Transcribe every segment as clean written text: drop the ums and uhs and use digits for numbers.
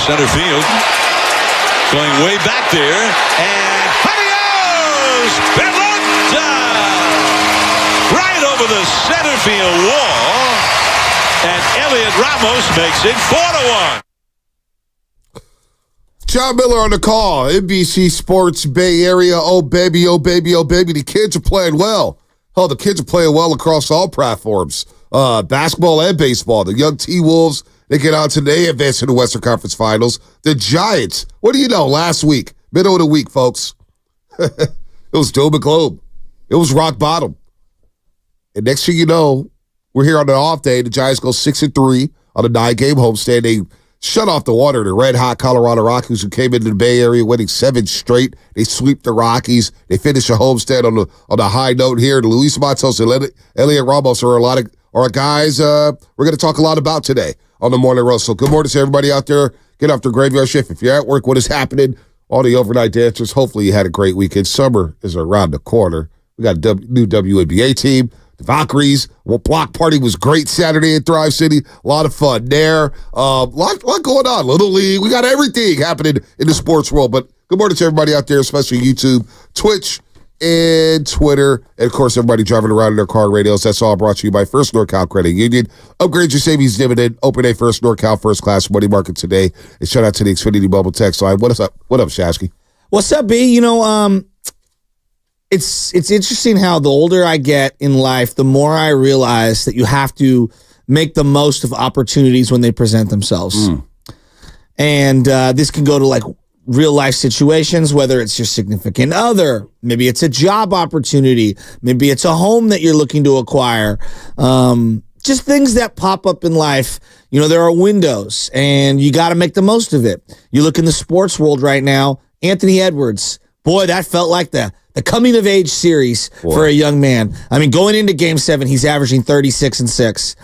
center field. Going way back there. And adios! Pelota! Right over the center field wall. And Heliot Ramos makes it 4-1. John Miller on the call. NBC Sports Bay Area. Oh, baby, oh, baby, oh, baby. The kids are playing well. Oh, the kids are playing well across all platforms. Basketball and baseball. The young T-Wolves, they get out today, advance to the Western Conference Finals. The Giants, what do you know, last week, middle of the week, folks. It was doom and gloom. It was rock bottom. And next thing you know, we're here on an off day. The Giants go 6-3 on a 9-game homestand. They shut off the water. The red-hot Colorado Rockies, who came into the Bay Area winning 7 straight. They sweep the Rockies. They finish a homestand on a high note here. The Luis Matos and Heliot Ramos are guys we're going to talk a lot about today on the Morning Roast. So good morning to everybody out there. Get off the graveyard shift. If you're at work, what is happening? All the overnight dancers, hopefully you had a great weekend. Summer is around the corner. We got a new WNBA team. The Valkyries. Block party was great Saturday in Thrive City. A lot of fun there. Lot going on. Little League. We got everything happening in the sports world. But good morning to everybody out there, especially YouTube, Twitch, and Twitter. And, of course, everybody driving around in their car radios. That's all brought to you by First NorCal Credit Union. Upgrade your savings dividend. Open a First NorCal First Class Money Market today. And shout out to the Xfinity Bubble text line. What up, Shasky? What's up, B? You know, It's interesting how the older I get in life, the more I realize that you have to make the most of opportunities when they present themselves. And this can go to like real life situations, whether it's your significant other, maybe it's a job opportunity, maybe it's a home that you're looking to acquire. Just things that pop up in life. You know, there are windows and you got to make the most of it. You look in the sports world right now, Anthony Edwards, boy, that felt like the coming-of-age series for a young man. I mean, going into Game 7, he's averaging 36-6.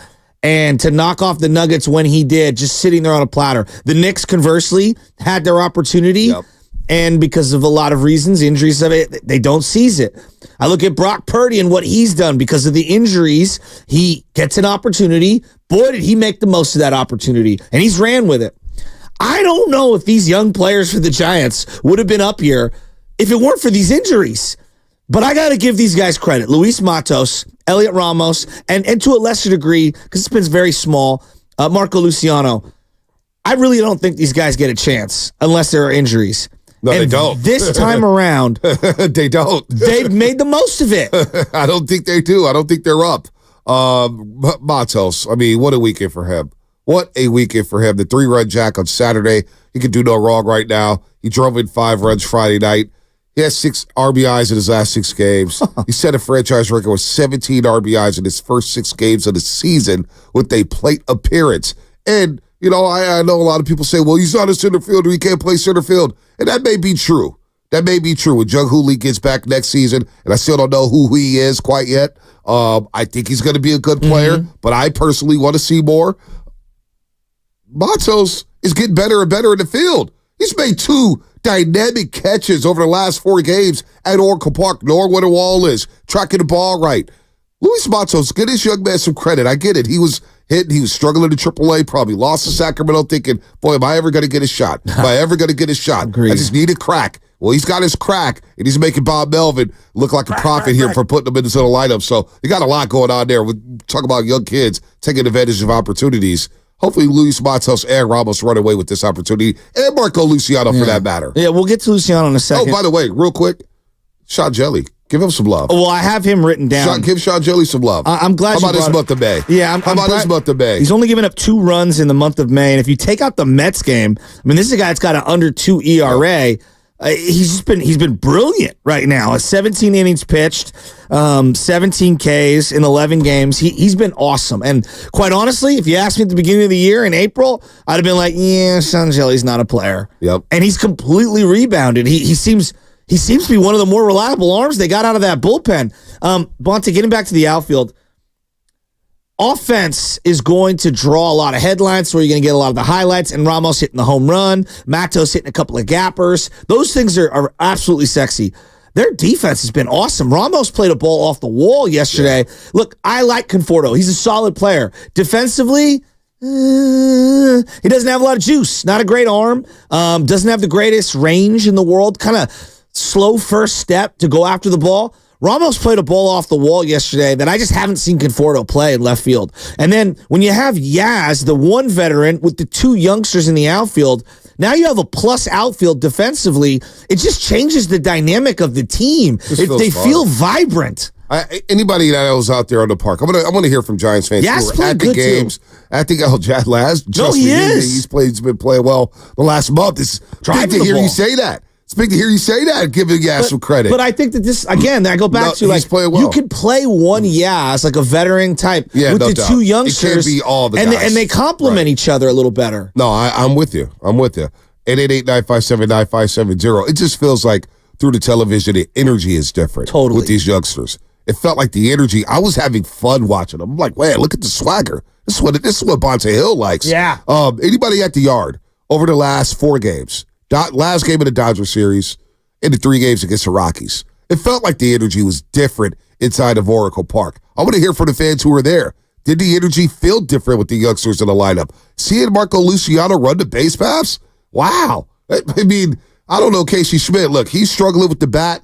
And to knock off the Nuggets when he did, just sitting there on a platter. The Knicks, conversely, had their opportunity. Yep. And because of a lot of reasons, injuries of it, they don't seize it. I look at Brock Purdy and what he's done because of the injuries. He gets an opportunity. Boy, did he make the most of that opportunity. And he's ran with it. I don't know if these young players for the Giants would have been up here if it weren't for these injuries. But I got to give these guys credit. Luis Matos, Heliot Ramos, and to a lesser degree, because it's been very small, Marco Luciano. I really don't think these guys get a chance unless there are injuries. No, they don't. This time around, they don't. They've made the most of it. I don't think they do. I don't think they're up. Matos, I mean, what a weekend for him. What a weekend for him. The 3-run jack on Saturday. He could do no wrong right now. He drove in 5 runs Friday night. He has 6 RBIs in his last 6 games. He set a franchise record with 17 RBIs in his first 6 games of the season with a plate appearance. And, you know, I know a lot of people say, well, he's not a center fielder. He can't play center field. And that may be true. That may be true. When Jung Hoo Lee gets back next season, and I still don't know who he is quite yet, I think he's going to be a good player, but I personally want to see more. Matos is getting better and better in the field. He's made 2 dynamic catches over the last 4 games at Oracle Park, knowing where the wall is, tracking the ball right. Luis Matos, get this young man some credit. I get it. He was hit. He was struggling in AAA, probably lost to Sacramento thinking, boy, am I ever going to get a shot? Am I ever going to get a shot? Agreed. I just need a crack. Well, he's got his crack, and he's making Bob Melvin look like a prophet here for putting him into the lineup. So you got a lot going on there. We talk about young kids taking advantage of opportunities. Hopefully, Luis Matos and Ramos run away with this opportunity, and Marco Luciano for that matter. Yeah, we'll get to Luciano in a second. Oh, by the way, real quick, Sean Jelly. Give him some love. Well, I have him written down. Give Sean Jelly some love. I'm glad. How about this month of May? Yeah, how about this month of May? He's only given up 2 runs in the month of May, and if you take out the Mets game, I mean, this is a guy that's got an under 2 ERA. He's been brilliant right now. 17 innings pitched, 17 Ks in 11 games. He's been awesome. And quite honestly, if you asked me at the beginning of the year in April, I'd have been like, yeah, Sean Jelly's not a player. Yep. And he's completely rebounded. He seems to be one of the more reliable arms they got out of that bullpen. Bonte, getting back to the outfield, offense is going to draw a lot of headlines, so you're going to get a lot of the highlights, and Ramos hitting the home run, Matos hitting a couple of gappers. Those things are absolutely sexy. Their defense has been awesome. Ramos played a ball off the wall yesterday. Yeah. Look, I like Conforto. He's a solid player. Defensively, He doesn't have a lot of juice. Not a great arm. Doesn't have the greatest range in the world. Kind of slow first step to go after the ball. Ramos played a ball off the wall yesterday that I just haven't seen Conforto play in left field. And then when you have Yaz, the one veteran, with the two youngsters in the outfield, now you have a plus outfield defensively. It just changes the dynamic of the team. They feel vibrant. Anybody that was out there on the park, I want to hear from Giants fans who were at the games. Too. I think he's been playing well the last month. It's big to hear you say that. It's big to hear you say that, giving Yaz some credit. But I think that this, again, I go back to, like, well. You could play one Yaz, like a veteran type, with the two youngsters. It can't be all the guys. And they complement each other a little better. No, I'm with you. 888-957-9570. It just feels like through the television, the energy is different with these youngsters. It felt like the energy. I was having fun watching them. I'm like, man, look at the swagger. This is what Bonte Hill likes. Yeah. Anybody at the yard over the last 4 games, last game of the Dodger series, and the 3 games against the Rockies, it felt like the energy was different inside of Oracle Park. I want to hear from the fans who were there. Did the energy feel different with the youngsters in the lineup? Seeing Marco Luciano run the base paths? Wow. I mean, I don't know Casey Schmidt. Look, he's struggling with the bat.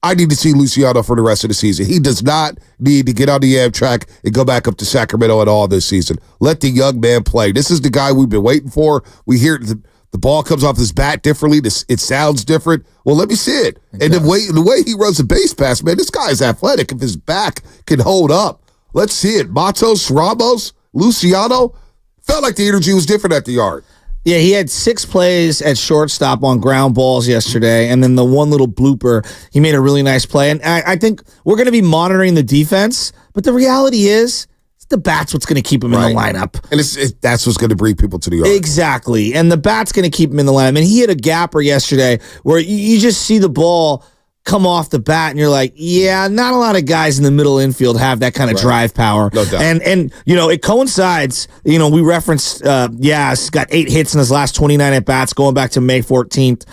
I need to see Luciano for the rest of the season. He does not need to get on the Amtrak and go back up to Sacramento at all this season. Let the young man play. This is the guy we've been waiting for. We hear the ball comes off his bat differently. It sounds different. Well, let me see it. And the way he runs the base pass, man, this guy is athletic. If his back can hold up, let's see it. Matos, Ramos, Luciano, felt like the energy was different at the yard. Yeah, he had 6 plays at shortstop on ground balls yesterday, and then the one little blooper, he made a really nice play. And I think we're going to be monitoring the defense, but the reality is the bat's what's going to keep him in the lineup. And that's what's going to bring people to the yard. Exactly, and the bat's going to keep him in the lineup. And he had a gapper yesterday where you just see the ball come off the bat, and you're like, yeah, not a lot of guys in the middle infield have that kind of drive power. No doubt. And it coincides, we referenced, he's got 8 hits in his last 29 at-bats going back to May 14th,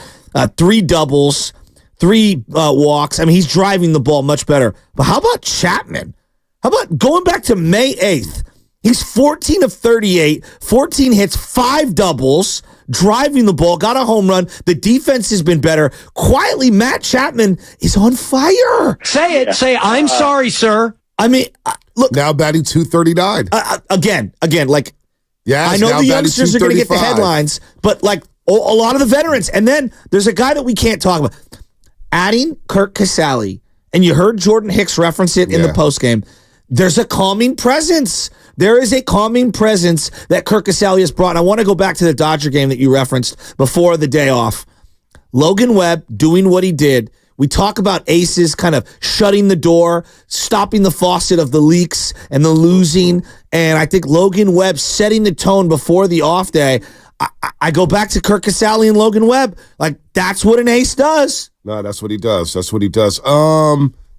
3 doubles, 3 walks. I mean, he's driving the ball much better. But how about Chapman? How about going back to May 8th? He's 14 of 38, 14 hits, 5 doubles, driving the ball, got a home run. The defense has been better. Quietly, Matt Chapman is on fire. Say it. Say, I'm sorry, sir. I mean, look. Now batting 239. Again, like, yes, I know the youngsters are going to get the headlines, but like a lot of the veterans. And then there's a guy that we can't talk about. Adding Kirk Casale, and you heard Jordan Hicks reference it in the postgame. There's a calming presence. There is a calming presence that Kirk Casale has brought. And I want to go back to the Dodger game that you referenced before the day off. Logan Webb doing what he did. We talk about aces kind of shutting the door, stopping the faucet of the leaks and the losing. And I think Logan Webb setting the tone before the off day. I go back to Kirk Casale and Logan Webb. Like, that's what an ace does. No, that's what he does.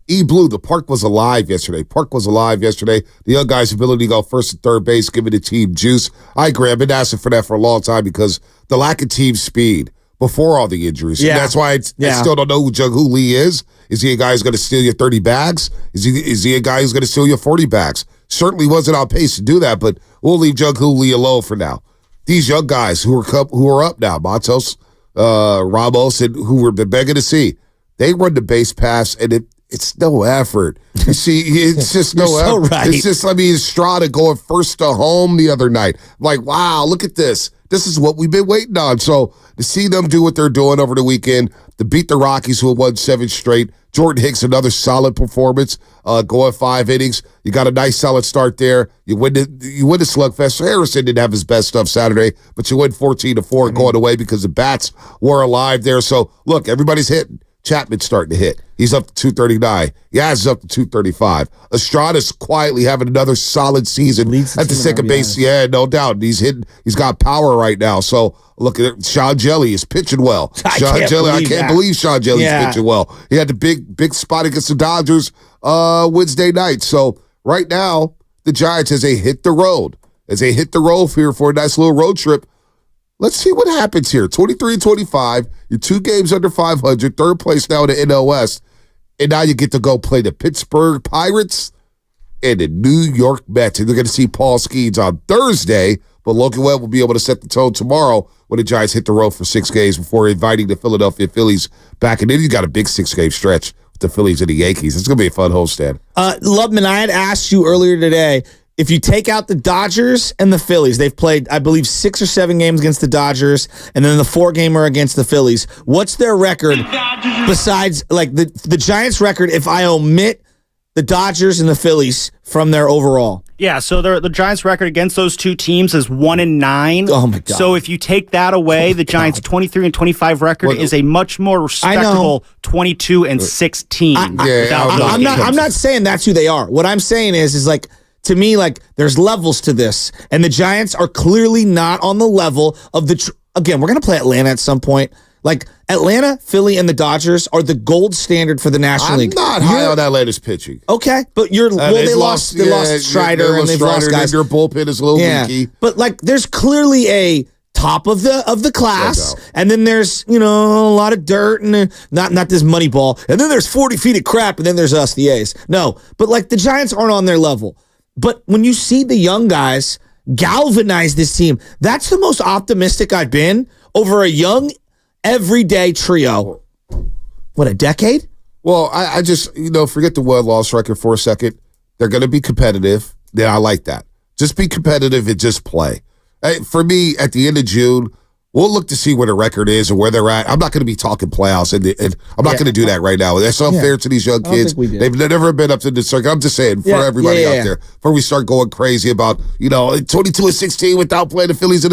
E-Blue, the park was alive yesterday. The young guy's ability to go first and third base, giving the team juice. I agree. I've been asking for that for a long time because the lack of team speed before all the injuries. Yeah. And that's why I still don't know who Jung-Hoo Lee is. Is he a guy who's going to steal you 30 bags? Is he a guy who's going to steal you 40 bags? Certainly wasn't on pace to do that, but we'll leave Jung-Hoo Lee alone for now. These young guys who are up now, Matos, Ramos, and who we've been begging to see, they run the base pass, and it's no effort. You see, it's just no effort. So right. It's just, Estrada going first to home the other night. Like, wow, look at this. This is what we've been waiting on. So to see them do what they're doing over the weekend, to beat the Rockies, who have won 7 straight. Jordan Hicks, another solid performance, going 5 innings. You got a nice solid start there. You win the slugfest. Harrison didn't have his best stuff Saturday, but you win 14-4 going away because the bats were alive there. So look, everybody's hitting. Chapman's starting to hit. He's up to 239. Yaz is up to 235. Estrada's quietly having another solid season at the second base. Yeah, no doubt. He's got power right now. So look at it. Sean Jelly is pitching well. I can't believe Sean Jelly's pitching well. He had the big spot against the Dodgers Wednesday night. So right now, the Giants, as they hit the road here for a nice little road trip, let's see what happens here. 23-25, you're 2 games under 500, 3rd place now in the NL West, and now you get to go play the Pittsburgh Pirates and the New York Mets. And you're going to see Paul Skeens on Thursday but Logan Webb will be able to set the tone tomorrow when the Giants hit the road for 6 games before inviting the Philadelphia Phillies back. And then you got a big 6-game stretch with the Phillies and the Yankees. It's going to be a fun homestand. Lubman, I had asked you earlier today, if you take out the Dodgers and the Phillies, they've played, I believe, 6 or 7 games against the Dodgers, and then the 4-gamer against the Phillies. What's their record besides, like, the Giants' record if I omit the Dodgers and the Phillies from their overall? Yeah, so the Giants' record against those two teams is 1-9. Oh my God! So if you take that away, the Giants' 23-25 record is a much more respectable 22-16. I'm not saying that's who they are. What I'm saying is like, to me, like, there's levels to this, and the Giants are clearly not on the level of the. Again, we're gonna play Atlanta at some point. Like, Atlanta, Philly, and the Dodgers are the gold standard for the National League. I'm not high on Atlanta's pitching. Okay, but they lost Strider, and they've lost guys. Their bullpen is a little leaky. But like, there's clearly a top of the class, and then there's a lot of dirt and not this money ball, and then there's 40 feet of crap, and then there's us, the A's. No, but like, the Giants aren't on their level. But when you see the young guys galvanize this team, that's the most optimistic I've been over a young, everyday trio. What, a decade? Well, I just, forget the win-loss record for a second. They're going to be competitive. Yeah, I like that. Just be competitive and just play. For me, at the end of June, we'll look to see where the record is and where they're at. I'm not going to be talking playoffs, and I'm not going to do that right now. That's unfair to these young kids. They've never been up to the circuit. I'm just saying, for everybody out there, before we start going crazy about, 22-16 without playing the Phillies.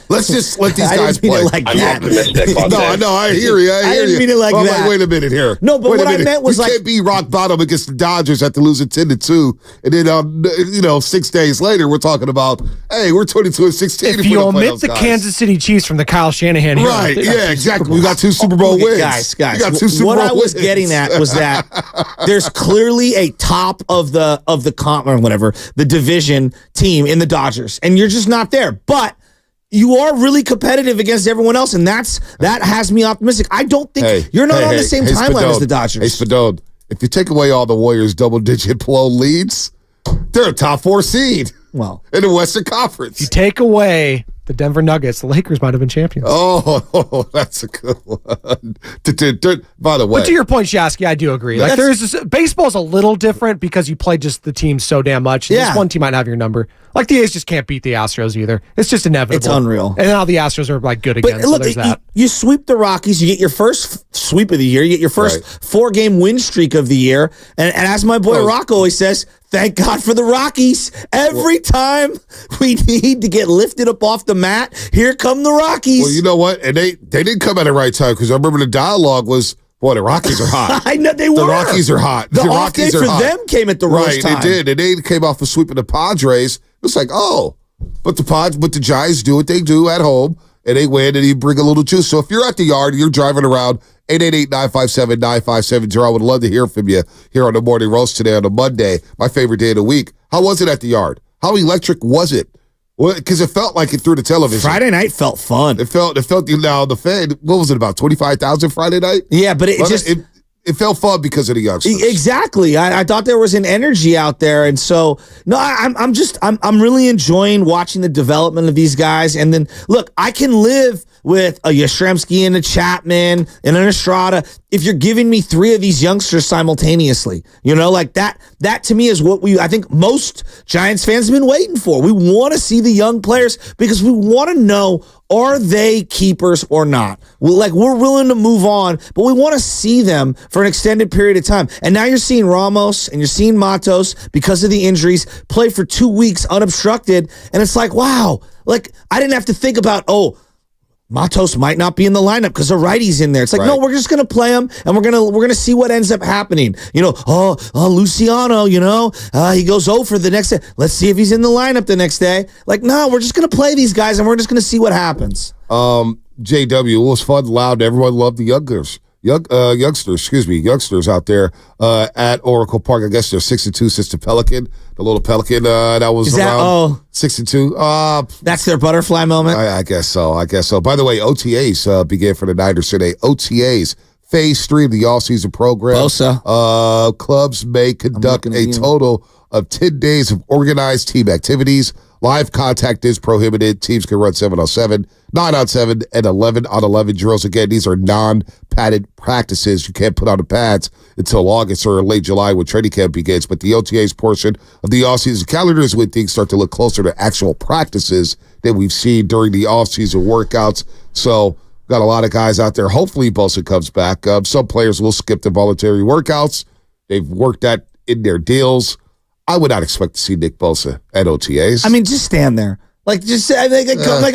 Let's just let these guys play. I'm optimistic. No, I hear you. I didn't mean it like that. Wait a minute here. No, but what I meant was, we can't be rock bottom against the Dodgers after losing 10-2, and then 6 days later we're talking about, hey, we're 22-16. If you omit the Kansas City Chiefs from the Kyle Shanahan era. Right, yeah, exactly. We got 2 Super Bowl wins. Guys. We got 2 Super Bowl what I wins. was getting at was that there's clearly a top of the comp or whatever, the division team in the Dodgers, and you're just not there. But you are really competitive against everyone else, and that has me optimistic. I don't think you're not on the same timeline as the Dodgers. Hey, Spadone, if you take away all the Warriors' double-digit blow leads, they're a top 4 seed. Well, in the Western Conference. If you take away the Denver Nuggets, the Lakers might have been champions. Oh, that's a good one. By the way, but to your point, Shasky, I do agree. Like, baseball's a little different because you play just the team so damn much. And this one team might have your number. Like, the A's just can't beat the Astros either. It's just inevitable. It's unreal. And now the Astros are like good again. Look, so there's that. You sweep the Rockies, you get your first sweep of the year, you get your first 4-game win streak of the year, and as my boy Rock always says, thank God for the Rockies. Every time we need to get lifted up off the mat, here come the Rockies. Well, you know what? And they didn't come at the right time, because I remember the dialogue was, boy, the Rockies are hot. I know they were. The Rockies are hot. The off day for them came at the worst time. Right, it did. And they came off of sweeping the Padres. It was like, but the Giants do what they do at home, and they win, and you bring a little juice. So if you're at the yard, you're driving around, 888-957-9570. I would love to hear from you here on the Morning Roast today on a Monday, my favorite day of the week. How was it at the yard? How electric was it? Well, because it felt like it through the television. Friday night felt fun. It felt the fan. What was it, about 25,000 Friday night? Yeah, but it felt fun because of the youngsters. Exactly. I thought there was an energy out there, and so I'm really enjoying watching the development of these guys. And then look, I can live with a Yastrzemski and a Chapman and an Estrada if you're giving me 3 of these youngsters simultaneously. Like that to me is what I think most Giants fans have been waiting for. We want to see the young players because we want to know, are they keepers or not? We're willing to move on, but we want to see them for an extended period of time. And now you're seeing Ramos and you're seeing Matos, because of the injuries, play for 2 weeks unobstructed. And it's like, wow, like, I didn't have to think about, Matos might not be in the lineup because the righty's in there. It's like, no, we're just gonna play him, and we're gonna see what ends up happening. Luciano, he goes 0 for the next day. Let's see if he's in the lineup the next day. Like, no, we're just gonna play these guys, and we're just gonna see what happens. JW, it was fun, loud. Everyone loved the youngsters out there at Oracle Park. I guess they're 6-2 since the Pelican, the little Pelican that was around 6-2. That's their butterfly moment. I guess so. By the way, OTAs began for the Niners today. OTAs, Phase 3 of the all-season program. Bosa. Clubs may conduct a total of 10 days of organized team activities. Live contact is prohibited. Teams can run 7-on-7, 9-on-7, and 11-on-11 drills. Again, these are non-padded practices. You can't put on the pads until August or late July when training camp begins. But the OTAs portion of the offseason calendar is when things start to look closer to actual practices that we've seen during the offseason workouts. So got a lot of guys out there. Hopefully Bosa comes back. Some players will skip the voluntary workouts. They've worked that in their deals. I would not expect to see Nick Bosa at OTAs. I mean, just stand there. Like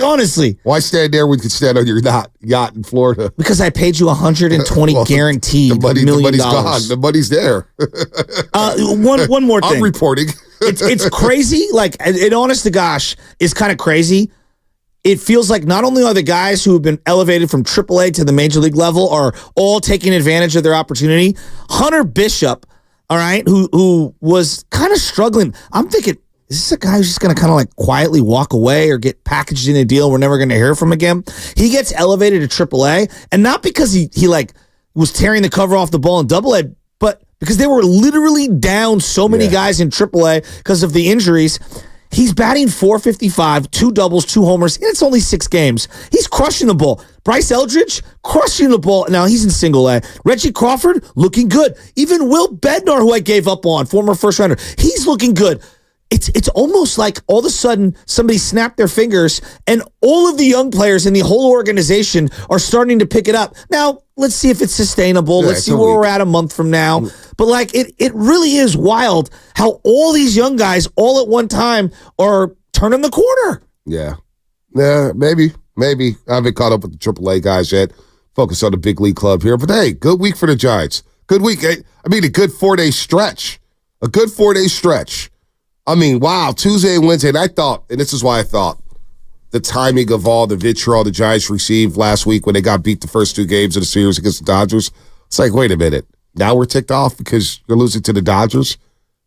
honestly. Why stand there when you can stand on your yacht in Florida? Because I paid you $120 guaranteed $1 million. The money's gone. The money's there. One more thing. I'm reporting. It's crazy. Like, it honest to gosh is kind of crazy. It feels like not only are the guys who have been elevated from AAA to the major league level are all taking advantage of their opportunity. Hunter Bishop, all right, who was kind of struggling. I'm thinking, is this a guy who's just going to kind of like quietly walk away or get packaged in a deal we're never going to hear from again? He gets elevated to AAA, and not because he like was tearing the cover off the ball in AA, but because they were literally down so many guys in AAA because of the injuries. He's batting .455, 2 doubles, 2 homers, and it's only 6 games. He's crushing the ball. Bryce Eldridge, crushing the ball. Now, he's in single A. Reggie Crawford, looking good. Even Will Bednar, who I gave up on, former first-rounder, he's looking good. It's almost like all of a sudden somebody snapped their fingers and all of the young players in the whole organization are starting to pick it up. Now, let's see if it's sustainable. Let's see where we're at a month from now. But like it really is wild how all these young guys all at one time are turning the corner. Yeah, maybe. I haven't caught up with the AAA guys yet. Focus on the big league club here. But hey, good week for the Giants. Good week. I mean, a good 4-day stretch. I mean, wow, Tuesday and Wednesday, and I thought, and this is why I thought, the timing of all the vitriol the Giants received last week when they got beat the first 2 games of the series against the Dodgers. It's like, wait a minute. Now we're ticked off because you're losing to the Dodgers?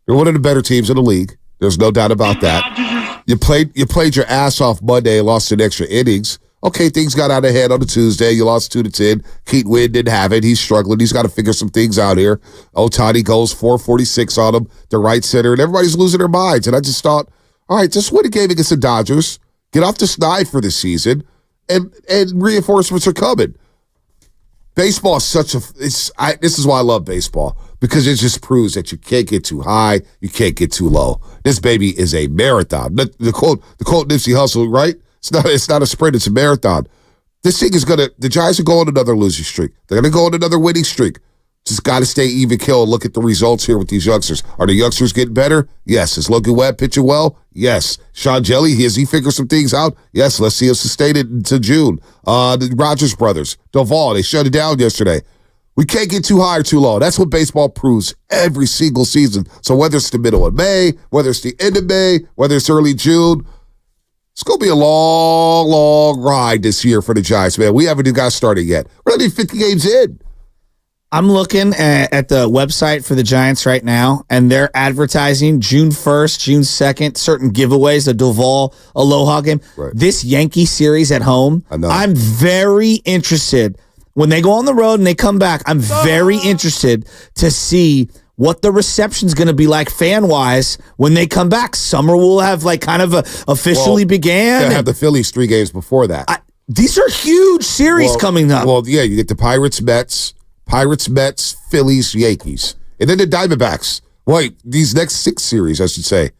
You're one of the better teams in the league. There's no doubt about that. You played your ass off Monday and lost in extra innings. Okay, things got out of hand on the Tuesday. You lost 2-10. Keaton Wynn didn't have it. He's struggling. He's got to figure some things out here. Otani goes 446 on him, the right center, and everybody's losing their minds. And I just thought, all right, just win a game against the Dodgers. Get off the snide for the season, and reinforcements are coming. Baseball is this is why I love baseball, because it just proves that you can't get too high, you can't get too low. This baby is a marathon. The quote Nipsey Hussle, right? It's not a sprint, it's a marathon. This thing is the Giants are going on another losing streak. They're going to go on another winning streak. Just got to stay even kill and look at the results here with these youngsters. Are the youngsters getting better? Yes. Is Logan Webb pitching well? Yes. Sean Jelly, has he figured some things out? Yes. Let's see him sustain it into June. The Rogers brothers, Duvall, they shut it down yesterday. We can't get too high or too low. That's what baseball proves every single season. So whether it's the middle of May, whether it's the end of May, whether it's early June, it's going to be a long, long ride this year for the Giants, man. We haven't even got started yet. We're only 50 games in. I'm looking at the website for the Giants right now, and they're advertising June 1st, June 2nd, certain giveaways, the Duvall Aloha game. Right. This Yankee series at home, I'm very interested. When they go on the road and they come back, I'm very interested to see what the reception's going to be like fan-wise when they come back. Summer will have like kind of officially began. They have the Phillies 3 games before that. These are huge series coming up. Well, yeah, you get the Pirates, Mets, Phillies, Yankees. And then the Diamondbacks. Wait, these next 6 series, I should say.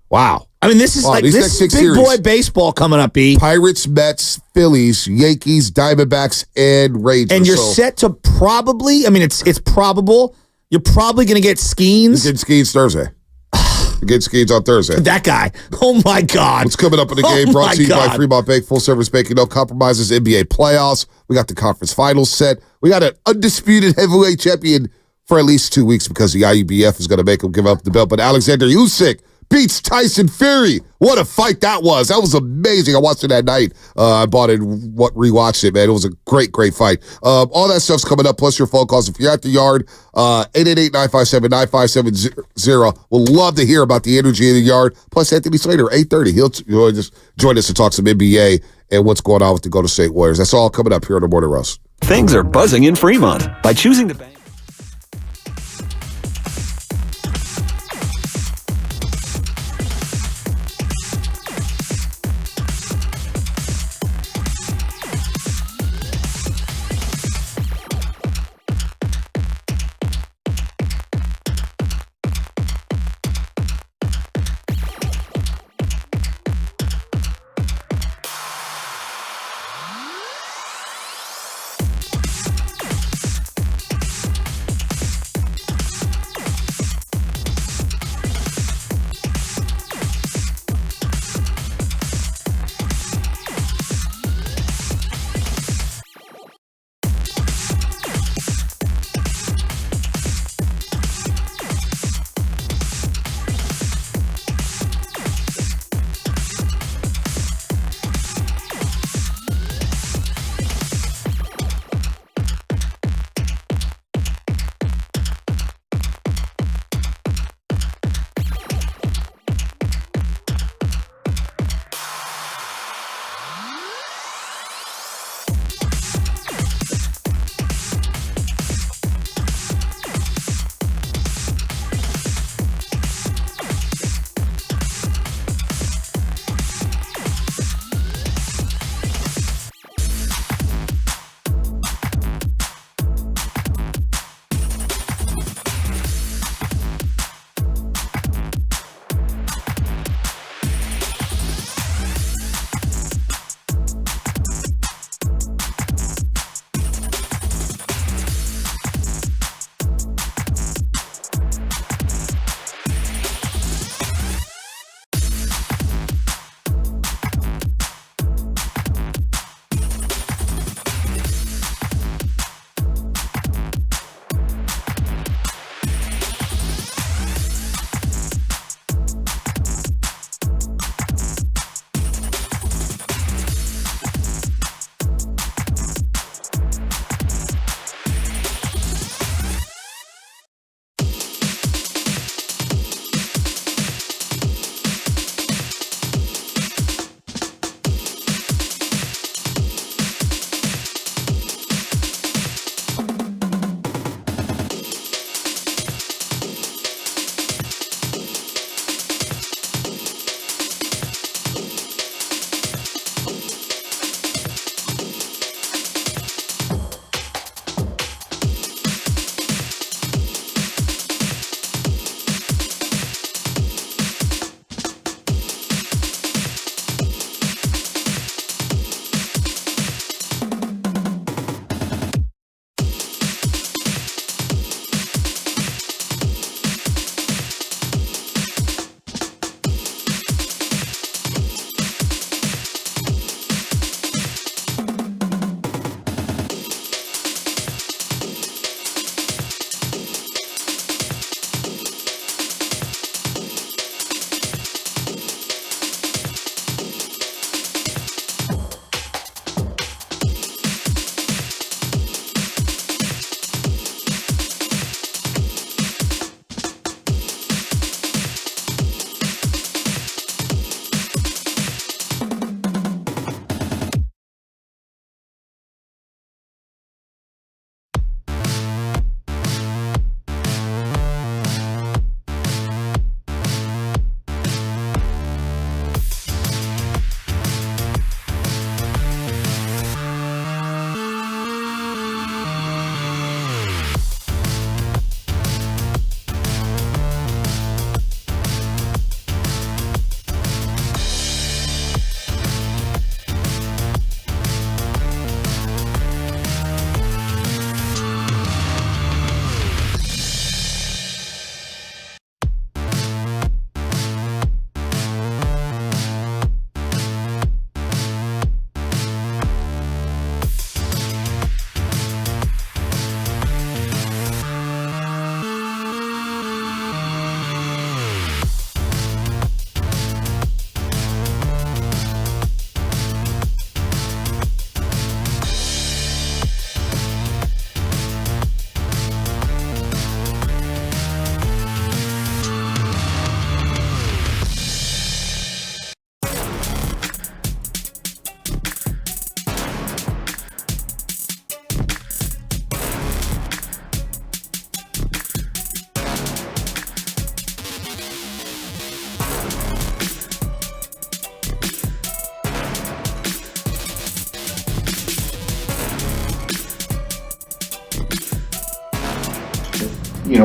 Wow. I mean, this is big series. Boy baseball coming up, B. Pirates, Mets, Phillies, Yankees, Diamondbacks, and Rangers. And you're set to probably, I mean, it's probable, you're probably going to get Skeens. You get Skeens Thursday. You get Skeens on Thursday. That guy. Oh, my God. What's coming up in the game brought to you by Fremont Bank, full service banking, no compromises, NBA playoffs. We got the conference finals set. We got an undisputed heavyweight champion for at least 2 weeks because the IUBF is going to make him give up the belt. But Alexander Usyk beats Tyson Fury. What a fight that was. That was amazing. I watched it that night. I bought it and rewatched it, man. It was a great, great fight. All that stuff's coming up, plus your phone calls. If you're at the yard, 888-957-9570. We'll love to hear about the energy in the yard. Plus Anthony Slater, 8:30. He'll just join us to talk some NBA and what's going on with the Golden State Warriors. That's all coming up here on the Morning Roast. Things are buzzing in Fremont. By choosing the bank.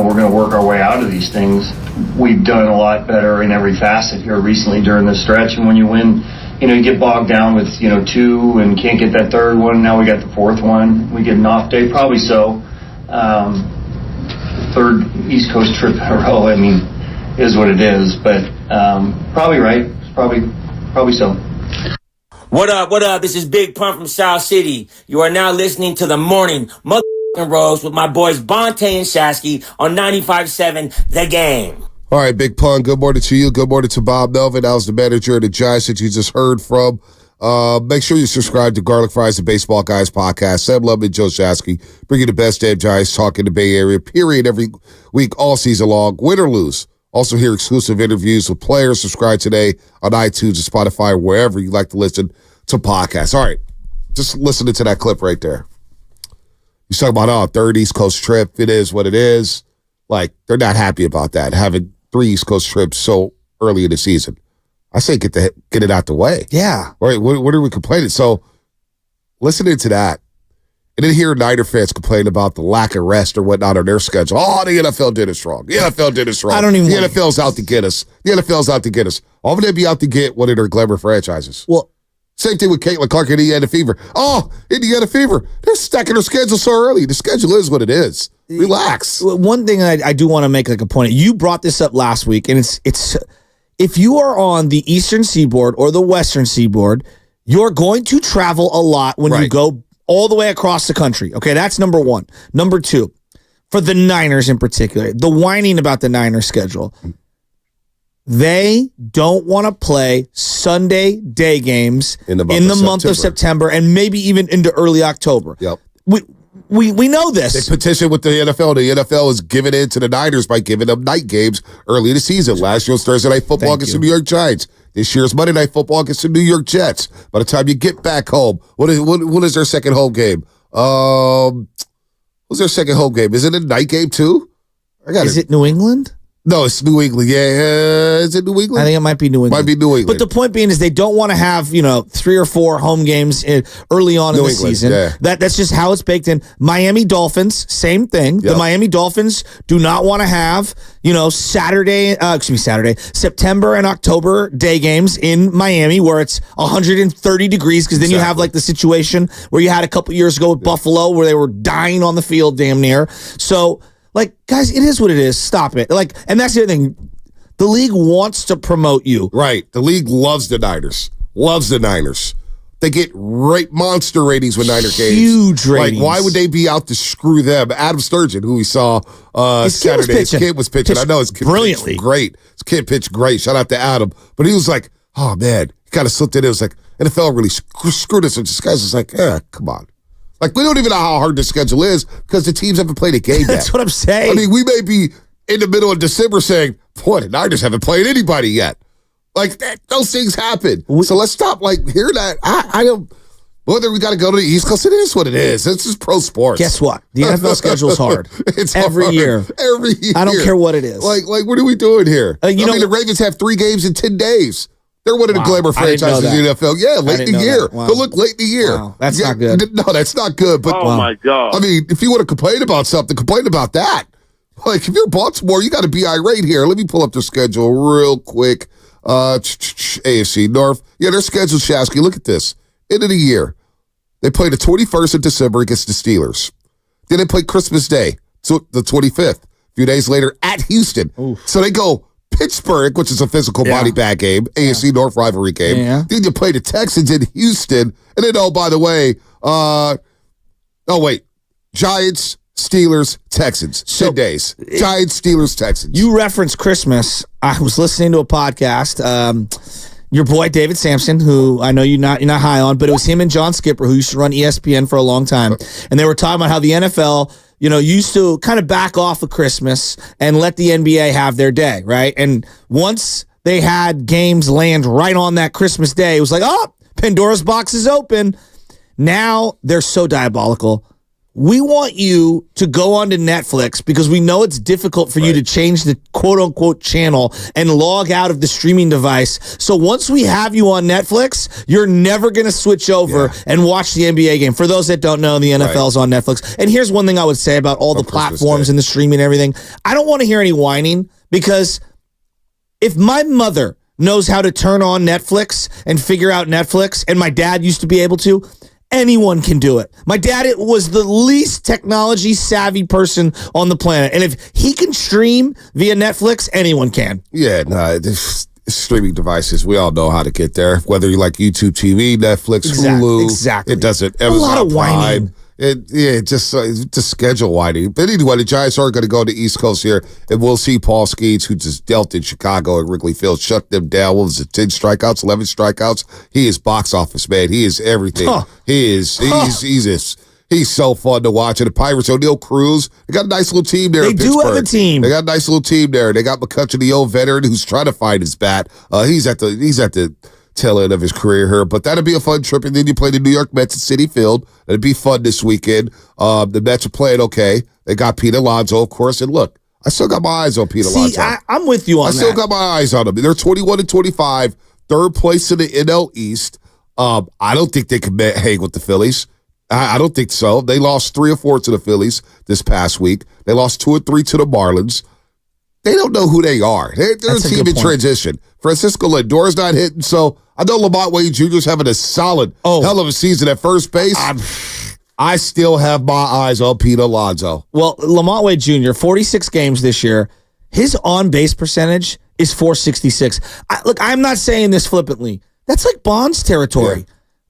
we're going to work our way out of these things. We've done a lot better in every facet here recently during this stretch. And when you win, you get bogged down with, 2 and can't get that third one. Now we got the fourth one. We get an off day, probably so. Third East Coast trip in a row, is what it is. But probably right. Probably so. What up? This is Big Pun from South City. You are now listening to the morning motherfucking roast with my boys Bonte and Shasky on 95.7 The Game. All right, Big Pun, good morning to you. Good morning to Bob Melvin. That was the manager of the Giants that you just heard from. Make sure you subscribe to Garlic Fries and Baseball Guys podcast. Sam Lubman, Joe Shasky, bringing the best damn Giants talk in the Bay Area, period, every week, all season long, win or lose. Also hear exclusive interviews with players. Subscribe today on iTunes and Spotify or wherever you like to listen to podcasts. All right, just listening to that clip right there. You talking about, third East Coast trip. It is what it is. Like, they're not happy about that, having 3 East Coast trips so early in the season. I say get it out the way. Yeah. All right, what are we complaining? So, listening to that, and then hear Niner fans complain about the lack of rest or whatnot on their schedule. Oh, the NFL did us wrong. The NFL did us wrong. I don't even. The NFL's out to get us. The NFL's out to get us. All of them be out to get one of their glamour franchises. Well, same thing with Caitlin Clark and Indiana Fever. Oh, Indiana Fever. They're stacking their schedule so early. The schedule is what it is. Relax. One thing I do want to make like a point. You brought this up last week, and it's if you are on the Eastern Seaboard or the Western Seaboard, you're going to travel a lot when you go all the way across the country. Okay, that's number one. Number two, for the Niners in particular, the whining about the Niners schedule. They don't want to play Sunday day games in the month of September and maybe even into early October. Yep. We know this. They petitioned with the NFL. The NFL is giving in to the Niners by giving them night games early in the season. Last year was Thursday Night Football against the New York Giants. This year's Monday Night Football against the New York Jets. By the time you get back home, what is their second home game? What's their second home game? Is it a night game too? Is it New England? No, it's New England. Yeah, is it New England? I think it might be New England. Might be New England. But the point being is they don't want to have 3 or 4 home games early on in the season. Yeah. That's just how it's baked in. Miami Dolphins, same thing. Yep. The Miami Dolphins do not want to have September and October day games in Miami where it's 130 degrees because then you have like the situation where you had a couple years ago with Buffalo where they were dying on the field damn near. So. Like, guys, it is what it is. Stop it. Like, and that's the other thing. The league wants to promote you. Right. The league loves the Niners. Loves the Niners. They get monster ratings with Niner games. Huge ratings. Like, why would they be out to screw them? Adam Sturgeon, who we saw Saturday. His kid was pitching. I know his kid brilliantly. Pitched great. His kid pitched great. Shout out to Adam. But he was like, oh, man. He kind of slipped in. It was like, NFL really screwed us. And this guy's just like, come on. Like, we don't even know how hard the schedule is because the teams haven't played a game yet. That's what I'm saying. I mean, we may be in the middle of December saying, boy, the Niners haven't played anybody yet. Like, those things happen. So let's stop, hearing that. I don't, whether we got to go to the East Coast, it is what it is. It's just pro sports. Guess what? The NFL schedule is hard. It's every hard. year. Every year. I don't care what it is. Like, what are we doing here? The Ravens have 3 games in 10 days. They're one of the glamour franchises in the NFL. Yeah, late in the year. Wow. But look, late in the year. Wow. That's not good. No, that's not good. But my God. I mean, if you want to complain about something, complain about that. Like, if you're Baltimore, you got to be irate here. Let me pull up their schedule real quick. AFC North. Yeah, their schedule, Shasky. Look at this. End of the year. They play the 21st of December against the Steelers. Then they play Christmas Day, so the 25th. A few days later at Houston. Oof. So they go Pittsburgh, which is a physical body bag game, AFC North rivalry game. Yeah. Then you play the Texans in Houston. And then, by the way, Giants, Steelers, Texans. 10 days. Giants, Steelers, Texans. You referenced Christmas. I was listening to a podcast. Your boy David Sampson, who I know you're not high on, but it was him and John Skipper, who used to run ESPN for a long time. And they were talking about how the NFL used to kind of back off of Christmas and let the NBA have their day, right? And once they had games land right on that Christmas day, it was like, oh, Pandora's box is open. Now they're so diabolical. we want you to go onto Netflix because we know it's difficult for you to change the quote-unquote channel and log out of the streaming device. So once we have you on Netflix, you're never going to switch over and watch the NBA game. For those that don't know, the NFL's on Netflix. And here's one thing I would say about all the platforms and the streaming and everything. I don't want to hear any whining because if my mother knows how to turn on Netflix and figure out Netflix, and my dad used to be able to, anyone can do it. My dad was the least technology savvy person on the planet. And if he can stream via Netflix, anyone can. Yeah, no, streaming devices, we all know how to get there. Whether you like YouTube TV, Netflix, Hulu. Exactly. It doesn't. A lot of whining. Just schedule whining. But anyway, the Giants are going to go to the East Coast here, and we'll see Paul Skeens, who just dealt in Chicago at Wrigley Field, shut them down. What was it, 10 strikeouts, 11 strikeouts? He is box office, man. He is everything. He's so fun to watch. And the Pirates, O'Neal Cruz, they got a nice little team there in Pittsburgh. They do have a team. They got a nice little team there. They got McCutcheon, the old veteran, who's trying to find his bat. He's at the tail end of his career here, but that'll be a fun trip. And then you play the New York Mets at Citi Field. It'll be fun this weekend. The Mets are playing okay. They got Pete Alonso, of course, and look, I still got my eyes on Pete Alonso. I'm with you on that. I still got my eyes on them. They're 21-25, third place in the NL East. I don't think they can hang with the Phillies. I don't think so. They lost 3 or 4 to the Phillies this past week. They lost 2 or 3 to the Marlins. They don't know who they are. They're a team in transition. Francisco Lindor's not hitting, so I know Lamont Wade Jr.'s having a solid, hell of a season at first base. I still have my eyes on Pete Alonso. Well, Lamont Wade Jr., 46 games this year. His on-base percentage is .466. Look, I'm not saying this flippantly. That's like Bonds territory. Yeah.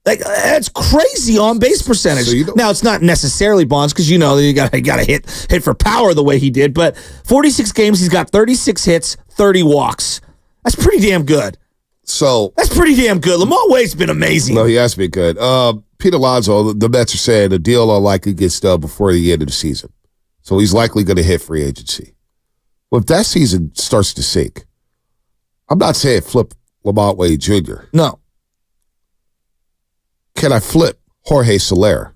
Like, that's crazy on-base percentage. So now, it's not necessarily Bonds because, you got to hit for power the way he did. But 46 games, he's got 36 hits, 30 walks. That's pretty damn good. That's pretty damn good. Lamont Wade's been amazing. No, he has been good. Pete Alonso, the Mets are saying the deal unlikely gets done before the end of the season. So he's likely going to hit free agency. Well, if that season starts to sink, I'm not saying flip Lamont Wade Jr. No. Can I flip Jorge Soler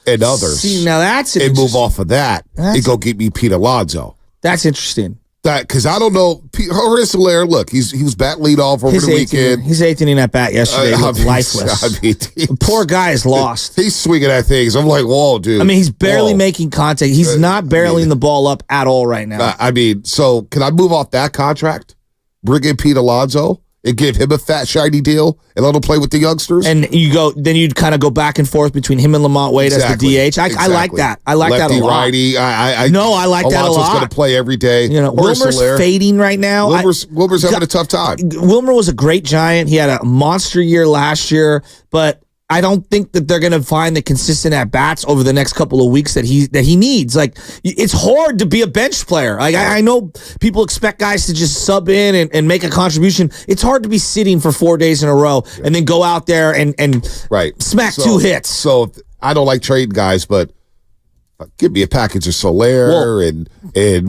and others? See, now that's and move off of that and go get me Pete Alonso. That's interesting. Because I don't know, Jorge Soler, look, he was bat lead off over the weekend. His 8th inning at bat yesterday was lifeless. The poor guy is lost. He's swinging at things. I'm like, whoa, dude. I mean, he's barely making contact. He's not barreling the ball up at all right now. So can I move off that contract, bring in Pete Alonso, and give him a fat, shiny deal, and let him play with the youngsters? And you'd kind of go back and forth between him and Lamont Wade as the DH. I like that. I like that a lot. Righty, I like that a lot. Alonso's going to play every day. Wilmer's fading right now. Wilmer's having a tough time. Wilmer was a great Giant. He had a monster year last year, but I don't think that they're going to find the consistent at-bats over the next couple of weeks that he needs. Like, it's hard to be a bench player. Like, I know people expect guys to just sub in and make a contribution. It's hard to be sitting for 4 days in a row and then go out there and smack 2 hits. So I don't like trading guys, but give me a package of Soler and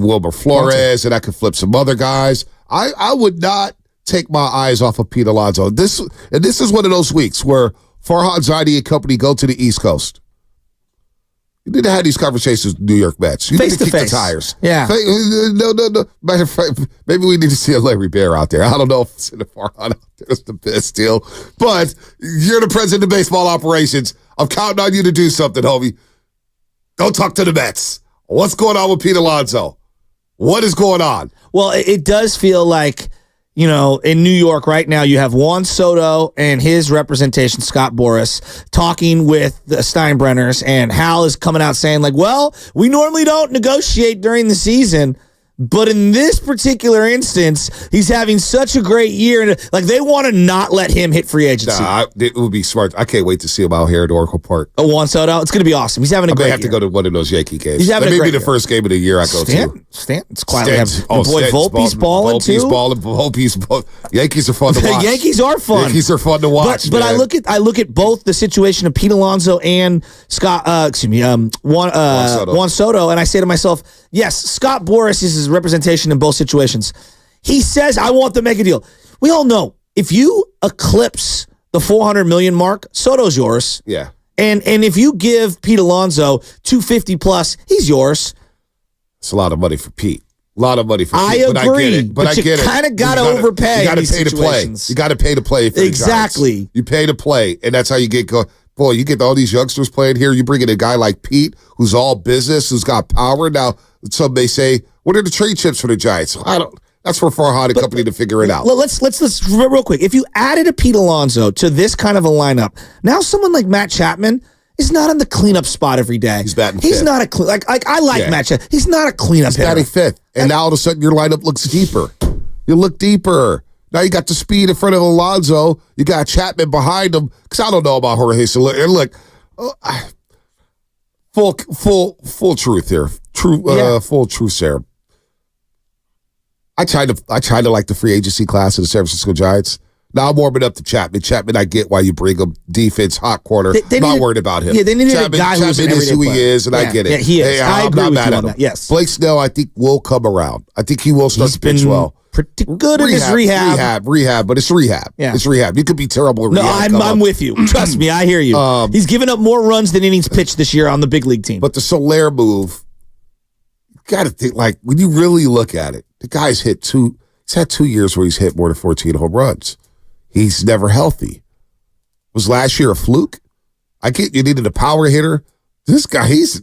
Wilmer Flores, and I could flip some other guys. I would not take my eyes off of Pete Alonso. This is one of those weeks where Farhan Zaidi and company go to the East Coast. You need to have these conversations with New York Mets. You need to kick the tires. Yeah. No. Matter of fact, maybe we need to see a Larry Bear out there. I don't know if sending Farhan out there is the best deal. But you're the president of baseball operations. I'm counting on you to do something, homie. Go talk to the Mets. What's going on with Pete Alonso? What is going on? Well, it does feel like, in New York right now, you have Juan Soto and his representation, Scott Boras, talking with the Steinbrenners, and Hal is coming out saying, like, well, we normally don't negotiate during the season, but in this particular instance, he's having such a great year, and like they want to not let him hit free agency. It would be smart. I can't wait to see him out here at Oracle Park. Juan Soto, it's going to be awesome. He's having a great year. I have to go to one of those Yankee games. He's having that may be the first game of the year I go to. Stanton's quietly having boy Volpe's balling too. Volpe's balling. Yankees are fun to watch. Yankees are fun. Yankees are fun to watch. But I look at both the situation of Pete Alonso and Juan Soto, and I say to myself, yes, Scott Boras is his representation in both situations. He says, I want to make a deal. We all know if you eclipse the $400 million mark, Soto's yours. Yeah. And if you give Pete Alonso $250 plus, he's yours. It's a lot of money for Pete. A lot of money for I Pete. agree, But I get it. You kind of got to overpay. You got to pay to play. Situations. You got to pay to play. For exactly. You pay to play, and that's how you get going. Boy, you get all these youngsters playing here. You bring in a guy like Pete, who's all business, who's got power. Now, some may say, what are the trade chips for the Giants? I don't. That's for Farhan and company to figure it out. Let's real quick. If you added a Pete Alonso to this kind of a lineup, now someone like Matt Chapman is not in the cleanup spot every day. He's batting He's fifth. not a like I like Matt Chapman. He's not a cleanup He's hitter. batting fifth, and now all of a sudden your lineup looks deeper. You look deeper. Now you got the speed in front of Alonso. You got Chapman behind him. Because I don't know about Jorge Soler. And look, full truth here. Full truth there. I tried to like the free agency class of the San Francisco Giants. Now I'm warming up to Chapman. Chapman, I get why you bring him. Defense, hot corner. I'm not worried about him. Yeah, they needed a guy who's an Chapman is who he player. is, and I get it. Yeah, he is. I agree I'm not with mad you at on him. that. Yes. Blake Snell, I think, will come around. I think he will start to pitch well. Pretty good in his rehab. Rehab, but it's rehab. Yeah. It's rehab. You could be terrible in No, rehab. I'm with you. Trust me, I hear you. He's given up more runs than innings pitched this year on the big league team. But the Soler move, you got to think, like, when you really look at it, the guy's he's had 2 years where he's hit more than 14 home runs. He's never healthy. Was last year a fluke? I get you needed a power hitter. This guy, is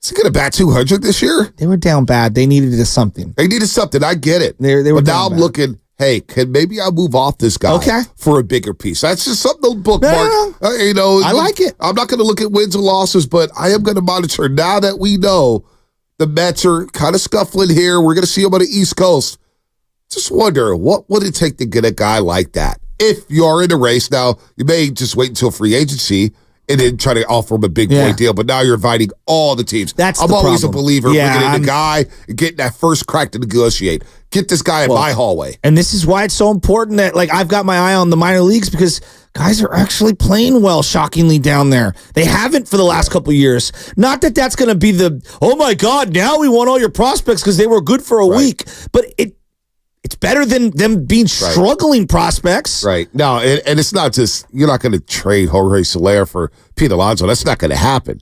he going to bat 200 this year? They were down bad. They needed something. They needed something. I get it. They were but now down I'm bad. looking, hey, can maybe I move off this guy for a bigger piece? That's just something to bookmark. No. I like it. I'm not going to look at wins and losses, but I am going to monitor now that we know the Mets are kind of scuffling here. We're going to see them on the East Coast. Just wonder, what would it take to get a guy like that? If you're in a race now, you may just wait until free agency and then try to offer him a big boy deal. But now you're inviting all the teams. I'm always a believer bringing in the guy and getting that first crack to negotiate. Get this guy in my hallway. And this is why it's so important that, like, I've got my eye on the minor leagues because guys are actually playing well, shockingly, down there. They haven't for the last couple of years. Not that that's going to be oh my God, now we want all your prospects because they were good for a week. But it's better than them being struggling prospects. Right. No, and it's not just, you're not going to trade Jorge Soler for Pete Alonso. That's not going to happen.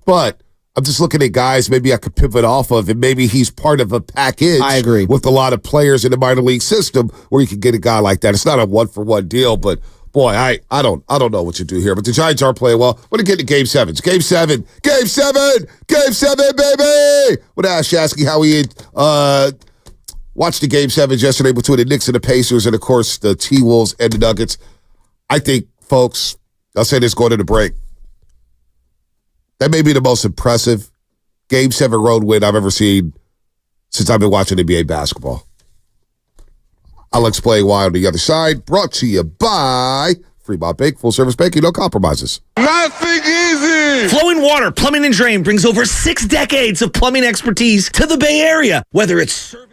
But I'm just looking at guys maybe I could pivot off of, and maybe he's part of a package. I agree. With a lot of players in the minor league system where you can get a guy like that. It's not a one-for-one deal, but boy, I don't know what you do here. But the Giants are playing well. We're going to get to Game 7. Game 7, baby! What ask Shasky how he watched the Game 7 yesterday between the Knicks and the Pacers, and, of course, the T-Wolves and the Nuggets. I think, folks, I'll say this going to the break. That may be the most impressive Game 7 road win I've ever seen since I've been watching NBA basketball. I'll explain why on the other side. Brought to you by Fremont Bank, full-service banking, no compromises. Nothing easy! Flowing Water Plumbing and Drain brings over 6 decades of plumbing expertise to the Bay Area. Whether it's service.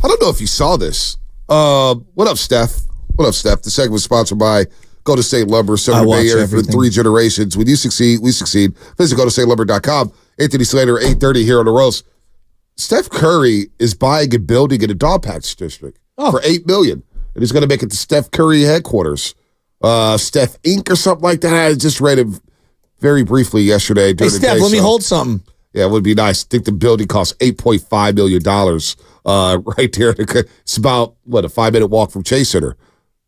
I don't know if you saw this. What up, Steph? What up, Steph? The segment was sponsored by Golden State Lumber, Southern Bay Area for 3 generations. When you succeed, we succeed. Visit GoldenStateLumber.com. Anthony Slater, 8:30 here on the roast. Steph Curry is buying a building in a dog patch district for $8 million. And he's going to make it the Steph Curry headquarters. Steph Inc. or something like that. I just read it very briefly yesterday. Hey, Steph, let me hold something. Yeah, it would be nice. I think the building costs $8.5 million right there. It's about, a 5-minute walk from Chase Center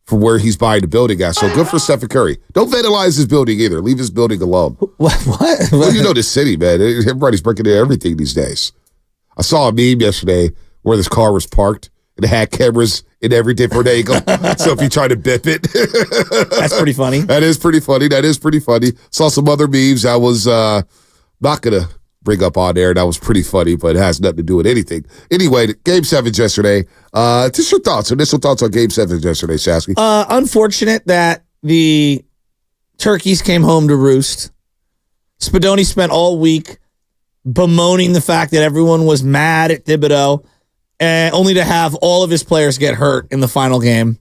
from where he's buying the building at. So good for Stephen Curry. Don't vandalize his building either. Leave his building alone. What? Well, you know this city, man. Everybody's breaking into everything these days. I saw a meme yesterday where this car was parked and it had cameras in every different angle. So if you try to bip it. That's pretty funny. That is pretty funny. Saw some other memes I was not going to bring up on there. That was pretty funny, but it has nothing to do with anything. Anyway, Game 7 yesterday. Just your initial thoughts on Game 7 yesterday, Shasky. Unfortunate that the turkeys came home to roost. Spadoni spent all week bemoaning the fact that everyone was mad at Thibodeau, and only to have all of his players get hurt in the final game.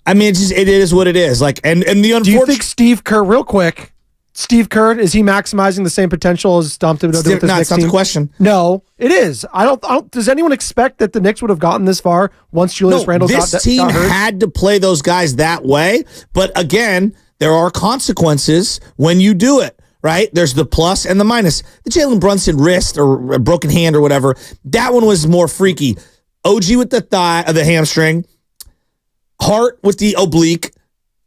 I mean, it is what it is. Like, and the unfortunate. Do you think Steve Kerr, real quick? Steve Kerr, is he maximizing the same potential as Tom Thibodeau did with his Knicks not team? the question. No, it is. I don't. Does anyone expect that the Knicks would have gotten this far once Julius Randle got hurt? This team had to play those guys that way, but again, there are consequences when you do it. Right? There's the plus and the minus. The Jalen Brunson wrist or a broken hand or whatever, that one was more freaky. OG with the hamstring, Hart with the oblique,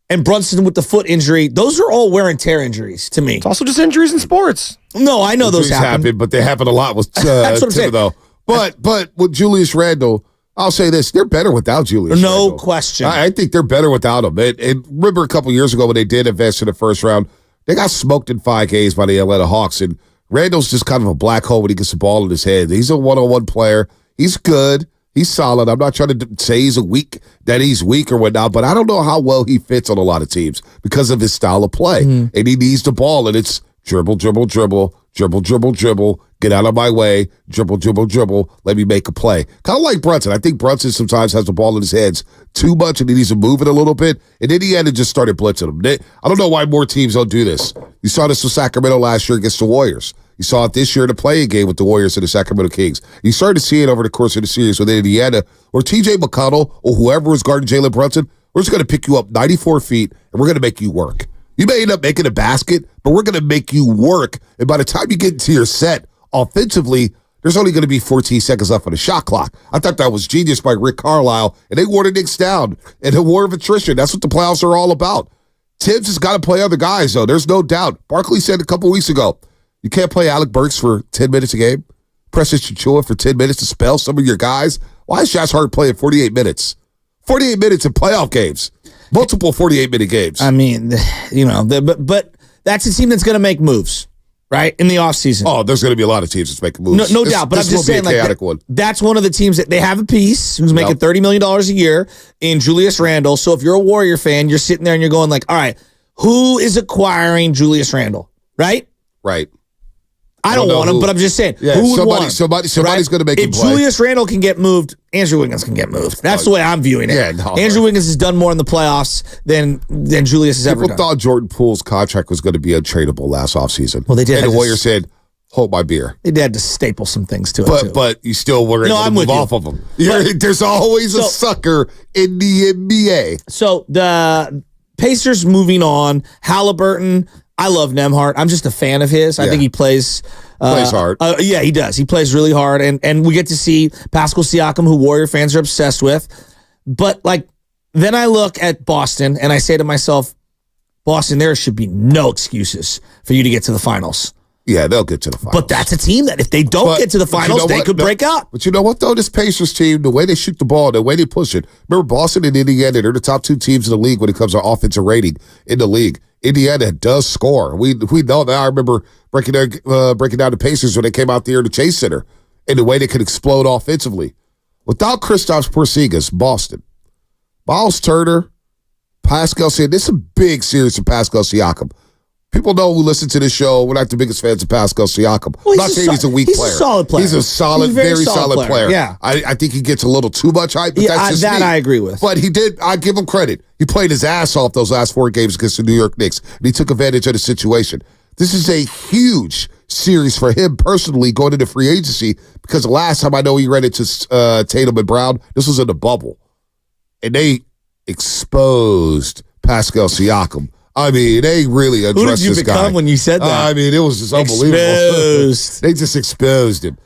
and Brunson with the foot injury. Those are all wear and tear injuries to me. It's also just injuries in sports. No, I know Injuries those happen. But they happen a lot with That's what I'm saying. Thibodeau. But with Julius Randle, I'll say this, they're better without Julius Randle. No question. I think they're better without him. And remember a couple years ago when they did advance to the first round, they got smoked in 5 games by the Atlanta Hawks, and Randall's just kind of a black hole when he gets the ball in his head. He's a one-on-one player. He's good. He's solid. I'm not trying to say he's weak or whatnot, but I don't know how well he fits on a lot of teams because of his style of play. Mm-hmm. And he needs the ball, and it's dribble, dribble, dribble, dribble, dribble, dribble, get out of my way, dribble, dribble, dribble, let me make a play. Kind of like Brunson. I think Brunson sometimes has the ball in his hands too much and he needs to move it a little bit. And then he had to just started blitzing him. I don't know why more teams don't do this. You saw this with Sacramento last year against the Warriors. You saw it this year in the play-in game with the Warriors and the Sacramento Kings. You started to see it over the course of the series with Indiana or TJ McConnell or whoever was guarding Jalen Brunson. We're just going to pick you up 94 feet and we're going to make you work. You may end up making a basket, but we're going to make you work. And by the time you get into your set, offensively, there's only going to be 14 seconds left on the shot clock. I thought that was genius by Rick Carlisle, and they wore the Knicks down in a war of attrition. That's what the playoffs are all about. Tibbs has got to play other guys, though. There's no doubt. Barkley said a couple weeks ago, you can't play Alec Burks for 10 minutes a game, Precious Chichua for 10 minutes to spell some of your guys. Why is Josh Hart playing 48 minutes? 48 minutes in playoff games. Multiple 48-minute games. I mean, but that's a team that's going to make moves, right, in the offseason. Oh, there's going to be a lot of teams that's making moves. No doubt, but I'm just saying, that's one of the teams that they have a piece who's making $30 million a year in Julius Randle. So if you're a Warrior fan, you're sitting there and you're going like, all right, who is acquiring Julius Randle, right? Right. I don't want him, but I'm just saying, who would want him? Somebody's going to make him play. If Julius Randle can get moved, Andrew Wiggins can get moved. That's the way I'm viewing it. Yeah, Andrew Wiggins has done more in the playoffs than Julius has ever done. People thought Jordan Poole's contract was going to be untradeable last offseason. Well, they did. And the Warriors said, hold my beer. They had to staple some things to it, too. But you still were able to move off of them. There's always a sucker in the NBA. So the Pacers moving on. Halliburton, I love Nembhard. I'm just a fan of his. I think he plays hard. Yeah, he does. He plays really hard. And we get to see Pascal Siakam, who Warrior fans are obsessed with. But then I look at Boston and I say to myself, Boston, there should be no excuses for you to get to the finals. Yeah, they'll get to the finals. But that's a team that if they don't get to the finals, they could break out. But you know what, though? This Pacers team, the way they shoot the ball, the way they push it. Remember, Boston and Indiana, they're the top 2 teams in the league when it comes to offensive rating in the league. Indiana does score. We know that. I remember breaking down the Pacers when they came out there to Chase Center and the way they could explode offensively. Without Kristaps Porzingis, Boston, Miles Turner, Pascal Siakam. This is a big series for Pascal Siakam. People know who listen to this show. We're not the biggest fans of Pascal Siakam. Well, I'm not saying he's a weak player. He's a solid player. He's a solid, very solid player. Yeah. I think he gets a little too much hype, but that's just me. I agree with. But I give him credit. He played his ass off those last 4 games against the New York Knicks, and he took advantage of the situation. This is a huge series for him personally going into free agency because the last time I know he ran into Tatum and Brown, this was in the bubble. And they exposed Pascal Siakam. I mean, they really addressed this guy. Who did you become when you said that? I mean, it was just unbelievable. Exposed. They just exposed him.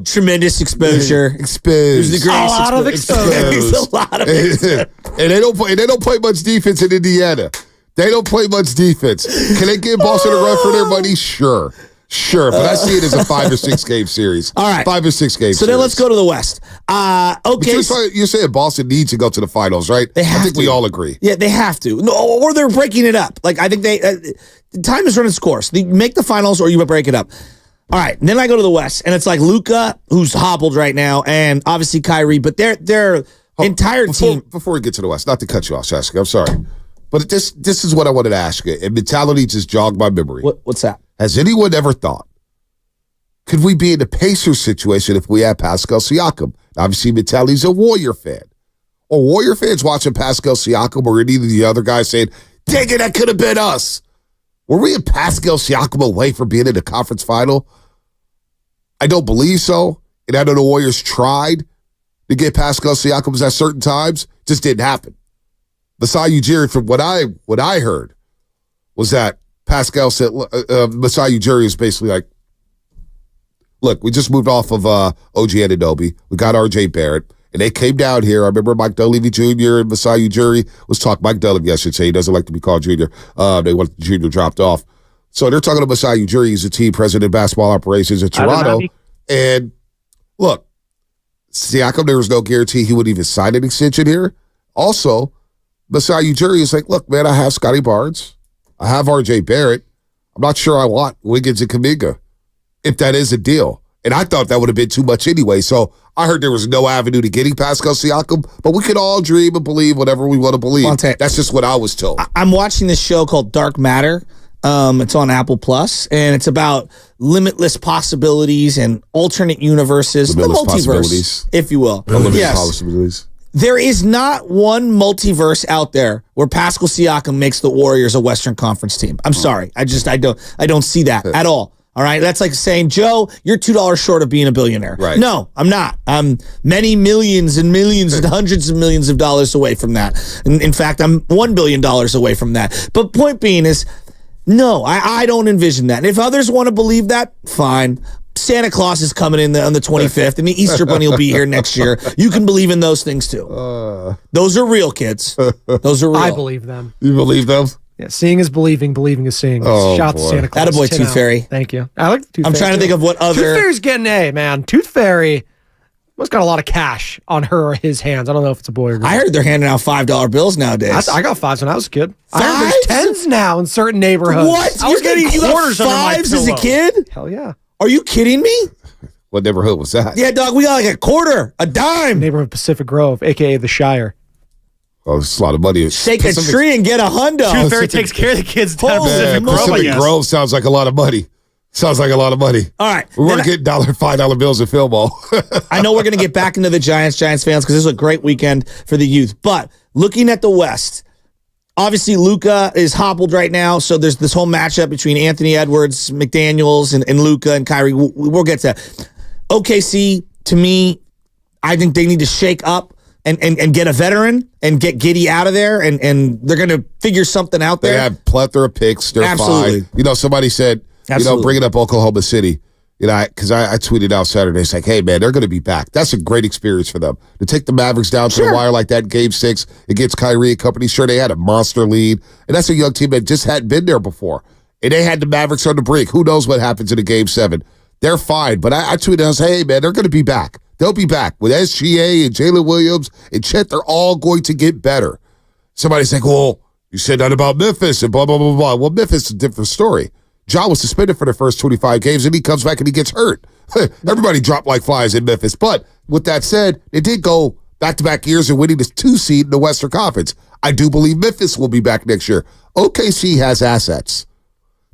Tremendous exposure. Exposed. There's a lot of exposure. And they don't play much defense in Indiana. They don't play much defense. Can they give Boston a run for their money? Sure. But I see it as a 5 or 6 game series. All right. 5 or 6 games. So then let's go to the West. Okay. You're saying Boston needs to go to the finals, right? They have I think to. we all agree. Yeah, they have to. No, or they're breaking it up. Like, I think time is running its course. They make the finals or you break it up. All right. And then I go to the West, and it's like Luka, who's hobbled right now, and obviously Kyrie, but their entire team. Before we get to the West, not to cut you off, Jessica, I'm sorry. But this is what I wanted to ask you. And mentality just jogged my memory. What's that? Has anyone ever thought, could we be in the Pacers situation if we had Pascal Siakam? Obviously, mentality's a Warrior fan. Or Warrior fans watching Pascal Siakam or any of the other guys saying, dang it, that could have been us. Were we a Pascal Siakam away from being in the conference final? I don't believe so. And I know the Warriors tried to get Pascal Siakam at certain times. Just didn't happen. Masai Ujiri, from what I heard, was that Pascal said, Masai Ujiri is basically like, look, we just moved off of OG Anunoby. We got RJ Barrett. And they came down here. I remember Mike Dunleavy Jr. and Masai Ujiri was talking. Mike Dunleavy, I should say. He doesn't like to be called Junior. They want the Junior dropped off. So they're talking to Masai Ujiri. He's the team president of basketball operations in Toronto. And look, Siakam, there was no guarantee he would even sign an extension here. Also, Masai Ujiri is like, look, man, I have Scotty Barnes. I have RJ Barrett. I'm not sure I want Wiggins and Kuminga, if that is a deal. And I thought that would have been too much anyway. So I heard there was no avenue to getting Pascal Siakam, but we can all dream and believe whatever we want to believe. Monte, that's just what I was told. I'm watching this show called Dark Matter. It's on Apple Plus, and it's about limitless possibilities and alternate universes, the multiverse, if you will. Limitless possibilities. There is not one multiverse out there where Pascal Siakam makes the Warriors a Western Conference team. I'm sorry. I don't see that at all. All right. That's like saying, Joe, you're $2 short of being a billionaire. Right. No, I'm not. I'm many millions and millions and hundreds of millions of dollars away from that. In fact, I'm $1 billion away from that. But point being is, no, I don't envision that. And if others want to believe that, fine. Santa Claus is coming in on the 25th, and the Easter Bunny will be here next year. You can believe in those things, too. Those are real, kids. Those are real. I believe them. You believe them? Yeah, seeing is believing, believing is seeing. Oh, Shout out to Santa Claus. Attaboy, Tooth Fairy. Thank you. I like the Tooth Fairy. I'm trying to think of what other... Tooth Fairy's getting A, man. Tooth Fairy must got a lot of cash on her or his hands. I don't know if it's a boy or girl. I heard they're handing out $5 bills nowadays. I got fives when I was a kid. I heard Fives? there's tens now in certain neighborhoods. What? I was getting quarters under my fives as a pillow. kid? Hell yeah. Are you kidding me? What neighborhood was that? Yeah, dog, we got like a quarter, a dime. Neighborhood Pacific Grove, a.k.a. the Shire. Oh, it's a lot of money. Shake a tree and get a hundo. Tooth Fairy takes care of the kids down Pacific Grove, I Pacific guess. Grove sounds like a lot of money. Sounds like a lot of money. All right. We weren't getting $5 bills at Fillmore. I know we're going to get back into the Giants fans, because this is a great weekend for the youth. But looking at the West, obviously Luka is hobbled right now, so there's this whole matchup between Anthony Edwards, McDaniels, and Luka and Kyrie. We'll get to that. OKC, to me, I think they need to shake up and get a veteran and get Giddey out of there, and they're going to figure something out there. They have plethora of picks. They're Absolutely. fine. You know, somebody said, bringing up Oklahoma City, because I tweeted out Saturday, it's like, hey, man, they're going to be back. That's a great experience for them. To take the Mavericks down to the wire like that in Game 6 against Kyrie and company, sure, they had a monster lead, and that's a young team that just hadn't been there before. And they had the Mavericks on the brink. Who knows what happens in a Game 7? They're fine, but I tweeted, I was hey, man, they're going to be back. They'll be back with SGA and Jalen Williams and Chet. They're all going to get better. Somebody's like, well, you said that about Memphis and blah, blah, blah, blah. Well, Memphis is a different story. Ja was suspended for the first 25 games, and he comes back and he gets hurt. Everybody dropped like flies in Memphis. But with that said, they did go back-to-back years and winning the 2 seed in the Western Conference. I do believe Memphis will be back next year. OKC has assets.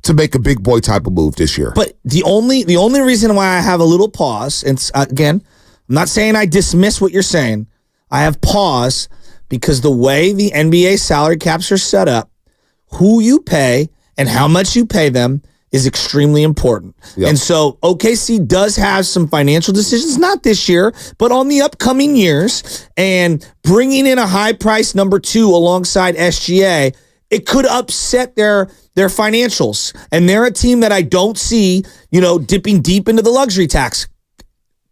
to make a big boy type of move this year. But the only reason why I have a little pause, and again, I'm not saying I dismiss what you're saying. I have pause because the way the NBA salary caps are set up, who you pay and how much you pay them is extremely important. Yep. And so OKC does have some financial decisions, not this year, but on the upcoming years, and bringing in a high-priced number 2 alongside SGA, it could upset their financials. And they're a team that I don't see, dipping deep into the luxury tax.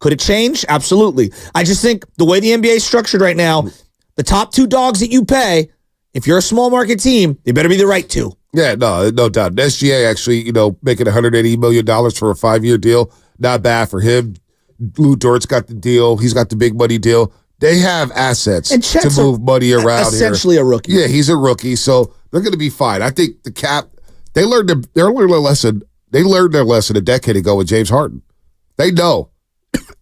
Could it change? Absolutely. I just think the way the NBA is structured right now, the top 2 dogs that you pay, if you're a small market team, they better be the right 2. Yeah, no doubt. SGA actually, making $180 million for a 5-year deal, not bad for him. Lou Dort's got the deal. He's got the big money deal. They have assets to move money around. Essentially a rookie. Yeah, he's a rookie, so they're going to be fine. I think the cap. They learned their lesson. They learned their lesson a decade ago with James Harden. They know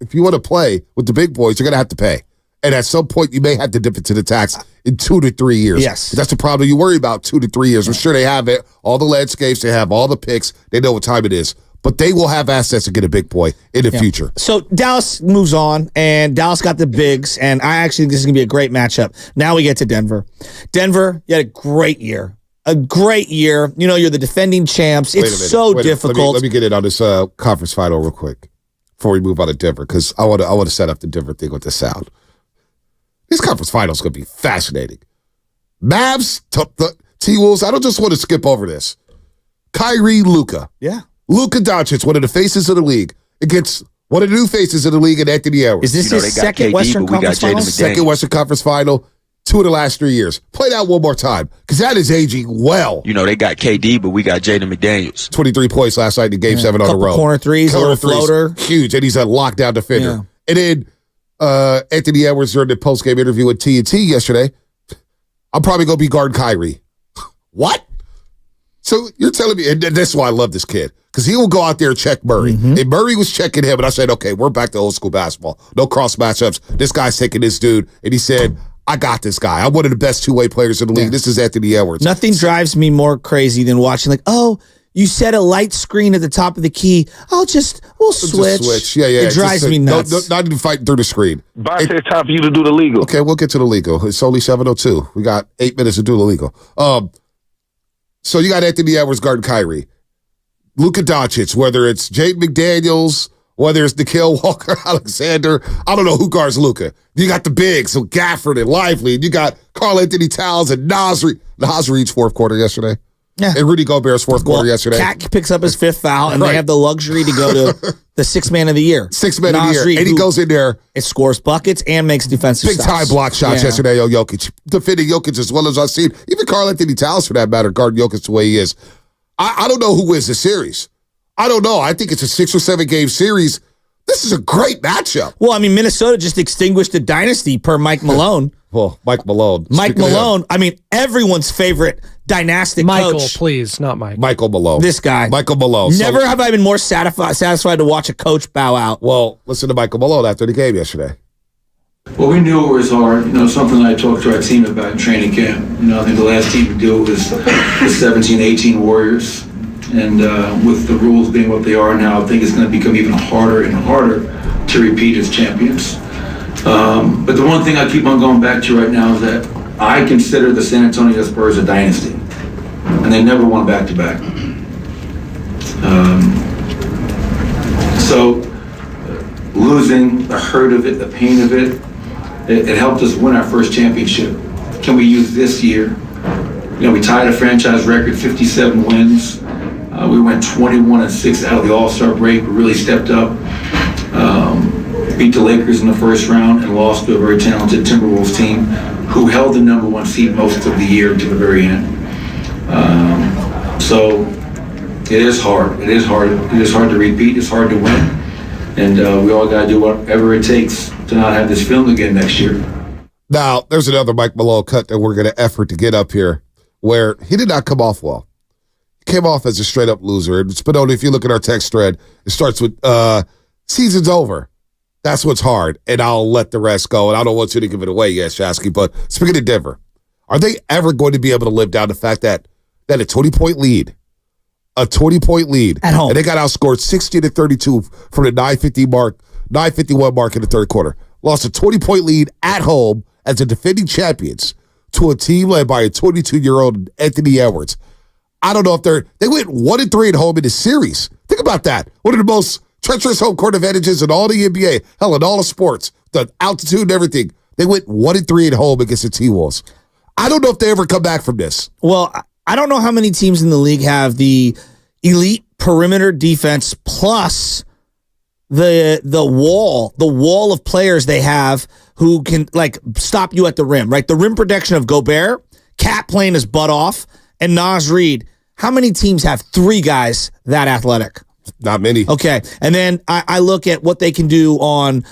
if you want to play with the big boys, you're going to have to pay. And at some point, you may have to dip into the tax in 2 to 3 years. Yes. That's the problem you worry about, 2 to 3 years. I'm sure they have it, all the landscapes, they have all the picks. They know what time it is. But they will have assets to get a big boy in the future. So Dallas moves on, and Dallas got the bigs, and I actually think this is going to be a great matchup. Now we get to Denver. Denver, you had a great year. A great year. You're the defending champs. It's so difficult. Let me get in on this conference final real quick before we move on to Denver, because I want to set up the Denver thing with the sound. This conference final is going to be fascinating. Mavs, T-Wolves, I don't just want to skip over this. Kyrie, Luka. Yeah. Luka Doncic, one of the faces of the league, against one of the new faces of the league, and Anthony Edwards. Is this his second Western Conference Final? Second Western Conference Final, 2 of the last 3 years. Play that one more time, because that is aging well. They got KD, but we got Jaden McDaniels. 23 points last night in Game 7 on the road. Corner threes, a little floater. Huge, and he's a lockdown defender. Yeah. And then Anthony Edwards during the post-game interview with TNT yesterday, I'm probably going to be guarding Kyrie. What? So you're telling me, and that's why I love this kid, because he will go out there and check Murray. Mm-hmm. And Murray was checking him, and I said, okay, we're back to old school basketball. No cross matchups. This guy's taking this dude. And he said, I got this guy. I'm one of the best two-way players in the league. Yeah. This is Anthony Edwards. Nothing drives me more crazy than watching, you set a light screen at the top of the key. We'll switch. Yeah. It drives me nuts. Not even fighting through the screen. Boss, it's time for you to do the legal. Okay, we'll get to the legal. It's only 7:02. We got 8 minutes to do the legal. So you got Anthony Edwards guarding Kyrie. Luka Doncic, whether it's Jaden McDaniels, whether it's Nickeil Walker-Alexander, I don't know who guards Luka. You got the bigs, so Gafford and Lively, and you got Karl-Anthony Towns and Nasri. Nasri reached fourth quarter yesterday. Yeah. And Rudy Gobert's fourth quarter yesterday. Cat picks up his 5th foul, and they have the luxury to go to the 6th man of the year. 6th man of the year. And he goes in there. It scores buckets and makes defensive big time block shots yesterday on Jokic. Defending Jokic as well as I've seen. Even Karl-Anthony Towns, for that matter, guarding Jokic the way he is. I don't know who wins the series. I don't know. I think it's a 6 or 7 game series. This is a great matchup. Well, Minnesota just extinguished a dynasty per Mike Malone. Well, Mike Malone. Everyone's favorite dynastic Michael, coach. Please, not Mike. Michael Malone. This guy. Michael Malone. Never have I been more satisfied to watch a coach bow out. Well, listen to Michael Malone after the game yesterday. Well, we knew it was hard. Something I talked to our team about in training camp. I think the last team to do it was the 17-18 Warriors. And with the rules being what they are now, I think it's going to become even harder and harder to repeat as champions. But the one thing I keep on going back to right now is that I consider the San Antonio Spurs a dynasty. And they never won back-to-back. So losing, the hurt of it, the pain of it, it helped us win our first championship. Can we use this year? We tied a franchise record, 57 wins. We went 21-6 out of the All-Star break. We really stepped up. Beat the Lakers in the first round and lost to a very talented Timberwolves team who held the number 1 seed most of the year to the very end. So it is hard. It is hard. It is hard to repeat. It's hard to win. And we all got to do whatever it takes to not have this film again next year. Now, there's another Mike Malone cut that we're going to effort to get up here where he did not come off well. He came off as a straight-up loser. And Spinoni, if you look at our text thread, it starts with, season's over. That's what's hard, and I'll let the rest go. And I don't want you to give it away yet, Shasky, but speaking of Denver, are they ever going to be able to live down the fact that a 20-point lead a 20-point lead at home, and they got outscored 60-32 from the 9:51 mark in the third quarter. Lost a 20-point lead at home as the defending champions to a team led by a 22-year-old Anthony Edwards. I don't know if they went 1-3 at home in the series. Think about that. One of the most treacherous home court advantages in all the NBA, hell, in all the sports, the altitude and everything. They went 1-3 at home against the T-Wolves. I don't know if they ever come back from this. Well, I don't know how many teams in the league have the elite perimeter defense plus the wall of players they have who can like stop you at the rim, right? The rim protection of Gobert, Cat playing his butt off, and Naz Reid. How many teams have three guys that athletic? Not many. Okay. And then I look at what they can do on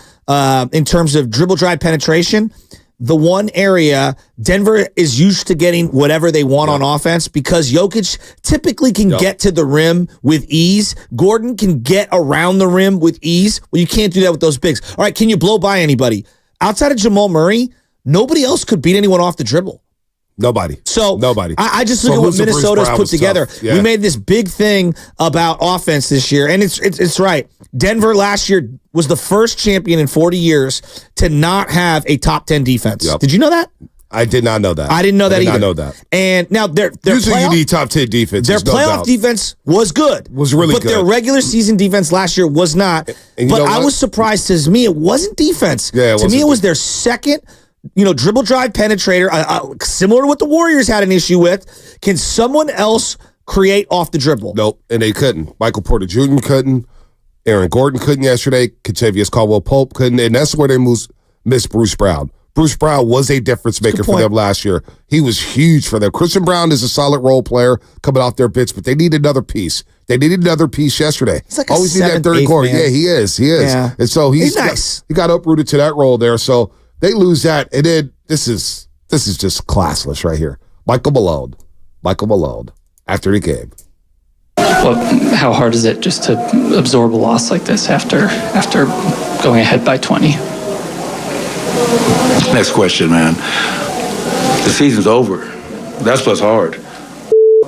in terms of dribble drive penetration. The one area Denver is used to getting whatever they want on offense because Jokic typically can get to the rim with ease. Gordon can get around the rim with ease. Well, you can't do that with those bigs. All right, can you blow by anybody? Outside of Jamal Murray, nobody else could beat anyone off the dribble. Nobody. I just look at what Minnesota's put together. Yeah. We made this big thing about offense this year, and it's right. Denver last year was the first champion in 40 years to not have a top 10 defense. Yep. Did you know that? I did not know that. I didn't know that either. I did not know that. And now their usually playoff, you need top 10 defense. Their playoff defense was good. Was really good. But their regular season defense last year was not. But I was surprised to me it wasn't defense. Yeah, to me it was their second dribble drive penetrator, similar to what the Warriors had an issue with. Can someone else create off the dribble? Nope, and they couldn't. Michael Porter Jr. couldn't. Aaron Gordon couldn't yesterday. Kentavious Caldwell-Pope couldn't, and that's where they missed Bruce Brown. Bruce Brown was a difference maker for them last year. He was huge for them. Christian Brown is a solid role player coming off their bench, but they need another piece. They needed another piece yesterday. He's like always need that third quarter. Man. Yeah, he is. Yeah. And so he's nice. He got uprooted to that role there. So they lose that, and then this is just classless right here. Michael Malone after the game. How hard is it just to absorb a loss like this after going ahead by 20? Next question, man. The season's over. That's what's hard.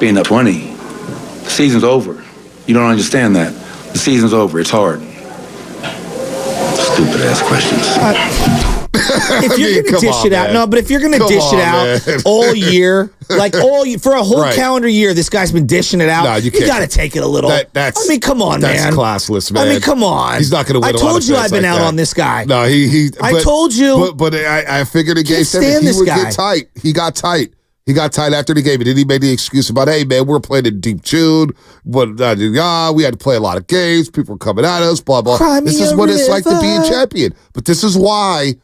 Being up 20. The season's over. You don't understand that. The season's over. It's hard. Stupid ass questions. If you're going to dish it out, but if you're going to dish it out all year, for a whole calendar year, this guy's been dishing it out. No, you got to take it a little. Come on, man. That's classless, man. I mean, come on. He's not going to win. I told you I've been out on this guy. No, I told you. But I figured the game said he would get tight. He got tight. He got tight after the game, and then he made the excuse about, hey, man, we're playing in deep June, but we had to play a lot of games. People were coming at us, blah, blah. This is what it's like to be a champion. But this is why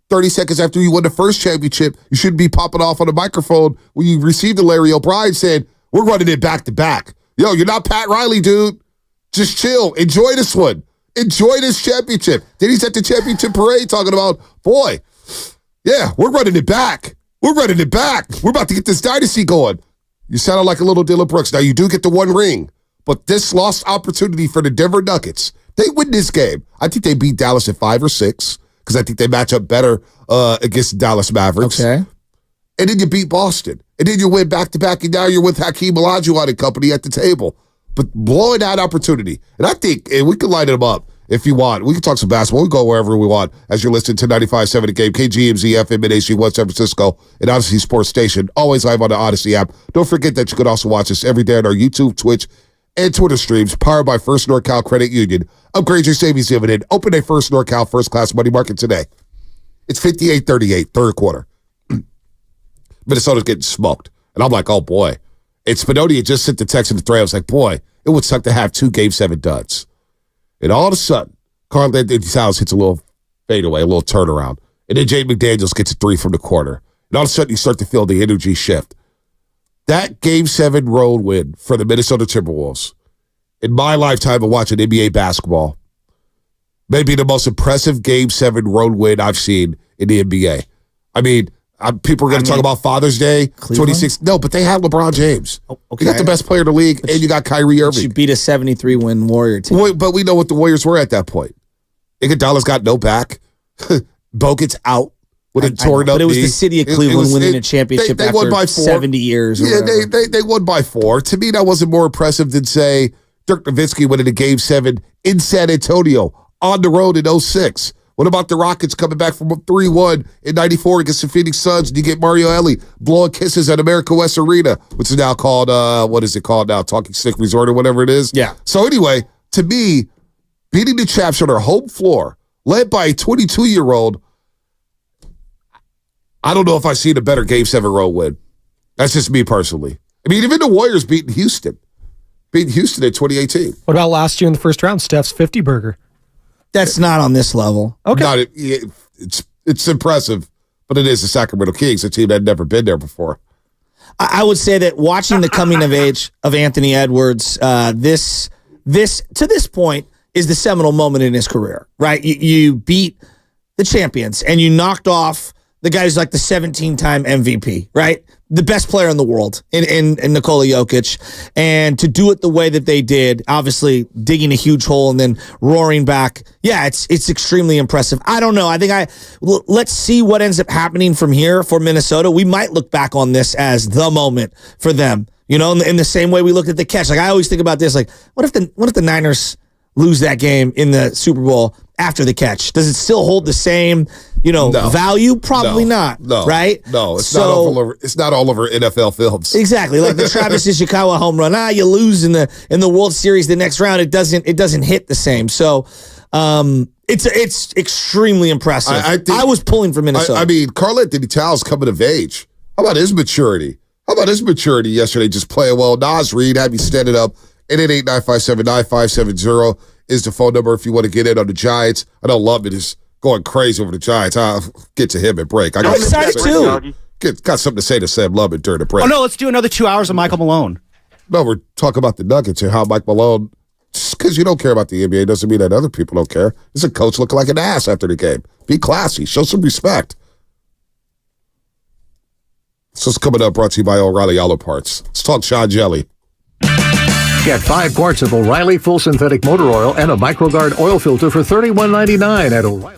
30 seconds after you won the first championship, you shouldn't be popping off on the microphone when you received the Larry O'Brien saying, we're running it back to back. Yo, you're not Pat Riley, dude. Just chill. Enjoy this one. Enjoy this championship. Then he's at the championship parade talking about, boy, yeah, we're running it back. We're running it back. We're about to get this dynasty going. You sounded like a little Dylan Brooks. Now, you do get the one ring, but this lost opportunity for the Denver Nuggets, they win this game. I think they beat Dallas at 5 or 6 because I think they match up better against the Dallas Mavericks. Okay. And then you beat Boston. And then you win back-to-back, and now you're with Hakeem Olajuwon and company at the table. But blowing that opportunity, and I think and we can light them up if you want. We can talk some basketball. We can go wherever we want as you're listening to 95.7 The Game, KGMZ, FM, and HD1 San Francisco, and Odyssey Sports Station, always live on the Odyssey app. Don't forget that you can also watch us every day on our YouTube, Twitch, and Twitter streams, powered by First NorCal Credit Union. Upgrade your savings dividend. Open a First NorCal first-class money market today. It's 58-38, third quarter. Minnesota's getting smoked. And I'm like, oh, boy. And Spinoni just sent the text in the thread. I was like, boy, it would suck to have 2 Game 7 duds. And all of a sudden, Karl-Anthony Towns hits a little fadeaway, a little turnaround. And then Jaden McDaniels gets a 3 from the corner. And all of a sudden, you start to feel the energy shift. That Game 7 road win for the Minnesota Timberwolves, in my lifetime of watching NBA basketball, may be the most impressive Game 7 road win I've seen in the NBA. I mean, people are going to talk about Father's Day, 26. No, but they have LeBron James. Oh, okay. You got the best player in the league, and you got Kyrie Irving. You beat a 73-win Warrior team. But we know what the Warriors were at that point. Iguodala's got no back. Bogut's out. with a torn up but it was knee. the city of Cleveland winning a championship they won after by 4. 70 years. Or they won by 4. To me, that wasn't more impressive than, say, Dirk Nowitzki winning a Game 7 in San Antonio on the road in 06. What about the Rockets coming back from 3-1 in 94 against the Phoenix Suns, and you get Mario Elie blowing kisses at America West Arena, which is now called, what is it called now, Talking Stick Resort or whatever it is? Yeah. So anyway, to me, beating the Chaps on their home floor, led by a 22-year-old, I don't know if I've seen a better Game 7 road win. That's just me personally. I mean, even the Warriors beating Houston in 2018. What about last year in the first round, Steph's 50-burger? That's not on this level. Okay. It's impressive, but it is the Sacramento Kings, a team that had never been there before. I would say that watching the coming of age of Anthony Edwards, this to this point is the seminal moment in his career, right? You beat the champions and you knocked off the guy who's like the 17-time MVP, right? The best player in the world in Nikola Jokic. And to do it the way that they did, obviously digging a huge hole and then roaring back. Yeah, it's extremely impressive. I don't know. Let's see what ends up happening from here for Minnesota. We might look back on this as the moment for them, you know, in the same way we looked at the catch. Like I always think about this, like what if the Niners lose that game in the Super Bowl after the catch? Does it still hold the same, value? Probably not. No. Right? No, it's not all over NFL films. Exactly. Like the Travis Ishikawa home run. You lose in the World Series the next round. It doesn't hit the same. So it's extremely impressive. I was pulling for Minnesota. I mean, Karl-Anthony Towns coming of age. How about his maturity? Yesterday, just playing well? Nas Reed had me standing up. 888-957-9570 is the phone number if you want to get in on the Giants. I know Lubman is going crazy over the Giants. I'll get to him at break. I'm excited too. Got something to say to Sam Lubman during the break. Oh, no, let's do another 2 hours of Michael Malone. No, we're talking about the Nuggets and how Mike Malone, just because you don't care about the NBA doesn't mean that other people don't care. Is a coach looking like an ass after the game. Be classy. Show some respect. So it's coming up, brought to you by O'Reilly Auto Parts. Let's talk Sean Jelly. Get 5 quarts of O'Reilly Full Synthetic Motor Oil and a MicroGuard oil filter for $31.99 at O'Reilly.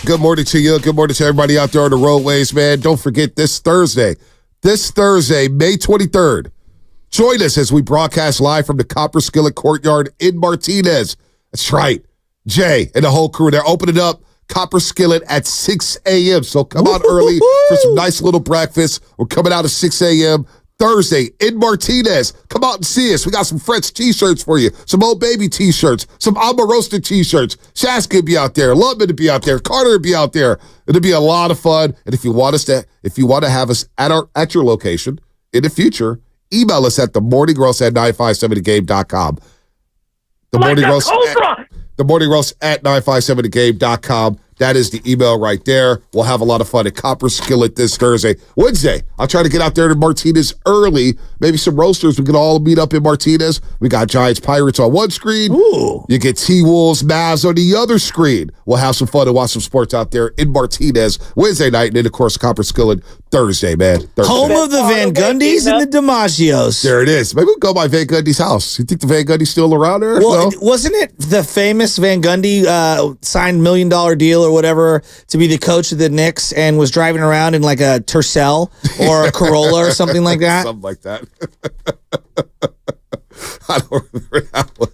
Good morning to you. Good morning to everybody out there on the roadways, man. Don't forget this Thursday, May 23rd, join us as we broadcast live from the Copper Skillet Courtyard in Martinez. That's right. Jay and the whole crew, they're opening up Copper Skillet at 6 a.m. So come out early for some nice little breakfast. We're coming out at 6 a.m. Thursday in Martinez. Come out and see us. We got some French t-shirts for you, some Old Baby t-shirts, some Omarosa t-shirts. Shasky will be out there. Lubman will be out there. Carter will be out there. It'll be a lot of fun. And if you want to have us at your location in the future, email us at themorningroast@957thegame.com. themorningroast@957thegame.com. That is the email right there. We'll have a lot of fun at Copper Skillet this Thursday. Wednesday, I'll try to get out there to Martinez early. Maybe some roasters. We can all meet up in Martinez. We got Giants Pirates on one screen. Ooh. You get T-Wolves Mavs on the other screen. We'll have some fun and watch some sports out there in Martinez Wednesday night. And then, of course, Copper Skillet Thursday, man. Thursday. Home of the Van Gundys and the DiMaggios. There it is. Maybe we'll go by Van Gundy's house. You think the Van Gundy's still around there? Well, No? wasn't it the famous Van Gundy signed $1 million deal or whatever to be the coach of the Knicks and was driving around in like a Tercel or a Corolla or something like that? Something like that. I don't remember that one.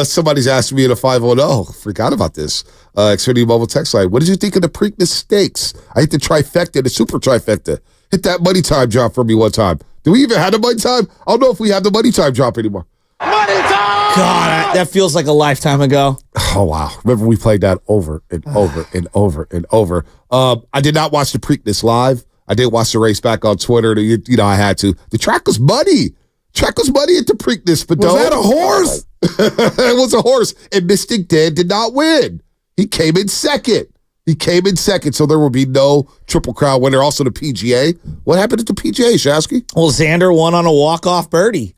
Somebody's asking me in a 510. Forgot about this. Xfinity Mobile text line. What did you think of the Preakness Steaks? I hit the trifecta, the super trifecta. Hit that money time drop for me one time. Do we even have the money time? I don't know if we have the money time drop anymore. Money time! God, that feels like a lifetime ago. Oh, wow. Remember we played that over and over and over and over. I did not watch the Preakness live. I did watch the race back on Twitter. You know, I had to. The track was muddy. Track was muddy at the Preakness. But was that a horse? It was a horse. And Mystic Dead did not win. He came in second. So there will be no Triple Crown winner. Also the PGA. What happened at the PGA, Shasky? Well, Xander won on a walk-off birdie.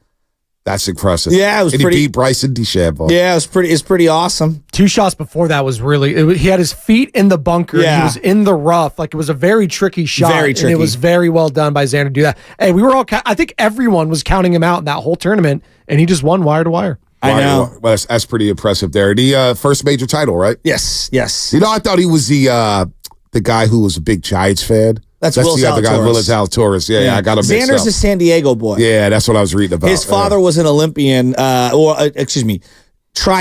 That's impressive. Yeah, it was pretty. He beat Bryson DeChambeau. Yeah, it's pretty awesome. 2 shots before that was really. He had his feet in the bunker. Yeah. He was in the rough. Like, it was a very tricky shot. Very tricky. And it was very well done by Xander to do that. Hey, we were all. I think everyone was counting him out in that whole tournament, and he just won wire to wire. I know. Well, that's pretty impressive there. The first major title, right? Yes. You know, I thought he was the guy who was a big Giants fan. That's the other guy, Zalatoris. Will Zalatoris. Yeah, I got him mixed up. Xander's a San Diego boy. Yeah, that's what I was reading about. His father was an Olympian, tried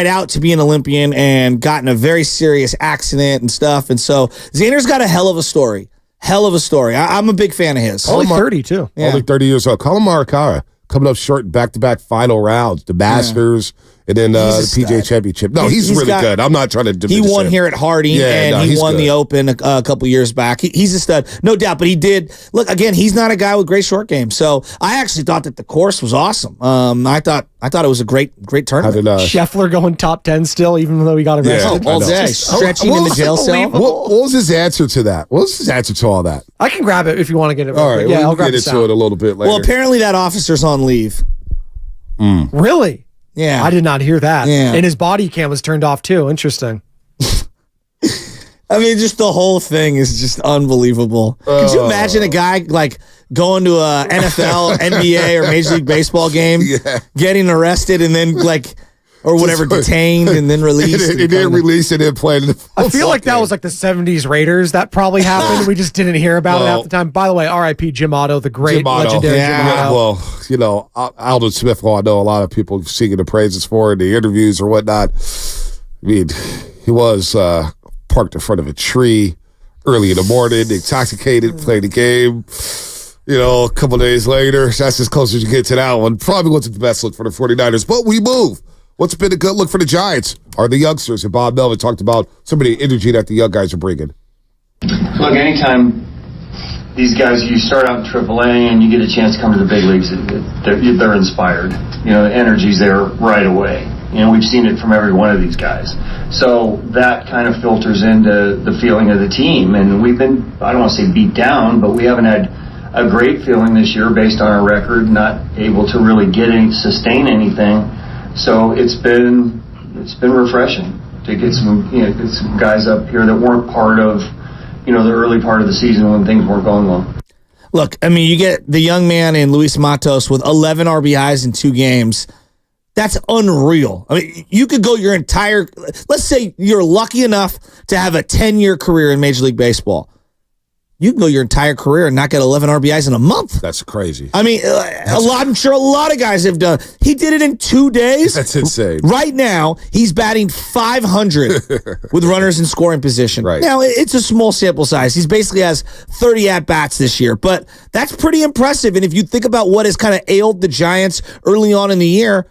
out to be an Olympian and got in a very serious accident and stuff. And so Xander's got a hell of a story. I'm a big fan of his. Only 30, too. Yeah. Only 30 years old. Colin Morikawa coming up short in back-to-back final rounds. The Masters. And then the PGA Championship. No, he's really good. I'm not trying to diminish He won him. here at Harding, and he won the Open a couple years back. He's a stud, no doubt. But he did look again. He's not a guy with great short game. So I actually thought that the course was awesome. I thought it was a great tournament. Scheffler going top 10 still, even though he got arrested all day, stretching in the jail cell. What was his answer to that? What was his answer to all that? I can grab it if you want to get it. All right, I'll grab get it into it a little bit later. Well, apparently that officer's on leave. Really? Yeah. I did not hear that. Yeah. And his body cam was turned off too. Interesting. I mean, just the whole thing is just unbelievable. Could you imagine a guy like going to a NFL, NBA, or Major League Baseball game, getting arrested and then or whatever, detained and then released? And then released and then played. I feel like that was like the 70s Raiders. That probably happened. We just didn't hear about it half the time. By the way, R.I.P. Jim Otto, the great, legendary Jim Otto. Well, you know, Alden Smith, who I know a lot of people singing the praises for in the interviews or whatnot. I mean, he was parked in front of a tree early in the morning, intoxicated, played the game. You know, a couple days later, that's as close as you get to that one. Probably wasn't the best look for the 49ers, but we move. What's been a good look for the Giants are the youngsters, and Bob Melvin talked about some of the energy that the young guys are bringing. Look, anytime these guys, you start out in AAA and you get a chance to come to the big leagues, they're inspired. You know, the energy's there right away. You know, we've seen it from every one of these guys. So that kind of filters into the feeling of the team. And we've been, I don't want to say beat down, but we haven't had a great feeling this year based on our record, not able to really sustain anything. So it's been refreshing to get some guys up here that weren't part of, the early part of the season when things weren't going well. Look, I mean, you get the young man in Luis Matos with 11 RBIs in 2 games. That's unreal. I mean, you could go your entire, let's say you're lucky enough to have a 10-year career in Major League Baseball. You can go your entire career and not get 11 RBIs in a month. That's crazy. I mean, I'm sure a lot of guys have done. He did it in 2 days. That's insane. Right now, he's batting 500 with runners in scoring position. Right. Now, it's a small sample size. He basically has 30 at-bats this year, but that's pretty impressive. And if you think about what has kind of ailed the Giants early on in the year,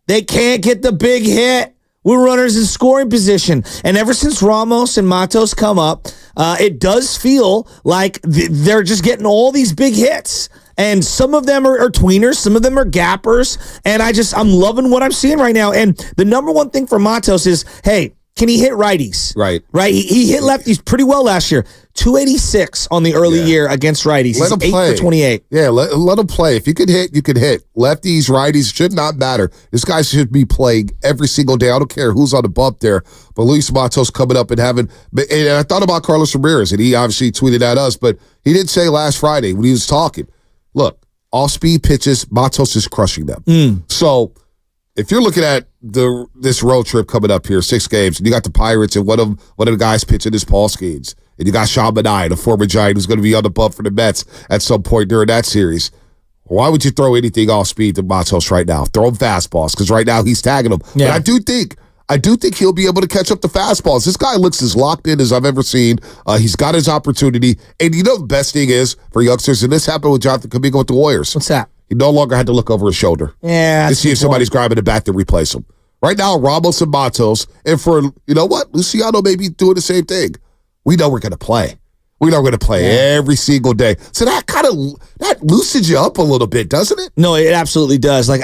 they can't get the big hit with runners in scoring position. And ever since Ramos and Matos come up, it does feel like they're just getting all these big hits. And some of them are tweeners, some of them are gappers. And I'm loving what I'm seeing right now. And the number one thing for Matos is, hey, can he hit righties? Right. He hit lefties pretty well last year. 286 on the early year against righties. Let him He's 8 play. for 28. Yeah, let him play. If you could hit, you could hit. Lefties, righties, should not matter. This guy should be playing every single day. I don't care who's on the bump there. But Luis Matos coming up and having, and I thought about Carlos Ramirez, and he obviously tweeted at us, but he did say last Friday when he was talking, look, off-speed pitches, Matos is crushing them. So if you're looking at this road trip coming up here, 6 games, and you got the Pirates and one of the guys pitching is Paul Skeens, and you got Sean Manaea, the former Giant, who's going to be on the bump for the Mets at some point during that series. Why would you throw anything off speed to Matos right now? Throw him fastballs, because right now he's tagging them. Yeah. But I do think he'll be able to catch up the fastballs. This guy looks as locked in as I've ever seen. He's got his opportunity. And you know the best thing is for youngsters, and this happened with Jonathan Kuminga with the Warriors. What's that? He no longer had to look over his shoulder. Yeah. To see if somebody's grabbing the bat to replace him. Right now, Ramos and Matos, and for, you know what, Luciano may be doing the same thing. We know we're going to play. We know we're going to play every single day. So that loosens you up a little bit, doesn't it? No, it absolutely does. Like,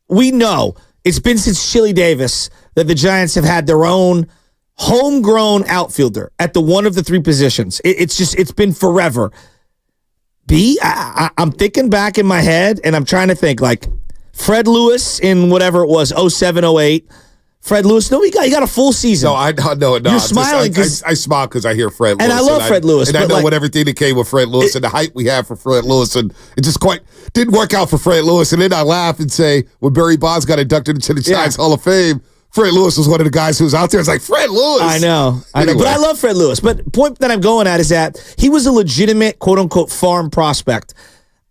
we know it's been since Chili Davis that the Giants have had their own homegrown outfielder at the one of the 3 positions. It's been forever. I'm thinking back in my head, and I'm trying to think, like, Fred Lewis in whatever it was, 07, 08. Fred Lewis, no, he got a full season. No, I don't know. No, you're smiling because I smile because I hear Fred Lewis. And I love Fred Lewis. And I know what everything that came with Fred Lewis and the hype we have for Fred Lewis. And it just quite didn't work out for Fred Lewis. And then I laugh and say, when Barry Bonds got inducted into the Giants Hall of Fame, Fred Lewis was one of the guys who was out there. It's like, Fred Lewis. I know. Anyway. But I love Fred Lewis. But point that I'm going at is that he was a legitimate, quote-unquote, farm prospect.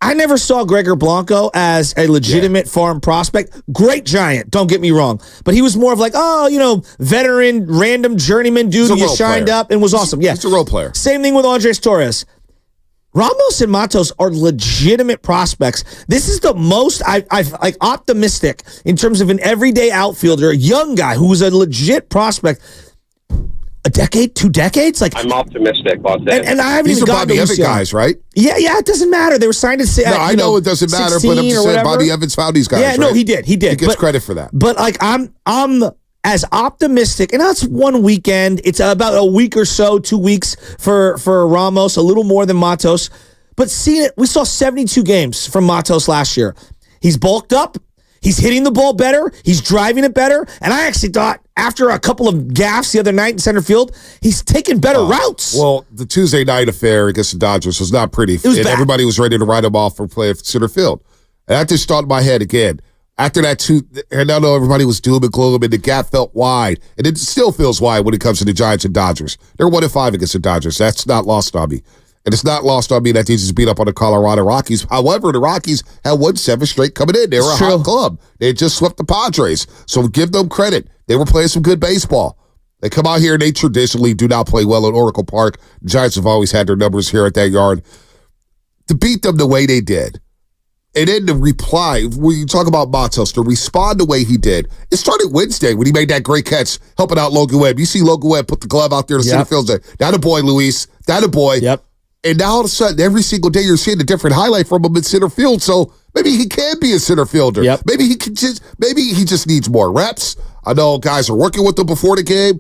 I never saw Gregor Blanco as a legitimate farm prospect. Great Giant, don't get me wrong. But he was more of like, veteran, random journeyman dude who shined up and was awesome. Yeah, he's a role player. Same thing with Andres Torres. Ramos and Matos are legitimate prospects. This is the most I've like optimistic in terms of an everyday outfielder, a young guy who was a legit prospect. A decade, 2 decades? Like I'm optimistic about that. And I haven't These even are gotten Bobby to Evans guys, right? Yeah, it doesn't matter. They were signed to No, I know it doesn't matter, but I'm just saying Bobby Evans found these guys. Yeah, no, right? he did. He gets credit for that. But like I'm as optimistic, and that's one weekend. It's about a week or so, 2 weeks for Ramos, a little more than Matos. But seeing it, we saw 72 games from Matos last year. He's bulked up. He's hitting the ball better. He's driving it better. And I actually thought after a couple of gaffes the other night in center field, he's taking better routes. Well, the Tuesday night affair against the Dodgers was not pretty. It was bad. Everybody was ready to write him off for playing center field. And that just thought in my head again. After that, and I know everybody was doom and gloom, and the gap felt wide. And it still feels wide when it comes to the Giants and Dodgers. They're 1-5 against the Dodgers. That's not lost on me. And it's not lost on me that they just beat up on the Colorado Rockies. However, the Rockies had won 7 straight coming in. They were a hot club. They had just swept the Padres. So give them credit. They were playing some good baseball. They come out here and they traditionally do not play well at Oracle Park. The Giants have always had their numbers here at that yard. To beat them the way they did, and then the reply, when you talk about Matos, to respond the way he did, it started Wednesday when he made that great catch helping out Logan Webb. You see Logan Webb put the glove out there to center field. That a boy, Luis. That a boy. Yep. And now all of a sudden, every single day you're seeing a different highlight from him in center field. So maybe he can be a center fielder. Yep. Maybe he just needs more reps. I know guys are working with him before the game.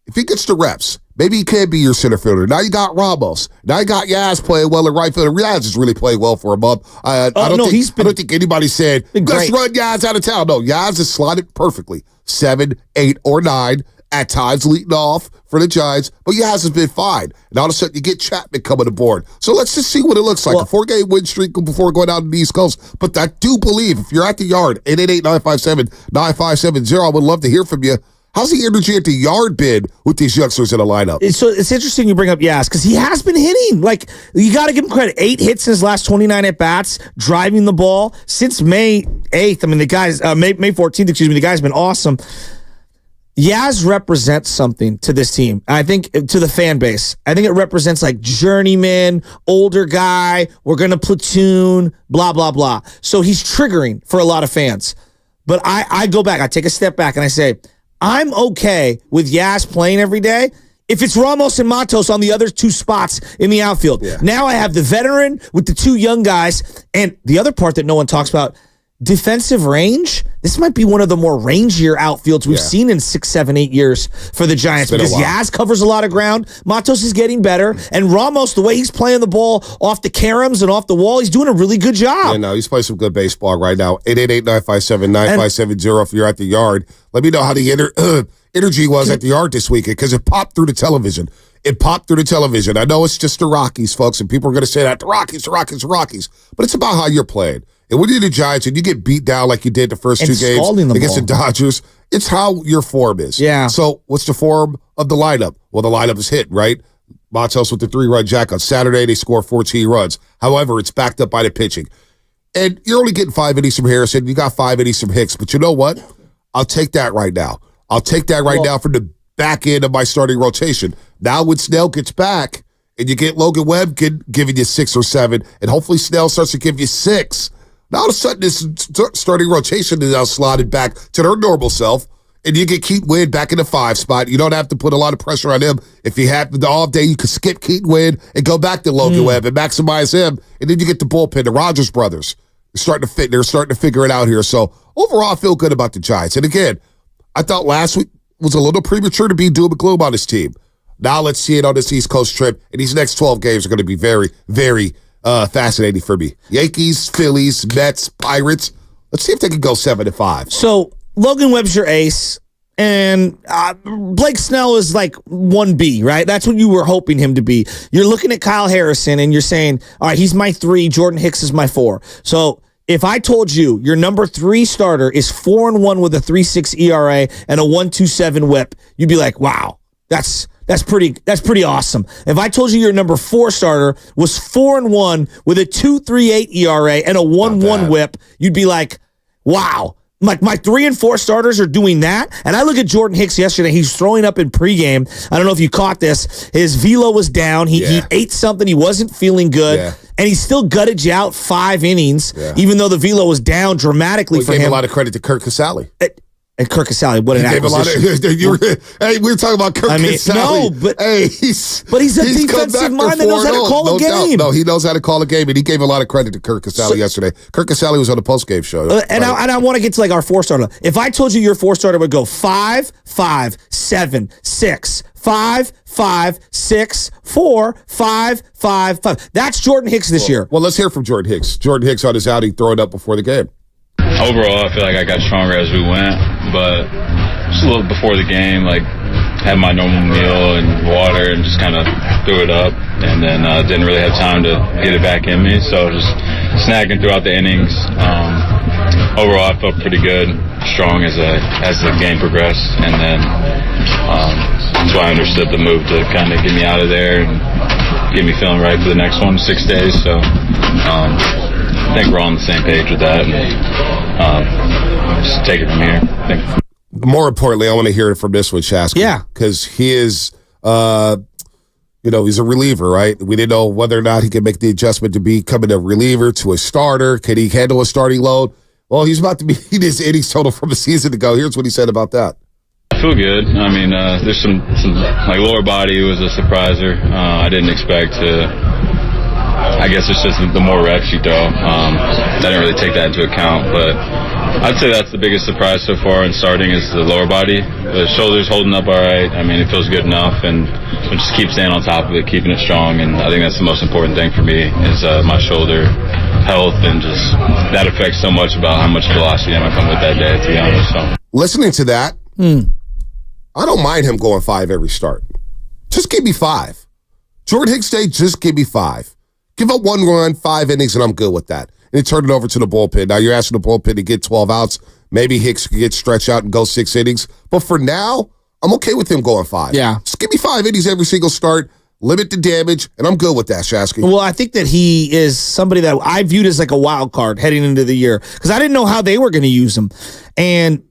If he gets the reps, maybe he can be your center fielder. Now you got Ramos. Now you got Yaz playing well in right field. Yaz has really played well for a month. I don't think anybody said, let's run Yaz out of town. No, Yaz has slotted perfectly. 7, 8, or 9. at times leading off for the Giants, but Yaz has been fine. And all of a sudden, you get Chapman coming aboard. So let's just see what it looks like. A 4-game win streak before going out to the East Coast. But I do believe if you're at the yard, 888-957-9570, I would love to hear from you. How's the energy at the yard been with these youngsters in the lineup? So it's interesting you bring up Yaz because he has been hitting. Like, you got to give him credit. 8 hits in his last 29 at-bats, driving the ball since May 8th. I mean, the guy's, May 14th, excuse me, the guy's been awesome. Yaz represents something to this team. I think to the fan base. I think it represents like journeyman, older guy, we're going to platoon, blah, blah, blah. So he's triggering for a lot of fans. But I go back, I take a step back and I say, I'm okay with Yaz playing every day if it's Ramos and Matos on the other 2 spots in the outfield. Yeah. Now I have the veteran with the 2 young guys. And the other part that no one talks about, defensive range. This might be one of the more rangier outfields we've seen in 6, 7, 8 years for the Giants because Yaz covers a lot of ground. Matos is getting better. And Ramos, the way he's playing the ball off the caroms and off the wall, he's doing a really good job. Yeah, no, he's playing some good baseball right now. 888-957-9570 if you're at the yard. Let me know how the energy was at the yard this weekend because it popped through the television. It popped through the television. I know it's just the Rockies, folks, and people are going to say that, the Rockies. But it's about how you're playing. And when you're the Giants and you get beat down like you did the first 2 games against the Dodgers, it's how your form is. Yeah. So what's the form of the lineup? Well, the lineup is hit, right? Matos with the 3-run jack on Saturday, they score 14 runs. However, it's backed up by the pitching. And you're only getting 5 innings from Harrison. You got 5 innings from Hicks. But you know what? I'll take that right now. I'll take that right now from the back end of my starting rotation. Now when Snell gets back and you get Logan Webb giving you 6 or 7, and hopefully Snell starts to give you 6, now all of a sudden this starting rotation is now slotted back to their normal self, and you get Keaton Wynn back in the 5 spot. You don't have to put a lot of pressure on him. If you have the off day, you can skip Keaton Wynn and go back to Logan Webb and maximize him, and then you get the bullpen, the Rogers brothers. They're starting to figure it out here. So overall, I feel good about the Giants. And again, I thought last week was a little premature to be doom and gloom on this team. Now let's see it on this East Coast trip, and these next 12 games are going to be very, very fascinating for me. Yankees, Phillies, Mets, Pirates. Let's see if they can go 7-5. So Logan Webb's your ace, and Blake Snell is like 1B, right? That's what you were hoping him to be. You're looking at Kyle Harrison, and you're saying, all right, he's my 3, Jordan Hicks is my 4. So if I told you your number 3 starter is 4-1 with a 3.6 ERA and a 1.27 WHIP, you'd be like, wow, that's pretty awesome. If I told you your number 4 starter was 4-1 with a 2.38 ERA and a 1.1 WHIP, you'd be like, wow. Like my 3 and 4 starters are doing that. And I look at Jordan Hicks yesterday. He's throwing up in pregame. I don't know if you caught this. His velo was down. He ate something. He wasn't feeling good. Yeah. And he still gutted you out 5 innings, even though the velo was down dramatically for him. He gave a lot of credit to Kirk Casale. And Kirk Casale, what an acquisition. Hey, we were talking about Kirk Casale. No, but he's a defensive mind that knows how to call a game. No, he knows how to call a game, and he gave a lot of credit to Kirk Casale yesterday. Kirk Casale was on the postgame show. And I want to get to like our 4 starter. If I told you your 4 starter would go 5, 5, 7, 6, 5, 5, 6, 4, 5, 5, 5. That's Jordan Hicks this year. Well, let's hear from Jordan Hicks. Jordan Hicks on his outing throwing up before the game. Overall, I feel like I got stronger as we went, but just a little before the game, like had my normal meal and water and just kind of threw it up, and then didn't really have time to get it back in me, so just snagging throughout the innings. Overall, I felt pretty good, strong as the game progressed, and then that's why I understood the move to kind of get me out of there and get me feeling right for the next 6 days. So I think we're all on the same page with that, and just take it from here. More importantly, I want to hear it from this one, Shaska. Yeah. Because he is, he's a reliever, right? We didn't know whether or not he could make the adjustment to becoming a reliever to a starter. Can he handle a starting load? Well, he's about to beat his innings total from a season ago. Here's what he said about that. I feel good. I mean, there's some like lower body was a surpriser. I didn't expect to. I guess it's just the more reps you throw. I didn't really take that into account, but I'd say that's the biggest surprise so far in starting is the lower body. The shoulder's holding up all right. I mean, it feels good enough, and we'll just keep staying on top of it, keeping it strong, and I think that's the most important thing for me is my shoulder health, and just that affects so much about how much velocity I'm going to come with that day, to be honest. So. Listening to that, I don't mind him going 5 every start. Just give me 5. Jordan Hicks Day, just give me 5. Give up 1 run, 5 innings, and I'm good with that. And turn it over to the bullpen. Now you're asking the bullpen to get 12 outs. Maybe Hicks can get stretched out and go 6 innings. But for now, I'm okay with him going 5. Yeah. Just give me 5 innings every single start. Limit the damage, and I'm good with that, Shasky. Well, I think that he is somebody that I viewed as like a wild card heading into the year because I didn't know how they were going to use him. And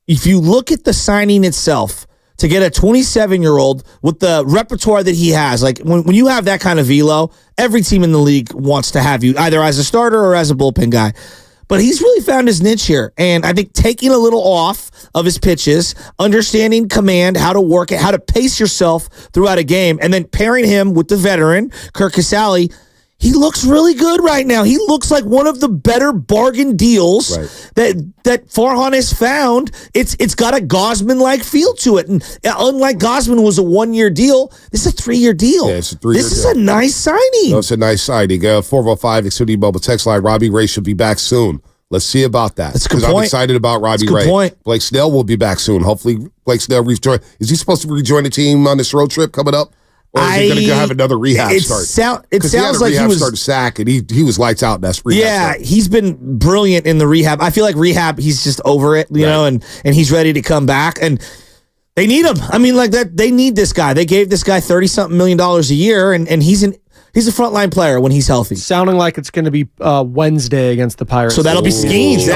if you look at the signing itself, to get a 27-year-old with the repertoire that he has, like when you have that kind of velo, every team in the league wants to have you either as a starter or as a bullpen guy. But he's really found his niche here. And I think taking a little off of his pitches, understanding command, how to work it, how to pace yourself throughout a game, and then pairing him with the veteran, Kirk Casale, he looks really good right now. He looks like one of the better bargain deals that Farhan has found. It's got a Gosman-like feel to it. And unlike Gosman was a 1-year deal, this is a 3-year deal. Yeah, it's a 3-year deal. This is a nice signing. No, it's a nice signing. 405 Xfinity Mobile text line. Robbie Ray should be back soon. Let's see about that. That's a good point. I'm point. excited about Robbie Ray. Point. Blake Snell will be back soon. Hopefully, Blake Snell rejoin. Is he supposed to rejoin the team on this road trip coming up? Or is he going to have another rehab start? It sounds like he was started sack and he was lights out in that rehab. Yeah, start. he's been brilliant in the rehab. I feel like rehab, he's just over it, you know, and he's ready to come back. And they need him. I mean, like that. They need this guy. They gave this guy $30-something million a year, and he's a frontline player when he's healthy. Sounding like it's going to be Wednesday against the Pirates. So that'll be Skeens.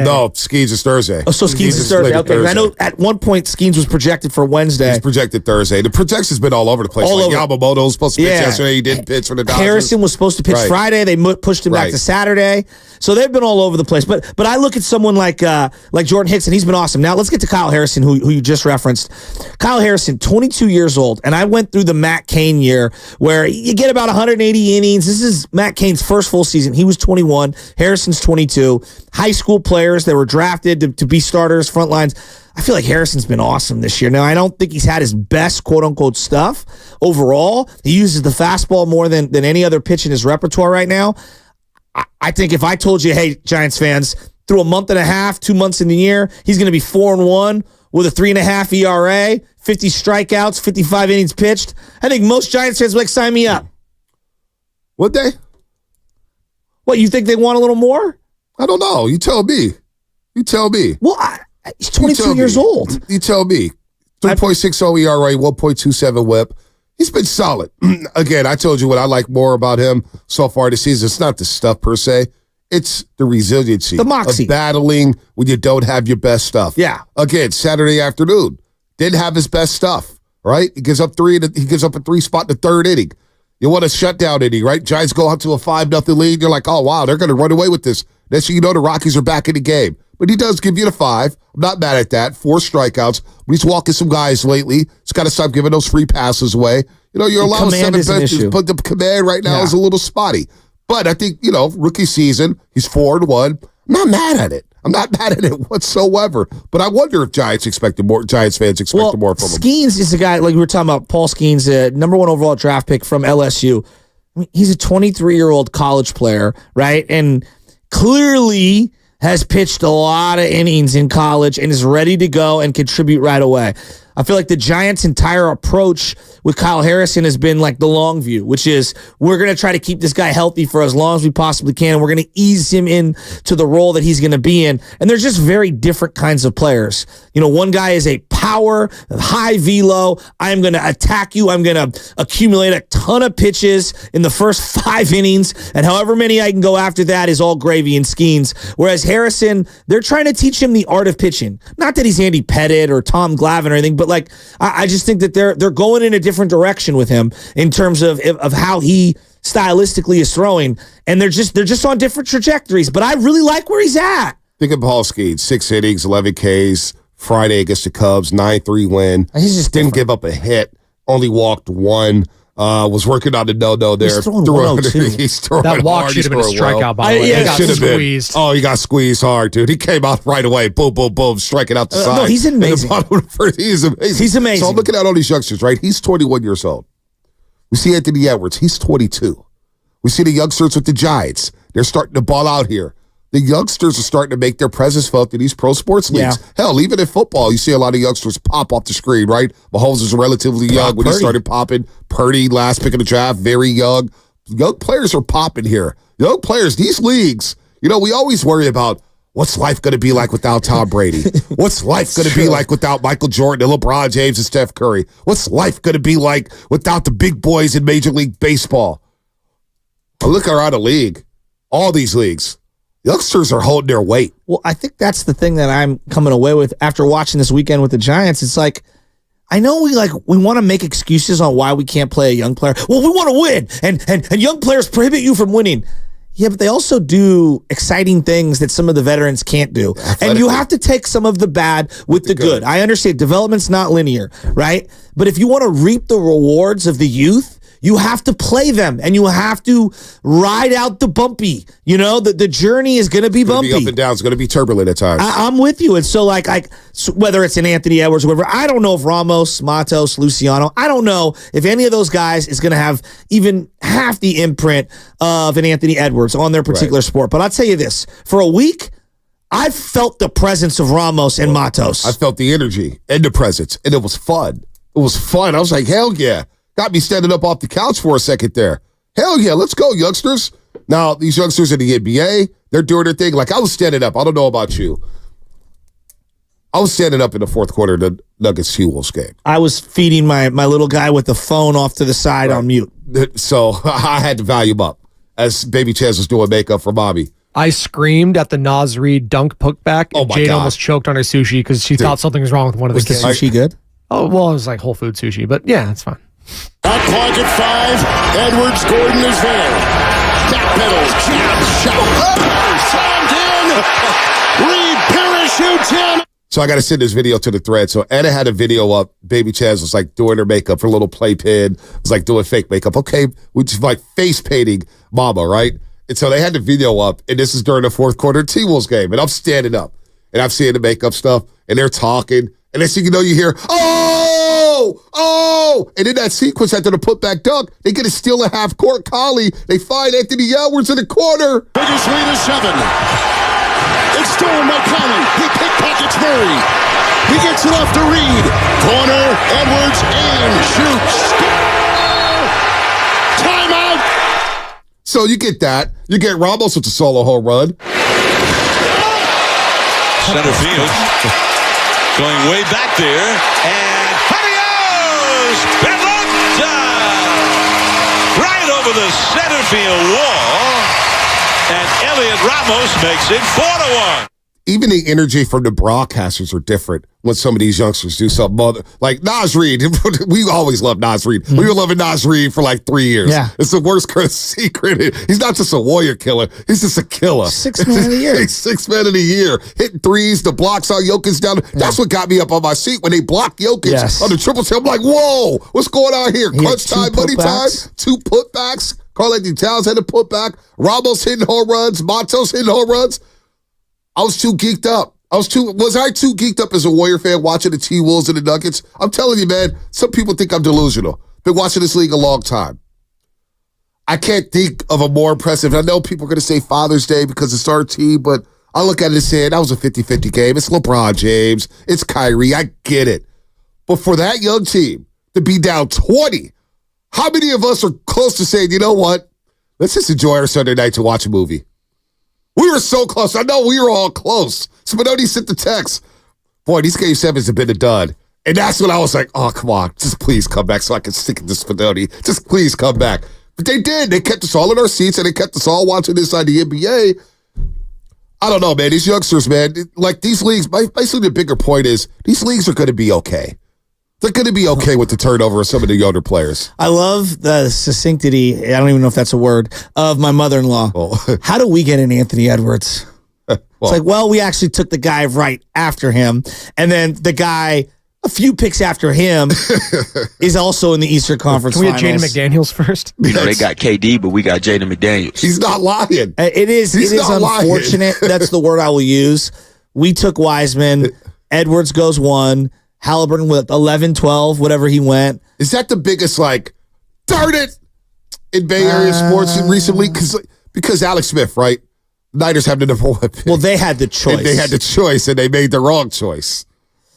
No, Skeens is Thursday. Oh, so Skeens is Thursday. Okay. I know at one point Skeens was projected for Wednesday. He's projected Thursday. The projection's been all over the place. Yamamoto was supposed to pitch yesterday. He didn't pitch for the Dodgers. Harrison was supposed to pitch Friday. They pushed him back to Saturday. So they've been all over the place. But I look at someone like Jordan Hicks, and he's been awesome. Now let's get to Kyle Harrison, who you just referenced. Kyle Harrison, 22 years old, and I went through the Matt Cain year where you get about 180 innings. This is Matt Cain's first full season. He was 21. Harrison's 22. High school players that were drafted to be starters, front lines. I feel like Harrison's been awesome this year. Now, I don't think he's had his best quote-unquote stuff overall. He uses the fastball more than any other pitch in his repertoire right now. I think if I told you, hey, Giants fans, through a month and a half, 2 months in the year, he's going to be 4-1 with a 3.5 ERA, 50 strikeouts, 55 innings pitched, I think most Giants fans would like, sign me up. Would they? What, you think they want a little more? I don't know. You tell me. Well, he's 22 years old. You tell me. 3.60 ERA, 1.27 whip. He's been solid. Again, I told you what I like more about him so far this season. It's not the stuff per se. It's the resiliency. The moxie. Of battling when you don't have your best stuff. Yeah. Again, Saturday afternoon. Didn't have his best stuff, right? He gives up a 3 spot in the third inning. You want a shutdown inning, right? Giants go out to a 5-0 lead. You're like, oh, wow, they're going to run away with this. Next thing you know, the Rockies are back in the game. But he does give you the 5. I'm not mad at that. 4 strikeouts. But he's walking some guys lately. He's got to stop giving those free passes away. You know, you're allowing 7 pitches, but the command right now is a little spotty. But I think, rookie season, he's 4-1. I'm not mad at it. I'm not mad at it whatsoever. But I wonder if Giants fans expected more from him. Skeens is a guy, like we were talking about, Paul Skeens, number 1 overall draft pick from LSU. I mean, he's a 23-year-old college player, right? And clearly has pitched a lot of innings in college and is ready to go and contribute right away. I feel like the Giants' entire approach with Kyle Harrison has been like the long view, which is we're going to try to keep this guy healthy for as long as we possibly can, and we're going to ease him into the role that he's going to be in. And they're just very different kinds of players. One guy is a power, high velo. I'm going to attack you. I'm going to accumulate a ton of pitches in the first 5 innings, and however many I can go after that is all gravy and Skeens. Whereas Harrison, they're trying to teach him the art of pitching. Not that he's Andy Pettit or Tom Glavine or anything, but like I just think that they're going in a different direction with him in terms of how he stylistically is throwing, and they're just on different trajectories. But I really like where he's at. Think of Paul Skeens, 6 innings, 11 Ks, Friday against the Cubs, 9-3 win. He's just didn't give up a hit, only walked 1. Was working on the no there. He's throwing 102. He's throwing that walk hard. should have been a strikeout, by the way. Yeah, he got squeezed. Oh, he got squeezed hard, dude. He came out right away. Boom, boom, boom, striking out the side. No, he's amazing. He's amazing. He's amazing. So I'm looking at all these youngsters, right? He's 21 years old. We see Anthony Edwards. He's 22. We see the youngsters with the Giants. They're starting to ball out here. the youngsters are starting to make their presence felt in these pro sports leagues. Yeah. Hell, even in football, you see a lot of youngsters pop off the screen, right? Mahomes was relatively young when he started popping. Purdy, last pick of the draft, very young. Young players are popping here. Young players, these leagues, we always worry about what's life going to be like without Tom Brady? What's life going to be like without Michael Jordan and LeBron James and Steph Curry? What's life going to be like without the big boys in Major League Baseball? But look around the league, all these leagues. Youngsters are holding their weight. Well, I think that's the thing that I'm coming away with after watching this weekend with the Giants. It's like, I know we want to make excuses on why we can't play a young player. Well, we want to win, and young players prohibit you from winning. Yeah, but they also do exciting things that some of the veterans can't do. And you have to take some of the bad with the good. I understand development's not linear, right? But if you want to reap the rewards of the youth, you have to play them, and you have to ride out the bumpy. The journey is going to be bumpy. Up and down. It's going to be turbulent at times. I'm with you. And so, so whether it's an Anthony Edwards or whatever, I don't know if Ramos, Matos, Luciano, I don't know if any of those guys is going to have even half the imprint of an Anthony Edwards on their particular sport. But I'll tell you this. For a week, I felt the presence of Ramos and Matos. I felt the energy and the presence, and it was fun. It was fun. I was like, hell yeah. Got me standing up off the couch for a second there. Hell yeah, let's go, youngsters. Now, these youngsters in the NBA, they're doing their thing. I was standing up. I don't know about you. I was standing up in the fourth quarter of the Nuggets T-Wolves game. I was feeding my little guy with the phone off to the side on mute. So I had to volume up as Baby Chaz was doing makeup for mommy. I screamed at the Nas Reed dunk putback. Oh, my Jade God. almost choked on her sushi because she thought something was wrong with one of the kids. Was the sushi good? Oh, well, it was like Whole Food sushi, but yeah, it's fine. Hot clock at 5. Edwards Gordon is there. Backpedals, jab, shot. Slammed in. Reed parachutes in. So I got to send this video to the thread. So Anna had a video up. Baby Chaz was doing her makeup, her little playpen. Was doing fake makeup. Okay, which is face painting mama, right? And so they had the video up, and this is during the fourth quarter T-Wolves game. And I'm standing up, and I'm seeing the makeup stuff, and they're talking. And next thing you know, you hear, oh! And in that sequence after the putback dunk, they get a steal a half court collie. They find Anthony Edwards in the corner. Biggest lead is 7. It's stolen by Conley. He pickpockets Murray. He gets it off to Reed. Corner, Edwards, and shoots. Score! Timeout! So you get that. You get Ramos with the solo home run. Center field. Going way back there. And adios! Pelota! Right over the center field wall. And Heliot Ramos makes it 4-1. Even the energy from the broadcasters are different when some of these youngsters do something like Nas Reed. We always loved Nas Reed. Mm-hmm. We were loving Nas Reed for 3 years. Yeah. It's the worst secret. He's not just a warrior killer. He's just a killer. 6 man of the year. He's 6 man of the year. Hitting threes, the blocks on Jokic down. Yeah. That's what got me up on my seat when they blocked Jokic on the triple tip. I'm like, whoa, what's going on here? Crunch time, money time, 2 putbacks. Karl-Anthony Towns had a putback. Ramos hitting home runs. Matos hitting home runs. I was too geeked up. Was I too geeked up as a Warrior fan watching the T-Wolves and the Nuggets? I'm telling you, man, some people think I'm delusional. Been watching this league a long time. I can't think of a more impressive. I know people are going to say Father's Day because it's our team, but I look at it and say, that was a 50-50 game. It's LeBron James. It's Kyrie. I get it. But for that young team to be down 20, how many of us are close to saying, you know what? Let's just enjoy our Sunday night to watch a movie. We were so close. I know we were all close. Spinoni sent the text. Boy, these Game 7s have been a dud. And that's when I was like, oh, come on. Just please come back so I can stick it to Spinoni. Just please come back. But they did. They kept us all in our seats, and they kept us all watching inside the NBA. I don't know, man. These youngsters, man, these leagues, basically the bigger point is these leagues are going to be okay. They're going to be okay with the turnover of some of the younger players. I love the succinctity, I don't even know if that's a word, of my mother-in-law. Oh. How do we get an Anthony Edwards? It's we actually took the guy right after him, and then the guy a few picks after him is also in the Eastern Conference Finals. Can we have Jaden McDaniels first? They got KD, but we got Jaden McDaniels. He's not lying. It is unfortunate. That's the word I will use. We took Wiseman. Edwards goes 1. Halliburton with 11, 12, whatever he went. Is that the biggest, darn it, in Bay Area sports recently? Because Alex Smith, right? Niners have the number 1 pick. Well, they had the choice. And they had the choice, and they made the wrong choice,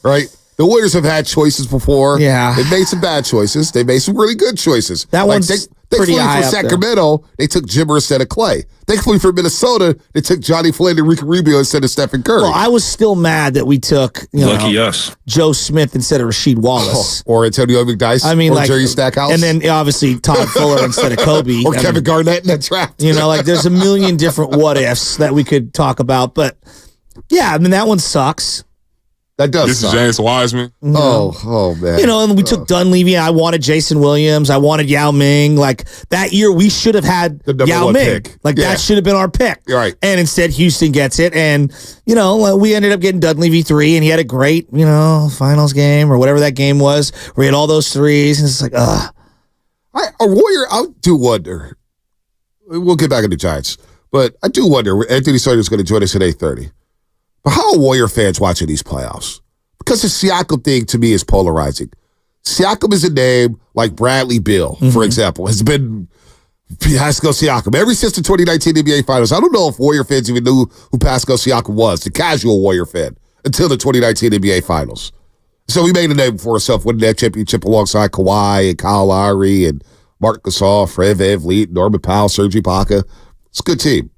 right? The Warriors have had choices before. Yeah. They made some bad choices. They made some really good choices. That one's pretty high for up Sacramento, they took Jimmer instead of Clay. Thankfully for Minnesota, they took Johnny Flynn and Ricky Rubio instead of Stephen Curry. Well, I was still mad that we took Lucky us. Joe Smith instead of Rasheed Wallace. Or Antonio McDyess. I mean, or like, Jerry Stackhouse. And then obviously Todd Fuller instead of Kobe. Or Kevin Garnett in that draft. There's a million different what ifs that we could talk about. But yeah, I mean, that one sucks. That does This suck. is James Wiseman. Oh, man. And we took Dunleavy. I wanted Jason Williams. I wanted Yao Ming. Like, that year, we should have had the number Yao 1 Ming. pick. Like, that should have been our pick. Right. And instead, Houston gets it. And, we ended up getting Dunleavy 3, and he had a great, finals game or whatever that game was, where he had all those threes. And it's like, ugh. A Warrior, I do wonder. We'll get back into Giants. But I do wonder, Anthony Slater's going to join us at 8:30. But how are Warrior fans watching these playoffs? Because the Siakam thing, to me, is polarizing. Siakam is a name like Bradley Beal, for example, has been Pascal Siakam ever since the 2019 NBA Finals. I don't know if Warrior fans even knew who Pascal Siakam was, the casual Warrior fan, until the 2019 NBA Finals. So he made a name for himself, winning that championship alongside Kawhi and Kyle Lowry and Marc Gasol, Fred VanVleet, Norman Powell, Serge Ibaka. It's a good team.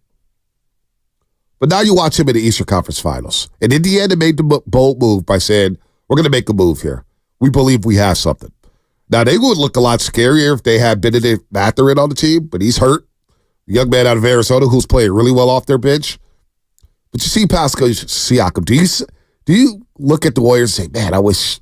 But now you watch him in the Eastern Conference Finals. And Indiana made the bold move by saying, we're going to make a move here. We believe we have something. Now, they would look a lot scarier if they had Benedict Mathurin on the team, but he's hurt. A young man out of Arizona who's playing really well off their bench. But you see Pascal Siakam. Do you look at the Warriors and say, man, I wish...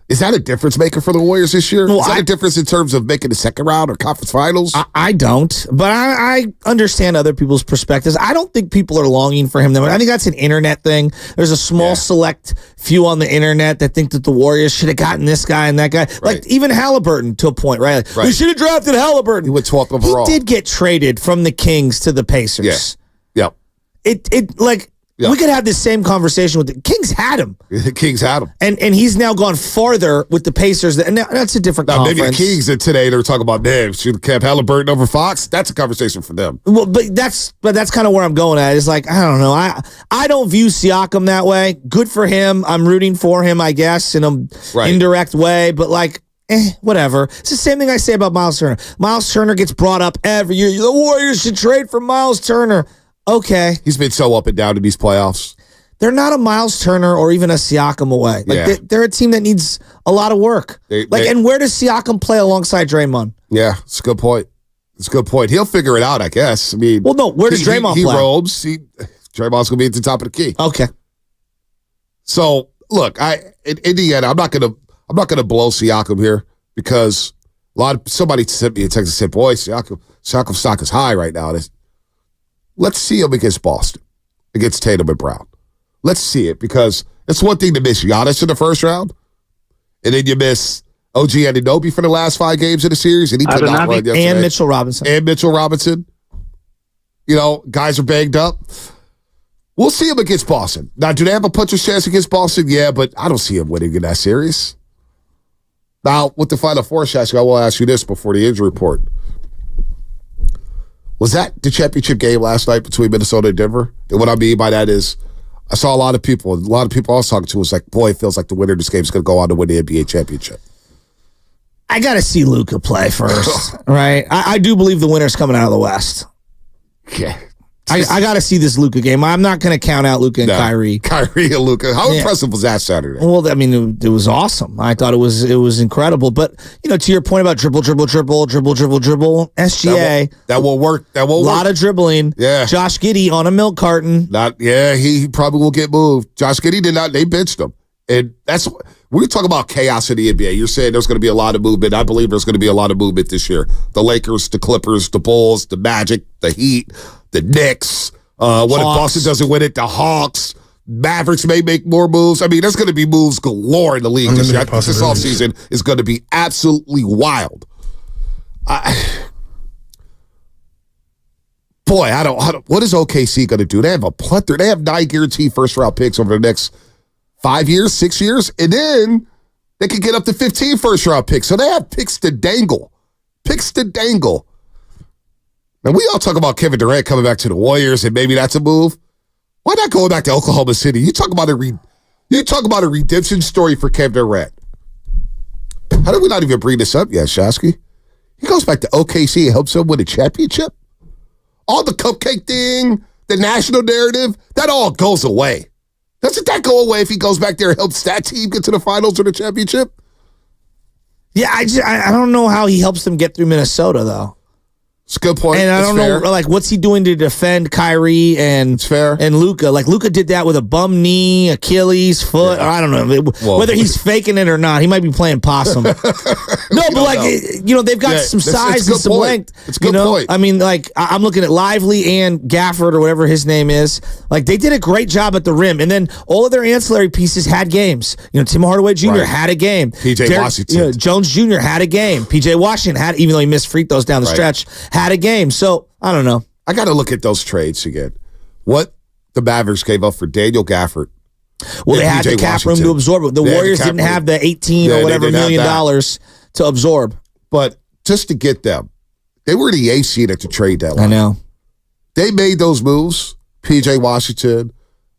Is that a difference maker for the Warriors this year? Is that a difference in terms of making the second round or conference finals? I don't, but I understand other people's perspectives. I don't think people are longing for him. I think that's an internet thing. There's a small select few on the internet that think that the Warriors should have gotten this guy and that guy. Right. Like even Halliburton to a point, right? We should have drafted Halliburton. He went 12th overall. He did get traded from the Kings to the Pacers. Yeah. Yep. We could have this same conversation with the Kings had him. The Kings had him. And he's now gone farther with the Pacers. And that's a different conference. Maybe the Kings today they're talking about, man, should have kept Halliburton over Fox. That's a conversation for them. Well, but that's kind of where I'm going at. It's like, I don't know. I don't view Siakam that way. Good for him. I'm rooting for him, I guess, in an indirect way. But like, whatever. It's the same thing I say about Miles Turner. Miles Turner gets brought up every year. The Warriors should trade for Miles Turner. Okay. He's been so up and down in these playoffs. They're not a Miles Turner or even a Siakam away. Like they're a team that needs a lot of work. And where does Siakam play alongside Draymond? Yeah, it's a good point. It's a good point. He'll figure it out, I guess. I mean, well, no. Where does Draymond play? He roams. Draymond's gonna be at the top of the key. Okay. So look, in the end, I'm not gonna blow Siakam here because somebody sent me a text and said, "Boy, Siakam stock is high right now." Let's see him against Boston, against Tatum and Brown. Let's see it because it's one thing to miss Giannis in the first round, and then you miss OG Anunoby for the last 5 games of the series, and he could not run yesterday. And Mitchell Robinson. Guys are banged up. We'll see him against Boston. Now, do they have a puncher's chance against Boston? Yeah, but I don't see him winning in that series. Now, with the Final Four, Shasky, I will ask you this before the injury report. Was that the championship game last night between Minnesota and Denver? And what I mean by that is I saw a lot of people I was talking to was like, boy, it feels like the winner of this game is going to go on to win the NBA championship. I got to see Luka play first, right? I do believe the winner's coming out of the West. Yeah. I got to see this Luka game. I'm not going to count out Luka and Kyrie. Kyrie and Luka. How impressive was that Saturday? Well, I mean, it was awesome. I thought it was incredible. But, to your point about dribble, SGA. That will work. That will work. A lot of dribbling. Yeah. Josh Giddey on a milk carton. He probably will get moved. Josh Giddey did not. They benched him. And that's, we talk about chaos in the NBA. You're saying there's going to be a lot of movement. I believe there's going to be a lot of movement this year. The Lakers, the Clippers, the Bulls, the Magic, the Heat, the Knicks. What if Boston doesn't win it? The Hawks. Mavericks may make more moves. I mean, there's going to be moves galore in the league this year. This offseason is going to be absolutely wild. What is OKC going to do? They have a plethora. They have 9 guaranteed first-round picks over the next 5 years, 6 years, and then they could get up to 15 first-round picks. So they have picks to dangle. Now, we all talk about Kevin Durant coming back to the Warriors, and maybe that's a move. Why not going back to Oklahoma City? You talk about a redemption story for Kevin Durant. How did we not even bring this up yet, Shasky? He goes back to OKC and helps them win a championship. All the cupcake thing, the national narrative, that all goes away. Doesn't that go away if he goes back there and helps that team get to the finals or the championship? Yeah, I don't know how he helps them get through Minnesota, though. It's a good point. And I don't know, like, what's he doing to defend Kyrie and Luka? Like, Luka did that with a bum knee, Achilles, foot. Or I don't know whether he's faking it or not. He might be playing possum. No, but like, they've got some size and some length. It's a good point. I mean, like, I'm looking at Lively and Gafford or whatever his name is. Like, they did a great job at the rim, and then all of their ancillary pieces had games. Tim Hardaway Jr. had a game. PJ Washington, Jones Jr. had a game. PJ Washington had, even though he missed free throws down the stretch, had a game. So, I don't know. I got to look at those trades again. What the Mavericks gave up for Daniel Gafford. Well, they had the cap room to absorb it. The Warriors didn't have the 18 or whatever $1 million to absorb. But just to get them, they were the 8th seed at the trade deadline. I know. They made those moves. PJ Washington.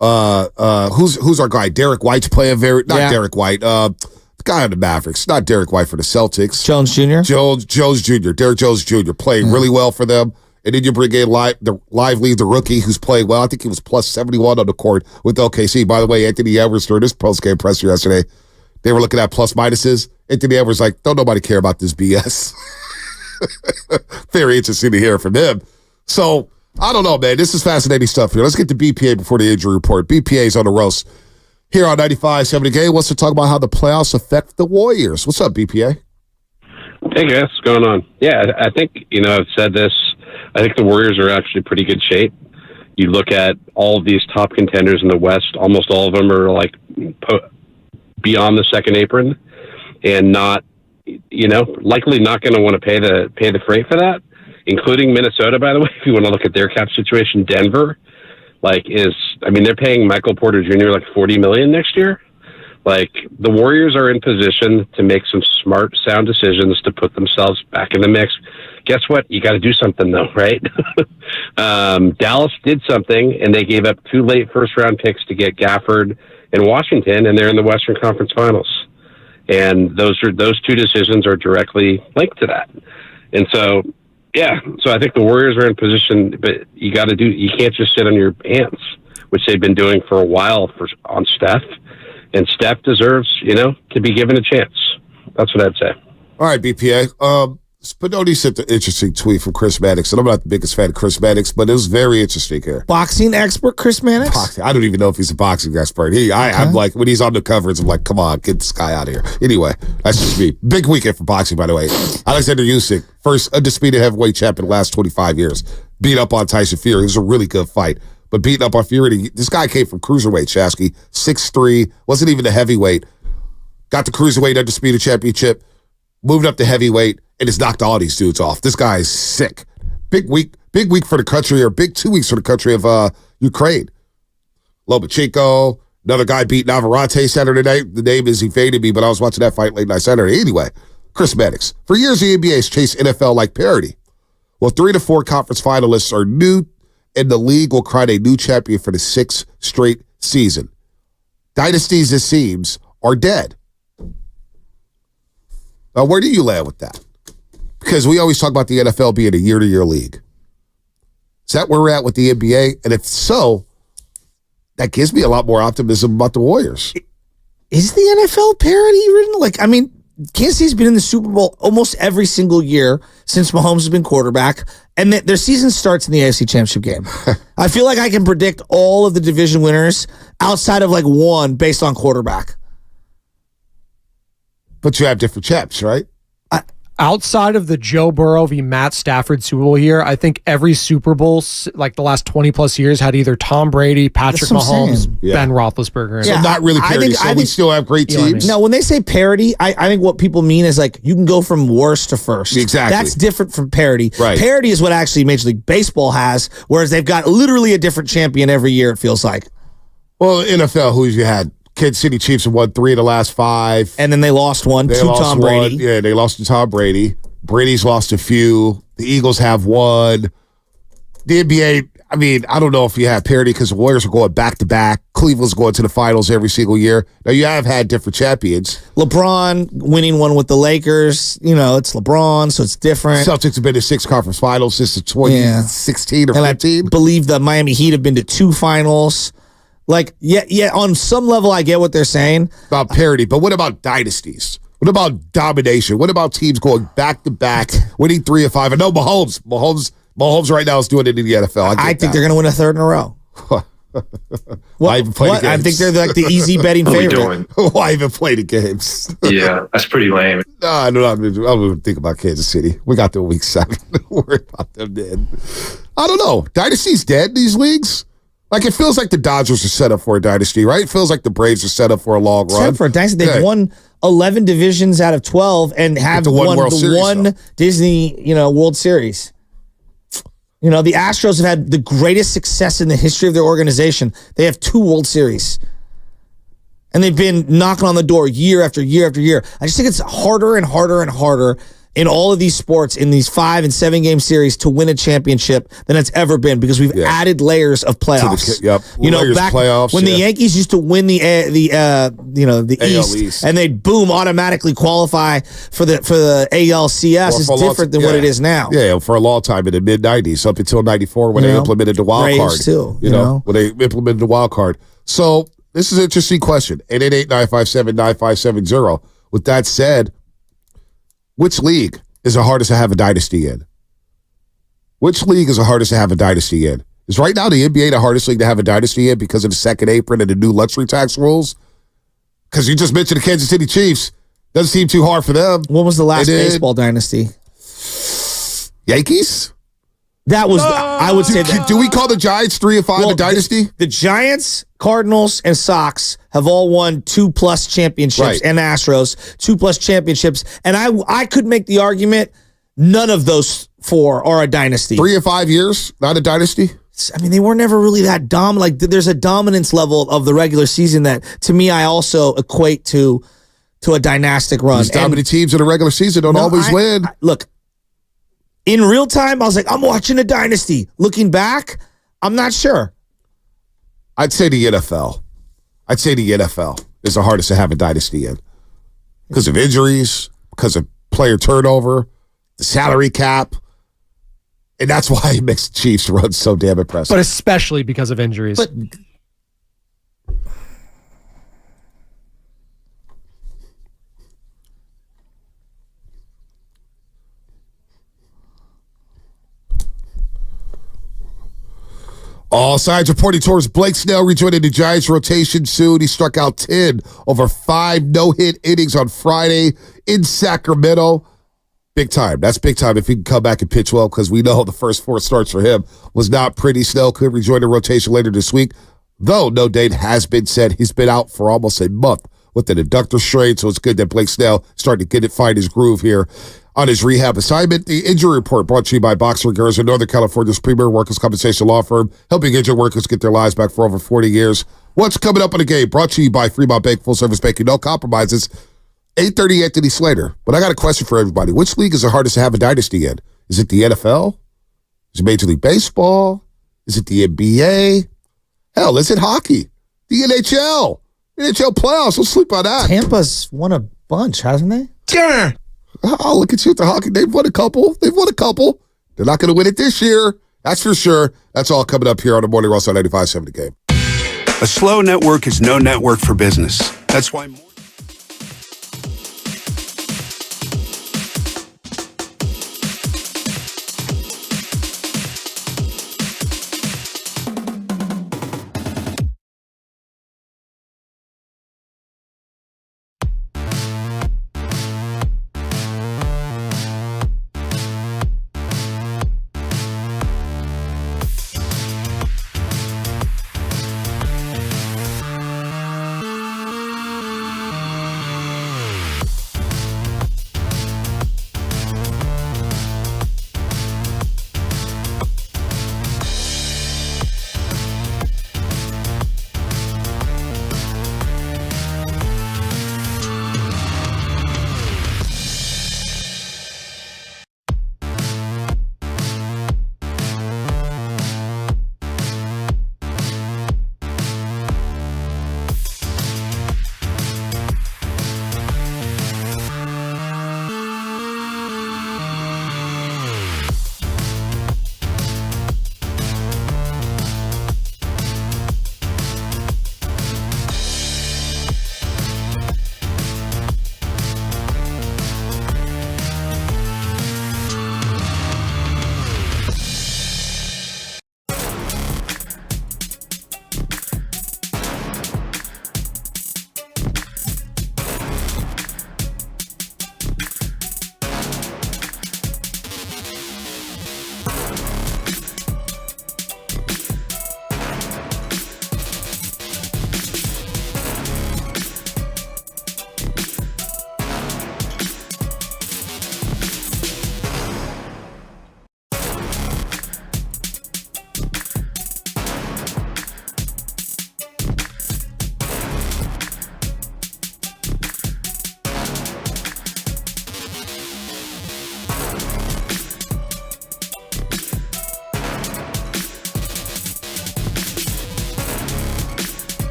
Who's our guy? Derek White's playing Derek White. The guy on the Mavericks, not Derek White for the Celtics. Jones Jr.? Jones Jr. Derek Jones Jr. playing really well for them. And then you bring in Lively, the rookie, who's playing well. I think he was plus 71 on the court with OKC. By the way, Anthony Edwards, during this post-game presser yesterday, they were looking at plus minuses. Anthony Edwards like, don't nobody care about this BS. Very interesting to hear from him. So, I don't know, man. This is fascinating stuff here. Let's get to BPA before the injury report. BPA is on the roast. Here on 95.7 The Game, wants to talk about how the playoffs affect the Warriors. What's up, BPA? Hey, guys. What's going on? Yeah, I think, I've said this. I think the Warriors are actually in pretty good shape. You look at all of these top contenders in the West, almost all of them are, like, beyond the second apron and not, likely not going to want to pay the freight for that, including Minnesota, by the way, if you want to look at their cap situation. Denver, they're paying Michael Porter Jr. like $40 million next year. Like, the Warriors are in position to make some smart, sound decisions to put themselves back in the mix. Guess what? You got to do something, though, right? Dallas did something, and they gave up 2 late first-round picks to get Gafford and Washington, and they're in the Western Conference Finals. And those 2 decisions are directly linked to that. And so, yeah, I think the Warriors are in position, but you can't just sit on your hands, which they've been doing for a while on Steph. And Steph deserves, to be given a chance. That's what I'd say. All right, BPA. Spinoni sent an interesting tweet from Chris Mannix, and I'm not the biggest fan of Chris Mannix, but it was very interesting here. Boxing expert Chris Mannix? I don't even know if he's a boxing expert. I'm like, when he's on the covers, I'm like, come on, get this guy out of here. Anyway, that's just me. Big weekend for boxing, by the way. Alexander Usyk, first undisputed heavyweight champion in the last 25 years, beat up on Tyson Fury. It was a really good fight. But beating up on Fury, this guy came from cruiserweight, Shasky, 6'3", wasn't even a heavyweight. Got the cruiserweight undisputed championship, moved up to heavyweight, and has knocked all these dudes off. This guy is sick. Big week for the country, or big 2 weeks for the country of Ukraine. Lomachenko, another guy beat Navarrete Saturday night. The name is evading me, but I was watching that fight late night Saturday. Anyway, Chris Mannix. For years, the NBA has chased NFL like parity. Well, 3 to 4 conference finalists are new, and the league will crown a new champion for the 6th straight season. Dynasties, it seems, are dead. Now, where do you land with that? Because we always talk about the NFL being a year-to-year league. Is that where we're at with the NBA? And if so, that gives me a lot more optimism about the Warriors. Is the NFL parity ridden? Kansas City's been in the Super Bowl almost every single year since Mahomes has been quarterback, and their season starts in the AFC Championship game. I feel like I can predict all of the division winners outside of one based on quarterback. But you have different champs, right? Outside of the Joe Burrow v. Matt Stafford Super Bowl year, I think every Super Bowl, like the last 20-plus years, had either Tom Brady, Patrick Mahomes, Ben Roethlisberger. So not really parity, we still have great teams. No, when they say parity, I think what people mean is you can go from worst to first. Exactly. That's different from parity. Right. Parity is what actually Major League Baseball has, whereas they've got literally a different champion every year, it feels like. Well, NFL, who you had? Kansas City Chiefs have won 3 of the last 5. And then they lost one to Tom Brady. Yeah, they lost to Tom Brady. Brady's lost a few. The Eagles have 1. the NBA, I mean, I don't know if you have parity because the Warriors are going back-to-back. Cleveland's going to the finals every single year. Now, you have had different champions. LeBron winning one with the Lakers. It's LeBron, so it's different. Celtics have been to 6 conference finals since the 2016 or 15. I believe the Miami Heat have been to 2 finals. On some level, I get what they're saying. About parity, but what about dynasties? What about domination? What about teams going back-to-back, winning 3 of 5? I know Mahomes right now is doing it in the NFL. I think they're going to win a third in a row. Why even play the games? I think they're like the easy betting favorite. Why even play the games? Yeah, that's pretty lame. No, I don't even think about Kansas City. We got to week 7. Don't worry about them then. I don't know. Dynasty's dead in these leagues. Like, it feels like the Dodgers are set up for a dynasty, right? It feels like the Braves are set up for a long run. Set up for a dynasty. They've won 11 divisions out of 12 and have won the one Disney, World Series. The Astros have had the greatest success in the history of their organization. They have 2 World Series. And they've been knocking on the door year after year after year. I just think it's harder and harder and harder in all of these sports, in these 5 and 7 game series, to win a championship than it's ever been, because we've added layers of playoffs. Playoffs, when the Yankees used to win the East, and they'd automatically qualify for the ALCS, is different than what it is now. Yeah, for a long time in the mid-90s, up until 94 when they implemented the wild card. Too, when they implemented the wild card. So this is an interesting question. 888-957-9570. With that said, which league is the hardest to have a dynasty in? Which league is the hardest to have a dynasty in? Is right now the NBA the hardest league to have a dynasty in because of the second apron and the new luxury tax rules? Because you just mentioned the Kansas City Chiefs. Doesn't seem too hard for them. What was the last baseball dynasty? Yankees? That was, I would say that. Do we call the Giants 3 of 5 a dynasty? The Giants, Cardinals, and Sox have all won 2+ championships, and Astros 2+ championships. And I could make the argument none of those 4 are a dynasty. 3 of 5 years, not a dynasty? I mean, they were never really that dominant. Like, there's a dominance level of the regular season that, to me, I also equate to a dynastic run. These dominant teams in the regular season don't always win. Look, in real time, I was like, I'm watching a dynasty. Looking back, I'm not sure. I'd say the NFL. I'd say the NFL is the hardest to have a dynasty in. Because of injuries, because of player turnover, the salary cap. And that's why it makes the Chiefs run so damn impressive. But especially because of injuries. But all sides are pointing towards Blake Snell rejoining the Giants rotation soon. He struck out 10 over 5 no-hit innings on Friday in Sacramento. Big time. That's big time if he can come back and pitch well, because we know the first 4 starts for him was not pretty. Snell could rejoin the rotation later this week, though no date has been set. He's been out for almost a month with an adductor strain, so it's good that Blake Snell starting to find his groove here on his rehab assignment. The injury report brought to you by Boxer Garza, Northern California's premier workers' compensation law firm, helping injured workers get their lives back for over 40 years. What's coming up in the game? Brought to you by Fremont Bank, full service banking, no compromises. 8:30 Anthony Slater. But I got a question for everybody. Which league is the hardest to have a dynasty in? Is it the NFL? Is it Major League Baseball? Is it the NBA? Hell, is it hockey? The NHL? NHL playoffs. Don't sleep on that. Tampa's won a bunch, hasn't they? Yeah. Oh, look at you with the hockey. They've won a couple. They're not going to win it this year. That's for sure. That's all coming up here on the Morning Rush on 95.7 The Game. A slow network is no network for business. That's why...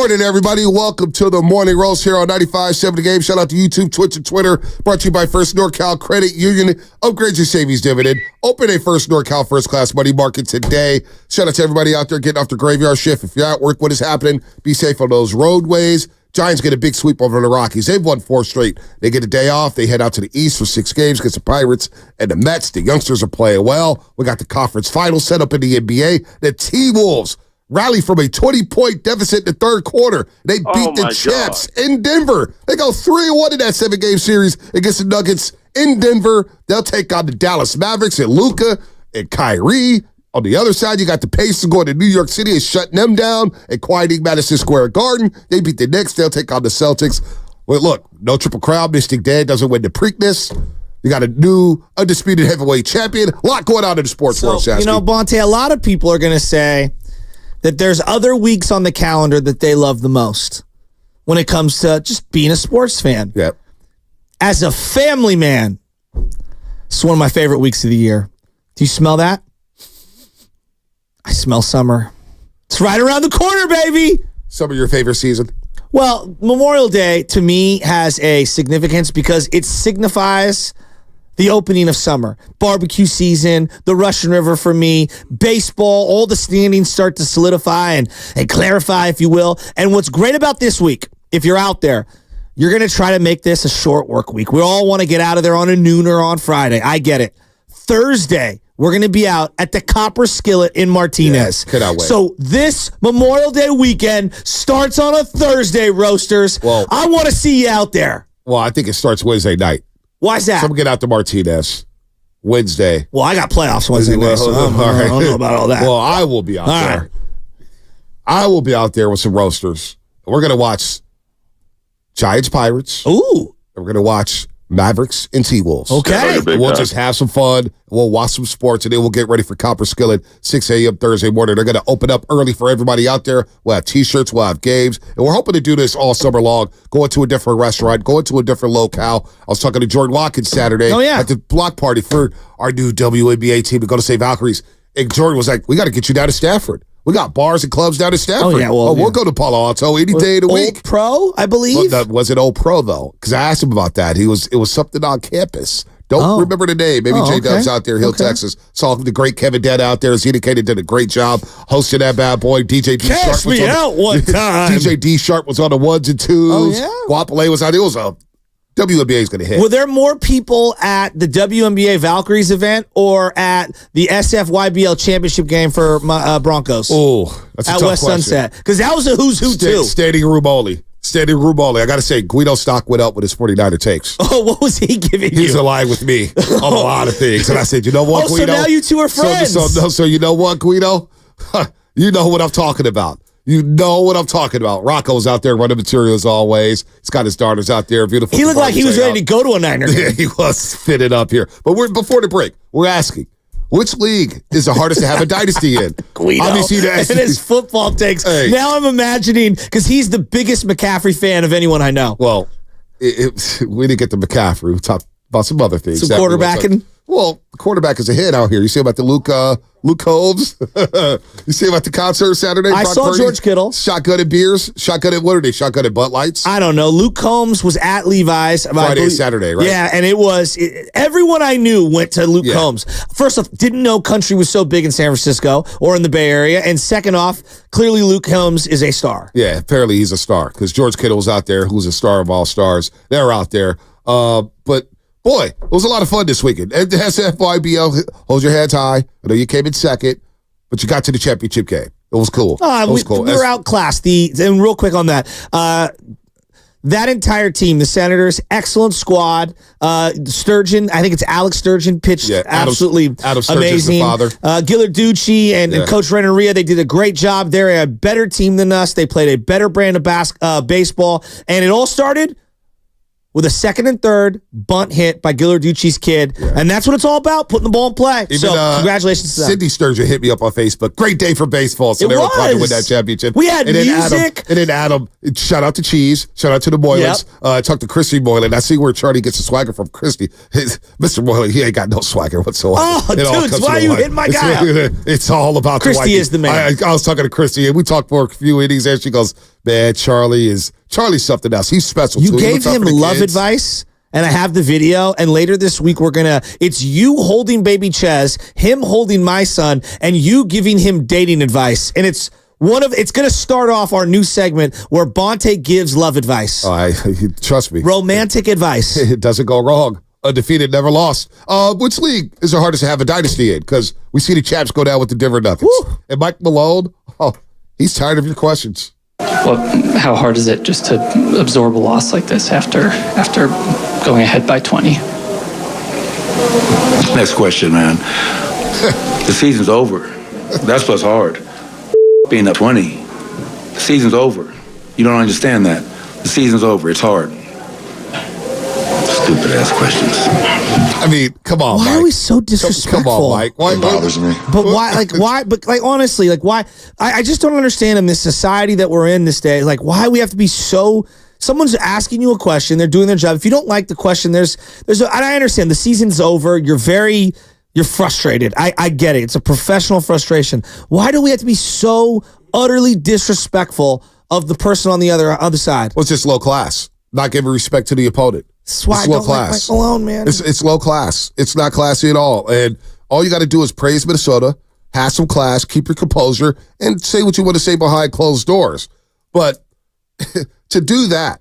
morning, everybody. Welcome to the Morning Roast here on 95.7 The Game. Shout out to YouTube, Twitch, and Twitter. Brought to you by First NorCal Credit Union. Upgrade your savings dividend. Open a First NorCal First Class Money Market today. Shout out to everybody out there getting off the graveyard shift. If you're at work, what is happening? Be safe on those roadways. Giants get a big sweep over the Rockies. They've won 4 straight. They get a day off. They head out to the East for 6 games against the Pirates and the Mets. The youngsters are playing well. We got the conference final set up in the NBA. The T-Wolves rally from a 20-point deficit in the third quarter. They beat the Chaps in Denver. They go 3-1 in that 7-game series against the Nuggets in Denver. They'll take on the Dallas Mavericks and Luka and Kyrie. On the other side, you got the Pacers going to New York City and shutting them down and quieting Madison Square Garden. They beat the Knicks. They'll take on the Celtics. Well, look, no Triple Crown. Mystic Dad doesn't win the Preakness. You got a new undisputed heavyweight champion. A lot going on in the sports world, Shasky. You know, Bonte, a lot of people are going to say that there's other weeks on the calendar that they love the most when it comes to just being a sports fan. Yep. As a family man, it's one of my favorite weeks of the year. Do you smell that? I smell summer. It's right around the corner, baby. Some of your favorite season? Well, Memorial Day, to me, has a significance because it signifies the opening of summer. Barbecue season, the Russian River for me, baseball, all the standings start to solidify and clarify, if you will. And what's great about this week, if you're out there, you're going to try to make this a short work week. We all want to get out of there on a noon or on Friday. I get it. Thursday, we're going to be out at the Copper Skillet in Martinez. Yeah, cannot wait. So this Memorial Day weekend starts on a Thursday, Roasters. Well, I want to see you out there. Well, I think it starts Wednesday night. Why's that? So I'm going to get out to Martinez Wednesday. Well, I got playoffs Wednesday night, so I don't know about all that. Well, I will be out there. Right. I will be out there with some roasters. We're going to watch Giants Pirates. Ooh. And we're going to watch Mavericks and T-Wolves. Okay. We'll just have some fun. We'll watch some sports, and then we'll get ready for Copper Skillet, 6 a.m. Thursday morning. They're going to open up early for everybody out there. We'll have T-shirts. We'll have games. And we're hoping to do this all summer long, going to a different restaurant, going to a different locale. I was talking to Jordan Watkins Saturday at the block party for our new WNBA team to go to St. Valkyrie's. And Jordan was like, we got to get you down to Stafford. We got bars and clubs down in Stafford. Oh, yeah. We'll go to Palo Alto any day of the week. Old Pro, I believe. Well, was it Old Pro, though? Because I asked him about that. It was something on campus. Don't remember the name. Maybe J-Dub's out there. He'll text us. Saw the great Kevin Dett out there. As he indicated, did a great job hosting that bad boy. DJ D. Sharp was out one time. DJ D. Sharp was on the 1s and 2s. Oh, yeah? Guapale was out there. It was a WNBA's going to hit. Were there more people at the WNBA Valkyries event or at the SFYBL championship game for Broncos? Oh, that's a at tough West question. Sunset? Because that was a who's who, too. Standing room only. Standing room only. I got to say, Guido stock went up with his 49er takes. Oh, what was he giving you? He's aligned with me on a lot of things. And I said, you know what, Guido? So now you two are friends. So you know what, Guido? You know what I'm talking about. You know what I'm talking about. Rocco's out there running materials always. He's got his daughters out there. Beautiful. He looked like he was ready to go to a Niner game. Yeah, he was fitted up here. But before the break, we're asking, which league is the hardest to have a dynasty in? Guido. Obviously, and his football takes. Hey. Now I'm imagining, because he's the biggest McCaffrey fan of anyone I know. Well, we didn't get to McCaffrey. We talked about some other things. Some quarterbacking? Well, the quarterback is a hit out here. You see about the Luke Holmes? You see about the concert Saturday? I saw Purdy? George Kittle. Shotgun at beers? Shotgun at, what are they? Shotgun at Bud Lights? I don't know. Luke Combs was at Levi's. Friday and Saturday, right? Yeah, and everyone I knew went to Luke Combs. First off, didn't know country was so big in San Francisco or in the Bay Area. And second off, clearly Luke Combs is a star. Yeah, apparently he's a star because George Kittle was out there, who's a star of all stars. They're out there. But boy, it was a lot of fun this weekend. And the SFYBL, hold your heads high. I know you came in second, but you got to the championship game. It was cool. It was cool. We were outclassed. And real quick on that, that entire team, the Senators, excellent squad. Sturgeon, I think it's Alex Sturgeon, pitched absolutely amazing. The father. Gillard Ducci and Coach Renneria, they did a great job. They're a better team than us. They played a better brand of baseball. And it all started with a second and third bunt hit by Gillarducci's kid. Yeah. And that's what it's all about, putting the ball in play. Even, so congratulations to them. Sidney Sturgeon hit me up on Facebook. Great day for baseball. So they were trying to win that championship. We had music. And then Adam, shout out to Cheese. Shout out to the Moylans. I talked to Christy Moylan. I see where Charlie gets the swagger from Christy. Mr. Moylan, he ain't got no swagger whatsoever. Oh, dude, why are you hitting my guy? It's all about Christy is the man. I was talking to Christy, and we talked for a few innings, and she goes, man, Charlie's something else. He's special, too. You gave him love advice, and I have the video, and later this week, it's you holding baby Ches, him holding my son, and you giving him dating advice. And it's going to start off our new segment where Bonte gives love advice. Trust me. Romantic advice. It doesn't go wrong. Undefeated, never lost. Which league is the hardest to have a dynasty in? Because we see the chaps go down with the Denver Nuggets. Woo. And Mike Malone, he's tired of your questions. Well, how hard is it just to absorb a loss like this after going ahead by 20? Next question, man. The season's over. That's what's hard. Being up 20. The season's over. You don't understand that. The season's over. It's hard. Stupid ass questions. I mean, come on, Mike. Why are we so disrespectful? Come on, Mike. Why bothers me? But why? But honestly, why? I just don't understand in this society that we're in this day. Why we have to be so. Someone's asking you a question. They're doing their job. If you don't like the question, and I understand the season's over. You're frustrated. I get it. It's a professional frustration. Why do we have to be so utterly disrespectful of the person on the other side? Well, it's just low class. Not giving respect to the opponent. That's why I don't like Mike Malone, man. It's low class. It's not classy at all. And all you got to do is praise Minnesota, have some class, keep your composure, and say what you want to say behind closed doors. But to do that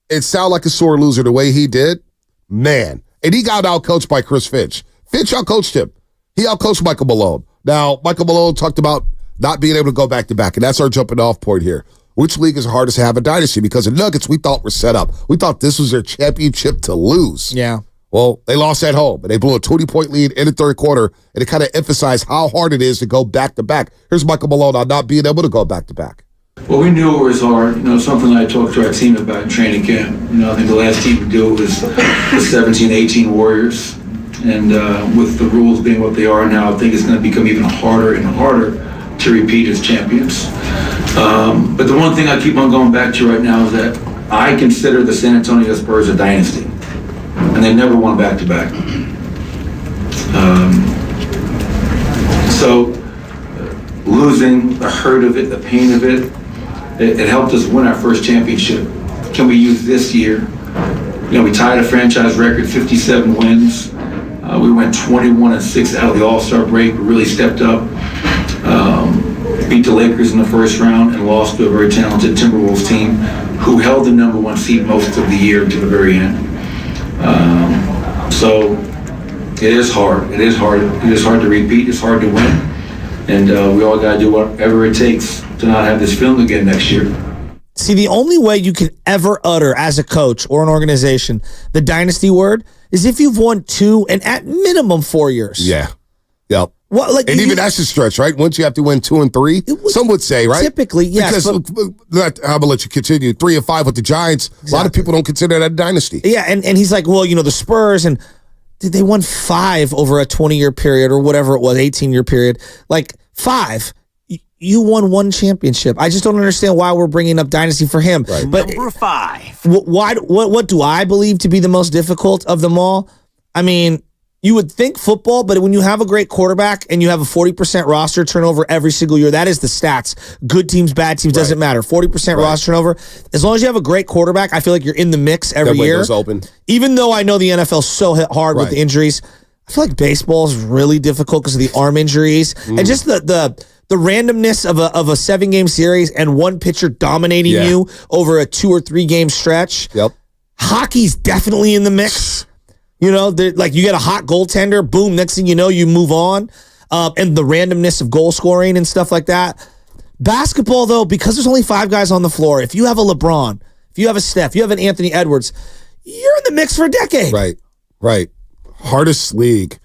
and sound like a sore loser the way he did, man. And he got outcoached by Chris Finch. Finch outcoached him. He outcoached Michael Malone. Now, Michael Malone talked about not being able to go back-to-back, and that's our jumping off point here. Which league is hardest to have a dynasty? Because the Nuggets, we thought were set up. We thought this was their championship to lose. Yeah. Well, they lost at home, and they blew a 20-point lead in the third quarter, and it kind of emphasized how hard it is to go back-to-back. Here's Michael Malone on not being able to go back-to-back. Well, we knew it was hard. Something I talked to our team about in training camp. I think the last team to do it was the 17-18 Warriors. And with the rules being what they are now, I think it's going to become even harder and harder to repeat as champions. But the one thing I keep on going back to right now is that I consider the San Antonio Spurs a dynasty, and they never won back-to-back. So losing, the hurt of it, the pain of it, it helped us win our first championship. Can we use this year? We tied a franchise record, 57 wins. We went 21-6 out of the All-Star break. We really stepped up. Beat the Lakers in the first round and lost to a very talented Timberwolves team who held the number one seed most of the year to the very end. So it is hard. It is hard. It is hard to repeat. It's hard to win. And we all got to do whatever it takes to not have this film again next year. See, the only way you can ever utter as a coach or an organization the dynasty word is if you've won 2 and at minimum 4 years. Yeah. Yep. Well, and even that's a stretch, right? Once you have to win 2 and 3, some would say, right? Typically, yes. Because I'm gonna let you continue. 3 and 5 with the Giants. Exactly. A lot of people don't consider that a dynasty. Yeah, and he's like, well, the Spurs and they won 5 over a 20-year period or whatever it was, 18-year period. 5. You won 1 championship. I just don't understand why we're bringing up dynasty for him. Right. But number 5. What do I believe to be the most difficult of them all? I mean, you would think football, but when you have a great quarterback and you have a 40% roster turnover every single year, that is the stats. Good teams, bad teams, doesn't matter. 40% roster turnover. As long as you have a great quarterback, I feel like you're in the mix every year. Window's open. Even though I know the NFL's so hit hard with the injuries, I feel like baseball is really difficult because of the arm injuries and just the randomness of a 7-game series and one pitcher dominating you over a 2 or 3 game stretch. Yep. Hockey's definitely in the mix. You get a hot goaltender, boom, next thing you know, you move on. And the randomness of goal scoring and stuff like that. Basketball, though, because there's only 5 guys on the floor, if you have a LeBron, if you have a Steph, you have an Anthony Edwards, you're in the mix for a decade. Right. Hardest league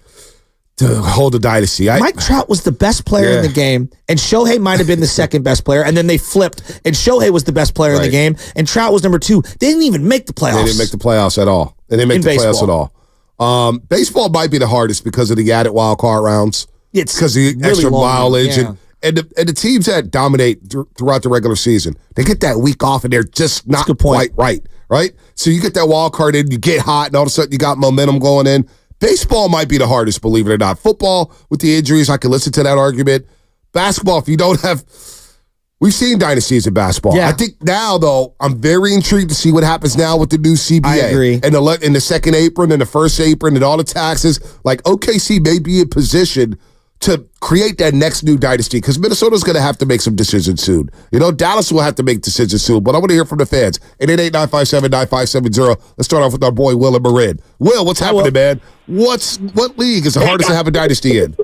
to hold a dynasty. Mike Trout was the best player in the game, and Shohei might have been the second best player, and then they flipped, and Shohei was the best player in the game, and Trout was number 2. They didn't even make the playoffs. They didn't make the playoffs at all. They didn't make the playoffs at all. Baseball might be the hardest because of the added wild card rounds. It's because of the really extra long, mileage and the teams that dominate throughout the regular season, they get that week off and they're just not quite right? So you get that wild card in, you get hot, and all of a sudden you got momentum going in. Baseball might be the hardest, believe it or not. Football, with the injuries, I can listen to that argument. Basketball, if you don't have... We've seen dynasties in basketball. Yeah. I think now, though, I'm very intrigued to see what happens now with the new CBA. I agree. And the second apron and the first apron and all the taxes. Like, OKC may be in position to create that next new dynasty because Minnesota's going to have to make some decisions soon. Dallas will have to make decisions soon, but I want to hear from the fans. 888-957-9570. Let's start off with our boy, Will in Marin. Will, what's happening, man? What league is the hardest to have a dynasty in?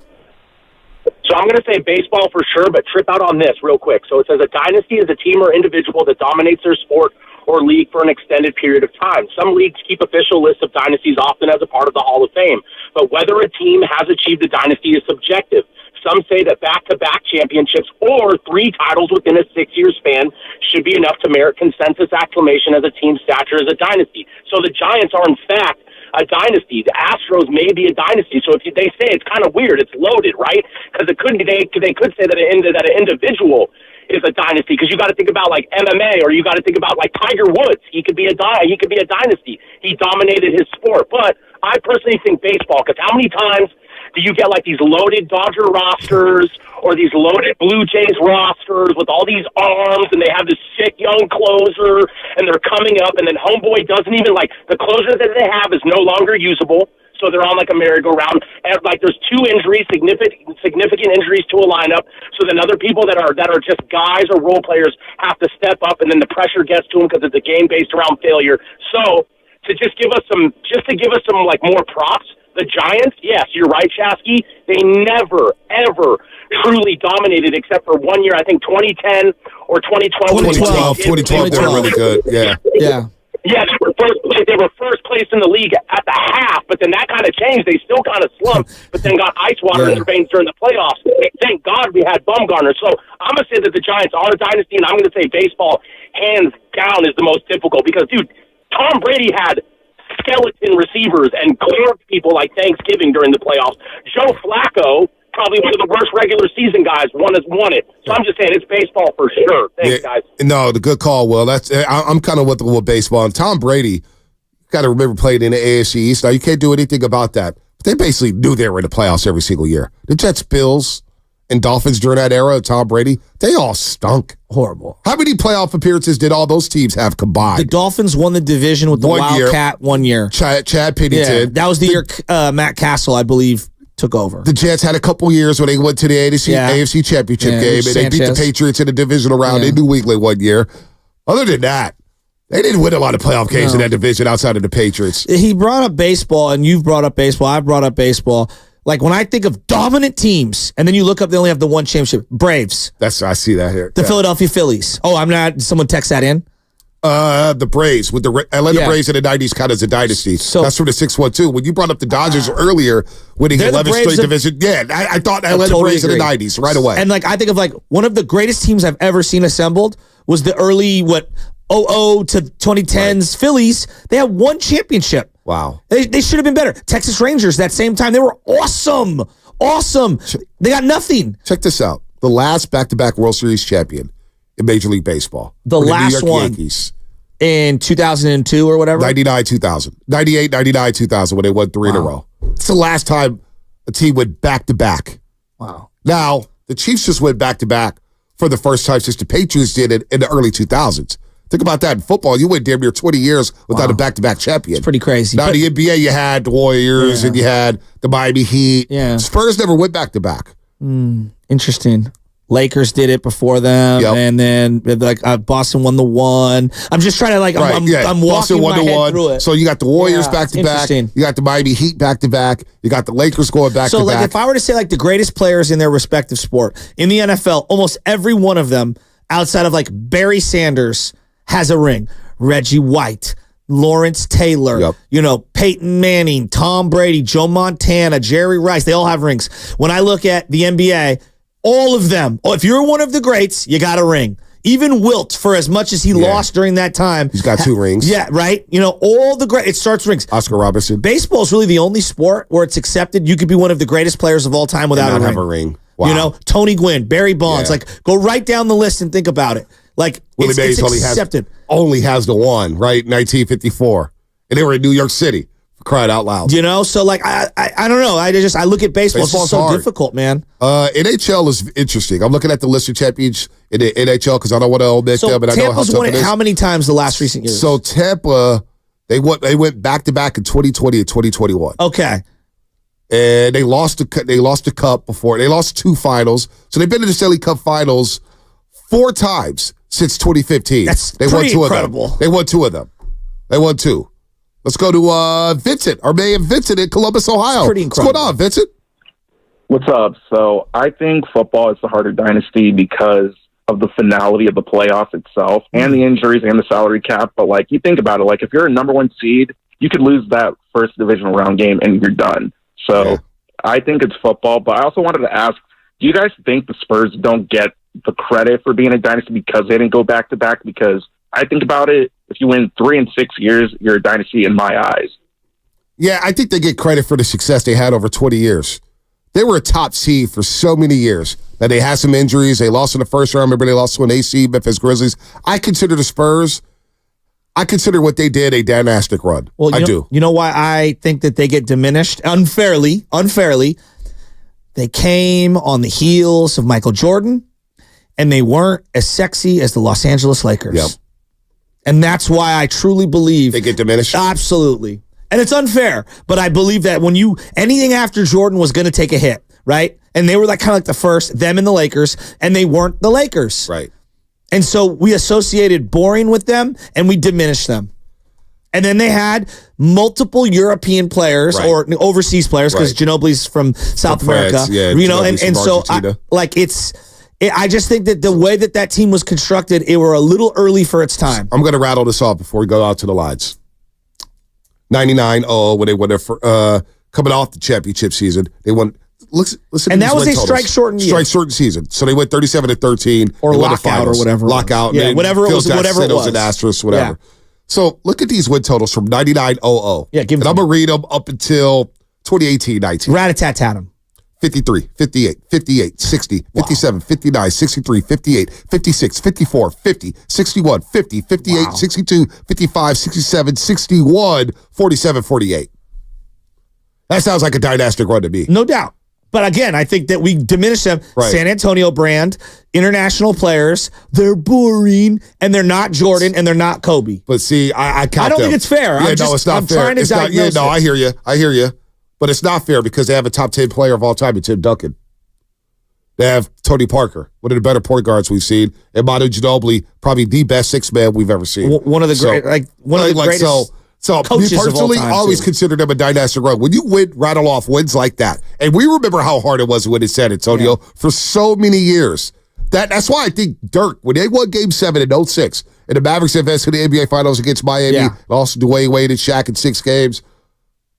So I'm going to say baseball for sure, but trip out on this real quick. So it says a dynasty is a team or individual that dominates their sport or league for an extended period of time. Some leagues keep official lists of dynasties often as a part of the Hall of Fame, but whether a team has achieved a dynasty is subjective. Some say that back-to-back championships or 3 titles within a 6-year span should be enough to merit consensus acclamation as a team's stature as a dynasty. So the Giants are, in fact, a dynasty. The Astros may be a dynasty. So if they say it's kind of weird, it's loaded, right? Because it could be, they could say that an individual is a dynasty, because you got to think about like MMA, or you got to think about like Tiger Woods. He could be a dynasty. He dominated his sport. But I personally think baseball, because how many times do you get like these loaded Dodger rosters or these loaded Blue Jays rosters with all these arms, and they have this sick young closer, and they're coming up, and then homeboy doesn't even, like, the closer that they have is no longer usable, so they're on like a merry-go-round, and like there's 2 injuries, significant injuries to a lineup, so then other people that are just guys or role players have to step up, and then the pressure gets to them because it's a game based around failure. So to give us some like more props, the Giants, yes, you're right, Shasky. They never, ever truly dominated except for 1 year, I think 2010 or 2012. 2012, they were really good. Yeah. Yeah, they were first place in the league at the half, but then that kind of changed. They still kind of slumped, but then got ice water in their veins during the playoffs. Thank God we had Bumgarner. So I'm going to say that the Giants are a dynasty, and I'm going to say baseball, hands down, is the most difficult because, dude, Tom Brady had skeleton receivers and carved people like Thanksgiving during the playoffs. Joe Flacco, probably one of the worst regular season guys, won it. So I'm just saying it's baseball for sure. Thanks, guys. No, the good call, Will. I'm kind of with baseball. And Tom Brady, got to remember, played in the AFC East. Now, you can't do anything about that. But they basically knew they were in the playoffs every single year. The Jets, Bills, and Dolphins during that era of Tom Brady, they all stunk. Horrible. How many playoff appearances did all those teams have combined? The Dolphins won the division with the Wildcat 1 year. Chad Pennington. Yeah, that was the year Matt Castle, I believe, took over. The Jets had a couple years when they went to the AFC Championship game, and they beat the Patriots in the divisional round in New England 1 year. Other than that, they didn't win a lot of playoff games in that division outside of the Patriots. He brought up baseball, and you've brought up baseball. I've brought up baseball. Like, when I think of dominant teams, and then you look up, they only have the one championship. Braves. I see that here. The Philadelphia Phillies. Oh, did someone text that in? The Braves, with the Atlanta Braves in the 90s kind of as a dynasty. So that's from the 6-1-2. When you brought up the Dodgers earlier, winning 11 straight division. Yeah, I thought Atlanta totally Braves in the 90s right away. And, like, I think of, like, one of the greatest teams I've ever seen assembled was the early, 00 to 2010s Phillies. They had one championship. Wow. They should have been better. Texas Rangers, that same time, they were awesome. Awesome. They got nothing. Check this out. The last back-to-back World Series champion in Major League Baseball. The last one. Yankees. In 2002 or whatever? 99, 2000. 98, 99, 2000 when they won 3 in a row. It's the last time a team went back-to-back. Wow. Now, the Chiefs just went back-to-back for the first time since the Patriots did it in the early 2000s. Think about that in football. You went damn near 20 years without a back-to-back champion. It's pretty crazy. Now, the NBA, you had the Warriors and you had the Miami Heat. Yeah. Spurs never went back-to-back. Interesting. Lakers did it before them, and then Boston won the one. I'm just trying to I'm walking my head through it. So you got the Warriors back-to-back. You got the Miami Heat back-to-back. You got the Lakers going back-to-back. So, like, if I were to say, like, the greatest players in their respective sport, in the NFL, almost every one of them, outside of, like, Barry Sanders, has a ring. Reggie White, Lawrence Taylor, Peyton Manning, Tom Brady, Joe Montana, Jerry Rice, they all have rings. When I look at the NBA, all of them, if you're one of the greats, you got a ring. Even Wilt, for as much as he lost during that time. He's got 2 rings. Yeah, right? All the great, it starts rings. Oscar Robertson. Baseball is really the only sport where it's accepted you could be one of the greatest players of all time without and not a ring. have a ring. Wow. Tony Gwynn, Barry Bonds. Go right down the list and think about it. Willie Mays only has the one, right? 1954. And they were in New York City. Cried out loud. I don't know. I look at baseball. It's just so hard. difficult, man. NHL is interesting. I'm looking at the list of champions in the NHL because I don't want to omit them. And Tampa's I know won it how many times the last recent years? So Tampa, they went back to back in 2020 and 2021. Okay. And they lost the cup before. They lost 2 finals. So they've been in the Stanley Cup finals 4 times since 2015. That's they pretty won 2 incredible. Of them. They won 2 of them. They won 2. Let's go to Vincent, our man Vincent in Columbus, Ohio. Pretty incredible. What's going on, Vincent? What's up? So I think football is the harder dynasty because of the finality of the playoffs itself and the injuries and the salary cap. But you think about it, if you're a number 1 seed, you could lose that first divisional round game and you're done. So I think it's football. But I also wanted to ask, do you guys think the Spurs don't get the credit for being a dynasty because they didn't go back to back? Because I think about it, if you win 3 and 6 years, you're a dynasty in my eyes. Yeah, I think they get credit for the success they had over 20 years. They were a top seed for so many years. Now, they had some injuries. They lost in the first round. Remember, they lost to an AC, Memphis Grizzlies. I consider the Spurs, what they did a dynastic run. Well, I do. You know why I think that they get diminished unfairly? They came on the heels of Michael Jordan, and they weren't as sexy as the Los Angeles Lakers. Yep. And that's why I truly believe they get diminished. Absolutely. And it's unfair, but I believe that anything after Jordan was going to take a hit, right? And they were kind of the first, them and the Lakers, and they weren't the Lakers. Right. And so we associated boring with them and we diminished them. And then they had multiple European players or overseas players because Ginobili's from South America. France, yeah, and so I just think that the way that team was constructed, it were a little early for its time. I'm going to rattle this off before we go out to the lines. 99-0 when they won their coming off the championship season. They won. Listen, and that was a strike-shortened year. Strike-shortened season. So they went 37-13. Or lockout or whatever. Lockout. Yeah, whatever it was. Whatever it was. An asterisk, whatever. Yeah. So look at these win totals from 99-00. Yeah, give them. And I'm going to read them up until 2018-19. Rat-a-tat-tat them. 53, 58, 58, 60, 57, 59, 63, 58, 56, 54, 50, 61, 50, 58, 62, 55, 67, 61, 47, 48. That sounds like a dynastic run to me. No doubt. But again, I think that we diminish them. Right. San Antonio brand, international players, they're boring, and they're not Jordan, and they're not Kobe. But see, I don't think it's fair. Yeah, it's not fair. Trying to diagnose it. I hear you. But it's not fair because they have a top 10 player of all time in Tim Duncan. They have Tony Parker, one of the better point guards we've seen, and Manu Ginobili, probably the best 6-man we've ever seen. One of the greatest. So me personally, always consider them a dynastic run. When you rattle off wins like that, and we remember how hard it was to win in San Antonio for so many years. That's why I think Dirk, when they won Game 7 in 2006, and the Mavericks advanced to the NBA Finals against Miami, and also Dwayne Wade and Shaq in 6 games,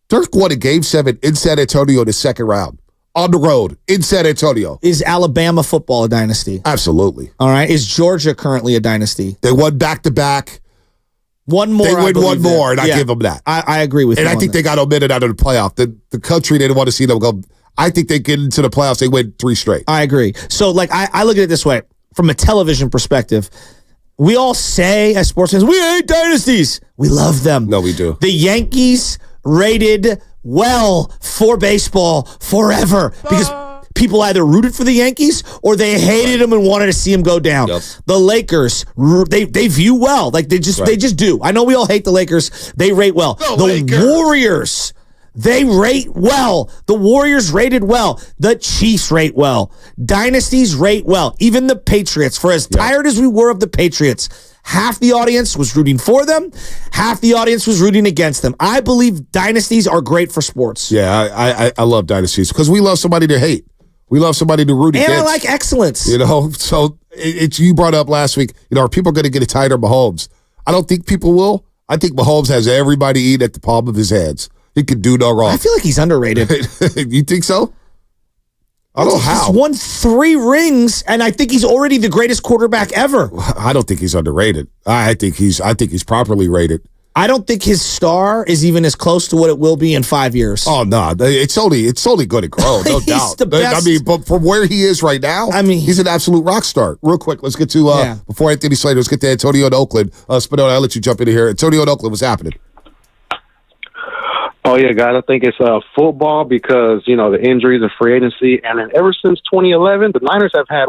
Dirk won a Game 7 in San Antonio in the second round. On the road, in San Antonio. Is Alabama football a dynasty? Absolutely. All right. Is Georgia currently a dynasty? They won back-to-back. One more. They win one more, and I give them that. I agree with you. And I think they got omitted out of the playoff. The country didn't want to see them go. I think they get into the playoffs. They win 3 straight. I agree. So, I look at it this way. From a television perspective, we all say as sports fans, we hate dynasties. We love them. No, we do. The Yankees rated well for baseball forever because people either rooted for the Yankees or they hated them and wanted to see them go down. Yep. The Lakers, they view well. They just do. I know we all hate the Lakers. They rate well. The Warriors, they rate well. The Warriors rated well. The Chiefs rate well. Dynasties rate well. Even the Patriots, for as tired as we were of the Patriots, half the audience was rooting for them. Half the audience was rooting against them. I believe dynasties are great for sports. Yeah, I love dynasties because we love somebody to hate. We love somebody to root against. And I like excellence. So you brought up last week, are people going to get tired of Mahomes? I don't think people will. I think Mahomes has everybody eating at the palm of his hands. He could do no wrong. I feel like he's underrated. You think so? I don't know how. He's won 3 rings, and I think he's already the greatest quarterback ever. I don't think he's underrated. I think he's properly rated. I don't think his star is even as close to what it will be in 5 years. Oh no, it's only going to grow, no doubt. The best. I mean, but from where he is right now, he's an absolute rock star. Real quick, let's get to before Anthony Slater. Let's get to Antonio in Oakland. Spinella, I'll let you jump into here. Antonio in Oakland, what's happening? Oh, yeah, guys, I think it's football because, the injuries and free agency. And then ever since 2011, the Niners have had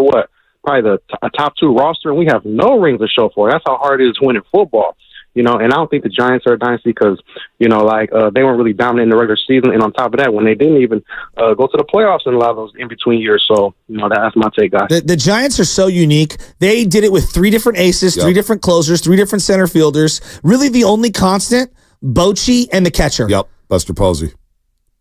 probably a top 2 roster, and we have no rings to show for it. That's how hard it is winning football. And I don't think the Giants are a dynasty because, they weren't really dominant in the regular season. And on top of that, when they didn't even go to the playoffs in a lot of those in-between years. So, that's my take, guys. The Giants are so unique. They did it with 3 different aces, 3 different closers, 3 different center fielders. Really the only constant, Bochy and the catcher. Yep. Buster Posey.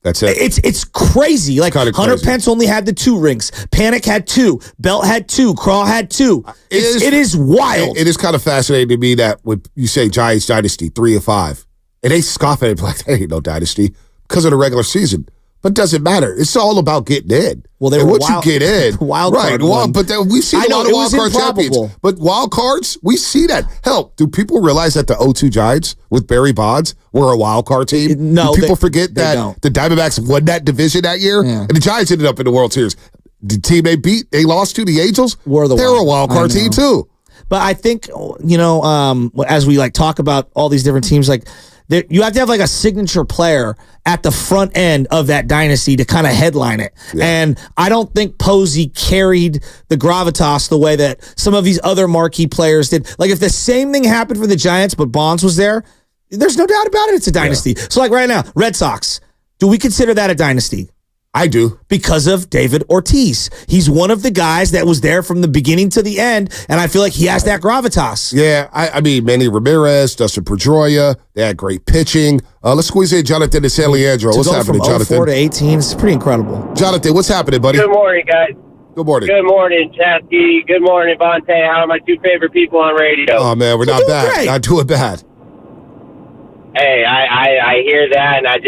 That's it. It's crazy. Like Hunter crazy. Pence only had the 2 rings. Panic had 2. Belt had 2. Crawl had 2. It is wild. It is kind of fascinating to me that when you say Giants dynasty 3 of 5, and they scoff at it like that ain't no dynasty because of the regular season. But it doesn't matter. It's all about getting in. Well, they and were once you get in, wild right? Card but then we've seen a lot of wild card champions. But wild cards, we see that. Hell, do people realize that the 0-2 Giants with Barry Bonds were a wild card team? No, do people forget that the Diamondbacks won that division that year, and the Giants ended up in the World Series. The team they lost to, the Angels, they're a wild card team too. But I think as we talk about all these different teams, you have to have a signature player at the front end of that dynasty to kind of headline it. Yeah. And I don't think Posey carried the gravitas the way that some of these other marquee players did. If the same thing happened for the Giants, but Bonds was there, there's no doubt about it. It's a dynasty. Yeah. So right now, Red Sox, do we consider that a dynasty? I do. Because of David Ortiz. He's one of the guys that was there from the beginning to the end, and I feel like he has that gravitas. Yeah, I mean, Manny Ramirez, Dustin Pedroia, they had great pitching. Let's squeeze in Jonathan and San Leandro. What's happening, Jonathan? From 04 to 18, it's pretty incredible. Jonathan, what's happening, buddy? Good morning, guys. Good morning. Good morning, Chasky. Good morning, Vontae. How are my 2 favorite people on radio? Oh, man, we're not bad. Great. Not doing bad. Hey, I hear that, and I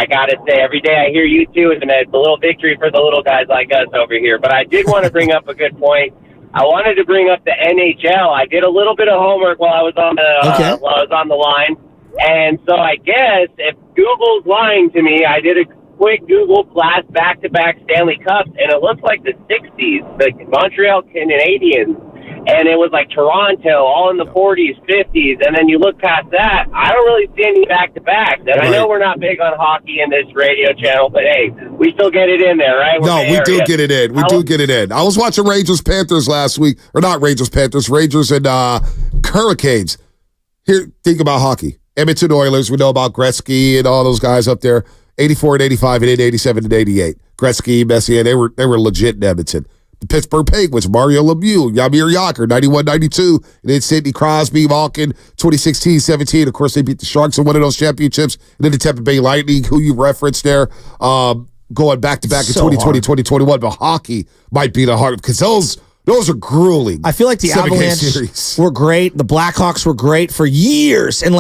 gotta say, every day I hear you two, and it's a little victory for the little guys like us over here. But I did want to bring up a good point. I wanted to bring up the NHL. I did a little bit of homework while I was on the line, and so I guess if Google's lying to me, I did a quick Google blast back-to-back Stanley Cups, and it looks like the 60s, the Montreal Canadiens. And it was Toronto, all in the 40s, 50s. And then you look past that, I don't really see any back-to-backs. And I know we're not big on hockey in this radio channel, but hey, we still get it in there, right? We do get it in. We do get it in. I was watching Rangers-Panthers last week. Or not Rangers-Panthers, Rangers and Hurricanes. Here, think about hockey. Edmonton Oilers, we know about Gretzky and all those guys up there. 84 and 85 and 87 and 88. Gretzky, Messier, they were legit in Edmonton. The Pittsburgh Penguins, Mario Lemieux, Jaromir Jagr, 91-92, and then Sidney Crosby, Malkin, 2016-17. Of course, they beat the Sharks in one of those championships. And then the Tampa Bay Lightning, who you referenced there, going back-to-back in 2020, 2021. But hockey might be the heart, because those are grueling. I feel like the Avalanche were great. The Blackhawks were great for years. And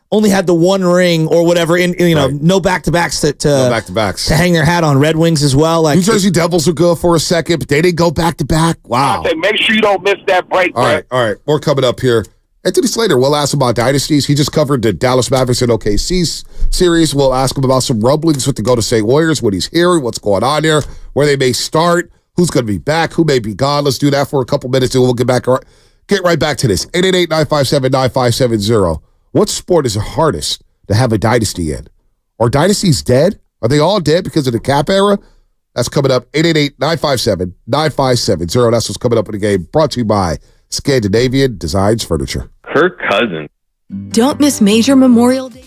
only had the 1 ring or whatever, no back-to-backs to hang their hat on. Red Wings as well. New Jersey Devils will go for a second, but they didn't go back-to-back. Wow. Make sure you don't miss that break. All right. More coming up here. Anthony Slater, we'll ask him about dynasties. He just covered the Dallas Mavericks and OKC series. We'll ask him about some rumblings with the Golden State Warriors, what he's hearing, what's going on there, where they may start, who's going to be back, who may be gone. Let's do that for a couple minutes, and we'll get right back to this. 888-957-9570. What sport is the hardest to have a dynasty in? Are dynasties dead? Are they all dead because of the cap era? That's coming up. 888-957-9570. That's what's coming up in the game. Brought to you by Scandinavian Designs Furniture. Her cousin. Don't miss major Memorial Day.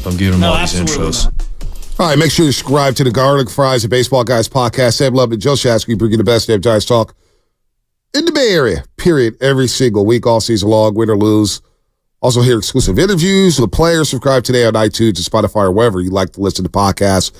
I'm giving him all these intros. All right, make sure you subscribe to the Garlic Fries and Baseball Guys podcast. Sam Love and Joe Shasky bring you the best damn Giants talk in the Bay Area, period, every single week, all season long, win or lose. Also hear exclusive interviews with players. Subscribe today on iTunes and Spotify or wherever you like to listen to podcasts.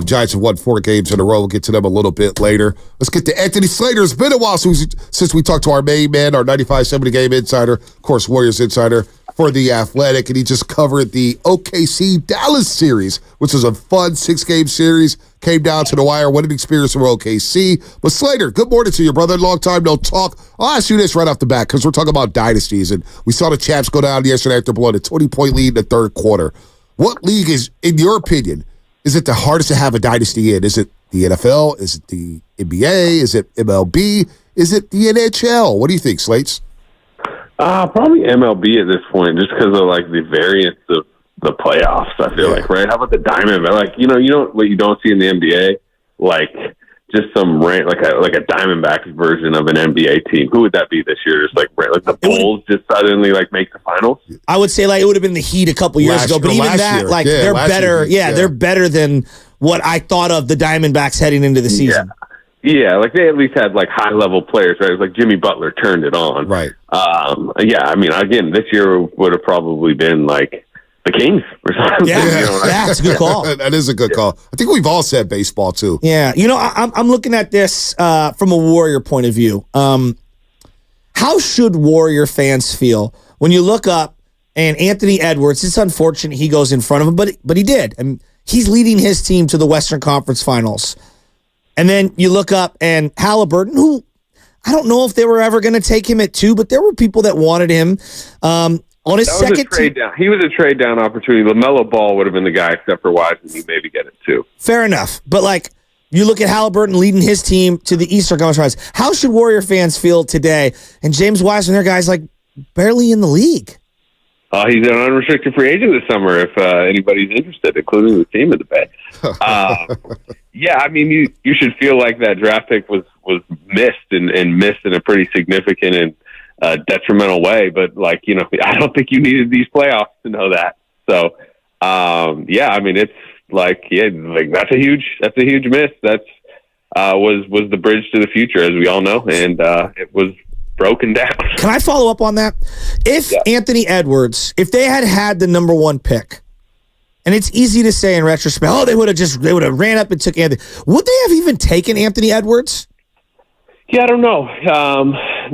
Giants have won 4 games in a row. We'll get to them a little bit later. Let's get to Anthony Slater. It's been a while since we talked to our main man, our 95-70 game insider, of course, Warriors insider for The Athletic, and he just covered the OKC-Dallas series, which was a fun 6-game series. Came down to the wire. What an experience for OKC. But Slater, good morning to you, brother. Long time no talk. I'll ask you this right off the bat because we're talking about dynasties, and we saw the Chaps go down yesterday after blowing a 20-point lead in the third quarter. What league is, in your opinion, is it the hardest to have a dynasty in? Is it the NFL? Is it the NBA? Is it MLB? Is it the NHL? What do you think, Slates? Probably MLB at this point, just because of like the variance of the playoffs. I feel like, right? How about the Diamond? Like, you know what you don't see in the NBA, like just some like a Diamondbacks version of an NBA team. Who would that be this year? Just like the Bulls just suddenly like make the finals. I would say like it would have been the Heat a couple years ago, but even that, like they're better. They're better than what I thought of the Diamondbacks heading into the season. Yeah, like they at least had like high level players, right? It was like Jimmy Butler turned it on, right? I mean, again, this year would have probably been like the Kings or something. That's a good call. That is a good call. I think we've all said baseball too. Yeah, I'm looking at this from a Warrior point of view. How should Warrior fans feel when you look up and Anthony Edwards? It's unfortunate he goes in front of him, but he did. I mean, he's leading his team to the Western Conference Finals. And then you look up and Halliburton, who I don't know if they were ever going to take him at 2, but there were people that wanted him on his second trade down. He was a trade down opportunity. LaMelo Ball would have been the guy, except for Wiseman. He maybe get it too. Fair enough, but like you look at Halliburton leading his team to the Eastern Conference Finals. How should Warrior fans feel today? And James Wiseman, their guy's like barely in the league. He's an unrestricted free agent this summer if anybody's interested, including the team in the Bay. Yeah, I mean, you should feel like that draft pick was missed and missed in a pretty significant and detrimental way. But, like, I don't think you needed these playoffs to know that. So, yeah, I mean, it's like, that's a huge miss. That's was the bridge to the future, as we all know, and it was broken down. Can I follow up on that? If Anthony Edwards, if they had the number 1 pick, and it's easy to say in retrospect, they would have ran up and took Anthony. Would they have even taken Anthony Edwards? Yeah, I don't know.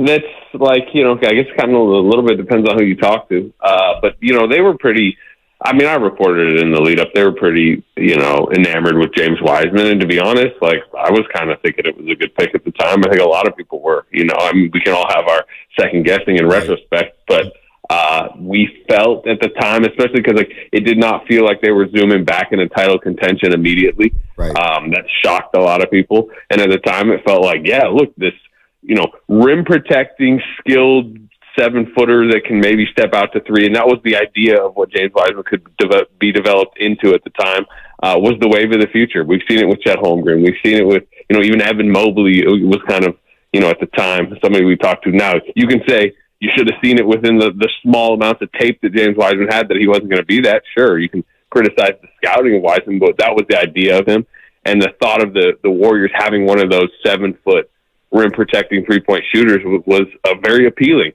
That's like, I guess kind of a little bit depends on who you talk to. But, they were pretty, I mean, I reported it in the lead up. They were pretty, enamored with James Wiseman. And to be honest, like, I was kind of thinking it was a good pick at the time. I think a lot of people were, I mean, we can all have our second guessing in retrospect, but we felt at the time, especially because like it did not feel like they were zooming back into title contention immediately. Right. That shocked a lot of people. And at the time it felt like, yeah, look, this, rim protecting, skilled 7-footer that can maybe step out to 3. And that was the idea of what James Wiseman could be developed into at the time, was the wave of the future. We've seen it with Chet Holmgren. We've seen it with, even Evan Mobley was kind of, at the time, somebody we talked to. Now you can say, you should have seen it within the small amounts of tape that James Wiseman had that he wasn't going to be that. Sure, you can criticize the scouting of Wiseman, but that was the idea of him. And the thought of the Warriors having one of those 7-foot rim-protecting three-point shooters was very appealing.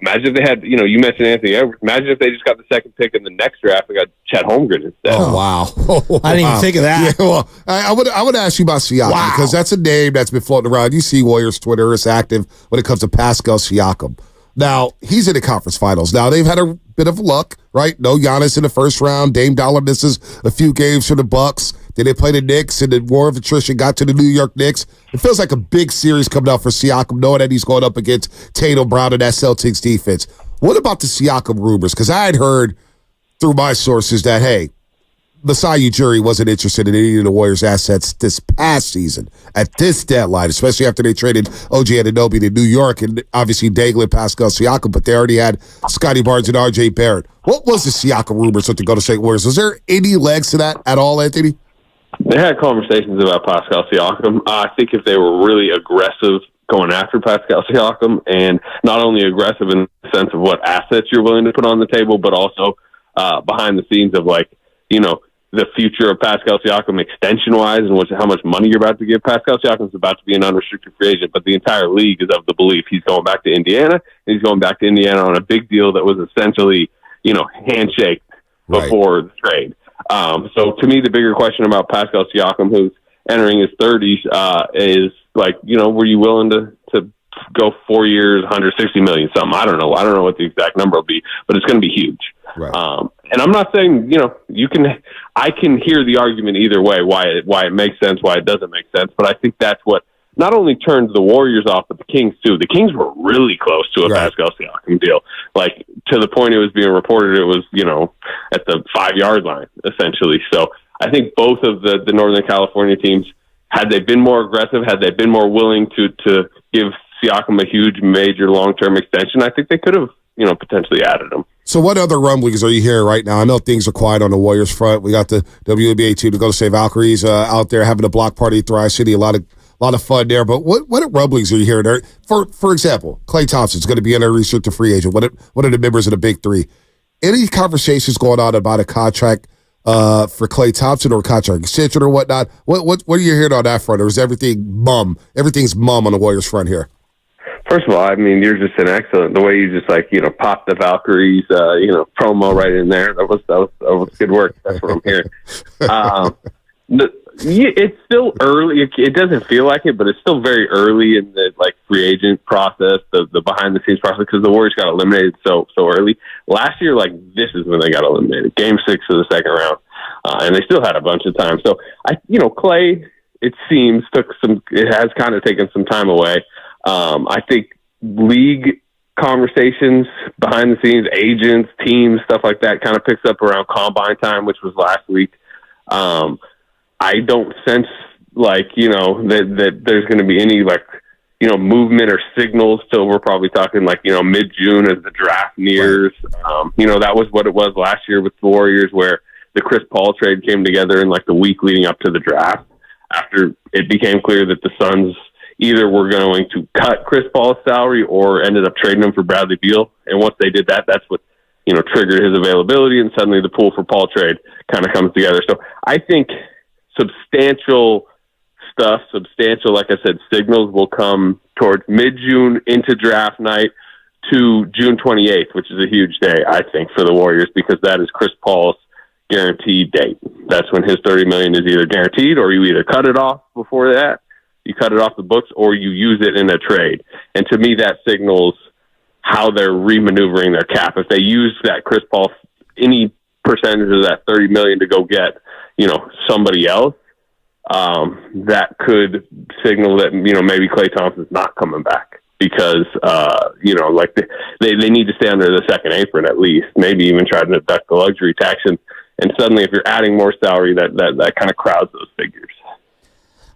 Imagine if they had, you mentioned Anthony Edwards. Imagine if they just got the second pick in the next draft and got Chet Holmgren instead. Oh, wow. I didn't even think of that. Yeah, well, I would ask you about Siakam because that's a name that's been floating around. You see Warriors Twitter is active when it comes to Pascal Siakam. Now, he's in the conference finals. Now, they've had a bit of luck, right? No Giannis in the first round. Dame Dollar misses a few games for the Bucks. Then they play the Knicks, and then war of attrition got to the New York Knicks. It feels like a big series coming out for Siakam, knowing that he's going up against Tatum Brown and that Celtics defense. What about the Siakam rumors? Because I had heard through my sources that, hey, Masai Ujiri wasn't interested in any of the Warriors' assets this past season at this deadline, especially after they traded OG Anunoby to New York and obviously dangling Pascal Siakam, but they already had Scotty Barnes and RJ Barrett. What was the Siakam rumors with the Golden State Warriors? Was there any legs to that at all, Anthony? They had conversations about Pascal Siakam. I think if they were really aggressive going after Pascal Siakam, and not only aggressive in the sense of what assets you're willing to put on the table, but also behind the scenes of like, the future of Pascal Siakam extension-wise and how much money you're about to give. Pascal Siakam's about to be an unrestricted free agent, but the entire league is of the belief he's going back to Indiana, and he's going back to Indiana on a big deal that was essentially, handshake before the trade. So to me, the bigger question about Pascal Siakam, who's entering his 30s, is were you willing to go 4 years, $160 million, something? I don't know. I don't know what the exact number will be, but it's going to be huge. Right. And I'm not saying, I can hear the argument either way, why it makes sense, why it doesn't make sense. But I think that's what not only turned the Warriors off, but the Kings too. The Kings were really close to a Pascal Siakam deal, to the point it was being reported it was, at the 5-yard line, essentially. So I think both of the Northern California teams, had they been more aggressive, had they been more willing to give Siakam a huge, major, long-term extension, I think they could have, potentially added him. So what other rumblings are you hearing right now? I know things are quiet on the Warriors front. We got the WNBA team to go to say Valkyries out there having a block party at Thrive City. A lot of fun there. But what rumblings are you hearing there? For example, Klay Thompson's going to be an unrestricted free agent. What are the members of the Big Three? Any conversations going on about a contract for Klay Thompson or a contract extension or whatnot? What are you hearing on that front? Or is everything mum? Everything's mum on the Warriors front here. First of all, I mean, you're just an excellent. The way you just popped the Valkyries, promo right in there. That was good work. That's what I'm hearing. It's still early. It doesn't feel like it, but it's still very early in the free agent process, the behind the scenes process, because the Warriors got eliminated so early last year. This is when they got eliminated, Game 6 of the second round, and they still had a bunch of time. So Klay, it seems it has kind of taken some time away. I think league conversations behind the scenes, agents, teams, stuff like that kind of picks up around combine time, which was last week. I don't sense that there's going to be any movement or signals till we're probably talking mid-June as the draft nears. That was what it was last year with the Warriors, where the Chris Paul trade came together in the week leading up to the draft, after it became clear that the Suns either were going to cut Chris Paul's salary or ended up trading him for Bradley Beal. And once they did that, that's what, triggered his availability, and suddenly the pool for Paul trade kind of comes together. So I think substantial, like I said, signals will come towards mid-June into draft night to June 28th, which is a huge day, I think, for the Warriors, because that is Chris Paul's guaranteed date. That's when his $30 million is either guaranteed, or you either cut it off before that, you cut it off the books, or you use it in a trade. And to me, that signals how they're remaneuvering their cap. If they use that Chris Paul, any percentage of that $30 million to go get, somebody else, that could signal that, maybe Klay Thompson's not coming back, because, they need to stay under the second apron at least, maybe even try to deduct the luxury tax. And suddenly, if you're adding more salary, that kind of crowds those figures.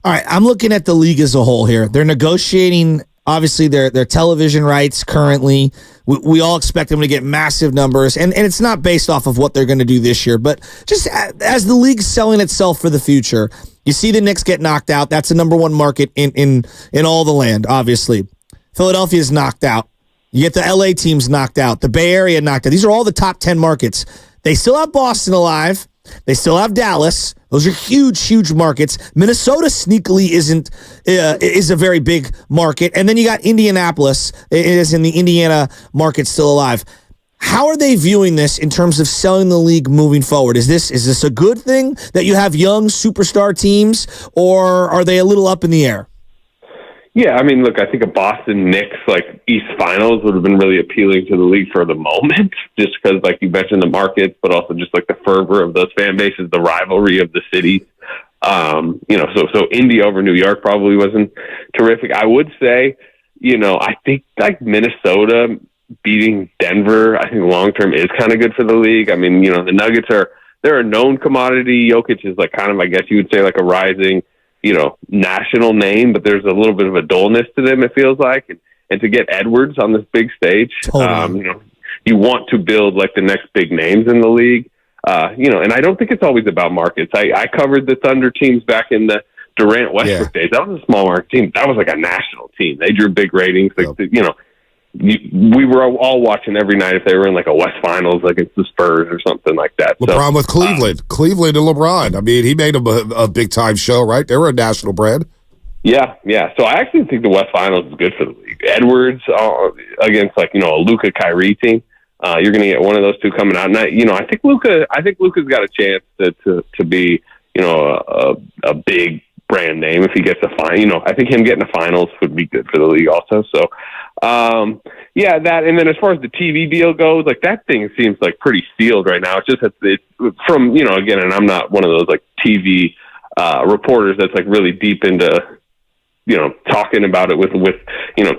All right, I'm looking at the league as a whole here. They're negotiating, obviously, their television rights currently. We all expect them to get massive numbers, and it's not based off of what they're going to do this year, but just as the league's selling itself for the future, you see the Knicks get knocked out. That's the number one market in all the land, obviously. Philadelphia's knocked out. You get the LA teams knocked out, the Bay Area knocked out. These are all the top 10 markets. They still have Boston alive. They still have Dallas. Those are huge, huge markets. Minnesota sneakily is a very big market. And then you got Indianapolis. It is in the Indiana market still alive. How are they viewing this in terms of selling the league moving forward? Is this a good thing that you have young superstar teams, or are they a little up in the air? Yeah, I mean, look, I think a Boston Knicks East Finals would have been really appealing to the league for the moment, just because, you mentioned, the markets, but also just the fervor of those fan bases, the rivalry of the cities. So Indy over New York probably wasn't terrific. I would say, I think Minnesota beating Denver, I think long term is kind of good for the league. I mean, the Nuggets they're a known commodity. Jokic is I guess you would say a rising, national name, but there's a little bit of a dullness to them, it feels like. And to get Edwards on this big stage, totally. You want to build the next big names in the league. And I don't think it's always about markets. I covered the Thunder teams back in the Durant Westbrook days. That was a small market team. That was a national team. They drew big ratings. we were all watching every night if they were in like a West Finals against the Spurs or something like that. LeBron with Cleveland. Cleveland and LeBron. I mean, he made them a big-time show, right? They were a national brand. Yeah. So I actually think the West Finals is good for the league. Edwards against like, a Luka Kyrie team. You're going to get one of those two coming out. And I think Luka's got a chance to be, a big brand name if he gets a final. I think him getting the finals would be good for the league also. So, that. And then as far as the TV deal goes, like that thing seems like pretty sealed right now. It's just it's from, again, and I'm not one of those like TV reporters that's like really deep into, talking about it with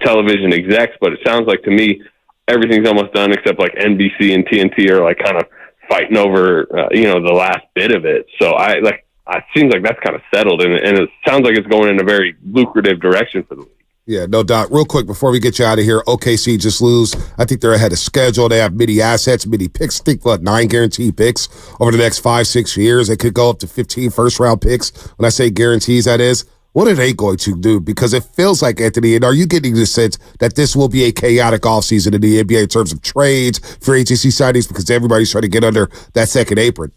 television execs, but it sounds like to me everything's almost done except like NBC and TNT are like kind of fighting over the last bit of it. So it seems like that's kind of settled, and it sounds like it's going in a very lucrative direction for the league. Yeah, no doubt. Real quick before we get you out of here, OKC just lose. I think they're ahead of schedule. They have many assets, many picks. I think 9 guaranteed picks over the next 5-6 years. They could go up to 15 first-round picks. When I say guarantees, that is. What are they going to do? Because it feels like, Anthony, and are you getting the sense that this will be a chaotic offseason in the NBA in terms of trades, free agency signings, because everybody's trying to get under that second apron?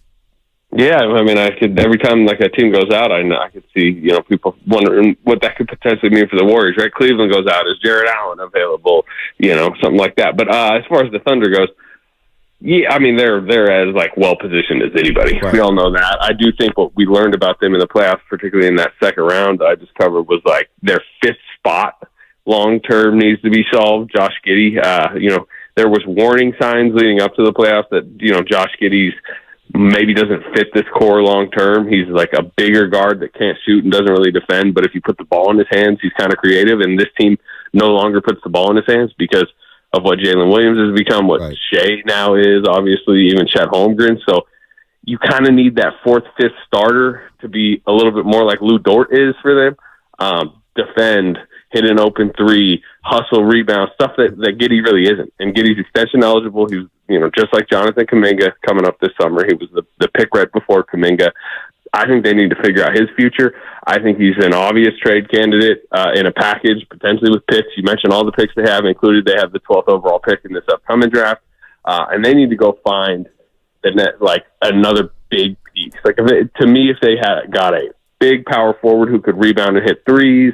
Yeah, I mean, every time like a team goes out, I could see, people wondering what that could potentially mean for the Warriors, right? Cleveland goes out, is Jarrett Allen available? Something like that. But as far as the Thunder goes, yeah, I mean, they're as like well positioned as anybody. Right. We all know that. I do think what we learned about them in the playoffs, particularly in that second round I just covered, was like their 5th spot long term needs to be solved. Josh Giddey, there was warning signs leading up to the playoffs that Josh Giddey's maybe doesn't fit this core long term. He's like a bigger guard that can't shoot and doesn't really defend, but if you put the ball in his hands, he's kind of creative. And this team no longer puts the ball in his hands because of what Jalen Williams has become, what Shea now is, obviously, even Chet Holmgren. So you kind of need that 4th, 5th starter to be a little bit more like Lou Dort is for them. Defend, hit an open 3, hustle, rebound, stuff that Giddey really isn't. And Giddey's extension eligible. He's, just like Jonathan Kuminga coming up this summer. He was the pick right before Kuminga. I think they need to figure out his future. I think he's an obvious trade candidate in a package, potentially with picks. You mentioned all the picks they have, included they have the 12th overall pick in this upcoming draft. And they need to go find another big piece. To me, if they had got a big power forward who could rebound and hit threes,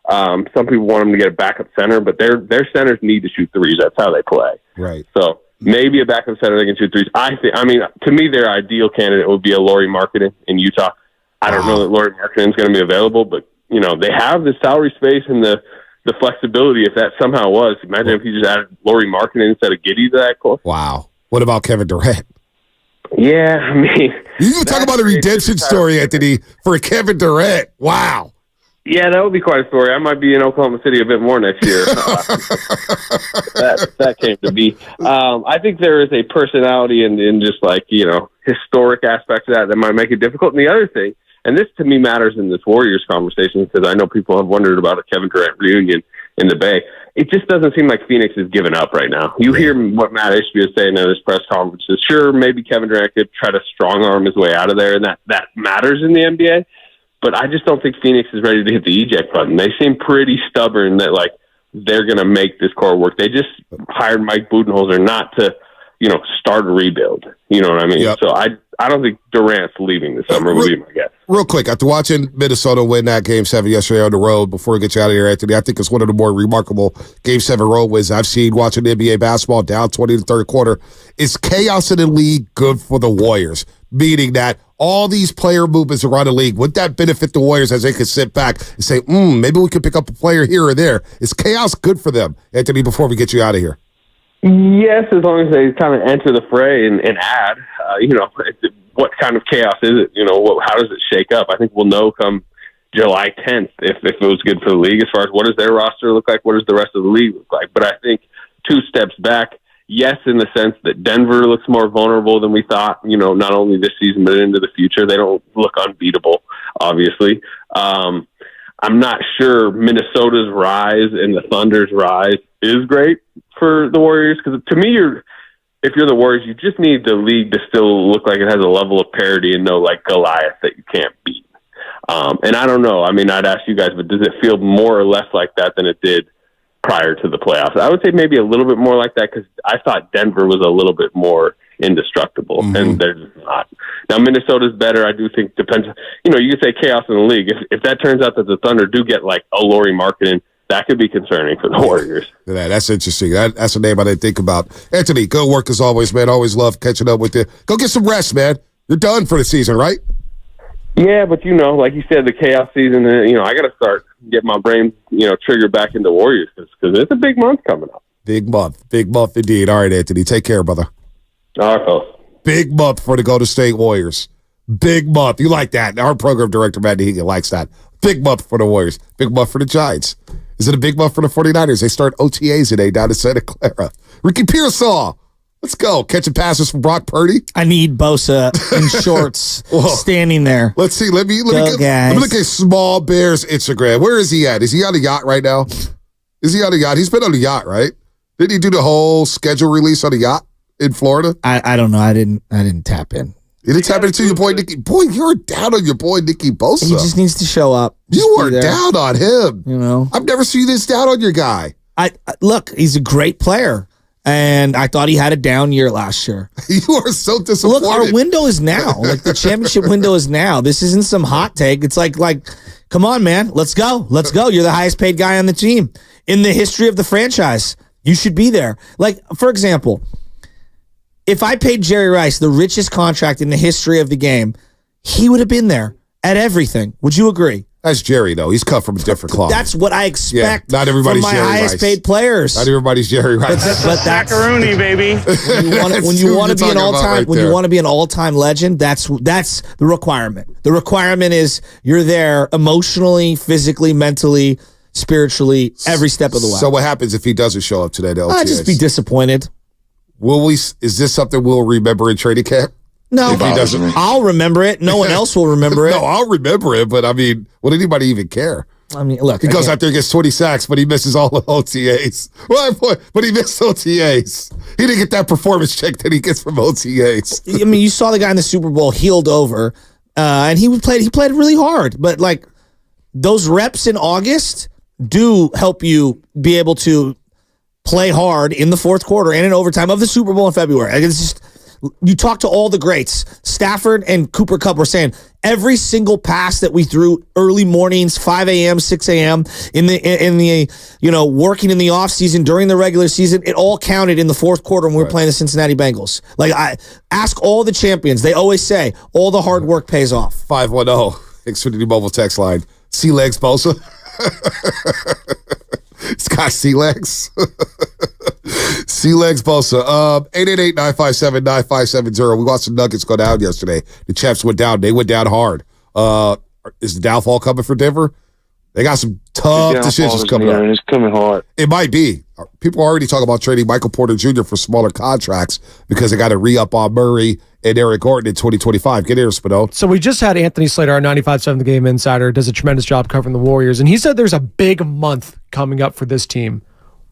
some people want them to get a backup center, but their centers need to shoot threes. That's how they play. Right. So maybe a backup center that can shoot threes. To me, their ideal candidate would be a Lauri Markkanen in Utah. I don't know that Lauri Markkanen is going to be available, but they have the salary space and the flexibility. If that somehow was, imagine if you just added Lauri Markkanen instead of Giddey to that core. Wow. What about Kevin Durant? Yeah, I mean, you can talk about a redemption story, Anthony, for Kevin Durant. Wow. Yeah, that would be quite a story. I might be in Oklahoma City a bit more next year. That came to be. I think there is a personality and just like, historic aspect of that might make it difficult. And the other thing, and this to me matters in this Warriors conversation because I know people have wondered about a Kevin Durant reunion in the Bay. It just doesn't seem like Phoenix is giving up right now. You hear what Matt Ishbia is saying in his press conferences. Sure, maybe Kevin Durant could try to strong-arm his way out of there, and that matters in the NBA. But I just don't think Phoenix is ready to hit the eject button. They seem pretty stubborn that, they're going to make this core work. They just hired Mike Budenholzer not to, start a rebuild. You know what I mean? Yep. So I don't think Durant's leaving this summer, would be my guess. Real quick, after watching Minnesota win that Game 7 yesterday on the road, before we get you out of here, Anthony, I think it's one of the more remarkable Game 7 road wins I've seen watching the NBA basketball down 20 in the third quarter. Is chaos in the league good for the Warriors? Meaning that all these player movements around the league, would that benefit the Warriors as they could sit back and say, maybe we could pick up a player here or there? Is chaos good for them, Anthony, before we get you out of here? Yes, as long as they kind of enter the fray and add, what kind of chaos is it? How does it shake up? I think we'll know come July 10th if it was good for the league as far as what does their roster look like, what does the rest of the league look like. But I think 2 steps back, yes, in the sense that Denver looks more vulnerable than we thought, not only this season but into the future. They don't look unbeatable, obviously. I'm not sure Minnesota's rise and the Thunder's rise is great for the Warriors because to me, if you're the Warriors, you just need the league to still look like it has a level of parity and no Goliath that you can't beat. And I don't know. I mean, I'd ask you guys, but does it feel more or less like that than it did prior to the playoffs. I would say maybe a little bit more like that because I thought Denver was a little bit more indestructible, and they're just not. Now, Minnesota's better. I do think depends. You could say chaos in the league. If that turns out that the Thunder do get like a Lauri Markkanen, that could be concerning for the Warriors. Yeah, that's interesting. That's a name I didn't think about. Anthony, good work as always, man. Always love catching up with you. Go get some rest, man. You're done for the season, right? Yeah, but like you said, the chaos season, I got to start getting my brain, triggered back into Warriors because it's a big month coming up. Big month indeed. All right, Anthony, take care, brother. All right, folks. Big month for the Golden State Warriors. Big month. You like that. Our program director, Matt Hegan, likes that. Big month for the Warriors. Big month for the Giants. Is it a big month for the 49ers? They start OTAs today down in Santa Clara. Ricky Pearsall. Let's go. Catching passes from Brock Purdy. I need Bosa in shorts standing there. Let's see. Let me look at Small Bear's Instagram. Where is he at? Is he on a yacht right now? Is he on a yacht? He's been on a yacht, right? Didn't he do the whole schedule release on a yacht in Florida? I don't know. I didn't tap in. You didn't tap into your boy Nicky. Boy, you're down on your boy Nicky Bosa. He just needs to show up. You are down on him. I've never seen this down on your guy. Look, he's a great player. And I thought he had a down year last year. You are so disappointed. Look, our window is now. Like the championship window is now. This isn't some hot take. It's like, come on, man. Let's go. Let's go. You're the highest paid guy on the team in the history of the franchise. You should be there. Like, for example, if I paid Jerry Rice the richest contract in the history of the game, he would have been there at everything. Would you agree? That's Jerry, though. He's cut from a different cloth. That's what I expect not everybody's from my Jerry highest Rice. paid players. Not everybody's Jerry Rice. But that's macaroni, baby. When you want to be an all-time, you want to be an all-time legend, that's the requirement. The requirement is you're there emotionally, physically, mentally, spiritually, every step of the way. So what happens if he doesn't show up today to OTAs? I'd just be disappointed. Is this something we'll remember in training camp? No, I'll remember it. No one else will remember it. No, I'll remember it, but I mean, will anybody even care? I mean, look. He goes out there and gets 20 sacks, but he misses all the OTAs. Well, but he missed OTAs. He didn't get that performance check that he gets from OTAs. I mean, you saw the guy in the Super Bowl healed over, and he played really hard. But like those reps in August do help you be able to play hard in the fourth quarter and in overtime of the Super Bowl in February. It's just. You talk to all the greats. Stafford and Cooper Kupp were saying every single pass that we threw early mornings, 5 a.m., 6 a.m., in the working in the offseason during the regular season, it all counted in the fourth quarter when we were playing the Cincinnati Bengals. Like, I ask all the champions. They always say all the hard work pays off. 510 Xfinity Mobile text line. Sea legs, Bosa. It's got sea legs. Sea legs, Bosa. 888-957-9570. We watched the Nuggets go down yesterday. The Chaps went down. They went down hard. Is the downfall coming for Denver? They got some tough decisions coming up. It's coming hard. It might be. People are already talking about trading Michael Porter Jr. for smaller contracts because they got to re-up on Murray and Eric Gordon in 2025. Get here, Spino. So we just had Anthony Slater, our 95.7 The Game Insider, does a tremendous job covering the Warriors, and he said there's a big month coming up for this team.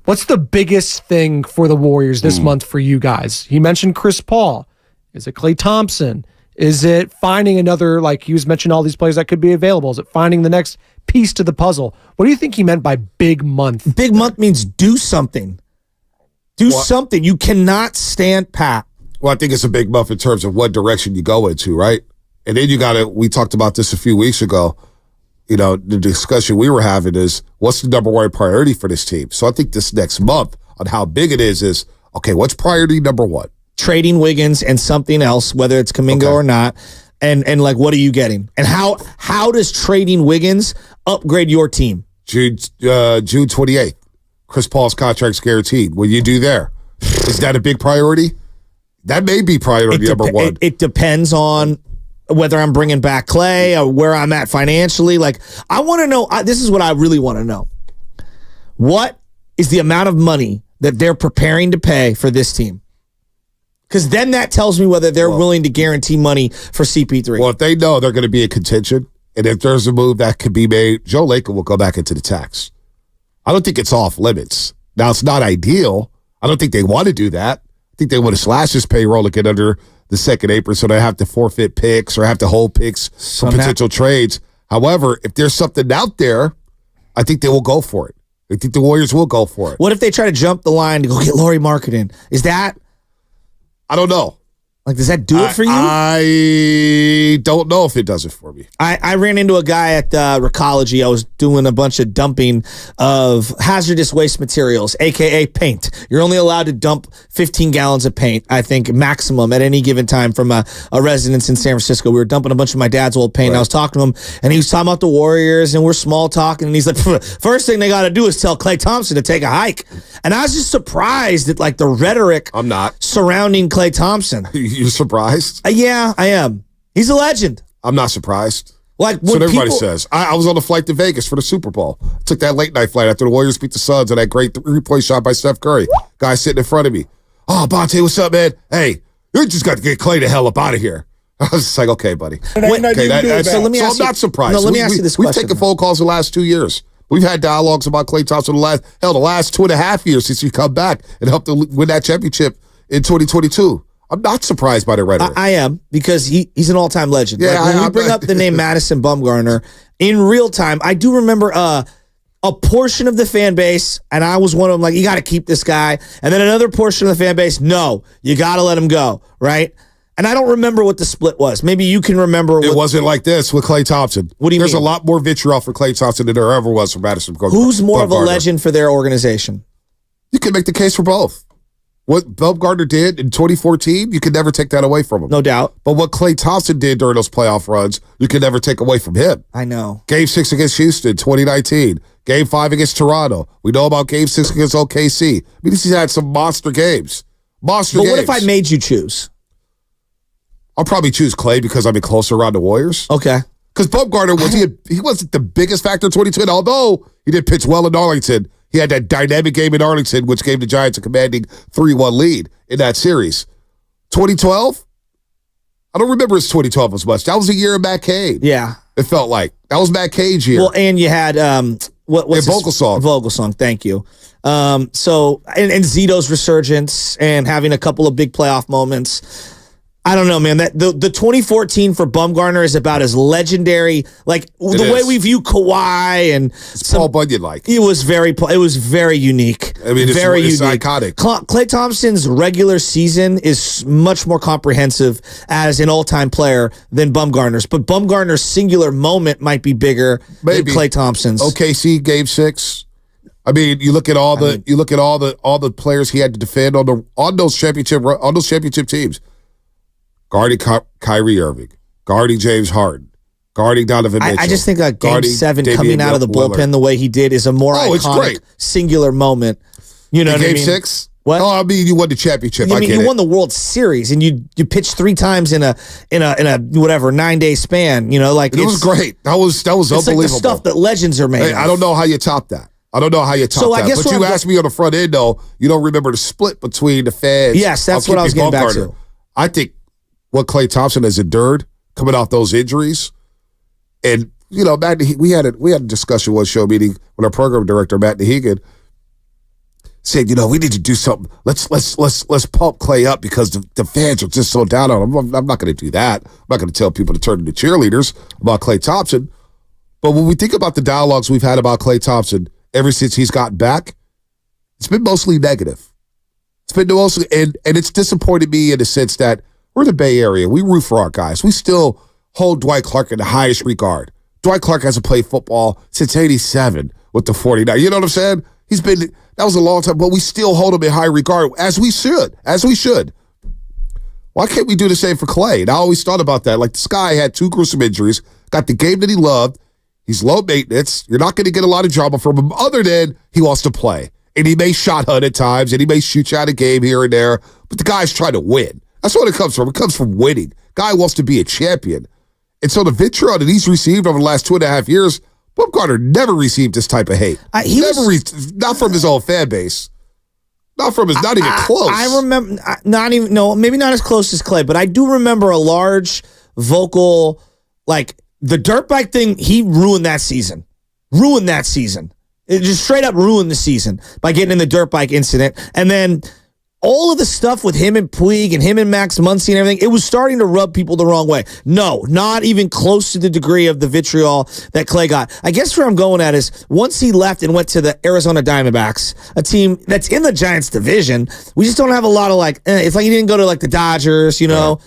What's the biggest thing for the Warriors this month for you guys? He mentioned Chris Paul. Is it Klay Thompson? Is it finding another, like he was mentioning all these players that could be available? Is it finding the next piece to the puzzle? What do you think he meant by big month? Big month means do something. Do something. You cannot stand pat. Well, I think it's a big month in terms of what direction you go into, right? And then we talked about this a few weeks ago. The discussion we were having is what's the number one priority for this team? So I think this next month on how big it is, okay, what's priority number one? Trading Wiggins and something else, whether it's Kuminga or not. And like, what are you getting? And how does trading Wiggins upgrade your team? June 28th. Chris Paul's contract's guaranteed. What do you do there? Is that a big priority? That may be priority number one. It depends on whether I'm bringing back Klay or where I'm at financially. Like, I want to know, this is what I really want to know. What is the amount of money that they're preparing to pay for this team? Because then that tells me whether they're willing to guarantee money for CP3. Well, if they know they're going to be in contention, and if there's a move that could be made, Joe Lacob will go back into the tax. I don't think it's off limits. Now, it's not ideal. I don't think they want to do that. I think they want to slash his payroll to get under the second apron so they have to forfeit picks or have to hold picks for potential trades. However, if there's something out there, I think they will go for it. I think the Warriors will go for it. What if they try to jump the line to go get Lauri Markkanen? Is that? I don't know. Like, does that do it for you? I don't know if it does it for me. I ran into a guy at Recology. I was doing a bunch of dumping of hazardous waste materials, a.k.a. paint. You're only allowed to dump 15 gallons of paint, I think, maximum at any given time from a residence in San Francisco. We were dumping a bunch of my dad's old paint. Right. And I was talking to him, and he was talking about the Warriors, and we're small talking, and he's like, first thing they got to do is tell Klay Thompson to take a hike. And I was just surprised at, like, the rhetoric surrounding Klay Thompson. You're surprised? Yeah, I am. He's a legend. I'm not surprised. Like that's what everybody says. I was on a flight to Vegas for the Super Bowl. Took that late night flight after the Warriors beat the Suns and that great three-point shot by Steph Curry. Guy sitting in front of me. Oh, Bonte, what's up, man? Hey, you just got to get Klay the hell up out of here. I was just like, okay, buddy. So I'm not surprised. No, let me ask you this question. We've taken phone calls the last 2 years. We've had dialogues about Klay Thompson the last 2.5 years since he come back and helped to win that championship in 2022. I'm not surprised by the rhetoric. I am, because he's an all-time legend. Yeah, like when we bring up the name Madison Bumgarner, in real time, I do remember a portion of the fan base, and I was one of them, like, you got to keep this guy. And then another portion of the fan base, no, you got to let him go, right? And I don't remember what the split was. Maybe you can remember. It wasn't like this with Klay Thompson. What do you mean? There's a lot more vitriol for Klay Thompson than there ever was for Madison Bumgarner. Who's more of a legend for their organization? You can make the case for both. What Bumgarner did in 2014, you could never take that away from him. No doubt. But what Klay Thompson did during those playoff runs, you could never take away from him. I know. Game 6 against Houston, 2019. Game 5 against Toronto. We know about Game 6 against OKC. I mean, he's had some monster games. But what if I made you choose? I'll probably choose Klay because I've been closer around the Warriors. Okay. Because Bumgarner, he wasn't the biggest factor in 2020, although he did pitch well in Arlington. He had that dynamic game in Arlington, which gave the Giants a commanding 3-1 lead in that series. 2012? I don't remember his 2012 as much. That was a year of Matt Cade. Yeah. It felt like. That was Matt Cade's year. Well, and you had, Vogelsong. Vogelsong, thank you. And Zito's resurgence and having a couple of big playoff moments. I don't know, man. That the 2014 for Bumgarner is about as legendary, like the way we view Kawhi and Paul Bunyan like. It was very unique. I mean, it's unique. Iconic. Klay Thompson's regular season is much more comprehensive as an all-time player than Bumgarner's, but Bumgarner's singular moment might be bigger than Klay Thompson's. OKC Game 6. I mean, you look at all the players he had to defend on those championship teams. Guarding Kyrie Irving, guarding James Harden, guarding Donovan Mitchell. I just think Game 7 coming out of the bullpen the way he did is a more iconic singular moment. You know what I mean? Game 6? What? Oh, I mean, you won the championship. You won the World Series, and you pitched 3 times in a whatever 9-day span. You know, like it was great. That was unbelievable. Like the stuff that legends are made. Hey, I don't know how you top that. But you asked me on the front end, though, you don't remember the split between the fans. Yes, that's what I was getting back to. I think what Klay Thompson has endured coming off those injuries, and we had a discussion one show meeting when our program director Matt Nahigan said, we need to do something. Let's pump Klay up because the fans are just so down on him. I'm not going to do that. I'm not going to tell people to turn into cheerleaders about Klay Thompson. But when we think about the dialogues we've had about Klay Thompson ever since he's gotten back, it's been mostly negative. It's been mostly, and it's disappointed me in the sense that we're the Bay Area. We root for our guys. We still hold Dwight Clark in the highest regard. Dwight Clark hasn't played football since 87 with the 49. You know what I'm saying? That was a long time, but we still hold him in high regard, as we should. Why can't we do the same for Klay? And I always thought about that. Like, this guy had 2 gruesome injuries, got the game that he loved. He's low maintenance. You're not going to get a lot of drama from him other than he wants to play. And he may shot hunt at times, and he may shoot you out a game here and there, but the guy's trying to win. That's what it comes from. It comes from winning. Guy wants to be a champion. And so the vitriol that he's received over the last 2.5 years, Bumgarner never received this type of hate. Not from his own fan base. Not even close. I remember, maybe not as close as Klay, but I do remember a large vocal, like the dirt bike thing, he ruined that season. It just straight up ruined the season by getting in the dirt bike incident. And then all of the stuff with him and Puig and him and Max Muncy and everything, it was starting to rub people the wrong way. No, not even close to the degree of the vitriol that Clay got. I guess where I'm going at is once he left and went to the Arizona Diamondbacks, a team that's in the Giants division, we just don't have a lot of it's like he didn't go to like the Dodgers, you know. Yeah.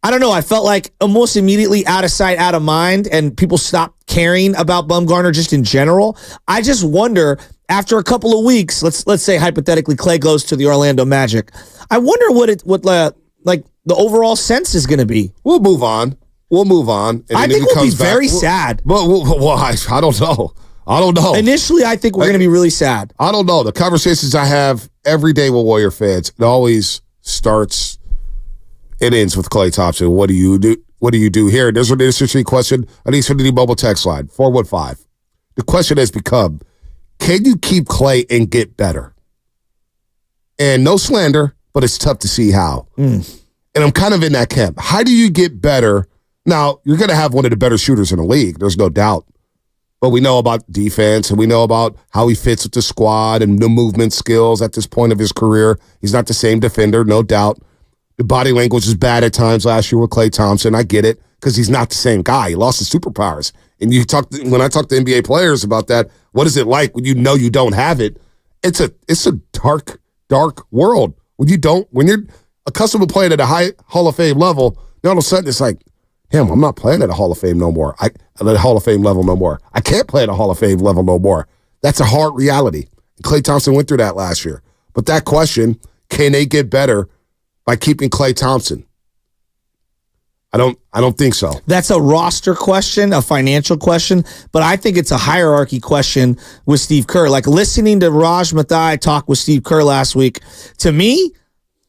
I don't know. I felt like almost immediately out of sight, out of mind, and people stopped caring about Bumgarner just in general. I just wonder, after a couple of weeks, let's say hypothetically Clay goes to the Orlando Magic, I wonder what the overall sense is going to be. We'll move on. And I think we'll be very sad. Well, I don't know. Initially, I think we're going to be really sad. I don't know. The conversations I have every day with Warrior fans, it always starts... It ends with Klay Thompson. What do you do? What do you do here? There's an interesting question on the Xfinity mobile text line, 415. The question has become, can you keep Klay and get better? And no slander, but it's tough to see how. And I'm kind of in that camp. How do you get better? Now, you're going to have one of the better shooters in the league. There's no doubt. But we know about defense, and we know about how he fits with the squad and the movement skills at this point of his career. He's not the same defender, no doubt. The body language was bad at times last year with Klay Thompson. I get it, because he's not the same guy. He lost his superpowers. And when I talk to NBA players about that, what is it like when you know you don't have it? It's a dark, dark world. When you're accustomed to playing at a high Hall of Fame level, then all of a sudden it's like, damn, I'm not playing at a Hall of Fame no more. At a Hall of Fame level no more. I can't play at a Hall of Fame level no more. That's a hard reality. Klay Thompson went through that last year. But that question, can they get better by keeping Klay Thompson? I don't think so. That's a roster question, a financial question, but I think it's a hierarchy question with Steve Kerr. Like listening to Raj Mathai talk with Steve Kerr last week, to me,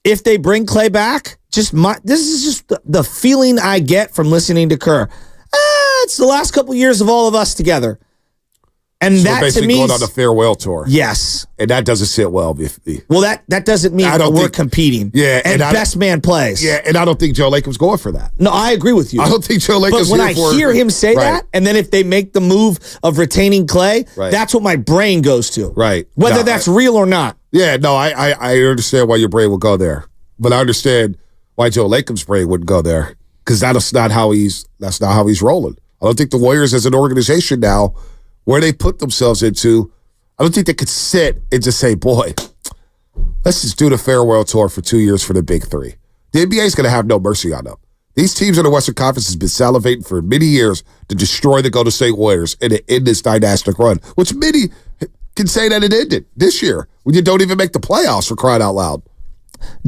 if they bring Klay back, this is just the feeling I get from listening to Kerr. It's the last couple years of all of us together. And so that basically to me, going on the farewell tour. Yes. And that doesn't sit well with me. Well, that doesn't mean we're competing. Yeah. And best man plays. Yeah, and I don't think Joe Lacob's going for that. No, I agree with you. I don't think Joe Lacob's But when I hear him say right. that, and then if they make the move of retaining Klay, right. that's what my brain goes to. Right. Whether that's real or not. Yeah, no, I understand why your brain would go there. But I understand why Joe Lacob's brain wouldn't go there. Because that's not how he's rolling. I don't think the Warriors as an organization now, where they put themselves into, I don't think they could sit and just say, boy, let's just do the farewell tour for 2 years for the big three. The NBA is going to have no mercy on them. These teams in the Western Conference has been salivating for many years to destroy the Golden State Warriors and to end this dynastic run, which many can say that it ended this year when you don't even make the playoffs, for crying out loud.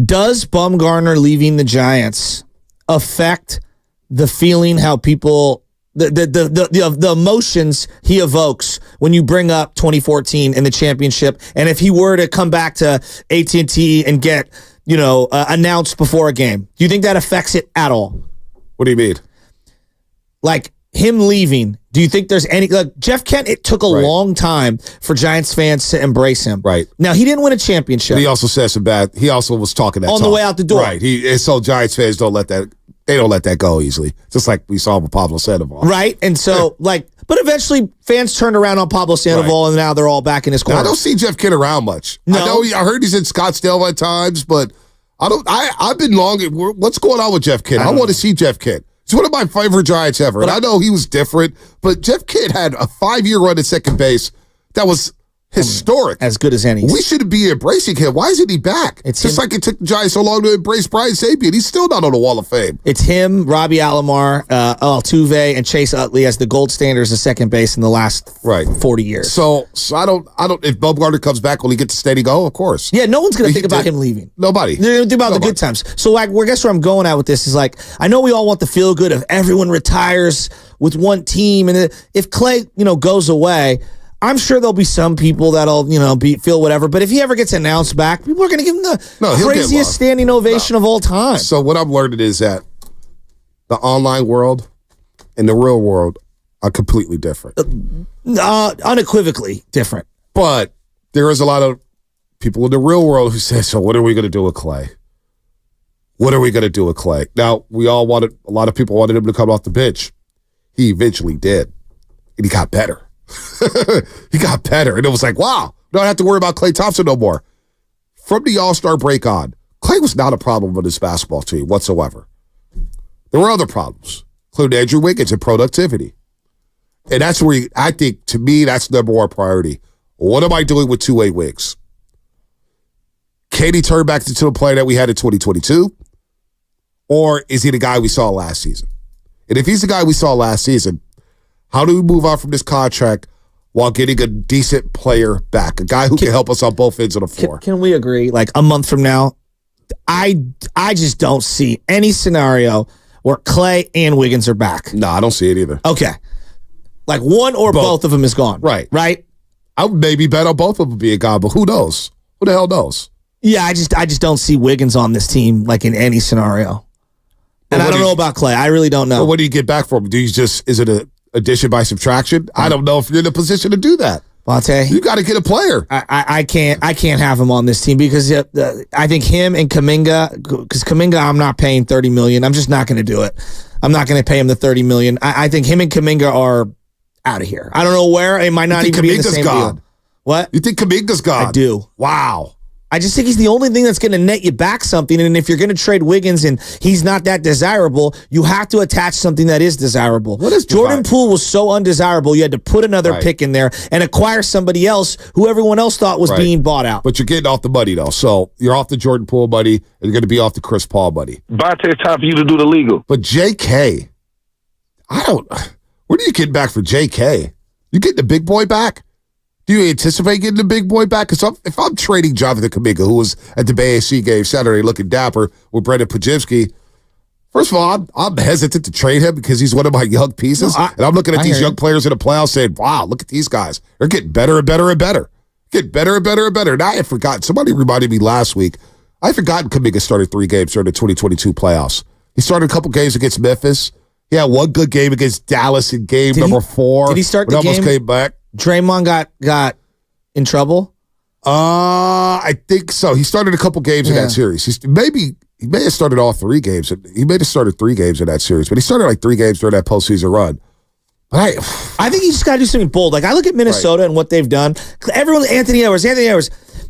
Does Bumgarner leaving the Giants affect the feeling, how people... The emotions he evokes when you bring up 2014 and the championship, and if he were to come back to AT&T and get, announced before a game, do you think that affects it at all? What do you mean? Like him leaving, do you think there's any, like Jeff Kent, it took a long time for Giants fans to embrace him. Right. Now, he didn't win a championship. But he also said he also was talking that on talk. the way out the door. Right. And so Giants fans don't let that go easily. Just like we saw with Pablo Sandoval. Right. And so, but eventually fans turned around on Pablo Sandoval, and now they're all back in his corner. Now, I don't see Jeff Kent around much. No. I heard he's in Scottsdale at times, but I've been what's going on with Jeff Kent? I want to see Jeff Kent. He's one of my favorite Giants ever. And I know he was different, but Jeff Kent had a 5-year run at second base that was historic. As good as any. We should be embracing him. Why isn't he back? It's just like it took the Giants so long to embrace Brian Sabian. He's still not on the Wall of Fame. It's him, Robbie Alomar, Altuve, and Chase Utley as the gold standards of second base in the last 40 years. So I don't. If Bumgarner comes back, will he get to steady go? Of course. Yeah, no one's going to think about him leaving. Nobody. They're going to think about the good times. So I guess where I'm going at with this is I know we all want the feel good of everyone retires with one team, and if Klay, goes away, I'm sure there'll be some people that'll, feel whatever. But if he ever gets announced back, people are going to give him the craziest standing ovation of all time. So what I'm learning is that the online world and the real world are completely different. Unequivocally different. But there is a lot of people in the real world who say, so what are we going to do with Klay? What are we going to do with Klay? Now, a lot of people wanted him to come off the bench. He eventually did. And he got better. He got better. And it was like, wow, don't have to worry about Klay Thompson no more. from the All-Star break on, Klay was not a problem with this basketball team whatsoever. There were other problems, including Andrew Wiggins and productivity. And that's where I think, to me, that's number one priority. What am I doing with two-way wings? Can he turn back into the player that we had in 2022? Or is he the guy we saw last season? And if he's the guy we saw last season, how do we move on from this contract while getting a decent player back? A guy who can help us on both ends of the floor. Can we agree, like a month from now, I just don't see any scenario where Klay and Wiggins are back. No, I don't see it either. Okay. Like one or both of them is gone. Right. Right? I would maybe bet on both of them being gone, but who knows? Who the hell knows? Yeah, I just don't see Wiggins on this team like in any scenario. And I don't know about Klay. I really don't know. Well, what do you get back from him? Is it an addition by subtraction? I don't know if you're in a position to do that. Bonte, you got to get a player. I can't have him on this team because I think him and Kuminga, because Kuminga I'm not paying $30 million. I'm just not going to do it. I'm not going to pay him the $30 million. I think him and Kuminga are out of here. I don't know where. It might not even be the same deal. What? You think Kuminga's gone? I do. Wow. I just think he's the only thing that's going to net you back something. And if you're going to trade Wiggins and he's not that desirable, you have to attach something that is desirable. What is Jordan Poole was so undesirable, you had to put another pick in there and acquire somebody else who everyone else thought was being bought out. But you're getting off the money, though. So you're off the Jordan Poole money, and you're going to be off the Chris Paul money. Bonte, it's time for you to do the legal. But JK, where do you get back for JK? You getting the big boy back? Do you anticipate getting the big boy back? Because if I'm trading Jonathan Kuminga, who was at the Bay AC game Saturday looking dapper with Brendan Pajimski, first of all, I'm hesitant to trade him because he's one of my young pieces. And I'm looking at these young players in the playoffs saying, wow, look at these guys. They're getting better and better and better. Getting better and better and better. And I had forgotten. Somebody reminded me last week. I had forgotten Kuminga started 3 games during the 2022 playoffs. He started a couple games against Memphis. He had one good game against Dallas in game number 4. Did he start the game? Almost came back. Draymond got in trouble? I think so. He started a couple games in that series. He may have started all 3 games. He may have started 3 games in that series, but he started like 3 games during that postseason run. But I think you just got to do something bold. Like I look at Minnesota and what they've done. Everyone, Anthony Edwards.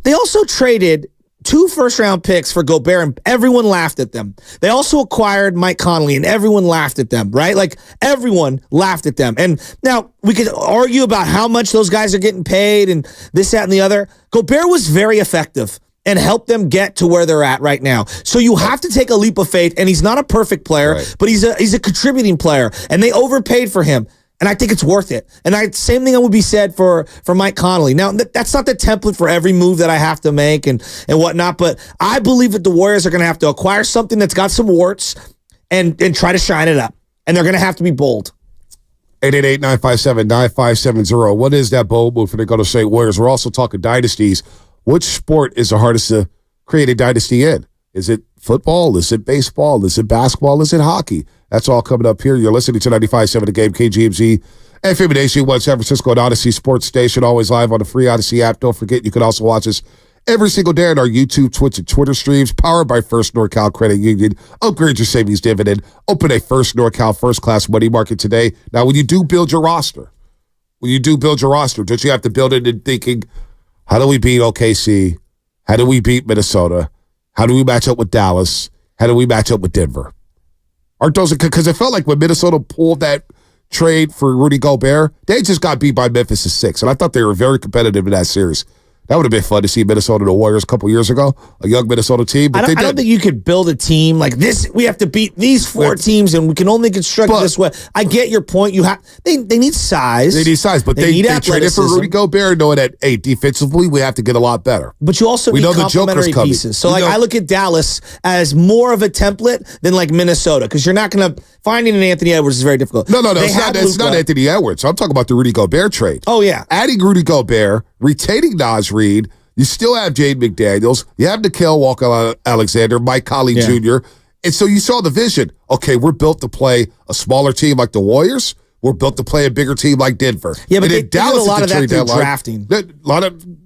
They also traded 2 first-round picks for Gobert, and everyone laughed at them. They also acquired Mike Conley, and everyone laughed at them, right? Like, everyone laughed at them. And now, we could argue about how much those guys are getting paid and this, that, and the other. Gobert was very effective and helped them get to where they're at right now. So you have to take a leap of faith, and he's not a perfect player, but he's a contributing player, and they overpaid for him. And I think it's worth it. And same thing would be said for Mike Conley. Now, that's not the template for every move that I have to make and whatnot, but I believe that the Warriors are going to have to acquire something that's got some warts and try to shine it up. And they're going to have to be bold. 888-957-9570. What is that bold move for the Golden State Warriors? We're also talking dynasties. Which sport is the hardest to create a dynasty in? Is it football? Is it baseball? Is it basketball? Is it hockey? That's all coming up here. You're listening to 95.7 The Game, KGMZ, FM Nation 1 San Francisco, and Odyssey Sports Station, always live on the free Odyssey app. Don't forget, you can also watch us every single day on our YouTube, Twitch, and Twitter streams, powered by First NorCal Credit Union. Upgrade your savings dividend. Open a First NorCal first-class money market today. Now, when you do build your roster, don't you have to build it in thinking, how do we beat OKC? How do we beat Minnesota? How do we match up with Dallas? How do we match up with Denver? Aren't those, because it felt like when Minnesota pulled that trade for Rudy Gobert, they just got beat by Memphis 6. And I thought they were very competitive in that series. That would have been fun to see Minnesota and the Warriors a couple years ago, a young Minnesota team. But I don't think you could build a team like this. We have to beat these 4 teams, and we can only construct it this way. I get your point. They need size. They need size, but they traded for Rudy Gobert, knowing that, hey, defensively, we have to get a lot better. But you also need complementary pieces. So, I look at Dallas as more of a template than like Minnesota, because you're not going to finding an Anthony Edwards is very difficult. No, it's not Anthony Edwards. I'm talking about the Rudy Gobert trade. Oh, yeah. Adding Rudy Gobert, retaining Naz Reid, you still have Jaden McDaniels, you have Nickeil Walker-Alexander, Mike Conley Jr., and so you saw the vision. Okay, we're built to play a smaller team like the Warriors. We're built to play a bigger team like Denver. Yeah, but they did a lot of that through drafting.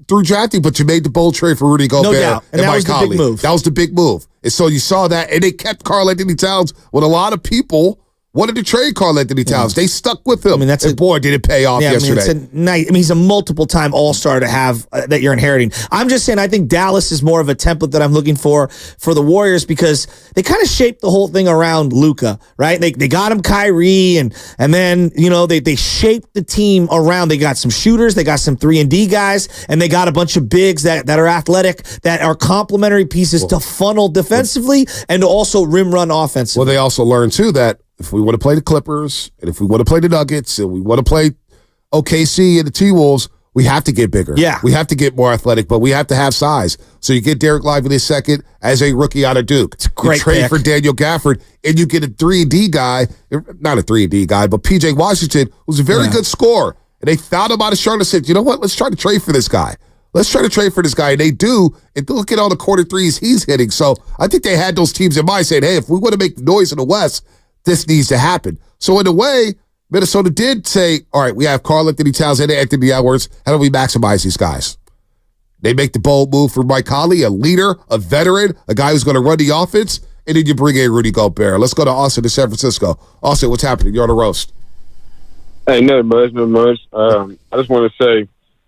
Through drafting, but you made the bold trade for Rudy Gobert and that Mike was the Conley. big move. That was the big move. And so you saw that, and they kept Karl Anthony Towns when a lot of people wanted to trade Karl Anthony Towns. They stuck with him. I mean, boy, did it pay off yesterday. He's a multiple-time all-star to have that you're inheriting. I'm just saying I think Dallas is more of a template that I'm looking for the Warriors because they kind of shaped the whole thing around Luka, right? They got him Kyrie, and then, they shaped the team around. They got some shooters, they got some 3-and-D guys, and they got a bunch of bigs that are athletic, that are complementary pieces to funnel defensively and to also rim run offensively. Well, they also learned, too, that if we want to play the Clippers, and if we want to play the Nuggets, and we want to play OKC and the T-Wolves, we have to get bigger. Yeah. We have to get more athletic, but we have to have size. So you get Derek Lively second as a rookie out of Duke. It's a great trade pick for Daniel Gafford, and you get a 3-and-D guy, not a 3-and-D guy, but P.J. Washington, who's a very good scorer. And they found him out of Charlotte and said, you know what, let's try to trade for this guy. Let's try to trade for this guy. And they do, and look at all the corner threes he's hitting. So I think they had those teams in mind saying, hey, if we want to make noise in the West, this needs to happen. So in a way, Minnesota did say, all right, we have Karl Anthony Towns and Anthony Edwards. How do we maximize these guys? They make the bold move for Mike Conley, a leader, a veteran, a guy who's going to run the offense, and then you bring in Rudy Gobert. Let's go to Austin to San Francisco. Austin, what's happening? You're on the roast. Hey, nothing much. I just want to say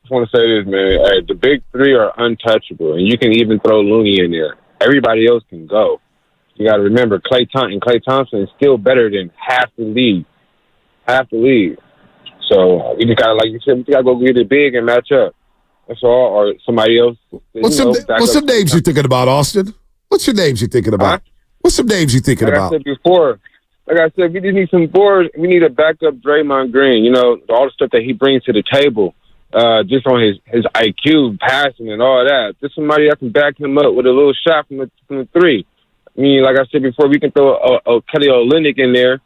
this, man. Hey, the big three are untouchable, and you can even throw Looney in there. Everybody else can go. You got to remember, Klay Thompson is still better than half the league. So we just got to, like you said, we got to go get it big and match up. That's all. Or somebody else. What's some names you thinking about, Austin? What's your names you thinking about? What's some names you thinking about? Like I said, we just need some boards. We need a backup Draymond Green. All the stuff that he brings to the table, just on his IQ, passing, and all that. Just somebody that can back him up with a little shot from the three. I mean, like I said before, we can throw a Kelly Olynyk in there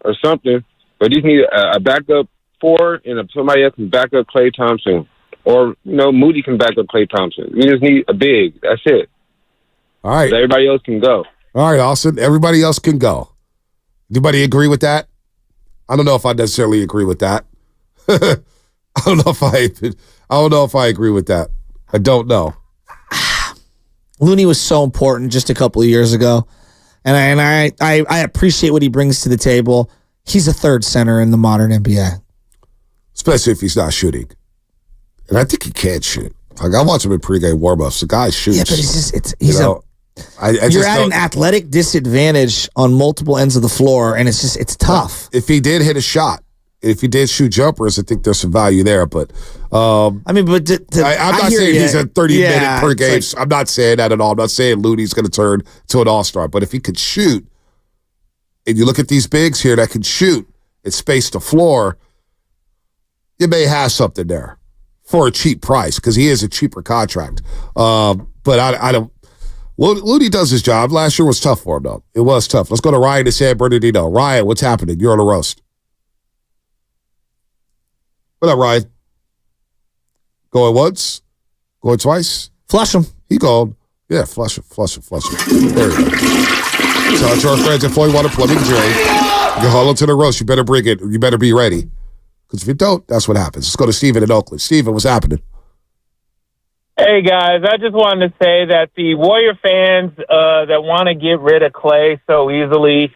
or something, but you need a backup four and somebody else can back up Klay Thompson, or Moody can back up Klay Thompson. We just need a big. That's it. All right. So everybody else can go. All right, Austin. Everybody else can go. Anybody agree with that? I don't know if I necessarily agree with that. I don't know if I agree with that. I don't know. Looney was so important just a couple of years ago, and I appreciate what he brings to the table. He's a third center in the modern NBA, especially if he's not shooting. And I think he can shoot. Like, I watch him in pregame warmups. The guy shoots. Yeah, but you're at an athletic disadvantage on multiple ends of the floor, and it's tough. If he did hit a shot, if he did shoot jumpers, I think there's some value there. But I'm not saying he's a 30-minute per game. I'm not saying that at all. I'm not saying Looney's going to turn to an all-star. But if he could shoot, and you look at these bigs here that can shoot and space the floor, you may have something there for a cheap price because he is a cheaper contract. But I don't. Looney does his job. Last year was tough for him, though. It was tough. Let's go to Ryan to San Bernardino. Ryan, what's happening? You're on the roast. What up, Ryan? Going once? Going twice? Flush him. He gone. Yeah, flush him. There you go. So to our friends at Floyd Water Plumbing Drain, you haul him to the roast. You better bring it. You better be ready. Because if you don't, that's what happens. Let's go to Steven in Oakland. Steven, what's happening? Hey, guys. I just wanted to say that the Warrior fans that want to get rid of Klay so easily,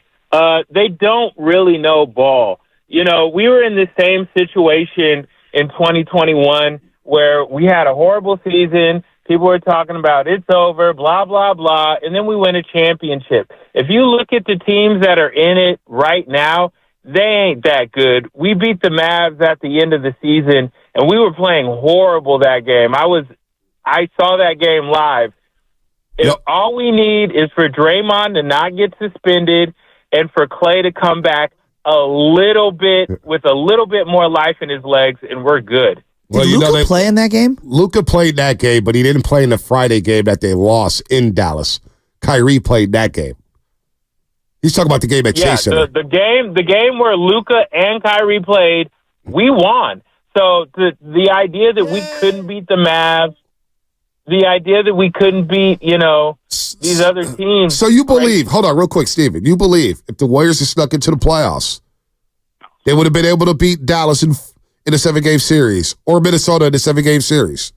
they don't really know ball. We were in the same situation in 2021 where we had a horrible season. People were talking about it's over, blah, blah, blah, and then we win a championship. If you look at the teams that are in it right now, they ain't that good. We beat the Mavs at the end of the season, and we were playing horrible that game. I saw that game live. If all we need is for Draymond to not get suspended and for Klay to come back a little bit with a little bit more life in his legs, and we're good. Did Luka play in that game? Luka played that game, but he didn't play in the Friday game that they lost in Dallas. Kyrie played that game. He's talking about the game at Chase Center. The game where Luka and Kyrie played, we won. So the idea that we couldn't beat the Mavs, the idea that we couldn't beat, these other teams. So you believe, hold on real quick, Steven, you believe if the Warriors had snuck into the playoffs, they would have been able to beat Dallas in a 7-game series or Minnesota in a 7-game series?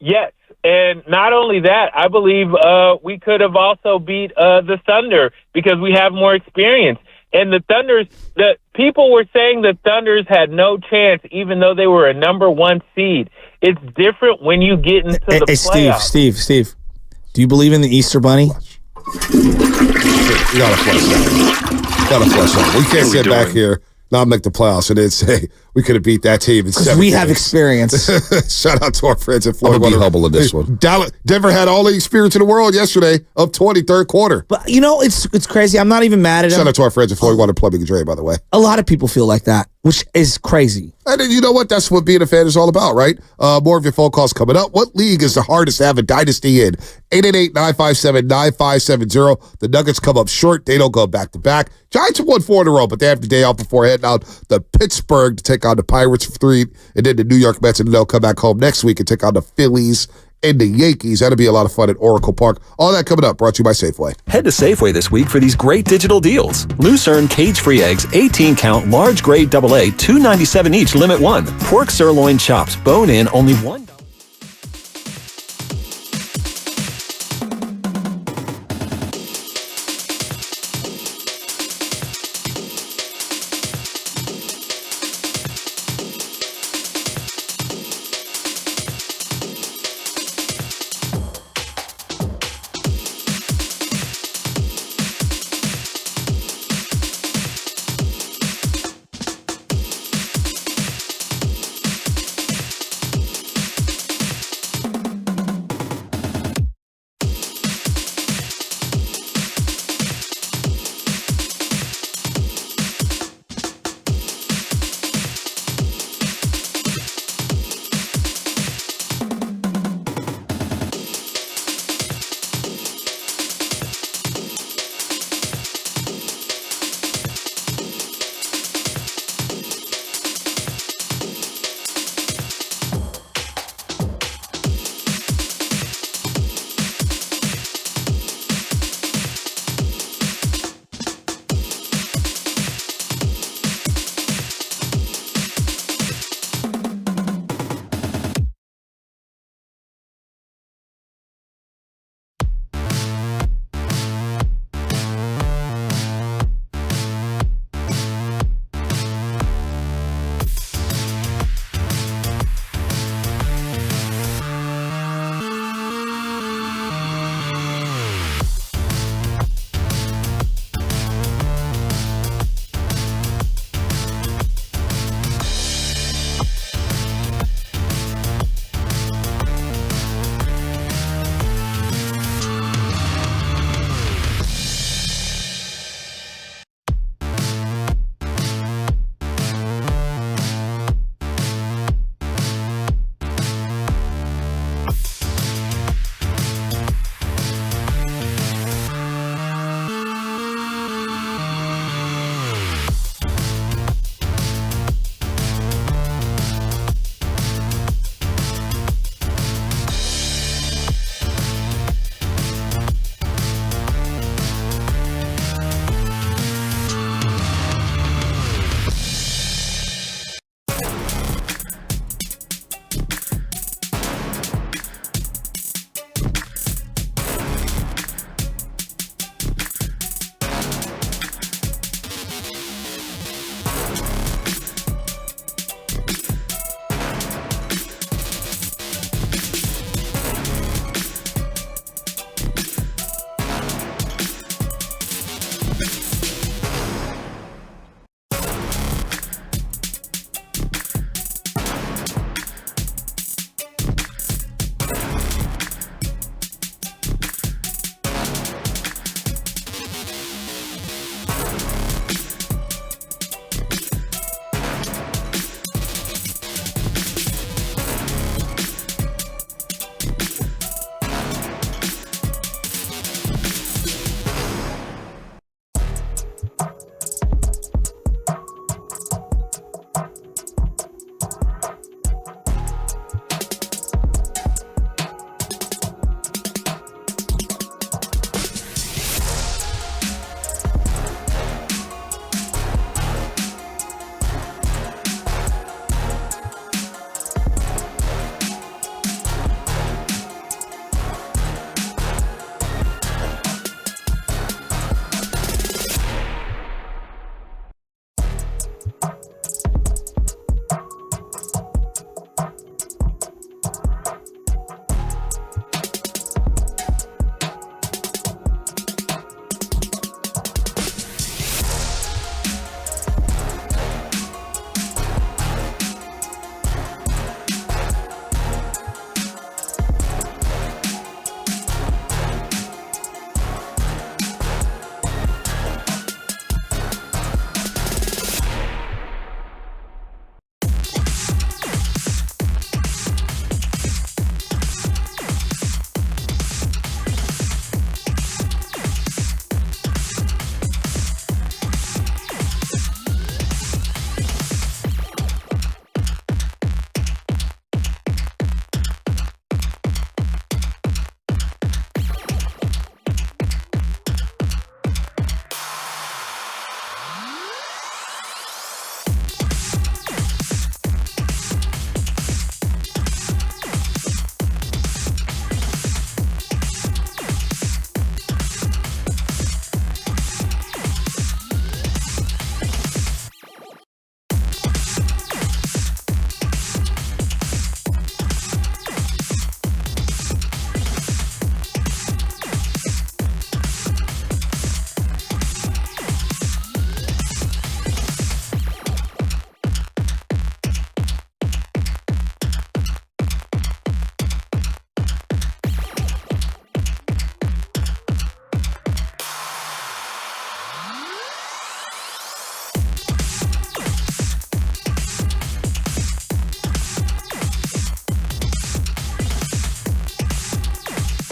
Yes. And not only that, I believe we could have also beat the Thunder because we have more experience. And the Thunders, the people were saying the Thunders had no chance, even though they were a number 1 seed. It's different when you get into the playoffs. Steve, do you believe in the Easter Bunny? You gotta flush that. We can't sit back here, not make the playoffs, and then say we could have beat that team in 7 we games. have experience. Shout out to our friends at Floyd. I'm gonna be humble in this one. Denver had all the experience in the world yesterday of 23rd quarter. But it's crazy. I'm not even mad at him. Shout out to our friends at Floyd Water Plumbing and Drain, by the way. A lot of people feel like that, which is crazy. And then you know what? That's what being a fan is all about, right? More of your phone calls coming up. What league is the hardest to have a dynasty in? 888-957-9570. The Nuggets come up short. They don't go back-to-back. Giants have won 4 in a row, but they have the day off before heading out to Pittsburgh to take on the Pirates for 3, and then the New York Mets, and they'll come back home next week and take on the Phillies and the Yankees. That'll be a lot of fun at Oracle Park. All that coming up, brought to you by Safeway. Head to Safeway this week for these great digital deals. Lucerne cage-free eggs, 18-count, large grade AA, $2.97 each, limit 1. Pork sirloin chops, bone-in, only $1.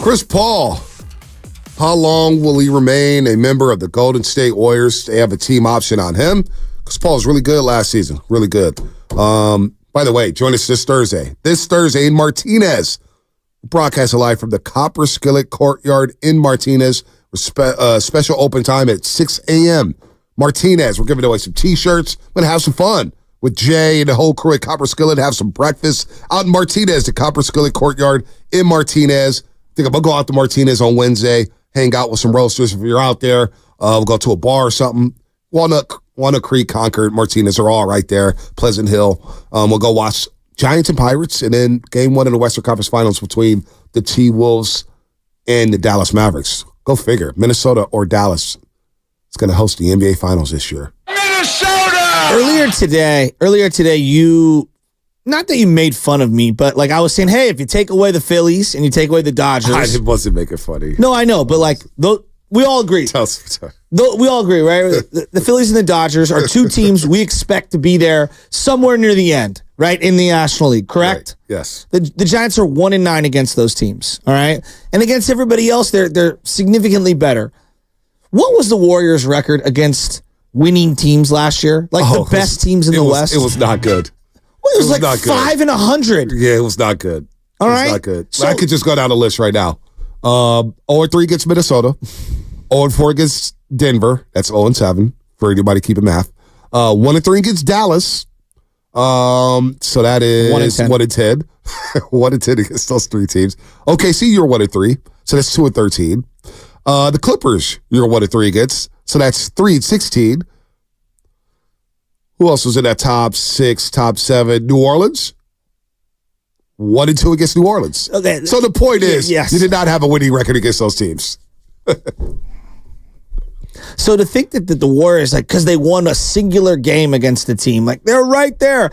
Chris Paul. How long will he remain a member of the Golden State Warriors? They have a team option on him. Chris Paul was really good last season. Really good. By the way, join us this Thursday. This Thursday in Martinez. Broadcast live from the Copper Skillet Courtyard in Martinez. Special open time at 6 a.m. Martinez. We're giving away some T-shirts. We're going to have some fun with Jay and the whole crew at Copper Skillet. Have some breakfast out in Martinez, the Copper Skillet Courtyard in Martinez. I think I'm going to go out to Martinez on Wednesday. Hang out with some roasters if you're out there. We'll go to a bar or something. Walnut Creek, Concord, Martinez are all right there. Pleasant Hill. We'll go watch Giants and Pirates, and then game one in the Western Conference Finals between the T-Wolves and the Dallas Mavericks. Go figure. Minnesota or Dallas is going to host the NBA Finals this year. Minnesota! Earlier today, you... Not that you made fun of me, but like I was saying, hey, if you take away the Phillies and you take away the Dodgers. I wasn't making funny. No, I know, but like we all agree. We all agree, right? The Phillies and the Dodgers are two teams we expect to be there somewhere near the end, right? In the National League, correct? Right. Yes. The Giants are 1-9 against those teams, all right? And against everybody else, they're significantly better. What was the Warriors' record against winning teams last year? Like the best teams in the West? It was not good. It was like 5-100. Yeah, it was not good. All right. It was not good. So, I could just go down the list right now. 0-3 against Minnesota. 0-4 against Denver. That's 0-7 for anybody keeping math. 1-3 against Dallas. So that is 1-10. 1-10 against those three teams. OKC, you're 1-3. So that's 2-13. The Clippers, you're 1-3 against. So that's 3-16. Who else was in that top 6, top 7? New Orleans? 1-2 against New Orleans. Okay. So the point is, yes. You did not have a winning record against those teams. So to think that the Warriors, like, because they won a singular game against the team, like they're right there.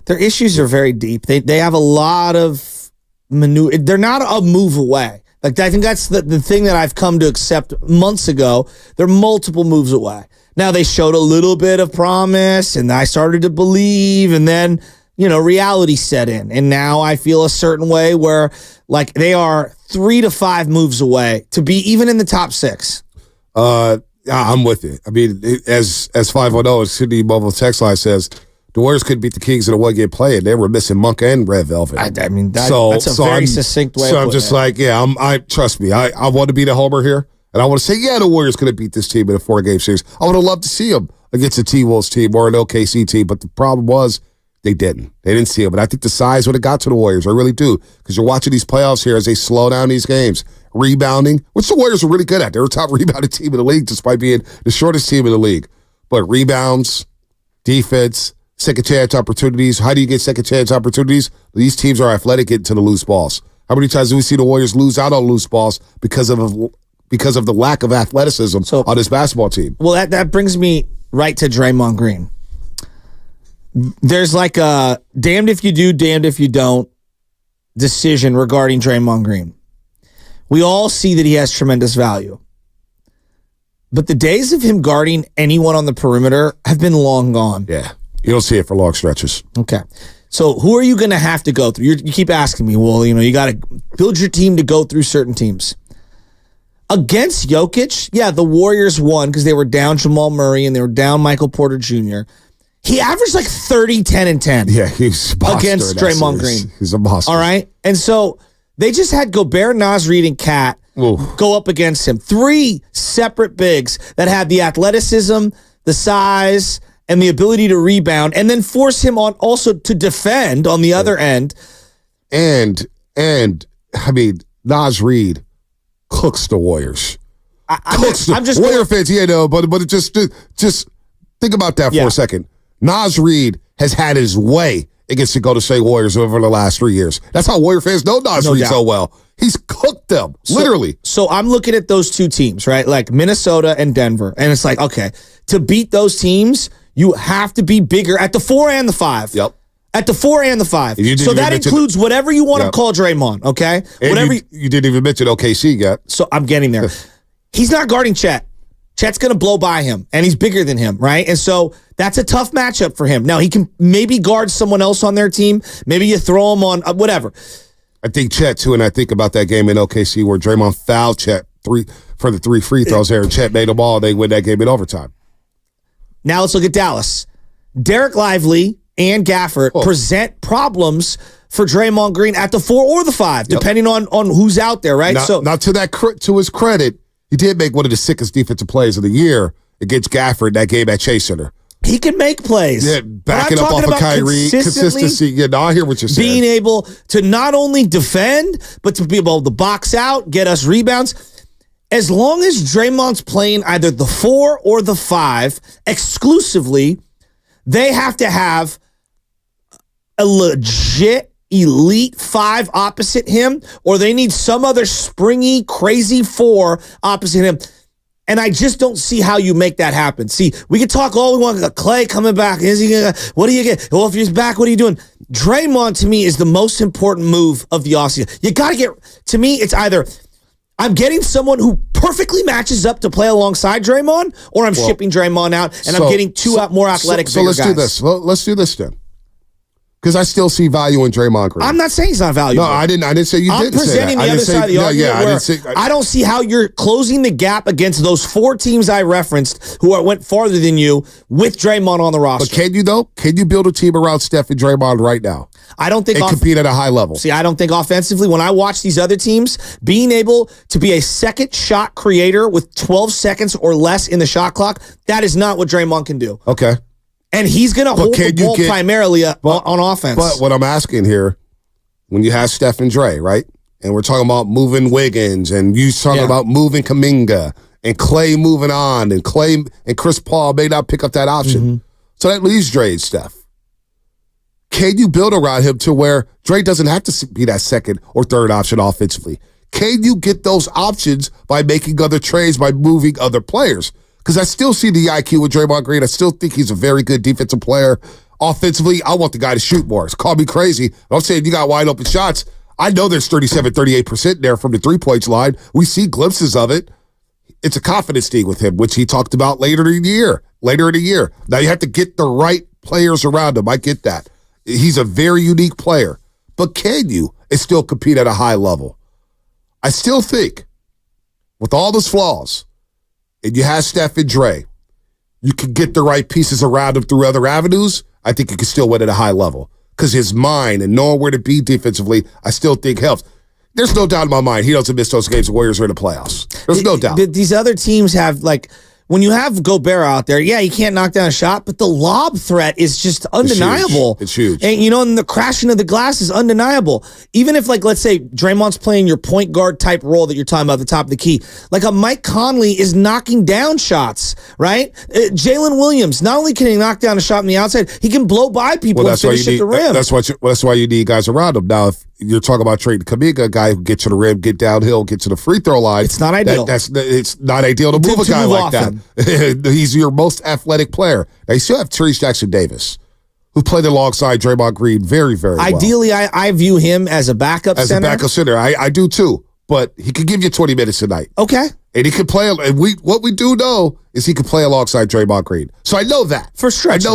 Their issues are very deep. They have a lot of maneuver. They're not a move away. Like I think that's the thing that I've come to accept months ago. They're multiple moves away. Now they showed a little bit of promise, and I started to believe, and then reality set in, and now I feel a certain way where like they are 3 to 5 moves away to be even in the top 6. I'm with it. I mean, as 510, Sydney Mobile text line says, the Warriors couldn't beat the Kings in a one-game play, and they were missing Monk and Red Velvet. I mean, that's a very succinct way. So I'm just like, I trust me. I want to be the homer here, and I want to say, the Warriors could have beat this team in a 4-game series. I would have loved to see them against a T-Wolves team or an OKC team, but the problem was they didn't. They didn't see them, but I think the size would have got to the Warriors. I really do, because you're watching these playoffs here as they slow down these games. Rebounding, which the Warriors are really good at. They're a top rebounding team in the league despite being the shortest team in the league. But rebounds, defense, second chance opportunities. How do you get second chance opportunities? These teams are athletic getting to the loose balls. How many times do we see the Warriors lose out on loose balls because of the lack of athleticism on this basketball team? Well, that brings me right to Draymond Green. There's like a damned if you do, damned if you don't decision regarding Draymond Green. We all see that he has tremendous value. But the days of him guarding anyone on the perimeter have been long gone. Yeah. You don't see it for long stretches. Okay. So who are you going to have to go through? You keep asking me, well, you got to build your team to go through certain teams. Against Jokic, the Warriors won because they were down Jamal Murray and they were down Michael Porter Jr. He averaged like 30, 10, and 10. Yeah, he's against Draymond Green. He's a monster. All right? And so they just had Gobert, Naz Reid, and Cat go up against him. 3 separate bigs that had the athleticism, the size, and the ability to rebound, and then force him on also to defend on the other end. And I mean, Naz Reid cooks the Warriors. I'm just Warrior fans, but it just think about that for a second. Naz Reid has had his way against the Golden State Warriors over the last 3 years. That's how Warrior fans know Naz Reid so well. He's cooked them, literally. So I'm looking at those two teams, right? Like Minnesota and Denver. And it's like, okay, to beat those teams, you have to be bigger at the 4 and the 5. Yep. At the 4 and the 5. So that includes whatever you want to call Draymond, okay? And whatever you didn't even mention OKC yet. So I'm getting there. He's not guarding Chet. Chet's going to blow by him, and he's bigger than him, right? And so that's a tough matchup for him. Now, he can maybe guard someone else on their team. Maybe you throw him on whatever. I think Chet, too, and I think about that game in OKC where Draymond fouled Chet for the 3 free throws there, and Chet made them all, and they win that game in overtime. Now let's look at Dallas. Derek Lively and Gafford present problems for Draymond Green at the 4 or the 5, depending on who's out there, right? Now to his credit, he did make one of the sickest defensive plays of the year against Gafford in that game at Chase Center. He can make plays. Yeah, backing up off of Kyrie. Consistency. Yeah, no, I hear what you're saying. Being able to not only defend, but to be able to box out, get us rebounds. As long as Draymond's playing either the 4 or the 5 exclusively, they have to have a legit elite 5 opposite him, or they need some other springy, crazy 4 opposite him. And I just don't see how you make that happen. See, we can talk all we want. Clay coming back. Is he gonna? What do you get? Well, if he's back, what are you doing? Draymond, to me, is the most important move of the offseason. You got to get, to me, it's either I'm getting someone who perfectly matches up to play alongside Draymond, or I'm shipping Draymond out, and I'm getting more athletic bigger guys. So let's do this. Well, let's do this then. Because I still see value in Draymond Green. I'm not saying he's not valuable. No, I didn't say you didn't say that. I'm presenting the other side of the argument I don't see how you're closing the gap against those 4 teams I referenced who went farther than you with Draymond on the roster. But can you, though? Can you build a team around Steph and Draymond right now? I don't think... And compete at a high level. See, I don't think offensively, when I watch these other teams, being able to be a second shot creator with 12 seconds or less in the shot clock, that is not what Draymond can do. Okay. And he's going to hold the ball primarily on offense. But what I'm asking here, when you have Steph and Dre, right? And we're talking about moving Wiggins, and you talking about moving Kuminga, and Clay moving on, and Clay and Chris Paul may not pick up that option. Mm-hmm. So that leaves Dre and Steph. Can you build around him to where Dre doesn't have to be that second or third option offensively? Can you get those options by making other trades, by moving other players? Because I still see the IQ with Draymond Green. I still think he's a very good defensive player. Offensively, I want the guy to shoot more. Call me crazy. I'm saying you got wide open shots. I know there's 37, 38% there from the 3-point line. We see glimpses of it. It's a confidence thing with him, which he talked about later in the year. Now you have to get the right players around him. I get that. He's a very unique player. But can you and still compete at a high level? I still think, with all those flaws, and you have Steph and Dre, you can get the right pieces around him through other avenues, I think you can still win at a high level. Because his mind and knowing where to be defensively, I still think helps. There's no doubt in my mind he doesn't miss those games the Warriors are in the playoffs. There's no doubt. These other teams have, like, when you have Gobert out there, he can't knock down a shot, but the lob threat is just undeniable. It's huge. And, and the crashing of the glass is undeniable. Even if, like, let's say Draymond's playing your point guard type role that you're talking about at the top of the key, like a Mike Conley is knocking down shots, right? Jalen Williams, not only can he knock down a shot on the outside, he can blow by people and finish at the rim. That's why you need guys around him. Now, if you're talking about trading Kuminga, a guy who gets to the rim, get downhill, get to the free throw line. It's not ideal. It's not ideal to move a guy like that. He's your most athletic player. Now, you still have Therese Jackson-Davis, who played alongside Draymond Green very, very well. Ideally, I view him as a backup center. As a backup center. I do too. But he could give you 20 minutes a night. Okay. And he could play. And what we do know is he could play alongside Draymond Green. So I know that. For stretches.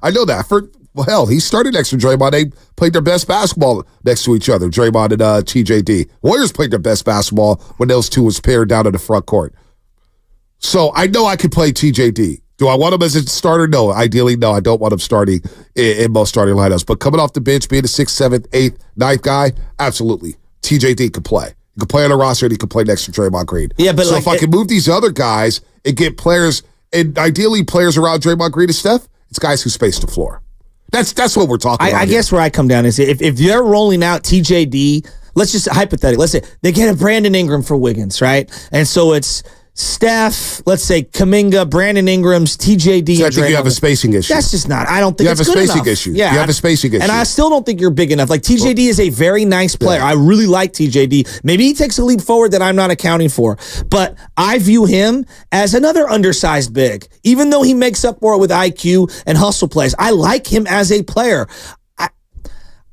I know that. Hell, he started next to Draymond. They played their best basketball next to each other, Draymond and TJD. Warriors played their best basketball when those two was paired down in the front court. So I know I could play TJD. Do I want him as a starter? No. Ideally, no. I don't want him starting in most starting lineups. But coming off the bench, being a 6th, 7th, 8th, 9th guy, absolutely. TJD could play. He could play on the roster and he could play next to Draymond Green. Yeah, but so if I can move these other guys and get players, and ideally players around Draymond Green and Steph, it's guys who space the floor. That's what we're talking about. I guess where I come down is if they're rolling out TJD, let's just hypothetically, let's say they get a Brandon Ingram for Wiggins, right? And so it's Steph, let's say Kuminga, Brandon Ingram's, TJD. So I think you have a spacing issue. That's just not. I don't think it's good enough. You have a spacing issue. Yeah, you have a spacing issue. And I still don't think you're big enough. Like TJD is a very nice player. I really like TJD. Maybe he takes a leap forward that I'm not accounting for. But I view him as another undersized big. Even though he makes up for it with IQ and hustle plays, I like him as a player.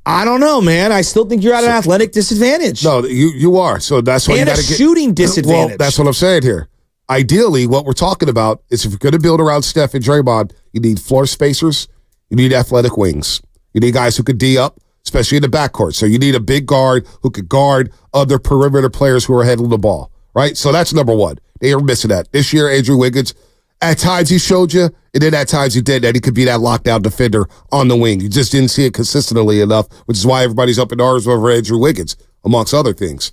I don't know, man. I still think you're at an athletic disadvantage. No, you are. So that's why you got to get shooting disadvantage. Well, that's what I'm saying here. Ideally, what we're talking about is if you're going to build around Steph and Draymond, you need floor spacers, you need athletic wings. You need guys who could D up, especially in the backcourt. So you need a big guard who could guard other perimeter players who are handling the ball, right? So that's number one. They are missing that. This year, Andrew Wiggins, at times he showed you, and then at times he did that. He could be that lockdown defender on the wing. You just didn't see it consistently enough, which is why everybody's up in arms over Andrew Wiggins, amongst other things.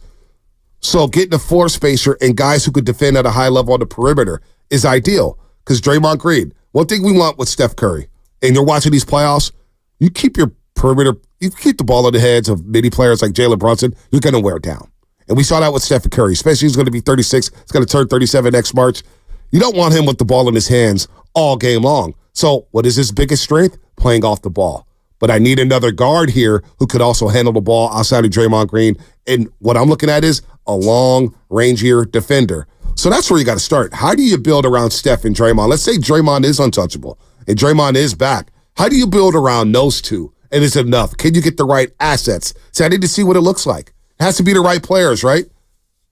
So getting a floor spacer and guys who could defend at a high level on the perimeter is ideal because Draymond Green, one thing we want with Steph Curry, and you're watching these playoffs, you keep your perimeter, you keep the ball in the heads of many players like Jalen Brunson, you're going to wear it down. And we saw that with Steph Curry, especially he's going to be 36, he's going to turn 37 next March. You don't want him with the ball in his hands all game long. So what is his biggest strength? Playing off the ball. But I need another guard here who could also handle the ball outside of Draymond Green. And what I'm looking at is a long, rangier defender. So that's where you got to start. How do you build around Steph and Draymond? Let's say Draymond is untouchable and Draymond is back. How do you build around those two? And is it enough? Can you get the right assets? So I need to see what it looks like. It has to be the right players, right?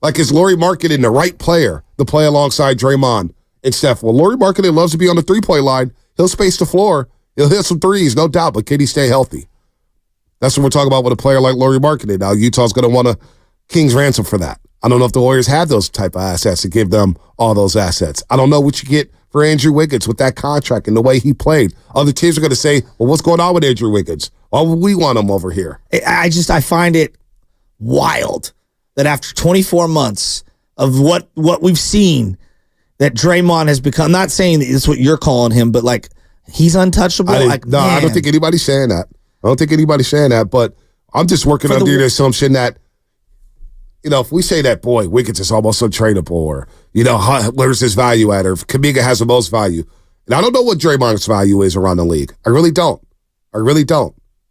Like, is Lauri Markkanen the right player to play alongside Draymond and Steph? Well, Lauri Markkanen loves to be on the three-point line. He'll space the floor. He'll hit some threes, no doubt, but can he stay healthy? That's what we're talking about with a player like Lauri Markkanen. Now, Utah's going to want a king's ransom for that. I don't know if the Warriors have those type of assets to give them all those assets. I don't know what you get for Andrew Wiggins with that contract and the way he played. Other teams are going to say, well, what's going on with Andrew Wiggins? Why would we want him over here? I find it wild that after 24 months of what we've seen, that Draymond has become, not saying that it's what you're calling him, but like, he's untouchable. I don't think anybody's saying that. But I'm just working under the assumption that, if we say that, boy, Wiggins is almost untradeable, or, where's his value at, or if Kuminga has the most value. And I don't know what Draymond's value is around the league. I really don't.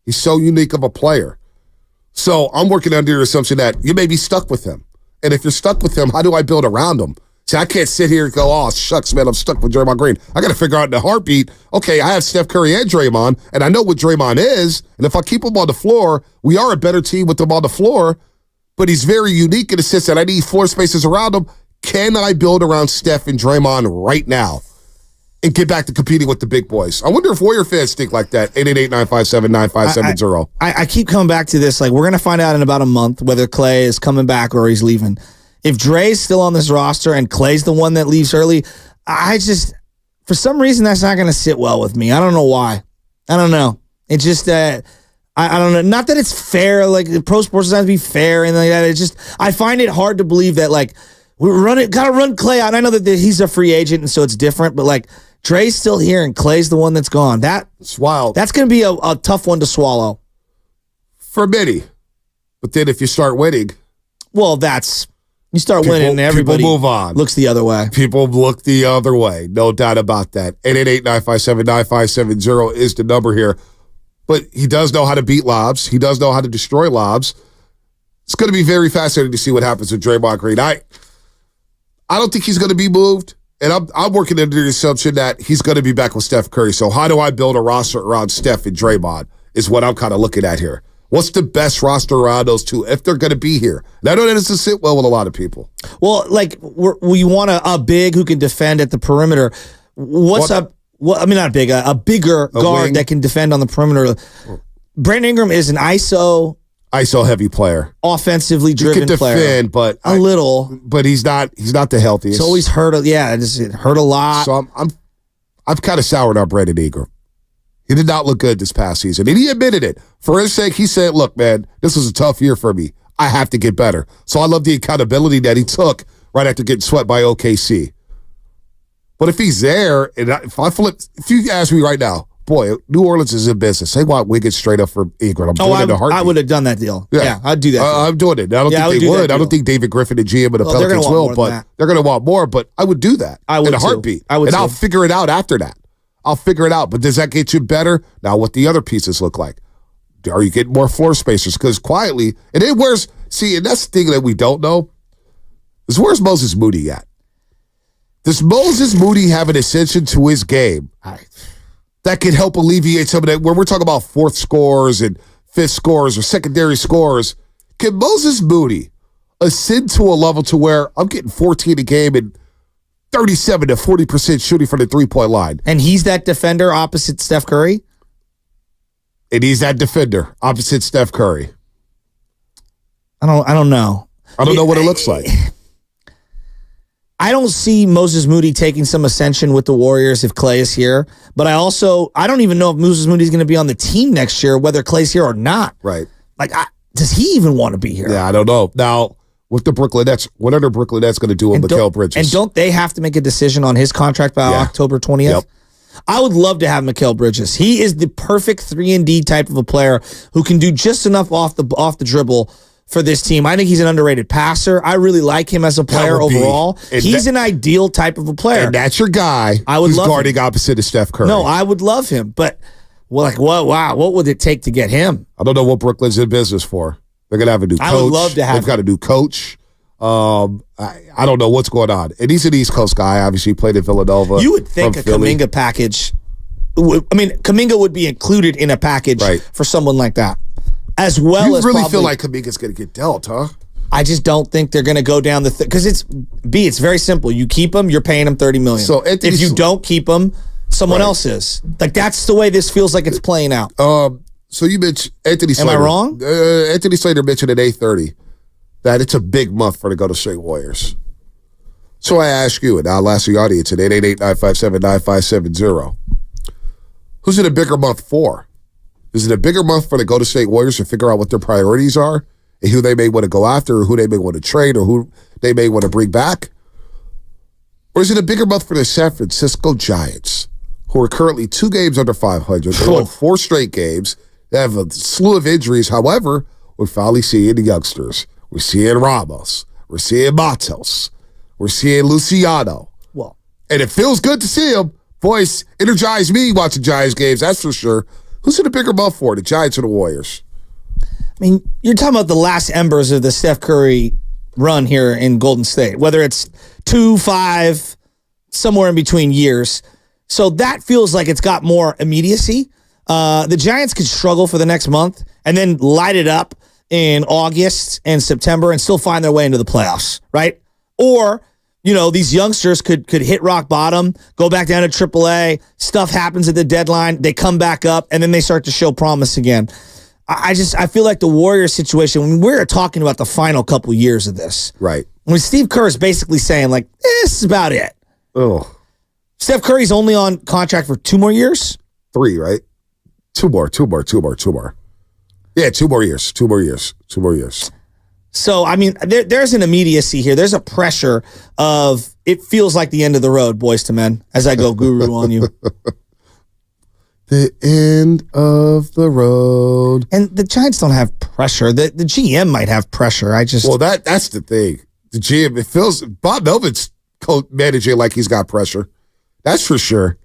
He's so unique of a player. So I'm working under the assumption that you may be stuck with him. And if you're stuck with him, how do I build around him? See, I can't sit here and go, oh, shucks, man, I'm stuck with Draymond Green. I got to figure out in the heartbeat, okay, I have Steph Curry and Draymond, and I know what Draymond is, and if I keep him on the floor, we are a better team with him on the floor, but he's very unique in the sense that I need floor spaces around him. Can I build around Steph and Draymond right now and get back to competing with the big boys? I wonder if Warrior fans think like that. 888-957-9570. I keep coming back to this. Like, we're going to find out in about a month whether Klay is coming back or he's leaving. If Dre's still on this roster and Klay's the one that leaves early, for some reason, that's not going to sit well with me. I don't know why. I don't know. It just, I don't know. Not that it's fair. Like, pro sports doesn't have to be fair and like that. It's just, I find it hard to believe that, like, gotta run Klay out. I know that he's a free agent and so it's different, but like, Dre's still here and Klay's the one that's gone. That's wild. That's going to be a tough one to swallow. For many. But then if you start winning. Well, you start winning and everybody move on. Looks the other way. People look the other way. No doubt about that. 888-957-9570 is the number here. But he does know how to beat lobs. He does know how to destroy lobs. It's going to be very fascinating to see what happens with Draymond Green. I don't think he's going to be moved. And I'm working under the assumption that he's going to be back with Steph Curry. So how do I build a roster around Steph and Draymond is what I'm kind of looking at here. What's the best roster around those two if they're going to be here? And I know that doesn't sit well with a lot of people. Well, like, we want a big who can defend at the perimeter. A bigger guard wing? that can defend on the perimeter. Brandon Ingram is an ISO heavy player, offensively driven player. He can defend, but but he's not the healthiest. It's always hurt. It hurt a lot. So I'm kind of soured on Brandon Ingram. He did not look good this past season. And he admitted it. For his sake, he said, look, man, this was a tough year for me. I have to get better. So I love the accountability that he took right after getting swept by OKC. But if he's there, and if you ask me right now, boy, New Orleans is in business. They want Wiggins straight up for Ingram. I'm doing it in a heartbeat. I would have done that deal. Yeah, I'd do that. I'm doing it. I don't think they would. I don't think David Griffin and GM and the Pelicans will, but they're going to want more. But I would do that in a heartbeat. I'll figure it out after that. I'll figure it out. But does that get you better? Now, what the other pieces look like? Are you getting more floor spacers? Because quietly, and then and that's the thing that we don't know, is where's Moses Moody at? Does Moses Moody have an ascension to his game that could help alleviate some of that? Where we're talking about fourth scores and fifth scores or secondary scores, can Moses Moody ascend to a level to where I'm getting 14 a game and 37 to 40% shooting from the three-point line? And he's that defender opposite Steph Curry? And he's that defender opposite Steph Curry. I don't know. I don't know what it looks like. I don't see Moses Moody taking some ascension with the Warriors if Klay is here. But I don't even know if Moses Moody is going to be on the team next year, whether Klay's here or not. Right. Like, does he even want to be here? Yeah, I don't know. Now, with the Brooklyn Nets, what are the Brooklyn Nets going to do with Mikal Bridges? And don't they have to make a decision on his contract by October 20th? Yep. I would love to have Mikal Bridges. He is the perfect 3-and-D type of a player who can do just enough off the dribble for this team. I think he's an underrated passer. I really like him as a player overall. He's an ideal type of a player. And that's your guy who's guarding opposite of Steph Curry. No, I would love him. But, what would it take to get him? I don't know what Brooklyn's in business for. They're going to have a new coach. I would love to have They've got a new coach. I don't know what's going on. And he's an East Coast guy. Obviously, he played in Villanova. You would think a Kuminga package. Kuminga would be included in a package for someone like that. As well as you really feel like Kuminga's going to get dealt, huh? I just don't think they're going to go down the because it's very simple. You keep him, you're paying him $30 million. So if you don't keep him, someone else is. Like that's the way this feels like it's playing out. So you mentioned Anthony Slater. Am I wrong? Anthony Slater mentioned at 8:30 that it's a big month for the Golden State Warriors. So I ask you, and I'll ask the audience at 888-957-9570. Who's it a bigger month for? Is it a bigger month for the Golden State Warriors to figure out what their priorities are and who they may want to go after or who they may want to trade or who they may want to bring back? Or is it a bigger month for the San Francisco Giants, who are currently 2 games under 500? They won 4 straight games. They have a slew of injuries. However, we're finally seeing the youngsters. We're seeing Ramos. We're seeing Matos. We're seeing Luciano. Well, and it feels good to see them. Boys, energize me watching Giants games, that's for sure. Who's in a bigger month for, the Giants or the Warriors? I mean, you're talking about the last embers of the Steph Curry run here in Golden State, whether it's 2, 5, somewhere in between years. So that feels like it's got more immediacy. The Giants could struggle for the next month and then light it up in August and September and still find their way into the playoffs, right? Or, these youngsters could hit rock bottom, go back down to AAA, stuff happens at the deadline, they come back up, and then they start to show promise again. I feel like the Warriors situation, when we're talking about the final couple years of this. Right. When Steve Kerr is basically saying, like, this is about it. Oh. Steph Curry's only on contract for 2 more years? 3, right? 2 more. Yeah, 2 more years. 2 more years. So, I mean, there's an immediacy here. There's a pressure of, it feels like the end of the road, boys to men, as I go guru on you. The end of the road. And the Giants don't have pressure. The GM might have pressure. Well, that's the thing. The GM, it feels, Bob Melvin's managing like he's got pressure. That's for sure.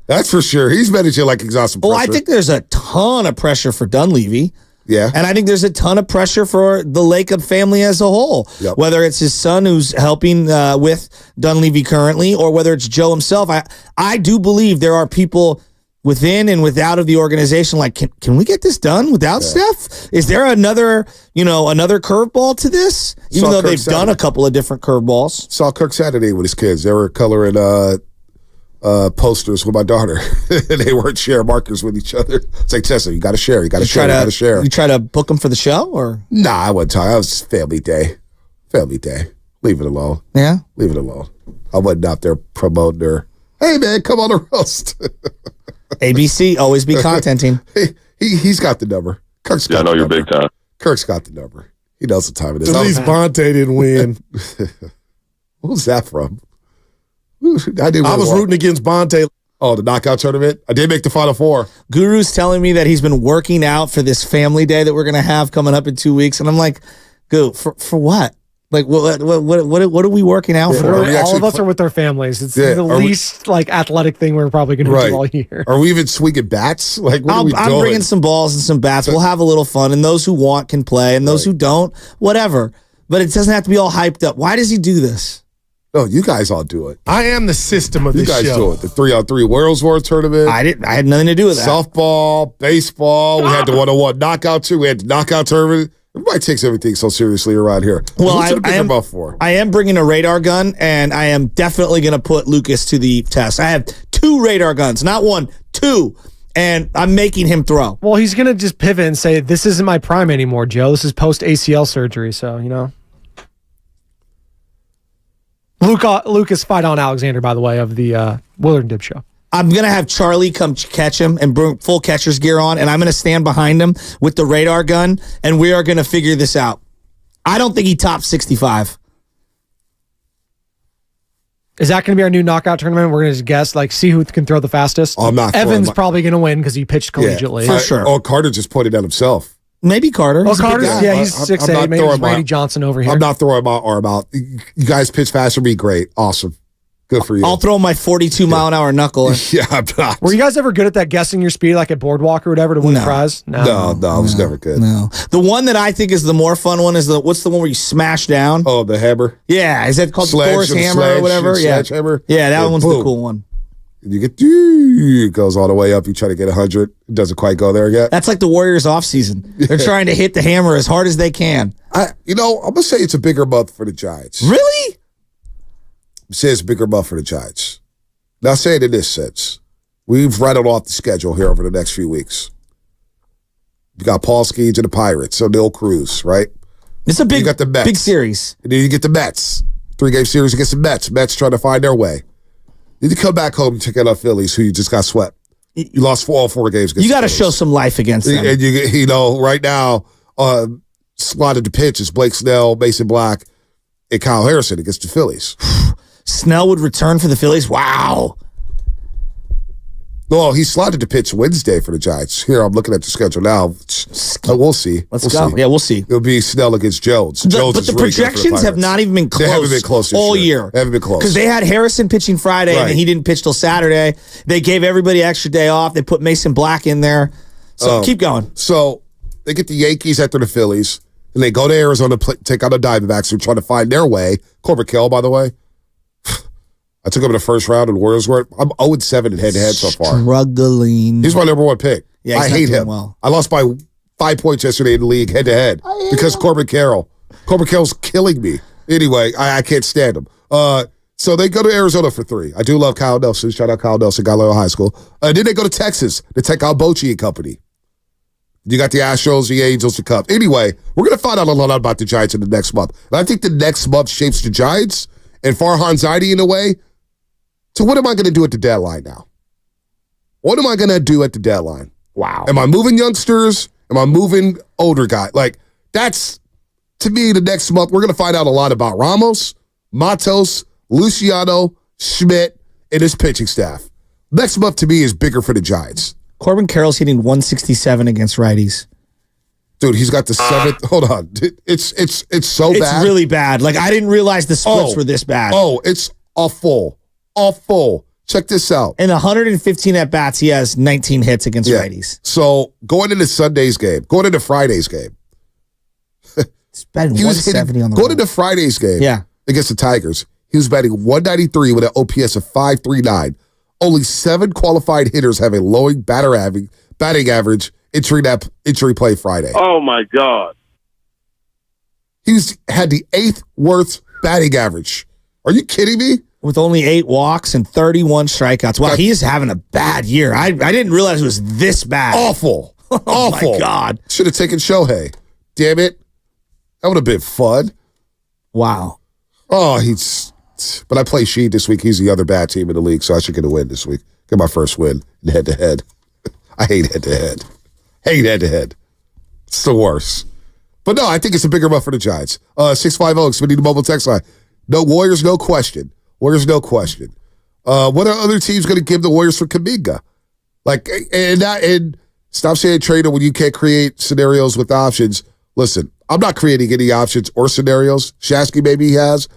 He's managing like he's got some pressure. Well, I think there's a ton of pressure for Dunleavy. Yeah. And I think there's a ton of pressure for the Lacob family as a whole, whether it's his son who's helping with Dunleavy currently or whether it's Joe himself. I do believe there are people within and without of the organization like, can we get this done without Steph? Is there another curveball to this? Even though they've done a couple of different curveballs. Saw Kirk Saturday with his kids. They were coloring posters with my daughter. They weren't sharing markers with each other. It's like, Tessa, you got to share. You try to book them for the show? Or Nah, I wasn't talking. It was family day. Leave it alone. Yeah? Leave it alone. I wasn't out there promoting her. Hey, man, come on the roast. ABC, always be contenting. He's got the number. Kirk's got I know you're big time. Kirk's got the number. He knows the time it is. At least Bonte didn't win. Who's that from? I was rooting against Bonte. Oh, the knockout tournament? I did make the Final Four. Guru's telling me that he's been working out for this family day that we're going to have coming up in 2 weeks. And I'm like, Guru, for what? Like, what are we working out for? All of us are with our families. It's the least athletic thing we're probably going to do all year. Are we even swinging bats? Like, what are we doing? I'm bringing some balls and some bats. We'll have a little fun. And those who want can play. And those who don't, whatever. But it doesn't have to be all hyped up. Why does he do this? No, you guys all do it. I am the system of this show. You guys do it. The 3-on-3 World's War Tournament. I had nothing to do with that. Softball, baseball. We had the 1-on-1 knockout too. We had the knockout tournament. Everybody takes everything so seriously around here. Well, I am bringing a radar gun, and I am definitely going to put Lucas to the test. I have 2 radar guns, not 1, 2. and I'm making him throw. Well, he's going to just pivot and say, this isn't my prime anymore, Joe. This is post-ACL surgery, so, Lucas fight on Alexander, by the way, of the Willard and Dib show. I'm going to have Charlie come catch him and bring full catcher's gear on, and I'm going to stand behind him with the radar gun, and we are going to figure this out. I don't think he tops 65. Is that going to be our new knockout tournament? We're going to just guess, see who can throw the fastest? I'm not. Evan's probably going to win because he pitched collegiately. For sure. Or Carter just pointed out himself. Maybe Carter. Well, Carter's, he's 6'8". Maybe it's Randy Johnson over here. I'm not throwing my arm out. You guys pitch faster, be great. Awesome. Good for you. I'll throw my 42-mile-an-hour knuckle. Yeah, I'm not. Were you guys ever good at that, guessing your speed at Boardwalk or whatever to win the prize? No, I was never good. No. The one that I think is the more fun one is what's the one where you smash down? Oh, the hammer. Yeah, is that called the Thor's hammer or whatever? Yeah, hammer. Yeah, that one's the cool one. You get it goes all the way up. You try to get 100. It doesn't quite go there yet. That's like the Warriors offseason. They're trying to hit the hammer as hard as they can. I'm gonna say it's a bigger month for the Giants. Really? I'm saying it's a bigger month for the Giants. Now, say it in this sense. We've rattled off the schedule here over the next few weeks. You got Paul Skeens and the Pirates, so Neil Cruz, right? It's a you got the Mets. big series. And then you get the Mets. 3-game series against the Mets. Mets trying to find their way. Then you come back home and take out Phillies, who you just got swept. You lost all 4 games against You got to show some life against them. And right now, slotted to pitch is Blake Snell, Mason Black, and Kyle Harrison against the Phillies. Snell would return for the Phillies? Wow. No, he's slotted to pitch Wednesday for the Giants. Here, I'm looking at the schedule now. We'll see. Let's go. See. Yeah, we'll see. It'll be Snell against Jones. But the really projections have not even been close. They haven't been close all year. They haven't been close. Because they had Harrison pitching Friday, and then he didn't pitch till Saturday. They gave everybody extra day off. They put Mason Black in there. So keep going. So they get the Yankees after the Phillies, and they go to Arizona to take out the Diamondbacks who are trying to find their way. Corbett Kell, by the way. I took him in the first round, and the Warriors were. I'm 0-7 in head-to-head so far. Struggling. He's my number 1 pick. Yeah, I hate him. Well. I lost by 5 points yesterday in the league head-to-head because Corbett Carroll. Corbett Carroll's killing me. Anyway, I can't stand him. So they go to Arizona for 3. I do love Kyle Nelson. Shout out Kyle Nelson, Galileo High School. And then they go to Texas to take out Bochy and company. You got the Astros, the Angels, the Cubs. Anyway, we're going to find out a lot about the Giants in the next month. And I think the next month shapes the Giants and Farhan Zaidi in a way. So what am I going to do at the deadline now? What am I going to do at the deadline? Wow. Am I moving youngsters? Am I moving older guys? That's, to me, the next month, we're going to find out a lot about Ramos, Matos, Luciano, Schmidt, and his pitching staff. Next month, to me, is bigger for the Giants. Corbin Carroll's hitting 167 against righties. Dude, he's got the 7th. Hold on. It's so bad. It's really bad. I didn't realize the splits were this bad. Oh, it's awful. Awful. Check this out. In 115 at-bats, he has 19 hits against righties. So, going into Sunday's game, going into Friday's game. It's batting 170 on the Going into Friday's game against the Tigers, he was batting 193 with an OPS of 539. Only 7 qualified hitters have a low batting average entering play Friday. Oh, my God. He's had the 8th worst batting average. Are you kidding me? With only 8 walks and 31 strikeouts. Wow, he is having a bad year. I didn't realize it was this bad. Awful. Awful. My God. Should have taken Shohei. Damn it. That would have been fun. Wow. Oh, but I play Sheed this week. He's the other bad team in the league, so I should get a win this week. Get my first win in head-to-head. I hate head-to-head. Hate head-to-head. It's the worst. But no, I think it's a bigger month for the Giants. 650, we need a mobile text line. No, Warriors, no question. Warriors, no question. What are other teams going to give the Warriors for Kuminga? And stop saying trader when you can't create scenarios with options. Listen, I'm not creating any options or scenarios. Shasky maybe he has,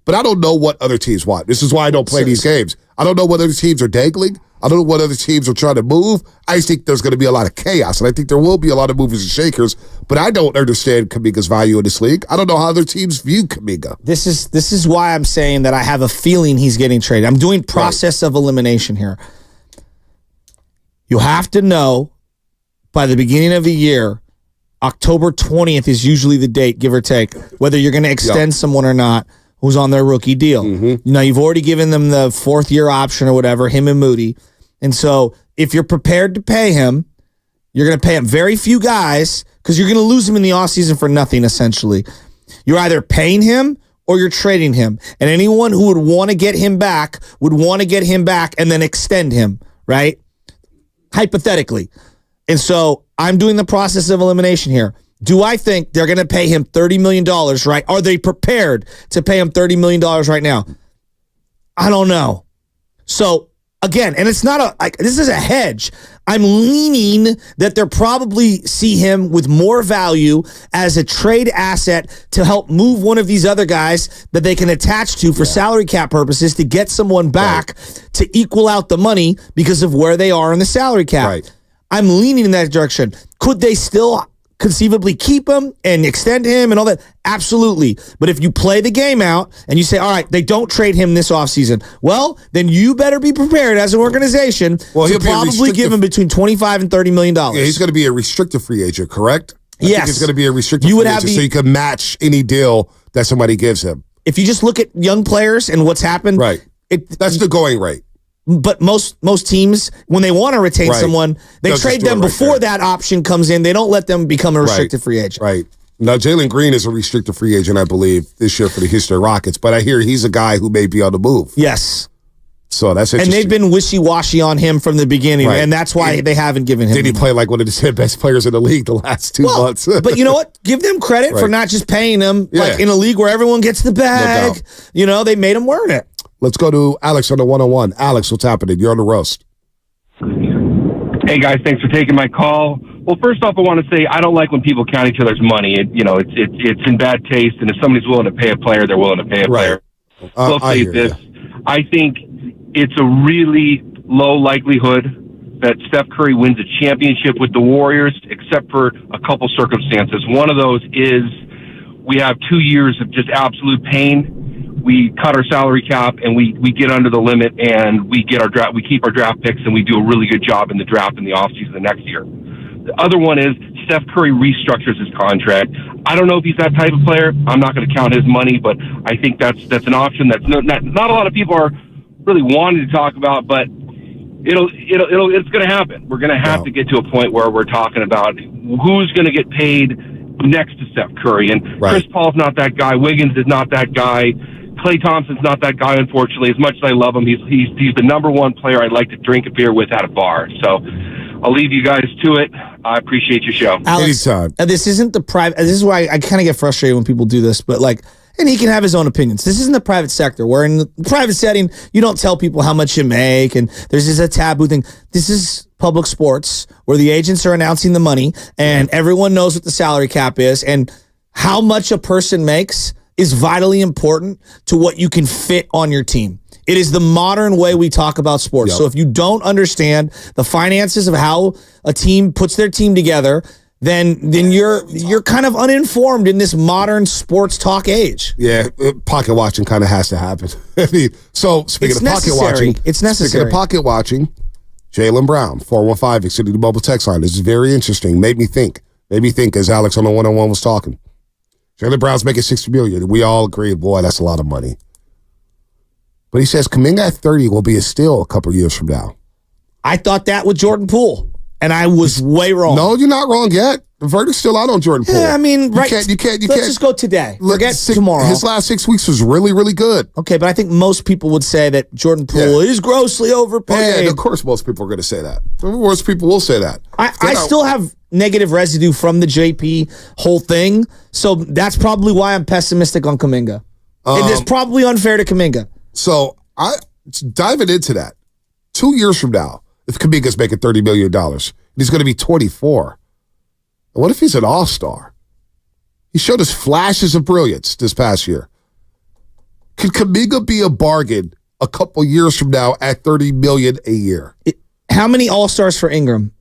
but I don't know what other teams want. This is why I don't play these games. I don't know what other teams are dangling. I don't know what other teams are trying to move. I just think there's going to be a lot of chaos, and I think there will be a lot of movers and shakers, but I don't understand Kuminga's value in this league. I don't know how other teams view Kuminga. This is why I'm saying that I have a feeling he's getting traded. I'm doing process of elimination here. You have to know by the beginning of the year, October 20th is usually the date, give or take, whether you're going to extend someone or not who's on their rookie deal. You've already given them the 4th-year option or whatever, him and Moody. And so if you're prepared to pay him, you're going to pay him very few guys because you're going to lose him in the offseason for nothing, essentially. You're either paying him or you're trading him. And anyone who would want to get him back would want to get him back and then extend him, right? Hypothetically. And so I'm doing the process of elimination here. Do I think they're going to pay him $30 million, right? Are they prepared to pay him $30 million right now? I don't know. So, again, and it's not this is a hedge. I'm leaning that they'll probably see him with more value as a trade asset to help move one of these other guys that they can attach to for salary cap purposes to get someone back to equal out the money because of where they are in the salary cap. Right. I'm leaning in that direction. Could they still conceivably keep him and extend him and all that? Absolutely. But if you play the game out and you say, all right, they don't trade him this offseason, well, then you better be prepared as an organization to probably give him between $25 and $30 million. Yeah, he's going to be a restricted free agent, correct? I think he's going to be a restricted free agent so you can match any deal that somebody gives him. If you just look at young players and what's happened. Right. That's the going rate. But most teams, when they want to retain someone, they trade them before that option comes in. They don't let them become a restricted free agent. Right. Now, Jalen Green is a restricted free agent, I believe, this year for the Houston Rockets. But I hear he's a guy who may be on the move. Yes. So that's interesting. And they've been wishy-washy on him from the beginning, and that's why they haven't given him. Did he play like one of the 10 best players in the league the last 2 months? But you know what? Give them credit for not just paying them like in a league where everyone gets the bag. No they made him earn it. Let's go to Alex on the 101. Alex, what's happening? You're on the roast. Hey, guys. Thanks for taking my call. Well, first off, I want to say I don't like when people count each other's money. It's in bad taste, and if somebody's willing to pay a player, they're willing to pay a player. I'll say this. I think it's a really low likelihood that Steph Curry wins a championship with the Warriors, except for a couple circumstances. One of those is we have 2 years of just absolute pain. We cut our salary cap and we get under the limit and we get our draft. We keep our draft picks and we do a really good job in the draft in the offseason the next year. The other one is Steph Curry restructures his contract. I don't know if he's that type of player. I'm not going to count his money, but I think that's an option that's not a lot of people are really wanting to talk about, but it's going to happen. We're going to have to get to a point where we're talking about who's going to get paid next to Steph Curry. And Chris Paul's not that guy. Wiggins is not that guy. Klay Thompson's not that guy, unfortunately. As much as I love him, he's the number one player I'd like to drink a beer with at a bar. So I'll leave you guys to it. I appreciate your show. Alex, this isn't the private. This is why I kind of get frustrated when people do this, but and he can have his own opinions. This isn't the private sector, where in the private setting, you don't tell people how much you make, and there's just a taboo thing. This is public sports, where the agents are announcing the money, and everyone knows what the salary cap is, and how much a person makes is vitally important to what you can fit on your team. It is the modern way we talk about sports. So if you don't understand the finances of how a team puts their team together, then you're kind of uninformed in this modern sports talk age. Yeah, pocket watching kind of has to happen. So speaking of pocket watching, it's necessary. Speaking of pocket watching, Jaylen Brown, 415, exceeding the mobile text line. This is very interesting. Made me think as Alex on the 101 was talking. Jaylen Brown's making $60 million. We all agree, boy, that's a lot of money. But he says Kuminga at 30 will be a steal a couple years from now. I thought that with Jordan Poole, and I was way wrong. No, you're not wrong yet. The verdict's still out on Jordan Poole. Yeah, I mean, You can't. Let's just go today. Forget tomorrow. His last 6 weeks was really, really good. Okay, but I think most people would say that Jordan Poole is grossly overpaid. Oh, yeah, of course most people are going to say that. Most people will say that. I still have negative residue from the JP whole thing, so that's probably why I'm pessimistic on Kuminga. It is probably unfair to Kuminga. So diving into that, 2 years from now, if Kuminga's making $30 million, he's going to be 24. What if he's an all-star? He showed us flashes of brilliance this past year. Could Kuminga be a bargain a couple years from now at $30 million a year? How many all-stars for Ingram?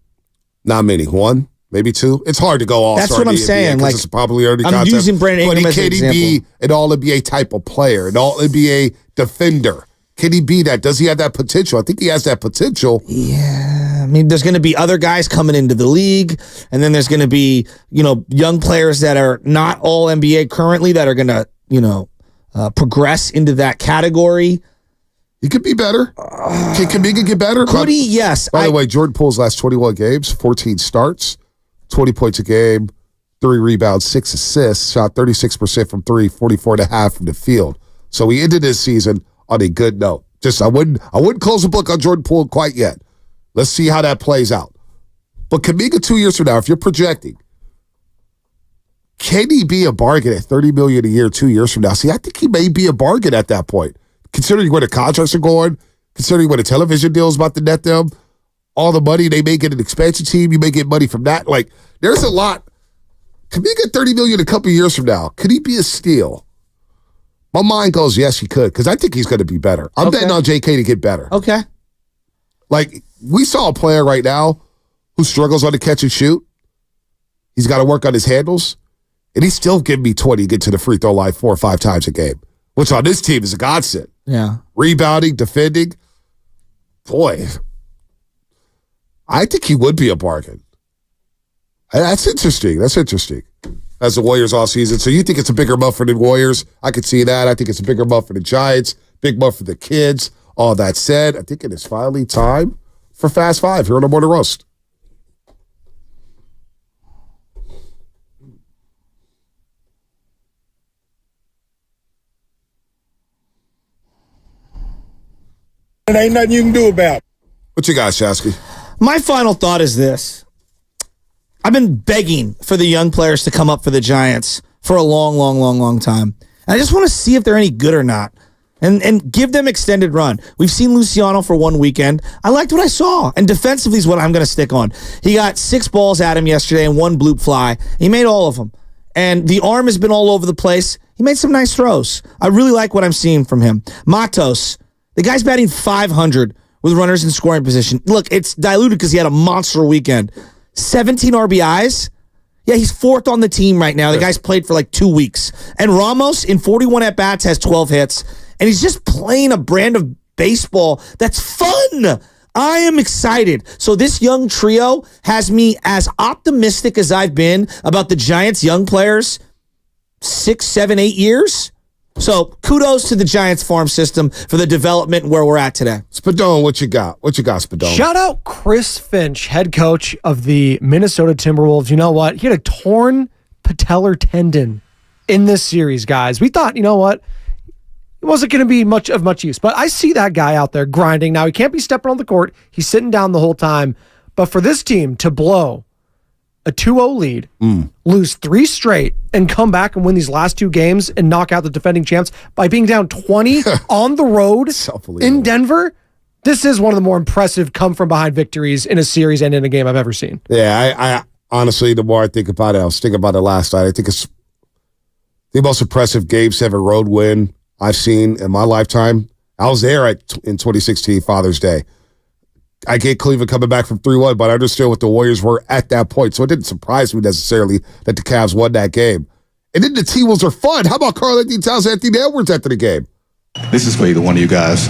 Not many. One, maybe two. It's hard to go all-star. That's what I'm saying. It's probably already I'm concept. using Brandon Ingram as an example. Can he be an all-NBA type of player, an all-NBA defender? Can he be that? Does he have that potential? I think he has that potential. Yeah. I mean, there's going to be other guys coming into the league, and then there's going to be, young players that are not all NBA currently that are going to, progress into that category. He could be better. Can Kuminga get better? Could he? Yes. By the way, Jordan Poole's last 21 games, 14 starts, 20 points a game, 3 rebounds, 6 assists, shot 36% from 3, 44.5% from the field. So he ended his season on a good note. I wouldn't close the book on Jordan Poole quite yet. Let's see how that plays out. But Kuminga 2 years from now, if you're projecting, can he be a bargain at $30 million a year 2 years from now? See, I think he may be a bargain at that point. Considering where the contracts are going, considering where the television deal is about to net them, all the money they may get an expansion team, you may get money from that. Like, there's a lot. Kuminga $30 million a couple years from now, could he be a steal? My mind goes, yes, he could, because I think he's going to be better. I'm betting on JK to get better. Okay. Like, we saw a player right now who struggles on the catch and shoot. He's got to work on his handles, and he's still giving me 20 get to the free throw line 4 or 5 times a game, which on this team is a godsend. Yeah. Rebounding, defending. Boy, I think he would be a bargain. That's interesting. As the Warriors offseason. So you think it's a bigger month for the Warriors? I could see that. I think it's a bigger month for the Giants, big month for the kids. All that said, I think it is finally time for Fast Five here on the Morning Roast. There ain't nothing you can do about it. What you got, Shasky? My final thought is this. I've been begging for the young players to come up for the Giants for a long time. And I just want to see if they're any good or not. And give them extended run. We've seen Luciano for one weekend. I liked what I saw. And defensively is what I'm going to stick on. He got 6 balls at him yesterday and 1 bloop fly. He made all of them. And the arm has been all over the place. He made some nice throws. I really like what I'm seeing from him. Matos, the guy's batting .500 with runners in scoring position. Look, it's diluted because he had a monster weekend. 17 RBIs. Yeah, he's 4th on the team right now. The guy's played for like 2 weeks. And Ramos, in 41 at-bats, has 12 hits. And he's just playing a brand of baseball that's fun. I am excited. So this young trio has me as optimistic as I've been about the Giants' young players 6, 7, 8 years. So kudos to the Giants farm system for the development where we're at today. Spadone, what you got? Spadone? Shout out Chris Finch, head coach of the Minnesota Timberwolves. You know what? He had a torn patellar tendon in this series, guys. We thought, you know what? It wasn't going to be much use. But I see that guy out there grinding. Now, he can't be stepping on the court. He's sitting down the whole time. But for this team to blow a 2-0 lead, lose 3 straight, and come back and win these last 2 games and knock out the defending champs by being down 20 on the road in Denver, this is one of the more impressive come-from-behind victories in a series and in a game I've ever seen. Yeah, I honestly, the more I think about it, I was thinking about it last night. I think it's the most impressive Game 7 road win I've seen in my lifetime. I was there in 2016 Father's Day. I get Cleveland coming back from 3-1, but I understood what the Warriors were at that point, so it didn't surprise me necessarily that the Cavs won that game. And then the T-Wolves are fun. How about Karl-Anthony Towns and Anthony Edwards after the game? This is for either one of you guys.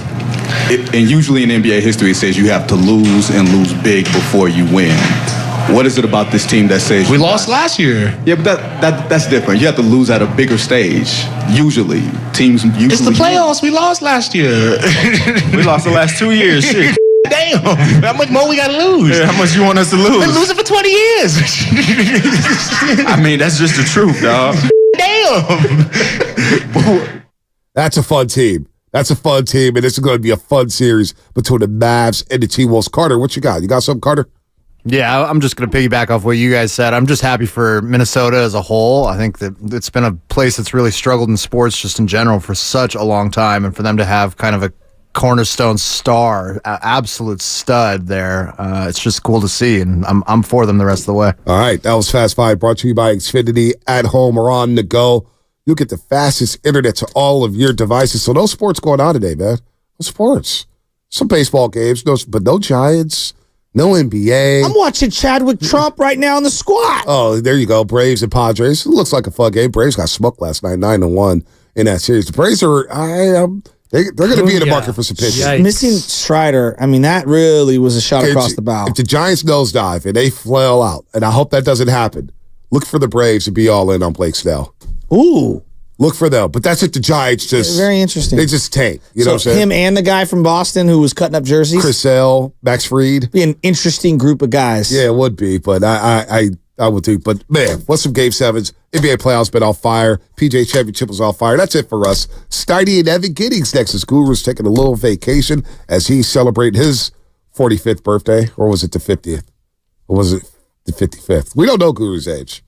And usually in NBA history, it says you have to lose and lose big before you win. What is it about this team that says we lost last year? Yeah, but that's different. You have to lose at a bigger stage. Usually, teams usually. It's the playoffs. We lost last year. We lost the last 2 years. Shit. Damn, how much more we gotta lose? Yeah, how much you want us to lose? Been losing for 20 years. I mean, that's just the truth, dog. Damn. That's a fun team. And this is going to be a fun series between the Mavs and the T-Wolves. Carter, what you got? You got something, Carter? Yeah, I'm just going to piggyback off what you guys said. I'm just happy for Minnesota as a whole. I think that it's been a place that's really struggled in sports just in general for such a long time, and for them to have kind of a cornerstone star, absolute stud there. It's just cool to see, and I'm for them the rest of the way. All right, that was Fast Five, brought to you by Xfinity. At home or on the go, you'll get the fastest internet to all of your devices. So no sports going on today, man. No sports. Some baseball games, but no Giants, no NBA. I'm watching Chadwick Trump right now in the squat. Oh, there you go. Braves and Padres. It looks like a fun game. Braves got smoked last night, 9-1 in that series. The Braves are, they're going to be in the market for some pitching. Missing Strider, I mean, that really was a shot across the bow. If the Giants nosedive and they flail out, and I hope that doesn't happen, look for the Braves to be all in on Blake Snell. Ooh. Look for them. But that's it. The Giants just... Very interesting. They just tank. You know what I'm So saying? him and the guy from Boston who was cutting up jerseys? Chris Sale, Max Fried. Be an interesting group of guys. Yeah, it would be. But I would too. But, man, what's some Game 7s? NBA playoffs been on fire. PJ Championship was on fire. That's it for us. Steiny and Evan Giddings next. His Guru's taking a little vacation as he's celebrating his 45th birthday. Or was it the 50th? Or was it the 55th? We don't know Guru's age.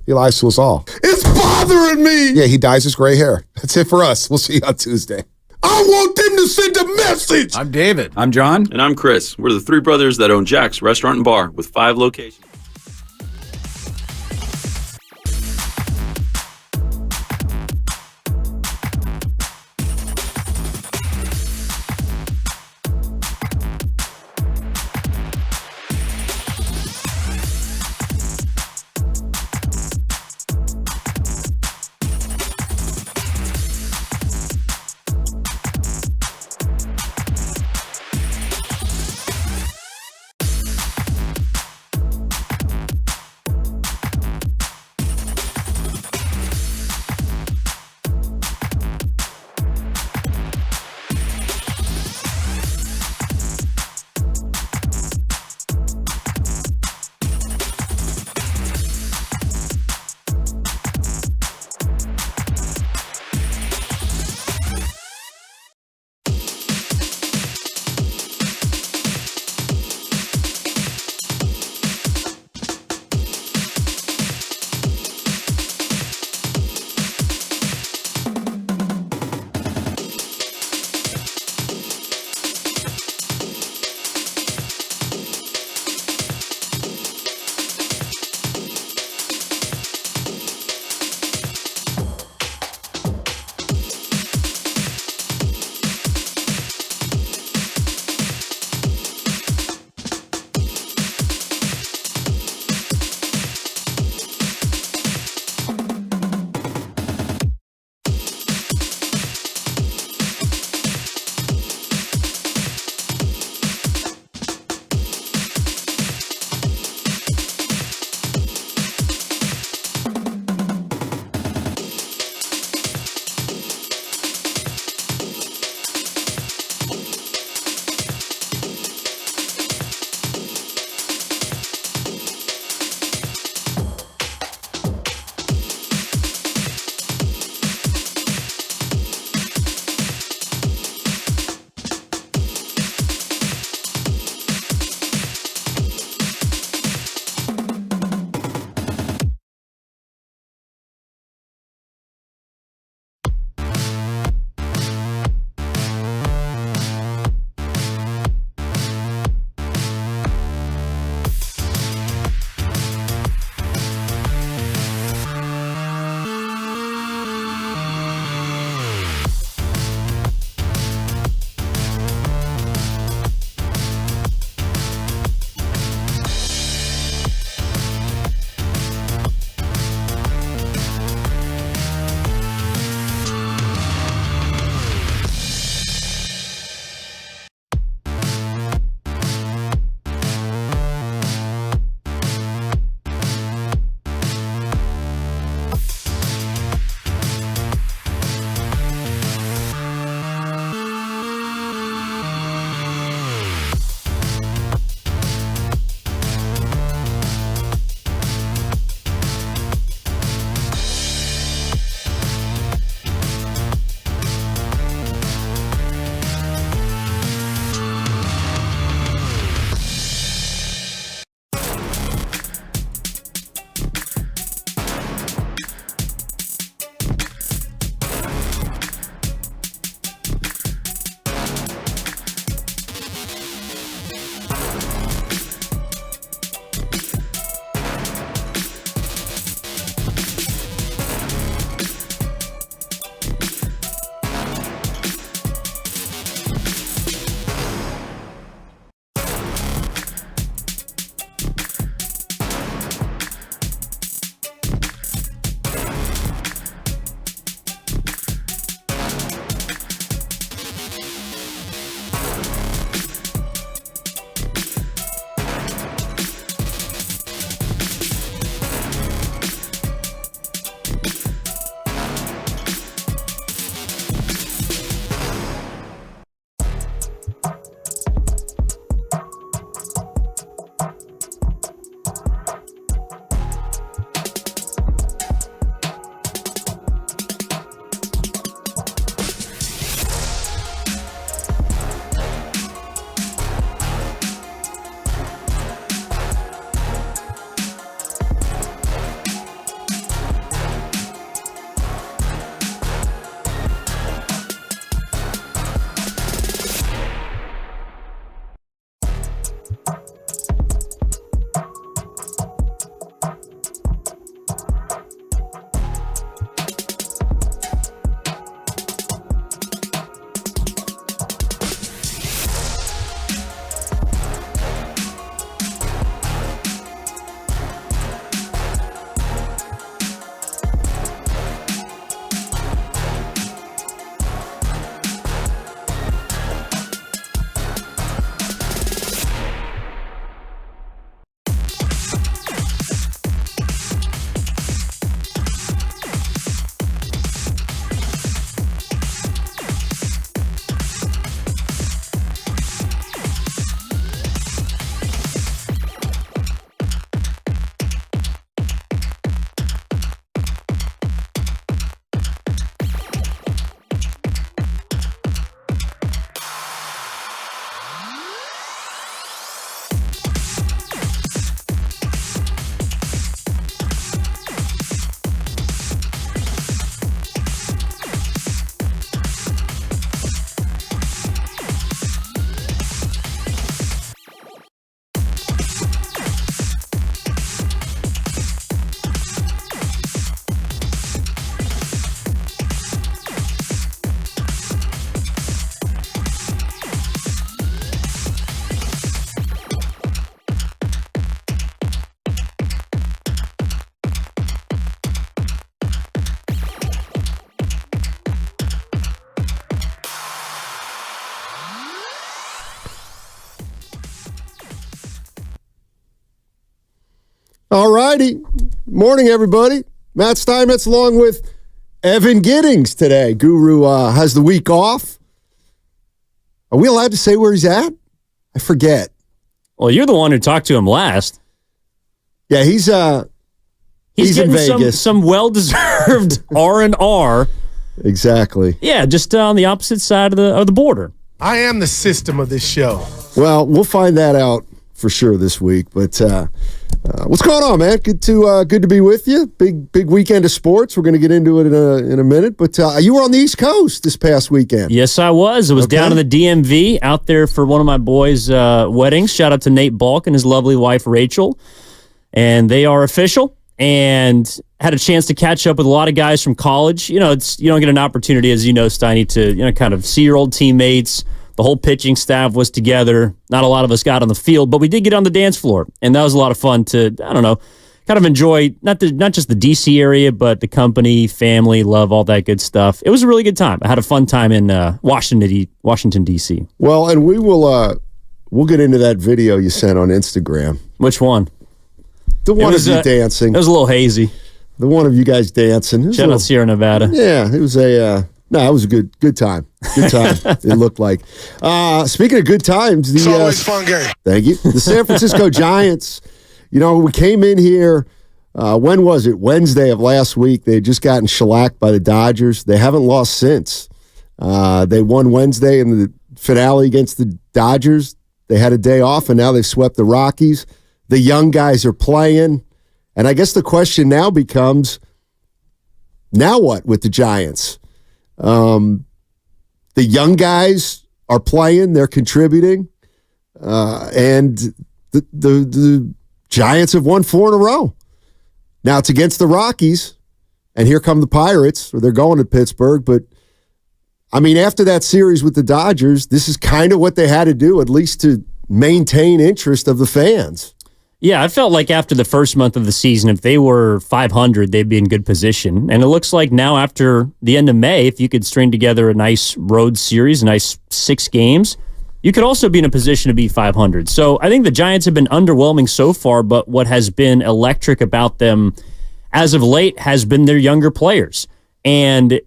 He lies to us all. It's bothering me. Yeah, he dyes his gray hair. That's it for us. We'll see you on Tuesday. I want them to send a message. I'm David. I'm John. And I'm Chris. We're the three brothers that own Jack's Restaurant and Bar with 5 locations. All righty. Morning, everybody. Matt Steinmetz along with Evan Giddings today. Guru has the week off. Are we allowed to say where he's at? I forget. Well, you're the one who talked to him last. Yeah, he's in Vegas. Some well-deserved R&R. Exactly. Yeah, just on the opposite side of the border. I am the system of this show. Well, we'll find that out for sure this week. But what's going on, man? Good to be with you. Big weekend of sports. We're going to get into it in a minute. But you were on the East Coast this past weekend. Yes, I was. I was down in the DMV, out there for one of my boys' weddings. Shout out to Nate Balk and his lovely wife, Rachel. And they are official. And had a chance to catch up with a lot of guys from college. You don't get an opportunity, as you know, Steiny, to kind of see your old teammates. The whole pitching staff was together. Not a lot of us got on the field, but we did get on the dance floor, and that was a lot of fun to, kind of enjoy not just the D.C. area, but the company, family, love, all that good stuff. It was a really good time. I had a fun time in Washington, D.C. Well, and we'll get into that video you sent on Instagram. Which one? The one of you dancing. It was a little hazy. The one of you guys dancing. Shout out Sierra Nevada. Yeah, it was it was a good time. Good time, it looked like. Speaking of good times. It's always fun game. Thank you. The San Francisco Giants, we came in here, when was it? Wednesday of last week. They had just gotten shellacked by the Dodgers. They haven't lost since. They won Wednesday in the finale against the Dodgers. They had a day off, and now they've swept the Rockies. The young guys are playing. And I guess the question now becomes, now what with the Giants? The young guys are playing, they're contributing, and the Giants have won 4 in a row. Now it's against the Rockies, and here come the Pirates, or they're going to Pittsburgh, but I mean, after that series with the Dodgers, this is kind of what they had to do, at least to maintain interest of the fans. Yeah, I felt like after the first month of the season, if they were 500, they'd be in good position. And it looks like now after the end of May, if you could string together a nice road series, a nice 6 games, you could also be in a position to be 500. So I think the Giants have been underwhelming so far, but what has been electric about them as of late has been their younger players. And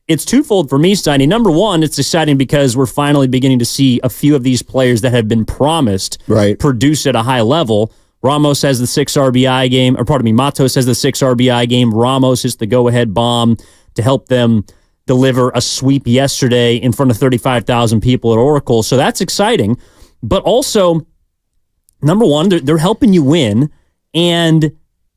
it's twofold for me, Steiny. Number one, it's exciting because we're finally beginning to see a few of these players that have been promised produce at a high level. Ramos has the 6 RBI game, Matos has the 6 RBI game. Ramos is the go-ahead bomb to help them deliver a sweep yesterday in front of 35,000 people at Oracle. So that's exciting. But also, number one, they're helping you win. And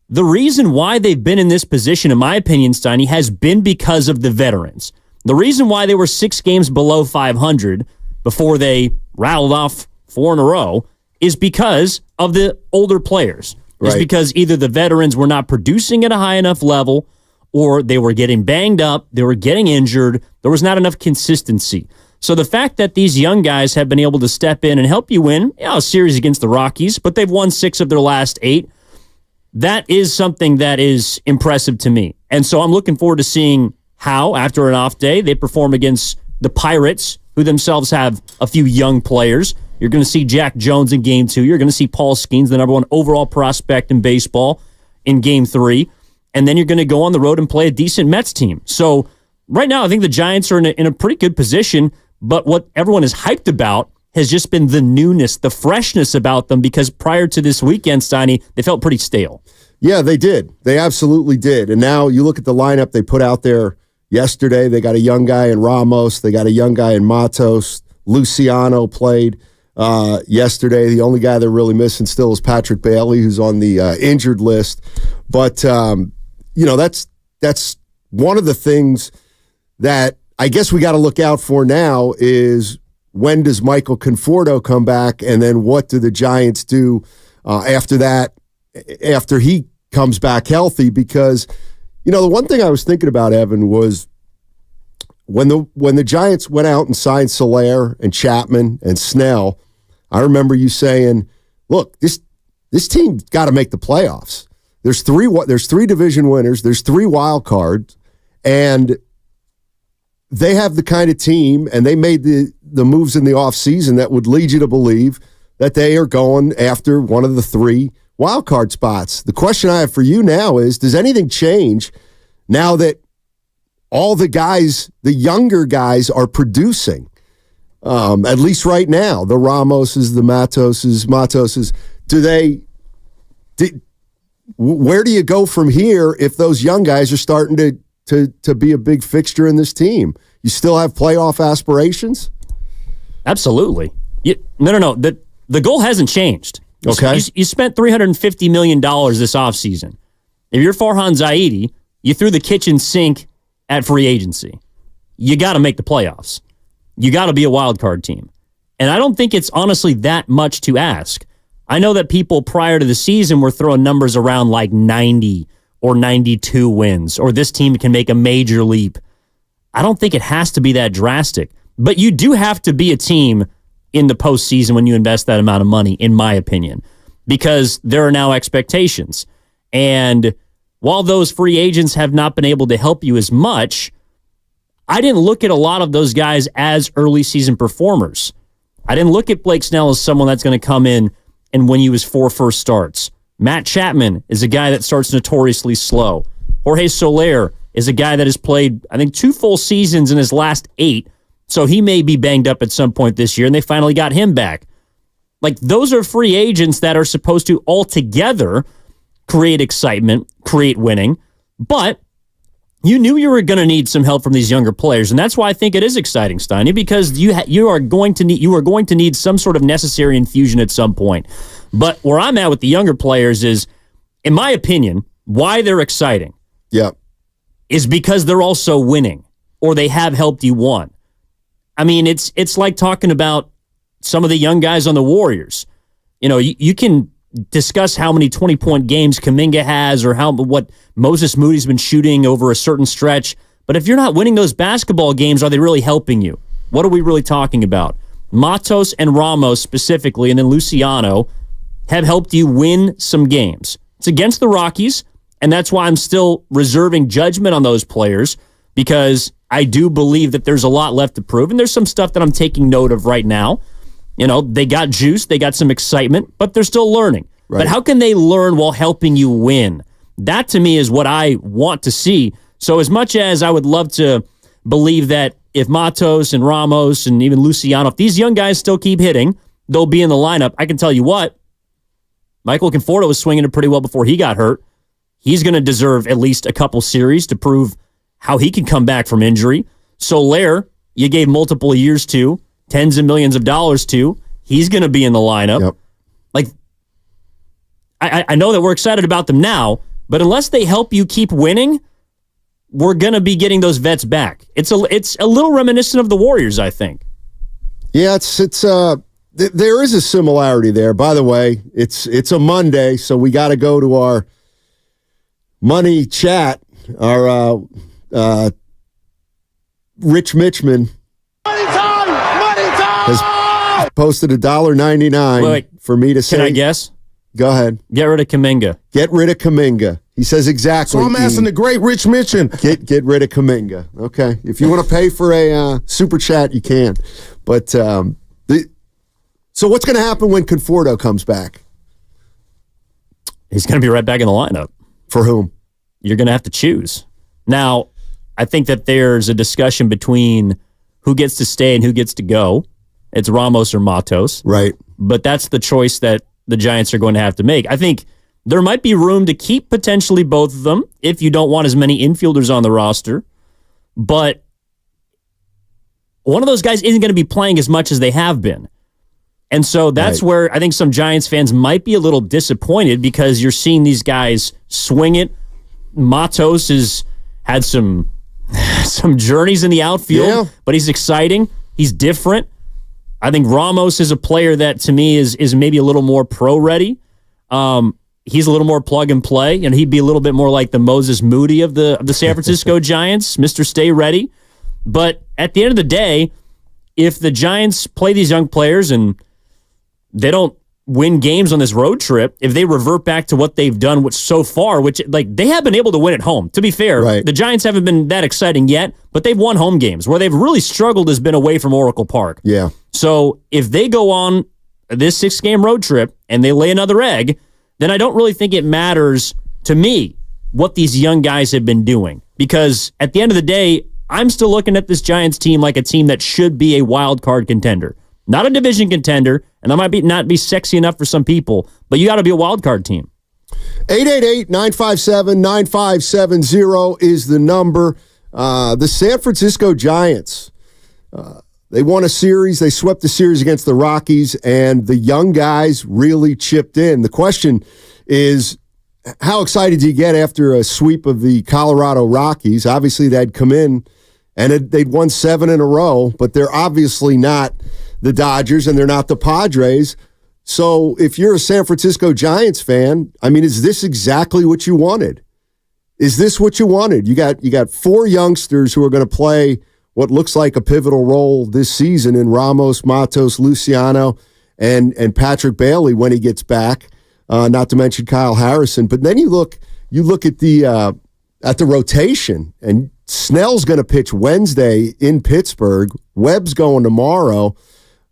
the reason why they've been in this position, in my opinion, Steiny, has been because of the veterans. The reason why they were 6 games below 500 before they rattled off 4 in a row is because of the older players. It's because either the veterans were not producing at a high enough level, or they were getting banged up, they were getting injured, there was not enough consistency. So the fact that these young guys have been able to step in and help you win a series against the Rockies, but they've won 6 of their last 8, that is something that is impressive to me. And so I'm looking forward to seeing how, after an off day, they perform against the Pirates, who themselves have a few young players. You're going to see Jack Jones in Game 2. You're going to see Paul Skeens, the number 1 overall prospect in baseball, in Game 3. And then you're going to go on the road and play a decent Mets team. So right now, I think the Giants are in a pretty good position, but what everyone is hyped about has just been the newness, the freshness about them, because prior to this weekend, Steiny, they felt pretty stale. Yeah, they did. They absolutely did. And now you look at the lineup they put out there yesterday. They got a young guy in Ramos. They got a young guy in Matos. Luciano played yesterday. The only guy they're really missing still is Patrick Bailey, who's on the injured list. But, that's one of the things that I guess we got to look out for now is when does Michael Conforto come back, and then what do the Giants do after that, after he comes back healthy? Because, the one thing I was thinking about, Evan, was when the Giants went out and signed Slater and Chapman and Snell, I remember you saying, look, this team's got to make the playoffs. There's 3 division winners, there's 3 wild cards, and they have the kind of team, and they made the moves in the offseason that would lead you to believe that they are going after one of the 3 wild card spots. The question I have for you now is, does anything change now that all the guys, the younger guys, are producing? At least right now, the Ramoses, the Matoses. Where do you go from here if those young guys are starting to be a big fixture in this team? You still have playoff aspirations? Absolutely. No. The goal hasn't changed. Okay. You spent $350 million this offseason. If you're Farhan Zaidi, you threw the kitchen sink at free agency. You got to make the playoffs. You got to be a wild card team. And I don't think it's honestly that much to ask. I know that people prior to the season were throwing numbers around like 90 or 92 wins, or this team can make a major leap. I don't think it has to be that drastic. But you do have to be a team in the postseason when you invest that amount of money, in my opinion, because there are now expectations. And while those free agents have not been able to help you as much, I didn't look at a lot of those guys as early season performers. I didn't look at Blake Snell as someone that's going to come in and win you his 4 first starts. Matt Chapman is a guy that starts notoriously slow. Jorge Soler is a guy that has played, I think, 2 full seasons in his last 8, so he may be banged up at some point this year, and they finally got him back. Like, those are free agents that are supposed to altogether create excitement, create winning, but you knew you were going to need some help from these younger players, and that's why I think it is exciting, Steiny, because you are going to need some sort of necessary infusion at some point. But where I'm at with the younger players is, in my opinion, why they're exciting. Yeah, is because they're also winning, or they have helped you won. I mean, it's like talking about some of the young guys on the Warriors. You know, you can discuss how many 20-point games Kuminga has, or what Moses Moody's been shooting over a certain stretch. But if you're not winning those basketball games, are they really helping you? What are we really talking about? Matos and Ramos specifically, and then Luciano, have helped you win some games. It's against the Rockies, and that's why I'm still reserving judgment on those players, because I do believe that there's a lot left to prove, and there's some stuff that I'm taking note of right now. You know, they got juice, they got some excitement, but they're still learning. Right. But how can they learn while helping you win? That, to me, is what I want to see. So as much as I would love to believe that if Matos and Ramos and even Luciano, if these young guys still keep hitting, they'll be in the lineup. I can tell you what, Michael Conforto was swinging it pretty well before he got hurt. He's going to deserve at least a couple series to prove how he can come back from injury. Soler, you gave multiple years to, tens of millions of dollars to. He's going to be in the lineup. Yep. Like, I know that we're excited about them now, but unless they help you keep winning, we're going to be getting those vets back. It's a little reminiscent of the Warriors, I think. Yeah, there is a similarity there. By the way, it's a Monday, so we got to go to our money chat. Our Rich Mitchman has posted $1.99 for me to say. Can I guess? Go ahead. Get rid of Kuminga. Get rid of Kuminga. He says exactly. So I'm asking the great Rich Mitchman. Get rid of Kuminga. Okay. If you want to pay for a super chat, you can. But so what's going to happen when Conforto comes back? He's going to be right back in the lineup. For whom? You're going to have to choose. Now, I think that there's a discussion between who gets to stay and who gets to go. It's Ramos or Matos. Right. But that's the choice that the Giants are going to have to make. I think there might be room to keep potentially both of them if you don't want as many infielders on the roster. But one of those guys isn't going to be playing as much as they have been. And so that's where I think some Giants fans might be a little disappointed, because you're seeing these guys swing it. Matos has had some journeys in the outfield, but he's exciting. He's different. I think Ramos is a player that, to me, is maybe a little more pro-ready. He's a little more plug and play, and he'd be a little bit more like the Moses Moody of the San Francisco Giants, Mr. Stay Ready. But at the end of the day, if the Giants play these young players and they don't win games on this road trip, if they revert back to what they've done so far, which, like, they have been able to win at home. To be fair, the Giants haven't been that exciting yet, but they've won home games. Where they've really struggled has been away from Oracle Park. Yeah. So if they go on this 6-game road trip and they lay another egg, then I don't really think it matters to me what these young guys have been doing. Because at the end of the day, I'm still looking at this Giants team like a team that should be a wild card contender. Not a division contender, and that might not be sexy enough for some people, but you got to be a wild card team. 888-957-9570 is the number. The San Francisco Giants, they won a series. They swept the series against the Rockies, and the young guys really chipped in. The question is, how excited do you get after a sweep of the Colorado Rockies? Obviously, they'd come in and they'd won 7 in a row, but they're obviously not the Dodgers and they're not the Padres. So if you're a San Francisco Giants fan, I mean, is this exactly what you wanted? Is this what you wanted? You got 4 youngsters who are going to play what looks like a pivotal role this season in Ramos, Matos, Luciano, and Patrick Bailey when he gets back. Not to mention Kyle Harrison. But then you look at the rotation, and Snell's going to pitch Wednesday in Pittsburgh. Webb's going tomorrow.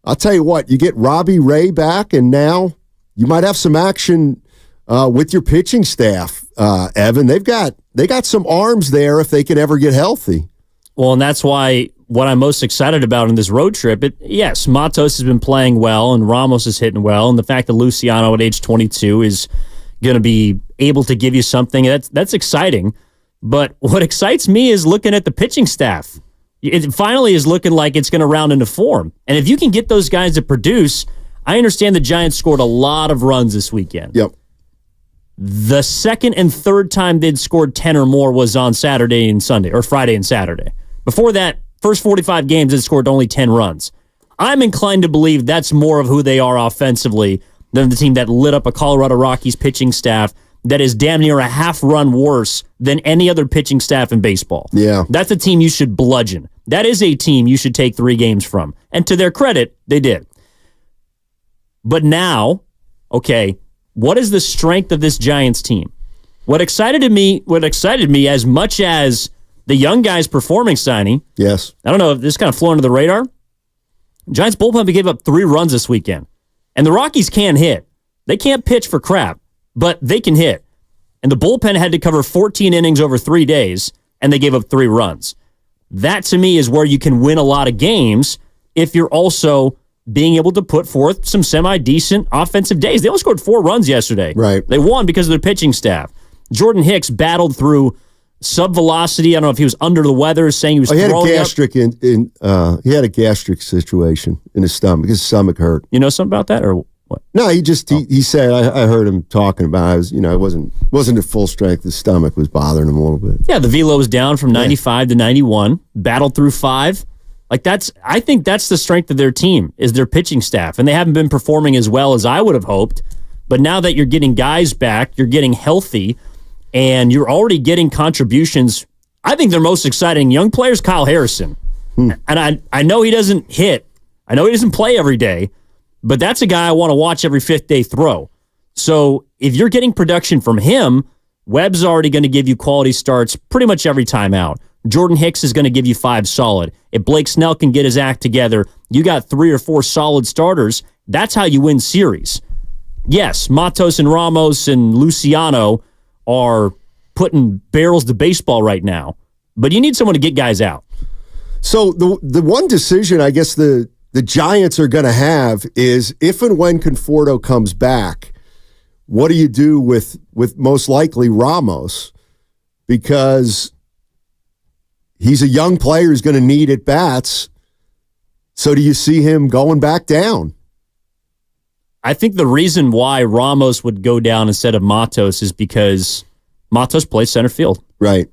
I'll tell you what, you get Robbie Ray back, and now you might have some action with your pitching staff, Evan. They got some arms there if they can ever get healthy. Well, and that's why what I'm most excited about in this road trip, yes, Matos has been playing well and Ramos is hitting well, and the fact that Luciano at age 22 is going to be able to give you something, that's exciting. But what excites me is looking at the pitching staff. It finally is looking like it's going to round into form. And if you can get those guys to produce, I understand the Giants scored a lot of runs this weekend. Yep. The second and third time they'd scored 10 or more was on Saturday and Sunday, or Friday and Saturday. Before that, first 45 games, they'd scored only 10 runs. I'm inclined to believe that's more of who they are offensively than the team that lit up a Colorado Rockies pitching staff that is damn near a half run worse than any other pitching staff in baseball. Yeah. That's a team you should bludgeon. That is a team you should take 3 games from. And to their credit, they did. But now, okay, what is the strength of this Giants team? What excited me as much as the young guys performing signing, yes, I don't know if this kind of flew under the radar. Giants bullpen gave up 3 runs this weekend. And the Rockies can hit. They can't pitch for crap, but they can hit. And the bullpen had to cover 14 innings over 3 days, and they gave up 3 runs. That, to me, is where you can win a lot of games if you're also being able to put forth some semi-decent offensive days. They only scored 4 runs yesterday. Right. They won because of their pitching staff. Jordan Hicks battled through sub-velocity. I don't know if he was under the weather, saying he was he throwing had a gastric he had a gastric situation in his stomach. His stomach hurt. You know something about that, or what? No, he said, I heard him talking about it. It wasn't at full strength. His stomach was bothering him a little bit. Yeah, the velo was down from 95 to 91, battled through 5. I think that's the strength of their team, is their pitching staff. And they haven't been performing as well as I would have hoped. But now that you're getting guys back, you're getting healthy, and you're already getting contributions. I think their most exciting young player is Kyle Harrison. And I know he doesn't hit. I know he doesn't play every day, but that's a guy I want to watch every 5th day throw. So if you're getting production from him, Webb's already going to give you quality starts pretty much every time out. Jordan Hicks is going to give you 5 solid. If Blake Snell can get his act together, you got 3 or 4 solid starters. That's how you win series. Yes, Matos and Ramos and Luciano are putting barrels to baseball right now, but you need someone to get guys out. So the one decision I guess the Giants are going to have is if and when Conforto comes back, what do you do with most likely Ramos? Because he's a young player who's going to need at-bats. So do you see him going back down? I think the reason why Ramos would go down instead of Matos is because Matos plays center field. Right.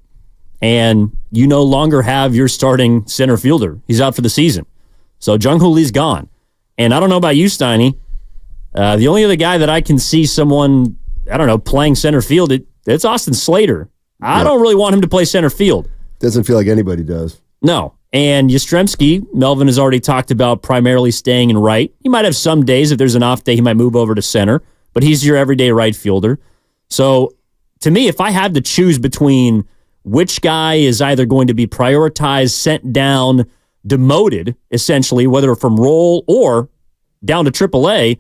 And you no longer have your starting center fielder. He's out for the season. So Jung-Hoo Lee's gone. And I don't know about you, Steiny. The only other guy that I can see someone, playing center field, it's Austin Slater. I don't really want him to play center field. Doesn't feel like anybody does. No. And Yastrzemski, Melvin has already talked about primarily staying in right. He might have some days, if there's an off day, he might move over to center, but he's your everyday right fielder. So to me, if I had to choose between which guy is either going to be prioritized, sent down, demoted, essentially, whether from role or down to AAA,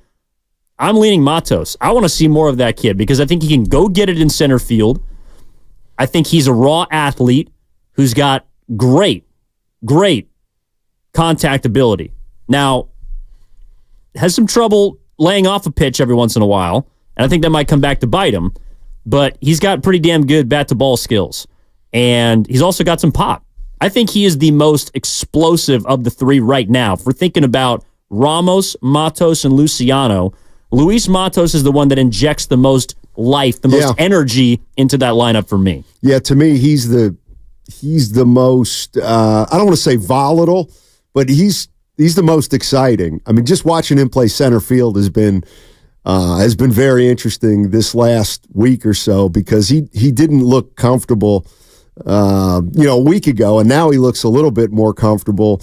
I'm leaning Matos. I want to see more of that kid because I think he can go get it in center field. I think he's a raw athlete who's got great contact ability. Now, has some trouble laying off a pitch every once in a while, and I think that might come back to bite him, but he's got pretty damn good bat-to-ball skills, and he's also got some pop. I think he is the most explosive of the three right now. If we're thinking about Ramos, Matos, and Luciano, Luis Matos is the one that injects the most life, the most energy into that lineup for me. Yeah, to me, he's the most, I don't want to say volatile, but he's the most exciting. I mean, just watching him play center field has been very interesting this last week or so because he didn't look comfortable, a week ago, and now he looks a little bit more comfortable.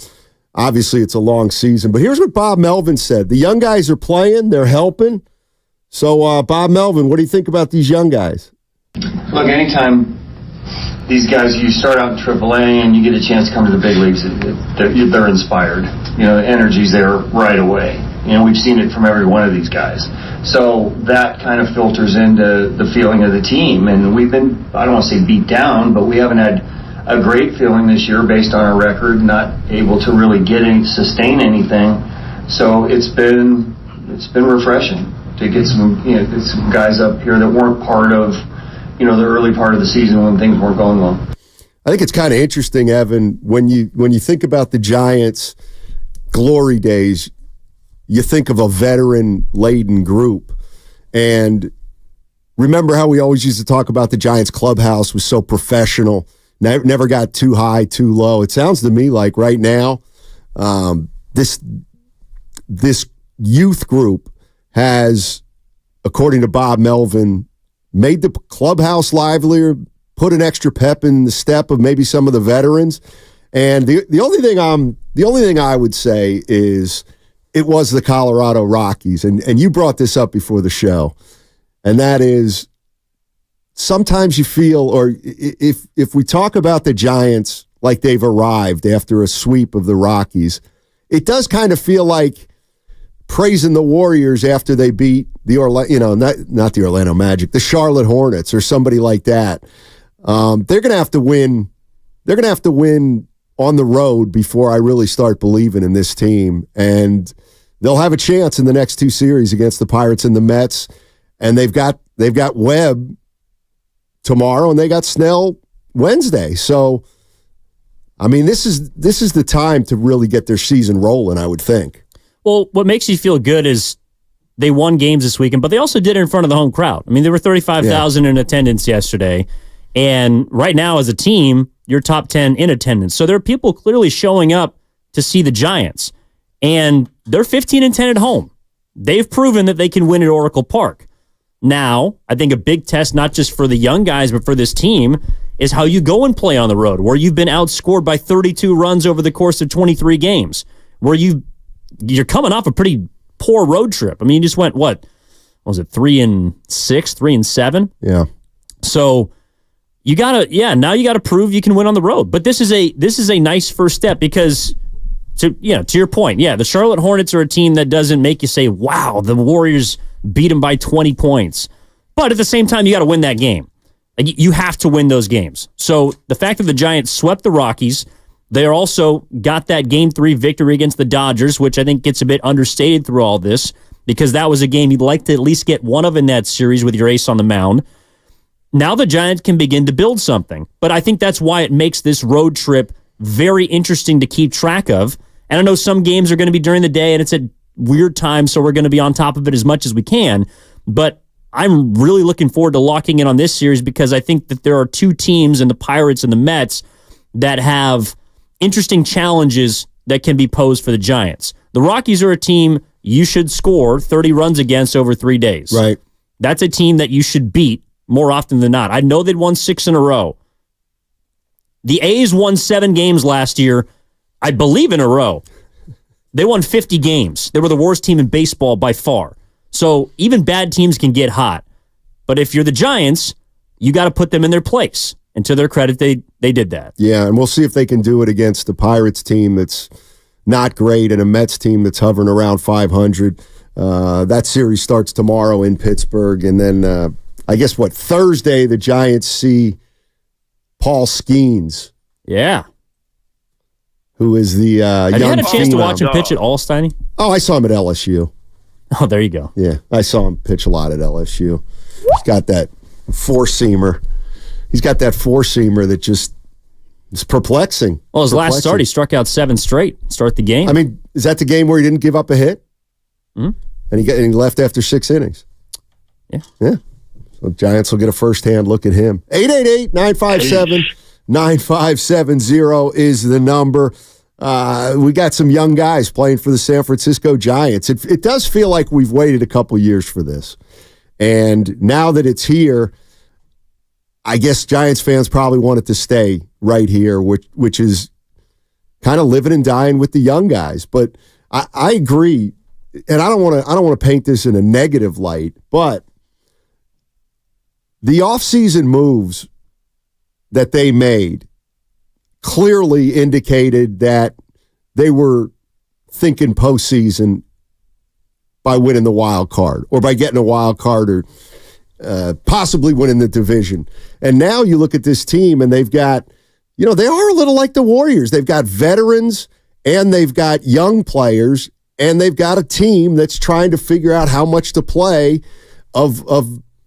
Obviously, it's a long season, but here's what Bob Melvin said. The young guys are playing, they're helping. So, Bob Melvin, what do you think about these young guys? Look, anytime these guys, you start out in AAA and you get a chance to come to the big leagues, they're inspired. The energy's there right away. We've seen it from every one of these guys. So that kind of filters into the feeling of the team. And we've been, I don't want to say beat down, but we haven't had a great feeling this year based on our record, not able to really sustain anything. So it's been refreshing to get some guys up here that weren't part of the early part of the season when things weren't going well. I think it's kind of interesting, Evan, when you think about the Giants' glory days, you think of a veteran-laden group. And remember how we always used to talk about the Giants clubhouse was so professional, never got too high, too low. It sounds to me like right now, this youth group has, according to Bob Melvin, made the clubhouse livelier, put an extra pep in the step of maybe some of the veterans. And the only thing I would say is it was the Colorado Rockies, and you brought this up before the show, and that is sometimes you feel, or if we talk about the Giants like they've arrived after a sweep of the Rockies, it does kind of feel like praising the Warriors after they beat the not the Orlando Magic, the Charlotte Hornets or somebody like that. They're going to have to win. They're going to have to win on the road before I really start believing in this team. And they'll have a chance in the next two series against the Pirates and the Mets. And they've got Webb tomorrow and they got Snell Wednesday. So, I mean, this is the time to really get their season rolling, I would think. Well, what makes you feel good is they won games this weekend, but they also did it in front of the home crowd. I mean, there were 35,000 in attendance yesterday. And right now, as a team, you're top 10 in attendance. So there are people clearly showing up to see the Giants. And they're 15-10 at home. They've proven that they can win at Oracle Park. Now, I think a big test, not just for the young guys, but for this team, is how you go and play on the road, where you've been outscored by 32 runs over the course of 23 games, where you're coming off a pretty poor road trip. I mean, you just went, what was it, 3-6, 3-7? Yeah. So now you gotta prove you can win on the road. But this is a nice first step because to your point, the Charlotte Hornets are a team that doesn't make you say, wow, the Warriors beat them by 20 points. But at the same time, you got to win that game. You have to win those games. So the fact that the Giants swept the Rockies, they also got that Game 3 victory against the Dodgers, which I think gets a bit understated through all this because that was a game you'd like to at least get one of in that series with your ace on the mound. Now the Giants can begin to build something. But I think that's why it makes this road trip very interesting to keep track of. And I know some games are going to be during the day and it's at weird times, so we're going to be on top of it as much as we can. But I'm really looking forward to locking in on this series because I think that there are two teams in the Pirates and the Mets that have interesting challenges that can be posed for the Giants. The Rockies are a team you should score 30 runs against over 3 days. Right. That's a team that you should beat more often than not. I know they'd won 6 in a row. The A's won 7 games last year, I believe, in a row. They won 50 games. They were the worst team in baseball by far. So even bad teams can get hot. But if you're the Giants, you got to put them in their place. And to their credit, they did that. Yeah, and we'll see if they can do it against the Pirates team that's not great and a Mets team that's hovering around 500. That series starts tomorrow in Pittsburgh. And then I guess Thursday the Giants see Paul Skeens. Yeah. Who is the Have young you had a chance to watch him phenom. pitch at all, Steiny? Oh, I saw him at LSU. Oh, there you go. Yeah, I saw him pitch a lot at LSU. He's got that four-seamer. He's got that four-seamer that just is perplexing. Well, his last start, he struck out 7 straight to start the game. I mean, is that the game where he didn't give up a hit? Hmm? And he left after 6 innings? Yeah. Yeah. So Giants will get a first-hand look at him. 888-957-9570 is the number. We got some young guys playing for the San Francisco Giants. It does feel like we've waited a couple years for this. And now that it's here, I guess Giants fans probably want it to stay right here, which is kind of living and dying with the young guys. But I agree, and I don't want to paint this in a negative light, but the offseason moves that they made clearly indicated that they were thinking postseason by winning the wild card or by getting a wild card or possibly winning the division. And now you look at this team and they've got, they are a little like the Warriors. They've got veterans and they've got young players and they've got a team that's trying to figure out how much to play of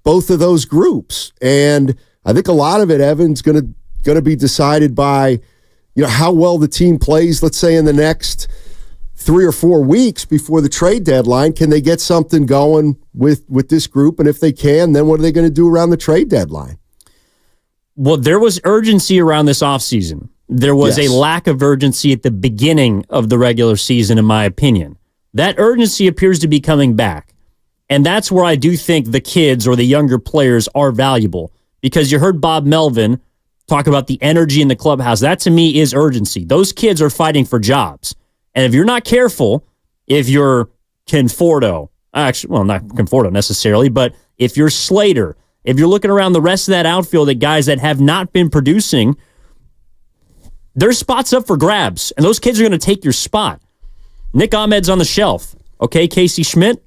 both of those groups. And I think a lot of it, Evan's going to be decided by, how well the team plays, let's say in the next 3 or 4 weeks before the trade deadline. Can they get something going with this group? And if they can, then what are they going to do around the trade deadline? Well, there was urgency around this offseason. There was a lack of urgency at the beginning of the regular season, in my opinion. That urgency appears to be coming back. And that's where I do think the kids or the younger players are valuable. Because you heard Bob Melvin talk about the energy in the clubhouse. That, to me, is urgency. Those kids are fighting for jobs. And if you're not careful, if you're Conforto, actually, well, not Conforto necessarily, but if you're Slater, if you're looking around the rest of that outfield at guys that have not been producing, there's spots up for grabs, and those kids are going to take your spot. Nick Ahmed's on the shelf. Okay, Casey Schmidt,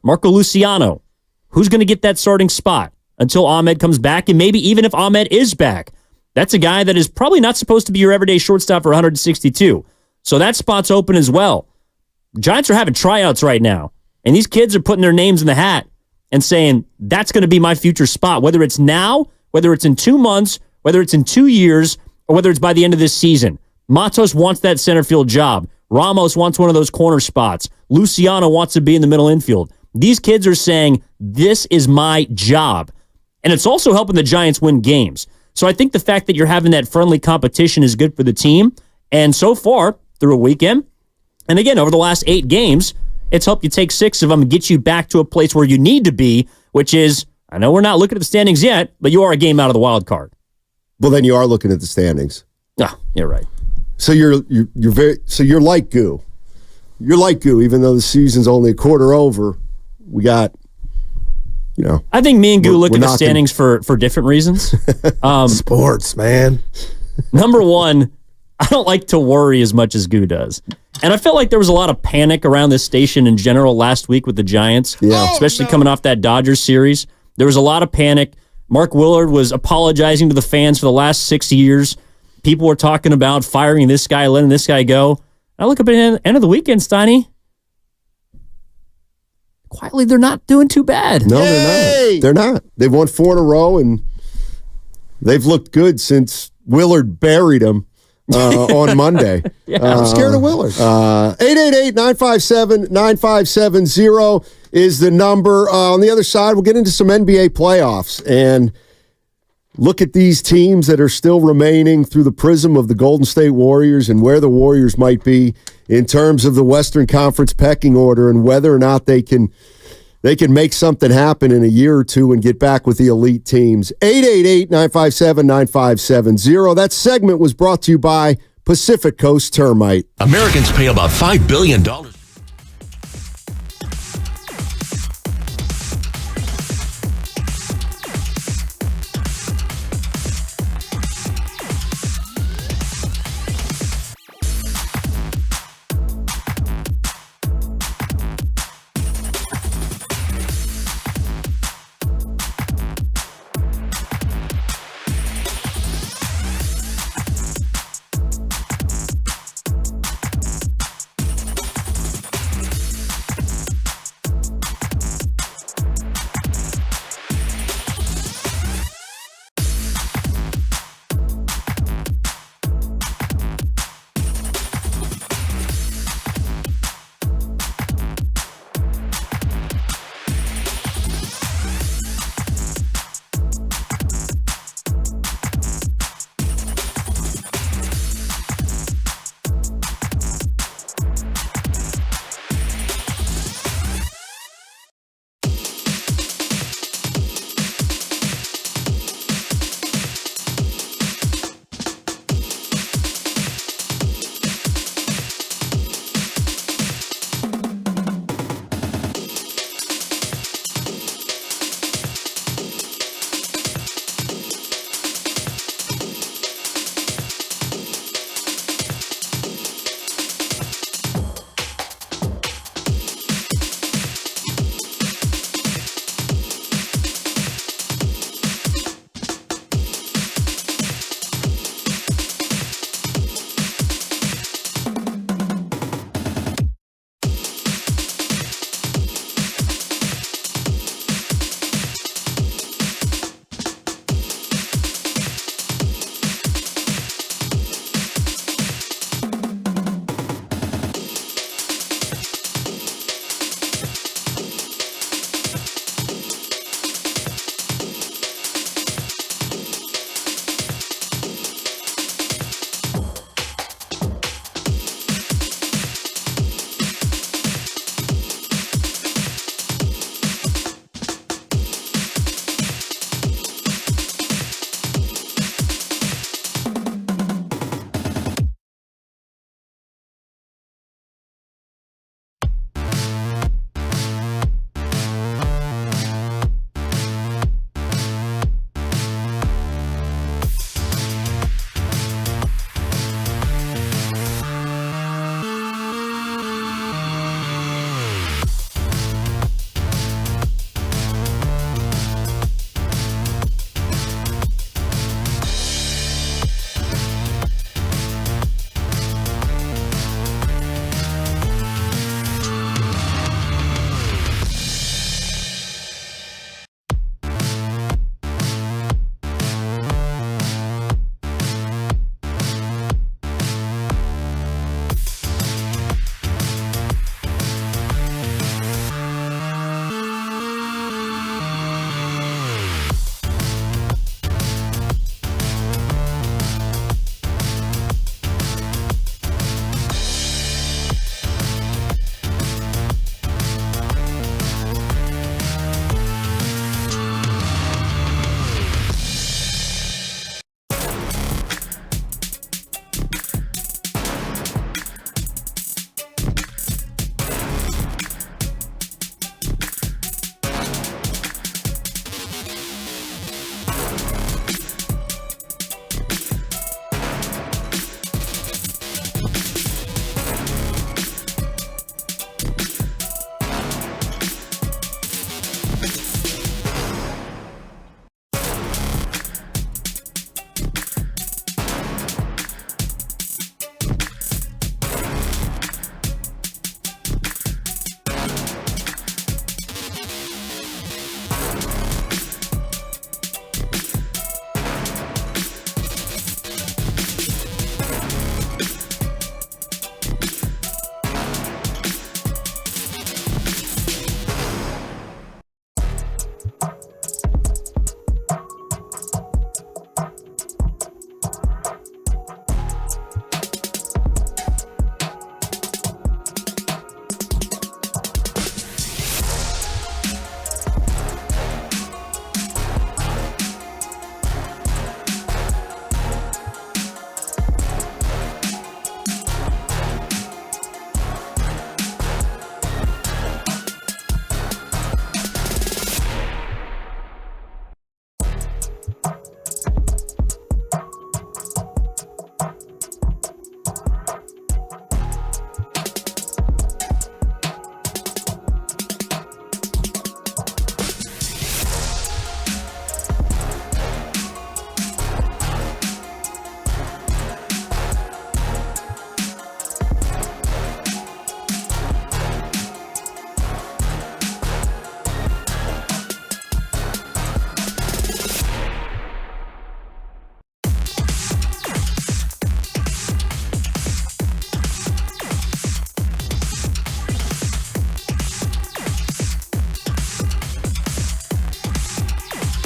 Marco Luciano. Who's going to get that starting spot until Ahmed comes back? And maybe even if Ahmed is back, that's a guy that is probably not supposed to be your everyday shortstop for 162. So that spot's open as well. Giants are having tryouts right now, and these kids are putting their names in the hat and saying, that's going to be my future spot, whether it's now, whether it's in 2 months, whether it's in 2 years, or whether it's by the end of this season. Matos wants that center field job. Ramos wants one of those corner spots. Luciano wants to be in the middle infield. These kids are saying, this is my job. And it's also helping the Giants win games. So I think the fact that you're having that friendly competition is good for the team. And so far, through a weekend, and again, over the last 8 games, it's helped you take 6 of them and get you back to a place where you need to be, which is, I know we're not looking at the standings yet, but you are a game out of the wild card. Well, then you are looking at the standings. Ah, you're right. So you're like Goo. You're like Goo, even though the season's only a quarter over. We got, I think me and Goo look at the standings for different reasons. Sports, man. Number one, I don't like to worry as much as Goo does. And I felt like there was a lot of panic around this station in general last week with the Giants, especially coming off that Dodgers series. There was a lot of panic. Mark Willard was apologizing to the fans for the last 6 years. People were talking about firing this guy, letting this guy go. I look up at the end of the weekend, Steiny. Quietly, they're not doing too bad. No, they're not. They're not. They've won 4 in a row, and they've looked good since Willard buried them on Monday. I'm scared of Willard. 888-957-9570 is the number. On the other side, we'll get into some NBA playoffs and look at these teams that are still remaining through the prism of the Golden State Warriors and where the Warriors might be in terms of the Western Conference pecking order and whether or not they can make something happen in a year or two and get back with the elite teams. 888-957-9570. That segment was brought to you by Pacific Coast Termite. Americans pay about $5 billion.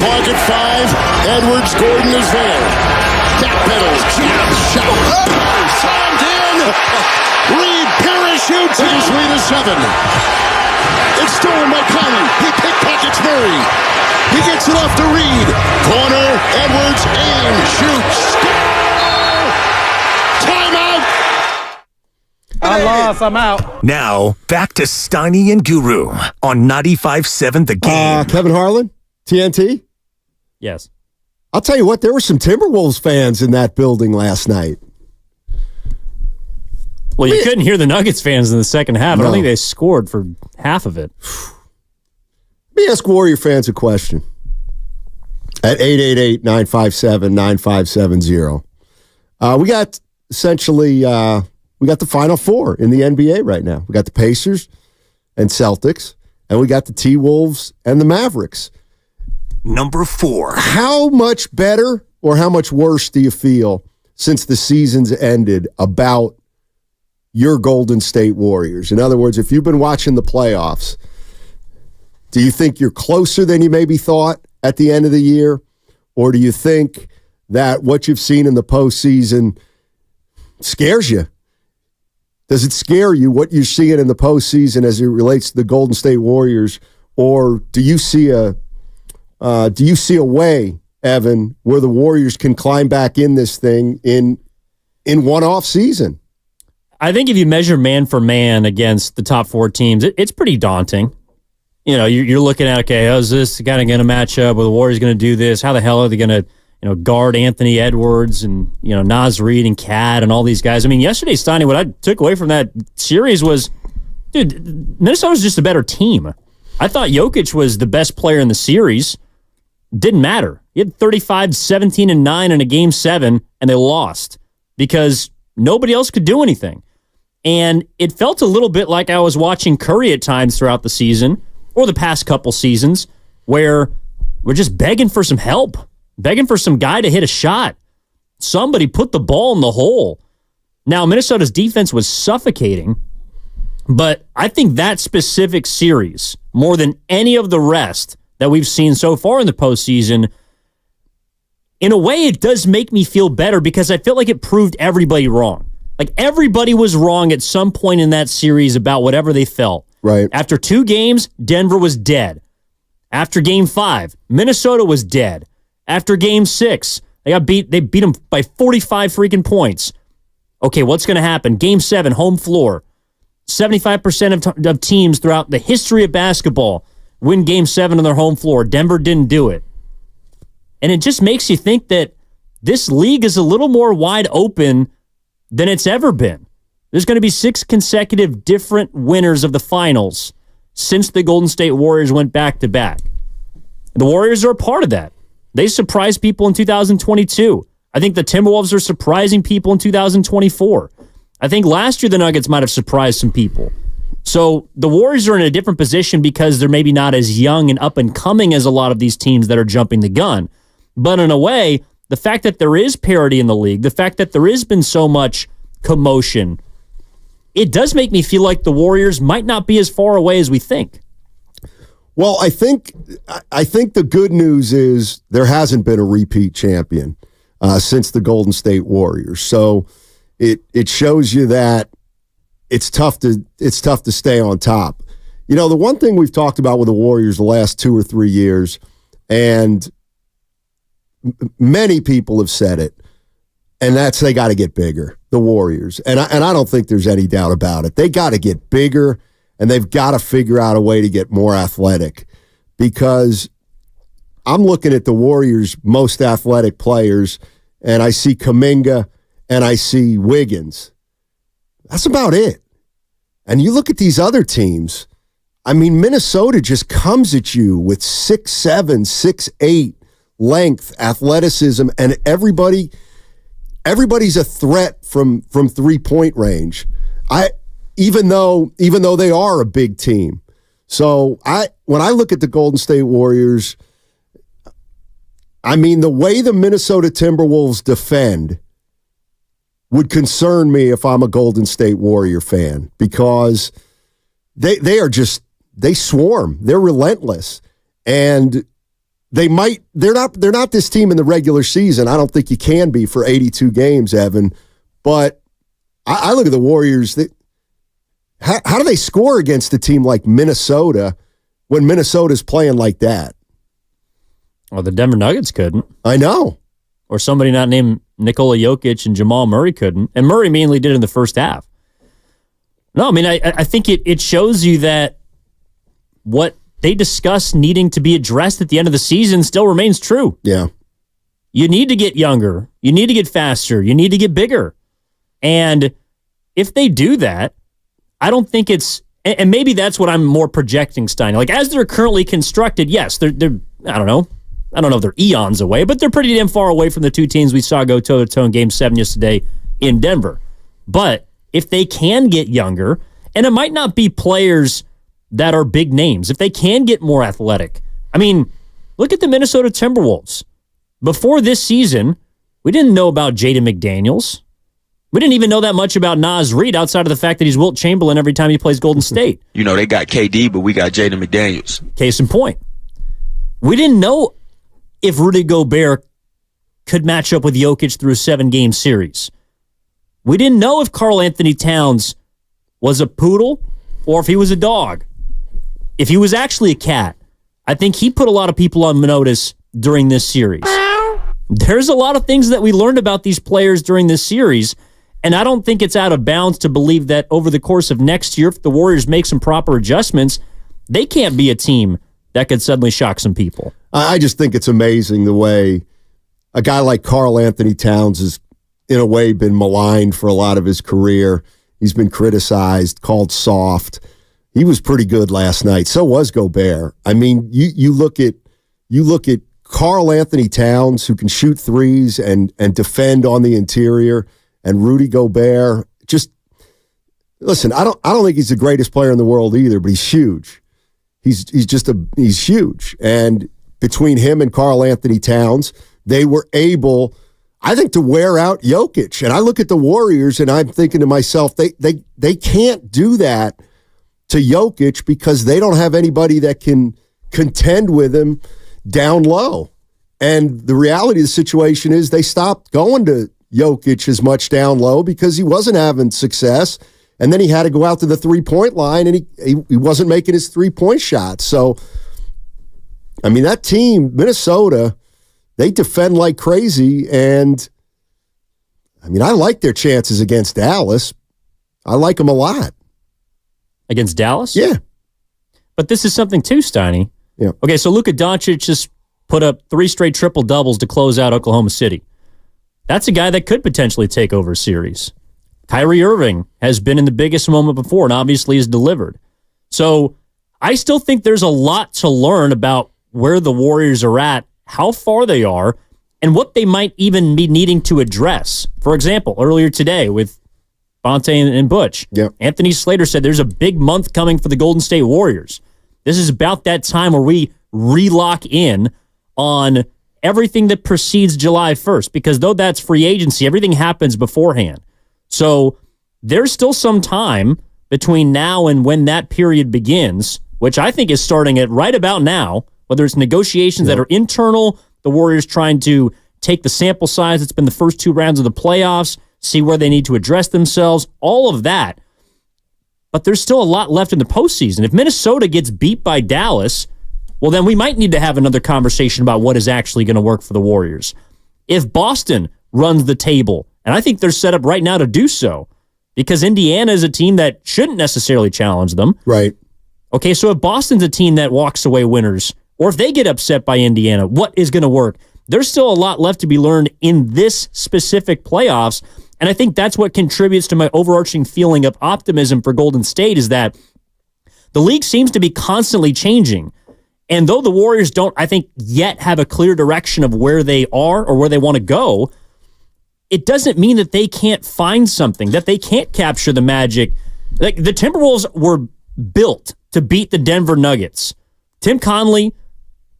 Mark at 5. Edwards, Gordon is there. Backpedals, jabs, shot. Slammed in. Reed parachutes. And his lead is 7. It's stolen by Conley. He pickpockets Murray. He gets it off to Reed. Corner, Edwards, and shoots. Timeout. I lost. I'm out. Now, back to Steiny and Guru on 95.7 The Game. Kevin Harlan, TNT? Yes. I'll tell you what, there were some Timberwolves fans in that building last night. Well, you couldn't hear the Nuggets fans in the second half. I don't think they scored for half of it. Let me ask Warrior fans a question at 888-957-9570. We got essentially we got the Final Four in the NBA right now. We got the Pacers and Celtics, and we got the T-Wolves and the Mavericks. Number 4. How much better or how much worse do you feel since the season's ended about your Golden State Warriors? In other words, if you've been watching the playoffs, do you think you're closer than you maybe thought at the end of the year? Or do you think that what you've seen in the postseason scares you? Does it scare you what you're seeing in the postseason as it relates to the Golden State Warriors? Or do you see a way, Evan, where the Warriors can climb back in this thing in one off season? I think if you measure man for man against the top 4 teams, it's pretty daunting. You know, you're looking at, okay, how's this kind of going to match up? Well, the Warriors going to do this? How the hell are they going to, guard Anthony Edwards and, Naz Reid and Cat and all these guys? I mean, yesterday, Steiny, what I took away from that series was, dude, Minnesota's just a better team. I thought Jokic was the best player in the series. Didn't matter. He had 35, 17, and 9 in a Game 7, and they lost because nobody else could do anything. And it felt a little bit like I was watching Curry at times throughout the season, or the past couple seasons, where we're just begging for some help, begging for some guy to hit a shot. Somebody put the ball in the hole. Now, Minnesota's defense was suffocating, but I think that specific series, more than any of the rest that we've seen so far in the postseason, in a way, it does make me feel better because I feel like it proved everybody wrong. Like, everybody was wrong at some point in that series about whatever they felt. Right. After 2 games, Denver was dead. After Game 5, Minnesota was dead. After Game 6, they beat them by 45 freaking points. Okay, what's going to happen? Game 7, home floor. 75% of teams throughout the history of basketball win Game 7 on their home floor. Denver didn't do it. And it just makes you think that this league is a little more wide open than it's ever been. There's going to be 6 consecutive different winners of the finals since the Golden State Warriors went back-to-back. The Warriors are a part of that. They surprised people in 2022. I think the Timberwolves are surprising people in 2024. I think last year the Nuggets might have surprised some people. So the Warriors are in a different position because they're maybe not as young and up-and-coming as a lot of these teams that are jumping the gun. But in a way, the fact that there is parity in the league, the fact that there has been so much commotion, it does make me feel like the Warriors might not be as far away as we think. Well, I think the good news is there hasn't been a repeat champion since the Golden State Warriors. So it shows you that it's tough to stay on top. The one thing we've talked about with the Warriors the last 2 or 3 years, and many people have said it, and that's they got to get bigger, the Warriors. And I don't think there's any doubt about it. They got to get bigger, and they've got to figure out a way to get more athletic, because I'm looking at the Warriors' most athletic players, and I see Kuminga and I see Wiggins. That's about it. And you look at these other teams, I mean, Minnesota just comes at you with 6'7", 6'8", length, athleticism, and everybody's a threat from 3-point range. Even though they are a big team. So when I look at the Golden State Warriors, I mean, the way the Minnesota Timberwolves defend would concern me if I'm a Golden State Warrior fan, because they swarm. They're relentless. And they're not this team in the regular season. I don't think you can be for 82 games, Evan. But I look at the Warriors. How do they score against a team like Minnesota when Minnesota's playing like that? Well, the Denver Nuggets couldn't. I know. Or somebody not named Nikola Jokic and Jamal Murray couldn't. And Murray mainly did in the first half. No, I mean, I think it shows you that what they discuss needing to be addressed at the end of the season still remains true. Yeah. You need to get younger. You need to get faster. You need to get bigger. And if they do that, I don't think it's, and maybe that's what I'm more projecting, Stein. Like, as they're currently constructed, yes, they're I don't know if they're eons away, but they're pretty damn far away from the two teams we saw go toe-to-toe in Game 7 yesterday in Denver. But if they can get younger, and it might not be players that are big names, if they can get more athletic. I mean, look at the Minnesota Timberwolves. Before this season, we didn't know about Jaden McDaniels. We didn't even know that much about Naz Reid outside of the fact that he's Wilt Chamberlain every time he plays Golden State. You know, they got KD, but we got Jaden McDaniels. Case in point. We didn't know if Rudy Gobert could match up with Jokic through a 7-game series. We didn't know if Karl Anthony Towns was a poodle or if he was a dog. If he was actually a cat, I think he put a lot of people on notice during this series. There's a lot of things that we learned about these players during this series, and I don't think it's out of bounds to believe that over the course of next year, if the Warriors make some proper adjustments, they can't be a team that could suddenly shock some people. I just think it's amazing the way a guy like Karl Anthony Towns has, in a way, been maligned for a lot of his career. He's been criticized, called soft. He was pretty good last night. So was Gobert. I mean, you look at Karl Anthony Towns, who can shoot threes and defend on the interior, and Rudy Gobert. Just listen. I don't think he's the greatest player in the world either, but he's huge. He's huge. And between him and Karl Anthony Towns, they were able, I think, to wear out Jokic. And I look at the Warriors and I'm thinking to myself, they can't do that to Jokic because they don't have anybody that can contend with him down low. And the reality of the situation is they stopped going to Jokic as much down low because he wasn't having success. And then he had to go out to the three-point line, and he wasn't making his three-point shots. So, I mean, that team, Minnesota, they defend like crazy. And, I mean, I like their chances against Dallas. I like them a lot. Against Dallas? Yeah. But this is something too, Steiny. Yeah. Okay, so Luka Doncic just put up 3 straight triple-doubles to close out Oklahoma City. That's a guy that could potentially take over a series. Kyrie Irving has been in the biggest moment before and obviously has delivered. So I still think there's a lot to learn about where the Warriors are at, how far they are, and what they might even be needing to address. For example, earlier today with Bonte and Butch, Anthony Slater said there's a big month coming for the Golden State Warriors. This is about that time where we relock in on everything that precedes July 1st, because though that's free agency, everything happens beforehand. So there's still some time between now and when that period begins, which I think is starting at right about now, whether it's negotiations that are internal, the Warriors trying to take the sample size that's been the first 2 rounds of the playoffs, see where they need to address themselves, all of that. But there's still a lot left in the postseason. If Minnesota gets beat by Dallas, well, then we might need to have another conversation about what is actually going to work for the Warriors. If Boston runs the table, and I think they're set up right now to do so, because Indiana is a team that shouldn't necessarily challenge them. Right. Okay, so if Boston's a team that walks away winners, or if they get upset by Indiana, what is going to work? There's still a lot left to be learned in this specific playoffs, and I think that's what contributes to my overarching feeling of optimism for Golden State, is that the league seems to be constantly changing. And though the Warriors don't, I think, yet have a clear direction of where they are or where they want to go, it doesn't mean that they can't find something, that they can't capture the magic. Like, the Timberwolves were built to beat the Denver Nuggets. Tim Conley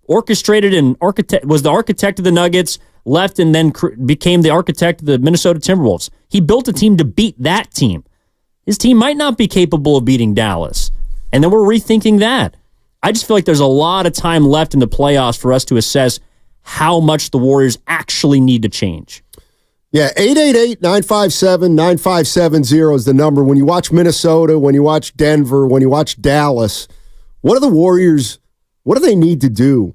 orchestrated and was the architect of the Nuggets, left and then became the architect of the Minnesota Timberwolves. He built a team to beat that team. His team might not be capable of beating Dallas. And then we're rethinking that. I just feel like there's a lot of time left in the playoffs for us to assess how much the Warriors actually need to change. Yeah, 888-957-9570 is the number. When you watch Minnesota, when you watch Denver, when you watch Dallas, what do the Warriors, what do they need to do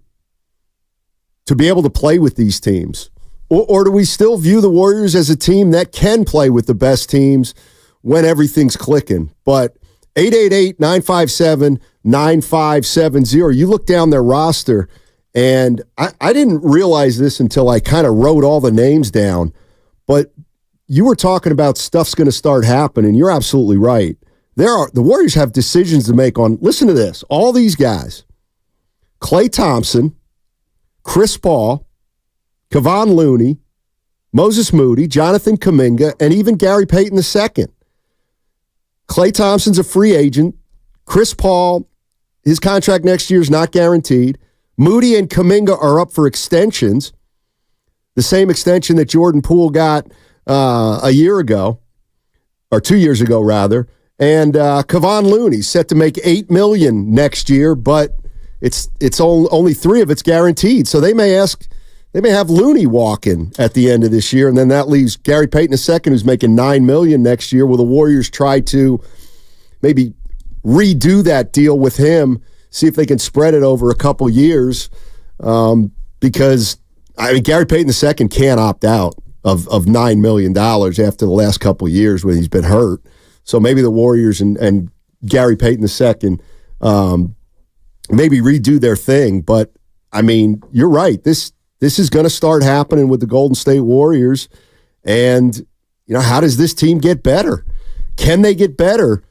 to be able to play with these teams? Or do we still view the Warriors as a team that can play with the best teams when everything's clicking? But 888-957-9570, you look down their roster, and I didn't realize this until I kind of wrote all the names down. But you were talking about stuff's going to start happening. You're absolutely right. The Warriors have decisions to make on, listen to this, all these guys. Klay Thompson, Chris Paul, Kevon Looney, Moses Moody, Jonathan Kuminga, and even Gary Payton II. Klay Thompson's a free agent. Chris Paul, his contract next year is not guaranteed. Moody and Kuminga are up for extensions. The same extension that Jordan Poole got a year ago, or 2 years ago, rather. And Kevon Looney set to make $8 million next year, but it's only $3 of it's guaranteed. So they may have Looney walking at the end of this year, and then that leaves Gary Payton II, who's making $9 million next year. Will the Warriors try to maybe redo that deal with him, see if they can spread it over a couple years? Because Gary Payton II can't opt out of $9 million after the last couple of years when he's been hurt. So maybe the Warriors and Gary Payton II maybe redo their thing. But, I mean, you're right. This is going to start happening with the Golden State Warriors. And, how does this team get better? Can they get better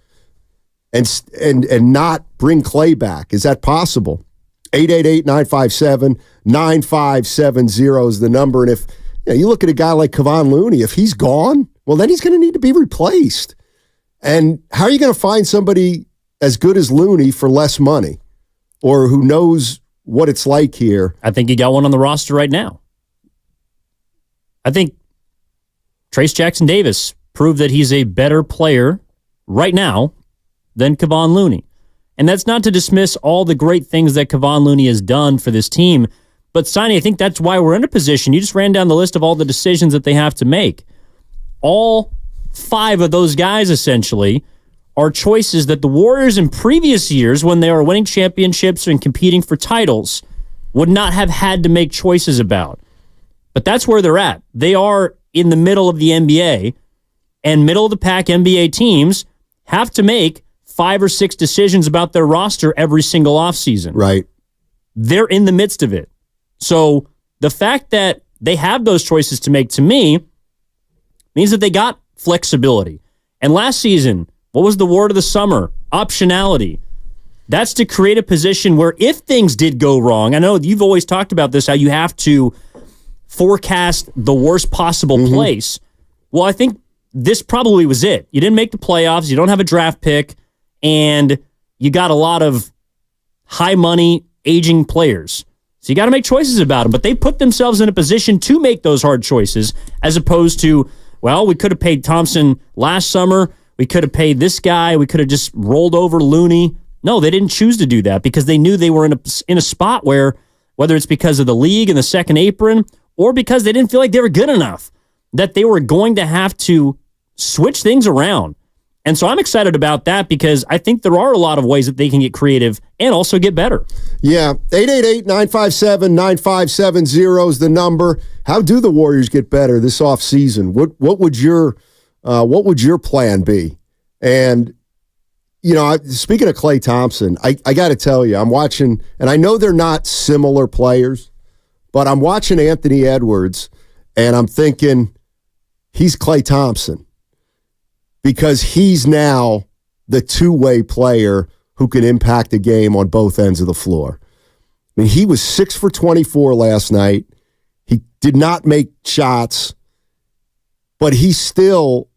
and not bring Klay back? Is that possible? 888-957-9570 is the number. And if you look at a guy like Kevon Looney, if he's gone, well, then he's going to need to be replaced. And how are you going to find somebody as good as Looney for less money, or who knows what it's like here? I think you got one on the roster right now. I think Trace Jackson Davis proved that he's a better player right now than Kevon Looney. And that's not to dismiss all the great things that Kevon Looney has done for this team. But, Steiny, I think that's why we're in a position. You just ran down the list of all the decisions that they have to make. All 5 of those guys, essentially, are choices that the Warriors in previous years, when they were winning championships and competing for titles, would not have had to make choices about. But that's where they're at. They are in the middle of the NBA, and middle-of-the-pack NBA teams have to make 5 or 6 decisions about their roster every single offseason. Right. They're in the midst of it. So the fact that they have those choices to make, to me, means that they got flexibility. And last season, what was the word of the summer? Optionality. That's to create a position where if things did go wrong, I know you've always talked about this, how you have to forecast the worst possible place. Well, I think this probably was it. You didn't make the playoffs. You don't have a draft pick. And you got a lot of high-money, aging players. So you got to make choices about them. But they put themselves in a position to make those hard choices, as opposed to, well, we could have paid Thompson last summer. We could have paid this guy. We could have just rolled over Looney. No, they didn't choose to do that because they knew they were in a spot where, whether it's because of the league and the second apron or because they didn't feel like they were good enough, that they were going to have to switch things around. And so I'm excited about that because I think there are a lot of ways that they can get creative and also get better. Yeah, 888-957-9570 is the number. How do the Warriors get better this offseason? What would your plan be? And, speaking of Klay Thompson, I got to tell you, I'm watching, and I know they're not similar players, but I'm watching Anthony Edwards, and I'm thinking he's Klay Thompson. Because he's now the two-way player who can impact a game on both ends of the floor. I mean, he was 6 for 24 last night. He did not make shots, but he still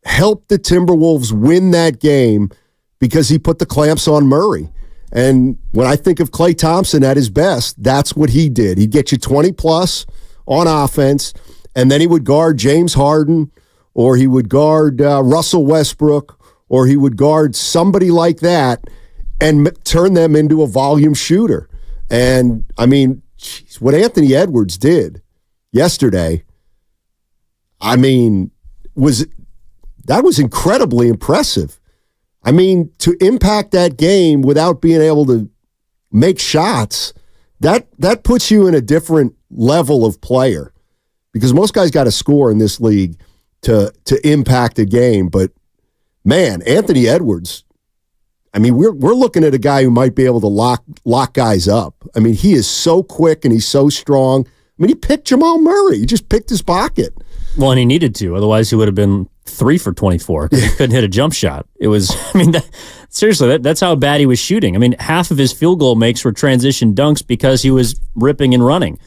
helped the Timberwolves win that game because he put the clamps on Murray. And when I think of Klay Thompson at his best, that's what he did. He'd get you 20-plus on offense, and then he would guard James Harden, or he would guard Russell Westbrook, or he would guard somebody like that, and turn them into a volume shooter. And, I mean, geez, what Anthony Edwards did yesterday, I mean, that was incredibly impressive. I mean, to impact that game without being able to make shots, that puts you in a different level of player, because most guys got to score in this league to impact a game. But, man, Anthony Edwards, I mean, we're looking at a guy who might be able to lock guys up. I mean, he is so quick and he's so strong. I mean, he picked Jamal Murray. He just picked his pocket. Well, and he needed to. Otherwise, he would have been 3 for 24 because he couldn't hit a jump shot. It was, I mean, seriously, that's how bad he was shooting. I mean, half of his field goal makes were transition dunks because he was ripping and running.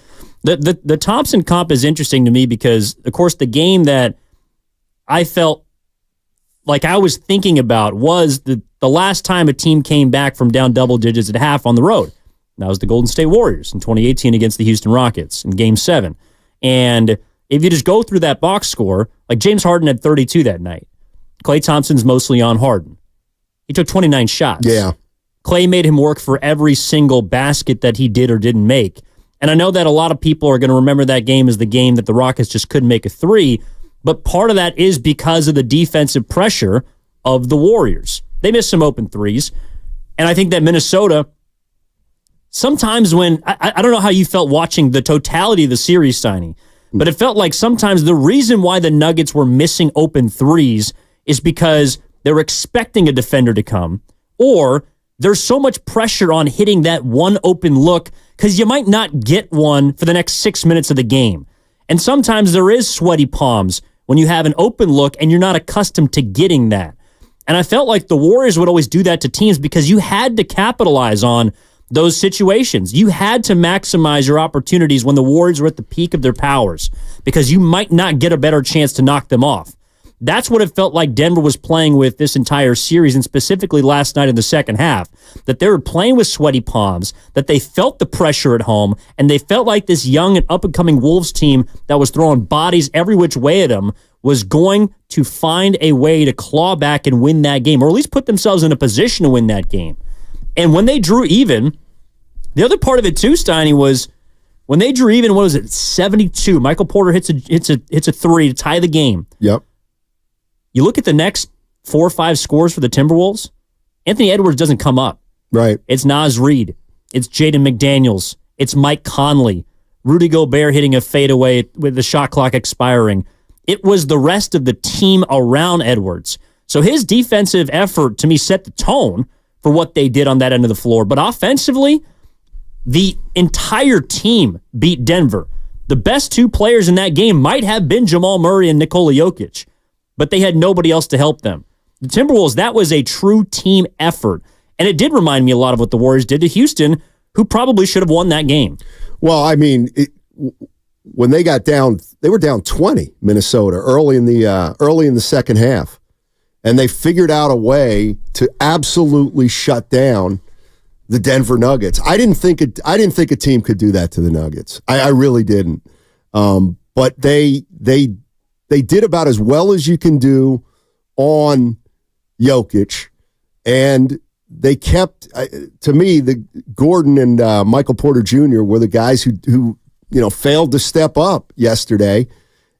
The Thompson comp is interesting to me because, of course, the game that I felt like I was thinking about was the last time a team came back from down double digits at half on the road. That was the Golden State Warriors in 2018 against the Houston Rockets in Game 7. And if you just go through that box score, like James Harden had 32 that night. Klay Thompson's mostly on Harden. He took 29 shots. Yeah. Klay made him work for every single basket that he did or didn't make. And I know that a lot of people are going to remember that game as the game that the Rockets just couldn't make a three, but part of that is because of the defensive pressure of the Warriors. They missed some open threes. And I think that Minnesota, sometimes when, I don't know how you felt watching the totality of the series, Steiny, but it felt like sometimes the reason why the Nuggets were missing open threes is because they were expecting a defender to come, or there's so much pressure on hitting that one open look because you might not get one for the next 6 minutes of the game. And sometimes there is sweaty palms when you have an open look and you're not accustomed to getting that. And I felt like the Warriors would always do that to teams because you had to capitalize on those situations. You had to maximize your opportunities when the Warriors were at the peak of their powers because you might not get a better chance to knock them off. That's what it felt like Denver was playing with this entire series, and specifically last night in the second half, that they were playing with sweaty palms, that they felt the pressure at home, and they felt like this young and up-and-coming Wolves team that was throwing bodies every which way at them was going to find a way to claw back and win that game, or at least put themselves in a position to win that game. And when they drew even, the other part of it too, Steiny, was when they drew even, what was it, 72? Michael Porter hits a three to tie the game. Yep. You look at the next 4 or 5 scores for the Timberwolves, Anthony Edwards doesn't come up. Right. It's Naz Reid. It's Jaden McDaniels. It's Mike Conley. Rudy Gobert hitting a fadeaway with the shot clock expiring. It was the rest of the team around Edwards. So his defensive effort, to me, set the tone for what they did on that end of the floor. But offensively, the entire team beat Denver. The best 2 players in that game might have been Jamal Murray and Nikola Jokic, but they had nobody else to help them. The Timberwolves, that was a true team effort. And it did remind me a lot of what the Warriors did to Houston, who probably should have won that game. Well, I mean, when they got down, they were down 20, Minnesota, early in the second half. And they figured out a way to absolutely shut down the Denver Nuggets. I didn't think a team could do that to the Nuggets. I really didn't. But they did about as well as you can do on Jokic, and they kept. To me, the Gordon and Michael Porter Jr. were the guys who failed to step up yesterday.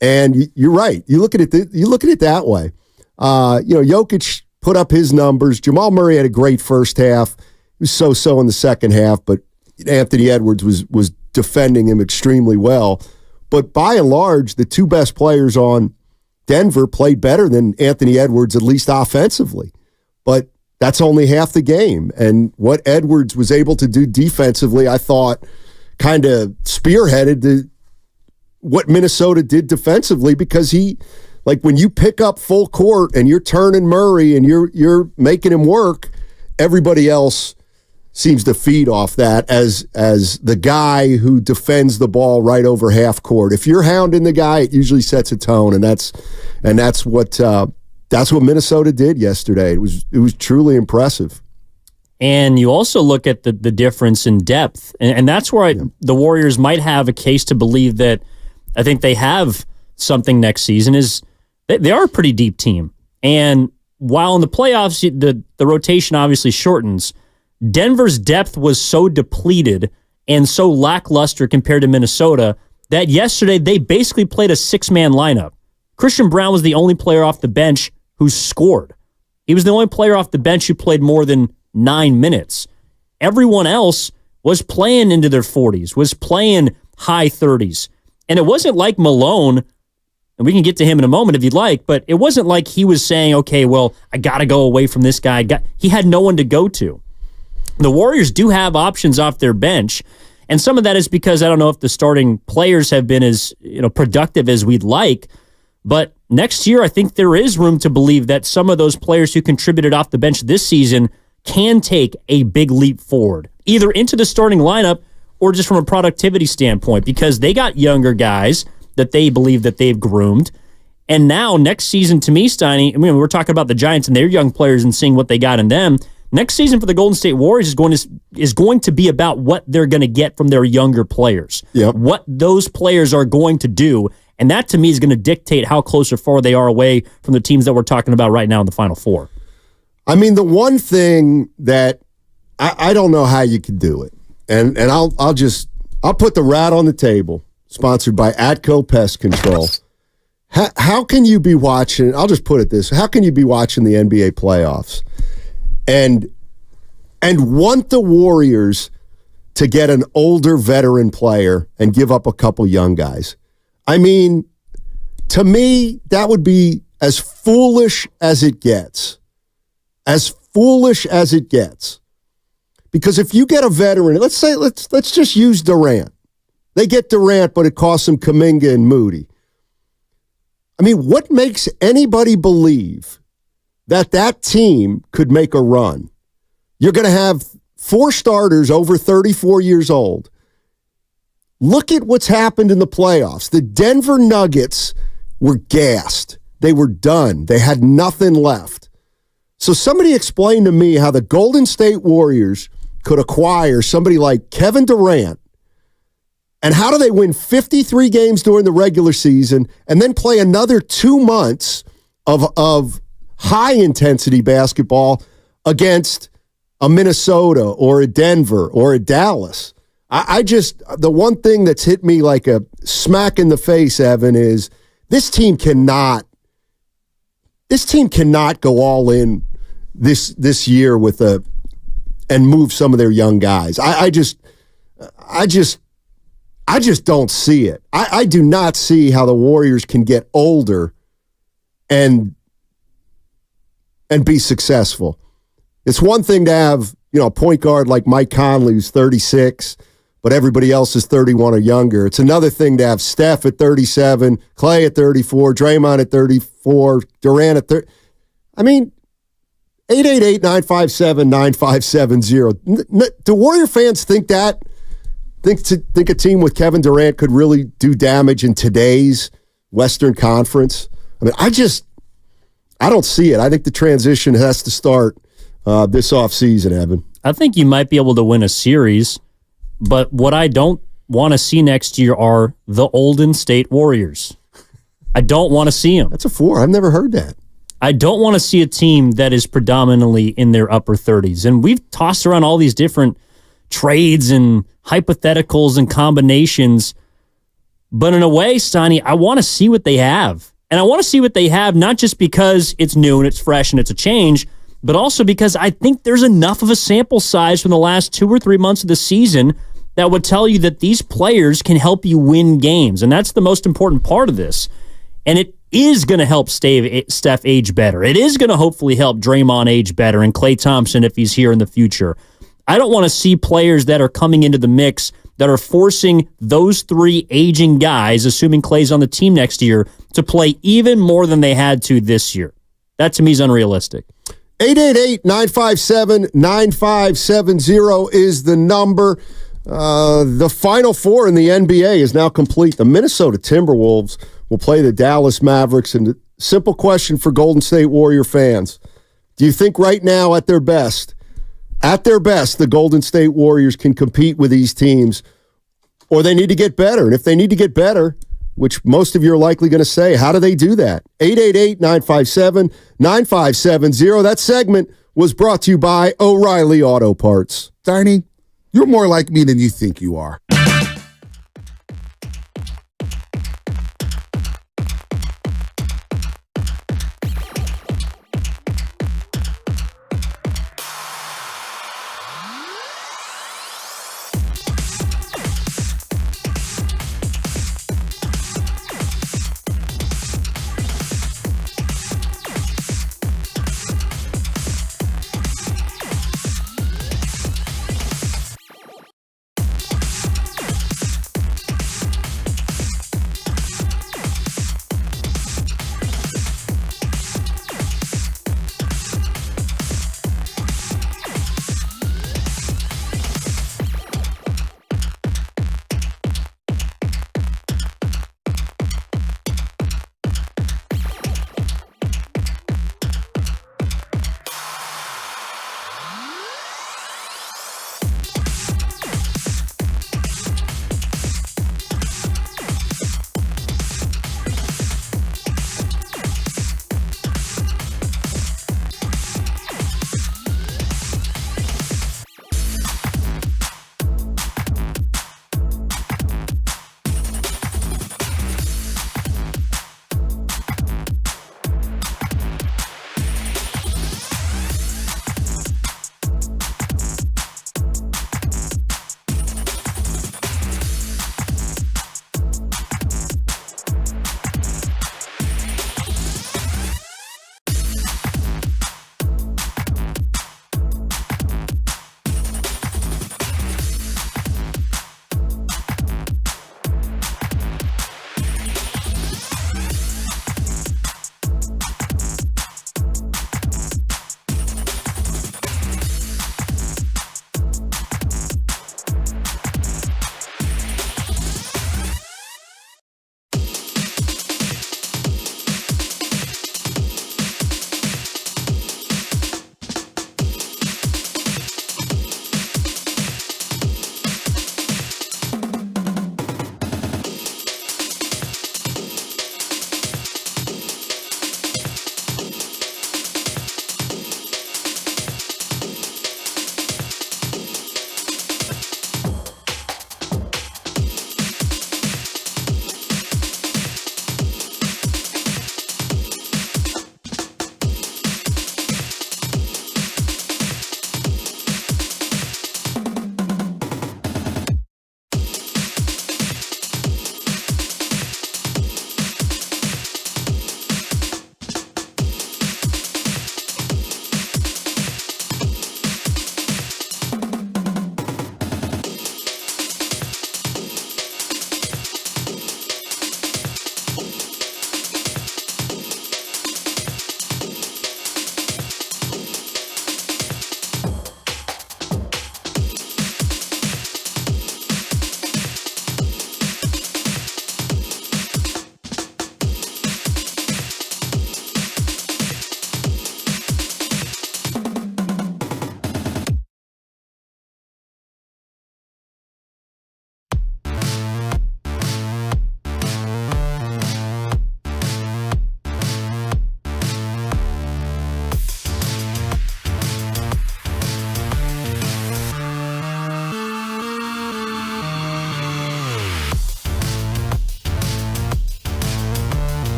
And you're right. You look at it. You look at it that way. Jokic put up his numbers. Jamal Murray had a great first half. He was so in the second half, but Anthony Edwards was defending him extremely well. But by and large, the 2 best players on Denver played better than Anthony Edwards, at least offensively. But that's only half the game. And what Edwards was able to do defensively, I thought, kind of spearheaded what Minnesota did defensively, because when you pick up full court and you're turning Murray and you're making him work, everybody else seems to feed off that as the guy who defends the ball right over half court. If you're hounding the guy, it usually sets a tone, and that's what Minnesota did yesterday. It was truly impressive. And you also look at the difference in depth, and that's where the Warriors might have a case to believe that I think they have something next season. Is they are a pretty deep team, and while in the playoffs the rotation obviously shortens, Denver's depth was so depleted and so lackluster compared to Minnesota that yesterday they basically played a six-man lineup. Christian Brown was the only player off the bench who scored. He was the only player off the bench who played more than 9 minutes. Everyone else was playing into their 40s, was playing high 30s. And it wasn't like Malone, and we can get to him in a moment if you'd like, but it wasn't like he was saying, okay, well, I got to go away from this guy. He had no one to go to. The Warriors do have options off their bench, and some of that is because I don't know if the starting players have been as productive as we'd like, but next year I think there is room to believe that some of those players who contributed off the bench this season can take a big leap forward, either into the starting lineup or just from a productivity standpoint, because they got younger guys that they believe that they've groomed. And now next season, to me, Steiny, we're talking about the Giants and their young players and seeing what they got in them. Next season for the Golden State Warriors is going to be about what they're going to get from their younger players. Yep. What those players are going to do. And that, to me, is going to dictate how close or far they are away from the teams that we're talking about right now in the Final Four. I mean, the one thing that I don't know how you could do it, and I'll put the rat on the table, sponsored by Atco Pest Control. How can you be watching, I'll just put it this, how can you be watching the NBA playoffs and want the Warriors to get an older veteran player and give up a couple young guys? I mean, to me, that would be as foolish as it gets. As foolish as it gets. Because if you get a veteran, let's just use Durant. They get Durant, but it costs them Kuminga and Moody. I mean, what makes anybody believe that team could make a run? You're going to have 4 starters over 34 years old. Look at what's happened in the playoffs. The Denver Nuggets were gassed. They were done. They had nothing left. So somebody explain to me how the Golden State Warriors could acquire somebody like Kevin Durant, and how do they win 53 games during the regular season and then play another 2 months of high-intensity basketball against a Minnesota or a Denver or a Dallas? The one thing that's hit me like a smack in the face, Evan, is this team cannot go all in this year and move some of their young guys. I just don't see it. I do not see how the Warriors can get older and be successful. It's one thing to have, a point guard like Mike Conley who's 36, but everybody else is 31 or younger. It's another thing to have Steph at 37, Clay at 34, Draymond at 34, Durant at 30. I mean, 888-957-9570. Do Warrior fans think that? Think a team with Kevin Durant could really do damage in today's Western Conference? I mean, I don't see it. I think the transition has to start this offseason, Evan. I think you might be able to win a series, but what I don't want to see next year are the Golden State Warriors. I don't want to see them. That's a 4. I've never heard that. I don't want to see a team that is predominantly in their upper 30s. And we've tossed around all these different trades and hypotheticals and combinations. But in a way, Steiny, I want to see what they have. And I want to see what they have not just because it's new and it's fresh and it's a change, but also because I think there's enough of a sample size from the last 2 or 3 months of the season that would tell you that these players can help you win games. And that's the most important part of this. And it is going to help Steph age better. It is going to hopefully help Draymond age better and Klay Thompson if he's here in the future. I don't want to see players that are coming into the mix that are forcing those 3 aging guys, assuming Klay's on the team next year, to play even more than they had to this year. That to me is unrealistic. 888-957-9570 is the number. The Final Four in the NBA is now complete. The Minnesota Timberwolves will play the Dallas Mavericks. And simple question for Golden State Warrior fans. Do you think right now at their best, the Golden State Warriors can compete with these teams, or they need to get better? And if they need to get better, which most of you are likely going to say, how do they do that? 888-957-9570. That segment was brought to you by O'Reilly Auto Parts. Tiny, you're more like me than you think you are.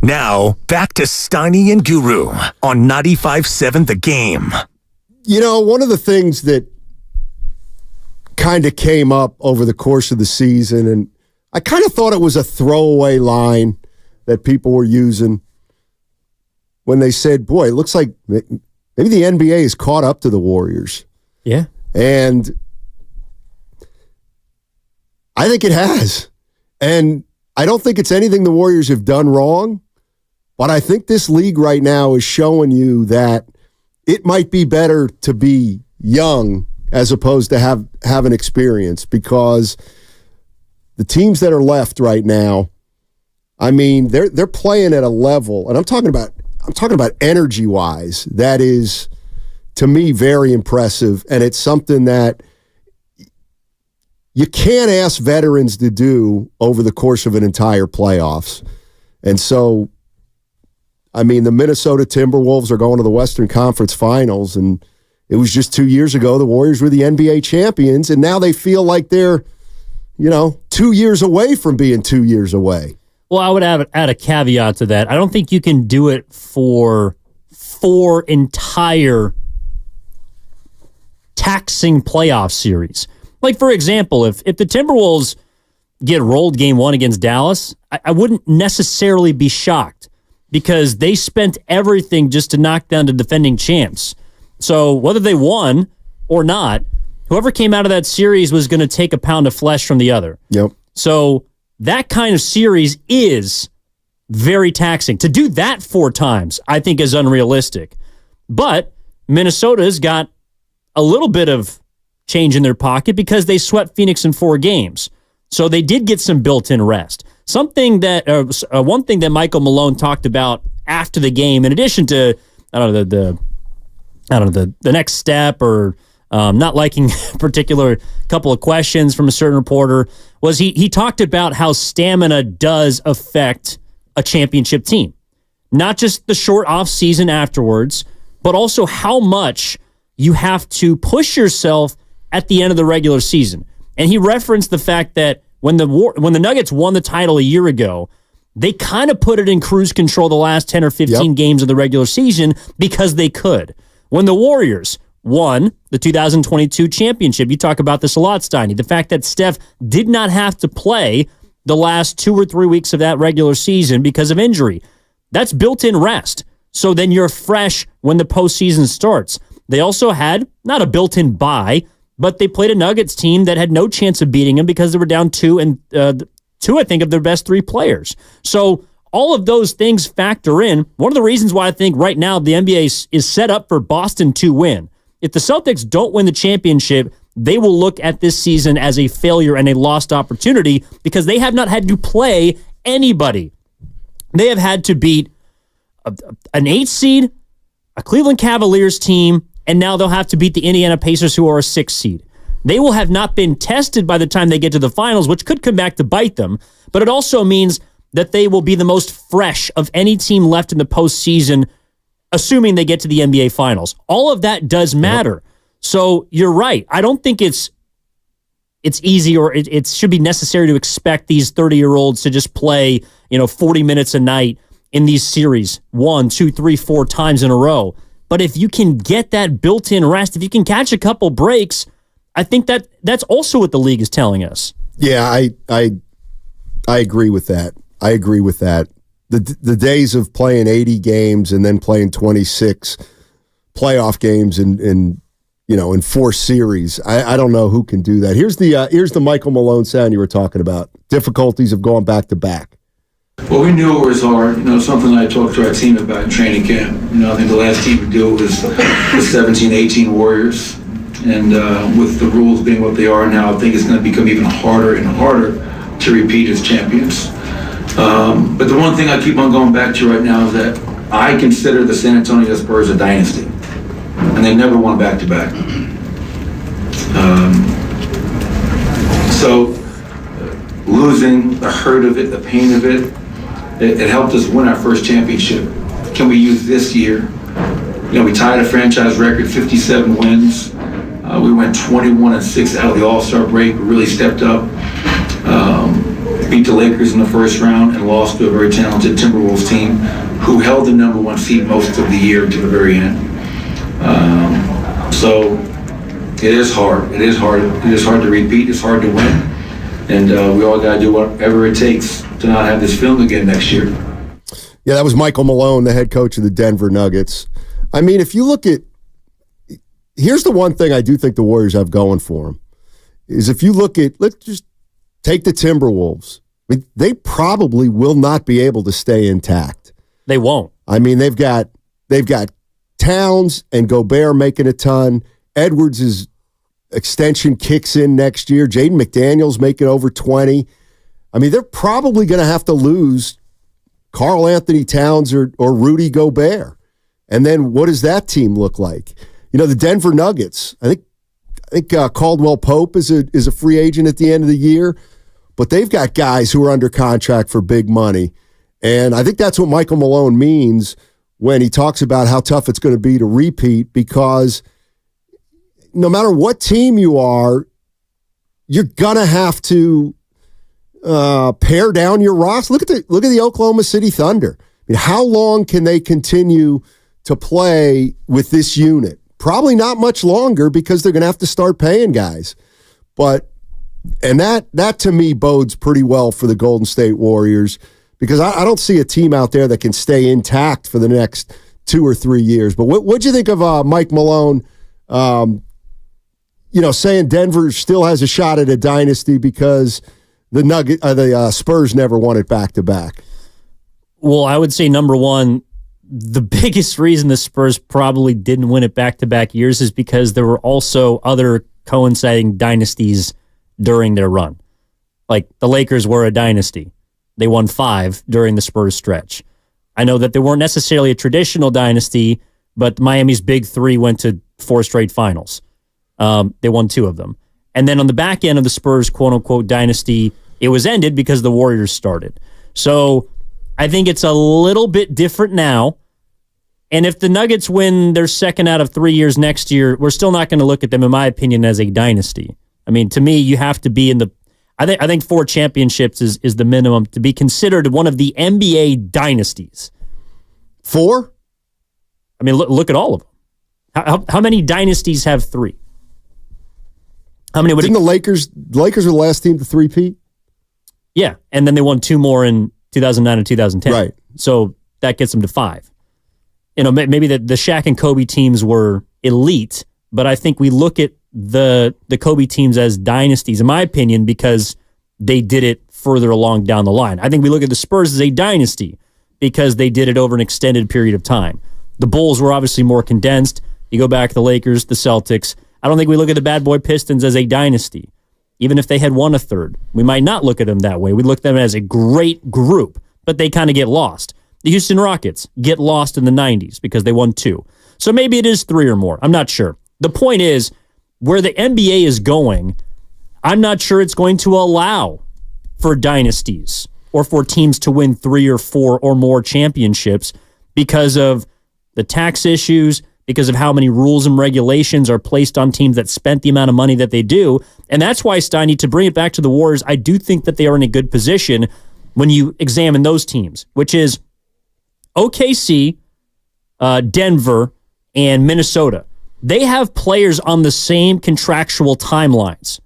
Now, back to Steiny and Guru on 95.7 The Game. You know, one of the things that kind of came up over the course of the season, and I kind of thought it was a throwaway line that people were using when they said, boy, it looks like maybe the NBA is caught up to the Warriors. Yeah. And I think it has. And I don't think it's anything the Warriors have done wrong, but I think this league right now is showing you that it might be better to be young as opposed to have an experience, because the teams that are left right now, I mean, they're playing at a level, and I'm talking about energy-wise, that is, to me, very impressive, and it's something that you can't ask veterans to do over the course of an entire playoffs. And so, I mean, the Minnesota Timberwolves are going to the Western Conference Finals, and it was just 2 years ago the Warriors were the NBA champions, and now they feel like they're, 2 years away from being 2 years away. Well, I would add a caveat to that. I don't think you can do it for 4 entire taxing playoff series. Like, for example, if the Timberwolves get rolled game 1 against Dallas, I wouldn't necessarily be shocked, because they spent everything just to knock down the defending champs. So whether they won or not, whoever came out of that series was going to take a pound of flesh from the other. Yep. So that kind of series is very taxing. To do that 4 times, I think, is unrealistic. But Minnesota's got a little bit of change in their pocket because they swept Phoenix in 4 games. So they did get some built-in rest. One thing that Michael Malone talked about after the game, in addition to the next step or not liking a particular couple of questions from a certain reporter, was he talked about how stamina does affect a championship team. Not just the short off season afterwards, but also how much you have to push yourself at the end of the regular season. And he referenced the fact that when the Nuggets won the title a year ago, they kind of put it in cruise control the last 10 or 15 games of the regular season because they could. When the Warriors won the 2022 championship, you talk about this a lot, Steiny, the fact that Steph did not have to play the last 2 or 3 weeks of that regular season because of injury. That's built-in rest. So then you're fresh when the postseason starts. They also had, not a built-in bye, but they played a Nuggets team that had no chance of beating them because they were down 2, I think, of their best 3 players. So all of those things factor in. One of the reasons why I think right now the NBA is set up for Boston to win. If the Celtics don't win the championship, they will look at this season as a failure and a lost opportunity because they have not had to play anybody. They have had to beat an 8 seed, a Cleveland Cavaliers team, and now they'll have to beat the Indiana Pacers, who are a 6 seed. They will have not been tested by the time they get to the finals, which could come back to bite them, but it also means that they will be the most fresh of any team left in the postseason, assuming they get to the NBA Finals. All of that does matter. Yep. So you're right. I don't think it's easy or it should be necessary to expect these 30-year-olds to just play 40 minutes a night in these series 1, 2, 3, 4 times in a row. But if you can get that built-in rest, if you can catch a couple breaks, I think that's also what the league is telling us. Yeah, I agree with that. I agree with that. The days of playing 80 games and then playing 26 playoff games in 4 series, I don't know who can do that. Here's the Michael Malone sound you were talking about. Difficulties of going back to back. Well, we knew it was hard. Something I talked to our team about in training camp. I think the last team to do it was the 17-18 Warriors. And with the rules being what they are now, I think it's going to become even harder and harder to repeat as champions. But the one thing I keep on going back to right now is that I consider the San Antonio Spurs a dynasty. And they never won back-to-back. So losing, the hurt of it, the pain of it, it helped us win our first championship. Can we use this year? We tied a franchise record, 57 wins. We went 21-6 out of the All-Star break. We really stepped up. beat the Lakers in the first round and lost to a very talented Timberwolves team who held the number one seed most of the year to the very end. So it is hard. It is hard. It is hard to repeat. It's hard to win. And we all got to do whatever it takes to not have this film again next year. Yeah, that was Michael Malone, the head coach of the Denver Nuggets. I mean, if you look at, here's the one thing I do think the Warriors have going for them, is if you look at, let's just take the Timberwolves. I mean, they probably will not be able to stay intact. They won't. I mean, they've got Towns and Gobert making a ton. Edwards' extension kicks in next year. Jaden McDaniels making over 20. I mean, they're probably going to have to lose Karl Anthony Towns or Rudy Gobert. And then what does that team look like? You know, the Denver Nuggets, I think Caldwell Pope is a free agent at the end of the year, but they've got guys who are under contract for big money. And I think that's what Michael Malone means when he talks about how tough it's going to be to repeat, because no matter what team you are, you're going to have to pare down your roster. Look at the Oklahoma City Thunder. I mean, how long can they continue to play with this unit? Probably not much longer, because they're going to have to start paying guys. And that to me bodes pretty well for the Golden State Warriors, because I don't see a team out there that can stay intact for the next 2 or 3 years. But what'd you think of Mike Malone, saying Denver still has a shot at a dynasty because the Spurs never won it back-to-back? Well, I would say, number one, the biggest reason the Spurs probably didn't win it back-to-back years is because there were also other coinciding dynasties during their run. Like, the Lakers were a dynasty. They won 5 during the Spurs stretch. I know that they weren't necessarily a traditional dynasty, but Miami's big 3 went to 4 straight finals. They won 2 of them. And then on the back end of the Spurs quote-unquote dynasty, it was ended because the Warriors started. So I think it's a little bit different now. And if the Nuggets win their second out of 3 years next year, we're still not going to look at them, in my opinion, as a dynasty. I mean, to me, you have to be in the... I think 4 championships is the minimum to be considered one of the NBA dynasties. 4? I mean, look at all of them. How many dynasties have 3? How many? Didn't the Lakers were the last team to three-peat? Yeah, and then they won 2 more in 2009 and 2010. Right. So that gets them to 5. You know, maybe the Shaq and Kobe teams were elite, but I think we look at the Kobe teams as dynasties, in my opinion, because they did it further along down the line. I think we look at the Spurs as a dynasty because they did it over an extended period of time. The Bulls were obviously more condensed. You go back to the Lakers, the Celtics. I don't think we look at the bad boy Pistons as a dynasty. Even if they had won a third, we might not look at them that way. We look at them as a great group, but they kind of get lost. The Houston Rockets get lost in the 90s because they won 2. So maybe it is 3 or more. I'm not sure. The point is, where the NBA is going, I'm not sure it's going to allow for dynasties or for teams to win 3 or 4 or more championships because of the tax issues, because of how many rules and regulations are placed on teams that spent the amount of money that they do. And that's why, Steiny, to bring it back to the Warriors, I do think that they are in a good position when you examine those teams, which is OKC, Denver, and Minnesota. They have players on the same contractual timelines.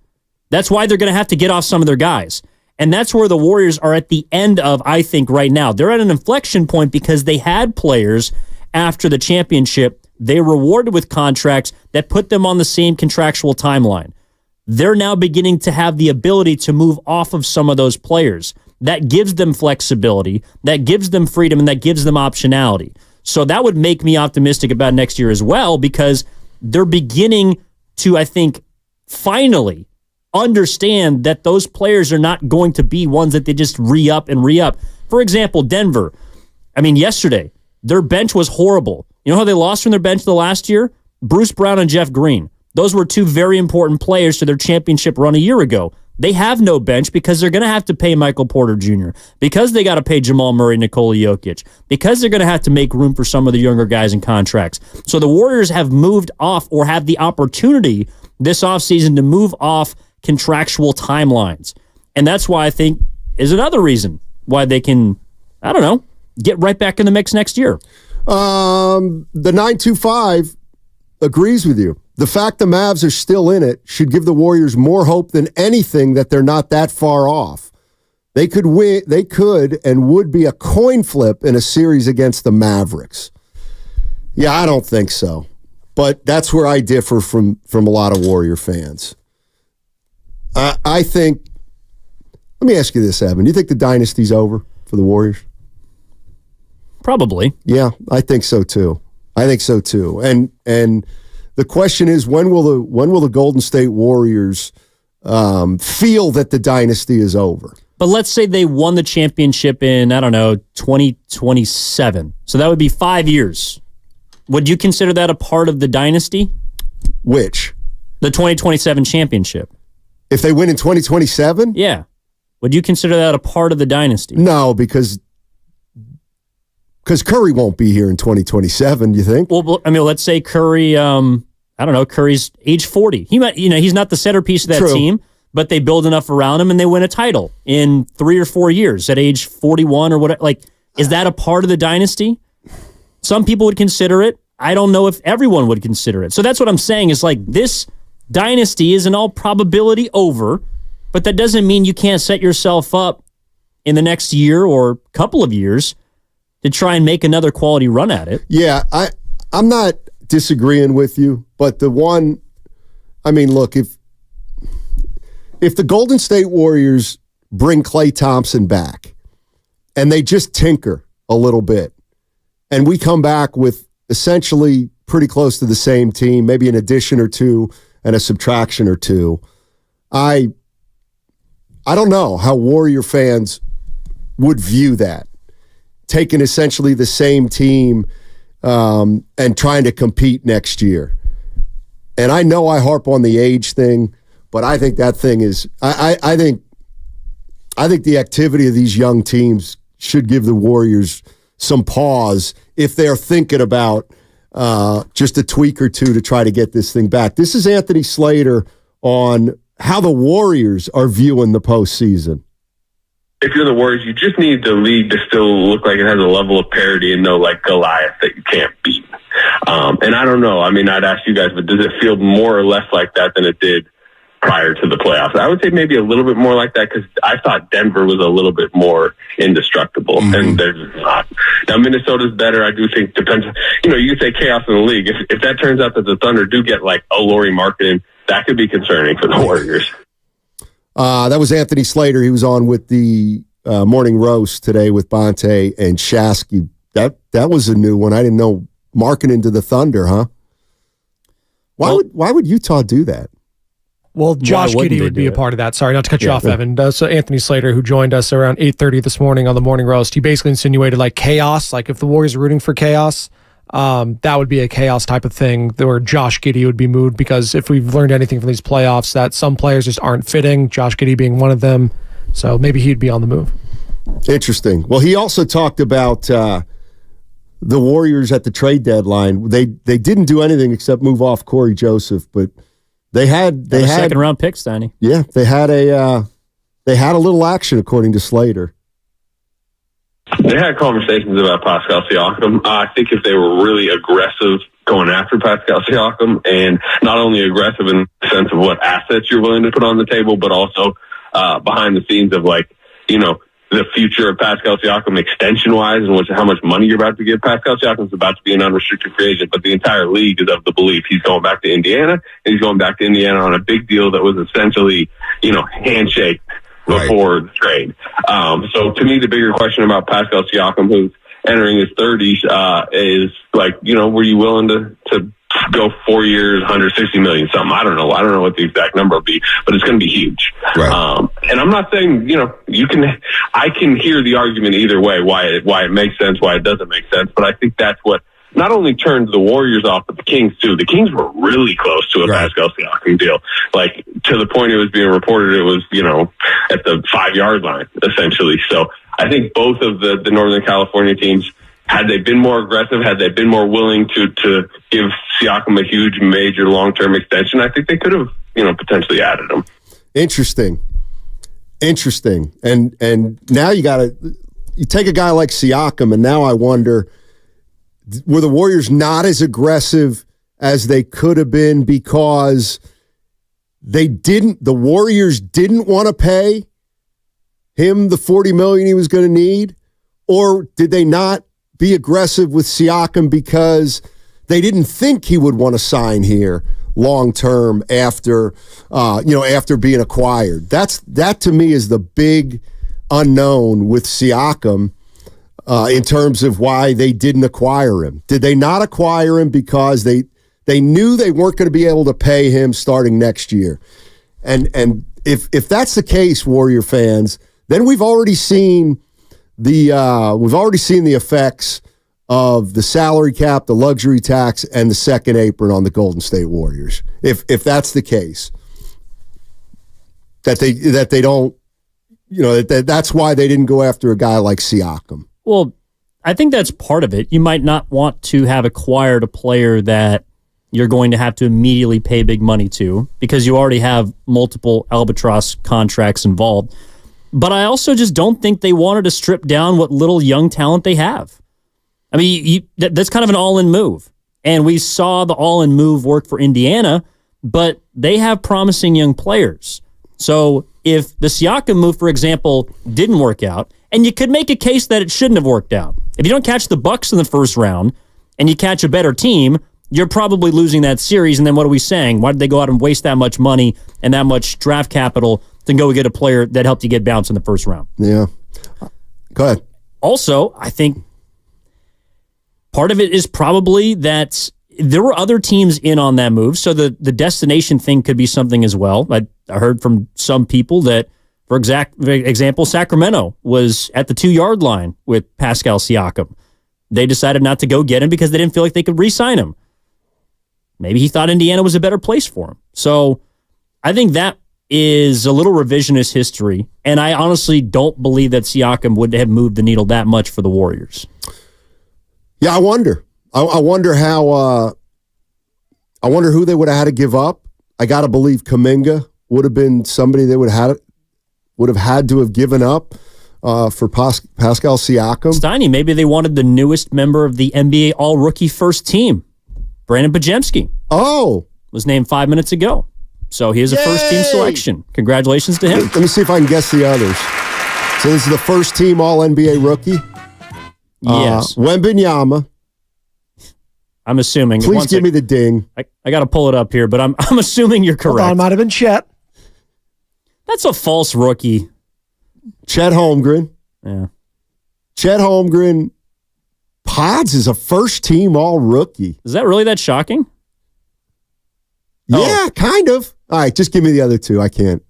That's why they're going to have to get off some of their guys. And that's where the Warriors are at the end of, I think, right now. They're at an inflection point because they had players after the championship. They rewarded with contracts that put them on the same contractual timeline. They're now beginning to have the ability to move off of some of those players. That gives them flexibility, that gives them freedom, and that gives them optionality. So that would make me optimistic about next year as well, because they're beginning to, I think, finally understand that those players are not going to be ones that they just re-up and re-up. For example, Denver. I mean, yesterday, their bench was horrible. You know how they lost from their bench the last year? Bruce Brown and Jeff Green. Those were 2 very important players to their championship run a year ago. They have no bench because they're going to have to pay Michael Porter Jr., because they got to pay Jamal Murray, Nikola Jokic, because they're going to have to make room for some of the younger guys in contracts. So the Warriors have moved off, or have the opportunity this offseason to move off contractual timelines. And that's why I think is another reason why they can, I don't know, get right back in the mix next year. The 925 agrees with you. The fact the Mavs are still in it should give the Warriors more hope than anything that they're not that far off. They could win. They could and would be a coin flip in a series against the Mavericks. Yeah, I don't think so. But that's where I differ from a lot of Warrior fans. I think, let me ask you this, Evan. Do you think the dynasty's over for the Warriors? Probably. Yeah, I think so too. And the question is, when will the Golden State Warriors feel that the dynasty is over? But let's say they won the championship in, 2027. So that would be 5 years. Would you consider that a part of the dynasty? Which? The 2027 championship. If they win in 2027? Yeah. Would you consider that a part of the dynasty? No, because Curry won't be here in 2027, you think? Well, let's say Curry, Curry's age 40. He might, he's not the centerpiece of that team, but they build enough around him and they win a title in 3 or 4 years at age 41 or whatever. Like, is that a part of the dynasty? Some people would consider it. I don't know if everyone would consider it. So that's what I'm saying is like this dynasty is in all probability over, but that doesn't mean you can't set yourself up in the next year or couple of years to try and make another quality run at it. Yeah, I'm not disagreeing with you, but look, if the Golden State Warriors bring Klay Thompson back and they just tinker a little bit and we come back with essentially pretty close to the same team, maybe an addition or two and a subtraction or two, I don't know how Warrior fans would view that. Taking essentially the same team and trying to compete next year. And I know I harp on the age thing, but I think that thing is I think the activity of these young teams should give the Warriors some pause if they're thinking about just a tweak or two to try to get this thing back. This is Anthony Slater on how the Warriors are viewing the postseason. If you're the Warriors, you just need the league to still look like it has a level of parity and no like Goliath that you can't beat. And I don't know. I'd ask you guys, but does it feel more or less like that than it did prior to the playoffs? I would say maybe a little bit more like that because I thought Denver was a little bit more indestructible, and they're just not. Now, Minnesota's better. I do think depends. You can say chaos in the league. If that turns out that the Thunder do get like a Lauri Markkanen, that could be concerning for the Warriors. That was Anthony Slater. He was on with the Morning Roast today with Bonte and Shasky. That was a new one. I didn't know Markkanen to the Thunder, huh? Why would Utah do that? Well, Josh Giddey would be a part of that. Sorry, not to cut you off, Evan. So Anthony Slater, who joined us around 8:30 this morning on the Morning Roast, he basically insinuated like chaos. Like if the Warriors are rooting for chaos, that would be a chaos type of thing where Josh Giddey would be moved, because if we've learned anything from these playoffs, that some players just aren't fitting, Josh Giddey being one of them. So maybe he'd be on the move. Interesting. Well, he also talked about the Warriors at the trade deadline. They didn't do anything except move off Corey Joseph, but they had second round picks, Danny. Yeah, they had a little action according to Slater. They had conversations about Pascal Siakam. I think if they were really aggressive going after Pascal Siakam, and not only aggressive in the sense of what assets you're willing to put on the table, but also behind the scenes of the future of Pascal Siakam extension-wise and how much money you're about to give. Pascal Siakam's about to be an unrestricted free agent, but the entire league is of the belief he's going back to Indiana, and he's going back to Indiana on a big deal that was essentially, handshake before the trade. So to me, the bigger question about Pascal Siakam, who's entering his 30s, is were you willing to go 4 years, $160 million something? I don't know what the exact number will be, but it's going to be huge. Right. And I'm not saying, I can hear the argument either way, why it makes sense, why it doesn't make sense. But I think that's what not only turned the Warriors off, but the Kings too. The Kings were really close to a Pascal Siakam deal, to the point it was being reported it was, at the 5-yard line, essentially. So I think both of the Northern California teams, had they been more aggressive, had they been more willing to give Siakam a huge, major, long-term extension, I think they could have, potentially added him. Interesting. Interesting. And now you take a guy like Siakam, and now I wonder, were the Warriors not as aggressive as they could have been because the Warriors didn't want to pay him the $40 million he was going to need? Or did they not be aggressive with Siakam because they didn't think he would want to sign here long term after being acquired? That to me is the big unknown with Siakam in terms of why they didn't acquire him. Did they not acquire him because they knew they weren't going to be able to pay him starting next year? And if that's the case, Warrior fans, then we've already seen the effects of the salary cap, the luxury tax, and the second apron on the Golden State Warriors. If that's the case, that they don't, that's why they didn't go after a guy like Siakam. Well, I think that's part of it. You might not want to have acquired a player that you're going to have to immediately pay big money to because you already have multiple albatross contracts involved. But I also just don't think they wanted to strip down what little young talent they have. I mean, that's kind of an all-in move. And we saw the all-in move work for Indiana, but they have promising young players. So if the Siakam move, for example, didn't work out, and you could make a case that it shouldn't have worked out. If you don't catch the Bucks in the first round and you catch a better team, you're probably losing that series. And then what are we saying? Why did they go out and waste that much money and that much draft capital to go get a player that helped you get bounced in the first round? Yeah. Go ahead. Also, I think part of it is probably that there were other teams in on that move, so the destination thing could be something as well. I heard from some people that, for example, Sacramento was at the 2-yard line with Pascal Siakam. They decided not to go get him because they didn't feel like they could re-sign him. Maybe he thought Indiana was a better place for him. So I think that is a little revisionist history, and I honestly don't believe that Siakam would have moved the needle that much for the Warriors. Yeah, I wonder. I wonder how. I wonder who they would have had to give up. I got to believe Kuminga would have been somebody they would have had to have given up for Pascal Siakam. Steiny, maybe they wanted the newest member of the NBA All-Rookie First Team, Brandon Pajemski. Oh, was named 5 minutes ago, so he is a first-team selection. Congratulations to him. Let me see if I can guess the others. So this is the first-team All-NBA rookie. Yes. Wembanyama. I'm assuming. Please give me the ding. I got to pull it up here, but I'm assuming you're correct. Hold on, might have been Chet. That's a false rookie. Chet Holmgren. Yeah. Chet Holmgren. Pods is a first-team All-Rookie. Is that really that shocking? Yeah, kind of. All right, just give me the other two. I can't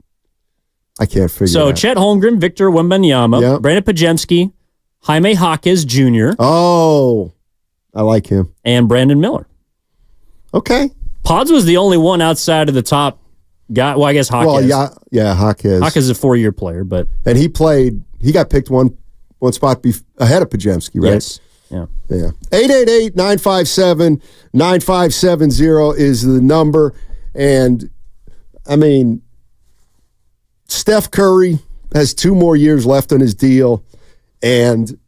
figure it out. So Chet Holmgren, Victor Wembanyama, Brandon Pajemski, Jaime Jaquez Jr. Oh, I like him. And Brandon Miller. Okay. Pods was the only one outside of the top guy. Well, I guess Jaquez. Well, yeah, Jaquez. Jaquez is a 4-year player, but... And he got picked one spot ahead of Pajemski, right? Yes. Yeah. 888-957-9570 is the number. And, I mean, Steph Curry has 2 more years left on his deal. And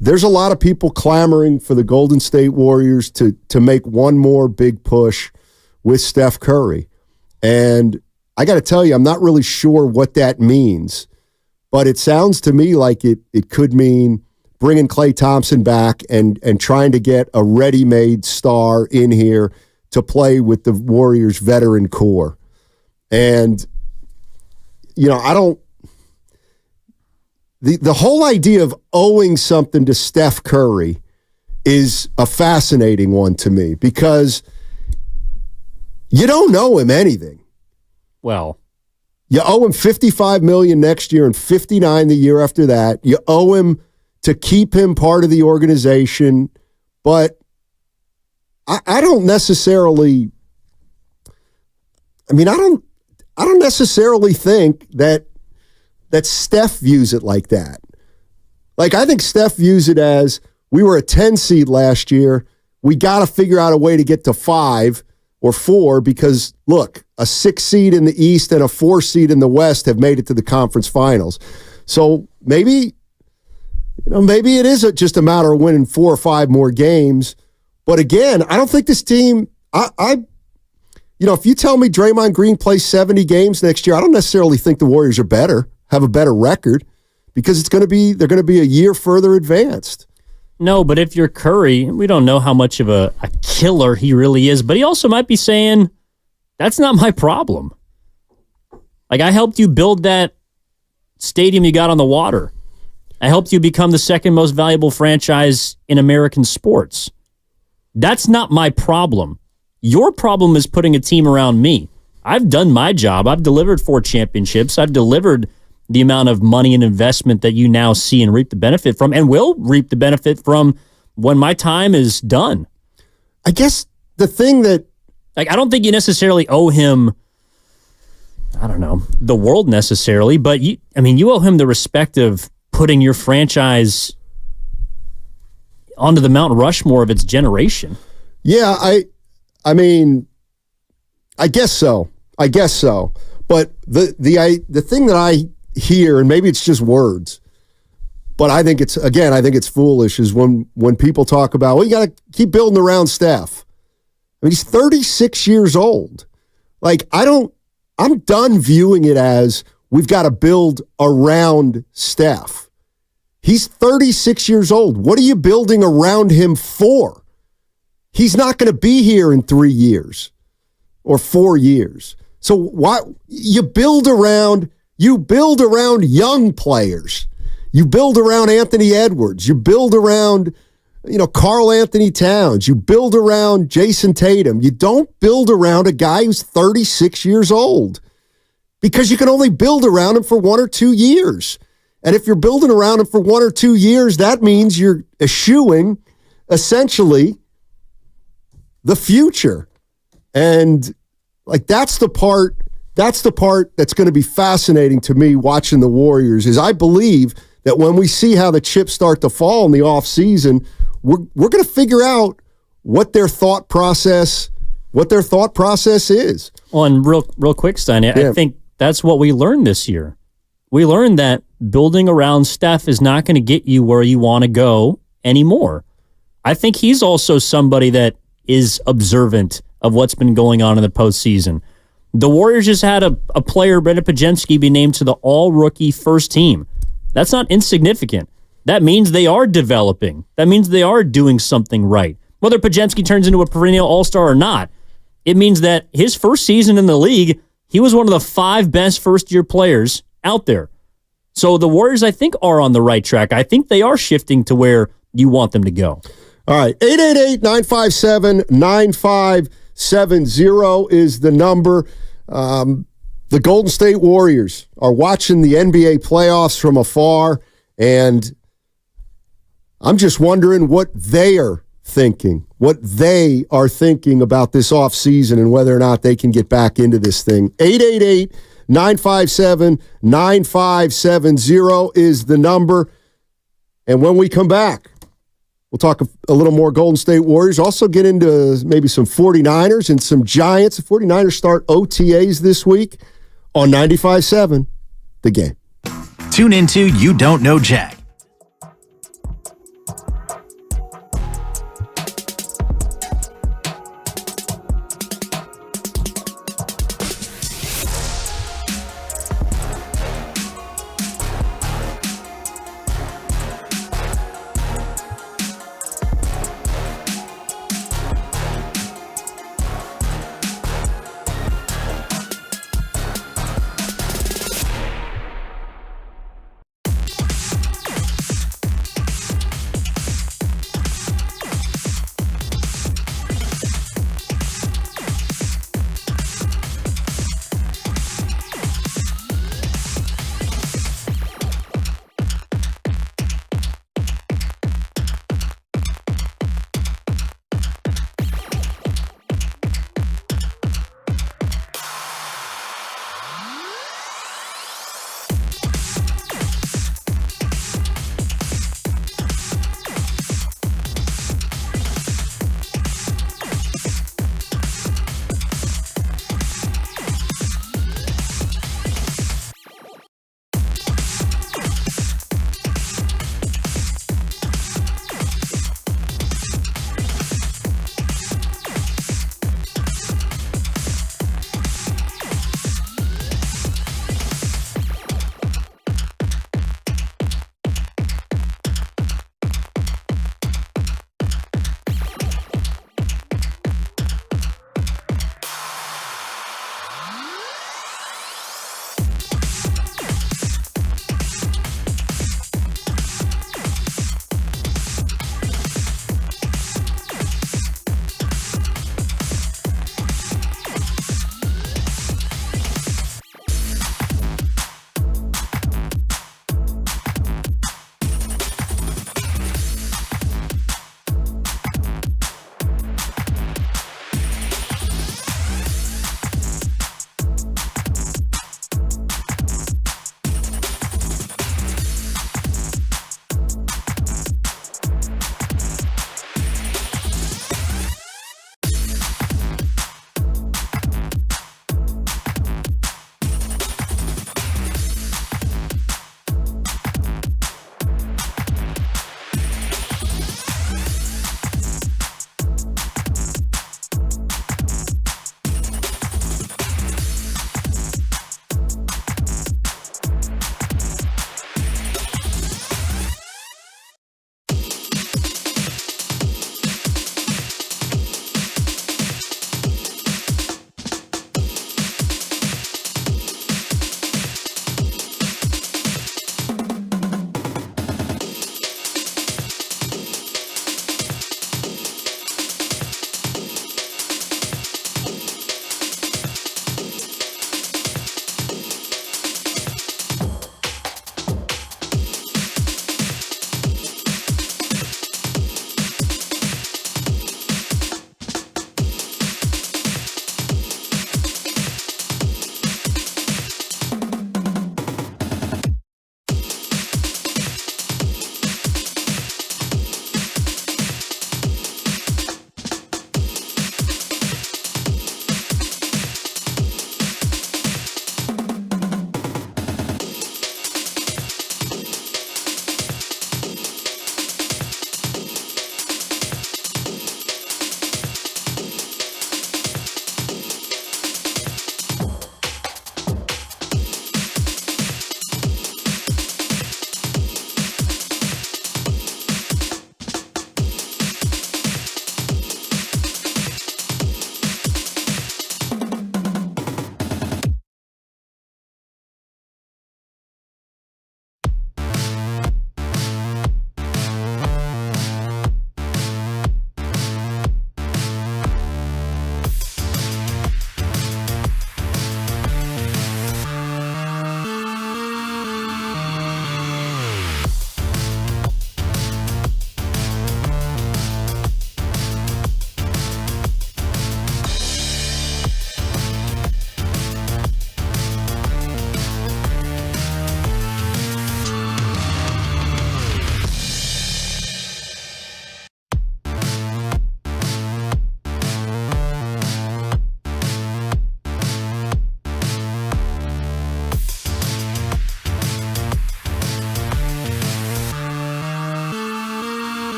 there's a lot of people clamoring for the Golden State Warriors to make one more big push with Steph Curry. And I got to tell you, I'm not really sure what that means. But it sounds to me like it could mean bringing Klay Thompson back and trying to get a ready-made star in here to play with the Warriors' veteran core. And, I don't... The whole idea of owing something to Steph Curry is a fascinating one to me because you don't owe him anything. Well... You owe him $55 million next year and $59 million the year after that. You owe him to keep him part of the organization, but I don't necessarily. I mean, I don't necessarily think that Steph views it like that. Like, I think Steph views it as we were a 10 seed last year. We got to figure out a way to get to 5 or 4 because look, a 6 seed in the East and a 4 seed in the West have made it to the conference finals. So maybe it is just a matter of winning 4 or 5 more games. But again, I don't think this team, if you tell me Draymond Green plays 70 games next year, I don't necessarily think the Warriors are better, have a better record, because they're going to be a year further advanced. No, but if you're Curry, we don't know how much of a killer he really is, but he also might be saying, that's not my problem. Like, I helped you build that stadium you got on the water. I helped you become the second most valuable franchise in American sports. That's not my problem. Your problem is putting a team around me. I've done my job. I've delivered 4 championships. I've delivered the amount of money and investment that you now see and reap the benefit from, and will reap the benefit from when my time is done. I guess the thing that... I don't think you necessarily owe him, I don't know, the world necessarily, but you owe him the respect of putting your franchise onto the Mount Rushmore of its generation. Yeah, I guess so. But the thing that I hear, and maybe it's just words, but I think it's foolish, is when people talk about, well, you got to keep building around Steph. I mean, he's 36 years old. Like, I'm done viewing it as we've got to build around Steph. He's 36 years old. What are you building around him for? He's not going to be here in 3 years or 4 years. So why you build around young players. You build around Anthony Edwards. You build around, Karl Anthony Towns. You build around Jason Tatum. You don't build around a guy who's 36 years old, because you can only build around him for 1 or 2 years. And if you're building around him for 1 or 2 years, that means you're eschewing essentially the future. And that's the part that's going to be fascinating to me watching the Warriors, is I believe that when we see how the chips start to fall in the offseason, we're going to figure out what their thought process is. Well, and real quick, Stein, I think that's what we learned this year. We learned that building around Steph is not going to get you where you want to go anymore. I think he's also somebody that is observant of what's been going on in the postseason. The Warriors just had a player, Brandon Podziemski, be named to the all-rookie first team. That's not insignificant. That means they are developing. That means they are doing something right. Whether Podziemski turns into a perennial all-star or not, it means that his first season in the league, he was one of the 5 best first-year players out there. So the Warriors, I think, are on the right track. I think they are shifting to where you want them to go. All right, 888-957-9570 is the number. The Golden State Warriors are watching the NBA playoffs from afar, and I'm just wondering what they are thinking about this offseason and whether or not they can get back into this thing. 888-957-9570 is the number. And when we come back, we'll talk a little more Golden State Warriors. Also get into maybe some 49ers and some Giants. The 49ers start OTAs this week on 95.7 The Game. Tune into You Don't Know Jack.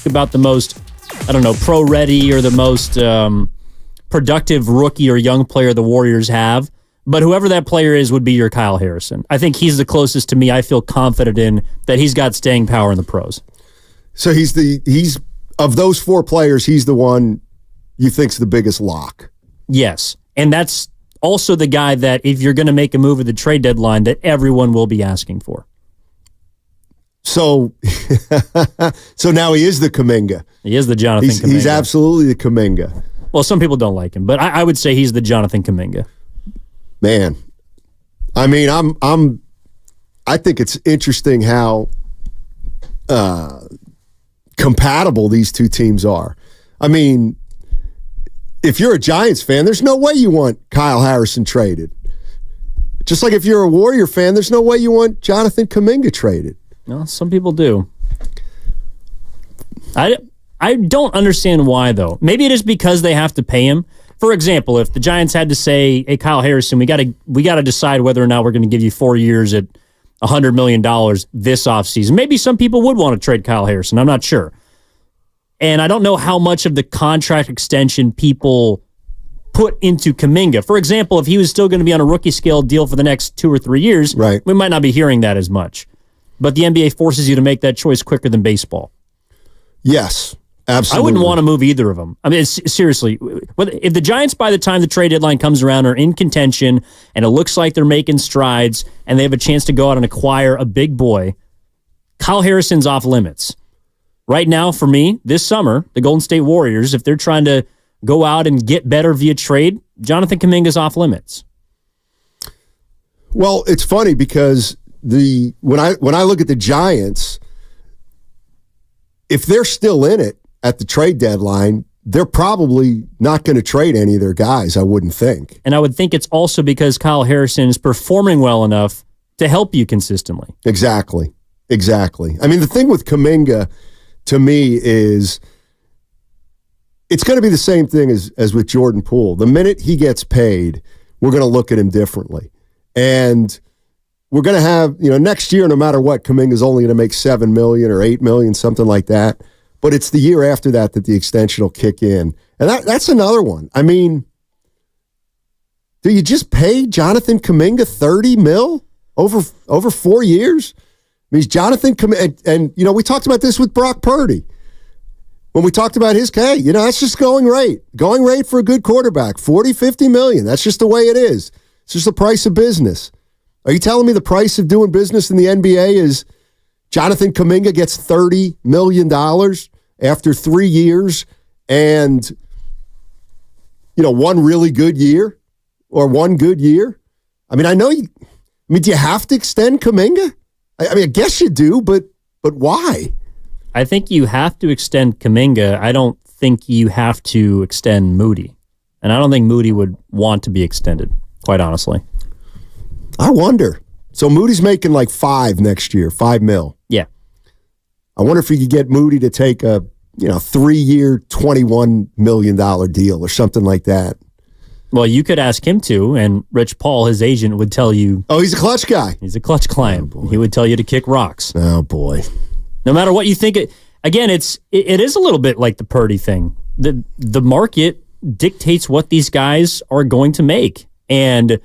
about the most, pro-ready or the most productive rookie or young player the Warriors have. But whoever that player is would be your Kyle Harrison. I think he's the closest to me I feel confident in that he's got staying power in the pros. So he's of those four players, he's the one you think's the biggest lock. Yes. And that's also the guy that if you're going to make a move at the trade deadline that everyone will be asking for. So now he is the Kuminga. He is the Jonathan Kuminga. He's absolutely the Kuminga. Well, some people don't like him, but I would say he's the Jonathan Kuminga. Man, I mean, I think it's interesting how compatible these two teams are. I mean, if you're a Giants fan, there's no way you want Kyle Harrison traded. Just like if you're a Warrior fan, there's no way you want Jonathan Kuminga traded. No, some people do. I don't understand why, though. Maybe it is because they have to pay him. For example, if the Giants had to say, hey, Kyle Harrison, we got to decide whether or not we're going to give you 4 years at $100 million this offseason. Maybe some people would want to trade Kyle Harrison. I'm not sure. And I don't know how much of the contract extension people put into Kuminga. For example, if he was still going to be on a rookie scale deal for the next 2 or 3 years, right, we might not be hearing that as much. But the NBA forces you to make that choice quicker than baseball. Yes, absolutely. I wouldn't want to move either of them. I mean, seriously, if the Giants, by the time the trade deadline comes around, are in contention and it looks like they're making strides and they have a chance to go out and acquire a big boy, Kyle Harrison's off limits. Right now, for me, this summer, the Golden State Warriors, if they're trying to go out and get better via trade, Jonathan Kuminga's off limits. Well, it's funny because when I look at the Giants, if they're still in it at the trade deadline, they're probably not going to trade any of their guys, I wouldn't think. And I would think it's also because Kyle Harrison is performing well enough to help you consistently. Exactly. I mean, the thing with Kuminga, to me, is it's going to be the same thing as with Jordan Poole. The minute he gets paid, we're going to look at him differently. And we're going to have, next year, no matter what, Kuminga's only going to make $7 million or $8 million, something like that. But it's the year after that the extension will kick in. And that's another one. I mean, do you just pay Jonathan Kuminga $30 million over 4 years? I mean, Jonathan Kuminga, and we talked about this with Brock Purdy. When we talked about his K, that's just going rate. Going rate for a good quarterback, $40, $50 million. That's just the way it is. It's just the price of business. Are you telling me the price of doing business in the NBA is Jonathan Kuminga gets $30 million after 3 years and, one really good year or one good year? I mean, do you have to extend Kuminga? I mean, I guess you do, but why? I think you have to extend Kuminga. I don't think you have to extend Moody. And I don't think Moody would want to be extended, quite honestly. I wonder. So Moody's making like $5 next year, $5 million. Yeah. I wonder if you could get Moody to take a 3-year, $21 million deal or something like that. Well, you could ask him to, and Rich Paul, his agent, would tell you. Oh, he's a clutch guy. He's a clutch client. He would tell you to kick rocks. Oh, boy. No matter what you think. Again, it is a little bit like the Purdy thing. The market dictates what these guys are going to make. And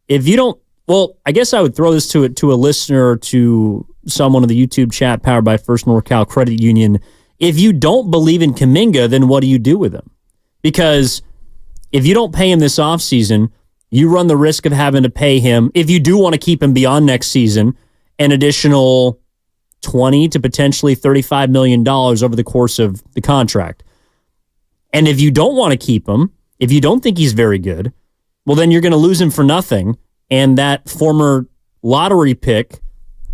if you don't, well, I guess I would throw this to a listener or to someone in the YouTube chat powered by First NorCal Credit Union. If you don't believe in Kuminga, then what do you do with him? Because if you don't pay him this offseason, you run the risk of having to pay him, if you do want to keep him beyond next season, an additional $20 to potentially $35 million over the course of the contract. And if you don't want to keep him, if you don't think he's very good, well, then you're going to lose him for nothing. And that former lottery pick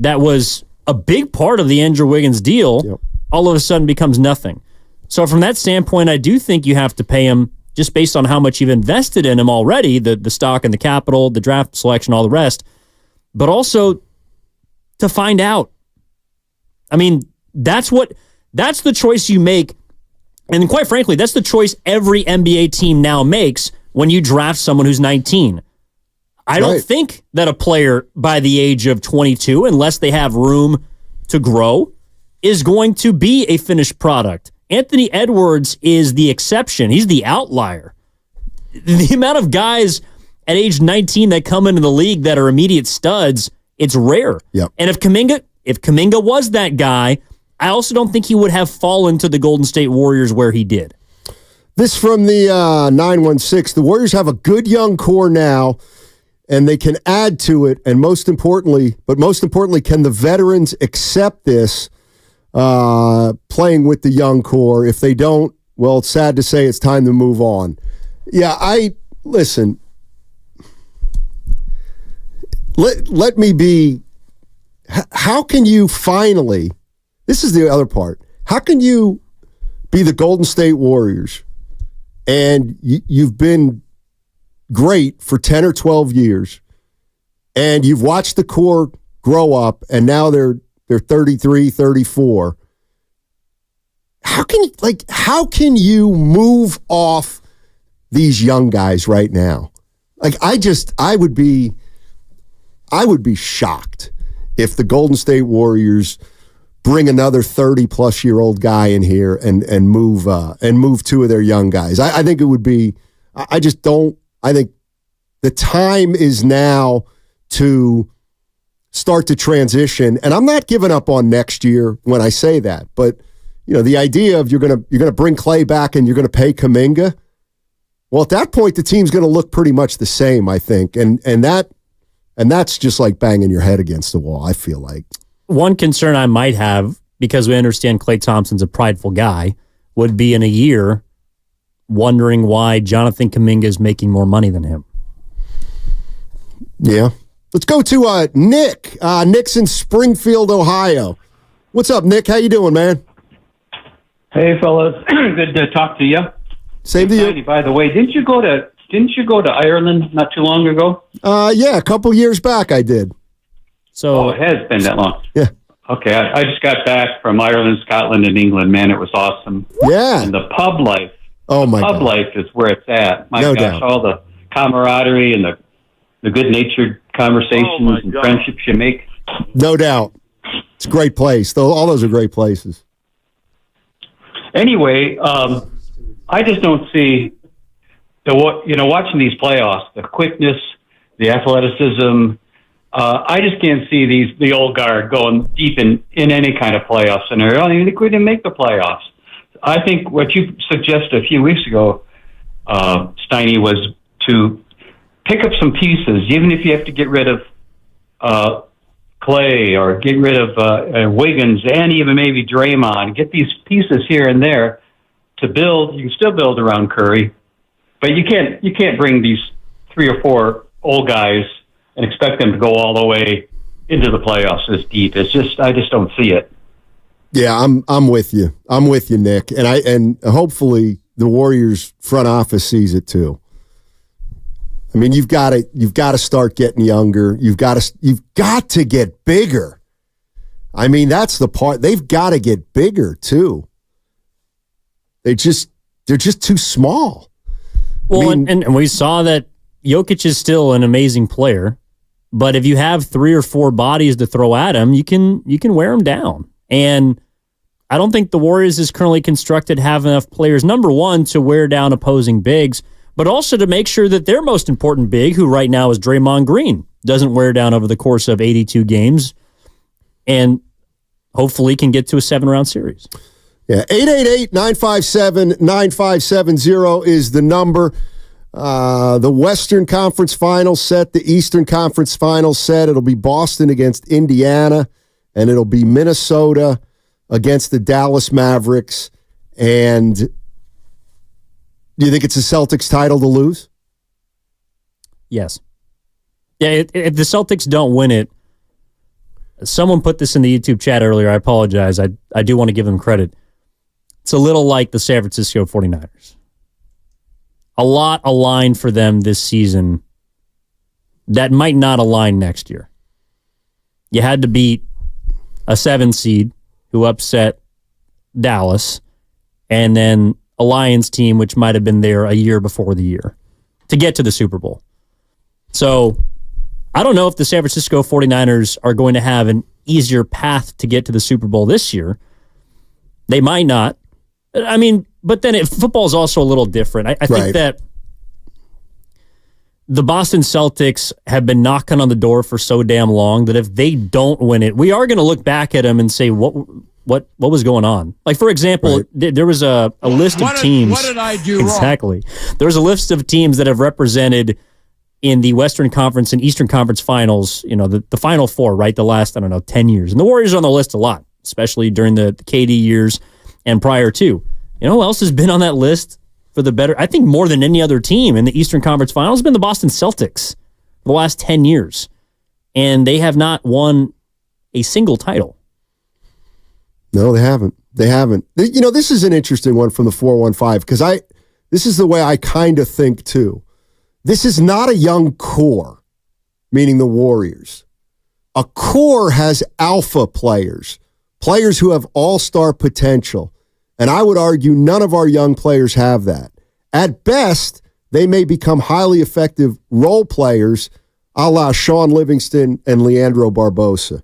that was a big part of the Andrew Wiggins deal, all of a sudden becomes nothing. So from that standpoint, I do think you have to pay him just based on how much you've invested in him already, the stock and the capital, the draft selection, all the rest, but also to find out. I mean, that's the choice you make. And quite frankly, that's the choice every NBA team now makes when you draft someone who's 19. I don't think that a player by the age of 22, unless they have room to grow, is going to be a finished product. Anthony Edwards is the exception. He's the outlier. The amount of guys at age 19 that come into the league that are immediate studs, it's rare. Yep. And if Kuminga was that guy, I also don't think he would have fallen to the Golden State Warriors where he did. This from the 916. The Warriors have a good young core now, and they can add to it. And most importantly, can the veterans accept this playing with the young core? If they don't, well, it's sad to say it's time to move on. Yeah, listen. Let me be. How can you finally? This is the other part. How can you be the Golden State Warriors, and you've been great for 10 or 12 years, and you've watched the core grow up, and now they're 33, 34. How can you move off these young guys right now? I would be shocked if the Golden State Warriors bring another 30-plus-year-old guy in here and move two of their young guys. I think it would be. I just don't. I think the time is now to start to transition, and I'm not giving up on next year when I say that. But the idea of you're gonna bring Clay back and you're gonna pay Kuminga. Well, at that point, the team's going to look pretty much the same, I think, and that's just like banging your head against the wall. I feel like. One concern I might have, because we understand Klay Thompson's a prideful guy, would be in a year wondering why Jonathan Kuminga is making more money than him. Yeah. Let's go to Nick. Nick's in Springfield, Ohio. What's up, Nick? How you doing, man? Hey, fellas. Good to talk to you. Same to you. By the way, didn't you go to Ireland not too long ago? Yeah, a couple years back I did. So it has been that long. Yeah. Okay, I just got back from Ireland, Scotland, and England. Man, it was awesome. Yeah. And the pub life. Oh my God. Pub life is where it's at. My No gosh, doubt. all the camaraderie and the good-natured conversations and friendships you make. No doubt. It's a great place. All those are great places. Anyway, I just don't see watching these playoffs, the quickness, the athleticism. I just can't see the old guard going deep in any kind of playoff scenario. I mean, they didn't make the playoffs. I think what you suggested a few weeks ago, Steiny, was to pick up some pieces, even if you have to get rid of Clay or get rid of Wiggins and even maybe Draymond. Get these pieces here and there to build. You can still build around Curry, but you can't bring these 3 or 4 old guys and expect them to go all the way into the playoffs this deep. I just don't see it. Yeah, I'm with you. I'm with you, Nick. And hopefully the Warriors front office sees it too. I mean, you've got to start getting younger. You've got to get bigger. I mean, that's the part. They've got to get bigger too. They're just too small. Well, and we saw that Jokic is still an amazing player, but if you have 3 or 4 bodies to throw at him, you can wear him down. And I don't think the Warriors is currently constructed have enough players, number one, to wear down opposing bigs, but also to make sure that their most important big, who right now is Draymond Green, doesn't wear down over the course of 82 games and hopefully can get to a 7-round series. Yeah, 888-957-9570 is the number. The Western Conference Finals set, the Eastern Conference Finals set. It'll be Boston against Indiana, and it'll be Minnesota against the Dallas Mavericks. And do you think it's a Celtics title to lose? Yes. Yeah, if the Celtics don't win it, someone put this in the YouTube chat earlier. I apologize. I do want to give them credit. It's a little like the San Francisco 49ers. A lot aligned for them this season that might not align next year. You had to beat a 7 seed who upset Dallas, and then a Lions team which might have been there a year before the year to get to the Super Bowl. So I don't know if the San Francisco 49ers are going to have an easier path to get to the Super Bowl this year, They might not. I mean, but then football is also a little different. I think that the Boston Celtics have been knocking on the door for so damn long that if they don't win it, we are going to look back at them and say, what was going on? Like, for example, there was a list of teams. What did I do exactly. There was a list of teams that have represented in the Western Conference and Eastern Conference finals, the Final Four, right? The last, 10 years. And the Warriors are on the list a lot, especially during the KD years and prior to. You know who else has been on that list for the better? I think more than any other team in the Eastern Conference finals has been the Boston Celtics for the last 10 years. And they have not won a single title. No, they haven't. They haven't. This is an interesting one from the 415 because this is the way I kind of think too. This is not a young core, meaning the Warriors. A core has alpha players who have all-star potential. And I would argue none of our young players have that. At best, they may become highly effective role players a la Sean Livingston and Leandro Barbosa.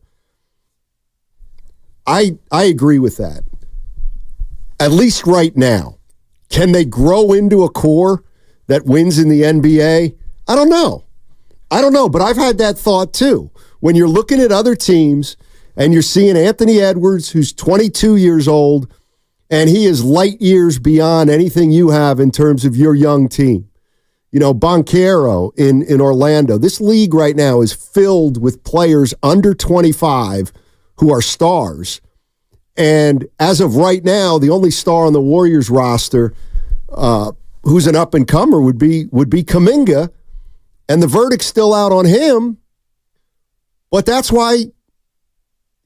I agree with that. At least right now. Can they grow into a core that wins in the NBA? I don't know, but I've had that thought too. When you're looking at other teams and you're seeing Anthony Edwards, who's 22 years old, and he is light years beyond anything you have in terms of your young team. Banchero in Orlando. This league right now is filled with players under 25 who are stars. And as of right now, the only star on the Warriors roster who's an up-and-comer would be Kuminga, and the verdict's still out on him. But that's why,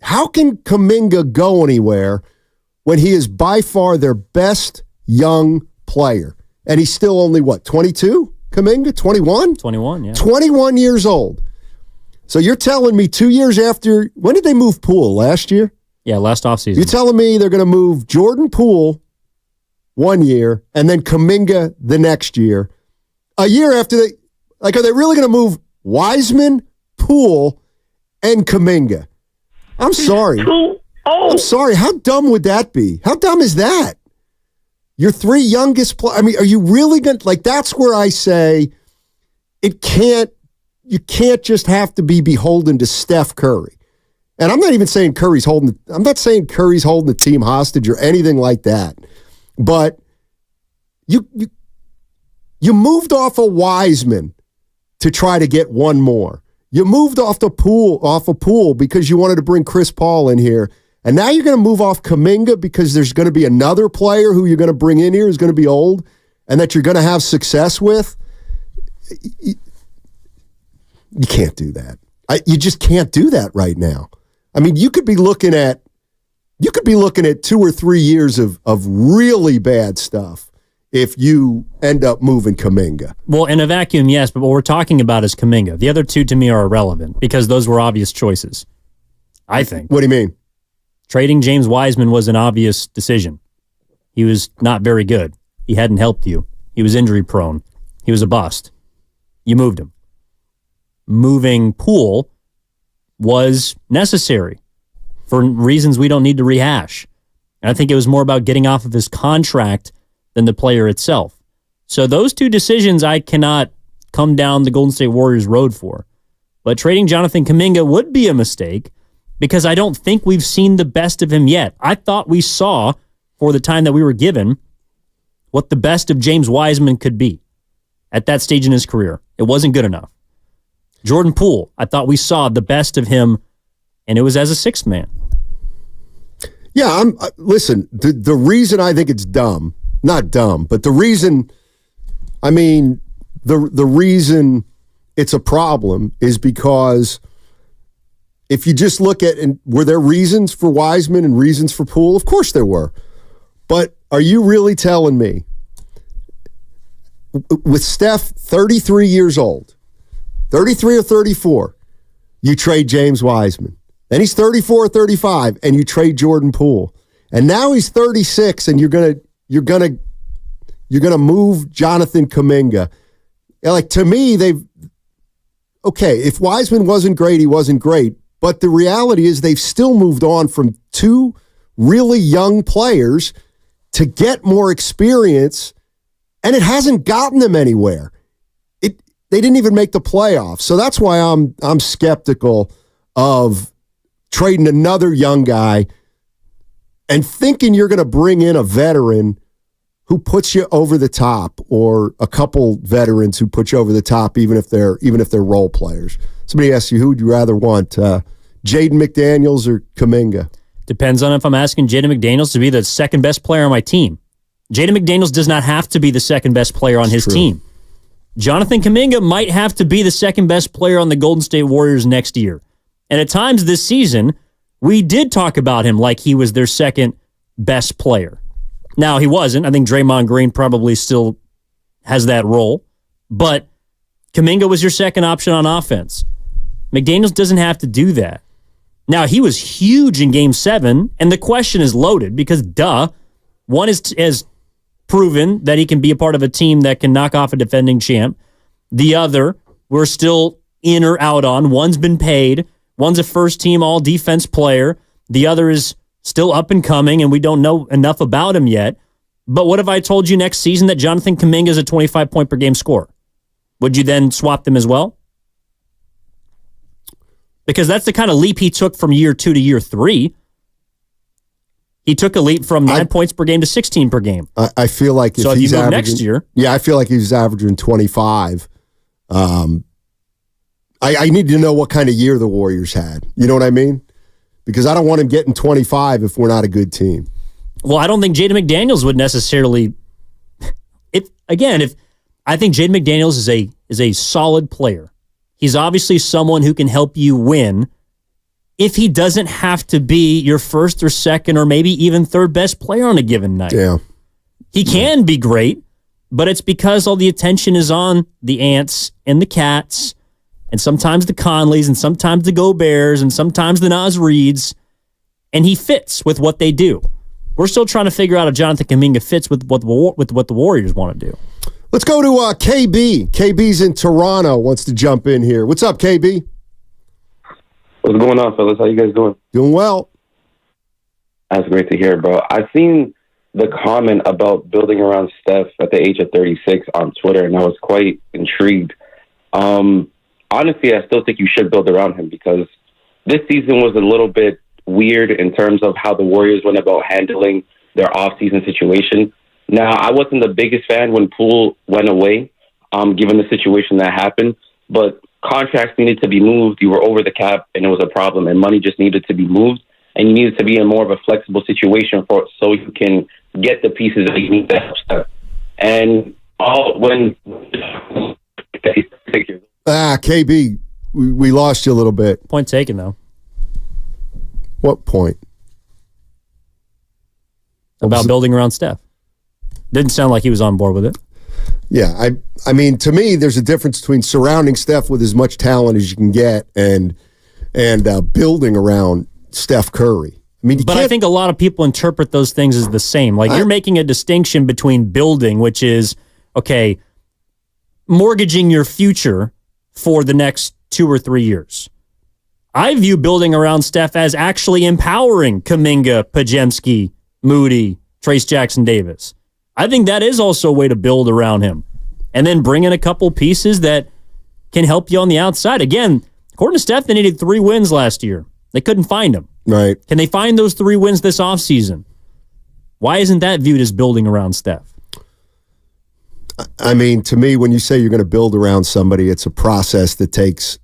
how can Kuminga go anywhere when he is by far their best young player? And he's still only, 22, Kuminga? 21? 21, yeah. 21 years old. So you're telling me 2 years after, when did they move Poole? Last year? Yeah, last offseason. You're telling me they're going to move Jordan Poole 1 year and then Kuminga the next year. A year after are they really going to move Wiseman, Poole, and Kuminga? I'm sorry. I'm sorry. How dumb would that be? How dumb is that? Your three youngest players. I mean, are you really going to, that's where I say you can't just have to be beholden to Steph Curry. And I'm not even saying I'm not saying Curry's holding the team hostage or anything like that. But you moved off of Wiseman to try to get one more. You moved off of Poole because you wanted to bring Chris Paul in here. And now you're going to move off Kuminga because there's going to be another player who you're going to bring in here who's going to be old and that you're going to have success with. You can't do that. You just can't do that right now. I mean, you could be looking at 2 or 3 years of really bad stuff if you end up moving Kuminga. Well, in a vacuum, yes, but what we're talking about is Kuminga. The other two to me are irrelevant because those were obvious choices, I think. What do you mean? Trading James Wiseman was an obvious decision. He was not very good. He hadn't helped you. He was injury prone. He was a bust. You moved him. Moving Poole was necessary for reasons we don't need to rehash. And I think it was more about getting off of his contract than the player itself. So those two decisions I cannot come down the Golden State Warriors road for. But trading Jonathan Kuminga would be a mistake because I don't think we've seen the best of him yet. I thought we saw, for the time that we were given, what the best of James Wiseman could be at that stage in his career. It wasn't good enough. Jordan Poole, I thought we saw the best of him, and it was as a sixth man. Yeah, listen, the reason I think it's dumb, not dumb, but the reason, the reason it's a problem is because if you just look at, and were there reasons for Wiseman and reasons for Poole? Of course there were. But are you really telling me, with Steph 33 years old, 33 or 34, you trade James Wiseman. Then he's 34 or 35, and you trade Jordan Poole. And now he's 36, and you're gonna move Jonathan Kuminga. To me, if Wiseman wasn't great, he wasn't great. But the reality is they've still moved on from two really young players to get more experience, and it hasn't gotten them anywhere. They didn't even make the playoffs. So that's why I'm skeptical of trading another young guy and thinking you're going to bring in a veteran who puts you over the top, or a couple veterans who put you over the top, even if they're role players. Somebody asks you, who would you rather want, Jaden McDaniels or Kuminga? Depends on if I'm asking Jaden McDaniels to be the second best player on my team. Jaden McDaniels does not have to be the second best player on his team. Jonathan Kuminga might have to be the second best player on the Golden State Warriors next year. And at times this season, we did talk about him like he was their second best player. Now, he wasn't. I think Draymond Green probably still has that role. But Kuminga was your second option on offense. McDaniels doesn't have to do that. Now, he was huge in Game 7, and the question is loaded because, one is proven that he can be a part of a team that can knock off a defending champ. The other, we're still in or out on. One's been paid. One's a first-team all-defense player. The other is still up and coming, and we don't know enough about him yet. But what if I told you next season that Jonathan Kuminga is a 25-point-per-game scorer? Would you then swap them as well? Because that's the kind of leap he took from year 2 to year 3. He took a leap from 9 points per game to 16 per game. I feel like if he's you move averaging, next year. Yeah, I feel like he's averaging 25. I need to know what kind of year the Warriors had. You know what I mean? Because I don't want him getting 25 if we're not a good team. Well, I don't think Jaden McDaniels would necessarily. I think Jaden McDaniels is a solid player. He's obviously someone who can help you win. If he doesn't have to be your first or second or maybe even third best player on a given night. Yeah. He can be great, but it's because all the attention is on the Ants and the Cats and sometimes the Conleys and sometimes the Goberts and sometimes the Naz Reids, and he fits with what they do. We're still trying to figure out if Jonathan Kuminga fits with what the Warriors want to do. Let's go to KB. KB's in Toronto, wants to jump in here. What's up, KB? What's going on, fellas? How you guys doing? Doing well. That's great to hear, bro. I've seen the comment about building around Steph at the age of 36 on Twitter, and I was quite intrigued. Honestly, I still think you should build around him because this season was a little bit weird in terms of how the Warriors went about handling their offseason situation. Now, I wasn't the biggest fan when Poole went away, given the situation that happened, but contracts needed to be moved. You were over the cap, and it was a problem, and money just needed to be moved, and you needed to be in more of a flexible situation so you can get the pieces that you need to help stuff. And KB, we lost you a little bit. Point taken, though. What point? About building around Steph. Didn't sound like he was on board with it. Yeah, I mean, to me, there's a difference between surrounding Steph with as much talent as you can get and building around Steph Curry. I mean, I think a lot of people interpret those things as the same. Like you're making a distinction between building, which is, okay, mortgaging your future for the next 2 or 3 years. I view building around Steph as actually empowering Kuminga, Podziemski, Moody, Trace Jackson-Davis. I think that is also a way to build around him. And then bring in a couple pieces that can help you on the outside. Again, according to Steph, they needed 3 wins last year. They couldn't find them. Right. Can they find those 3 wins this offseason? Why isn't that viewed as building around Steph? I mean, to me, when you say you're going to build around somebody, it's a process that takes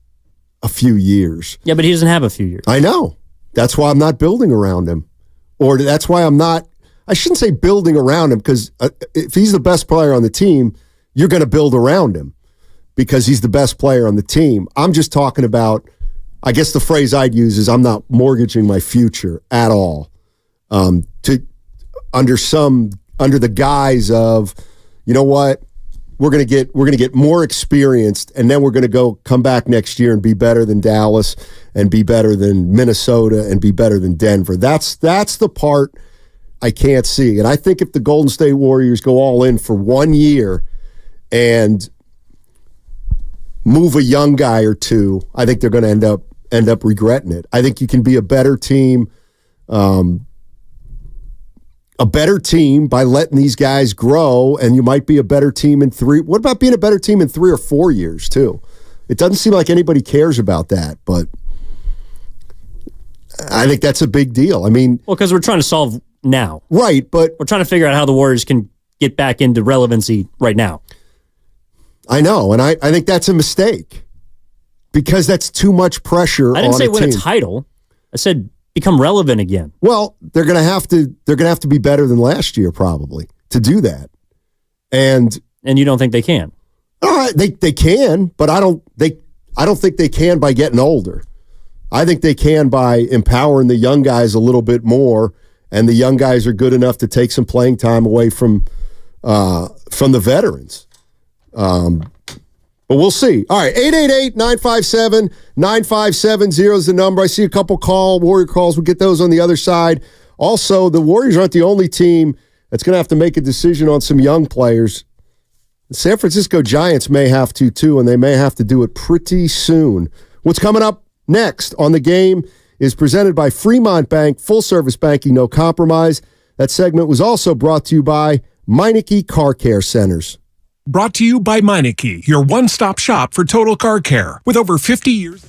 a few years. Yeah, but he doesn't have a few years. I know. That's why I'm not building around him. Or that's why I'm not, I shouldn't say building around him, because if he's the best player on the team, you're going to build around him because he's the best player on the team. I'm just talking about, I guess the phrase I'd use is I'm not mortgaging my future at all. Under the guise of, you know what, we're gonna get more experienced, and then we're gonna come back next year and be better than Dallas, and be better than Minnesota, and be better than Denver. That's the part I can't see. And I think if the Golden State Warriors go all in for 1 year and move a young guy or two, I think they're going to end up regretting it. I think you can be a better team a better team by letting these guys grow, and you might be a better team in 3. What about being a better team in 3 or 4 years, too? It doesn't seem like anybody cares about that, but I think that's a big deal. I mean... Well, because we're trying to solve now. Right, but... We're trying to figure out how the Warriors can get back into relevancy right now. I know, and I think that's a mistake because that's too much pressure on a team. I didn't say win a title. I said become relevant again. Well, they're going to have to be better than last year probably to do that. And you don't think they can? All right, they can, but I don't think they can by getting older. I think they can by empowering the young guys a little bit more, and the young guys are good enough to take some playing time away from the veterans. But we'll see. All right, 888-957-9570 is the number. I see a couple Warrior calls. We'll get those on the other side. Also, the Warriors aren't the only team that's going to have to make a decision on some young players. The San Francisco Giants may have to, too, and they may have to do it pretty soon. What's coming up next on The Game is presented by Fremont Bank, full-service banking, no compromise. That segment was also brought to you by Meineke Car Care Centers. Brought to you by Meineke, your one-stop shop for total car care. With over 50 years...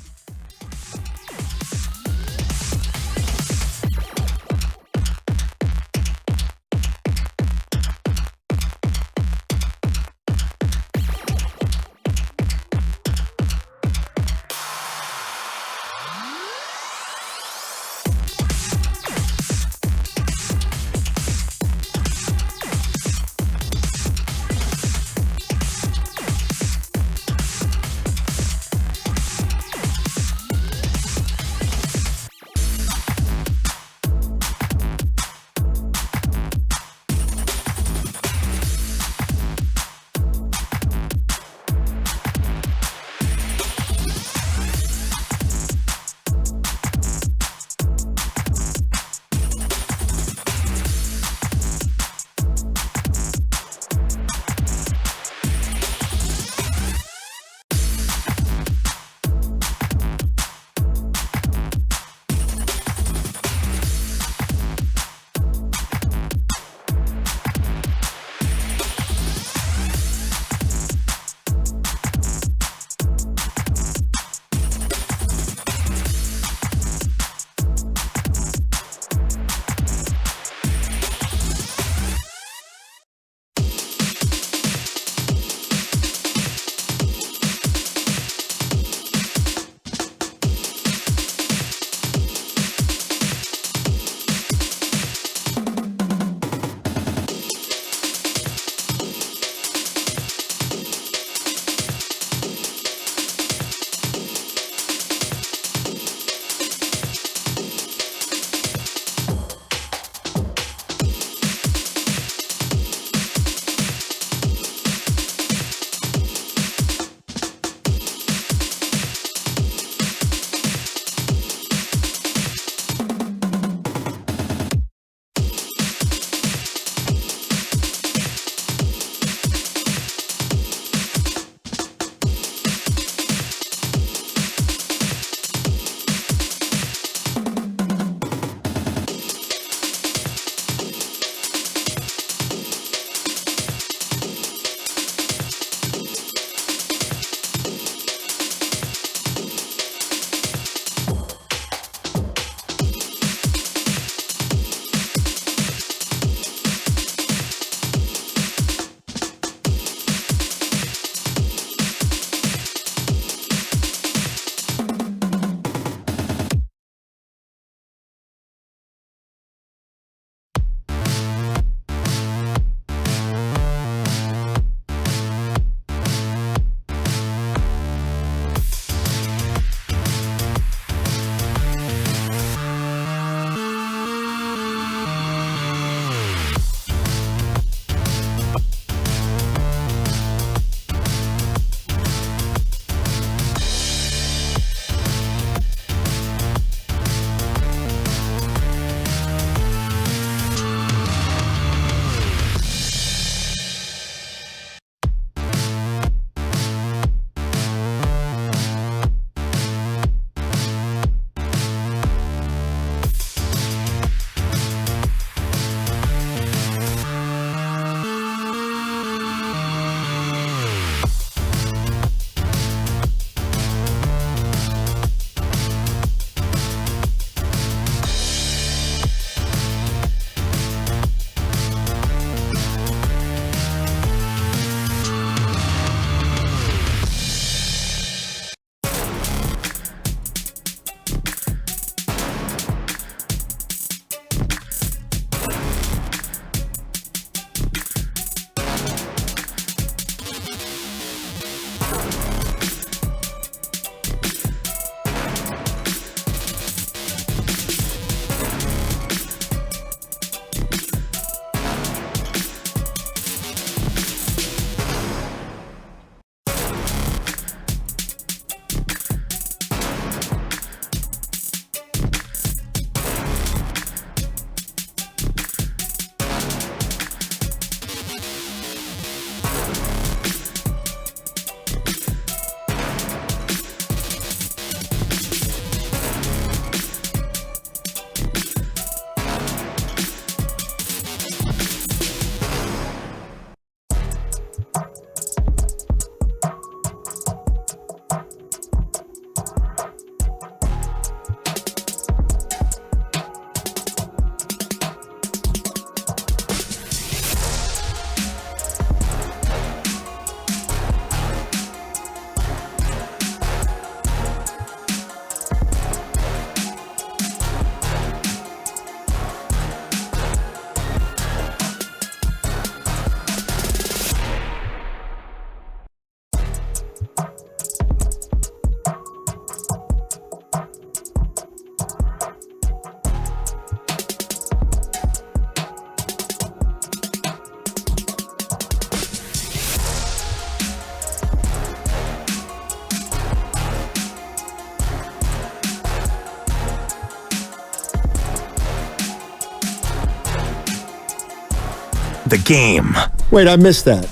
the game. Wait, I missed that.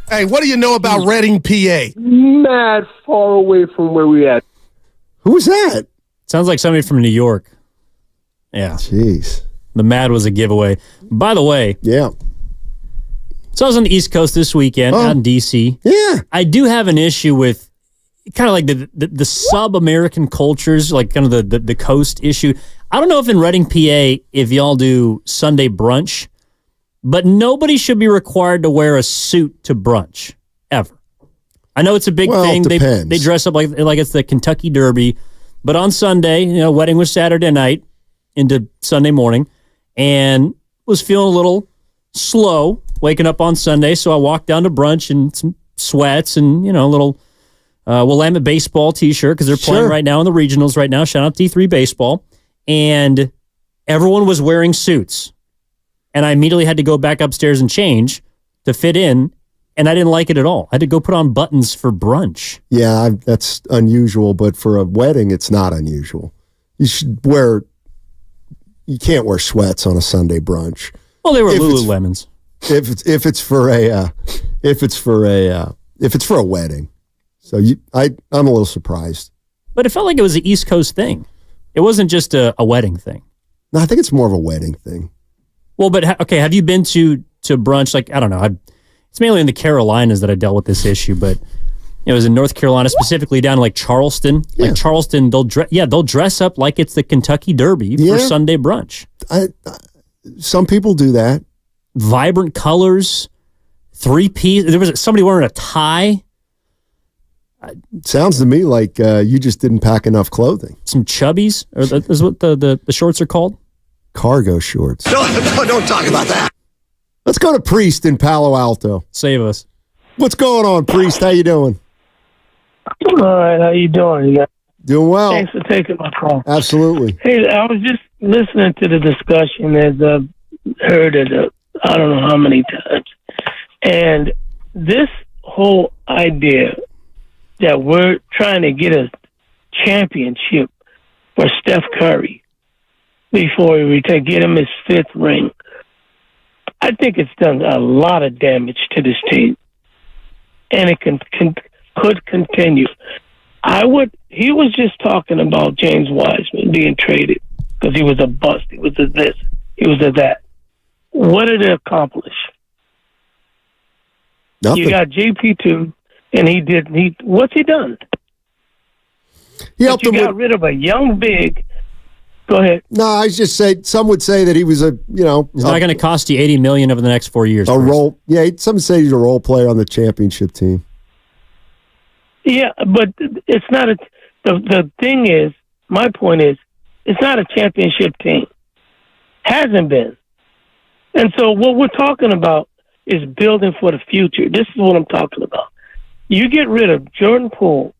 Hey, what do you know about Reading, PA? Mad far away from where we at. Who's that? Sounds like somebody from New York. Yeah. Jeez. The Mad was a giveaway. By the way. Yeah. So I was on the East Coast this weekend, out in D.C. Yeah. I do have an issue with kind of like the sub-American cultures, like kind of the coast issue. I don't know if in Reading, PA, if y'all do Sunday brunch, but nobody should be required to wear a suit to brunch, ever. I know it's a big thing. They dress up like it's the Kentucky Derby, but on Sunday, wedding was Saturday night into Sunday morning, and was feeling a little slow waking up on Sunday, so I walked down to brunch in some sweats and, a little Willamette baseball t-shirt because they're playing right now in the regionals right now. Shout out D3 baseball. And everyone was wearing suits. And I immediately had to go back upstairs and change to fit in, and I didn't like it at all. I had to go put on buttons for brunch. Yeah, that's unusual, but for a wedding, it's not unusual. You can't wear sweats on a Sunday brunch. Well, they were Lululemons. If it's for a wedding. So I'm a little surprised. But it felt like it was an East Coast thing. It wasn't just a wedding thing. No, I think it's more of a wedding thing. Well, but okay, have you been to brunch? Like, I don't know. It's mainly in the Carolinas that I dealt with this issue, but it was in North Carolina, specifically down in like Charleston. Yeah. Like Charleston, they'll dress up like it's the Kentucky Derby for Sunday brunch. Some people do that. Vibrant colors, 3-piece. There was somebody wearing a tie. Sounds to me like you just didn't pack enough clothing. Some chubbies, or is what the shorts are called? Cargo shorts. Don't talk about that. Let's go to Priest in Palo Alto. Save us. What's going on, Priest? How you doing? All right, how you doing? Doing well. Thanks for taking my call. Absolutely. Hey, I was just listening to the discussion as I've heard it I don't know how many times. And this whole idea that we're trying to get a championship for Steph Curry before he retires, get him his 5th ring, I think it's done a lot of damage to this team. And it could continue. He was just talking about James Wiseman being traded because he was a bust. He was a this. He was a that. What did it accomplish? Nothing. You got JP2, and what's he done? He got rid of a young big. Go ahead. No, I just said some would say that he was He's not going to cost you $80 million over the next 4 years. A role, some say he's a role player on the championship team. Yeah, but it's not the thing is, my point is, it's not a championship team. Hasn't been. And so what we're talking about is building for the future. This is what I'm talking about. You get rid of Jordan Poole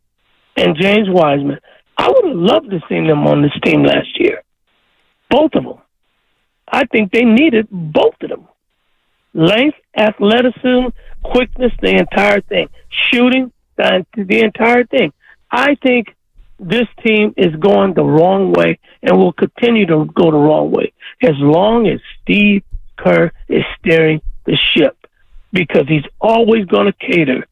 and James Wiseman. I would have loved to see them on this team last year. Both of them. I think they needed both of them. Length, athleticism, quickness, the entire thing. Shooting, the entire thing. I think this team is going the wrong way and will continue to go the wrong way as long as Steve Kerr is steering the ship, because he's always going to cater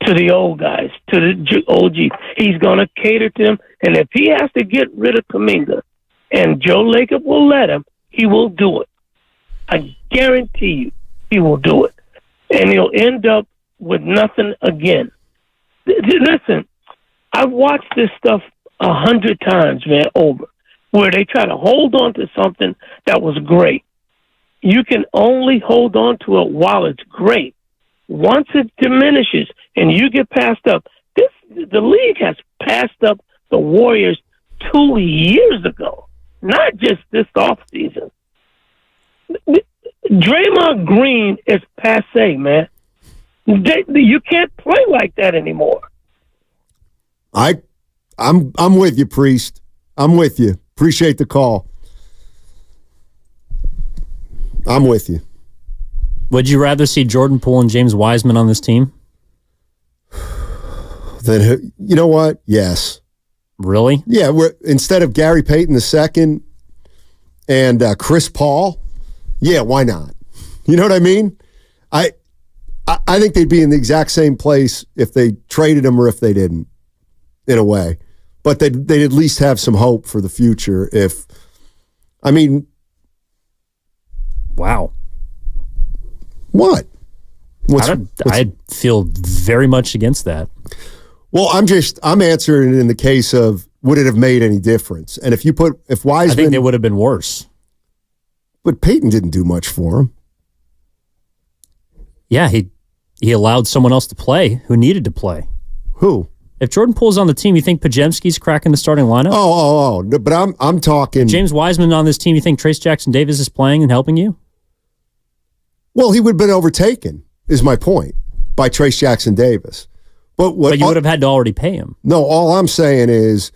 to the old guys, to the OGs. He's going to cater to them, and if he has to get rid of Kuminga, and Joe Lacob will let him, he will do it. I guarantee you he will do it. And he'll end up with nothing again. Listen, I've watched this stuff 100 times, man, over, where they try to hold on to something that was great. You can only hold on to it while it's great. Once it diminishes and you get passed up, the league has passed up the Warriors 2 years ago, not just this offseason. Draymond Green is passé, man. You can't play like that anymore. I'm with you, Priest. I'm with you. Appreciate the call. I'm with you. Would you rather see Jordan Poole and James Wiseman on this team? Then, you know what? Yes. Really? Yeah. Instead of Gary Payton II and Chris Paul, yeah, why not? You know what I mean? I think they'd be in the exact same place if they traded him or if they didn't, in a way. But they'd at least have some hope for the future if, I mean. Wow. What? I feel very much against that. Well, I'm answering it in the case of, would it have made any difference? And if Wiseman. I think they would have been worse. But Peyton didn't do much for him. Yeah, he allowed someone else to play who needed to play. Who? If Jordan Poole's on the team, you think Podziemski's cracking the starting lineup? Oh. No, but I'm talking. James Wiseman on this team, you think Trace Jackson Davis is playing and helping you? Well, he would have been overtaken, is my point, by Trace Jackson Davis. But you would have had to already pay him. No, all I'm saying is,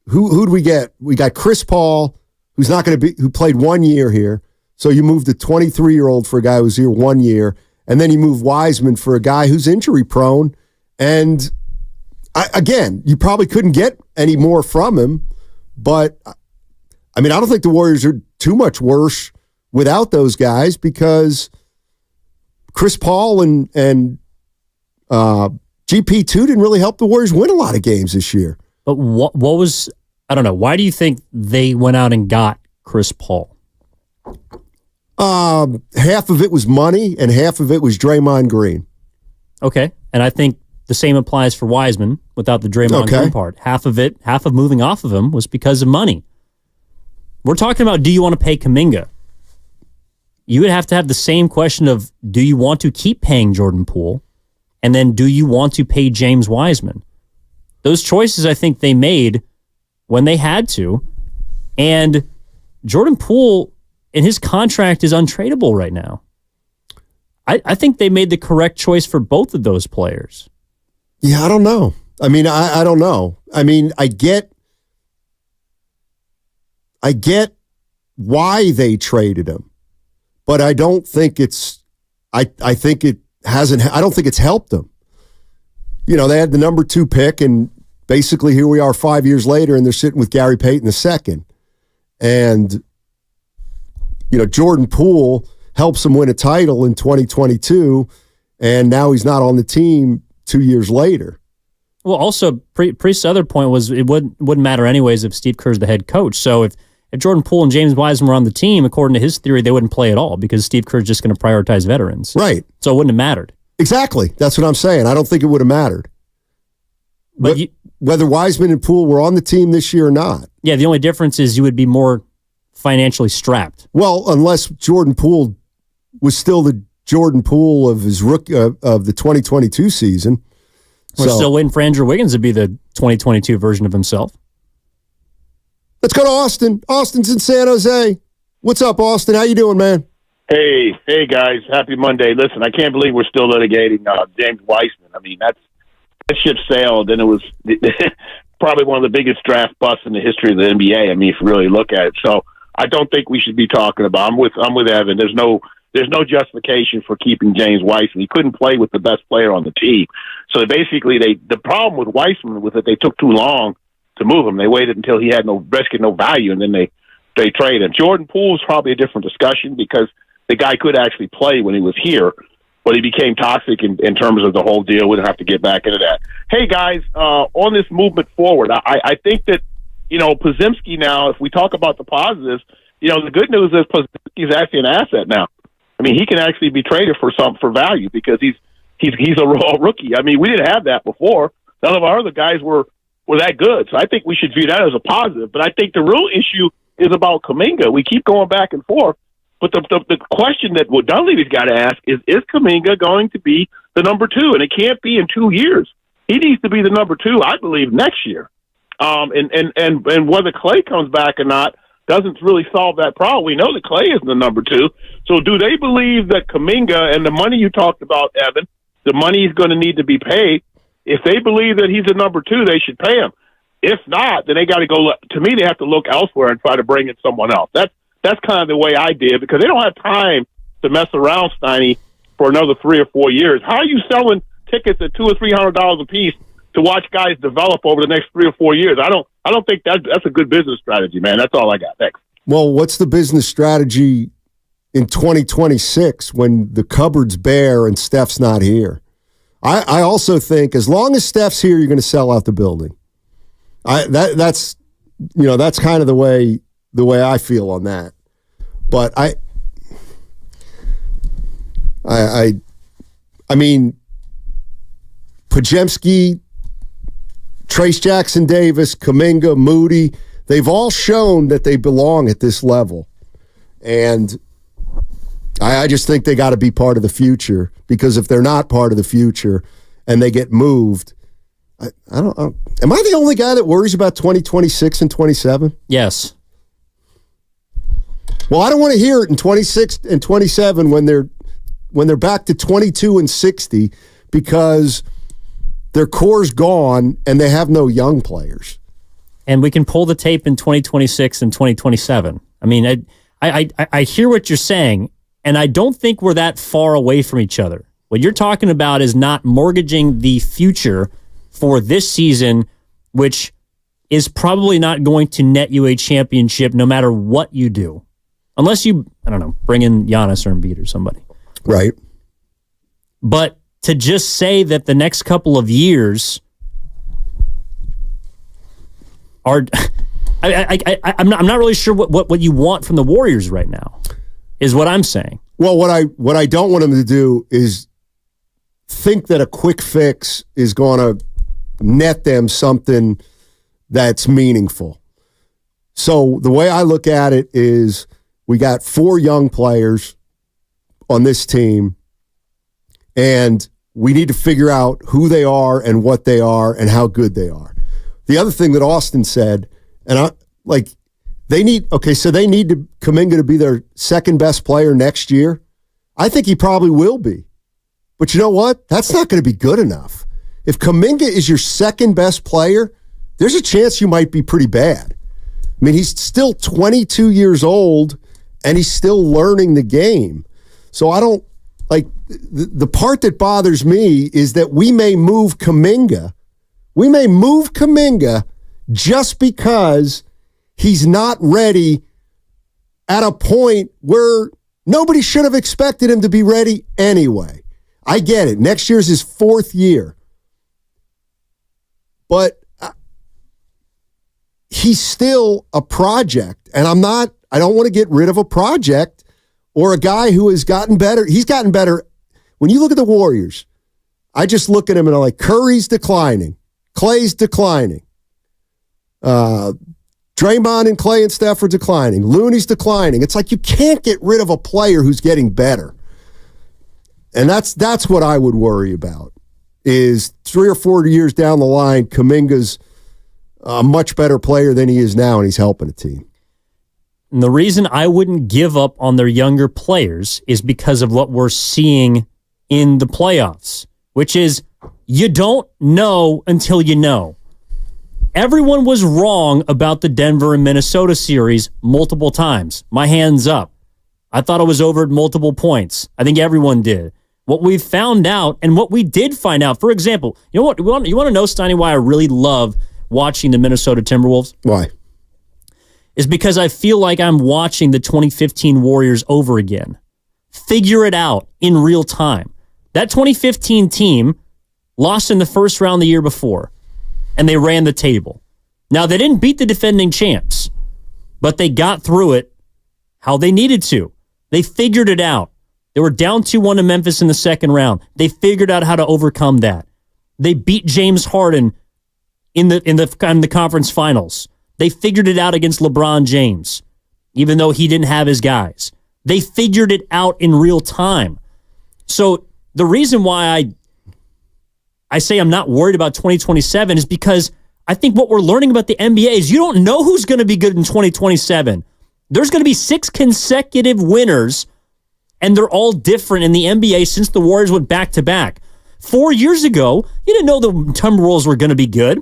who'd we get? We got Chris Paul, who played 1 year here. So you moved a 23-year-old for a guy who's here 1 year, and then you move Wiseman for a guy who's injury prone. And again, you probably couldn't get any more from him. But I mean, I don't think the Warriors are too much worse without those guys, because Chris Paul and GP2 didn't really help the Warriors win a lot of games this year. But what was, I don't know, why do you think they went out and got Chris Paul? Half of it was money and half of it was Draymond Green. Okay. And I think the same applies for Wiseman without the Draymond Green part. Half of moving off of him was because of money. We're talking about, do you want to pay Kuminga? You would have to have the same question of, do you want to keep paying Jordan Poole? And then do you want to pay James Wiseman? Those choices I think they made when they had to. And Jordan Poole, and his contract is untradeable right now. I think they made the correct choice for both of those players. Yeah, I don't know. I mean, I don't know. I mean, I get why they traded him, but I don't think I think it hasn't. I don't think it's helped them. You know, they had the number 2 pick, and basically here we are 5 years later, and they're sitting with Gary Payton II. And you know, Jordan Poole helps him win a title in 2022, and now he's not on the team 2 years later. Well, also, Priest's other point was it wouldn't matter anyways if Steve Kerr's the head coach. So if Jordan Poole and James Wiseman were on the team, according to his theory, they wouldn't play at all because Steve Kerr's just going to prioritize veterans. Right. So it wouldn't have mattered. Exactly. That's what I'm saying. I don't think it would have mattered. But whether Wiseman and Poole were on the team this year or not. Yeah, the only difference is you would be more financially strapped. Well, unless Jordan Poole was still the Jordan Poole of his of the 2022 season. We're still waiting for Andrew Wiggins to be the 2022 version of himself. Let's go to Austin. Austin's in San Jose. What's up, Austin? How you doing, man? Hey guys. Happy Monday. Listen, I can't believe we're still litigating James Wiseman. I mean, that ship sailed, and it was probably one of the biggest draft busts in the history of the NBA. I mean, if you really look at it. So I don't think we should be talking about. I'm with Evan. There's no justification for keeping James Wiseman. He couldn't play with the best player on the team. So basically, the problem with Wiseman was that they took too long to move him. They waited until he had no value, and then they traded him. Jordan Poole's probably a different discussion because the guy could actually play when he was here, but he became toxic in terms of the whole deal. We don't have to get back into that. Hey, guys, on this movement forward, I think that, you know, Podziemski now, if we talk about the positives, you know, the good news is Podziemski is actually an asset now. I mean, he can actually be traded for value because he's a raw rookie. I mean, we didn't have that before. None of our other guys were that good. So I think we should view that as a positive. But I think the real issue is about Kuminga. We keep going back and forth. But the question that Dunleavy's got to ask is Kuminga going to be the number 2? And it can't be in 2 years. He needs to be the number 2, I believe, next year. And whether Clay comes back or not doesn't really solve that problem. We know that Clay is the number 2. So do they believe that Kuminga and the money you talked about, Evan, the money he's going to need to be paid, if they believe that he's the number 2, they should pay him. If not, then they got to go. To me, they have to look elsewhere and try to bring in someone else. That's kind of the way I did because they don't have time to mess around, Steiny, for another 3 or 4 years. How are you selling tickets at $200 or $300 a piece to watch guys develop over the next 3 or 4 years? I don't think that's a good business strategy, man. That's all I got. Thanks. Well, what's the business strategy in 2026 when the cupboard's bare and Steph's not here. I also think as long as Steph's here, you're going to sell out the building. That's kind of the way I feel on that. But I mean, Podziemski, Trace Jackson Davis, Kuminga, Moody, they've all shown that they belong at this level. And I just think they got to be part of the future, because if they're not part of the future and they get moved, I don't know. Am I the only guy that worries about 2026 and 27? Yes. Well, I don't want to hear it in 26 and 27 when they're back to 22 and 60 because their core's gone and they have no young players. And we can pull the tape in 2026 and 2027. I mean, I hear what you're saying, and I don't think we're that far away from each other. What you're talking about is not mortgaging the future for this season, which is probably not going to net you a championship no matter what you do. Unless you, I don't know, bring in Giannis or Embiid or somebody. Right. But to just say that the next couple of years are... I'm not really sure what you want from the Warriors right now, is what I'm saying. Well, what I don't want them to do is think that a quick fix is going to net them something that's meaningful. So the way I look at it is we got 4 young players on this team, and we need to figure out who they are and what they are and how good they are. The other thing that Austin said, and they need Kuminga to be their second best player next year. I think he probably will be. But you know what? That's not going to be good enough. If Kuminga is your second best player, there's a chance you might be pretty bad. I mean, he's still 22 years old and he's still learning the game. So I don't the part that bothers me is that we may move Kuminga. We may move Kuminga just because he's not ready at a point where nobody should have expected him to be ready anyway. I get it. Next year's his 4th year. But he's still a project. And I don't want to get rid of a project or a guy who has gotten better. He's gotten better. When you look at the Warriors, I just look at him and I'm like, Curry's declining. Clay's declining. Draymond and Clay and Steph are declining. Looney's declining. It's like you can't get rid of a player who's getting better. And that's what I would worry about, is 3 or 4 years down the line, Kuminga's a much better player than he is now, and he's helping a team. And the reason I wouldn't give up on their younger players is because of what we're seeing in the playoffs, which is you don't know until you know. Everyone was wrong about the Denver and Minnesota series multiple times. My hands up. I thought it was over at multiple points. I think everyone did. What we found out, and what we did find out, for example, you know what? You want to know, Steiny, why I really love watching the Minnesota Timberwolves? Why? Is because I feel like I'm watching the 2015 Warriors over again. Figure it out in real time. That 2015 team lost in the first round the year before, and they ran the table. Now, they didn't beat the defending champs, but they got through it how they needed to. They figured it out. They were down 2-1 to Memphis in the second round. They figured out how to overcome that. They beat James Harden in the conference finals. They figured it out against LeBron James, even though he didn't have his guys. They figured it out in real time. So the reason why I say I'm not worried about 2027 is because I think what we're learning about the NBA is you don't know who's going to be good in 2027. There's going to be 6 consecutive winners, and they're all different in the NBA since the Warriors went back-to-back. 4 years ago, you didn't know the Timberwolves were going to be good.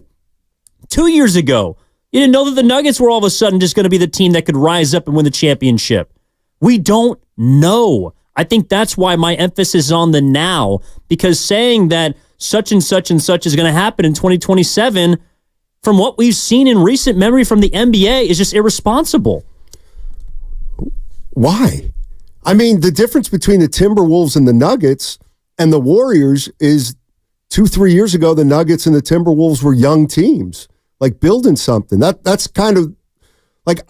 2 years ago, you didn't know that the Nuggets were all of a sudden just going to be the team that could rise up and win the championship. We don't know. I think that's why my emphasis is on the now, because saying that such and such and such is going to happen in 2027, from what we've seen in recent memory from the NBA, is just irresponsible. Why? I mean, the difference between the Timberwolves and the Nuggets and the Warriors is 2-3 years ago, the Nuggets and the Timberwolves were young teams, like building something. That's kind of like,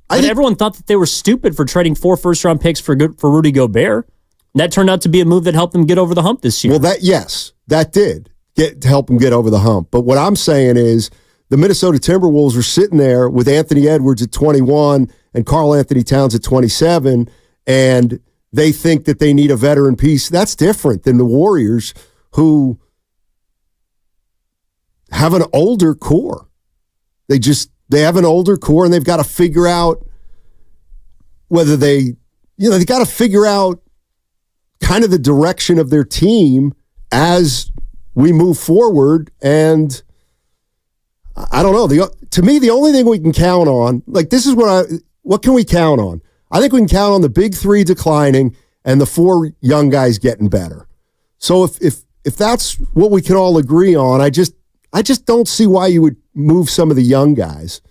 everyone thought that they were stupid for trading 4 first-round picks for Rudy Gobert. That turned out to be a move that helped them get over the hump this year. Well, that did to help them get over the hump. But what I'm saying is the Minnesota Timberwolves are sitting there with Anthony Edwards at 21 and Karl Anthony Towns at 27, and they think that they need a veteran piece. That's different than the Warriors, who have an older core. They have an older core, and they've got to figure out whether they got to figure out kind of the direction of their team as we move forward. And I don't know. To me, the only thing we can count on, like, this is what can we count on? I think we can count on the big 3 declining and the 4 young guys getting better. So if that's what we can all agree on, I just don't see why you would move some of the young guys.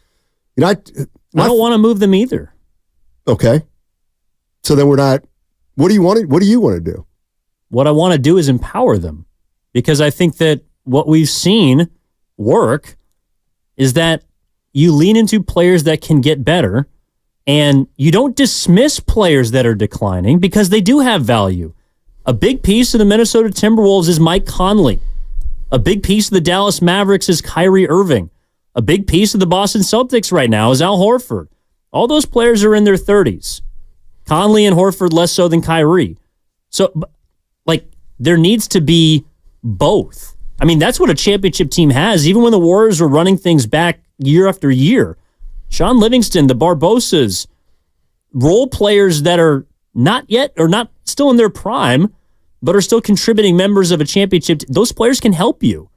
I don't want to move them either. Okay. So then we're not. What do you want to do? What I want to do is empower them, because I think that what we've seen work is that you lean into players that can get better, and you don't dismiss players that are declining because they do have value. A big piece of the Minnesota Timberwolves is Mike Conley. A big piece of the Dallas Mavericks is Kyrie Irving. A big piece of the Boston Celtics right now is Al Horford. All those players are in their 30s. Conley and Horford less so than Kyrie. So, like, there needs to be both. I mean, that's what a championship team has. Even when the Warriors were running things back year after year, Sean Livingston, the Barbosas, role players that are not yet or not still in their prime, but are still contributing members of a championship. Those players can help you.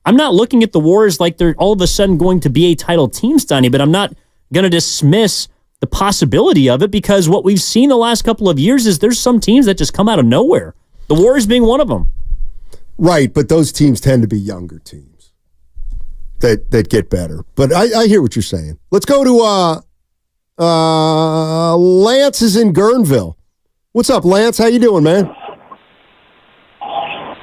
I'm not looking at the Warriors like they're all of a sudden going to be a title team, Steiny, but I'm not going to dismiss the possibility of it, because what we've seen the last couple of years is there's some teams that just come out of nowhere. The Warriors being one of them. Right, but those teams tend to be younger teams that get better. But I hear what you're saying. Let's go to Lance is in Guerneville. What's up, Lance? How you doing, man?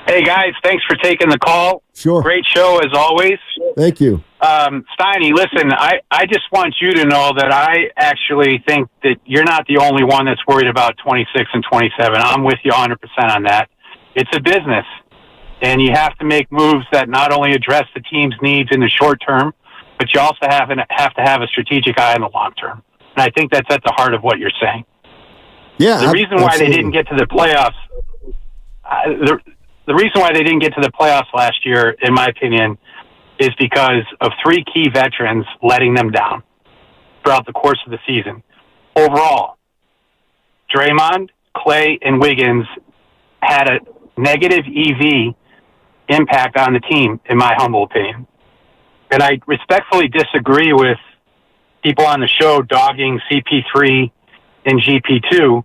Hey, guys. Thanks for taking the call. Sure. Great show, as always. Thank you. Steiny, listen, I just want you to know that I actually think that you're not the only one that's worried about 26 and 27. I'm with you 100% on that. It's a business, and you have to make moves that not only address the team's needs in the short term, but you also have to have a strategic eye in the long term. And I think that's at the heart of what you're saying. Yeah. The reason why they didn't get to the playoffs, the reason why they didn't get to the playoffs last year, in my opinion, is because of 3 key veterans letting them down throughout the course of the season. Overall, Draymond, Clay, and Wiggins had a negative EV impact on the team, in my humble opinion. And I respectfully disagree with people on the show dogging CP3 and GP2.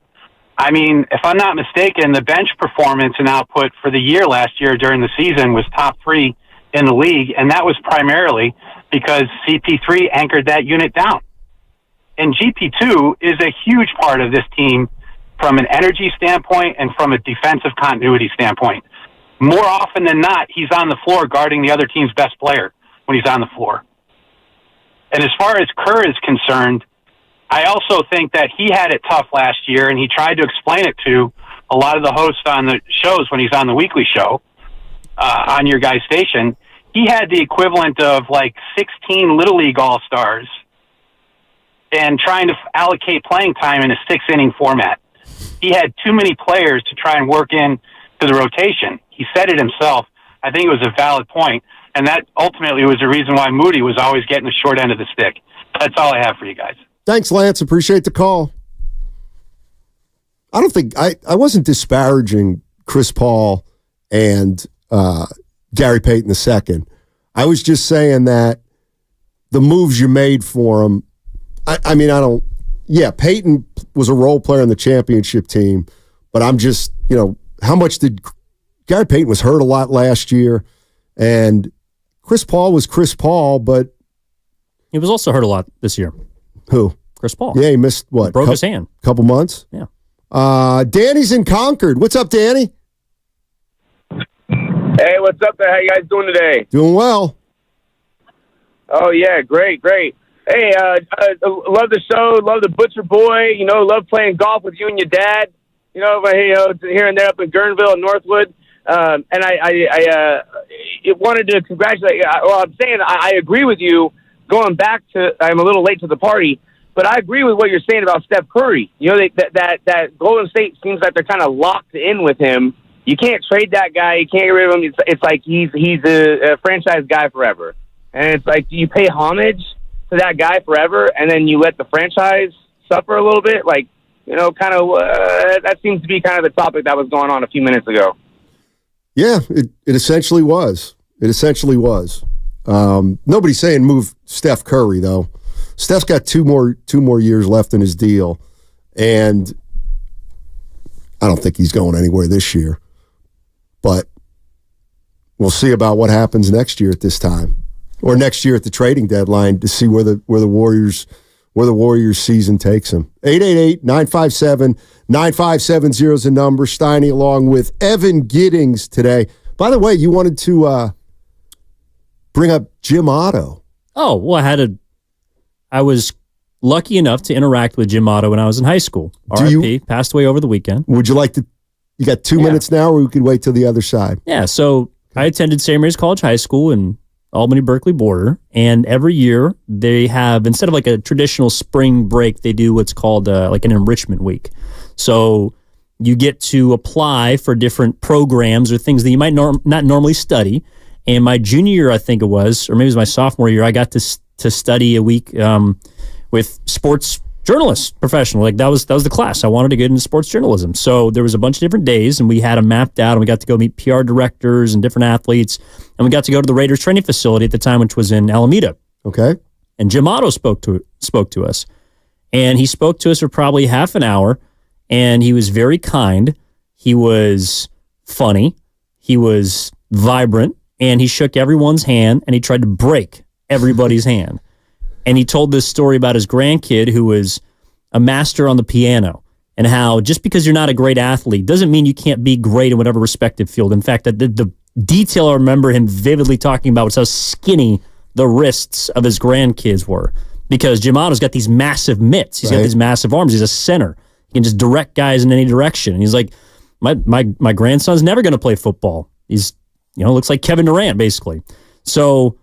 I mean, if I'm not mistaken, the bench performance and output for the year last year during the season was top 3 in the league, and that was primarily because CP3 anchored that unit down. And GP2 is a huge part of this team from an energy standpoint and from a defensive continuity standpoint. More often than not, he's on the floor guarding the other team's best player when he's on the floor. And as far as Kerr is concerned, I also think that he had it tough last year, and he tried to explain it to a lot of the hosts on the shows when he's on the weekly show on your guys' station. He had the equivalent of like 16 Little League All-Stars and trying to allocate playing time in a 6-inning format. He had too many players to try and work in to the rotation. He said it himself. I think it was a valid point, and that ultimately was the reason why Moody was always getting the short end of the stick. That's all I have for you guys. Thanks, Lance. Appreciate the call. I don't think I wasn't disparaging Chris Paul and Gary Payton II. I was just saying that the moves you made for him, Payton was a role player on the championship team, but I'm just, how much did Gary Payton was hurt a lot last year, and Chris Paul was Chris Paul, but he was also hurt a lot this year. Who? Chris Paul. Yeah, he missed what? Broke his hand. Couple months? Yeah. Danny's in Concord. What's up, Danny? Hey, what's up there? How you guys doing today? Doing well. Oh, yeah, great. Hey, love the show, love the Butcher Boy, love playing golf with you and your dad, here and there up in Guerneville and Northwood. And I wanted to congratulate you. Well, I'm saying I agree with you going back to, I'm a little late to the party, but I agree with what you're saying about Steph Curry. That Golden State seems like they're kind of locked in with him. You can't trade that guy. You can't get rid of him. It's like he's a franchise guy forever. And it's like, do you pay homage to that guy forever and then you let the franchise suffer a little bit? Like, that seems to be kind of the topic that was going on a few minutes ago. Yeah, it essentially was. Nobody's saying move Steph Curry, though. Steph's got two more years left in his deal, and I don't think he's going anywhere this year. But we'll see about what happens next year at this time, or next year at the trading deadline to see where the Warriors season takes them. 888-957-9570 is the number. Steiny along with Evan Giddings today. By the way, you wanted to bring up Jim Otto. Oh, well, I was lucky enough to interact with Jim Otto when I was in high school. RIP, passed away over the weekend. Would you like to, you got 2 minutes now, or we could wait till the other side? Yeah, so I attended St. Mary's College High School in Albany-Berkeley border, and every year they have, instead of like a traditional spring break, they do what's called like an enrichment week. So you get to apply for different programs or things that you might not normally study. And my junior year, I think it was, or maybe it was my sophomore year, I got to study a week with sports journalists, professional. Like that was the class. I wanted to get into sports journalism. So there was a bunch of different days, and we had them mapped out, and we got to go meet PR directors and different athletes, and we got to go to the Raiders training facility at the time, which was in Alameda. Okay. And Jim Otto spoke to us, and he spoke to us for probably half an hour, and he was very kind. He was funny. He was vibrant, and he shook everyone's hand, and he tried to break everybody's hand. And he told this story about his grandkid who was a master on the piano, and how just because you're not a great athlete doesn't mean you can't be great in whatever respective field. In fact, the detail I remember him vividly talking about was how skinny the wrists of his grandkids were, because Jim Otto's got these massive mitts. He's got these massive arms. He's a center. He can just direct guys in any direction. And he's like, my grandson's never going to play football. He's, looks like Kevin Durant, basically. So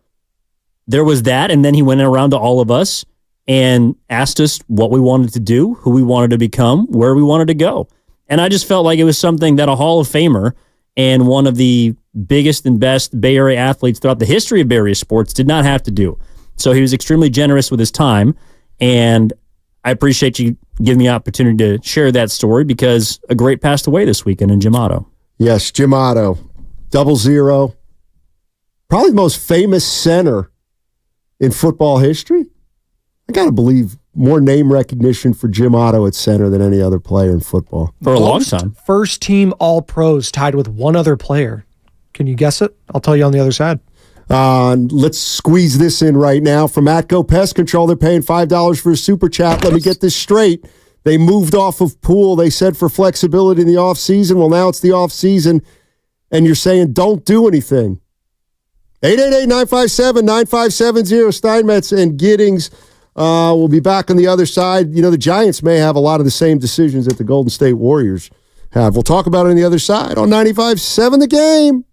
there was that, and then he went around to all of us and asked us what we wanted to do, who we wanted to become, where we wanted to go. And I just felt like it was something that a Hall of Famer and one of the biggest and best Bay Area athletes throughout the history of Bay Area sports did not have to do. So he was extremely generous with his time, and I appreciate you giving me the opportunity to share that story, because a great passed away this weekend in Jim Otto. Yes, Jim Otto, 00. Probably the most famous center in football history. I got to believe more name recognition for Jim Otto at center than any other player in football. For a long time. First team All-Pros tied with one other player. Can you guess it? I'll tell you on the other side. Let's squeeze this in right now. From Atco Pest Control, they're paying $5 for a super chat. Let me get this straight. They moved off of pool. They said for flexibility in the offseason. Well, now it's the offseason, and you're saying don't do anything. 888-957-9570. Steinmetz and Giddings will be back on the other side. The Giants may have a lot of the same decisions that the Golden State Warriors have. We'll talk about it on the other side on 95.7 The Game.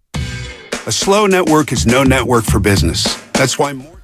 A slow network is no network for business. That's why more.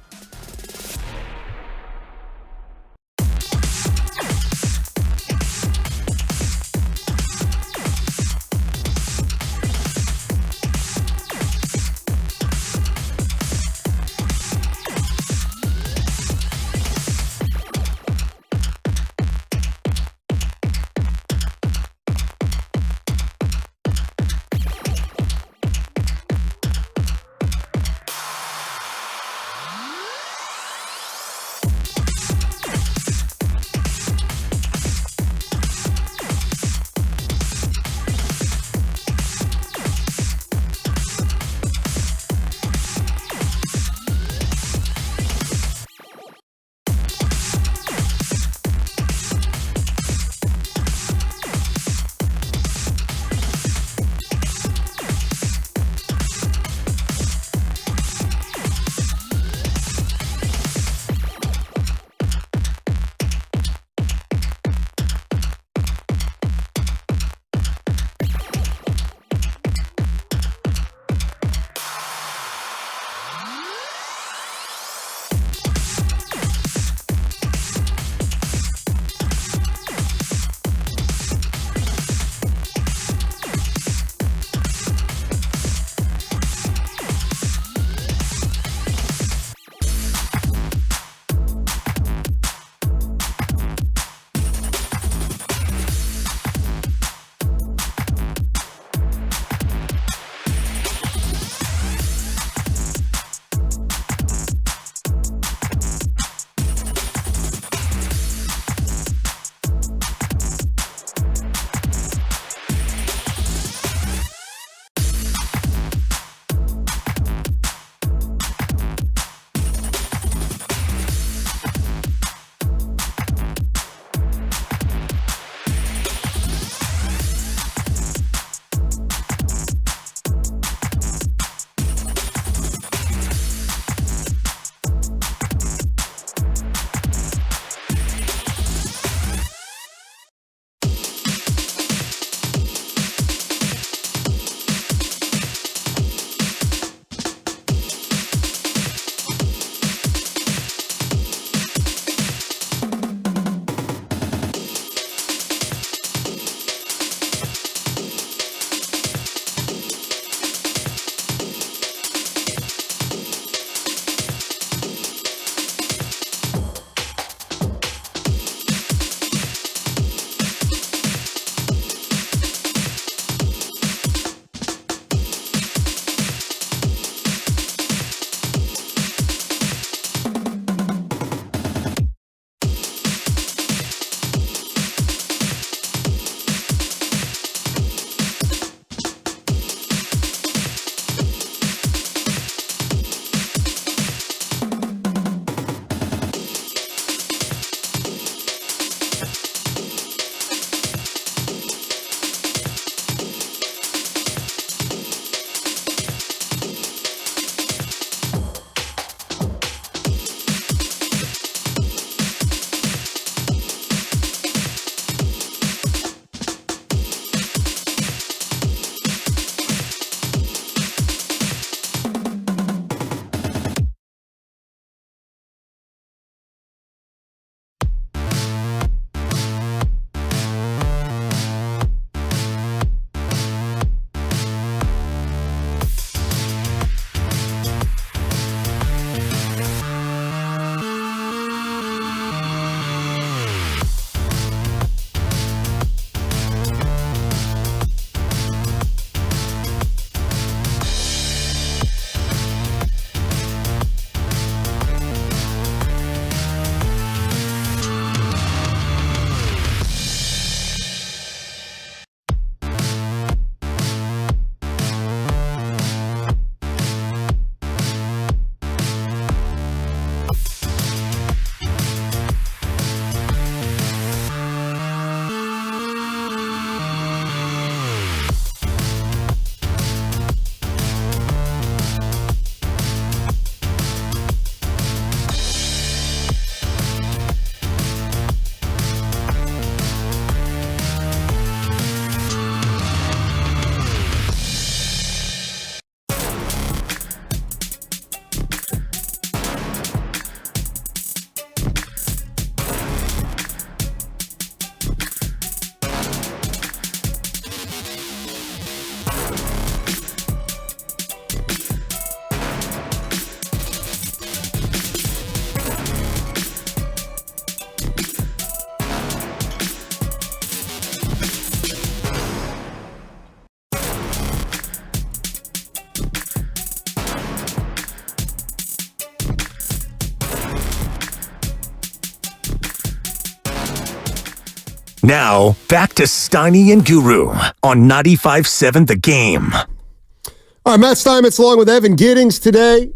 Now, back to Steiny and Guru on 95.7 The Game. All right, Matt Steinmetz along with Evan Giddings today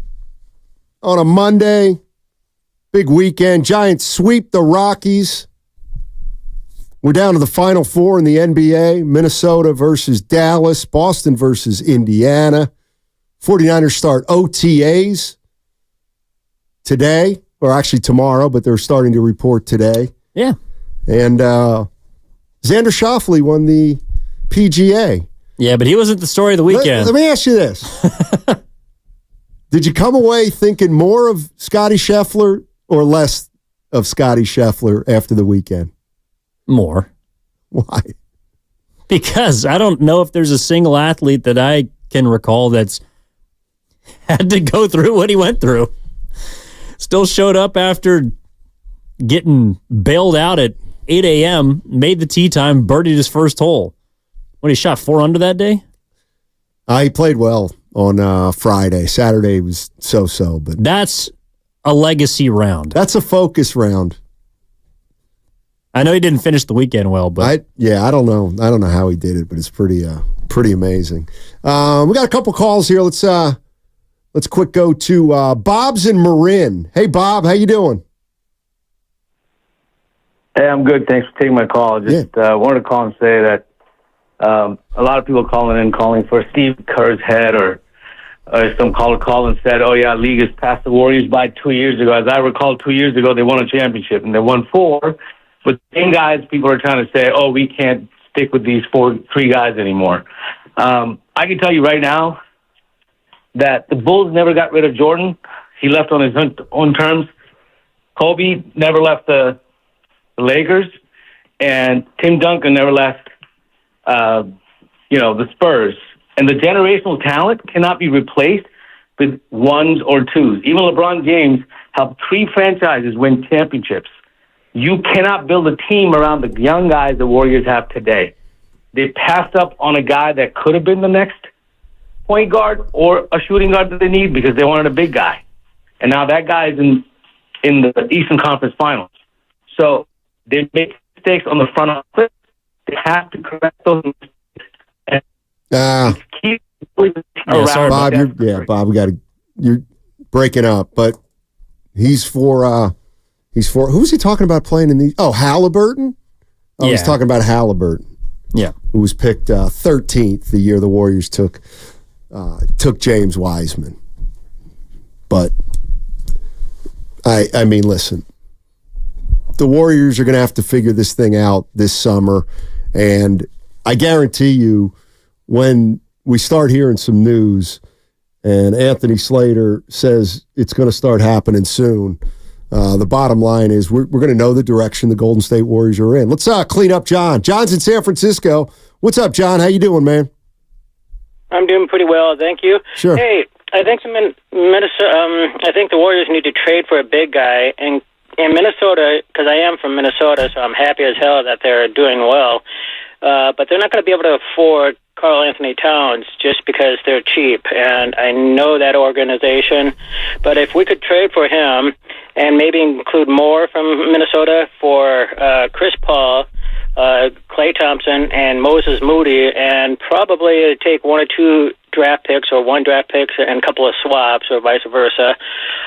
on a Monday. Big weekend. Giants sweep the Rockies. We're down to the Final Four in the NBA. Minnesota versus Dallas. Boston versus Indiana. 49ers start OTAs today, or actually tomorrow, but they're starting to report today. Yeah. And Xander Schauffele won the PGA. Yeah, but he wasn't the story of the weekend. Let me ask you this. Did you come away thinking more of Scotty Scheffler or less of Scotty Scheffler after the weekend? More. Why? Because I don't know if there's a single athlete that I can recall that's had to go through what he went through. Still showed up after getting bailed out at 8 a.m., made the tee time, birdied his first hole. What, he shot 4 under that day? He played well on Friday. Saturday was so-so. But that's a legacy round. That's a focus round. I know he didn't finish the weekend well, but I don't know. I don't know how he did it, but it's pretty amazing. We got a couple calls here. Let's quick go to Bob's in Marin. Hey, Bob, how you doing? Hey, I'm good. Thanks for taking my call. Just wanted to call and say that a lot of people calling for Steve Kerr's head, or some caller called and said, "Oh yeah, league has passed the Warriors by 2 years ago." As I recall, 2 years ago they won a championship and they won 4. But the same guys, people are trying to say, "Oh, we can't stick with these 3 guys anymore." I can tell you right now that the Bulls never got rid of Jordan. He left on his own terms. Kobe never left the Lakers, and Tim Duncan never left the Spurs. And the generational talent cannot be replaced with ones or twos. Even LeBron James helped 3 franchises win championships. You cannot build a team around the young guys the Warriors have today. They passed up on a guy that could have been the next point guard or a shooting guard that they need because they wanted a big guy. And now that guy is in the Eastern Conference Finals. So they make mistakes on the front office. They have to correct those mistakes. Keep around. Bob, you're breaking up, but he's for who's he talking about playing in the Halliburton? Oh, he's talking about Halliburton. Yeah. Who was picked 13th the year the Warriors took James Wiseman. But I mean, listen, the Warriors are going to have to figure this thing out this summer, and I guarantee you, when we start hearing some news and Anthony Slater says it's going to start happening soon, the bottom line is we're going to know the direction the Golden State Warriors are in. Let's clean up John. John's in San Francisco. What's up, John? How you doing, man? I'm doing pretty well, thank you. Sure. Hey, I think Minnesota. I think the Warriors need to trade for a big guy, and in Minnesota, because I am from Minnesota, so I'm happy as hell that they're doing well. But they're not going to be able to afford Karl Anthony Towns just because they're cheap, and I know that organization. But if we could trade for him and maybe include more from Minnesota for Chris Paul, Klay Thompson, and Moses Moody, and probably take 1 or 2 draft picks or 1 draft pick and a couple of swaps or vice versa,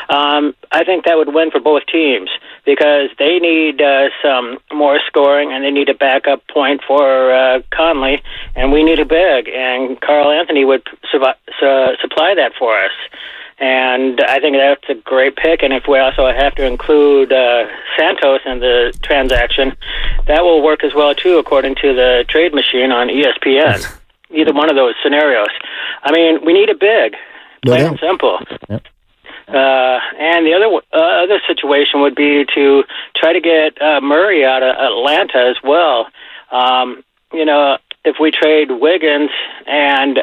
I think that would win for both teams because they need some more scoring and they need a backup point for Conley, and we need a big, and Karl Anthony would supply that for us. And I think that's a great pick. And if we also have to include Santos in the transaction, that will work as well, too, according to the trade machine on ESPN. Either one of those scenarios. I mean, we need a big, plain and simple. Yep. And the other situation would be to try to get Murray out of Atlanta as well. If we trade Wiggins and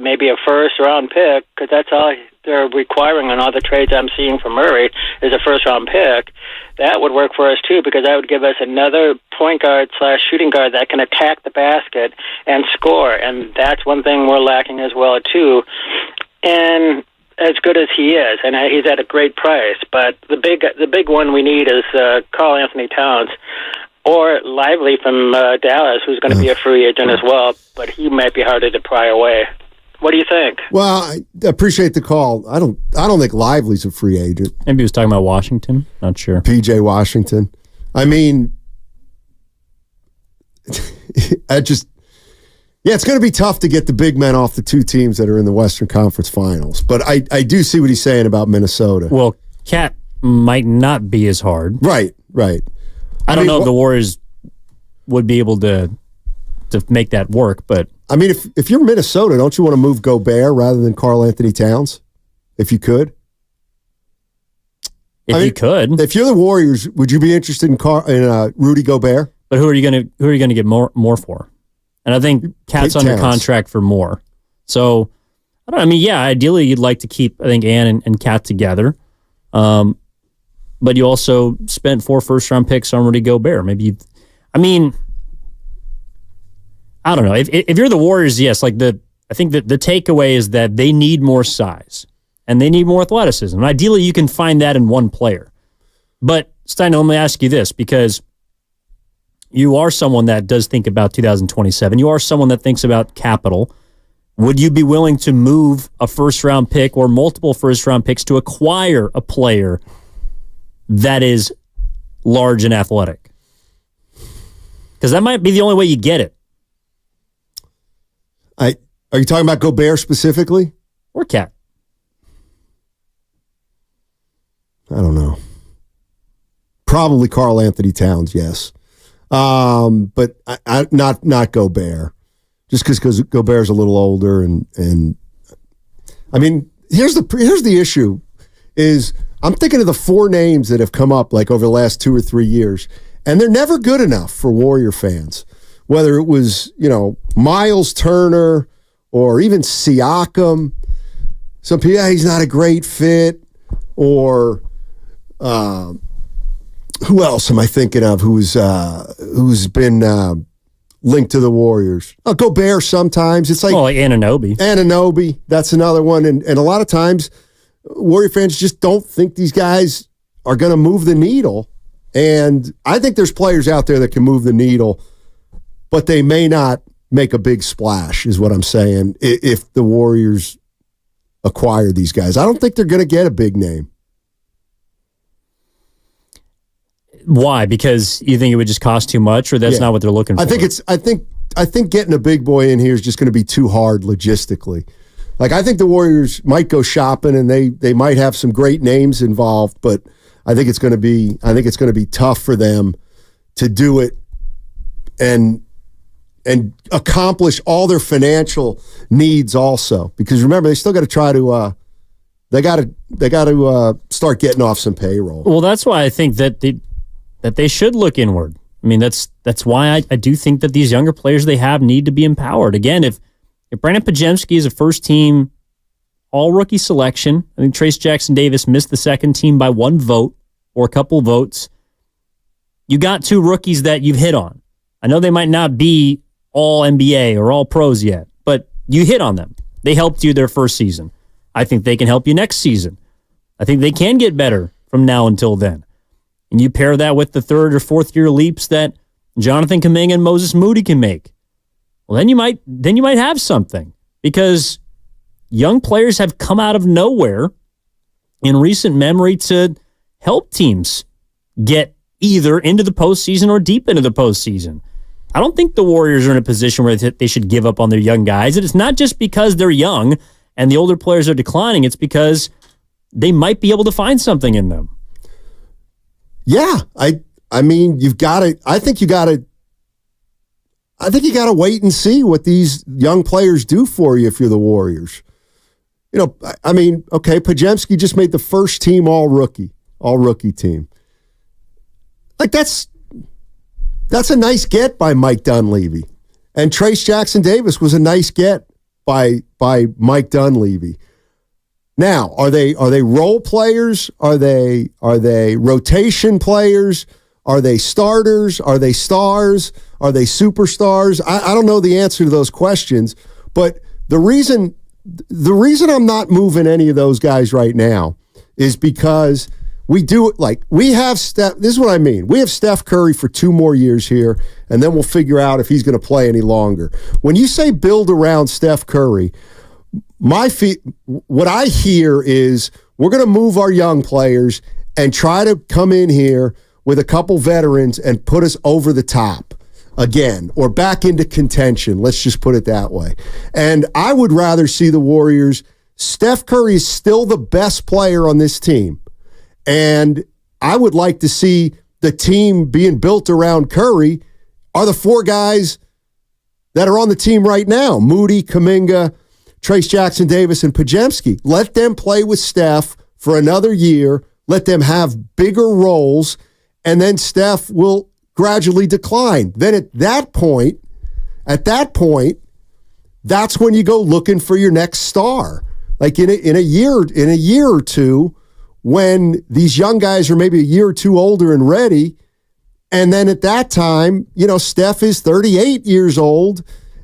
maybe a first-round pick, because that's all they're requiring on all the trades I'm seeing from Murray is a first-round pick, that would work for us too, because that would give us another point guard / shooting guard that can attack the basket and score, and that's one thing we're lacking as well too. And as good as he is, and he's at a great price, but the big one we need is Karl Anthony Towns. Or Lively from Dallas, who's going to be a free agent as well, but he might be harder to pry away. What do you think? Well, I appreciate the call. I don't think Lively's a free agent. Maybe he was talking about Washington. Not sure. PJ Washington. I mean, it's going to be tough to get the big men off the two teams that are in the Western Conference Finals. But I do see what he's saying about Minnesota. Well, Cat might not be as hard. Right. I don't know if the Warriors would be able to make that work, but I mean, if you're Minnesota, don't you want to move Gobert rather than Karl Anthony Towns? If you could? If you're the Warriors, would you be interested in Rudy Gobert? But who are you going to get more for? And I think Cat's under contract for more. So I don't know. I mean, yeah, ideally you'd like to keep, I think, Ann and Cat together. But you also spent 4 first-round picks on Rudy Gobert. I don't know. If you're the Warriors, yes, I think that the takeaway is that they need more size and they need more athleticism. And ideally, you can find that in one player. But Stein, let me ask you this, because you are someone that does think about 2027. You are someone that thinks about capital. Would you be willing to move a first-round pick or multiple first-round picks to acquire a player that is large and athletic? Because that might be the only way you get it. Are you talking about Gobert specifically? Or Cat? I don't know. Probably Karl Anthony Towns, yes. But not Gobert. Just because Gobert's a little older and I mean, here's the issue is I'm thinking of the 4 names that have come up like over the last 2 or 3 years, and they're never good enough for Warrior fans. Whether it was, Miles Turner or even Siakam. Some people, he's not a great fit. Or who else am I thinking of who's been linked to the Warriors? Gobert sometimes. It's like Anunoby. That's another one. And a lot of times Warrior fans just don't think these guys are going to move the needle. And I think there's players out there that can move the needle, but they may not make a big splash, is what I'm saying, if the Warriors acquire these guys. I don't think they're going to get a big name. Why? Because you think it would just cost too much, or that's not what they're looking for? I think getting a big boy in here is just going to be too hard logistically. Like, I think the Warriors might go shopping and they might have some great names involved, but I think it's going to be tough for them to do it and accomplish all their financial needs also. Because remember, they still got to try to they got to start getting off some payroll. Well, that's why I think that they should look inward. I mean, that's why I do think that these younger players they have need to be empowered. Again, if Brandon Podziemski is a first-team all-rookie selection, I think Trace Jackson-Davis missed the second team by 1 vote or a couple votes. You got 2 rookies that you've hit on. I know they might not be all NBA or all pros yet, but you hit on them. They helped you their first season. I think they can help you next season. I think they can get better from now until then. And you pair that with the 3rd or 4th year leaps that Jonathan Kuminga and Moses Moody can make. Well, then you might have something, because young players have come out of nowhere in recent memory to help teams get either into the postseason or deep into the postseason. I don't think the Warriors are in a position where they should give up on their young guys. And it's not just because they're young and the older players are declining. It's because they might be able to find something in them. Yeah, I mean, you've got to. I think you got to wait and see what these young players do for you if you're the Warriors. I mean, okay, Podziemski just made the first team all rookie team. Like that's a nice get by Mike Dunleavy, and Trace Jackson-Davis was a nice get by Mike Dunleavy. Now, are they role players? Are they rotation players? Are they starters? Are they stars? Are they superstars? I don't know the answer to those questions, but the reason I'm not moving any of those guys right now is because we do it like we have Steph. This is what I mean. We have Steph Curry for 2 more years here, and then we'll figure out if he's going to play any longer. When you say build around Steph Curry, what I hear is we're going to move our young players and try to come in here with a couple veterans and put us over the top again, or back into contention. Let's just put it that way. And I would rather see the Warriors. Steph Curry is still the best player on this team. And I would like to see the team being built around Curry are the 4 guys that are on the team right now. Moody, Kuminga, Trace Jackson-Davis, and Podziemski. Let them play with Steph for another year. Let them have bigger roles, and then Steph will gradually decline. Then at that point, that's when you go looking for your next star. Like in a year or two, when these young guys are maybe a year or two older and ready, and then at that time, Steph is 38 years old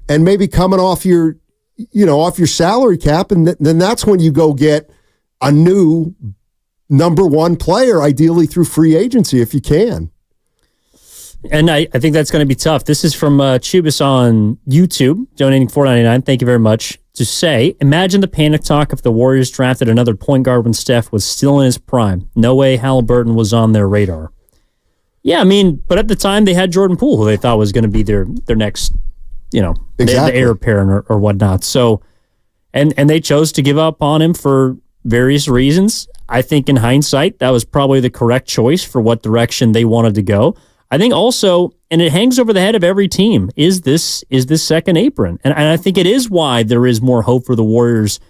and maybe coming off your salary cap, and then that's when you go get a new number 1 player, ideally through free agency if you can. And I think that's going to be tough. This is from Chubis on YouTube, donating $4.99. Thank you very much. To say, imagine the panic talk if the Warriors drafted another point guard when Steph was still in his prime. No way Halliburton was on their radar. Yeah, but at the time they had Jordan Poole, who they thought was going to be their next, exactly. the heir apparent or whatnot. So, and they chose to give up on him for various reasons. I think in hindsight, that was probably the correct choice for what direction they wanted to go. I think also, and it hangs over the head of every team, is this second apron. And I think it is why there is more hope for the Warriors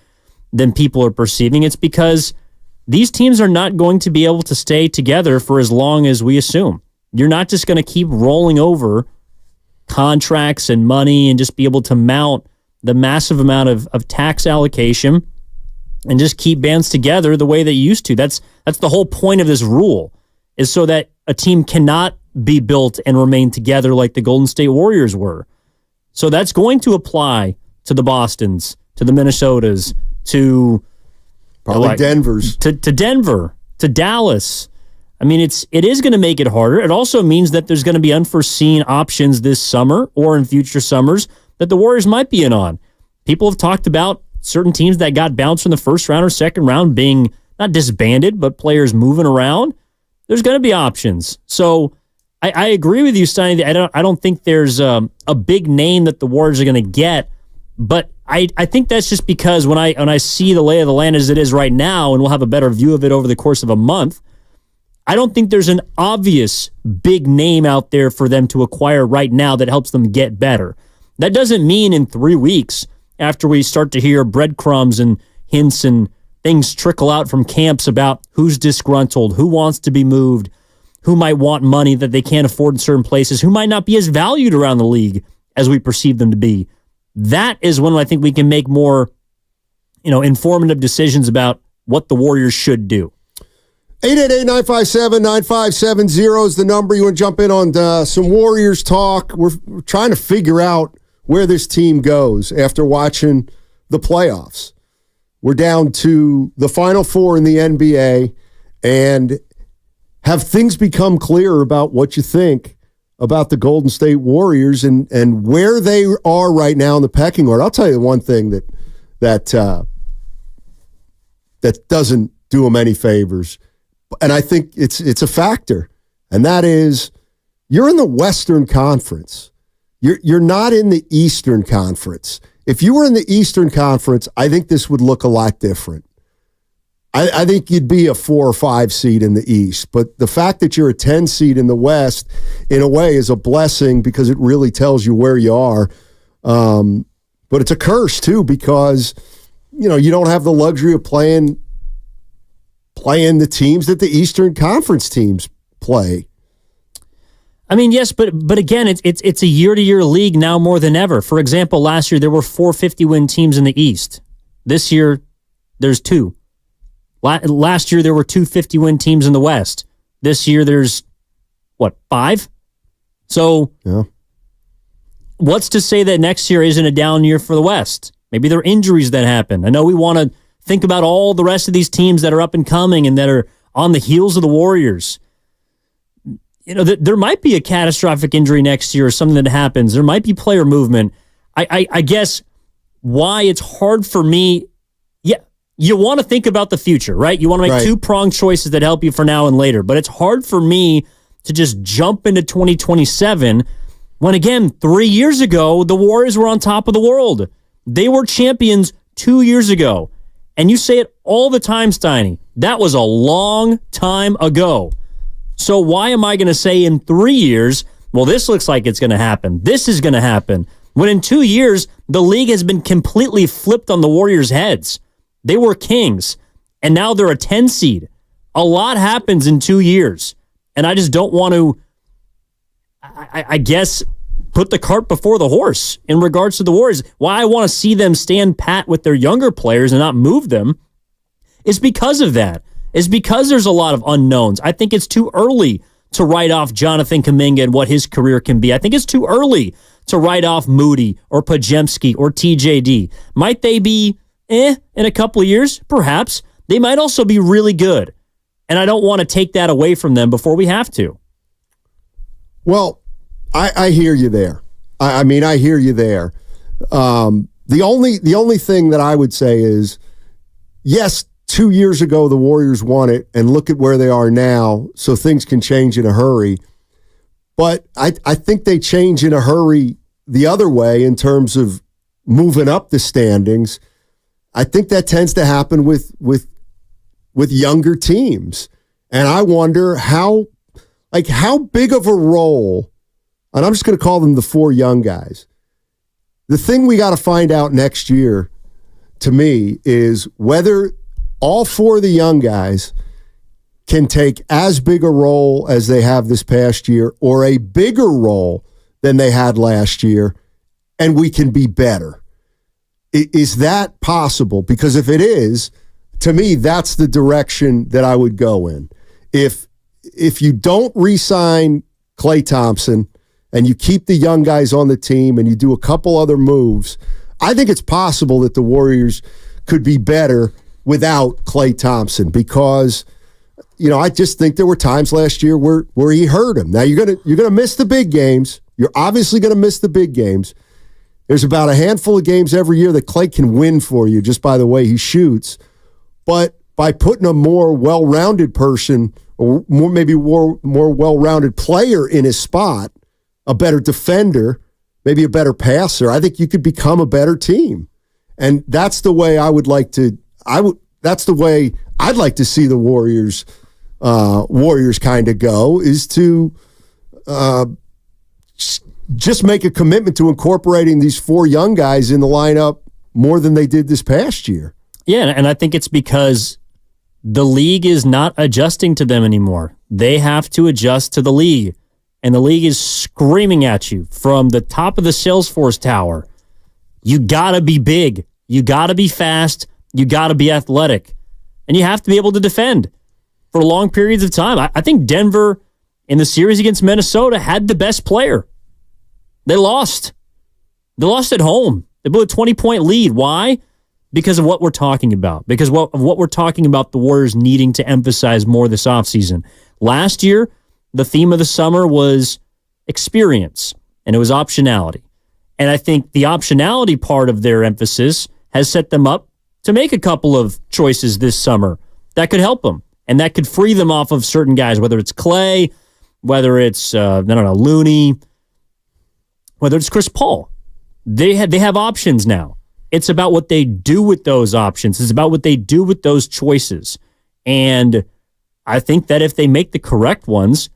than people are perceiving. It's because these teams are not going to be able to stay together for as long as we assume. You're not just going to keep rolling over contracts and money and just be able to mount the massive amount of tax allocation and just keep bands together the way they used to. That's the whole point of this rule, is so that a team cannot be built and remain together like the Golden State Warriors were. So that's going to apply to the Bostons, to the Minnesotas, to probably Denver's, to Denver, to Dallas. It is going to make it harder. It also means that there's going to be unforeseen options this summer or in future summers that the Warriors might be in on. People have talked about certain teams that got bounced from the first round or second round being not disbanded, but players moving around. There's going to be options. So I agree with you, Steiny. I don't think there's a big name that the Warriors are going to get, but I think that's just because when I see the lay of the land as it is right now, and we'll have a better view of it over the course of a month, I don't think there's an obvious big name out there for them to acquire right now that helps them get better. That doesn't mean in 3 weeks, after we start to hear breadcrumbs and hints and things trickle out from camps about who's disgruntled, who wants to be moved, who might want money that they can't afford in certain places, who might not be as valued around the league as we perceive them to be. That is when I think we can make more, informative decisions about what the Warriors should do. 888-957-9570 is the number. You want to jump in on some Warriors talk? We're trying to figure out where this team goes after watching the playoffs. We're down to the Final Four in the NBA, and have things become clearer about what you think about the Golden State Warriors and where they are right now in the pecking order? I'll tell you one thing that doesn't do them any favors, and I think it's a factor, and that is you're in the Western Conference. You're not in the Eastern Conference. If you were in the Eastern Conference, I think this would look a lot different. I think you'd be a 4 or 5 seed in the East, but the fact that you're a 10 seed in the West, in a way, is a blessing because it really tells you where you are. But it's a curse too because you don't have the luxury of playing the teams that the Eastern Conference teams play. Yes, but again, it's a year-to-year league now more than ever. For example, last year there were 4 50-win teams in the East. This year, there's 2. Last year there were 2 50-win teams in the West. This year there's 5? So, yeah. What's to say that next year isn't a down year for the West? Maybe there are injuries that happen. I know we want to think about all the rest of these teams that are up and coming and that are on the heels of the Warriors. There might be a catastrophic injury next year or something that happens. There might be player movement. I guess why it's hard for me. Yeah, you want to think about the future, right? You want to make two-pronged choices that help you for now and later. But it's hard for me to just jump into 2027 when, again, 3 years ago, the Warriors were on top of the world. They were champions 2 years ago. And you say it all the time, Steiny. That was a long time ago. So why am I going to say in 3 years, well, this looks like it's going to happen. This is going to happen. When in 2 years, the league has been completely flipped on the Warriors' heads. They were kings, and now they're a 10 seed. A lot happens in 2 years. And I just don't want to, I guess, put the cart before the horse in regards to the Warriors. Why I want to see them stand pat with their younger players and not move them is because of that. It's because there's a lot of unknowns. I think it's too early to write off Jonathan Kuminga and what his career can be. I think it's too early to write off Moody or Podziemski or TJD. Might they be in a couple of years? Perhaps. They might also be really good. And I don't want to take that away from them before we have to. Well, I hear you there. I mean, I hear you there. The only thing that I would say is, yes, 2 years ago the Warriors won it, and look at where they are now, so things can change in a hurry. But I think they change in a hurry the other way in terms of moving up the standings. I think that tends to happen with younger teams. And I wonder how big of a role, and I'm just going to call them the four young guys. The thing we got to find out next year, to me, is whether all four of the young guys can take as big a role as they have this past year or a bigger role than they had last year, and we can be better. Is that possible? Because if it is, to me, that's the direction that I would go in. If you don't re-sign Klay Thompson and you keep the young guys on the team and you do a couple other moves, I think it's possible that the Warriors could be better without Klay Thompson because, I just think there were times last year where he hurt him. Now you're gonna miss the big games. You're obviously gonna miss the big games. There's about a handful of games every year that Klay can win for you just by the way he shoots. But by putting a more well-rounded person or maybe more well-rounded player in his spot, a better defender, maybe a better passer, I think you could become a better team. And that's the way that's the way I'd like to see the Warriors kind of go, is to just make a commitment to incorporating these four young guys in the lineup more than they did this past year. Yeah, and I think it's because the league is not adjusting to them anymore. They have to adjust to the league. And the league is screaming at you from the top of the Salesforce tower. You got to be big. You got to be fast. You got to be athletic. And you have to be able to defend for long periods of time. I think Denver, in the series against Minnesota, had the best player. They lost. They lost at home. They blew a 20-point lead. Why? Because of what we're talking about. Because of what we're talking about the Warriors needing to emphasize more this offseason. Last year, the theme of the summer was experience, and it was optionality. And I think the optionality part of their emphasis has set them up to make a couple of choices this summer that could help them, and that could free them off of certain guys, whether it's Klay, whether it's, Looney, whether it's Chris Paul. They have options now. It's about what they do with those options. It's about what they do with those choices. And I think that if they make the correct ones,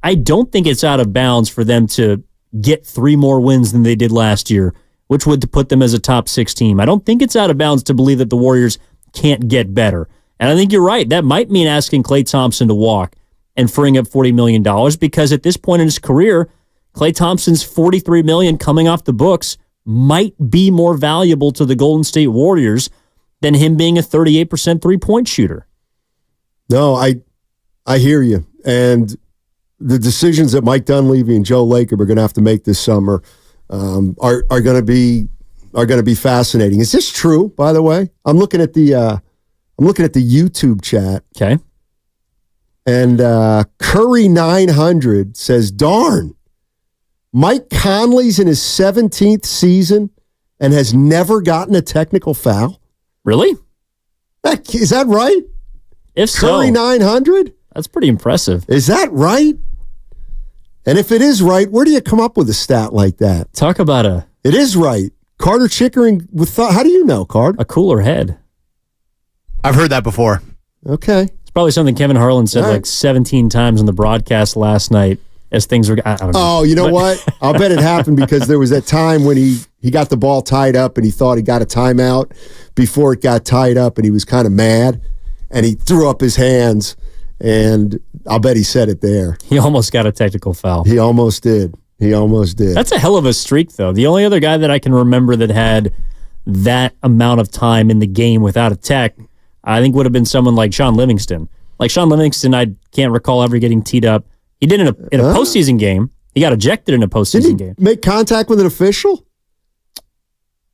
I don't think it's out of bounds for them to get 3 more wins than they did last year, which would put them as a top 6 team. I don't think it's out of bounds to believe that the Warriors can't get better. And I think you're right. That might mean asking Klay Thompson to walk and freeing up $40 million because at this point in his career, Klay Thompson's $43 million coming off the books might be more valuable to the Golden State Warriors than him being a 38% three-point shooter. No, I hear you. And the decisions that Mike Dunleavy and Joe Lacob are going to have to make this summer are going to be fascinating. Is this true, by the way? I'm looking at the YouTube chat. Okay. And Curry 900 says, darn, Mike Conley's in his 17th season and has never gotten a technical foul. Really? Is that right? If Curry so, 900? That's pretty impressive. Is that right? And if it is right, where do you come up with a stat like that? Talk about It is right. Carter Chickering with how do you know, Card? A cooler head. I've heard that before. Okay. It's probably something Kevin Harlan said like 17 times on the broadcast last night as things were. I don't know. Oh, you know what? I'll bet it happened because there was that time when he got the ball tied up and he thought he got a timeout before it got tied up and he was kind of mad and he threw up his hands and I'll bet he said it there. He almost got a technical foul. He almost did. That's a hell of a streak, though. The only other guy that I can remember that had that amount of time in the game without a tech, I think would have been someone like Sean Livingston. Like Sean Livingston, I can't recall ever getting teed up. He did in a postseason game. He got ejected in a postseason game. Make contact with an official?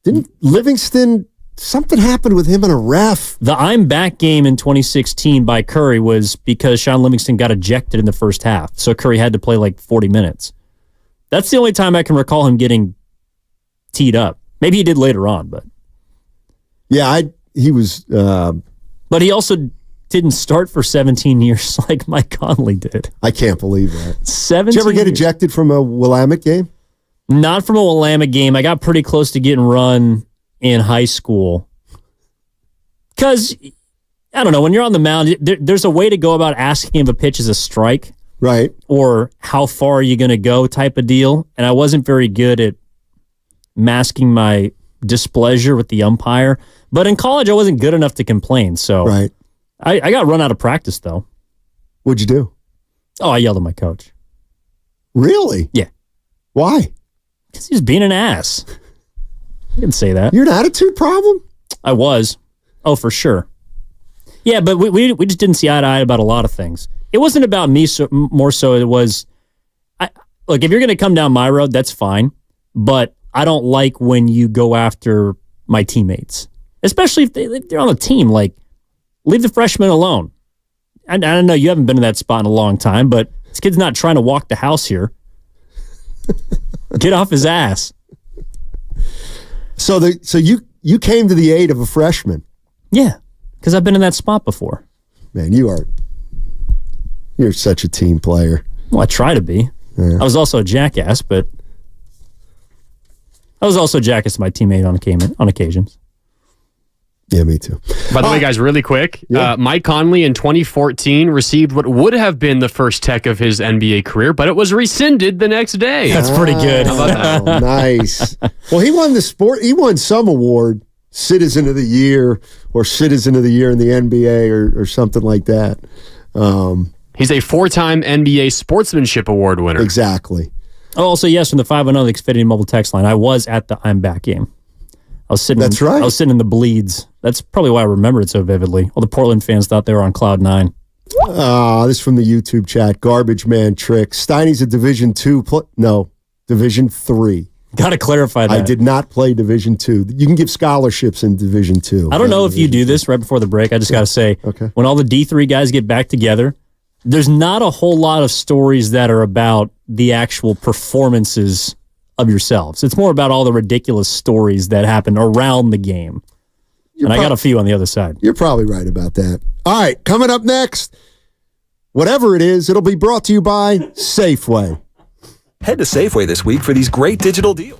Didn't Livingston, something happened with him and a ref? The I'm back game in 2016 by Curry was because Sean Livingston got ejected in the first half. So Curry had to play like 40 minutes. That's the only time I can recall him getting teed up. Maybe he did later on, but. Yeah, he was. But he also didn't start for 17 years like Mike Conley did. I can't believe that. 17 Did you ever get ejected from a Willamette game? Not from a Willamette game. I got pretty close to getting run in high school. Because, I don't know, when you're on the mound, there's a way to go about asking if a pitch is a strike. Right. Or how far are you going to go type of deal. And I wasn't very good at masking my displeasure with the umpire. But in college, I wasn't good enough to complain. So right. I got run out of practice, though. What'd you do? Oh, I yelled at my coach. Really? Yeah. Why? Because he was being an ass. I can say that. You're an attitude problem? I was. Oh, for sure. Yeah, but we just didn't see eye to eye about a lot of things. It wasn't about me more so. It was, look, if you're going to come down my road, that's fine. But I don't like when you go after my teammates, especially if they're on the team. Like, leave the freshmen alone. I don't know. You haven't been in that spot in a long time, but this kid's not trying to walk the house here. Get off his ass. So you came to the aid of a freshman. Yeah, because I've been in that spot before. Man, you're such a team player. Well, I try to be. Yeah. I was also a jackass, but I was also a jackass to my teammate on occasions. Yeah, me too. By the way, guys, really quick, Mike Conley in 2014 received what would have been the first tech of his NBA career, but it was rescinded the next day. That's pretty good. How about that? Nice. Well, he won he won some award, Citizen of the Year or Citizen of the Year in the NBA or something like that. He's a 4-time NBA Sportsmanship Award winner. Exactly. Oh, also, yes, from the 510 the Xfinity mobile text line, I was at the I'm Back game. That's right. I was sitting in the bleeds. That's probably why I remember it so vividly. All the Portland fans thought they were on cloud 9. This is from the YouTube chat. Garbage man trick. Steiny's a Division 2. Division 3. Got to clarify that. I did not play Division 2. You can give scholarships in Division 2. I don't know if you do this right before the break. I just got to say, when all the D3 guys get back together, there's not a whole lot of stories that are about the actual performances of yourselves. It's more about all the ridiculous stories that happen around the game. I got a few on the other side. You're probably right about that. All right, coming up next, whatever it is, it'll be brought to you by Safeway. Head to Safeway this week for these great digital deals.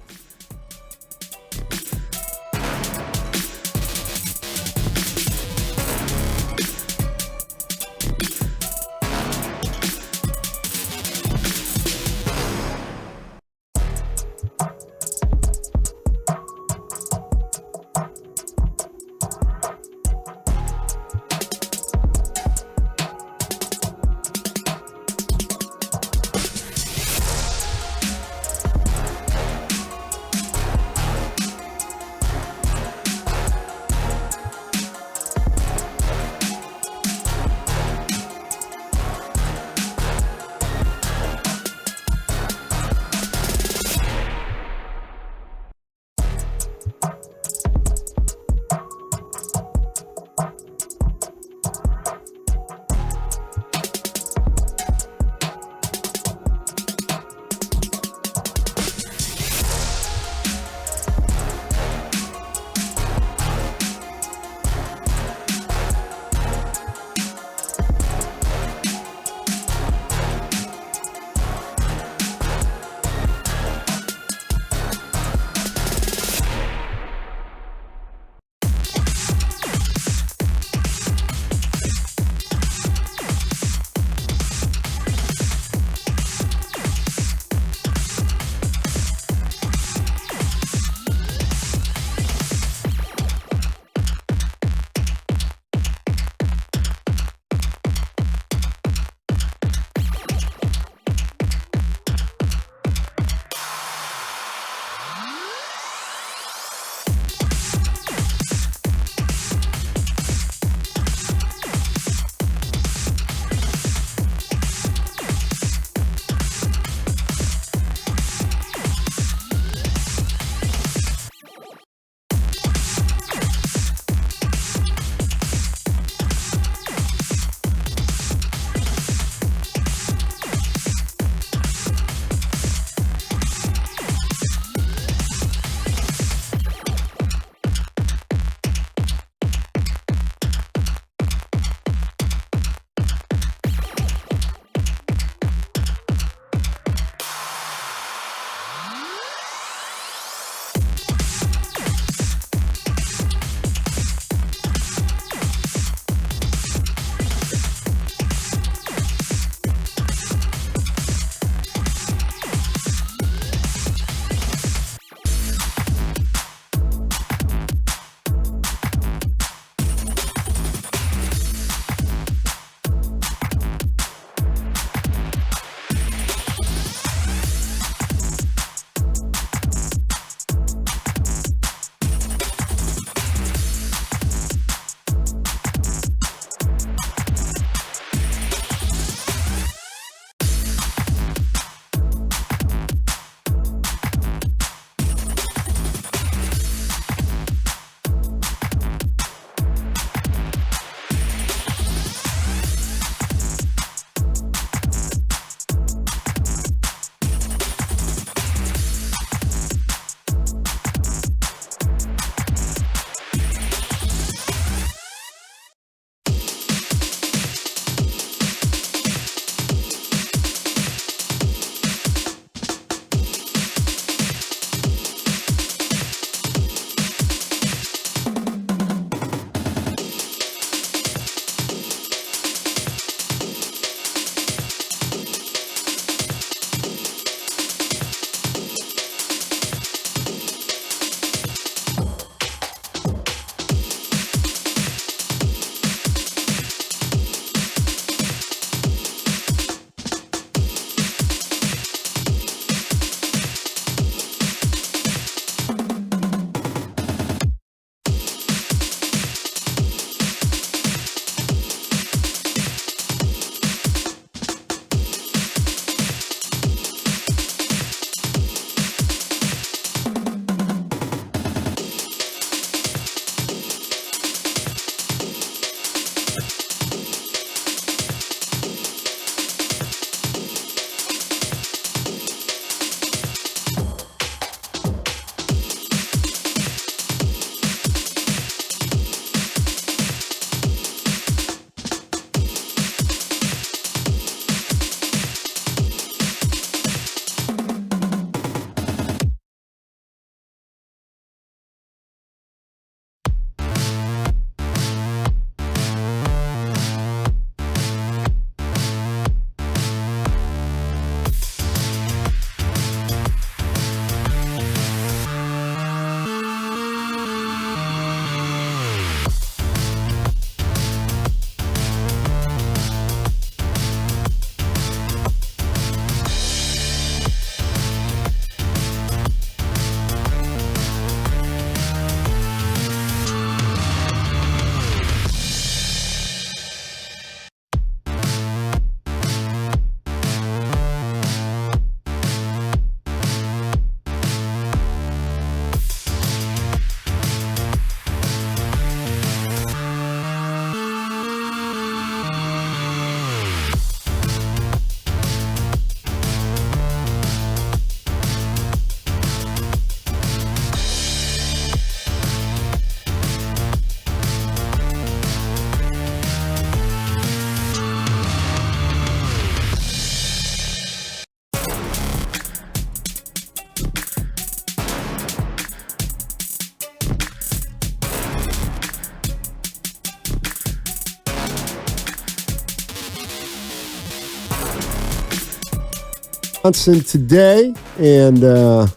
Johnson today, and let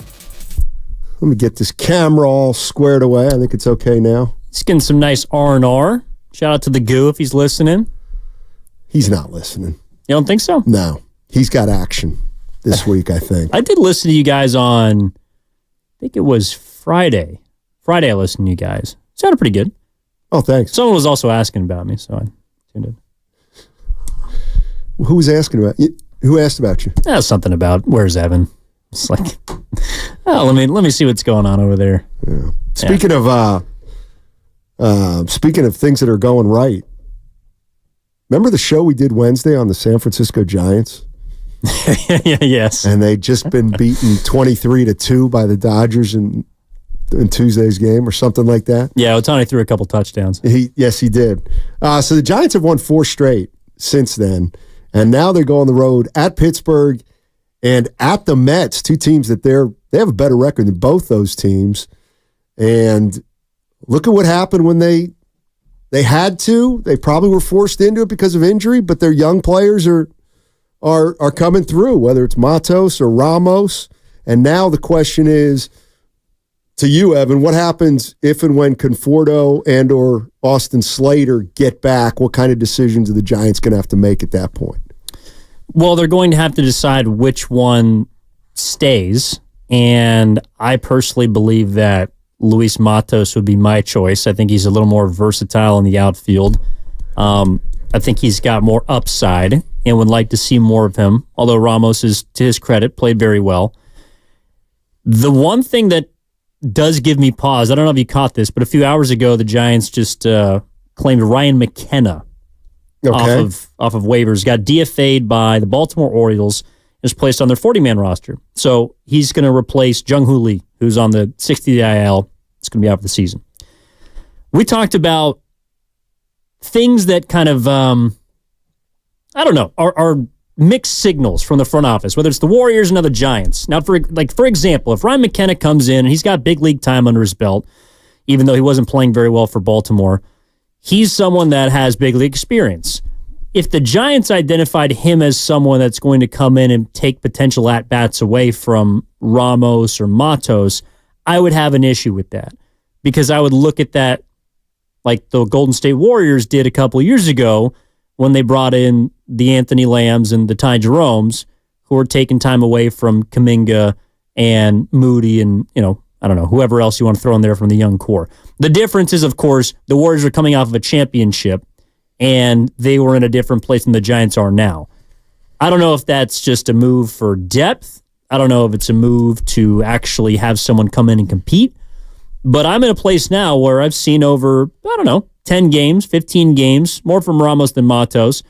me get this camera all squared away. I think it's okay now. He's getting some nice R&R. Shout out to the Goo if he's listening. He's not listening. You don't think so? No. He's got action this week, I think. I did listen to you guys on, I think it was Friday. Friday I listened to you guys. Sounded pretty good. Oh, thanks. Someone was also asking about me, so I tuned in. Who was asking about you? Who asked about you? Something about where's Evan. It's like, let me see what's going on over there. Yeah. Speaking of things that are going right, remember the show we did Wednesday on the San Francisco Giants? Yes. And they'd just been beaten 23-2 by the Dodgers in Tuesday's game or something like that. Yeah, Otani threw a couple touchdowns. Yes, he did. So the Giants have won 4 straight since then, and now they go on the road at Pittsburgh and at the Mets, 2 teams that they have a better record than both those teams. And look at what happened when they had to. They probably were forced into it because of injury, but their young players are coming through, whether it's Matos or Ramos. And now the question is, to you, Evan, what happens if and when Conforto and or Austin Slater get back? What kind of decisions are the Giants going to have to make at that point? Well, they're going to have to decide which one stays, and I personally believe that Luis Matos would be my choice. I think he's a little more versatile in the outfield. I think he's got more upside and would like to see more of him, although Ramos is, to his credit, played very well. The one thing that does give me pause, I don't know if you caught this, but a few hours ago, the Giants just claimed Ryan McKenna off of waivers, got DFA'd by the Baltimore Orioles, and is placed on their 40-man roster. So he's going to replace Jung-Hoo Lee, who's on the 60 IL. It's going to be out for the season. We talked about things that kind of, I don't know, are mixed signals from the front office, whether it's the Warriors and the Giants. Now, for example, if Ryan McKenna comes in and he's got big league time under his belt, even though he wasn't playing very well for Baltimore, he's someone that has big league experience. If the Giants identified him as someone that's going to come in and take potential at-bats away from Ramos or Matos, I would have an issue with that, because I would look at that like the Golden State Warriors did a couple of years ago when they brought in the Anthony Lambs and the Ty Jeromes, who were taking time away from Kuminga and Moody and, I don't know, whoever else you want to throw in there from the young core. The difference is, of course, the Warriors are coming off of a championship, and they were in a different place than the Giants are now. I don't know if that's just a move for depth. I don't know if it's a move to actually have someone come in and compete. But I'm in a place now where I've seen over, 10 games, 15 games, more from Ramos than Matos.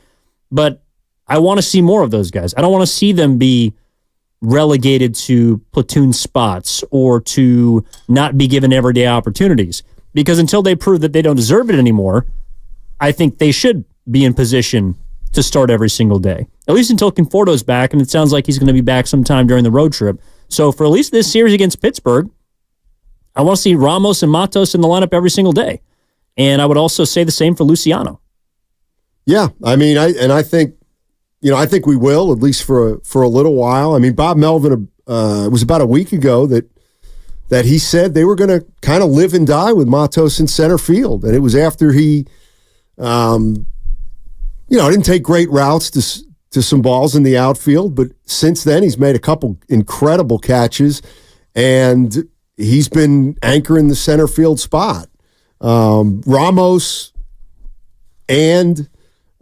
But I want to see more of those guys. I don't want to see them be relegated to platoon spots or to not be given everyday opportunities. Because until they prove that they don't deserve it anymore, I think they should be in position to start every single day. At least until Conforto's back, and it sounds like he's going to be back sometime during the road trip. So for at least this series against Pittsburgh, I want to see Ramos and Matos in the lineup every single day. And I would also say the same for Luciano. Yeah, I mean, I think we will, at least for a little while. I mean, Bob Melvin, it was about a week ago that he said they were going to kind of live and die with Matos in center field. And it was after he, didn't take great routes to some balls in the outfield. But since then, he's made a couple incredible catches, and he's been anchoring the center field spot. Ramos and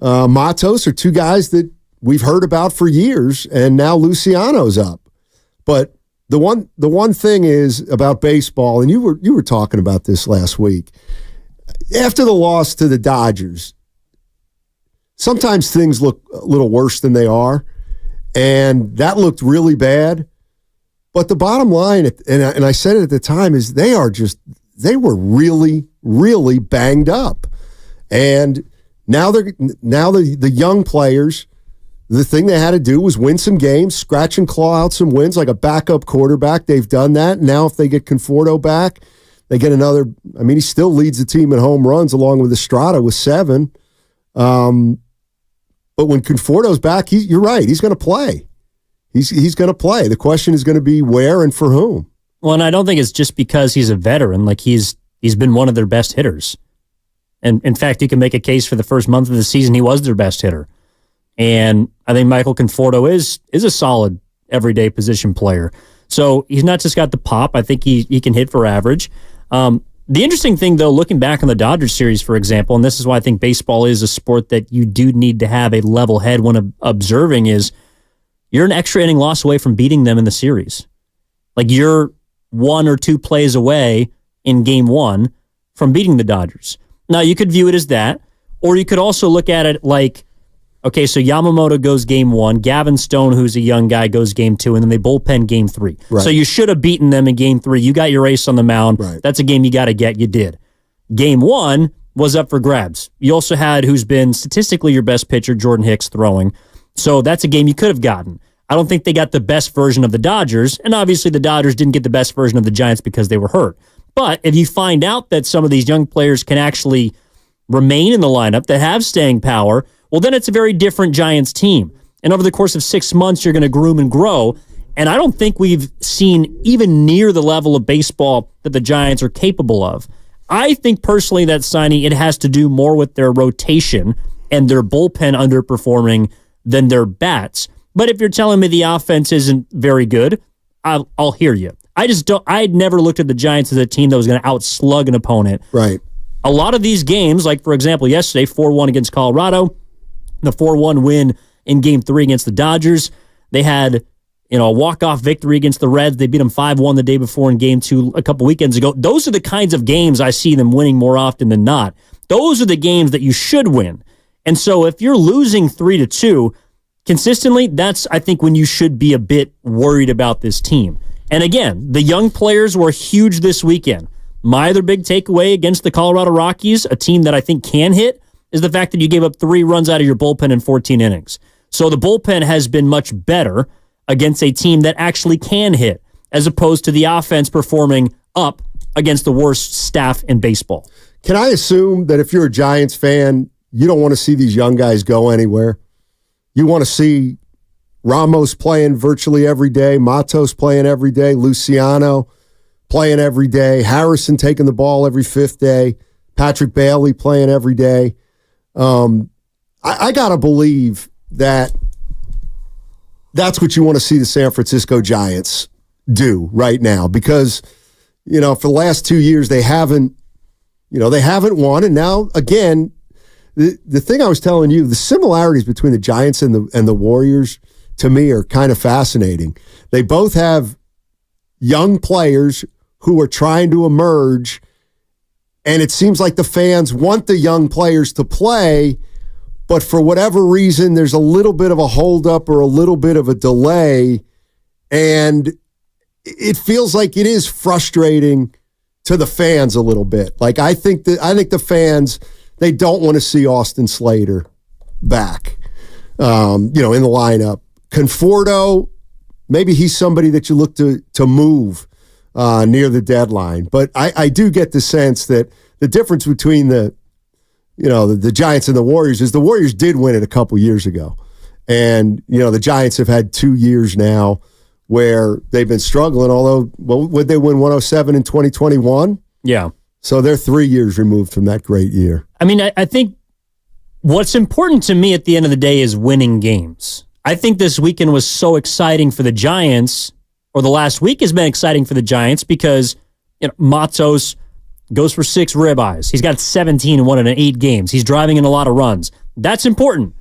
Matos are 2 guys that we've heard about for years, and now Luciano's up. But the one thing is about baseball, and you were talking about this last week. After the loss to the Dodgers, sometimes things look a little worse than they are, and that looked really bad. But the bottom line, and I said it at the time, is they were really, really banged up. And now the young players, the thing they had to do was win some games, scratch and claw out some wins like a backup quarterback. They've done that. Now if they get Conforto back, they get another. I mean, he still leads the team in home runs along with Estrada with 7. But when Conforto's back, you're right, he's going to play. he's going to play. The question is going to be where and for whom. Well, and I don't think it's just because he's a veteran. Like he's been one of their best hitters. And in fact, you can make a case for the first month of the season, he was their best hitter. And I think Michael Conforto is a solid everyday position player. So he's not just got the pop. I think he can hit for average. The interesting thing, though, looking back on the Dodgers series, for example, and this is why I think baseball is a sport that you do need to have a level head when observing, is you're an extra inning loss away from beating them in the series. Like you're 1 or 2 plays away in game 1 from beating the Dodgers. Now, you could view it as that, or you could also look at it like, okay, so Yamamoto goes game 1, Gavin Stone, who's a young guy, goes game 2, and then they bullpen game 3. Right. So you should have beaten them in game 3. You got your ace on the mound. Right. That's a game you got to get. You did. Game 1 was up for grabs. You also had who's been statistically your best pitcher, Jordan Hicks, throwing. So that's a game you could have gotten. I don't think they got the best version of the Dodgers, and obviously the Dodgers didn't get the best version of the Giants because they were hurt. But if you find out that some of these young players can actually remain in the lineup, that have staying power, well, then it's a very different Giants team. And over the course of 6 months, you're going to groom and grow. And I don't think we've seen even near the level of baseball that the Giants are capable of. I think personally that signing, it has to do more with their rotation and their bullpen underperforming than their bats. But if you're telling me the offense isn't very good, I'll hear you. I'd never looked at the Giants as a team that was going to outslug an opponent. Right. A lot of these games, like for example, yesterday, 4-1 against Colorado, the 4-1 win in Game 3 against the Dodgers. They had, a walk-off victory against the Reds. They beat them 5-1 the day before in Game 2 a couple weekends ago. Those are the kinds of games I see them winning more often than not. Those are the games that you should win. And so if you're losing 3-2 consistently, that's, I think, when you should be a bit worried about this team. And again, the young players were huge this weekend. My other big takeaway against the Colorado Rockies, a team that I think can hit, is the fact that you gave up 3 runs out of your bullpen in 14 innings. So the bullpen has been much better against a team that actually can hit, as opposed to the offense performing up against the worst staff in baseball. Can I assume that if you're a Giants fan, you don't want to see these young guys go anywhere? You want to see Ramos playing virtually every day, Matos playing every day, Luciano playing every day, Harrison taking the ball every 5th day, Patrick Bailey playing every day. I got to believe that that's what you want to see the San Francisco Giants do right now, because, for the last 2 years, they haven't won. And now, again, the thing I was telling you, the similarities between the Giants and the Warriors, to me, are kind of fascinating. They both have young players who are trying to emerge, and it seems like the fans want the young players to play, but for whatever reason, there's a little bit of a holdup or a little bit of a delay, and it feels like it is frustrating to the fans a little bit. Like I think the fans, they don't want to see Austin Slater back, in the lineup. Conforto, maybe he's somebody that you look to move near the deadline. But I do get the sense that the difference between the Giants and the Warriors is the Warriors did win it a couple years ago. And, the Giants have had 2 years now where they've been struggling, although, would they win 107 in 2021? Yeah. So they're 3 years removed from that great year. I mean, I think what's important to me at the end of the day is winning games. I think this weekend was so exciting for the Giants, or the last week has been exciting for the Giants, because Matos goes for 6 ribeyes. He's got 17 and 1 in 8 games. He's driving in a lot of runs. That's important.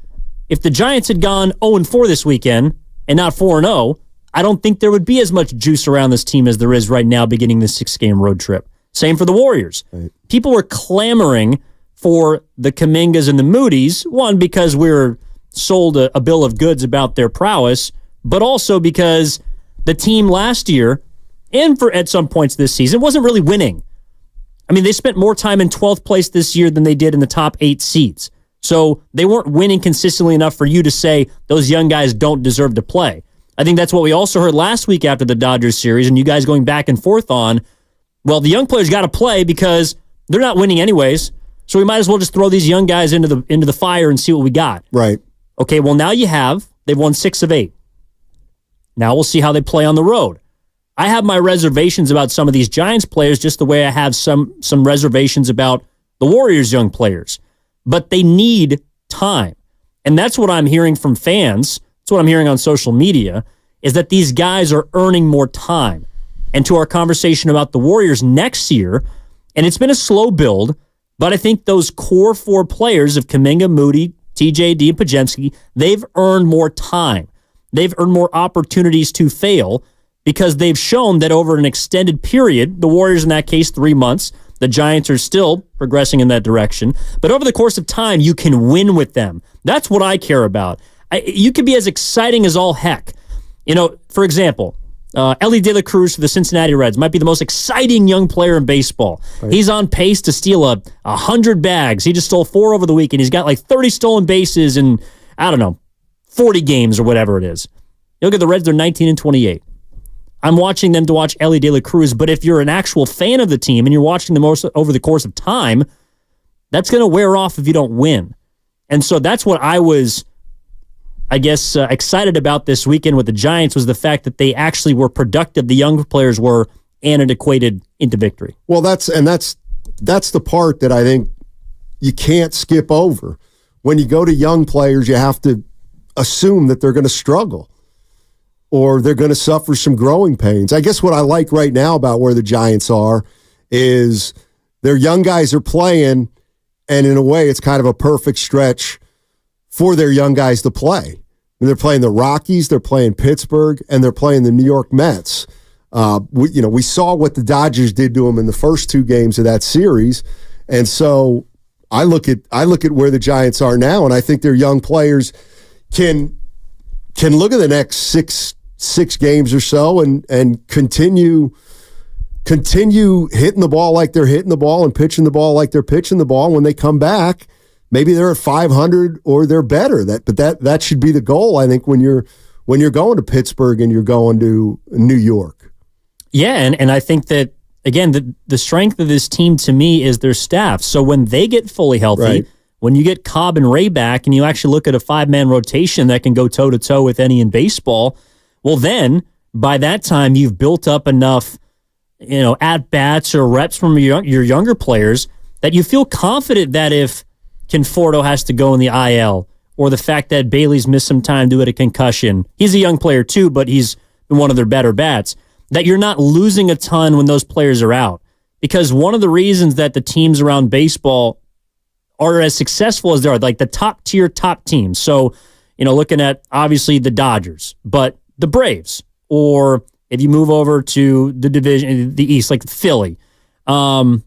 If the Giants had gone 0-4 this weekend and not 4-0, I don't think there would be as much juice around this team as there is right now beginning this 6-game road trip. Same for the Warriors. Right. People were clamoring for the Kumingas and the Moody's, one, because we're sold a bill of goods about their prowess, but also because the team last year, and at some points this season, wasn't really winning. I mean, they spent more time in 12th place this year than they did in the top 8 seeds. So they weren't winning consistently enough for you to say those young guys don't deserve to play. I think that's what we also heard last week after the Dodgers series, and you guys going back and forth on, well, the young players got to play because they're not winning anyways, so we might as well just throw these young guys into the fire and see what we got. Right. Okay, well, now they've won 6 of 8. Now we'll see how they play on the road. I have my reservations about some of these Giants players just the way I have some reservations about the Warriors' young players. But they need time. And that's what I'm hearing from fans. That's what I'm hearing on social media, is that these guys are earning more time. And to our conversation about the Warriors next year, and it's been a slow build, but I think those core 4 players of Kuminga, Moody, TJD, and Podziemski, they've earned more time. They've earned more opportunities to fail because they've shown that over an extended period, the Warriors in that case 3 months, the Giants are still progressing in that direction, but over the course of time, you can win with them. That's what I care about. You can be as exciting as all heck. You know, for example, Ellie De La Cruz for the Cincinnati Reds might be the most exciting young player in baseball. Right. He's on pace to steal 100 bags. He just stole 4 over the weekend. He's got like 30 stolen bases in, 40 games or whatever it is. You look at the Reds, they're 19-28. I'm watching them to watch Ellie De La Cruz, but if you're an actual fan of the team and you're watching them over the course of time, that's going to wear off if you don't win. And so that's what I was, excited about this weekend with the Giants, was the fact that they actually were productive, the young players were, and it equated into victory. Well, that's the part that I think you can't skip over. When you go to young players, you have to assume that they're going to struggle or they're going to suffer some growing pains. I guess what I like right now about where the Giants are is their young guys are playing, and in a way it's kind of a perfect stretch for their young guys to play. They're playing the Rockies, they're playing Pittsburgh, and they're playing the New York Mets. We saw what the Dodgers did to them in the first 2 games of that series, and so I look at where the Giants are now, and I think their young players can look at the next six games or so and continue hitting the ball like they're hitting the ball and pitching the ball like they're pitching the ball. When they come back, maybe they're at 500 or they're better. That should be the goal, I think, when you're going to Pittsburgh and you're going to New York. Yeah, and I think that, again, the strength of this team to me is their staff. So when they get fully healthy, right, when you get Cobb and Ray back and you actually look at a 5-man rotation that can go toe-to-toe with any in baseball, well then, by that time, you've built up enough at-bats or reps from your younger players that you feel confident that if Conforto has to go in the IL, or the fact that Bailey's missed some time due to a concussion, he's a young player too, but he's been one of their better bats, that you're not losing a ton when those players are out. Because one of the reasons that the teams around baseball are as successful as they are, like the top-tier top teams. So, looking at, obviously, the Dodgers, but the Braves, or if you move over to the division, the East, like Philly, the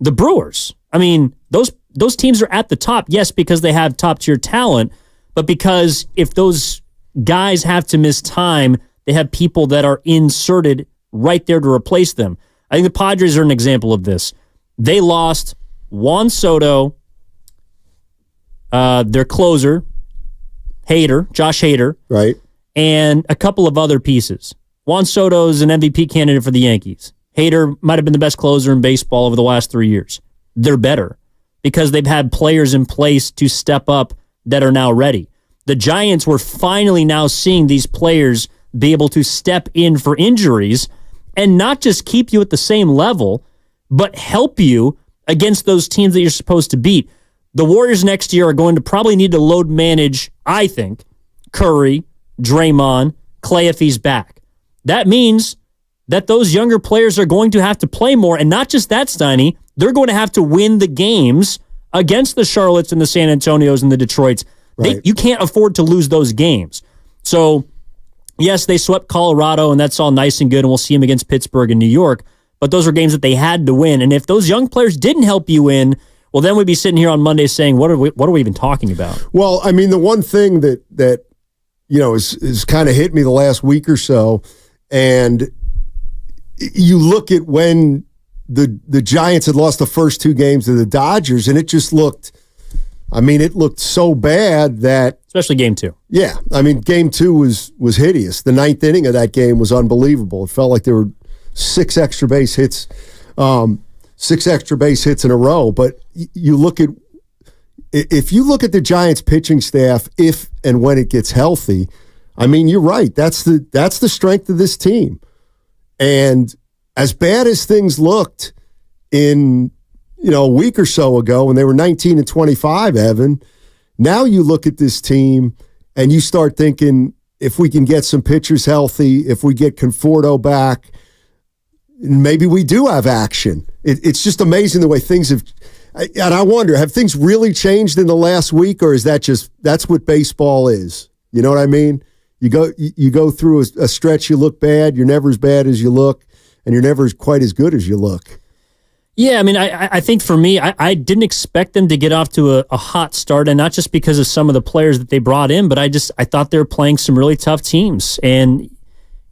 Brewers. I mean, those teams are at the top, yes, because they have top-tier talent, but because if those guys have to miss time, they have people that are inserted right there to replace them. I think the Padres are an example of this. They lost Juan Soto, their closer, Josh Hader, right, and a couple of other pieces. Juan Soto is an MVP candidate for the Yankees. Hader might have been the best closer in baseball over the last 3 years. They're better because they've had players in place to step up that are now ready. The Giants were finally now seeing these players be able to step in for injuries and not just keep you at the same level, but help you against those teams that you're supposed to beat. The Warriors next year are going to probably need to load manage, I think, Curry, Draymond, Clay if he's back. That means that those younger players are going to have to play more, and not just that, Steiny, they're going to have to win the games against the Charlottes and the San Antonios and the Detroits. Right. You can't afford to lose those games. So, yes, they swept Colorado, and that's all nice and good, and we'll see them against Pittsburgh and New York, but those are games that they had to win. And if those young players didn't help you win, well, then we'd be sitting here on Monday saying, what are we even talking about? Well, I mean, the one thing that is kind of hit me the last week or so, and you look at when the Giants had lost the first 2 games to the Dodgers, and it just looked so bad that... Especially Game 2. Yeah. I mean, Game 2 was hideous. The 9th inning of that game was unbelievable. It felt like there were 6 extra base hits in a row. But if you look at the Giants pitching staff, if and when it gets healthy, I mean, you're right. That's the strength of this team. And as bad as things looked in, a week or so ago when they were 19-25, Evan, now you look at this team and you start thinking, if we can get some pitchers healthy, if we get Conforto back, maybe we do have action. It's just amazing the way things have. And I wonder, have things really changed in the last week, or is that's what baseball is? You know what I mean? You go through a stretch, you look bad, you're never as bad as you look, and you're never quite as good as you look. Yeah, I mean, I think for me, I didn't expect them to get off to a hot start, and not just because of some of the players that they brought in, but I thought they were playing some really tough teams. And,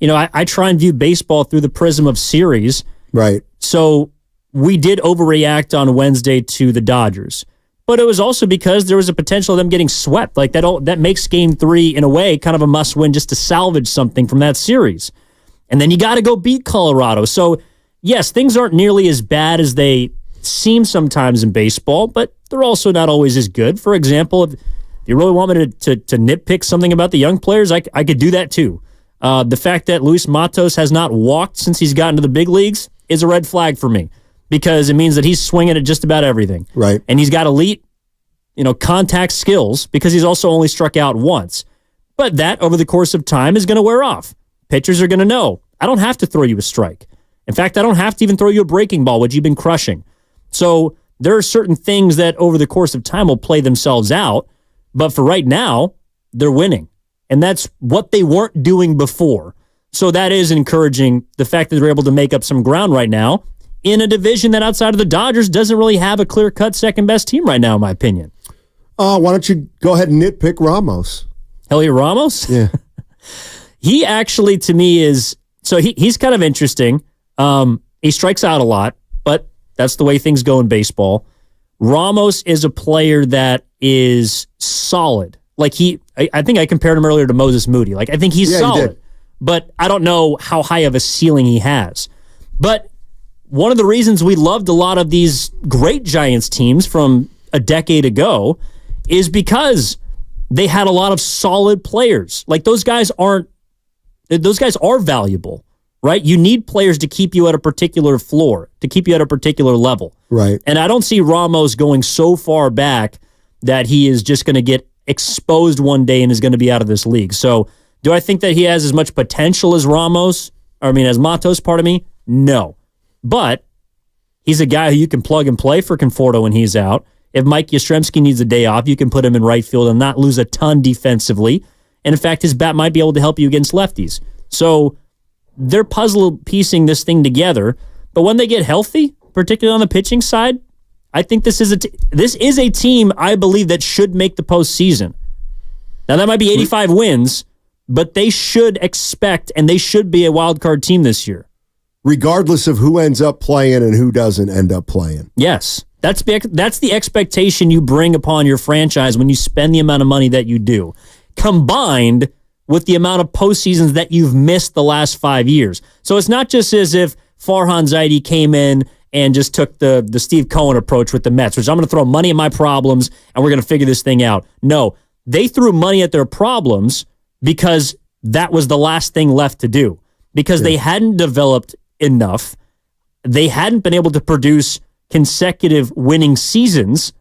I try and view baseball through the prism of series. Right. So we did overreact on Wednesday to the Dodgers, but it was also because there was a potential of them getting swept. Like that makes Game 3, in a way, kind of a must-win just to salvage something from that series. And then you got to go beat Colorado. So, yes, things aren't nearly as bad as they seem sometimes in baseball, but they're also not always as good. For example, if you really want me to nitpick something about the young players, I could do that too. The fact that Luis Matos has not walked since he's gotten to the big leagues is a red flag for me, because it means that he's swinging at just about everything. Right. And he's got elite, contact skills, because he's also only struck out once. But that, over the course of time, is going to wear off. Pitchers are going to know, I don't have to throw you a strike. In fact, I don't have to even throw you a breaking ball, which you've been crushing. So there are certain things that over the course of time will play themselves out. But for right now, they're winning. And that's what they weren't doing before. So that is encouraging, the fact that they're able to make up some ground right now in a division that, outside of the Dodgers, doesn't really have a clear-cut second-best team right now, in my opinion. Why don't you go ahead and nitpick Ramos? Heliot Ramos? Yeah. He actually, to me, is... So he's kind of interesting. He strikes out a lot, but that's the way things go in baseball. Ramos is a player that is solid. Like I think I compared him earlier to Moses Moody. Like, I think he's solid, but I don't know how high of a ceiling he has. But one of the reasons we loved a lot of these great Giants teams from a decade ago is because they had a lot of solid players. Like, those guys are valuable. Right? You need players to keep you at a particular floor, to keep you at a particular level. Right. And I don't see Ramos going so far back that he is just going to get exposed one day and is going to be out of this league. So do I think that he has as much potential as as Matos, pardon me? No. But he's a guy who you can plug and play for Conforto when he's out. If Mike Yastrzemski needs a day off, you can put him in right field and not lose a ton defensively. And in fact, his bat might be able to help you against lefties. So they're puzzle piecing this thing together, but when they get healthy, particularly on the pitching side, I think this is a team I believe that should make the postseason. Now, that might be 85 wins, but they should expect, and they should be a wild card team this year, regardless of who ends up playing and who doesn't end up playing. Yes, that's the expectation you bring upon your franchise when you spend the amount of money that you do, combined with the amount of postseasons that you've missed the last 5 years. So it's not just as if Farhan Zaidi came in and just took the Steve Cohen approach with the Mets, which I'm going to throw money at my problems and we're going to figure this thing out. No, they threw money at their problems because that was the last thing left to do. Because they hadn't developed enough. They hadn't been able to produce consecutive winning seasons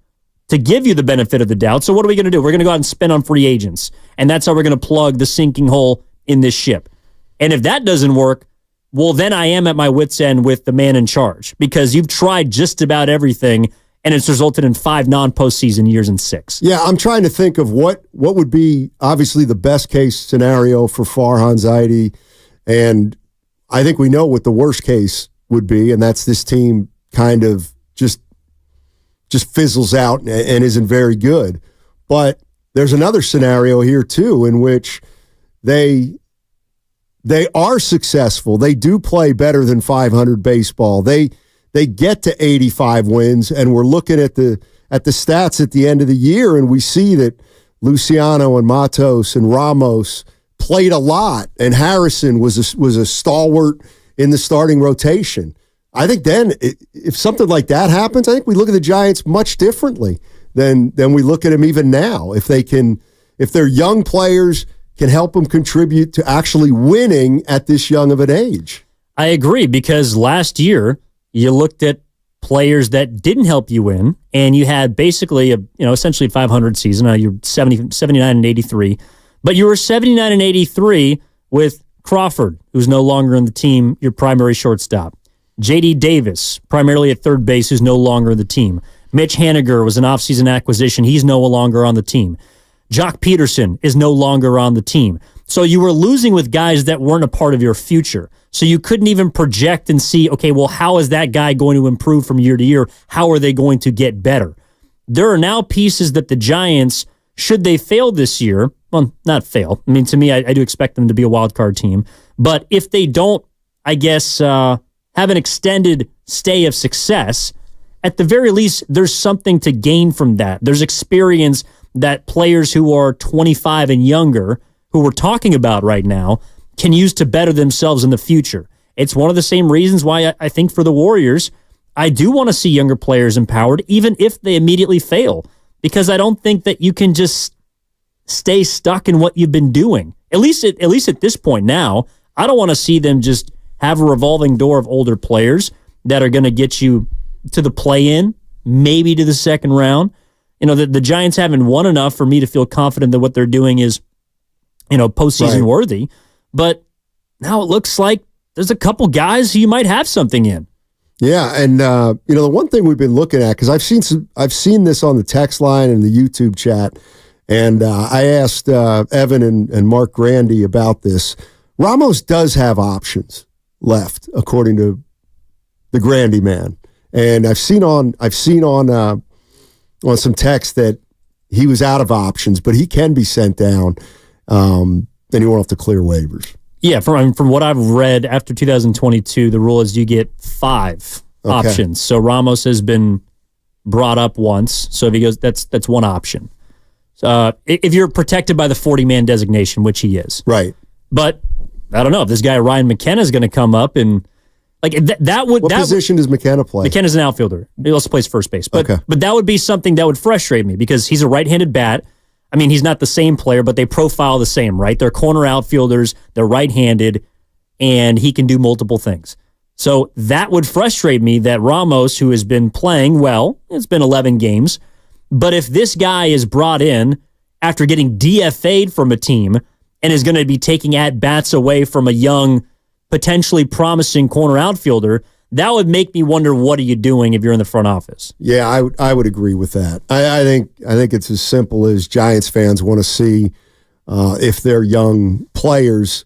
to give you the benefit of the doubt. So what are we going to do? We're going to go out and spend on free agents. And that's how we're going to plug the sinking hole in this ship. And if that doesn't work, well, then I am at my wit's end with the man in charge, because you've tried just about everything and it's resulted in 5 non-postseason years and 6. Yeah, I'm trying to think of what would be obviously the best case scenario for Farhan Zaidi. And I think we know what the worst case would be, and that's this team kind of just fizzles out and isn't very good. But there's another scenario here too in which they are successful. They do play better than 500 baseball. They get to 85 wins, and we're looking at the stats at the end of the year, and we see that Luciano and Matos and Ramos played a lot, and Harrison was a stalwart in the starting rotation. I think then if something like that happens, I think we look at the Giants much differently than we look at them even now. If their young players can help him contribute to actually winning at this young of an age. I agree, because last year you looked at players that didn't help you win, and you had basically essentially a 500 season. Now you're 79 and 83, but you were 79 and 83 with Crawford, who's no longer on the team, your primary shortstop. J.D. Davis, primarily at third base, who's no longer on the team. Mitch Haniger was an offseason acquisition. He's no longer on the team. Jock Peterson is no longer on the team. So you were losing with guys that weren't a part of your future. So you couldn't even project and see, okay, well, how is that guy going to improve from year to year? How are they going to get better? There are now pieces that the Giants, should they fail this year, well, not fail. I mean, to me, I do expect them to be a wild card team. But if they don't, I guess, have an extended stay of success, at the very least, there's something to gain from that. There's experience that players who are 25 and younger, who we're talking about right now, can use to better themselves in the future. It's one of the same reasons why I think for the Warriors, I do want to see younger players empowered, even if they immediately fail, because I don't think that you can just stay stuck in what you've been doing. At least at this point now, I don't want to see them just have a revolving door of older players that are going to get you to the play-in, maybe to the second round. The Giants haven't won enough for me to feel confident that what they're doing is, postseason worthy. But now it looks like there's a couple guys who you might have something in. Yeah, and the one thing we've been looking at, because I've seen this on the text line and the YouTube chat, and I asked Evan and Mark Grandy about this. Ramos does have options left, according to the Grandy man, and I've seen on some text that he was out of options, but he can be sent down. Then you won't have to clear waivers. Yeah, from what I've read, after 2022, the rule is you get 5 options. So Ramos has been brought up once. So if he goes, that's one option. If you're protected by the 40-man designation, which he is. Right. But I don't know if this guy Ryan McKenna is going to come up and that would. What position does McKenna play? McKenna's an outfielder. He also plays first base. But that would be something that would frustrate me because he's a right-handed bat. I mean, he's not the same player, but they profile the same, right? They're corner outfielders, they're right-handed, and he can do multiple things. So that would frustrate me that Ramos, who has been playing well, it's been 11 games, but if this guy is brought in after getting DFA'd from a team and is going to be taking at-bats away from a young, potentially promising corner outfielder, that would make me wonder, what are you doing if you're in the front office? Yeah, I would agree with that. I think it's as simple as Giants fans want to see if their young players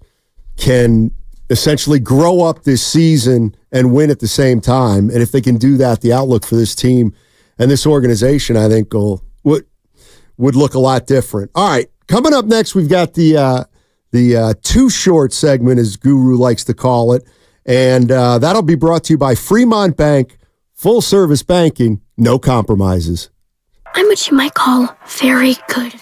can essentially grow up this season and win at the same time. And if they can do that, the outlook for this team and this organization, I think, would look a lot different. All right, coming up next, we've got the too short segment, as Guru likes to call it. And that'll be brought to you by Fremont Bank, full service banking, no compromises. I'm what you might call very good.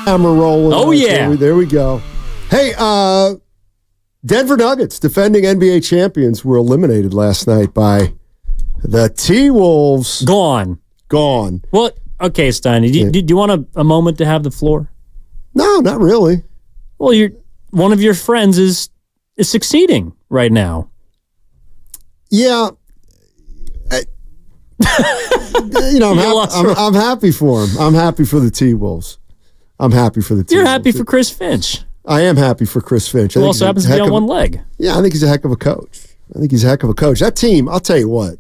Hammer rolling. Oh, yeah. There we go. Hey, Denver Nuggets, defending NBA champions, were eliminated last night by the T-Wolves. Gone. Well, okay, Steiny, do you want a moment to have the floor? No, not really. Well, one of your friends is succeeding right now. Yeah. I'm happy for him. I'm happy for the T-Wolves. I'm happy for the T-Wolves. You're happy for Chris Finch. I am happy for Chris Finch. Who also happens to be on one leg. Yeah, I think he's a heck of a coach. That team, I'll tell you what,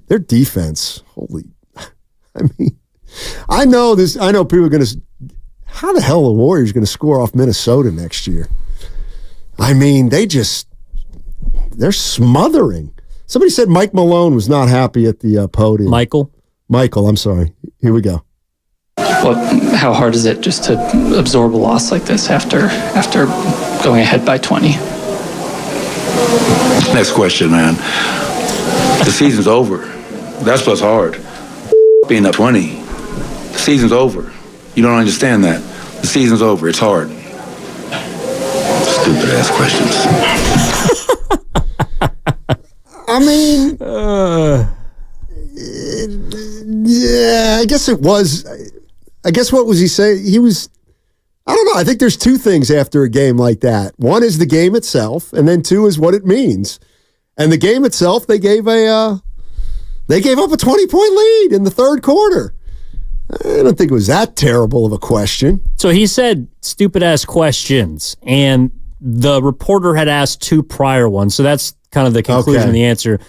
their defense, I know people are going to, how the hell are the Warriors going to score off Minnesota next year? I mean, they're smothering. Somebody said Mike Malone was not happy at the podium. Michael, I'm sorry. Here we go. How hard is it just to absorb a loss like this after going ahead by 20? Next question, man. The season's over. That's what's hard. Being up 20. The season's over. You don't understand that. The season's over. It's hard. Stupid ass questions. I mean, yeah, I guess it was. I guess what was he saying? I don't know. I think there's two things after a game like that. One is the game itself, and then two is what it means. And the game itself, they gave up a 20-point lead in the third quarter. I don't think it was that terrible of a question. So he said stupid-ass questions, and the reporter had asked two prior ones, so that's kind of the conclusion of the answer.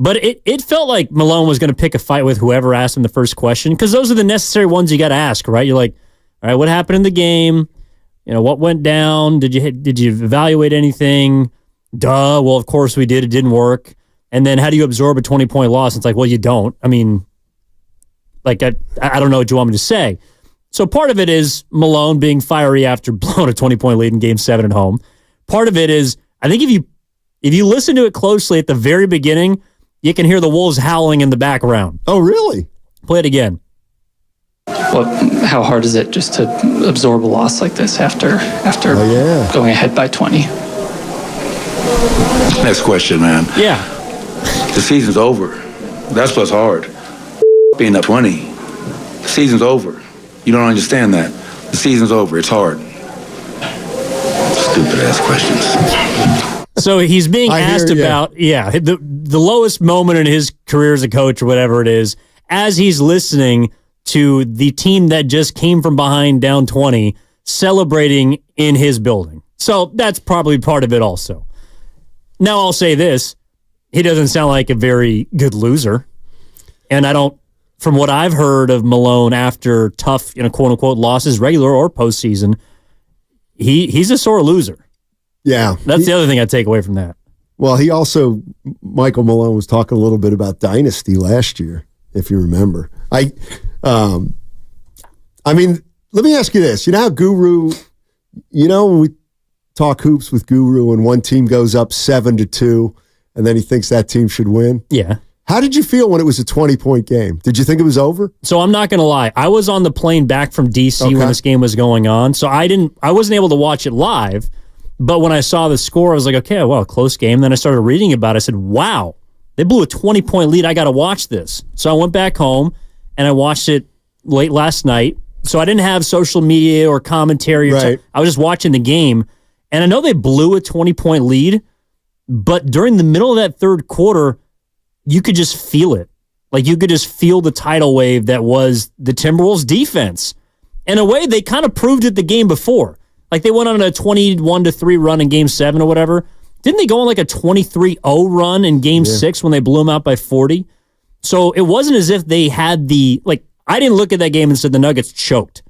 But it felt like Malone was going to pick a fight with whoever asked him the first question, because those are the necessary ones you got to ask, right? You're like, all right, what happened in the game? What went down? Did you evaluate anything? Duh. Well, of course we did. It didn't work. And then how do you absorb a 20-point loss? It's like, well, you don't. I mean, like, I don't know what you want me to say. So part of it is Malone being fiery after blowing a 20-point lead in Game 7 at home. Part of it is, I think if you listen to it closely at the very beginning, you can hear the Wolves howling in the background. Oh, really? Play it again. How hard is it just to absorb a loss like this after going ahead by 20? Next question, man. Yeah. The season's over. That's what's hard. Being up 20. The season's over. You don't understand that. The season's over. It's hard. Stupid ass questions. So he's being asked about, the lowest moment in his career as a coach or whatever it is, as he's listening to the team that just came from behind down 20 celebrating in his building. So that's probably part of it also. Now I'll say this, he doesn't sound like a very good loser. And from what I've heard of Malone after tough, quote unquote losses, regular or postseason, he's a sore loser. Yeah. That's the other thing I take away from that. Well, Michael Malone was talking a little bit about dynasty last year, if you remember. I mean, let me ask you this. You know how Guru, when we talk hoops with Guru and one team goes up 7-2 and then he thinks that team should win? Yeah. How did you feel when it was a 20-point game? Did you think it was over? So I'm not going to lie. I was on the plane back from D.C. when this game was going on, so I wasn't able to watch it live. But when I saw the score, I was like, okay, well, close game. Then I started reading about it. I said, wow, they blew a 20-point lead. I got to watch this. So I went back home, and I watched it late last night. So I didn't have social media or commentary. I was just watching the game. And I know they blew a 20-point lead, but during the middle of that third quarter, you could just feel it. Like, you could just feel the tidal wave that was the Timberwolves defense. In a way, they kind of proved it the game before. Like, they went on a 21-3 run in Game 7 or whatever. Didn't they go on like a 23-0 run in Game 6 when they blew them out by 40? So it wasn't as if they had I didn't look at that game and said the Nuggets choked.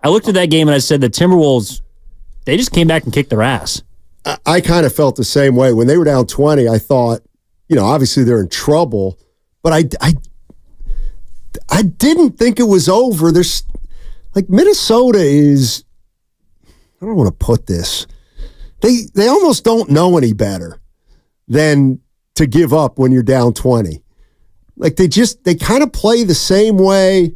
I looked at that game and I said the Timberwolves, they just came back and kicked their ass. I kind of felt the same way. When they were down 20, I thought, obviously they're in trouble, but I didn't think it was over. There's, Minnesota is, I don't want to put this. They almost don't know any better than to give up when you're down 20. Like, they kind of play the same way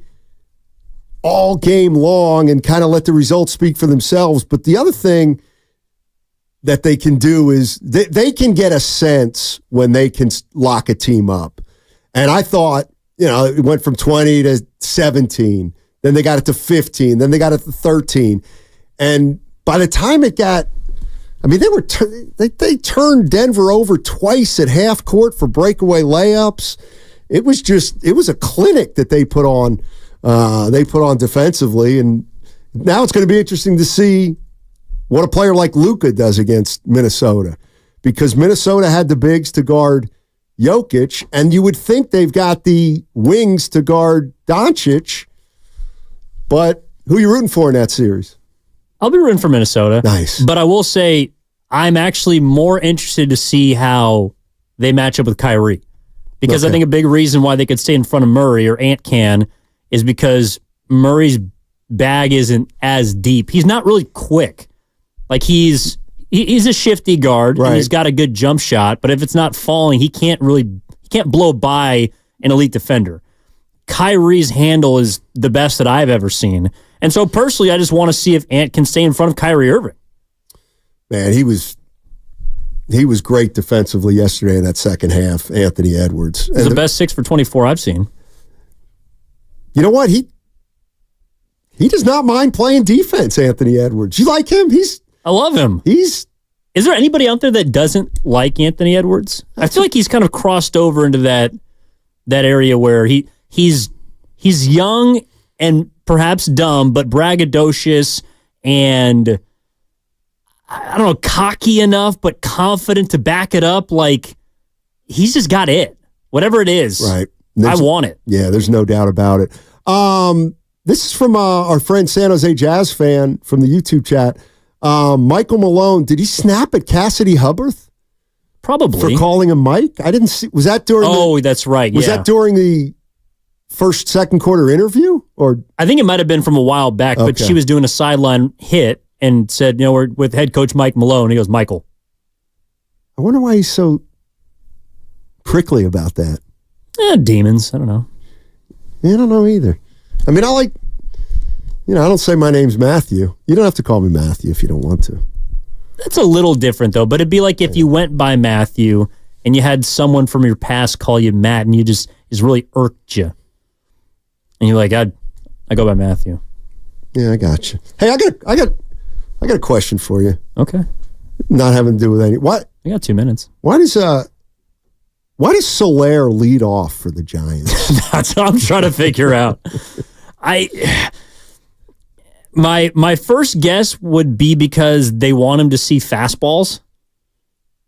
all game long and kind of let the results speak for themselves. But the other thing that they can do is they can get a sense when they can lock a team up. And I thought, it went from 20 to 17. Then they got it to 15. Then they got it to 13. And by the time it got, they turned Denver over twice at half court for breakaway layups. It was a clinic that they put on. Defensively, and now it's going to be interesting to see what a player like Luka does against Minnesota, because Minnesota had the bigs to guard Jokic, and you would think they've got the wings to guard Doncic, but who are you rooting for in that series? I'll be rooting for Minnesota. Nice. But I will say I'm actually more interested to see how they match up with Kyrie, because I think a big reason why they could stay in front of Murray, or Ant can, is because Murray's bag isn't as deep. He's not really quick. Like he's a shifty guard, and he's got a good jump shot, but if it's not falling, he can't blow by an elite defender. Kyrie's handle is the best that I've ever seen. And so personally, I just want to see if Ant can stay in front of Kyrie Irving. Man, he was great defensively yesterday in that second half, Anthony Edwards. He's the best 6 for 24 I've seen. You know what? He does not mind playing defense, Anthony Edwards. You like him? I love him. Is there anybody out there that doesn't like Anthony Edwards? I feel like he's kind of crossed over into that area where he's young and perhaps dumb, but braggadocious and, I don't know, cocky enough, but confident to back it up. Like, he's just got it. Whatever it is. Right. I want it. Yeah, there's no doubt about it. This is from our friend San Jose Jazz fan from the YouTube chat. Michael Malone, did he snap at Cassidy Hubbard? Probably. For calling him Mike? I didn't see. Was that during that's right. Was that during the second quarter interview? Or I think it might have been from a while back, but she was doing a sideline hit and said, we're with head coach Mike Malone. He goes, Michael. I wonder why he's so prickly about that. Demons. I don't know. I don't know either. I mean, I don't say my name's Matthew. You don't have to call me Matthew if you don't want to. That's a little different, though. But it'd be like if you went by Matthew and you had someone from your past call you Matt, and you just really irked you, and you're like, I go by Matthew. Yeah, I got you. Hey, I got a question for you. Okay. Not having to do with any. What? I got 2 minutes. Why does Soler lead off for the Giants? That's what I'm trying to figure out. My first guess would be because they want him to see fastballs,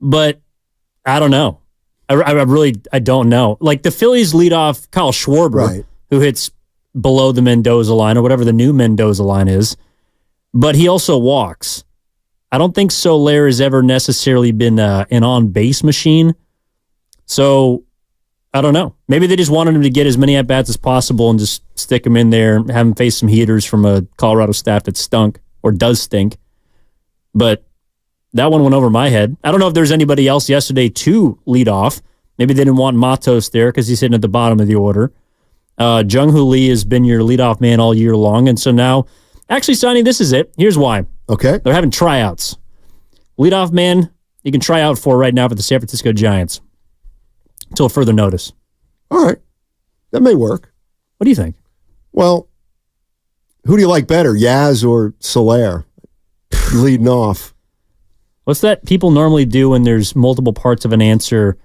but I don't know. I don't know. Like the Phillies lead off Kyle Schwarber, who hits below the Mendoza line or whatever the new Mendoza line is, but he also walks. I don't think Soler has ever necessarily been an on-base machine. So, I don't know. Maybe they just wanted him to get as many at-bats as possible and just stick him in there, have him face some heaters from a Colorado staff that stunk, or does stink. But that one went over my head. I don't know if there's anybody else yesterday to lead off. Maybe they didn't want Matos there because he's sitting at the bottom of the order. Jung-Hoo Lee has been your leadoff man all year long, and so now, actually, Sonny, this is it. Here's why. Okay. They're having tryouts. Leadoff man, you can try out for right now for the San Francisco Giants. Until further notice. All right. That may work. What do you think? Well, who do you like better, Yaz or Soler? Leading off. What's that people normally do when there's multiple parts of an answer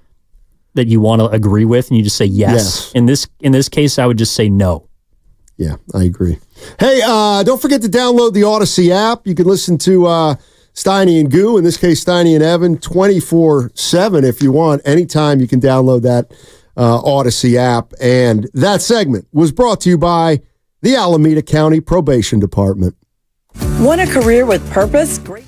that you want to agree with and you just say yes? In this case, I would just say no. Yeah, I agree. Hey, don't forget to download the Odyssey app. You can listen to Steiny and Goo, in this case, Steiny and Evan, 24/7 if you want. Anytime you can download that Odyssey app. And that segment was brought to you by the Alameda County Probation Department. Want a career with purpose? Great.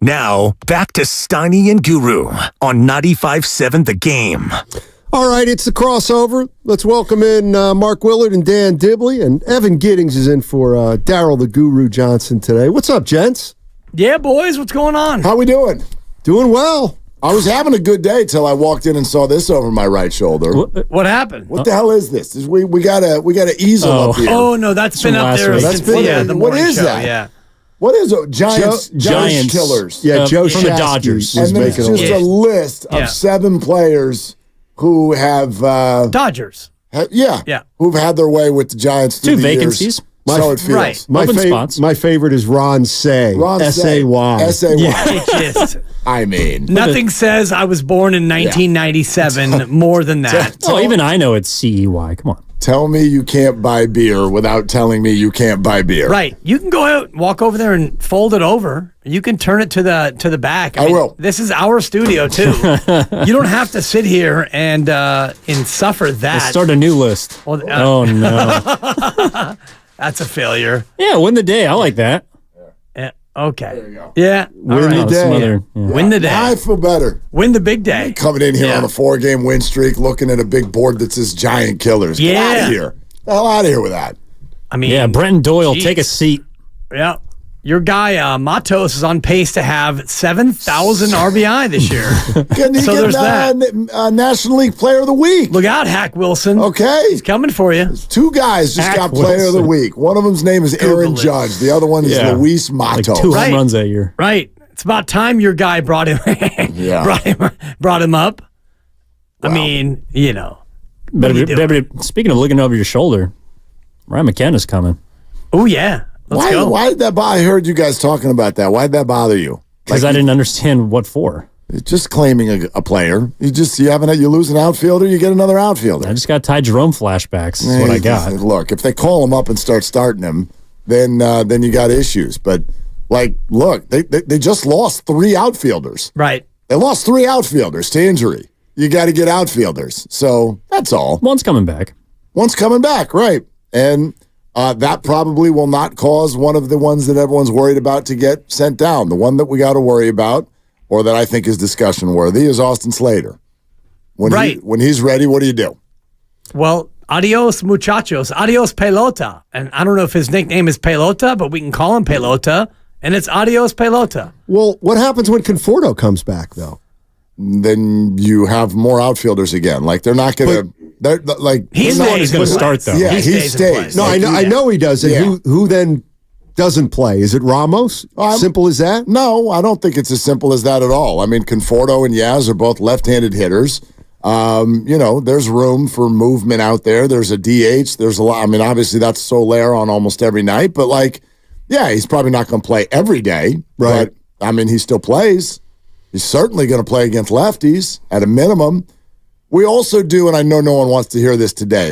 Now, back to Steiny and Guru on 95.7 The Game. All right, it's the crossover. Let's welcome in Mark Willard and Dan Dibley, and Evan Giddings is in for Daryl the Guru Johnson today. What's up, gents? Yeah, boys, what's going on? How we doing? Doing well. I was having a good day till I walked in and saw this over my right shoulder. What happened? What the hell is this? We got a easel up here. Oh no, that's been up there since the what is show, that? Yeah. What is it? Giants killers. Yeah, Joe from the Dodgers. And then it's just a list of 7 players who have Dodgers. Who've had their way with the Giants through 2 the vacancies. Years. So it feels. Right. My favorite is Ron Say. S-A-Y. S-A-Y. I mean. Nothing says I was born in 1997 more than that. Even I know it's C-E-Y. Come on. Tell me you can't buy beer without telling me you can't buy beer. Right. You can go out, walk over there and fold it over. You can turn it to the back. I mean, will. This is our studio, too. You don't have to sit here and suffer that. Let's start a new list. Well, oh, no. That's a failure. Yeah, win the day. I like that. Yeah. Okay. There you go. Yeah. Win the day. Win the day. I feel better. Win the big day. Coming in here on a 4-game win streak, looking at a big board that says Giant Killers. Get out of here. Get the hell out of here with that. I mean, yeah, Brenton Doyle, take a seat. Yeah. Your guy, Matos, is on pace to have 7,000 RBI this year. Can he there's that. National League Player of the Week? Look out, Hack Wilson. Okay. He's coming for you. 2 guys just got Player of the Week. One of them's name is Aaron Judge. The other one is Luis Matos. Like 2 home runs that year. Right. It's about time your guy brought him brought him up. Wow. I mean, you know. Speaking of looking over your shoulder, Ryan McKenna's coming. Oh, yeah. Let's go. Why did that bother? I heard you guys talking about that. Why did that bother you? Because I didn't understand what for. Just claiming a player. You lose an outfielder, you get another outfielder. I just got Ty Jerome flashbacks. That's what I got. Look, if they call him up and start starting him, then you got issues. But look, they just lost 3 outfielders. Right. They lost 3 outfielders to injury. You got to get outfielders. So that's all. One's coming back. Right. And that probably will not cause one of the ones that everyone's worried about to get sent down. The one that we got to worry about, or that I think is discussion worthy, is Austin Slater. When he's ready, what do you do? Well, adios, muchachos. Adios, pelota. And I don't know if his nickname is Pelota, but we can call him Pelota, and it's adios, pelota. Well, what happens when Conforto comes back, though? Then you have more outfielders again. Like, they're not going to... He's the one who's going to start, though. Yeah, he stays. No, I know he does. And who then doesn't play? Is it Ramos? Simple as that? No, I don't think it's as simple as that at all. I mean, Conforto and Yaz are both left-handed hitters. There's room for movement out there. There's a DH. There's a lot. I mean, obviously that's Soler on almost every night. But, he's probably not going to play every day. Right. But, I mean, he still plays. He's certainly going to play against lefties at a minimum. We also do, and I know no one wants to hear this today,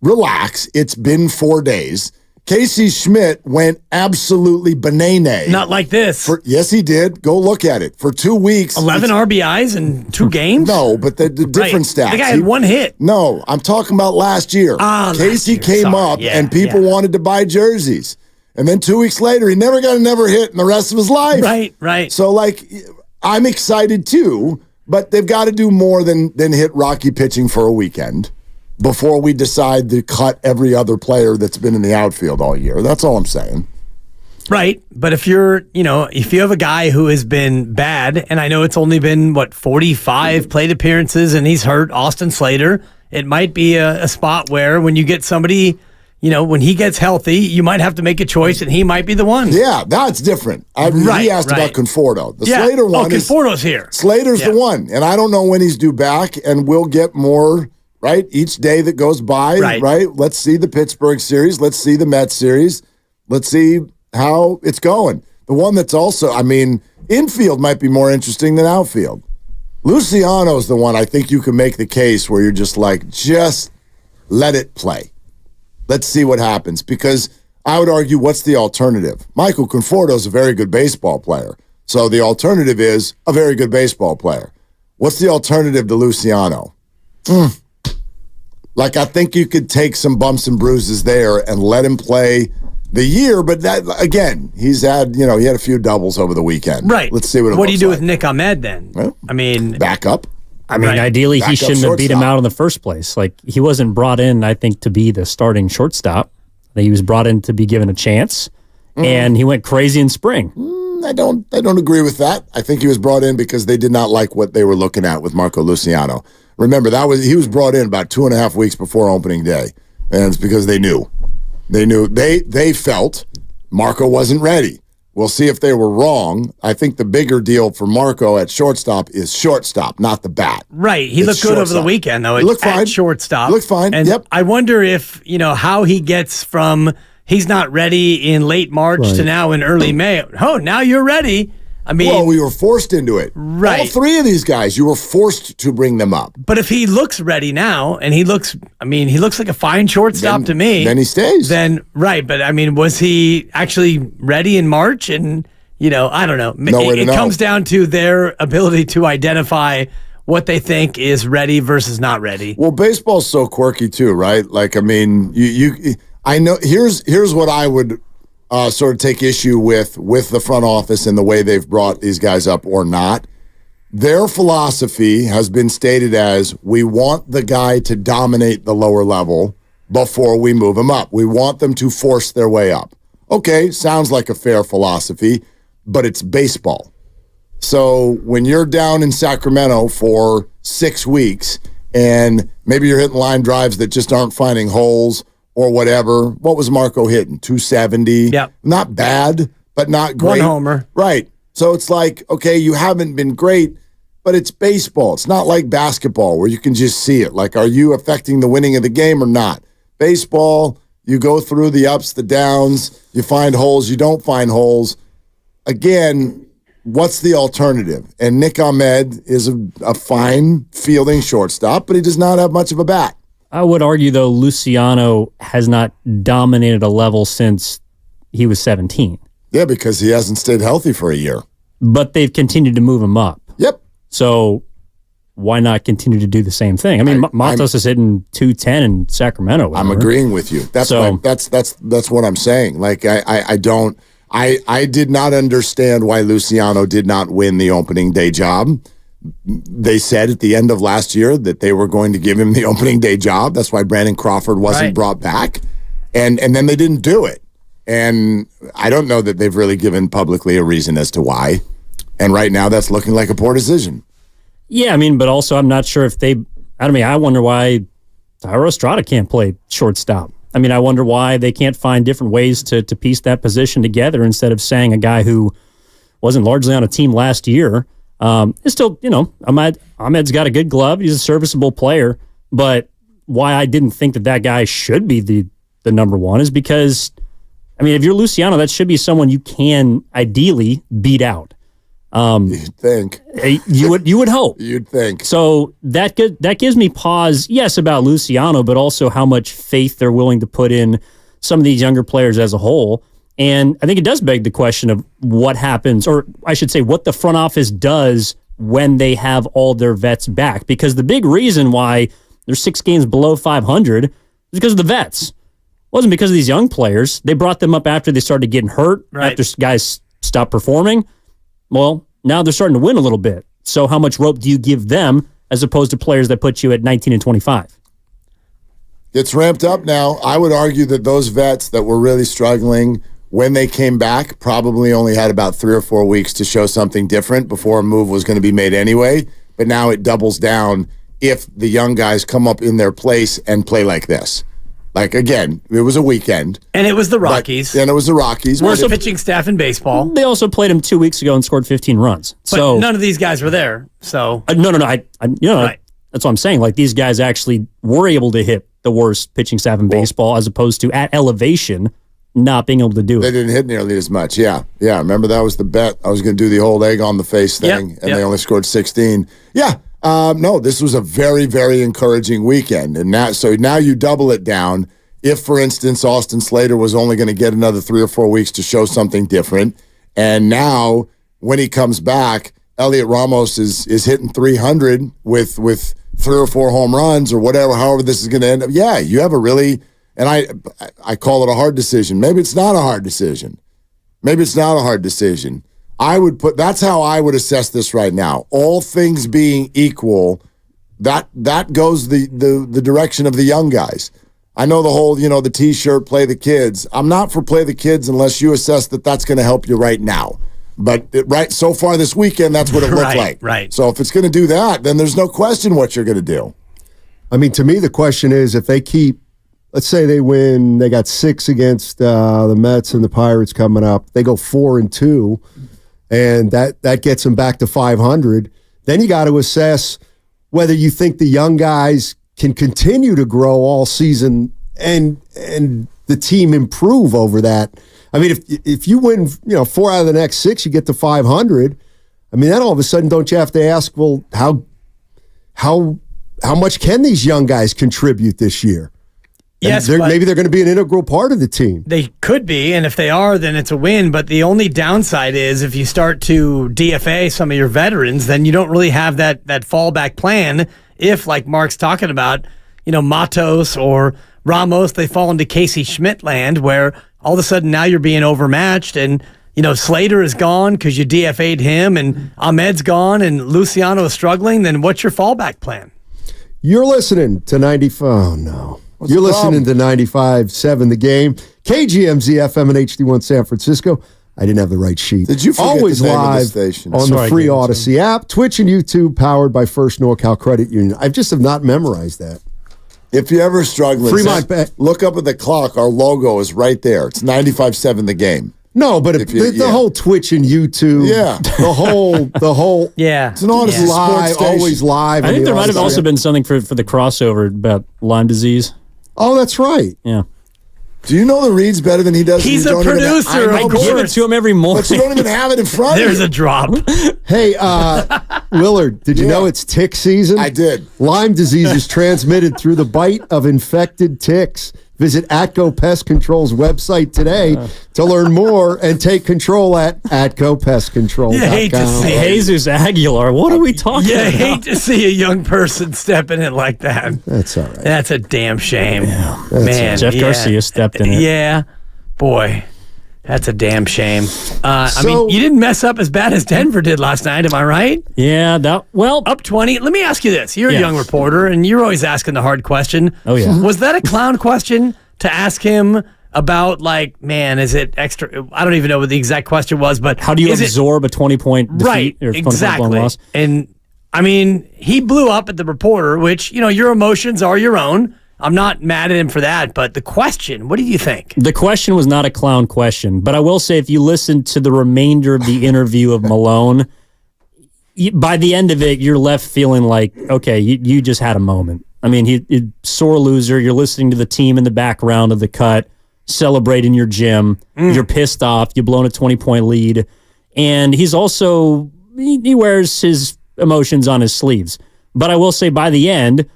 relax. It's been 4 days. Casey Schmidt went absolutely banana. Not like this. Yes, he did. Go look at it. For 2 weeks. 11 RBIs in 2 games? No, but the different stats. The guy had 1 hit. No, I'm talking about last year. Casey came up, and people wanted to buy jerseys. And then 2 weeks later, he never got a hit in the rest of his life. Right. So, I'm excited too. But they've got to do more than hit Rocky pitching for a weekend before we decide to cut every other player that's been in the outfield all year. That's all I'm saying. Right. But if you have a guy who has been bad, and I know it's only been, 45 plate appearances, and he's hurt, Austin Slater, it might be a spot where when you get somebody, when he gets healthy, you might have to make a choice, and he might be the one. Yeah, that's different. He asked about Conforto. The Slater one Conforto's here. Slater's the one, and I don't know when he's due back, and we'll get more, each day that goes by, right? Let's see the Pittsburgh series. Let's see the Mets series. Let's see how it's going. The one that's also, infield might be more interesting than outfield. Luciano's the one I think you can make the case where you're just let it play. Let's see what happens, because I would argue, what's the alternative? Michael Conforto is a very good baseball player. So the alternative is a very good baseball player. What's the alternative to Luciano? I think you could take some bumps and bruises there and let him play the year, but that again, he had a few doubles over the weekend. Right. Let's see what. What do you do with Nick Ahmed then? Well, I mean, backup. I mean, ideally, he shouldn't have beat him out in the first place. Like, he wasn't brought in, I think, to be the starting shortstop. He was brought in to be given a chance, and he went crazy in spring. I don't agree with that. I think he was brought in because they did not like what they were looking at with Marco Luciano. Remember, he was brought in about 2.5 weeks before opening day, and it's because they knew. They felt Marco wasn't ready. We'll see if they were wrong. I think the bigger deal for Marco at shortstop is shortstop, not the bat. Right. He looked good over the weekend, though. He looked fine. Shortstop. Looked fine. And I wonder if, how he gets from he's not ready in late March to now in early May. Oh, now you're ready. I mean, well, we were forced into it. Right. All three of these guys, you were forced to bring them up. But if he looks ready now, and he looks like a fine shortstop to me. Then he stays. Right. But I mean, was he actually ready in March? And, I don't know. It comes down to their ability to identify what they think is ready versus not ready. Well, baseball's so quirky too, right? Like, I mean, I know, here's what I would sort of take issue with the front office and the way they've brought these guys up or not. Their philosophy has been stated as, we want the guy to dominate the lower level before we move him up. We want them to force their way up. Okay, sounds like a fair philosophy, but it's baseball. So when you're down in Sacramento for 6 weeks and maybe you're hitting line drives that just aren't finding holes or whatever. What was Marco hitting? 270? Yeah. Not bad, but not great. One homer. Right. So it's like, okay, you haven't been great, but it's baseball. It's not like basketball where you can just see it. Like, are you affecting the winning of the game or not? Baseball, you go through the ups, the downs, you find holes, you don't find holes. Again, what's the alternative? And Nick Ahmed is a fine fielding shortstop, but he does not have much of a bat. I would argue, though, Luciano has not dominated a level since he was 17. Yeah, because he hasn't stayed healthy for a year. But they've continued to move him up. Yep. So why not continue to do the same thing? I mean, Matos is hitting 210 in Sacramento. I'm agreeing with you. That's what I'm saying. Like, I did not understand why Luciano did not win the opening day job. They said at the end of last year that they were going to give him the opening day job. That's why Brandon Crawford wasn't brought back. And then they didn't do it. And I don't know that they've really given publicly a reason as to why. And right now that's looking like a poor decision. Yeah, I mean, but also I'm not sure if I wonder why Tyro Estrada can't play shortstop. I mean, I wonder why they can't find different ways to piece that position together instead of saying a guy who wasn't largely on a team last year. It's still, Ahmed's got a good glove. He's a serviceable player. But why I didn't think that guy should be the number one is because, I mean, if you're Luciano, that should be someone you can ideally beat out. You'd think. You would hope. You'd think. So that gives me pause, yes, about Luciano, but also how much faith they're willing to put in some of these younger players as a whole. And I think it does beg the question of what happens, or I should say what the front office does when they have all their vets back. Because the big reason why they're 6 games below 500 is because of the vets. It wasn't because of these young players. They brought them up after they started getting hurt, after guys stopped performing. Well, now they're starting to win a little bit. So how much rope do you give them as opposed to players that put you at 19 and 25? It's ramped up now. I would argue that those vets that were really struggling when they came back probably only had about 3 or 4 weeks to show something different before a move was going to be made anyway. But now it doubles down if the young guys come up in their place and play like this. Like, again, it was a weekend. And it was the Rockies. And it was the Rockies. Worst pitching staff in baseball. They also played him 2 weeks ago and scored 15 runs. But none of these guys were there. So No. That's what I'm saying. Like, these guys actually were able to hit the worst pitching staff in baseball as opposed to at elevation not being able to do it. They didn't hit nearly as much. Yeah. Remember, that was the bet. I was going to do the whole egg on the face thing, and they only scored 16. Yeah. No, this was a very, very encouraging weekend. And now you double it down. If, for instance, Austin Slater was only going to get another 3 or 4 weeks to show something different, and now when he comes back, Heliot Ramos is hitting 300 with 3 or 4 home runs or whatever, however this is going to end up. Yeah, you have a really And I call it a hard decision. Maybe it's not a hard decision. That's how I would assess this right now. All things being equal, that goes the direction of the young guys. I know the whole, the T-shirt, play the kids. I'm not for play the kids unless you assess that that's going to help you right now. But so far this weekend, that's what it looked like. Right. So if it's going to do that, then there's no question what you're going to do. I mean, to me, the question is if they keep, let's say they win, they got 6 against the Mets and the Pirates coming up. They go 4-2, and that gets them back to 500. Then you got to assess whether you think the young guys can continue to grow all season and the team improve over that. I mean, if you win, 4 out of the next 6, you get to 500. I mean, then all of a sudden, don't you have to ask, well, how much can these young guys contribute this year? Yes, maybe they're going to be an integral part of the team. They could be, and if they are, then it's a win. But the only downside is if you start to DFA some of your veterans, then you don't really have that fallback plan. If, like Mark's talking about, Matos or Ramos, they fall into Casey Schmidt land where all of a sudden now you're being overmatched and, Slater is gone because you DFA'd him and Ahmed's gone and Luciano is struggling, then what's your fallback plan? You're listening to 95. Oh, no. You're listening to 95.7 The Game. KGMZ FM and HD1 San Francisco. I didn't have the right sheet. Did you forget Always the name live of the station? on the free Odyssey app, Twitch and YouTube, powered by First NorCal Credit Union. I just have not memorized that. If you're ever struggling, look up at the clock. Our logo is right there. It's 95.7 The Game. No, but the whole Twitch and YouTube, the whole, it's an Odyssey live, always live. I think there might have also been something for the crossover about Lyme disease. Oh, that's right. Yeah. Do you know the reads better than he does? He's a producer. I give it to him every morning. But you don't even have it in front of you. There's a drop. Hey, Willard, did you know it's tick season? I did. Lyme disease is transmitted through the bite of infected ticks. Visit Atco Pest Control's website today to learn more and take control at AtcoPestControl.com. You hate to see Jesus Aguilar. What are we talking about? You hate to see a young person stepping in like that. That's all right. That's a damn shame. Yeah, Man, Jeff Garcia stepped in it. Yeah. Boy, that's a damn shame. I mean, you didn't mess up as bad as Denver did last night, am I right? Yeah, up 20. Let me ask you this. You're a young reporter, and you're always asking the hard question. Oh, yeah. Was that a clown question to ask him about, is it extra? I don't even know what the exact question was, but how do you absorb a 20-point defeat or 20-point loss? And, I mean, he blew up at the reporter, which, your emotions are your own. I'm not mad at him for that, but the question, what do you think? The question was not a clown question, but I will say if you listen to the remainder of the interview of Malone, by the end of it, you're left feeling like, okay, you just had a moment. I mean, he sore loser. You're listening to the team in the background of the cut, celebrating your gym. You're pissed off. You've blown a 20-point lead. And he's also, he wears his emotions on his sleeves. But I will say by the end,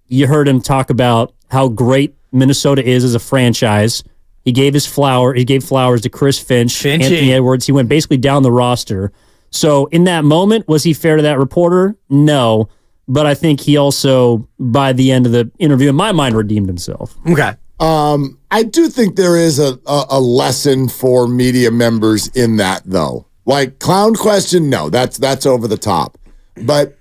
you heard him talk about how great Minnesota is as a franchise. He gave flowers to Chris Finch, Anthony Edwards. He went basically down the roster. So in that moment, was he fair to that reporter? No. But I think he also, by the end of the interview, in my mind, redeemed himself. Okay. I do think there is a lesson for media members in that, though. Like, clown question, no, that's over the top. But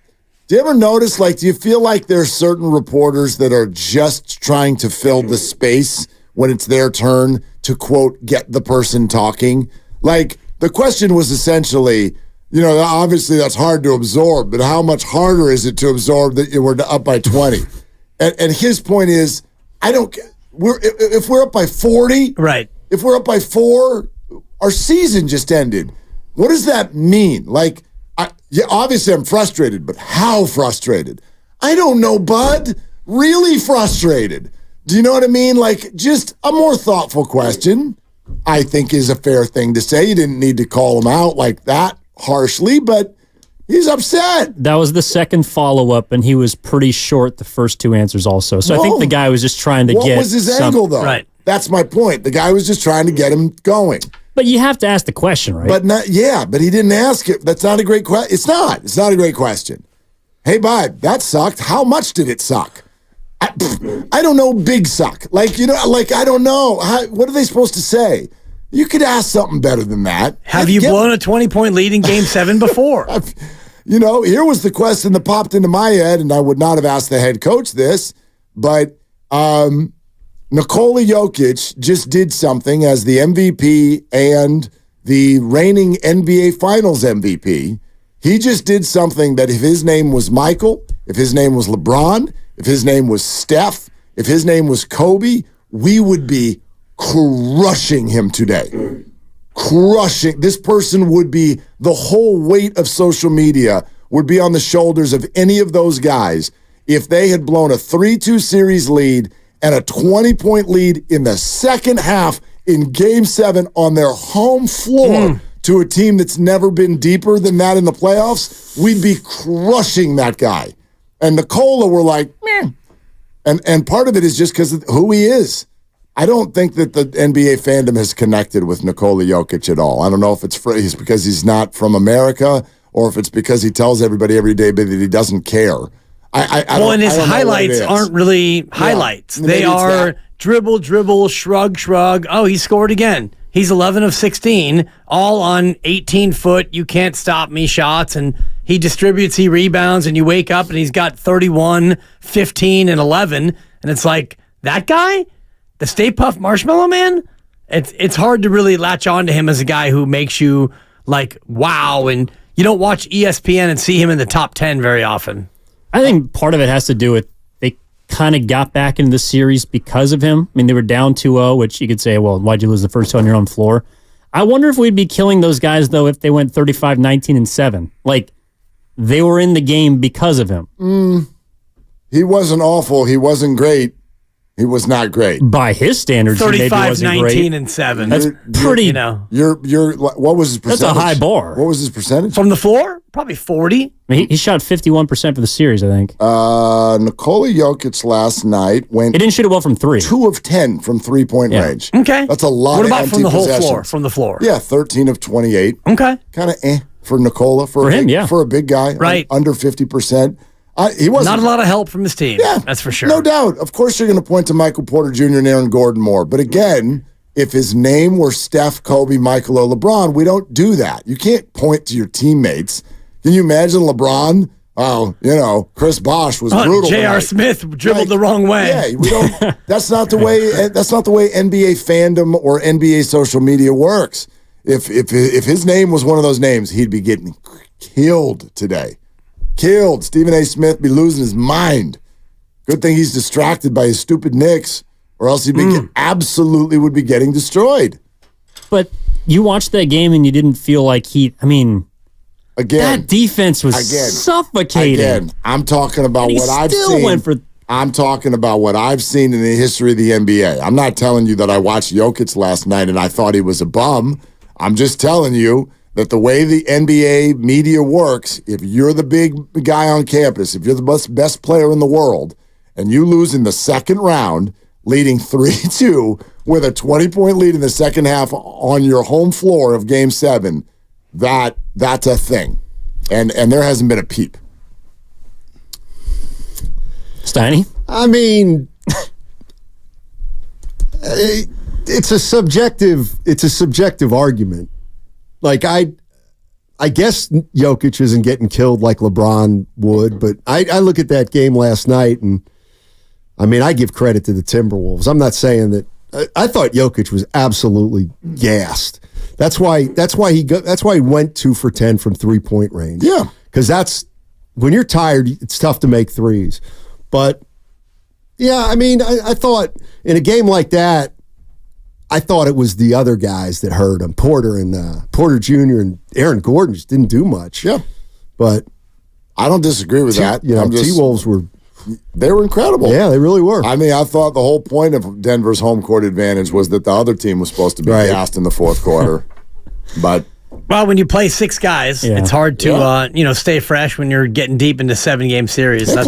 do you ever notice, do you feel like there's certain reporters that are just trying to fill the space when it's their turn to, quote, get the person talking? Like, the question was essentially, obviously that's hard to absorb, but how much harder is it to absorb that we're up by 20? And his point is, if we're up by 40, right? If we're up by 4, our season just ended. What does that mean? Obviously I'm frustrated, but how frustrated? I don't know, bud. Really frustrated. Do you know what I mean? Just a more thoughtful question, I think, is a fair thing to say. You didn't need to call him out like that harshly, but he's upset. That was the second follow-up, and he was pretty short the first 2 answers also. So I think the guy was just trying to get... What was his angle, though? Right. That's my point. The guy was just trying to get him going. But you have to ask the question, right? But he didn't ask it. That's not a great question. It's not a great question. Hey, bud, that sucked. How much did it suck? I don't know. Big suck. Like I don't know. What are they supposed to say? You could ask something better than that. Have you blown a 20-point lead in Game 7 before? Here was the question that popped into my head, and I would not have asked the head coach this, but Nikola Jokic just did something as the MVP and the reigning NBA Finals MVP. He just did something that if his name was Michael, if his name was LeBron, if his name was Steph, if his name was Kobe, we would be crushing him today. Crushing. This person would be, the whole weight of social media would be on the shoulders of any of those guys if they had blown a 3-2 series lead and a 20-point lead in the second half in Game 7 on their home floor to a team that's never been deeper than that in the playoffs. We'd be crushing that guy. And Nikola were like, meh. And part of it is just because of who he is. I don't think that the NBA fandom has connected with Nikola Jokic at all. I don't know if it's because he's not from America or if it's because he tells everybody every day that he doesn't care. And his highlights aren't really highlights. Yeah, they are dribble, shrug. Oh, he scored again. He's 11 of 16, all on 18-foot, you can't stop me shots, and he distributes, he rebounds, and you wake up and he's got 31, 15, and 11, and it's like, that guy? The Stay Puft Marshmallow Man? It's hard to really latch on to him as a guy who makes you like, wow, and you don't watch ESPN and see him in the top 10 very often. I think part of it has to do with they kind of got back into the series because of him. I mean, they were down 2-0, which you could say, well, why'd you lose the first two on your own floor? I wonder if we'd be killing those guys, though, if they went 35, 19, and 7. Like, they were in the game because of him. He wasn't awful. He wasn't great. He was not great. By his standards, 35, 19, and 7. That's pretty, You're what was his percentage? That's a high bar. What was his percentage? From the floor? Probably 40. I mean, he shot 51% for the series, I think. Nikola Jokic last night He didn't shoot it well from 3. 2 of 10 from 3-point range. Okay. That's a lot What of about empty from the whole possessions. floor? From the floor? Yeah, 13 of 28. Okay. Kind of for Nikola. For him, For a big guy. Right. Under 50%. He wasn't. Not a lot of help from his team. Yeah, that's for sure. No doubt. Of course, you're going to point to Michael Porter Jr. and Aaron Gordon more. But again, if his name were Steph, Kobe, Michael, or LeBron, we don't do that. You can't point to your teammates. Can you imagine LeBron? Oh, Chris Bosh was brutal. J.R. Smith dribbled the wrong way. Yeah, we don't. That's not the way. That's not the way NBA fandom or NBA social media works. If his name was one of those names, he'd be getting killed today. Killed. Stephen A. Smith be losing his mind. Good thing he's distracted by his stupid Knicks, or else he'd be absolutely would be getting destroyed. But you watched that game and you didn't feel like again, that defense was suffocating. Again, I'm talking about what I've seen. I'm talking about what I've seen in the history of the NBA. I'm not telling you that I watched Jokic last night and I thought he was a bum. I'm just telling you that the way the NBA media works, if you're the big guy on campus, if you're the best player in the world, and you lose in the second round, leading 3-2 with a 20-point lead in the second half on your home floor of Game 7, that's a thing. And there hasn't been a peep. Steiny? I mean, it's a subjective argument. Like, I guess Jokic isn't getting killed like LeBron would, but I look at that game last night, and I mean, I give credit to the Timberwolves. I'm not saying that. I thought Jokic was absolutely gassed. That's why he went 2 for 10 from 3-point range. Yeah, because that's when you're tired, it's tough to make threes. But yeah, I mean, I thought in a game like that, I thought it was the other guys that hurt him. Porter Jr. and Aaron Gordon just didn't do much. Yeah. But I don't disagree with that. T-Wolves were incredible. Yeah, they really were. I mean, I thought the whole point of Denver's home court advantage was that the other team was supposed to be gassed in the fourth quarter. But when you play 6 guys, it's hard to stay fresh when you're getting deep into 7-game series. They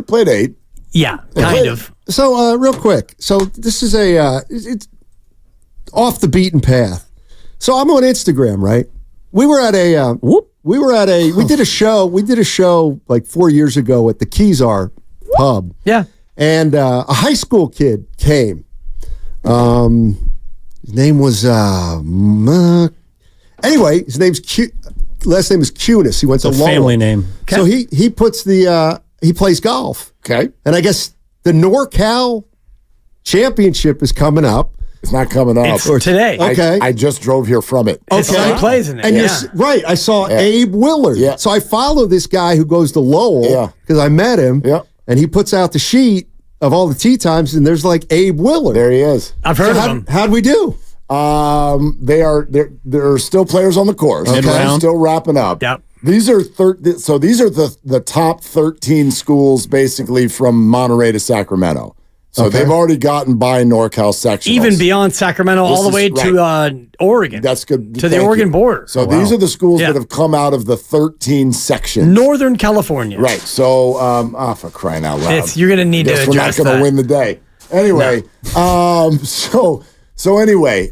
played 8. Yeah, kind of. So real quick. So this is it's off the beaten path. So I'm on Instagram, right? We did a show like 4 years ago at the Kezar pub. Yeah. And a high school kid came. His name was anyway. His name's last name is Cunis. He went to Lowell. Family name. Okay. So he puts he plays golf. Okay, and I guess the NorCal Championship is coming up. It's not coming up. It's today. Okay, I just drove here from it. Okay, he plays in it. And you're right. I saw Abe Willard. Yeah. So I follow this guy who goes to Lowell because I met him. Yeah. And he puts out the sheet of all the tee times, and there's like Abe Willard. There he is. I've heard of him. How'd we do? There are still players on the course. Okay. Still wrapping up. Yep. These are the top 13 schools basically from Monterey to Sacramento. So they've already gotten by NorCal sectionals. Even beyond Sacramento, all the way to Oregon. That's good. To the Oregon border. So these are the schools that have come out of the 13 sections. Northern California. Right. So, for crying out loud. You're going to need to address we're not going to win the day. Anyway, so anyway,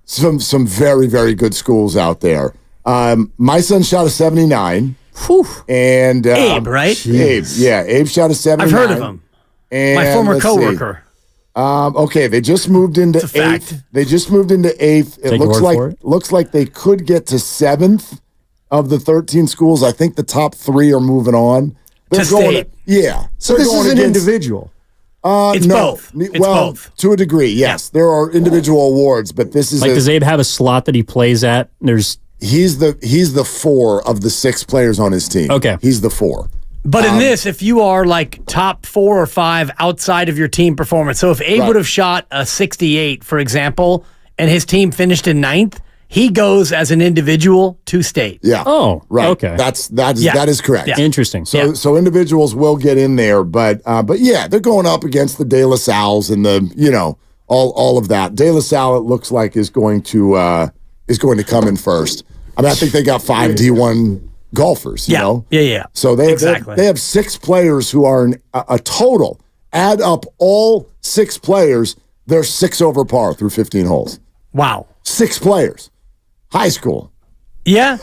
some very, very good schools out there. My son shot a 79. Whew. And Abe, right? Abe, yeah. Abe shot a 79. I've heard of him. And my former coworker. Okay, they just moved into eighth. They just moved into eighth. It looks like they could get to seventh of the 13 schools. I think the top 3 are moving on. They're to going state. Yeah. So this is an individual. It's both. It's both. To a degree, yes. Yeah. There are individual awards, but this is does Abe have a slot that he plays at? He's the 4 of the 6 players on his team. Okay. He's the 4. But in this, if you are like top 4 or 5 outside of your team performance, so if Abe would have shot a 68, for example, and his team finished in 9th, he goes as an individual to state. Yeah. Oh, right. Okay. That is correct. Yeah. Interesting. So individuals will get in there, but yeah, they're going up against the De La Salles and the all of that. De La Salle, it looks like, is going to come in first. I mean, I think they got 5 D1 golfers. You know. Yeah. So they have 6 players who are a total. Add up all 6 players, they're 6 over par through 15 holes. Wow. 6 players. High school. Yeah.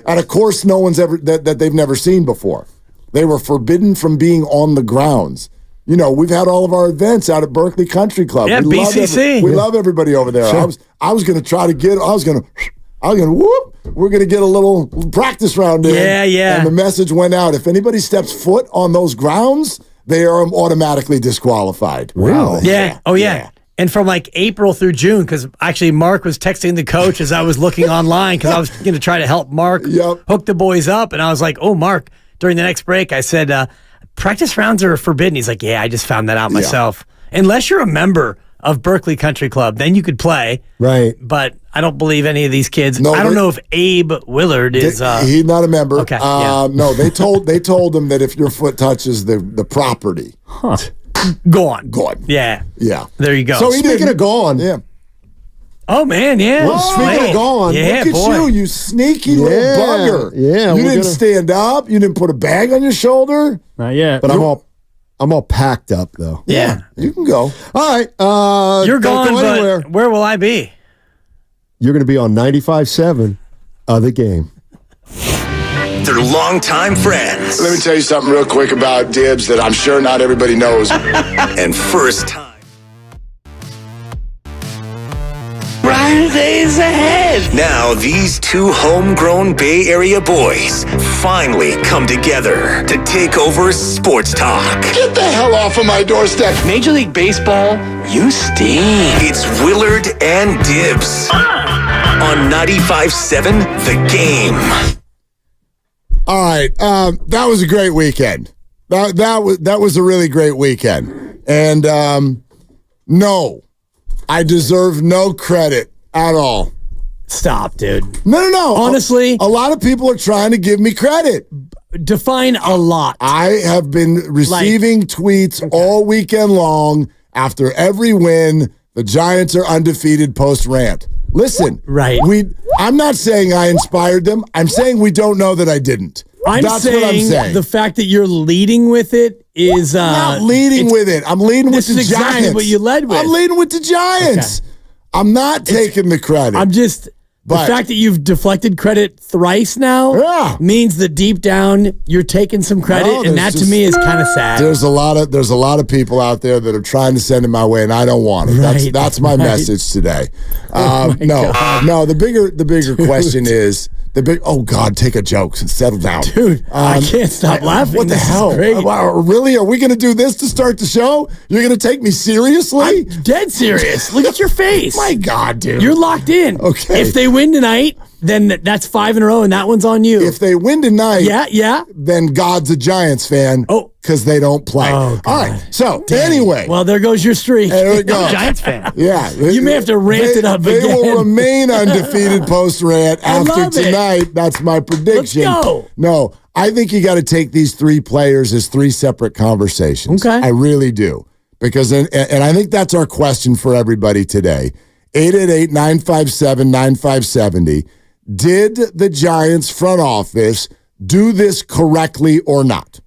At a course no one's ever that they've never seen before. They were forbidden from being on the grounds. You know, we've had all of our events out at Berkeley Country Club. Yeah, we BCC. We love everybody over there. Sure. I was going to try to get. I was going to whoop. We're going to get a little practice round in. Yeah. And the message went out: if anybody steps foot on those grounds, they are automatically disqualified. Wow. Yeah. Oh yeah. And from like April through June, because actually Mark was texting the coach as I was looking online because I was going to try to help Mark hook the boys up. And I was like, oh, Mark, during the next break, I said, practice rounds are forbidden. He's like, yeah, I just found that out myself. Unless you're a member of Berkeley Country Club, then you could play. Right. But I don't believe any of these kids. No, I don't know if Abe Willard is. He's not a member. Okay. No, they told him that if your foot touches the property. Huh. Gone. Yeah. Yeah. There you go. So Speaking of gone. Yeah. Oh, man, yeah. Well, speaking of gone. Yeah, look at you sneaky little bugger. Yeah. You didn't stand up. You didn't put a bag on your shoulder. Not yet. But I'm all packed up, though. Yeah. You can go. All right. You're don't gone, go anywhere. but where will I be? You're going to be on 95.7 The Game. They're longtime friends. Let me tell you something real quick about Dibs that I'm sure not everybody knows. And first time. Brighter days ahead. Now these 2 homegrown Bay Area boys finally come together to take over sports talk. Get the hell off of my doorstep. Major League Baseball, you stink. It's Willard and Dibs on 95.7 The Game. All right, that was a great weekend. That was a really great weekend. And no, I deserve no credit at all. Stop, dude. No. Honestly, a lot of people are trying to give me credit. Define a lot. I have been receiving tweets all weekend long after every win. The Giants are undefeated post-rant. Listen, I'm not saying I inspired them. I'm saying we don't know that I didn't. That's what I'm saying. The fact that you're leading with it is I'm not leading with it. I'm leading with the Giants. Exactly what you led with. I'm leading with the Giants. Okay. I'm not taking the credit. I'm just But the fact that you've deflected credit thrice now means that deep down you're taking some credit, and that to me is kind of sad. There's a lot of people out there that are trying to send it my way, and I don't want it. That's my message today. The bigger question is oh God, take a joke and settle down, dude. I can't stop laughing. What the hell? Really? Are we going to do this to start the show? You're going to take me seriously? I'm dead serious. Look at your face. My God, dude. You're locked in. Okay. If they win tonight, then that's 5 in a row, and that one's on you. If they win tonight, then God's a Giants fan. Because they don't play. Oh, all right. So, anyway. Well, there goes your streak. There we go. Giants fan. Yeah. You may have to rant it up again. They will remain undefeated post-rant after tonight. That's my prediction. Let's go. No, I think you got to take these 3 players as 3 separate conversations. Okay. I really do. Because, and I think that's our question for everybody today. 888-957-9570. Did the Giants front office do this correctly or not?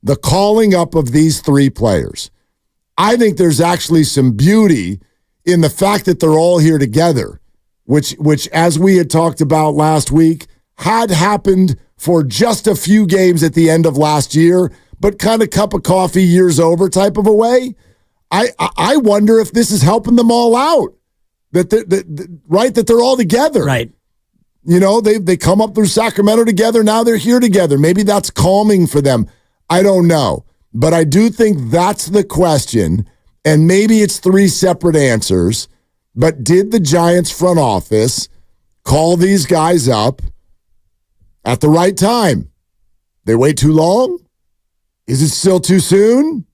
The calling up of these 3 players. I think there's actually some beauty in the fact that they're all here together, which as we had talked about last week, had happened for just a few games at the end of last year, but kind of cup of coffee, years over type of a way. I wonder if this is helping them all out, that they're all together. Right. You know, they come up through Sacramento together. Now they're here together. Maybe that's calming for them. I don't know. But I do think that's the question. And maybe it's 3 separate answers. But did the Giants front office call these guys up at the right time? They wait too long? Is it still too soon?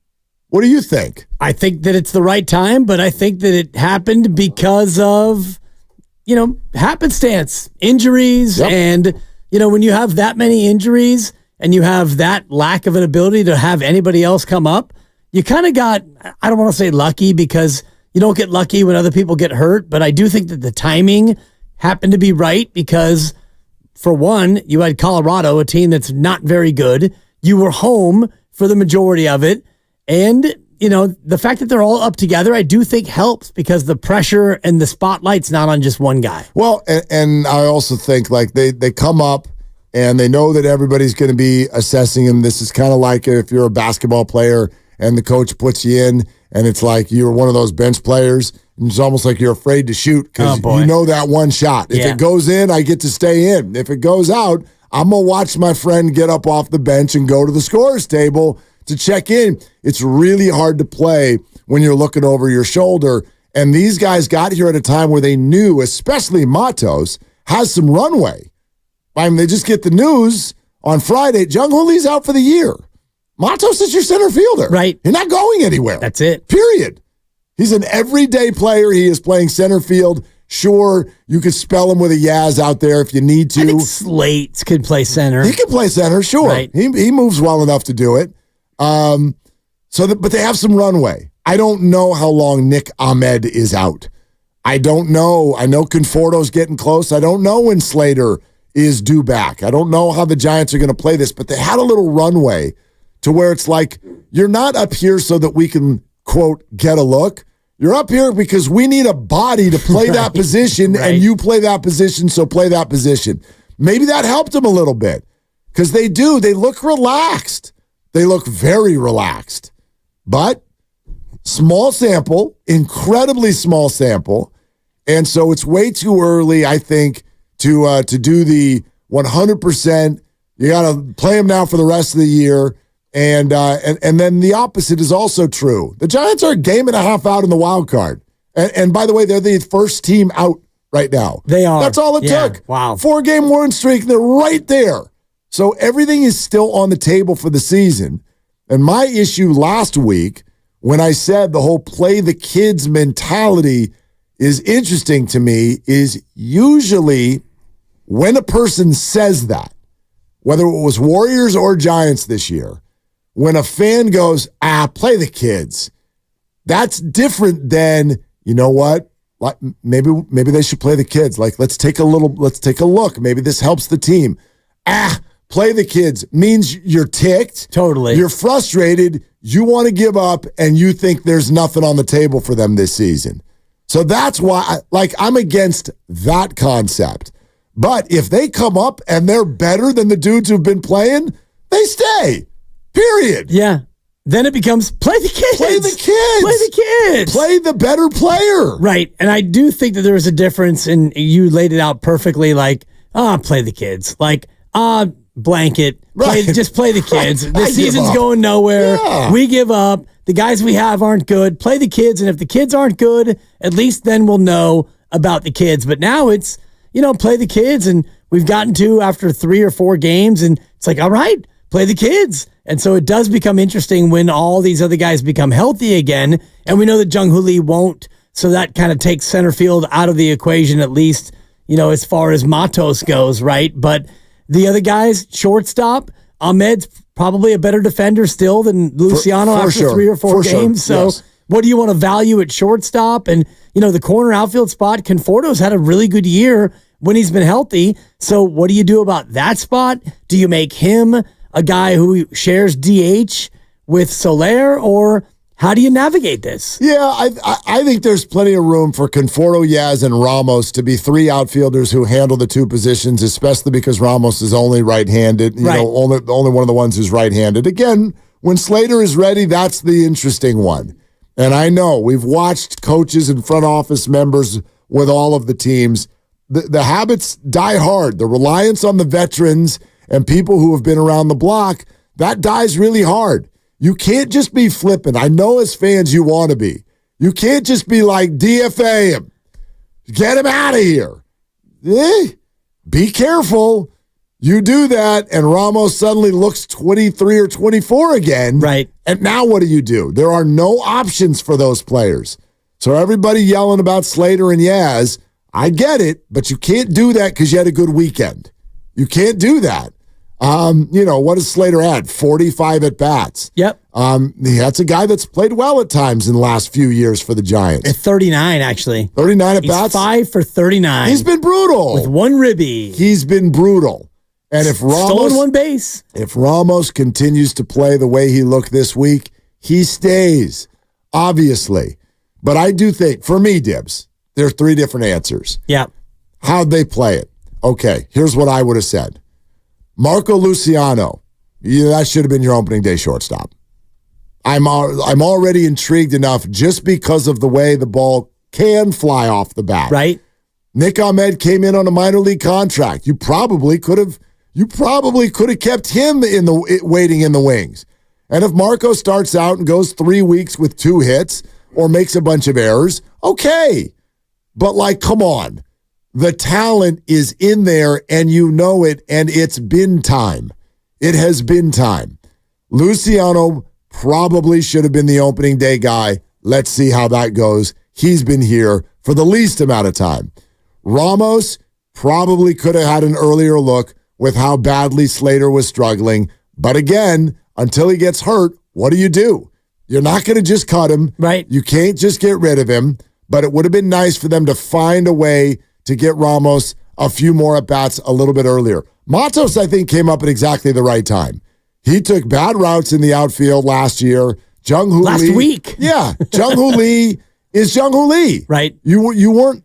What do you think? I think that it's the right time, but I think that it happened because of, happenstance, injuries. Yep. And, when you have that many injuries and you have that lack of an ability to have anybody else come up, you kind of got, I don't want to say lucky because you don't get lucky when other people get hurt, but I do think that the timing happened to be right because, for one, you had Colorado, a team that's not very good. You were home for the majority of it. And, the fact that they're all up together, I do think helps because the pressure and the spotlight's not on just one guy. Well, and I also think they come up and they know that everybody's going to be assessing them. This is kind of like if you're a basketball player and the coach puts you in and it's like you're one of those bench players and it's almost like you're afraid to shoot because you know that one shot. If it goes in, I get to stay in. If it goes out, I'm going to watch my friend get up off the bench and go to the scorer's table to check in. It's really hard to play when you're looking over your shoulder. And these guys got here at a time where they knew, especially Matos, has some runway. I mean, they just get the news on Friday, Jung-Hoo Lee's out for the year. Matos is your center fielder. Right. You're not going anywhere. That's it. Period. He's an everyday player. He is playing center field. Sure, you could spell him with a Yaz out there if you need to. I think Slate could play center. He can play center, sure. Right. He moves well enough to do it. But they have some runway. I don't know how long Nick Ahmed is out. I don't know. I know Conforto's getting close. I don't know when Slater is due back. I don't know how the Giants are going to play this, but they had a little runway to where it's like, you're not up here so that we can, quote, get a look. You're up here because we need a body to play that position, and you play that position, so play that position. Maybe that helped them a little bit because they do. They look relaxed. They look very relaxed. But small sample, incredibly small sample, and so it's way too early, I think, to do the 100%. You got to play them now for the rest of the year. And then the opposite is also true. The Giants are a game and a half out in the wild card. And by the way, they're the first team out right now. They are. That's all it took. Wow. 4-game win streak. They're right there. So everything is still on the table for the season. And my issue last week, when I said the whole play the kids mentality is interesting to me, is usually when a person says that, whether it was Warriors or Giants this year, when a fan goes, play the kids, that's different than, you know what? Like maybe they should play the kids. Like, let's take a look. Maybe this helps the team. Play the kids means you're ticked. Totally. You're frustrated. You want to give up, and you think there's nothing on the table for them this season. So that's why, I'm against that concept. But if they come up and they're better than the dudes who've been playing, they stay. Period. Yeah. Then it becomes play the kids. Play the kids. Play the kids. Play the better player. Right. And I do think that there is a difference, and you laid it out perfectly, play the kids. Blanket. Right. Just play the kids. The season's going nowhere. Yeah. We give up. The guys we have aren't good. Play the kids, and if the kids aren't good, at least then we'll know about the kids. But now it's, play the kids, and we've gotten to after 3 or 4 games, and it's all right, play the kids. And so it does become interesting when all these other guys become healthy again, and we know that Jung Hoo Lee won't, so that kind of takes center field out of the equation, at least, as far as Matos goes, right? But the other guys, shortstop, Ahmed's probably a better defender still than Luciano for after sure. 3 or 4 For games. sure. So Yes. what do you want to value at shortstop? And, the corner outfield spot, Conforto's had a really good year when he's been healthy. So what do you do about that spot? Do you make him a guy who shares DH with Soler, or how do you navigate this? Yeah, I think there's plenty of room for Conforto, Yaz, and Ramos to be 3 outfielders who handle the 2 positions, especially because Ramos is only right-handed. Only one of the ones who's right-handed. Again, when Slater is ready, that's the interesting one. And I know we've watched coaches and front office members with all of the teams. The habits die hard. The reliance on the veterans and people who have been around the block, that dies really hard. You can't just be flippant. I know as fans you want to be. You can't just be like, DFA him. Get him out of here. Be careful. You do that, and Ramos suddenly looks 23 or 24 again. Right. And now what do? There are no options for those players. So everybody yelling about Slater and Yaz, I get it, but you can't do that because you had a good weekend. You can't do that. What does Slater add? 45 at-bats. Yep. That's a guy that's played well at times in the last few years for the Giants. At 39, actually. 39 at-bats? He's 5 for 39. He's been brutal. With 1 ribby. He's been brutal. And if Ramos... Stolen 1 base. If Ramos continues to play the way he looked this week, he stays, obviously. But I do think, for me, Dibs, there are 3 different answers. Yeah. How'd they play it? Okay, here's what I would have said. Marco Luciano, that should have been your opening day shortstop. I'm already intrigued enough just because of the way the ball can fly off the bat. Right. Nick Ahmed came in on a minor league contract. You probably could have kept him waiting in the wings. And if Marco starts out and goes 3 weeks with 2 hits or makes a bunch of errors, okay. But come on. The talent is in there, and you know it, and it's been time. It has been time. Luciano probably should have been the opening day guy. Let's see how that goes. He's been here for the least amount of time. Ramos probably could have had an earlier look with how badly Slater was struggling. But again, until he gets hurt, what do? You're not going to just cut him. Right. You can't just get rid of him. But it would have been nice for them to find a way to get Ramos a few more at-bats a little bit earlier. Matos, I think, came up at exactly the right time. He took bad routes in the outfield last year. Jung Hoo Lee. Last week. Yeah. Jung Hoo Lee is Jung Hoo Lee. Right. You weren't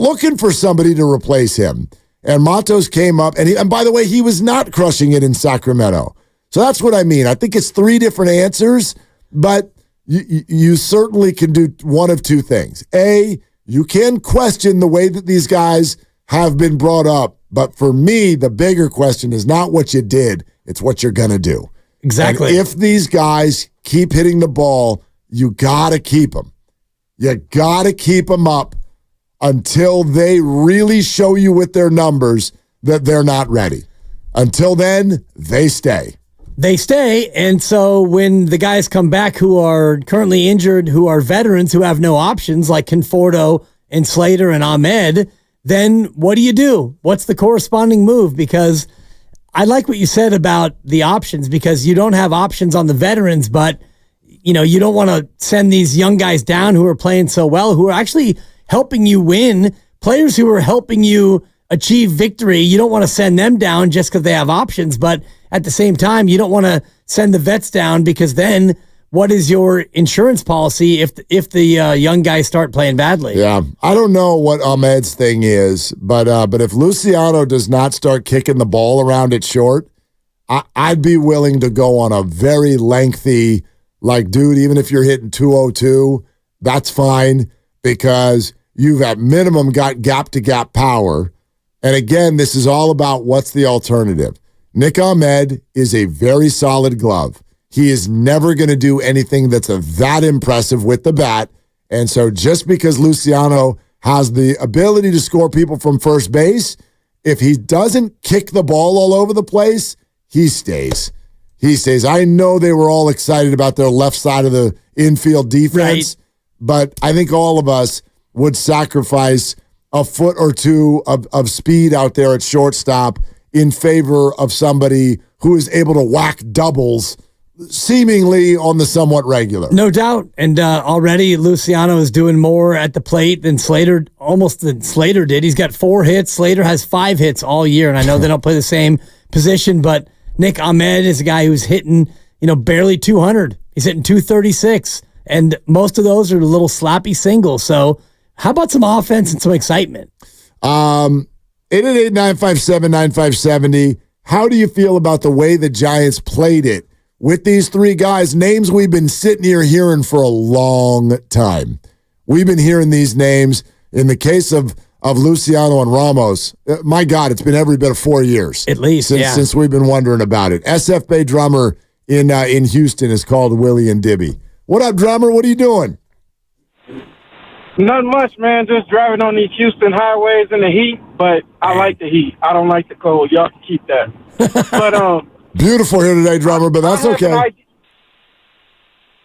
looking for somebody to replace him. And Matos came up, and by the way, he was not crushing it in Sacramento. So that's what I mean. I think it's 3 different answers, but you certainly can do one of 2 things. A, you can question the way that these guys have been brought up. But for me, the bigger question is not what you did. It's what you're going to do. Exactly. And if these guys keep hitting the ball, you got to keep them. You got to keep them up until they really show you with their numbers that they're not ready. Until then, they stay. They stay, and so when the guys come back who are currently injured, who are veterans, who have no options, like Conforto and Slater and Ahmed, then what do? What's the corresponding move? Because I like what you said about the options, because you don't have options on the veterans, but you don't want to send these young guys down who are playing so well, who are actually helping you win, players who are helping you achieve victory. You don't want to send them down just because they have options, but at the same time, you don't want to send the vets down, because then what is your insurance policy if the young guys start playing badly? Yeah, I don't know what Ahmed's thing is, but if Luciano does not start kicking the ball around at short, I'd be willing to go on a very lengthy, like, dude, even if you're hitting 202, that's fine because you've at minimum got gap-to-gap power. And again, this is all about what's the alternative. Nick Ahmed is a very solid glove. He is never going to do anything that's that impressive with the bat. And so just because Luciano has the ability to score people from first base, if he doesn't kick the ball all over the place, he stays. He stays. I know they were all excited about their left side of the infield defense, but I think all of us would sacrifice a foot or two of speed out there at shortstop in favor of somebody who is able to whack doubles seemingly on the somewhat regular. No doubt. And already Luciano is doing more at the plate than Slater did. He's got 4 hits. Slater has 5 hits all year. And I know they don't play the same position, but Nick Ahmed is a guy who's hitting, barely 200. He's hitting 236. And most of those are little slappy singles. So how about some offense and some excitement? 888-957-9570. How do you feel about the way the Giants played it with these 3 guys, names we've been sitting here hearing for a long time? We've been hearing these names. In the case of Luciano and Ramos, my God, it's been every bit of 4 years. At least, since we've been wondering about it. SF Bay drummer in Houston is called Willie and Dibby. What up, drummer? What are you doing? Not much, man. Just driving on these Houston highways in the heat, but I like the heat. I don't like the cold. Y'all can keep that. But beautiful here today, drummer, but that's okay.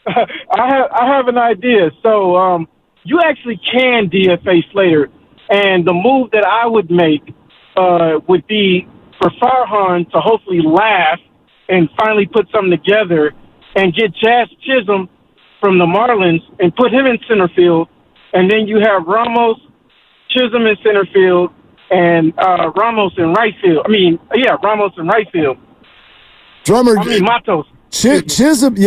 I have an idea. So you actually can DFA Slater, and the move that I would make would be for Farhan to hopefully laugh and finally put something together and get Jazz Chisholm from the Marlins and put him in center field. And then you have Ramos, Chisholm in center field, and Ramos in right field. Ramos in right field. Drummer, Matos. Chisholm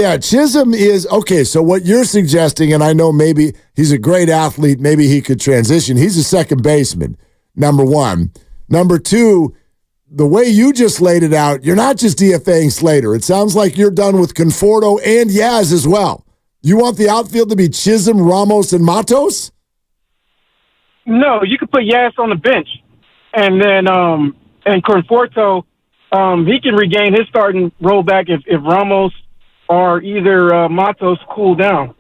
is, okay, so what you're suggesting, and I know maybe he's a great athlete, maybe he could transition. He's a second baseman, number one. Number two, the way you just laid it out, you're not just DFAing Slater. It sounds like you're done with Conforto and Yaz as well. You want the outfield to be Chisholm, Ramos, and Matos? No, you could put Yaz on the bench. And then and Conforto, he can regain his starting role back if Ramos or either Matos cool down.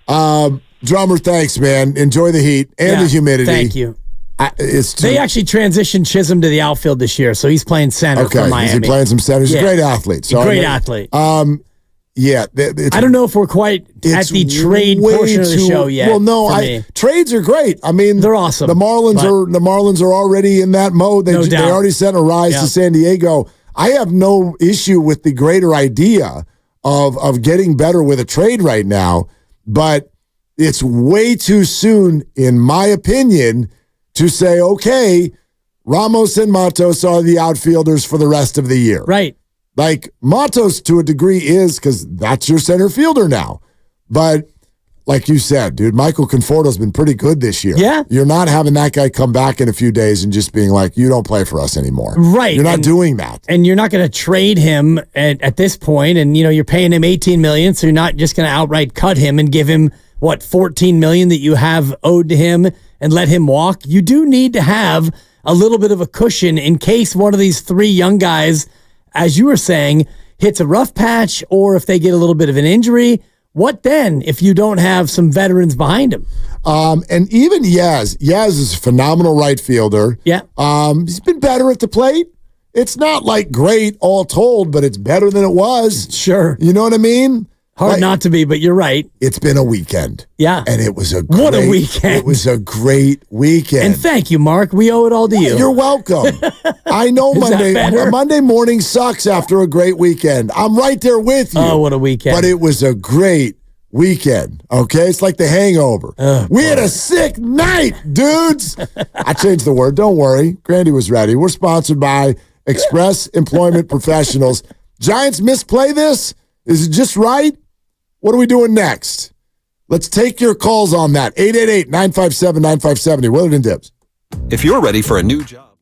Drummer, thanks, man. Enjoy the heat and the humidity. Thank you. They actually transitioned Chisholm to the outfield this year, so he's playing center for Miami. Is he playing some center? He's a great athlete. So great athlete. Yeah. I don't know if we're quite at the trade portion of the show yet. Well, no, trades are great. I mean, they're awesome. The Marlins are already in that mode. They already sent a rise to San Diego. I have no issue with the greater idea of getting better with a trade right now, but it's way too soon, in my opinion, to say, okay, Ramos and Matos are the outfielders for the rest of the year. Right. Like, Matos, to a degree, is, because that's your center fielder now. But, like you said, dude, Michael Conforto's been pretty good this year. Yeah. You're not having that guy come back in a few days and just being like, you don't play for us anymore. Right. You're not doing that. And you're not going to trade him at this point, and, you're paying him $18 million, so you're not just going to outright cut him and give him, $14 million that you have owed to him and let him walk. You do need to have a little bit of a cushion in case one of these 3 young guys, as you were saying, hits a rough patch, or if they get a little bit of an injury. What then if you don't have some veterans behind him? And even Yaz is a phenomenal right fielder. Yeah. He's been better at the plate. It's not like great all told, but it's better than it was. Sure. You know what I mean? Hard not to be, but you're right. It's been a weekend. Yeah. And it was a weekend. It was a great weekend. And thank you, Mark. We owe it all to you. You're welcome. I know Monday morning sucks after a great weekend. I'm right there with you. Oh, what a weekend. But it was a great weekend, okay? It's like the hangover. We had a sick night, dudes. I changed the word. Don't worry. Grandy was ready. We're sponsored by Express Employment Professionals. Giants misplay this? Is it just right? What are we doing next? Let's take your calls on that. 888-957-9570. Willard and Dibs. If you're ready for a new job.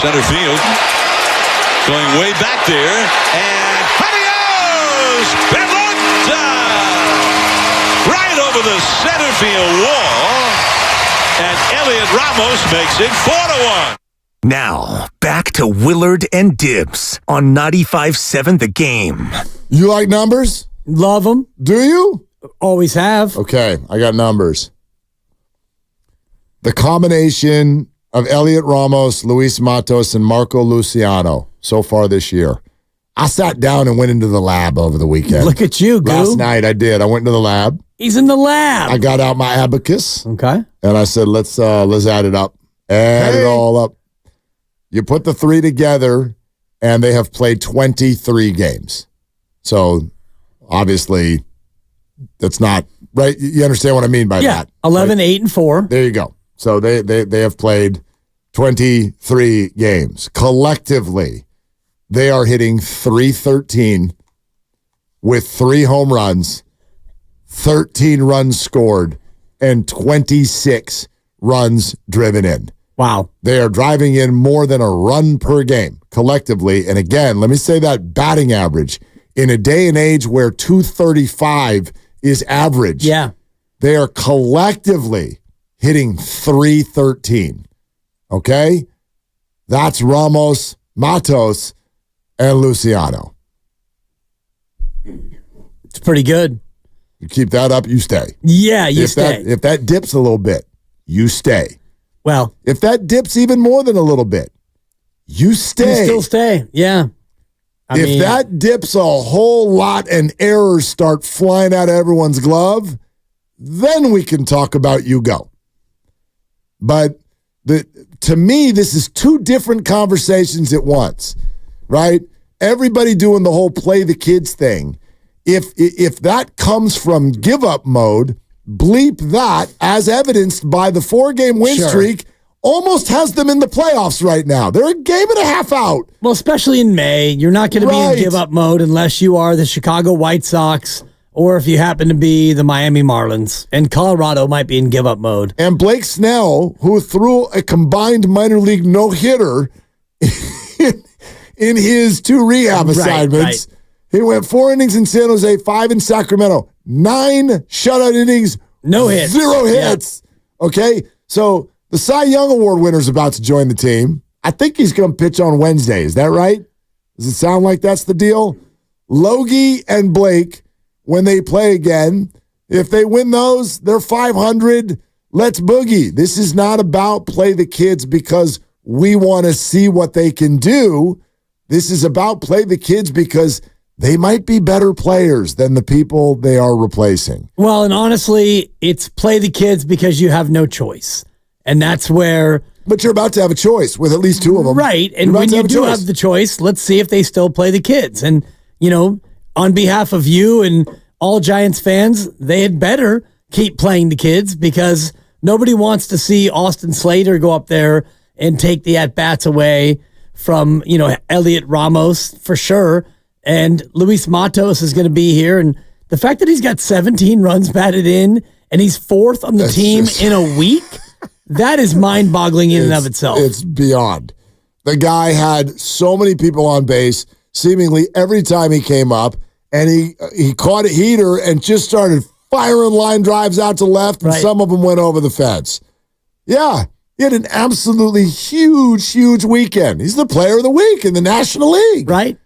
center field. Going way back there. And adios! Pelota! Right over the center field wall. And Heliot Ramos makes it 4-1. Now, back to Willard and Dibs on 95.7 The Game. You like numbers? Love them. Do you? Always have. Okay, I got numbers. The combination of Heliot Ramos, Luis Matos, and Marco Luciano so far this year. I sat down and went into the lab over the weekend. Look at you, Goo. Last night I did. I went into the lab. He's in the lab. I got out my abacus. Okay. And I said, let's add it up. Add it all up. You put the three together, and they have played 23 games. So, obviously, that's not right. You understand what I mean by that? 11, right? 8, and 4. There you go. So they have played 23 games. Collectively, they are hitting .313 with 3 home runs, 13 runs scored, and 26 runs driven in. Wow. They are driving in more than a run per game collectively. And again, let me say that batting average in a day and age where 235 is average. Yeah. They are collectively hitting .313. Okay? That's Ramos, Matos, and Luciano. It's pretty good. You keep that up, you stay. Yeah, you stay. If that dips a little bit, you stay. Well, if that dips even more than a little bit, you stay. You still stay. Yeah. If that dips a whole lot and errors start flying out of everyone's glove, then we can talk about you go. But to me, this is 2 different conversations at once, right? Everybody doing the whole play the kids thing. If that comes from give up mode, bleep that, as evidenced by the 4-game win streak, almost has them in the playoffs right now. They're a game and a half out. Well, especially in May, you're not going to be in give-up mode unless you are the Chicago White Sox or if you happen to be the Miami Marlins. And Colorado might be in give-up mode. And Blake Snell, who threw a combined minor league no-hitter in his 2 rehab assignments. Right. He went 4 innings in San Jose, 5 in Sacramento, 9 shutout innings, no hits, 0 hits. Yeah. Okay, so the Cy Young Award winner is about to join the team. I think he's going to pitch on Wednesday. Is that right? Does it sound like that's the deal? Logie and Blake, when they play again, if they win those, they're 500. Let's boogie. This is not about play the kids because we want to see what they can do. This is about play the kids because they might be better players than the people they are replacing. Well, and honestly, it's play the kids because you have no choice. And that's where... But you're about to have a choice with at least 2 of them. Right. And when you do have the choice, let's see if they still play the kids. And, you know, on behalf of you and all Giants fans, they had better keep playing the kids because nobody wants to see Austin Slater go up there and take the at-bats away from, you know, Heliot Ramos for sure. And Luis Matos is going to be here. And the fact that he's got 17 runs batted in and he's 4th on the team in a week, that is mind-boggling in and of itself. It's beyond. The guy had so many people on base seemingly every time he came up, and he caught a heater and just started firing line drives out to left, and some of them went over the fence. Yeah, he had an absolutely huge, huge weekend. He's the player of the week in the National League. Right.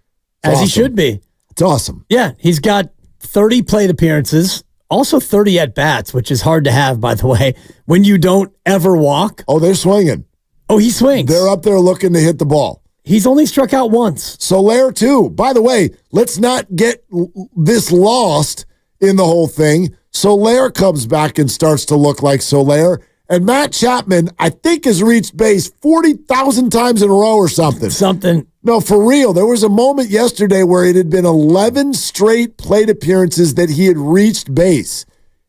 As he should be. It's awesome. Yeah, he's got 30 plate appearances, also 30 at-bats, which is hard to have, by the way, when you don't ever walk. Oh, they're swinging. Oh, he swings. They're up there looking to hit the ball. He's only struck out once. Soler, too. By the way, let's not get this lost in the whole thing. Soler comes back and starts to look like Soler. And Matt Chapman, I think, has reached base 40,000 times in a row or something. No, for real. There was a moment yesterday where it had been 11 straight plate appearances that he had reached base.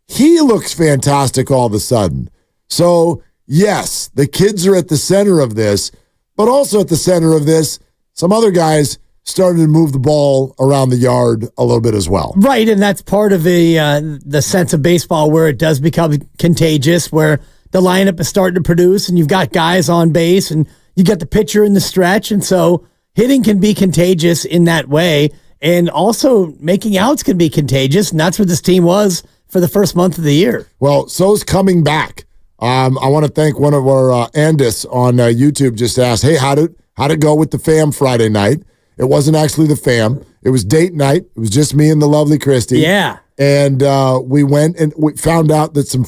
He looks fantastic all of a sudden. So, yes, the kids are at the center of this, but also at the center of this, some other guys started to move the ball around the yard a little bit as well. Right, and that's part of the sense of baseball where it does become contagious, where the lineup is starting to produce and you've got guys on base and You got the pitcher in the stretch, and so hitting can be contagious in that way. And also making outs can be contagious, and that's what this team was for the first month of the year. Well, so's coming back. I want to thank one of our Andis on YouTube just asked, hey, how'd it go with the fam Friday night? It wasn't actually the fam. It was date night. It was just me and the lovely Christy. Yeah. And we went and we found out that some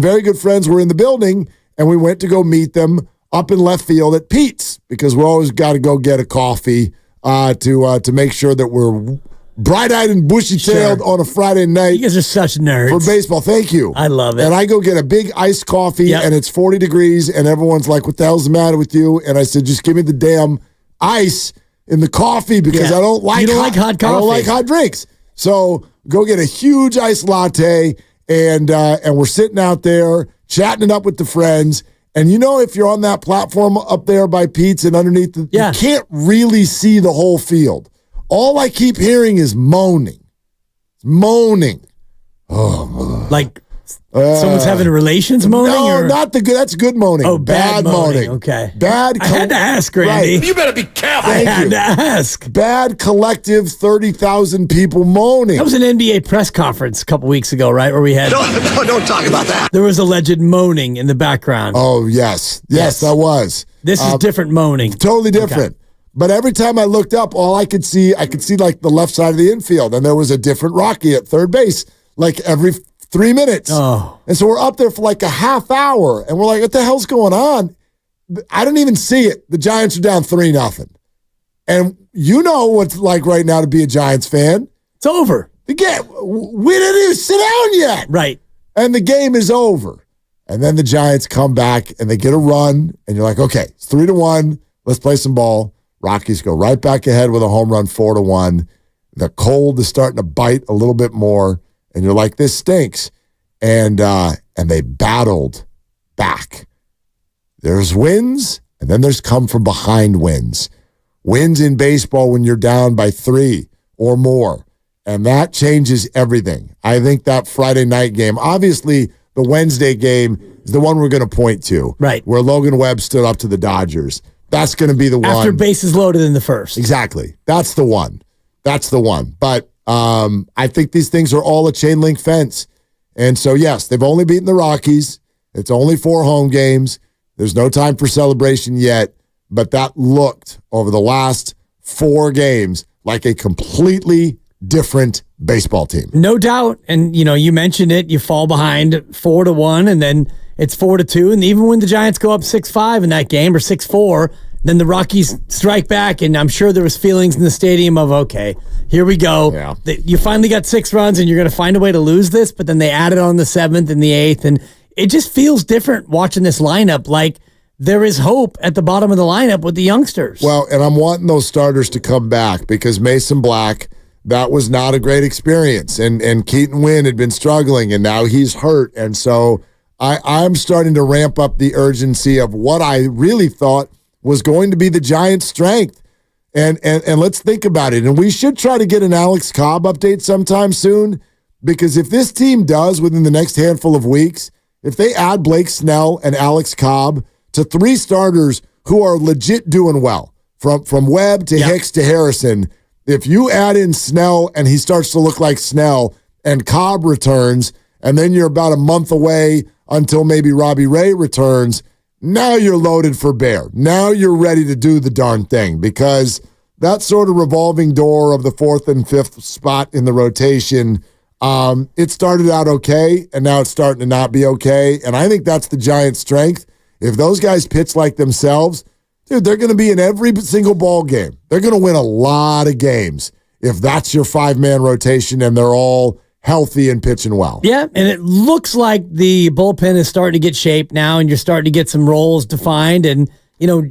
very good friends were in the building, and we went to go meet them up in left field at Pete's because we always got to go get a coffee to make sure that we're bright-eyed and bushy-tailed on a Friday night. You guys are such nerds. For baseball. Thank you. I love it. And I go get a big iced coffee, and it's 40 degrees, and everyone's like, what the hell's the matter with you? And I said, just give me the damn ice in the coffee because I don't like hot coffee. I don't like hot drinks. So go get a huge iced latte, and we're sitting out there chatting it up with the friends. And if you're on that platform up there by Pete's and underneath, you can't really see the whole field. All I keep hearing is moaning. Moaning. Oh, man. Like someone's having relations moaning? No, not the good. That's good moaning. Oh, bad moaning. Okay. Bad. I had to ask, Randy. Right. You better be careful. I had to ask. Bad collective 30,000 people moaning. That was an NBA press conference a couple weeks ago, right? Where we had... Don't talk about that. There was alleged moaning in the background. Oh, yes. Yes, that was. This is different moaning. Totally different. Okay. But every time I looked up, all I could see like the left side of the infield, and there was a different Rocky at third base, like every 3 minutes. Oh. And so we're up there for like a half hour, and we're like, what the hell's going on? I didn't even see it. The Giants are down 3-0. And you know what it's like right now to be a Giants fan. It's over. We didn't even sit down yet. Right. And the game is over. And then the Giants come back, and they get a run, and you're like, okay, it's 3-1. Let's play some ball. Rockies go right back ahead with a home run, 4-1. The cold is starting to bite a little bit more, and you're like, this stinks. And they battled back. There's wins, and then there's come from behind wins. Wins in baseball when you're down by 3 or more, and that changes everything. I think that Friday night game, obviously the Wednesday game is the one we're going to point to, right? Where Logan Webb stood up to the Dodgers. That's going to be the one. After bases loaded in the first. Exactly. That's the one. But I think these things are all a chain link fence. And so, yes, they've only beaten the Rockies. It's only 4 home games. There's no time for celebration yet. But that looked, over the last 4 games, like a completely different baseball team. No doubt. And, you mentioned it. You fall behind 4-1, and then it's 4-2, and even when the Giants go up 6-5 in that game, or 6-4, then the Rockies strike back, and I'm sure there was feelings in the stadium of, okay, here we go. Yeah. You finally got 6 runs, and you're going to find a way to lose this, but then they added on the 7th and the 8th, and it just feels different watching this lineup. Like there is hope at the bottom of the lineup with the youngsters. Well, and I'm wanting those starters to come back because Mason Black, that was not a great experience, and Keaton Wynn had been struggling, and now he's hurt, and so I'm starting to ramp up the urgency of what I really thought was going to be the Giants' strength. And let's think about it. And we should try to get an Alex Cobb update sometime soon, because if this team does within the next handful of weeks, if they add Blake Snell and Alex Cobb to 3 starters who are legit doing well, from Webb to Hicks to Harrison, if you add in Snell and he starts to look like Snell and Cobb returns, and then you're about a month away until maybe Robbie Ray returns, now you're loaded for bear. Now you're ready to do the darn thing, because that sort of revolving door of the 4th and 5th spot in the rotation, it started out okay, and now it's starting to not be okay, and I think that's the Giants' strength. If those guys pitch like themselves, dude, they're going to be in every single ball game. They're going to win a lot of games if that's your 5-man rotation and they're all healthy and pitching well. Yeah, and it looks like the bullpen is starting to get shaped now, and you're starting to get some roles defined. And,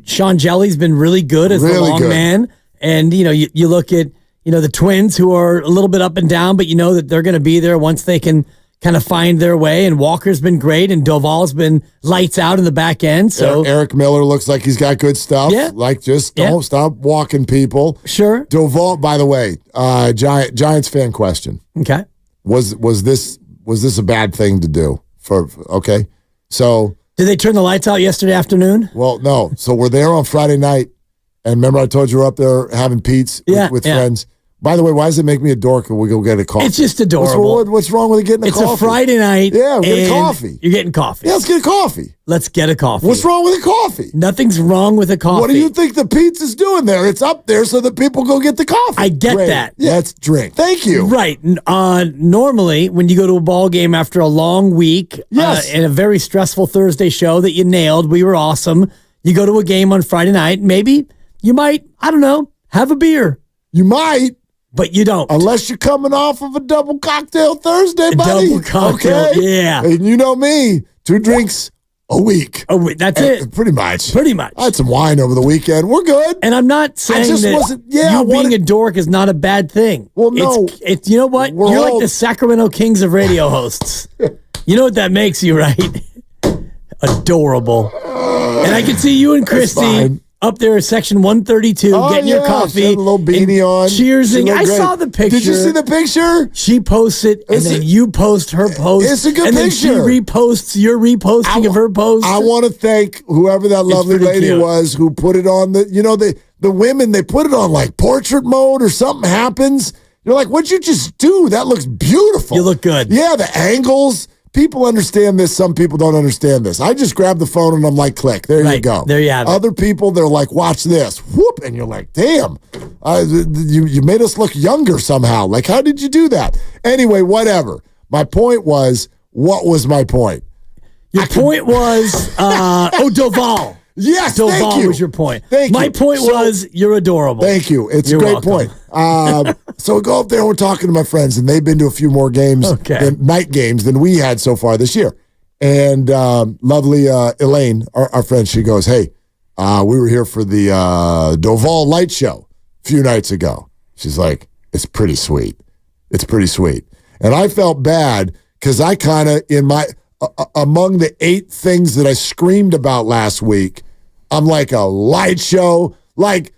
Sean Jelly's been really good as the long man. And, you look at, the Twins, who are a little bit up and down, but you know that they're going to be there once they can kind of find their way. And Walker's been great, and Doval's been lights out in the back end. So Eric Miller looks like he's got good stuff. Yeah. Like, just don't stop walking people. Sure. Doval, by the way, Giants fan question. Okay. Was this a bad thing to do? Okay, so Did they turn the lights out yesterday afternoon? Well, no. So we're there on Friday night. And remember I told you we're up there having Pete's with friends. By the way, why does it make me a dork when we go get a coffee? It's just adorable. What's wrong with getting a coffee? It's a Friday night. Yeah, we're getting coffee. You're getting coffee. Yeah, let's get a coffee. Let's get a coffee. What's wrong with a coffee? Nothing's wrong with a coffee. What do you think the pizza's doing there? It's up there so that people go get the coffee. I get that. Yeah, let's drink. Thank you. Right. Normally, when you go to a ball game after a long week and a very stressful Thursday show that you nailed, we were awesome. You go to a game on Friday night, maybe you might, I don't know, have a beer. You might. But you don't. Unless you're coming off of a double cocktail Thursday, buddy. Double cocktail, yeah. And you know me, 2 drinks a week. That's it. Pretty much. I had some wine over the weekend. We're good. And I'm not saying being a dork is not a bad thing. Well, no. It's you know what? You're like the Sacramento Kings of radio hosts. You know what that makes you, right? Adorable. And I can see you and Christy up there, section 132, getting your coffee. She had a little beanie on. Cheersing. I saw the picture. Did you see the picture? She posts it, and then you post her post. It's a good and picture. And then she reposts your reposting of her post. I want to thank whoever that lovely lady was who put it on the women, they put it on like portrait mode or something happens. You're like, what'd you just do? That looks beautiful. You look good. Yeah, the angles. People understand this. Some people don't understand this. I just grab the phone and I'm like, click. There you go. There you have it. Other people, they're like, watch this. Whoop. And you're like, damn. You made us look younger somehow. Like, how did you do that? Anyway, whatever. My point was, what was my point? Your point was, Doval. Yes, Doval thank you. was your point. Thank My you. point was, you're adorable. Thank you. It's You're a great welcome. point. So we go up there and we're talking to my friends, and they've been to a few more games, night games, than we had so far this year. And lovely Elaine, our friend, she goes, hey, we were here for the Doval light show a few nights ago. She's like, it's pretty sweet. It's pretty sweet. And I felt bad because I kind of, among the 8 things that I screamed about last week, I'm like, a light show. Like,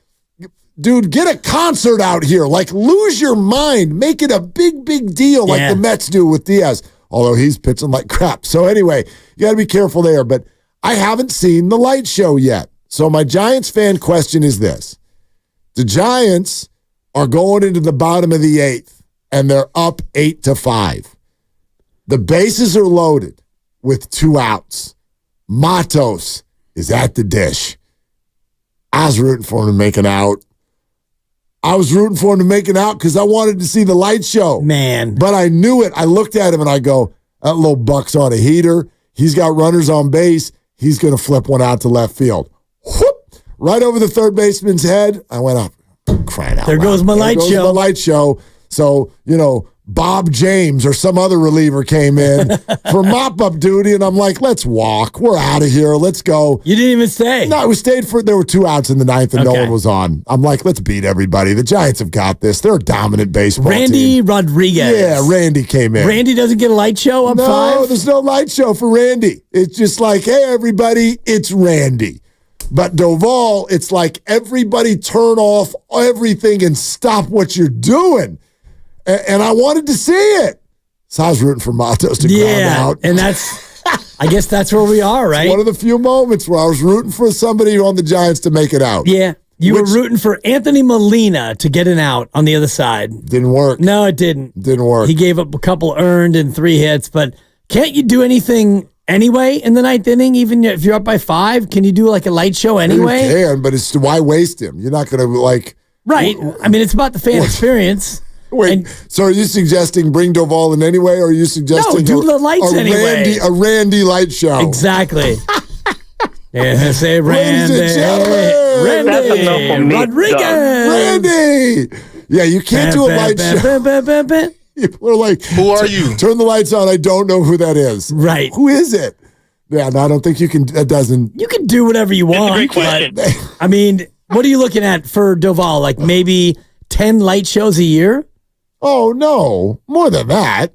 dude, get a concert out here. Like, lose your mind. Make it a big, big deal like the Mets do with Diaz. Although he's pitching like crap. So anyway, you got to be careful there. But I haven't seen the light show yet. So my Giants fan question is this. The Giants are going into the bottom of the 8th, and they're up 8-5. The bases are loaded with 2 outs. Matos is at the dish. I was rooting for him to make an out. I was rooting for him to make it out because I wanted to see the light show. Man. But I knew it. I looked at him and I go, that little buck's on a heater. He's got runners on base. He's going to flip one out to left field. Whoop! Right over the third baseman's head. I went up. Crying out There loud. goes my light show. My light show. So, Bob James or some other reliever came in for mop-up duty, and I'm like, let's walk. We're out of here. Let's go. You didn't even stay. No, we stayed there were 2 outs in the 9th, and no one was on. I'm like, let's beat everybody. The Giants have got this. They're a dominant baseball team. Randy Rodriguez. Yeah, Randy came in. Randy doesn't get a light show up 5? No, there's no light show for Randy. It's just like, hey, everybody, it's Randy. But Doval, it's like everybody turn off everything and stop what you're doing. And I wanted to see it. So I was rooting for Matos to ground out. And I guess that's where we are, right? It's one of the few moments where I was rooting for somebody on the Giants to make it out. Yeah. You were rooting for Anthony Molina to get an out on the other side. Didn't work. No, it didn't. Didn't work. He gave up a couple earned and 3 hits, but can't you do anything anyway in the 9th inning, even if you're up by 5? Can you do like a light show anyway? You can, but why waste him? You're not going to Right. I mean, it's about the fan experience. Wait, so are you suggesting bring Doval in anyway, or are you suggesting do the lights anyway? A Randy light show? Exactly. Yeah, say Ladies and gentlemen, Randy Rodriguez. Randy. Yeah, you can't do a light show. People are like, who are you? Turn the lights on. I don't know who that is. Right. Who is it? Yeah, no, I don't think you can. That doesn't. You can do whatever you want. That's a great question. I mean, what are you looking at for Doval? Like maybe 10 light shows a year? Oh, no. More than that.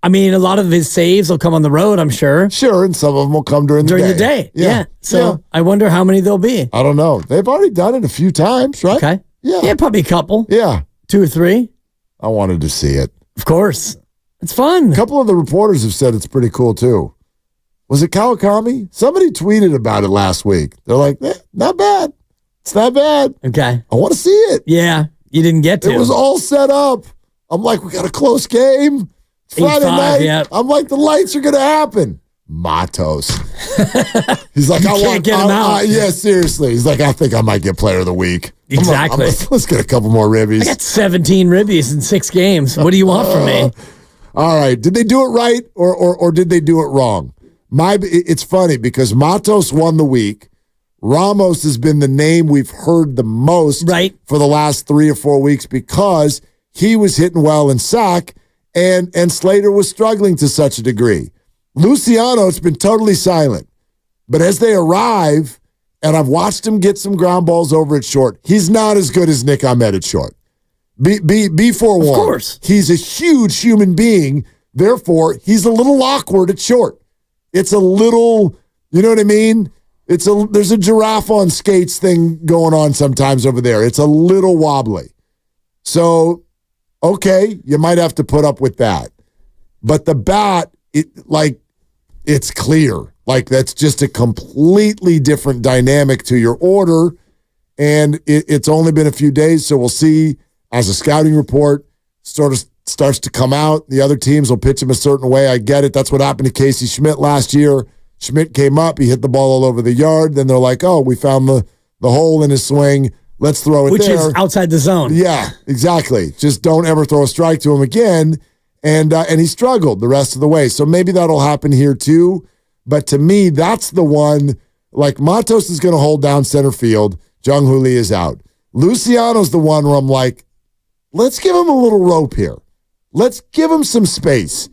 I mean, a lot of his saves will come on the road, I'm sure. Sure, and some of them will come during the day. Yeah. So I wonder how many there'll be. I don't know. They've already done it a few times, right? Okay. Yeah. Yeah, probably a couple. Yeah. 2 or 3. I wanted to see it. Of course. It's fun. A couple of the reporters have said it's pretty cool, too. Was it Kawakami? Somebody tweeted about it last week. They're like, not bad. It's not bad. Okay. I want to see it. Yeah, you didn't get to. It was all set up. I'm like, we got a close game. Friday night. Yep. I'm like, the lights are going to happen. Matos. He's like, can't get him out. Yeah, seriously. He's like, I think I might get player of the week. Exactly. Let's get a couple more ribbies. I got 17 ribbies in 6 games. What do you want from me? All right. Did they do it right or did they do it wrong? It's funny because Matos won the week. Ramos has been the name we've heard the most for the last 3 or 4 weeks because he was hitting well in sack and Slater was struggling to such a degree. Luciano, it's been totally silent. But as they arrive, and I've watched him get some ground balls over at short, he's not as good as Nick Ahmed at short. Be forewarned. Of course. He's a huge human being. Therefore, he's a little awkward at short. It's a little, you know what I mean? There's a giraffe on skates thing going on sometimes over there. It's a little wobbly. So, okay, you might have to put up with that. But the bat, it's clear. Like, that's just a completely different dynamic to your order. And it's only been a few days, so we'll see as a scouting report sort of starts to come out. The other teams will pitch him a certain way. I get it. That's what happened to Casey Schmidt last year. Schmidt came up. He hit the ball all over the yard. Then they're like, oh, we found the hole in his swing. Let's throw it there. Which is outside the zone. Yeah, exactly. Just don't ever throw a strike to him again. And he struggled the rest of the way. So maybe that'll happen here too. But to me, that's the one, like Matos is going to hold down center field. Jung Hoo Lee is out. Luciano's the one where I'm like, let's give him a little rope here. Let's give him some space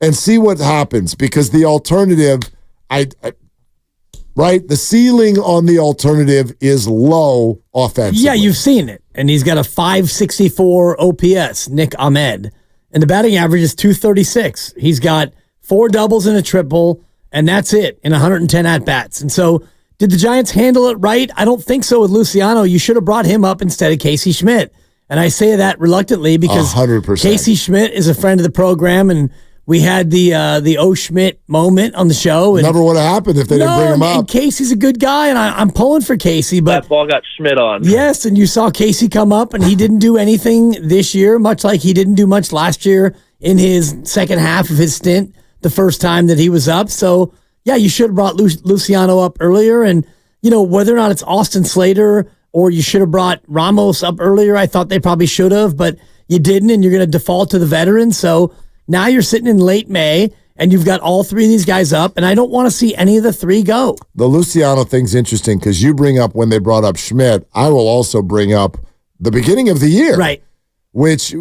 and see what happens because the alternative, the ceiling on the alternative is low offensively. Yeah, you've seen it. And he's got a 564 OPS, Nick Ahmed. And the batting average is 236. He's got 4 doubles and a triple, and that's it in 110 at-bats. And so did the Giants handle it right? I don't think so with Luciano. You should have brought him up instead of Casey Schmidt. And I say that reluctantly because 100%. Casey Schmidt is a friend of the program, and we had the O. Schmidt moment on the show. And never would have happened if they didn't bring him up. And Casey's a good guy, and I'm pulling for Casey. But that ball got Schmidt on. Yes, and you saw Casey come up, and he didn't do anything this year, much like he didn't do much last year in his second half of his stint, the first time that he was up. So, yeah, you should have brought Luciano up earlier. And, whether or not it's Austin Slater or you should have brought Ramos up earlier, I thought they probably should have, but you didn't, and you're going to default to the veterans. So now you're sitting in late May, and you've got all 3 of these guys up, and I don't want to see any of the 3 go. The Luciano thing's interesting because you bring up when they brought up Schmidt. I will also bring up the beginning of the year. Right. Which,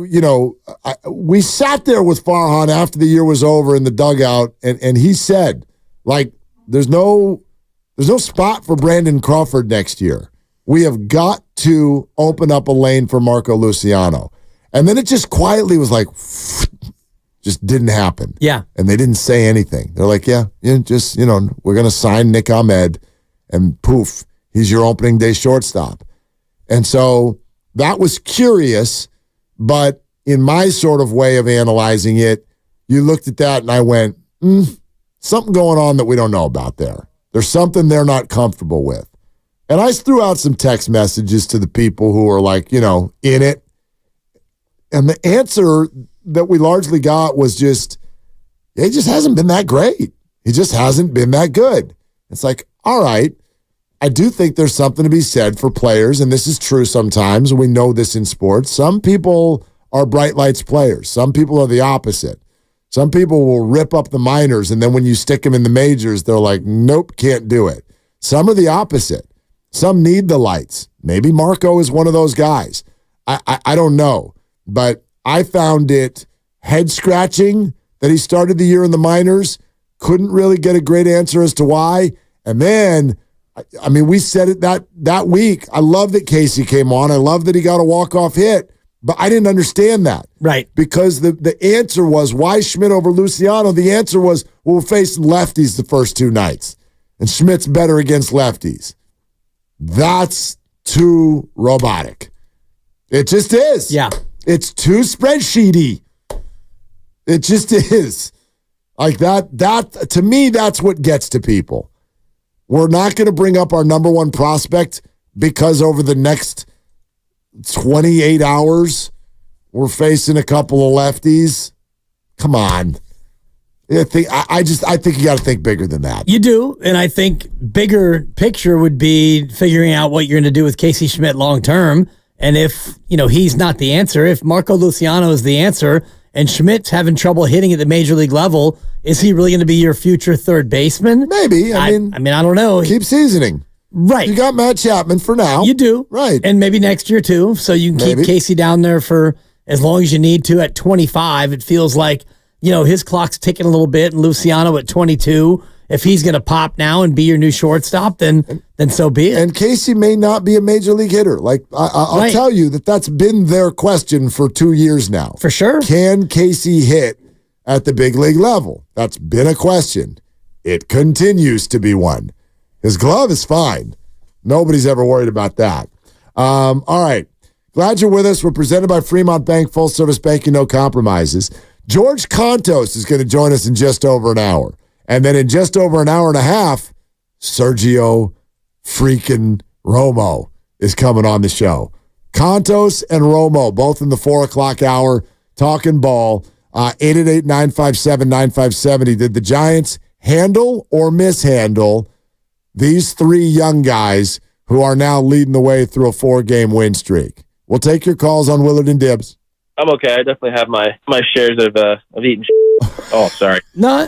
we sat there with Farhan after the year was over in the dugout, and he said, there's no spot for Brandon Crawford next year. We have got to open up a lane for Marco Luciano. And then it just quietly was like, just didn't happen. Yeah. And they didn't say anything. They're like, we're going to sign Nick Ahmed, and poof, he's your opening day shortstop. And so that was curious, but in my sort of way of analyzing it, you looked at that and I went, something going on that we don't know about there. There's something they're not comfortable with. And I threw out some text messages to the people who are like, in it. And the answer that we largely got was just, he just hasn't been that great. He just hasn't been that good. It's like, all right, I do think there's something to be said for players, and this is true sometimes. We know this in sports. Some people are bright lights players. Some people are the opposite. Some people will rip up the minors, and then when you stick them in the majors, they're like, nope, can't do it. Some are the opposite. Some need the lights. Maybe Marco is one of those guys. I don't know. But I found it head-scratching that he started the year in the minors. Couldn't really get a great answer as to why. And then, we said it that week. I love that Casey came on. I love that he got a walk-off hit. But I didn't understand that. Right. Because the answer was, why Schmidt over Luciano? The answer was, well, we're facing lefties the first 2 nights. And Schmidt's better against lefties. That's too robotic. It just is. Yeah. It's too spreadsheety. It just is. Like that to me, that's what gets to people. We're not going to bring up our number one prospect because over the next 28 hours, we're facing a couple of lefties. Come on. I think you got to think bigger than that. You do, and I think bigger picture would be figuring out what you're going to do with Casey Schmidt long term. And if he's not the answer, if Marco Luciano is the answer, and Schmidt's having trouble hitting at the major league level, is he really going to be your future third baseman? Maybe. I mean, I don't know. Keep seasoning. Right. You got Matt Chapman for now. You do. Right. And maybe next year too. So you can keep Casey down there for as long as you need to. At 25, it feels like, his clock's ticking a little bit, and Luciano at 22. If he's going to pop now and be your new shortstop, then so be it. And Casey may not be a major league hitter. Like I'll tell you that's been their question for 2 years now. For sure. Can Casey hit at the big league level? That's been a question. It continues to be one. His glove is fine. Nobody's ever worried about that. All right. Glad you're with us. We're presented by Fremont Bank, full service banking, no compromises. George Kontos is going to join us in just over an hour. And then in just over an hour and a half, Sergio freaking Romo is coming on the show. Kontos and Romo, both in the 4 o'clock hour, talking ball. 888-957-9570. Did the Giants handle or mishandle these three young guys who are now leading the way through a 4-game win streak? We'll take your calls on Willard and Dibs. I'm okay. I definitely have my shares of eating Oh, sorry. No.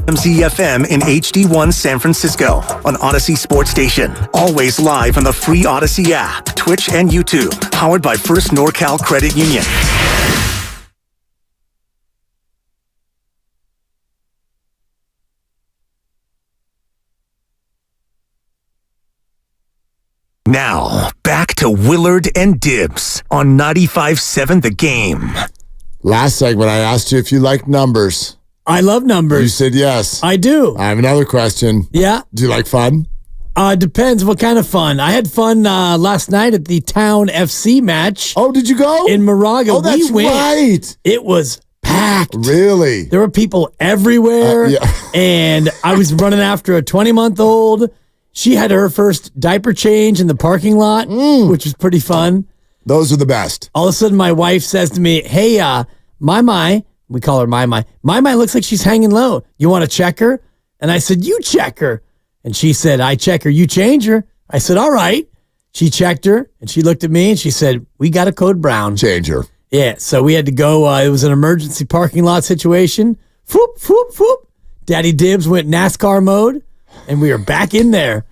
MCFM in HD1 San Francisco on Odyssey Sports Station. Always live on the free Odyssey app, Twitch, and YouTube. Powered by First NorCal Credit Union. Now, back to Willard and Dibs on 95.7 The Game. Last segment, I asked you if you like numbers. I love numbers. You said yes. I do. I have another question. Yeah. Do you like fun? Depends what kind of fun. I had fun last night at the Town FC match. Oh, did you go? In Moraga. Oh, that's right. It was packed. Really? There were people everywhere. Yeah. And I was running after a 20-month-old. She had her first diaper change in the parking lot, which was pretty fun. Those are the best. All of a sudden, my wife says to me, hey, My, we call her My. My looks like she's hanging low. You want to check her? And I said, you check her. And she said, I check her, you change her. I said, all right. She checked her, and she looked at me, and she said, we got a code brown. Change her. Yeah, so we had to go. It was an emergency parking lot situation. Whoop, whoop, whoop. Daddy Dibs went NASCAR mode, and we are back in there.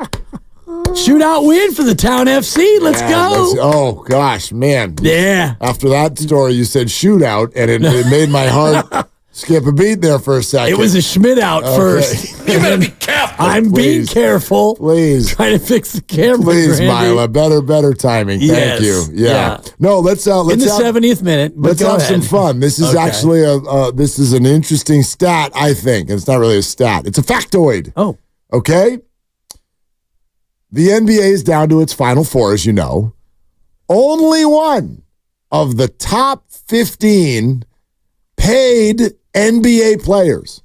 Shootout win for the Town FC. Let's go. Oh, gosh, man. Yeah. After that story, you said shootout, and it made my heart skip a beat there for a second. It was a Schmidt out first. You better be careful. I'm being careful. Please. Trying to fix the camera. Please, Randy. Mila. Better timing. Yes. Thank you. Yeah. No, let's in the 70th minute. Let's have some fun. This is actually this is an interesting stat, I think. It's not really a stat. It's a factoid. Oh. Okay? The NBA is down to its Final Four, as you know. Only one of the top 15 paid NBA players,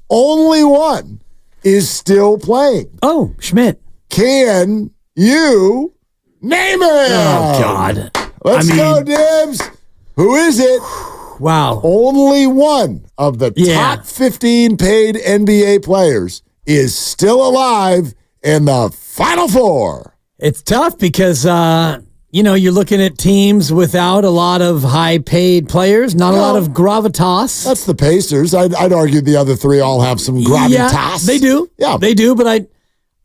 only one is still playing. Oh, Schmidt. Can you name it? Oh, God. Let's go, Dibs. Who is it? Wow. Only one of the top 15 paid NBA players is still alive in the Final Four. It's tough because, you're looking at teams without a lot of high-paid players, not a lot of gravitas. That's the Pacers. I'd argue the other three all have some gravitas. Yeah, they do. Yeah. They do, but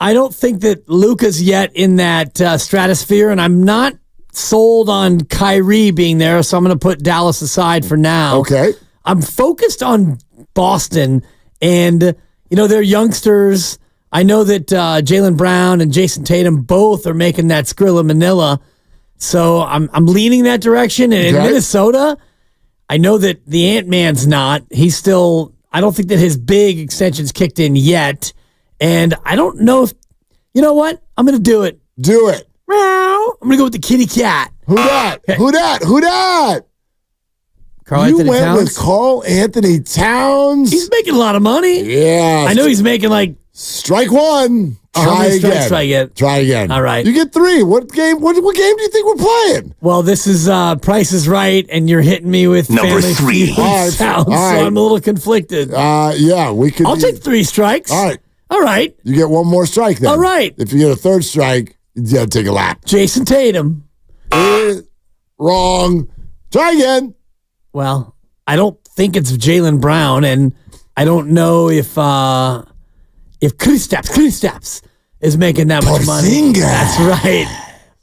I don't think that Luka's yet in that stratosphere, and I'm not sold on Kyrie being there, so I'm going to put Dallas aside for now. Okay. I'm focused on Boston, and, they're youngsters. I know that Jaylen Brown and Jason Tatum both are making that Skrilla Manila, so I'm leaning that direction. And in Minnesota, I know that the Ant-Man's not. He's still. I don't think that his big extension's kicked in yet, and I don't know if. You know what? I'm going to do it. Do it. Meow. I'm going to go with the kitty cat. Who dat? Okay. Who dat? You went with Karl Anthony Towns. He's making a lot of money. Yeah. I know he's making like. Strike one. Try again. Try again. All right. You get three. What game do you think we're playing? Well, this is Price is Right, and you're hitting me with Number Family 3. Feud sounds, so I'm a little conflicted. Yeah, we could. I'll take 3 strikes. All right. You get one more strike then. All right. If you get a third strike, you got to take a lap. Jason Tatum. Wrong. Try again. Well, I don't think it's Jaylen Brown, and I don't know if Kristaps is making that much money. That's right.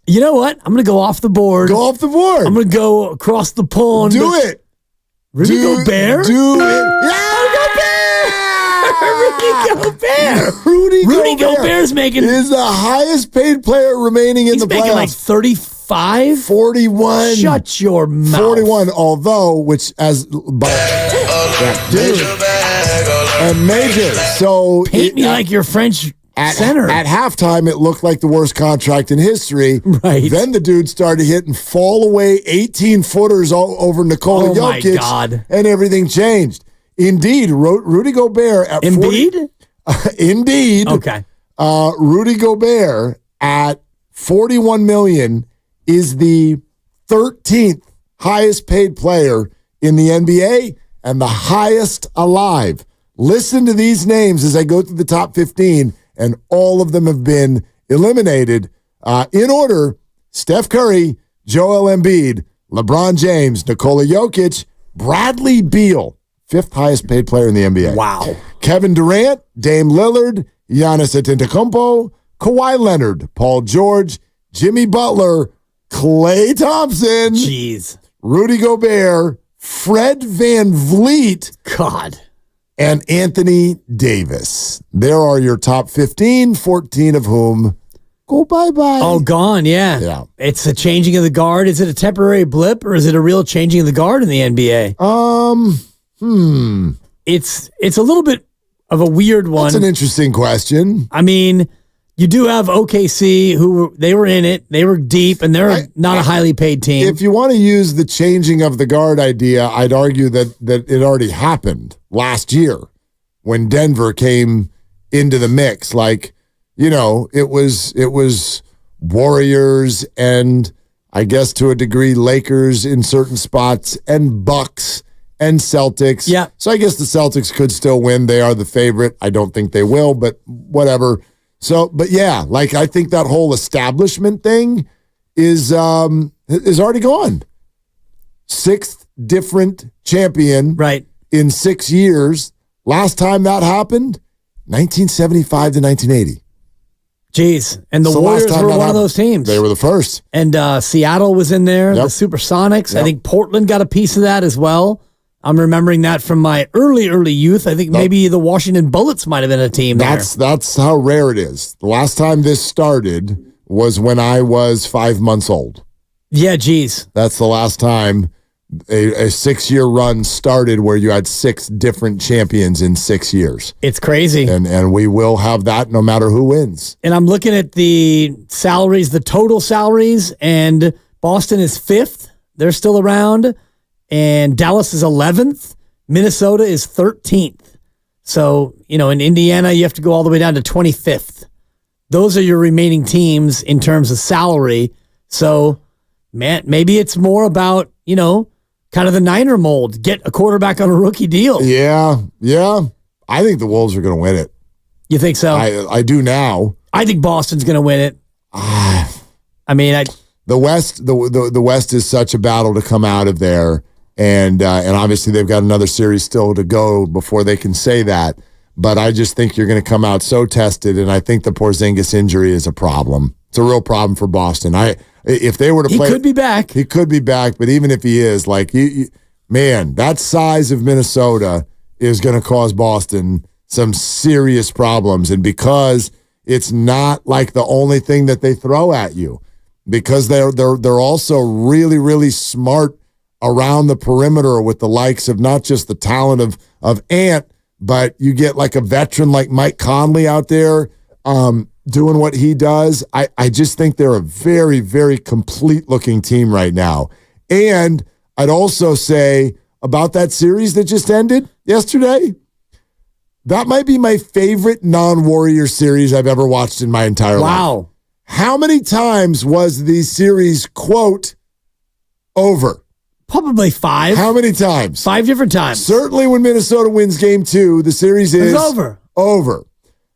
You know what? I'm going to go off the board. Go off the board. I'm going to go across the pond. Do it. Rudy Gobert? Do it. Yeah! Rudy Gobert's making... is the highest paid player remaining in the playoffs. He's making like 35? 41. Shut your mouth. 41, although, which as... and major. So paint me like your French center. At halftime, it looked like the worst contract in history. Right. Then the dude started hitting fall away 18-footers all over Nikola Jokic. My God. And everything changed. Indeed, Rudy Gobert at Embiid? Indeed. Okay. Rudy Gobert at $41 million is the 13th highest paid player in the NBA and the highest alive. Listen to these names as I go through the top 15, and all of them have been eliminated. In order: Steph Curry, Joel Embiid, LeBron James, Nikola Jokic, Bradley Beal, Fifth highest paid player in the NBA. Wow. Kevin Durant, Dame Lillard, Giannis Antetokounmpo, Kawhi Leonard, Paul George, Jimmy Butler, Klay Thompson, Jeez, Rudy Gobert, Fred VanVleet, God, and Anthony Davis. There are your top 15, 14 of whom go bye-bye. Oh, gone, yeah. It's a changing of the guard. Is it a temporary blip or is it a real changing of the guard in the NBA? It's a little bit of a weird one. That's an interesting question. I mean, you do have OKC, they were in it. They were deep, and they're not a highly paid team. If you want to use the changing of the guard idea, I'd argue that it already happened last year when Denver came into the mix. Like, it was Warriors and I guess to a degree Lakers in certain spots and Bucks and Celtics. Yeah. So I guess the Celtics could still win. They are the favorite. I don't think they will, but whatever. So, but yeah, like I think that whole establishment thing is already gone. Sixth different champion in 6 years. Last time that happened, 1975 to 1980. Jeez. And the Warriors were one of those teams. They were the first. And Seattle was in there, the Supersonics. I think Portland got a piece of that as well. I'm remembering that from my early youth. I think maybe the Washington Bullets might have been a team there. That's how rare it is. The last time this started was when I was 5 months old. Yeah, geez. That's the last time a 6-year run started where you had 6 different champions in 6 years. It's crazy. And we will have that no matter who wins. And I'm looking at the salaries, the total salaries, and Boston is 5th. They're still around. And Dallas is 11th. Minnesota is 13th. So, in Indiana, you have to go all the way down to 25th. Those are your remaining teams in terms of salary. So, man, maybe it's more about, kind of the Niner mold. Get a quarterback on a rookie deal. Yeah. I think the Wolves are going to win it. You think so? I do now. I think Boston's going to win it. The West is such a battle to come out of there. And obviously they've got another series still to go before they can say that. But I just think you're going to come out so tested, and I think the Porzingis injury is a problem. It's a real problem for Boston. If they were to play, he could be back. He could be back, but even if he is, man, that size of Minnesota is going to cause Boston some serious problems. And because it's not like the only thing that they throw at you, because they're also really, really smart around the perimeter with the likes of not just the talent of Ant, but you get like a veteran like Mike Conley out there doing what he does. I just think they're a very, very complete-looking team right now. And I'd also say about that series that just ended yesterday, that might be my favorite non-Warrior series I've ever watched in my entire life. Wow. How many times was the series, quote, over? Probably 5. How many times? 5 different times. Certainly when Minnesota wins game 2, the series is over.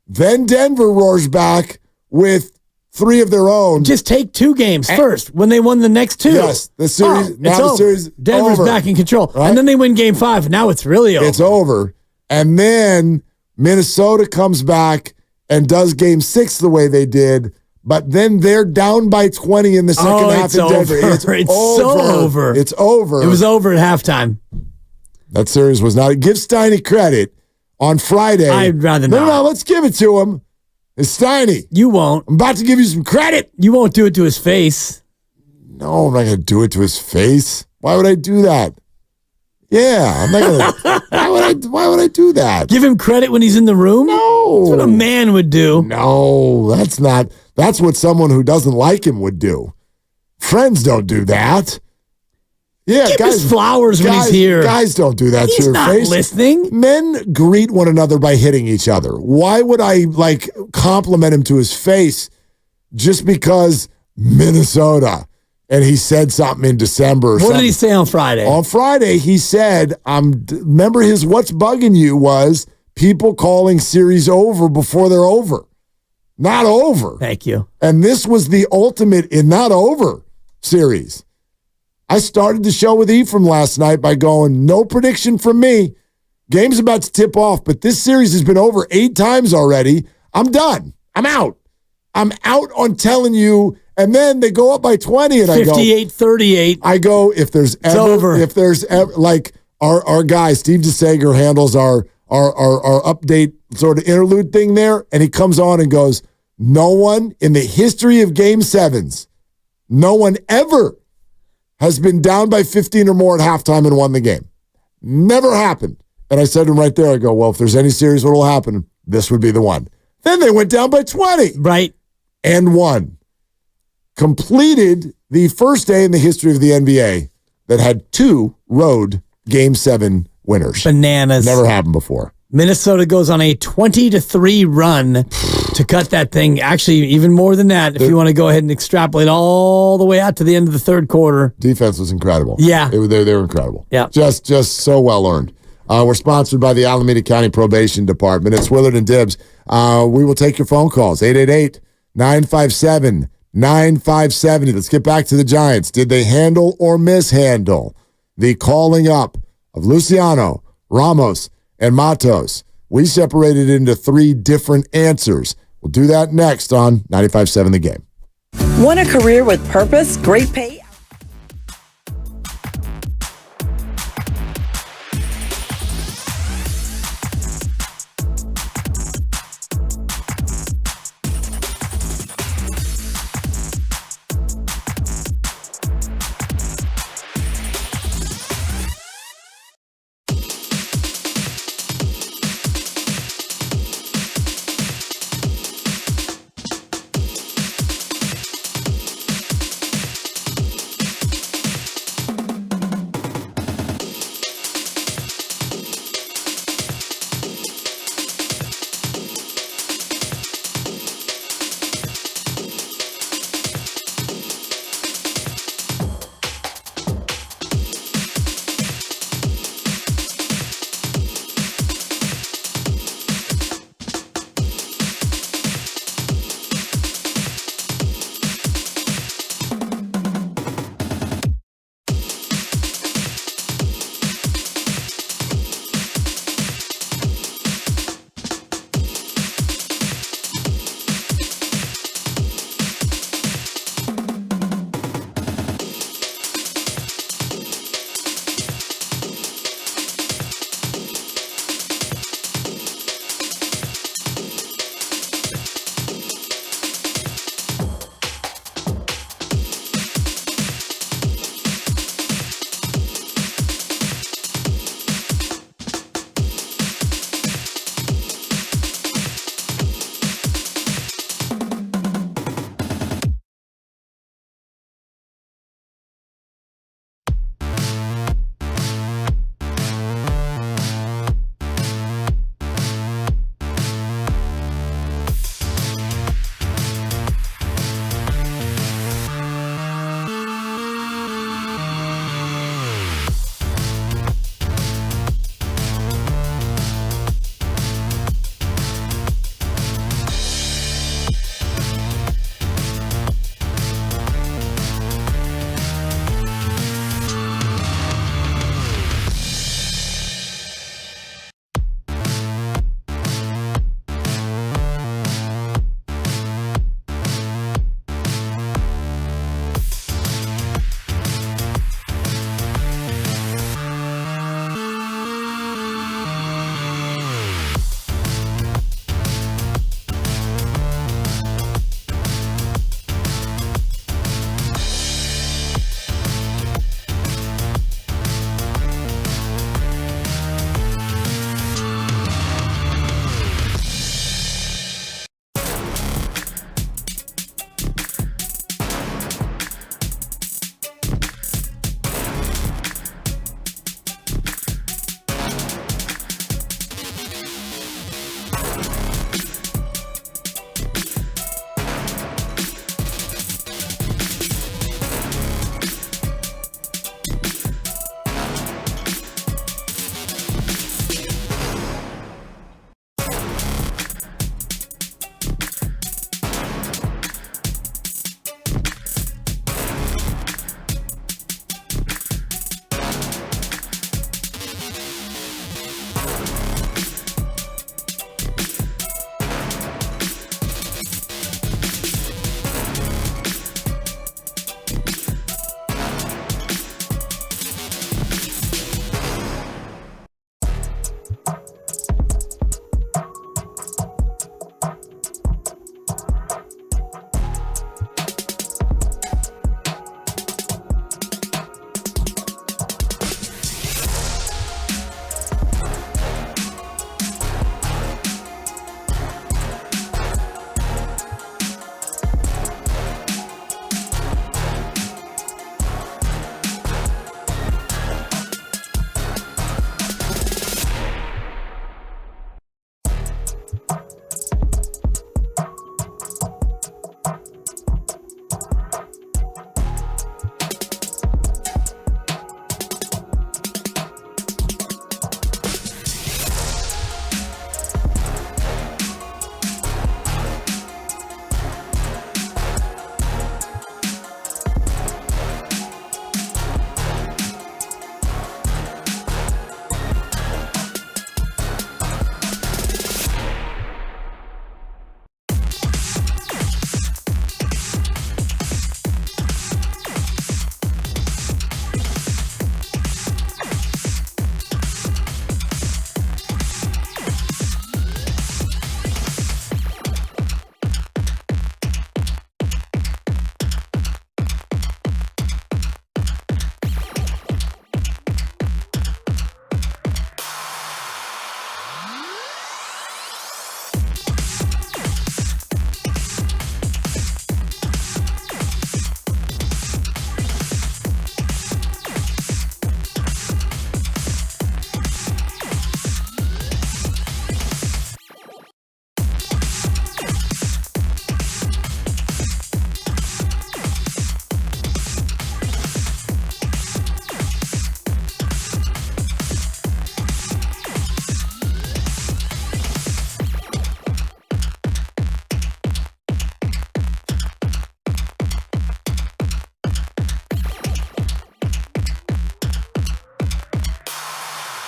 Then Denver roars back with 3 of their own. Just take 2 games first when they won the next 2. Yes, the series. Now the series Denver's over. back in control. Right? And then they win game 5. Now it's really over. It's over. And then Minnesota comes back and does game 6 the way they did. But then they're down by 20 in the second half in Denver. It's so over. It's over. It was over at halftime. That series was not. Give Steiny credit on Friday. I'd rather not. No, let's give it to him. It's Steiny. You won't. I'm about to give you some credit. You won't do it to his face. No, I'm not going to do it to his face. Why would I do that? Yeah, I'm not going to. Why would I do that? Give him credit when he's in the room? No. That's what a man would do. No, that's not. That's what someone who doesn't like him would do. Friends don't do that. Yeah, Give guys, his flowers when he's here. Guys don't do that to He's your not face. listening. Men greet one another by hitting each other. Why would I compliment him to his face just because Minnesota and he said something in December? What did he say on Friday? On Friday, he said, remember his "What's bugging you" was people calling series over before they're over. Not over. Thank you. And this was the ultimate in not over series. I started the show with Ephraim last night by going, no prediction from me. Game's about to tip off, but this series has been over 8 times already. I'm done. I'm out. I'm out on telling you. And then they go up by 20, and I go 58-38. I go, if there's ever, like our guy Steve DeSager handles our update sort of interlude thing there, and he comes on and goes, no one in the history of Game 7s, no one ever has been down by 15 or more at halftime and won the game. Never happened. And I said to him right there, I go, well, if there's any series what will happen, this would be the one. Then they went down by 20. Right. And won. Completed the first day in the history of the NBA that had 2 road Game 7 winners. Bananas. Never happened before. Minnesota goes on a 20-3 run to cut that thing. Actually, even more than that, if you want to go ahead and extrapolate all the way out to the end of the third quarter. Defense was incredible. Yeah. They were incredible. Yeah. Just so well earned. We're sponsored by the Alameda County Probation Department. It's Willard and Dibbs. We will take your phone calls. 888-957-9570. Let's get back to the Giants. Did they handle or mishandle the calling up of Luciano, Ramos, and Matos? We separated it into 3 different answers. We'll do that next on 95.7 The Game. Want a career with purpose, great pay?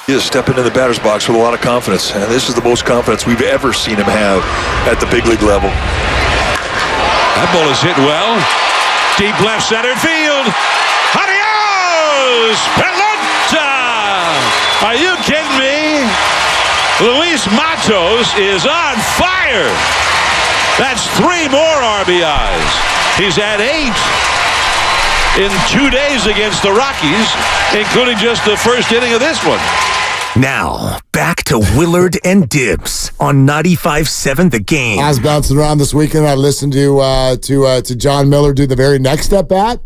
He is stepping in the batter's box with a lot of confidence, and this is the most confidence we've ever seen him have at the big league level. That ball is hit well. Deep left center field. Adios! Pelota! Are you kidding me? Luis Matos is on fire. That's 3 more RBIs. He's had 8 in 2 days against the Rockies, including just the first inning of this one. Now, back to Willard and Dibs on 95.7 The Game. I was bouncing around this weekend. I listened to John Miller do the very next at bat.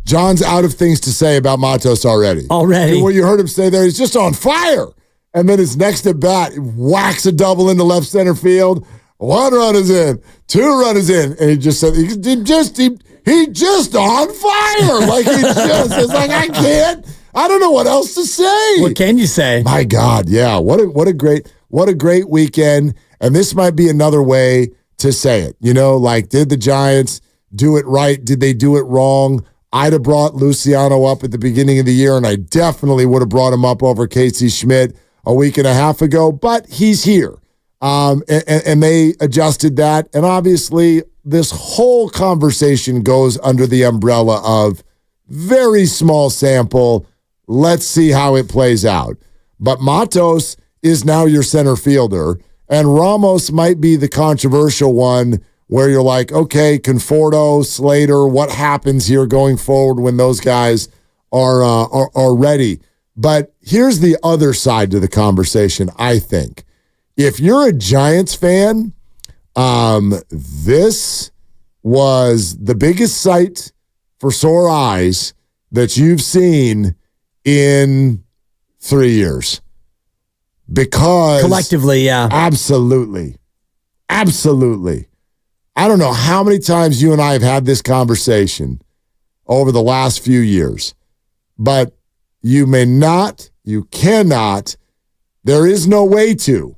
John's out of things to say about Matos already. What you heard him say there, he's just on fire. And then his next at bat, whacks a double into left center field. 1 run is in, 2 runs in, and he just said he just on fire. Like he just is like I don't know what else to say. What can you say? My God, yeah. What a great weekend. And this might be another way to say it. You know, like, did the Giants do it right? Did they do it wrong? I'd have brought Luciano up at the beginning of the year, and I definitely would have brought him up over Casey Schmidt a week and a half ago, but he's here. And they adjusted that. And obviously, this whole conversation goes under the umbrella of very small sample. Let's see how it plays out. But Matos is now your center fielder, and Ramos might be the controversial one where you're like, okay, Conforto, Slater, what happens here going forward when those guys are ready? But here's the other side to the conversation, I think. If you're a Giants fan, this was the biggest sight for sore eyes that you've seen in 3 years. Because collectively, yeah. Absolutely. I don't know how many times you and I have had this conversation over the last few years, but you cannot, there is no way to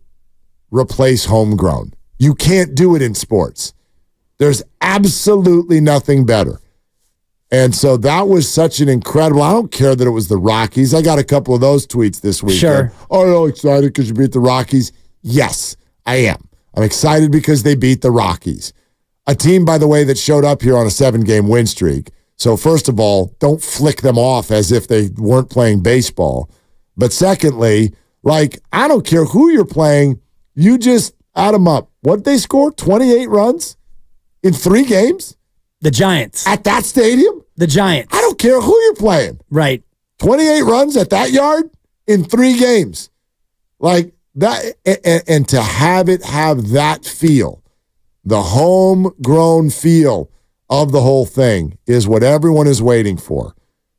replace homegrown. You can't do it in sports. There's absolutely nothing better. And so that was such an incredible, I don't care that it was the Rockies. I got a couple of those tweets this week. Sure. Oh, you're excited because you beat the Rockies? Yes, I am. I'm excited because they beat the Rockies. A team, by the way, that showed up here on a 7-game win streak. So first of all, don't flick them off as if they weren't playing baseball. But secondly, like, I don't care who you're playing, you just add them up. What'd they score? 28 runs in 3 games? The Giants. At that stadium? The Giants. I don't care who you're playing. Right. 28 runs at that yard in 3 games. Like that, and to have it have that feel, the homegrown feel of the whole thing is what everyone is waiting for.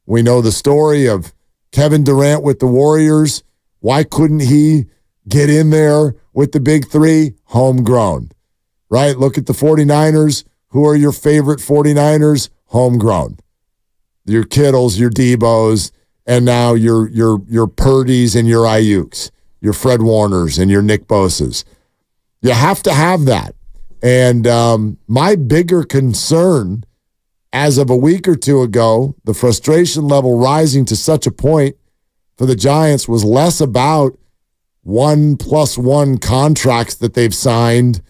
We know the story of Kevin Durant with the Warriors. Why couldn't he get in there with the big 3? Homegrown, right? Look at the 49ers. Who are your favorite 49ers? Homegrown. Your Kittles, your Debos, and now your Purdy's and your Ayuks, your Fred Warners and your Nick Bosas. You have to have that. And my bigger concern as of a week or two ago, the frustration level rising to such a point for the Giants was less about 1+1 contracts that they've signed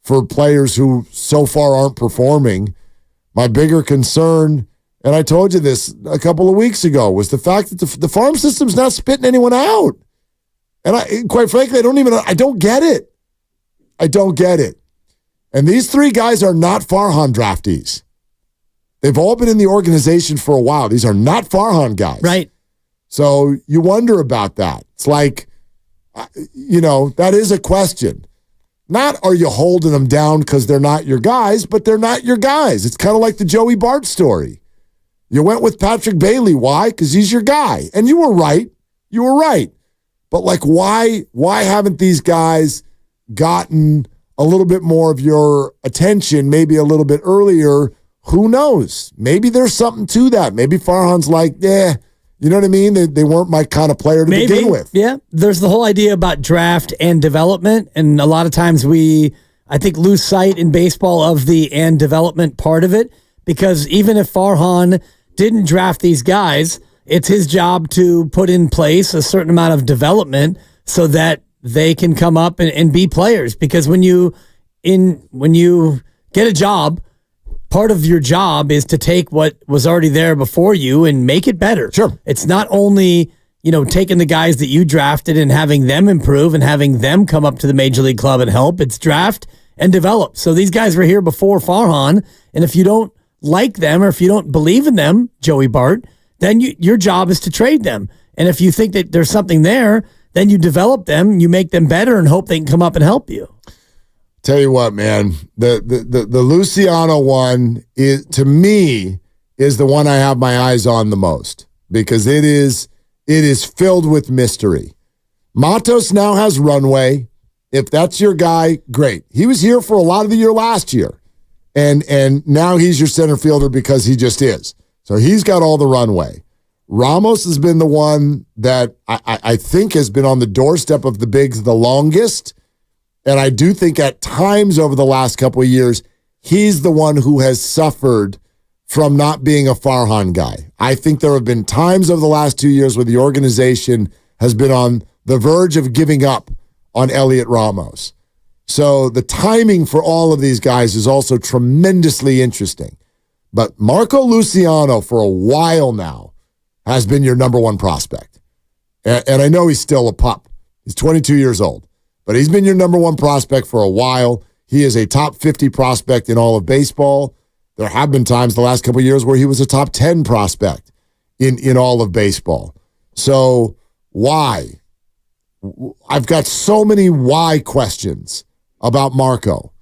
for players who so far aren't performing. My bigger concern, and I told you this a couple of weeks ago, was the fact that the farm system's not spitting anyone out. And quite frankly, I don't get it. I don't get it. And these 3 guys are not Farhan draftees. They've all been in the organization for a while. These are not Farhan guys. Right. So you wonder about that. It's like, that is a question. Not are you holding them down because they're not your guys, but they're not your guys. It's kind of like the Joey Bart story. You went with Patrick Bailey. Why? Because he's your guy. And you were right. You were right. But like, why haven't these guys gotten a little bit more of your attention, maybe a little bit earlier? Who knows? Maybe there's something to that. Maybe Farhan's like, you know what I mean? They weren't my kind of player to begin with. Yeah. There's the whole idea about draft and development. And a lot of times I think, lose sight in baseball of the and development part of it. Because even if Farhan didn't draft these guys, it's his job to put in place a certain amount of development so that they can come up and be players. Because when you get a job, part of your job is to take what was already there before you and make it better. Sure. It's not only, taking the guys that you drafted and having them improve and having them come up to the major league club and help. It's draft and develop. So these guys were here before Farhan, and if you don't like them or if you don't believe in them, Joey Bart, then your job is to trade them. And if you think that there's something there, then you develop them, you make them better, and hope they can come up and help you. Tell you what, man, the Luciano one is, to me, is the one I have my eyes on the most because it is filled with mystery. Matos now has runway. If that's your guy, great. He was here for a lot of the year last year, and now he's your center fielder because he just is. So he's got all the runway. Ramos has been the one that I think has been on the doorstep of the bigs the longest. And I do think at times over the last couple of years, he's the one who has suffered from not being a Farhan guy. I think there have been times over the last 2 years where the organization has been on the verge of giving up on Heliot Ramos. So the timing for all of these guys is also tremendously interesting. But Marco Luciano, for a while now, has been your number one prospect. And I know he's still a pup. He's 22 years old. But he's been your number one prospect for a while. He is a top 50 prospect in all of baseball. There have been times the last couple of years where he was a top 10 prospect in all of baseball. So why? I've got so many why questions about Marco.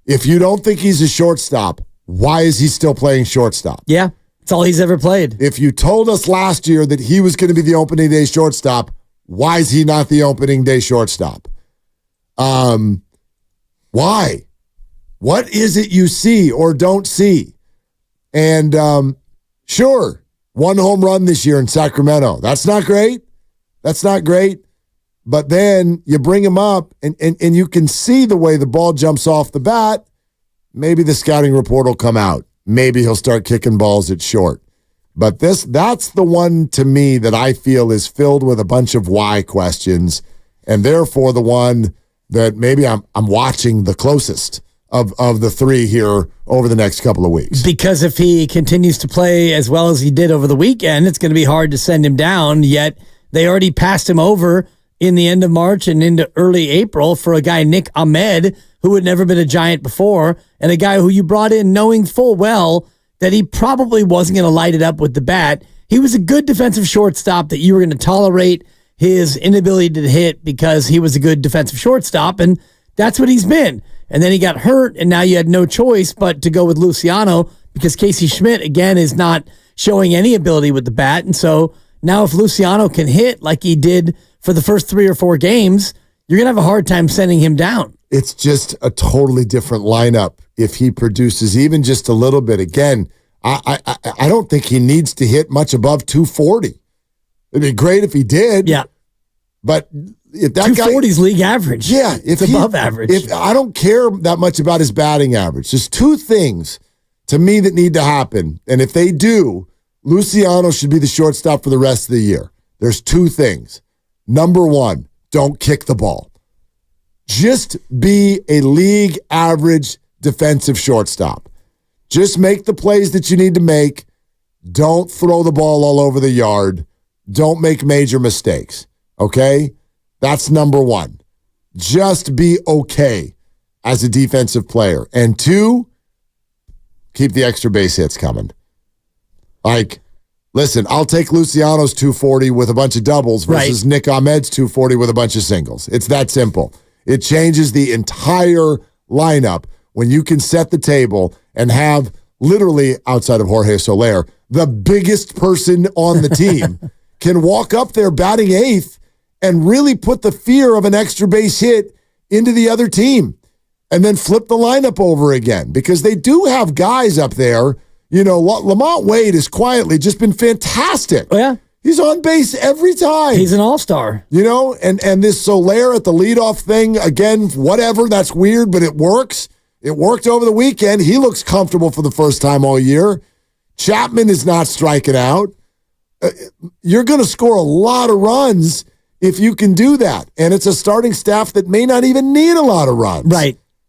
If you don't think he's a shortstop, why is he still playing shortstop? Yeah, it's all he's ever played. If you told us last year that he was going to be the opening day shortstop, why is he not the opening day shortstop? Why? What is it you see or don't see? And sure, 1 home run this year in Sacramento. That's not great. That's not great. But then you bring him up and you can see the way the ball jumps off the bat. Maybe the scouting report will come out. Maybe he'll start kicking balls at short. But that's the one to me that I feel is filled with a bunch of why questions, and therefore the one that maybe I'm watching the closest of the three here over the next couple of weeks. Because if he continues to play as well as he did over the weekend, it's going to be hard to send him down, yet they already passed him over in the end of March and into early April for a guy, Nick Ahmed, who had never been a Giant before, and a guy who you brought in knowing full well that he probably wasn't going to light it up with the bat. He was a good defensive shortstop that you were going to tolerate his inability to hit because he was a good defensive shortstop, and that's what he's been. And then he got hurt, and now you had no choice but to go with Luciano because Casey Schmidt, again, is not showing any ability with the bat. And so now if Luciano can hit like he did for the first 3 or 4 games, you're going to have a hard time sending him down. It's just a totally different lineup if he produces even just a little bit. Again, I don't think he needs to hit much above 240. It'd be great if he did. Yeah. But if that 240 is league average. Yeah. It's above average. I don't care that much about his batting average. There's 2 things to me that need to happen. And if they do, Luciano should be the shortstop for the rest of the year. There's 2 things. Number 1, don't kick the ball. Just be a league average defensive shortstop. Just make the plays that you need to make. Don't throw the ball all over the yard. Don't make major mistakes. Okay? That's number 1. Just be okay as a defensive player. And 2, keep the extra base hits coming. Like, listen, I'll take Luciano's 240 with a bunch of doubles versus Nick Ahmed's 240 with a bunch of singles. It's that simple. It changes the entire lineup when you can set the table and have literally, outside of Jorge Soler, the biggest person on the team can walk up there batting 8th and really put the fear of an extra base hit into the other team and then flip the lineup over again because they do have guys up there. You know, Lamont Wade has quietly just been fantastic. Oh, yeah. He's on base every time. He's an all-star. You know, and this Soler at the leadoff thing, again, whatever, that's weird, but it works. It worked over the weekend. He looks comfortable for the first time all year. Chapman is not striking out. you're going to score a lot of runs if you can do that. And it's a starting staff that may not even need a lot of runs.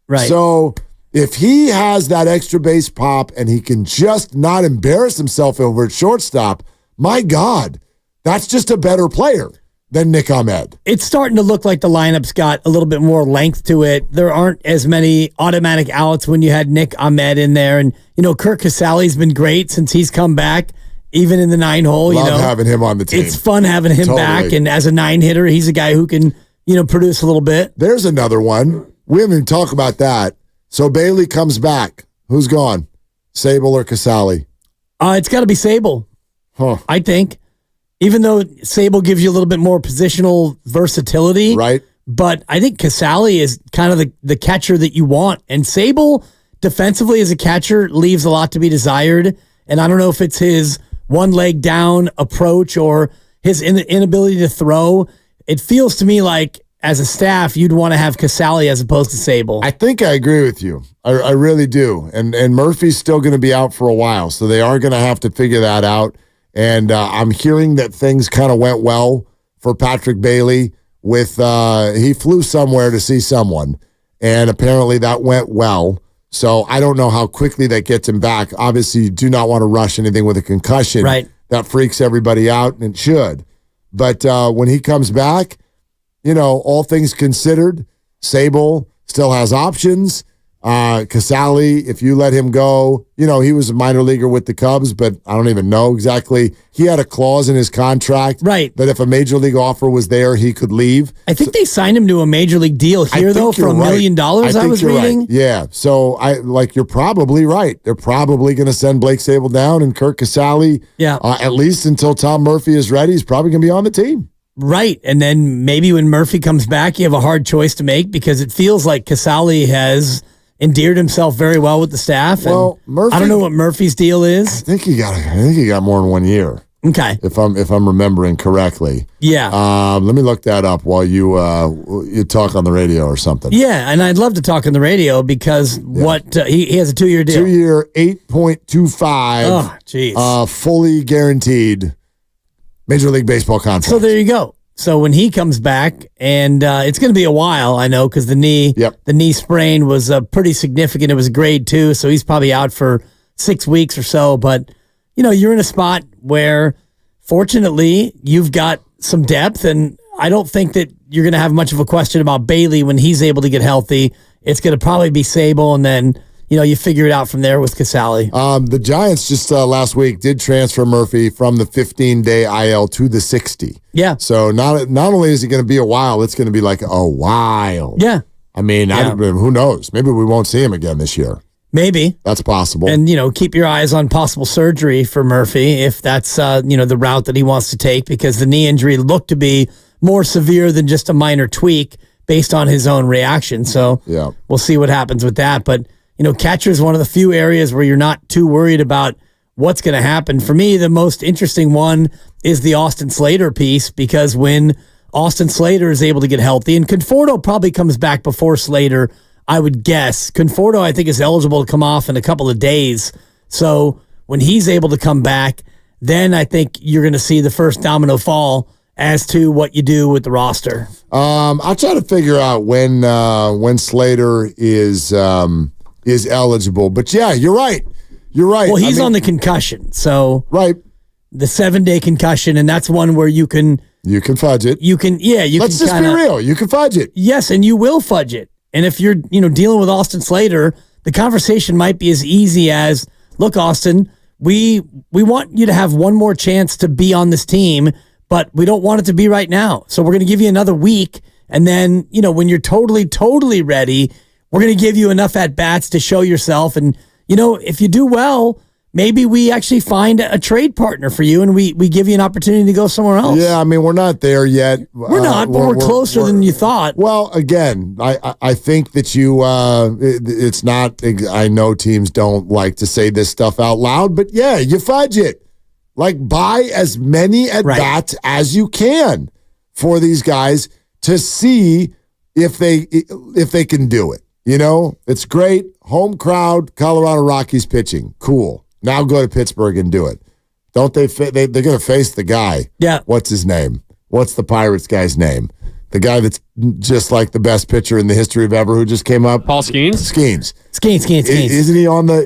Right. So if he has that extra base pop and he can just not embarrass himself over at shortstop, my God, that's just a better player than Nick Ahmed. It's starting to look like the lineup's got a little bit more length to it. There aren't as many automatic outs when you had Nick Ahmed in there. And, Kirk Casale's been great since he's come back, even in the 9-hole. Love having him on the team. It's fun having him back. And as a 9-hitter, he's a guy who can, produce a little bit. There's another one. We haven't even talked about that. So Bailey comes back. Who's gone? Sable or Casale? It's got to be Sable, I think. Even though Sable gives you a little bit more positional versatility. Right. But I think Casale is kind of the catcher that you want. And Sable, defensively as a catcher, leaves a lot to be desired. And I don't know if it's his one leg down approach or his inability to throw. It feels to me like, as a staff, you'd want to have Casale as opposed to Sable. I think I agree with you. I really do. And Murphy's still going to be out for a while, so they are going to have to figure that out. And I'm hearing that things kind of went well for Patrick Bailey with he flew somewhere to see someone, and apparently that went well. So I don't know how quickly that gets him back. Obviously, you do not want to rush anything with a concussion. Right. That freaks everybody out, and it should. But when he comes back, all things considered, Sable still has options. Casale, if you let him go, he was a minor leaguer with the Cubs, but I don't even know exactly. He had a clause in his contract that if a major league offer was there, he could leave. I think they signed him to a major league deal here, though, for $1 million, I was reading. Right. Yeah, so you're probably right. They're probably going to send Blake Sable down and Kirk Casale, at least until Tom Murphy is ready. He's probably going to be on the team. Right, and then maybe when Murphy comes back, you have a hard choice to make because it feels like Casale has endeared himself very well with the staff. Well, Murphy, I don't know what Murphy's deal is. I think he got more than 1 year. Okay, if I'm remembering correctly. Yeah. Let me look that up while you talk on the radio or something. Yeah, and I'd love to talk on the radio because he has a 2-year deal. 2-year, $8.25. Oh, jeez. Fully guaranteed Major League Baseball contract. So there you go. So when he comes back, and it's going to be a while, I know, because the knee sprain was pretty significant. It was grade 2, so he's probably out for 6 weeks or so. But, you're in a spot where, fortunately, you've got some depth, and I don't think that you're going to have much of a question about Bailey when he's able to get healthy. It's going to probably be Sable, and then you figure it out from there with Casale. The Giants just last week did transfer Murphy from the 15-day IL to the 60. Yeah. So not only is it going to be a while, it's going to be like a while. Yeah. I mean, who knows? Maybe we won't see him again this year. Maybe. That's possible. And, keep your eyes on possible surgery for Murphy if that's, the route that he wants to take because the knee injury looked to be more severe than just a minor tweak based on his own reaction. So we'll see what happens with that. But catcher is one of the few areas where you're not too worried about what's going to happen. For me, the most interesting one is the Austin Slater piece because when Austin Slater is able to get healthy, and Conforto probably comes back before Slater, I would guess. Conforto, I think, is eligible to come off in a couple of days. So when he's able to come back, then I think you're going to see the first domino fall as to what you do with the roster. I'll try to figure out when Slater is eligible. But yeah, you're right. You're right. Well, he's on the concussion. So the 7-day concussion, and that's one where you can fudge it. Let's just be real. You can fudge it. Yes, and you will fudge it. And if you're, dealing with Austin Slater, the conversation might be as easy as, look, Austin, we want you to have one more chance to be on this team, but we don't want it to be right now. So we're going to give you another week. And then, when you're totally, totally ready, we're going to give you enough at-bats to show yourself. And, if you do well, maybe we actually find a trade partner for you and we give you an opportunity to go somewhere else. Yeah, I mean, we're not there yet. We're not, but we're closer than you thought. Well, again, I think that it's not, I know teams don't like to say this stuff out loud, but yeah, you fudge it. Like, buy as many at-bats as you can for these guys to see if they can do it. It's great. Home crowd, Colorado Rockies pitching. Cool. Now go to Pittsburgh and do it. Don't they? They're going to face the guy. Yeah. What's his name? What's the Pirates guy's name? The guy that's just like the best pitcher in the history of ever who just came up? Paul Skeens? Skeens. Isn't he on the...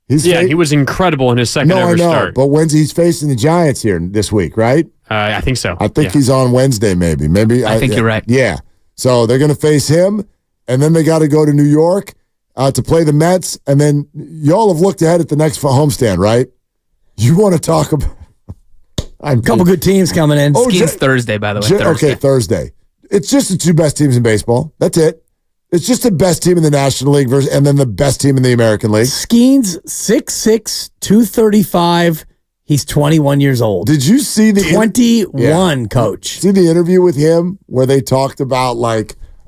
He was incredible in his second ever start. But he's facing the Giants here this week, right? I think so. I think he's on Wednesday, maybe. I think you're right. Yeah. So they're going to face him, and then they got to go to New York to play the Mets, and then y'all have looked ahead at the next homestand, right? You want to talk about... A couple good teams coming in. Skeens Thursday, by the way. Okay, Thursday. It's just the two best teams in baseball. That's it. It's just the best team in the National League and then the best team in the American League. Skeens, 6'6", 235. He's 21 years old. Did you see the 21, coach? See the interview with him where they talked about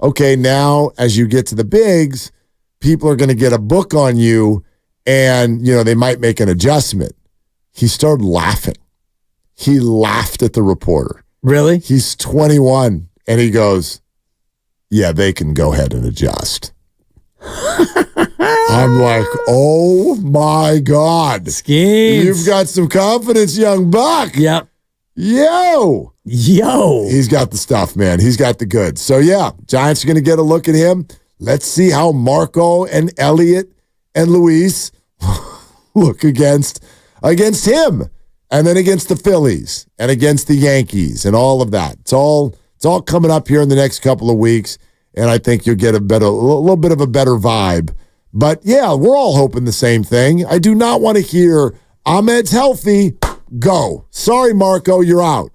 okay, now as you get to the bigs, people are going to get a book on you, and they might make an adjustment. He started laughing. He laughed at the reporter. Really? He's 21, and he goes, yeah, they can go ahead and adjust. I'm like, oh, my God. Skeens. You've got some confidence, young buck. Yep. Yo. He's got the stuff, man. He's got the goods. So, yeah, Giants are going to get a look at him. Let's see how Marco and Heliot and Luis look against him. And then against the Phillies and against the Yankees and all of that. It's all coming up here in the next couple of weeks, and I think you'll get a little bit of a better vibe. But, yeah, we're all hoping the same thing. I do not want to hear Ahmed's healthy, go. Sorry, Marco, you're out.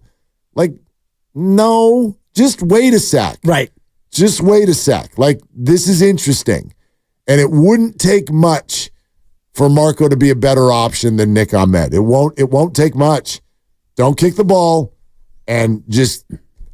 No, just wait a sec. Right. Just wait a sec. This is interesting. And it wouldn't take much for Marco to be a better option than Nick Ahmed. It won't take much. Don't kick the ball and just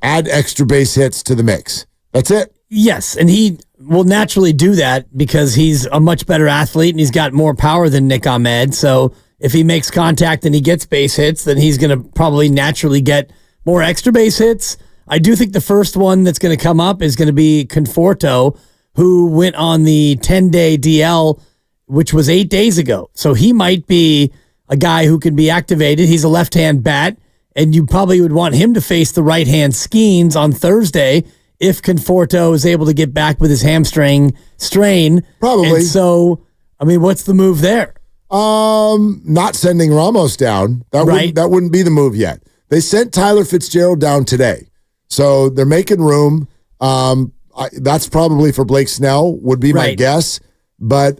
add extra base hits to the mix. That's it. Yes, and he will naturally do that because he's a much better athlete and he's got more power than Nick Ahmed. So if he makes contact and he gets base hits, then he's going to probably naturally get more extra base hits. I do think the first one that's going to come up is going to be Conforto, who went on the 10-day DL, which was 8 days ago. So he might be a guy who can be activated. He's a left-hand bat, and you probably would want him to face the right-hand Skeens on Thursday if Conforto is able to get back with his hamstring strain. Probably. And so, what's the move there? Not sending Ramos down. That wouldn't be the move yet. They sent Tyler Fitzgerald down today. So they're making room. That's probably for Blake Snell, would be my guess. But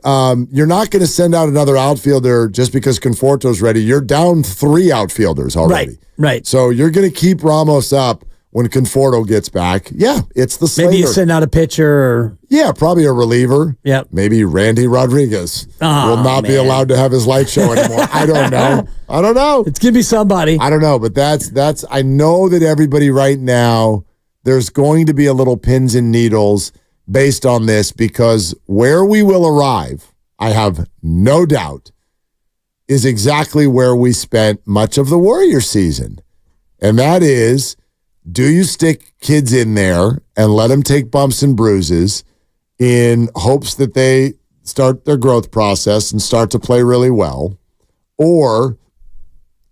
you're not going to send out another outfielder just because Conforto's ready. You're down 3 outfielders already. Right. So you're going to keep Ramos up when Conforto gets back. Yeah, it's the Slater. Maybe you send out a pitcher. Yeah, probably a reliever. Yep. Maybe Randy Rodriguez will not be allowed to have his light show anymore. I don't know. It's going to be somebody. I don't know, but that's. I know that everybody right now, there's going to be a little pins and needles based on this, because where we will arrive, I have no doubt, is exactly where we spent much of the Warrior season. And that is, do you stick kids in there and let them take bumps and bruises in hopes that they start their growth process and start to play really well? Or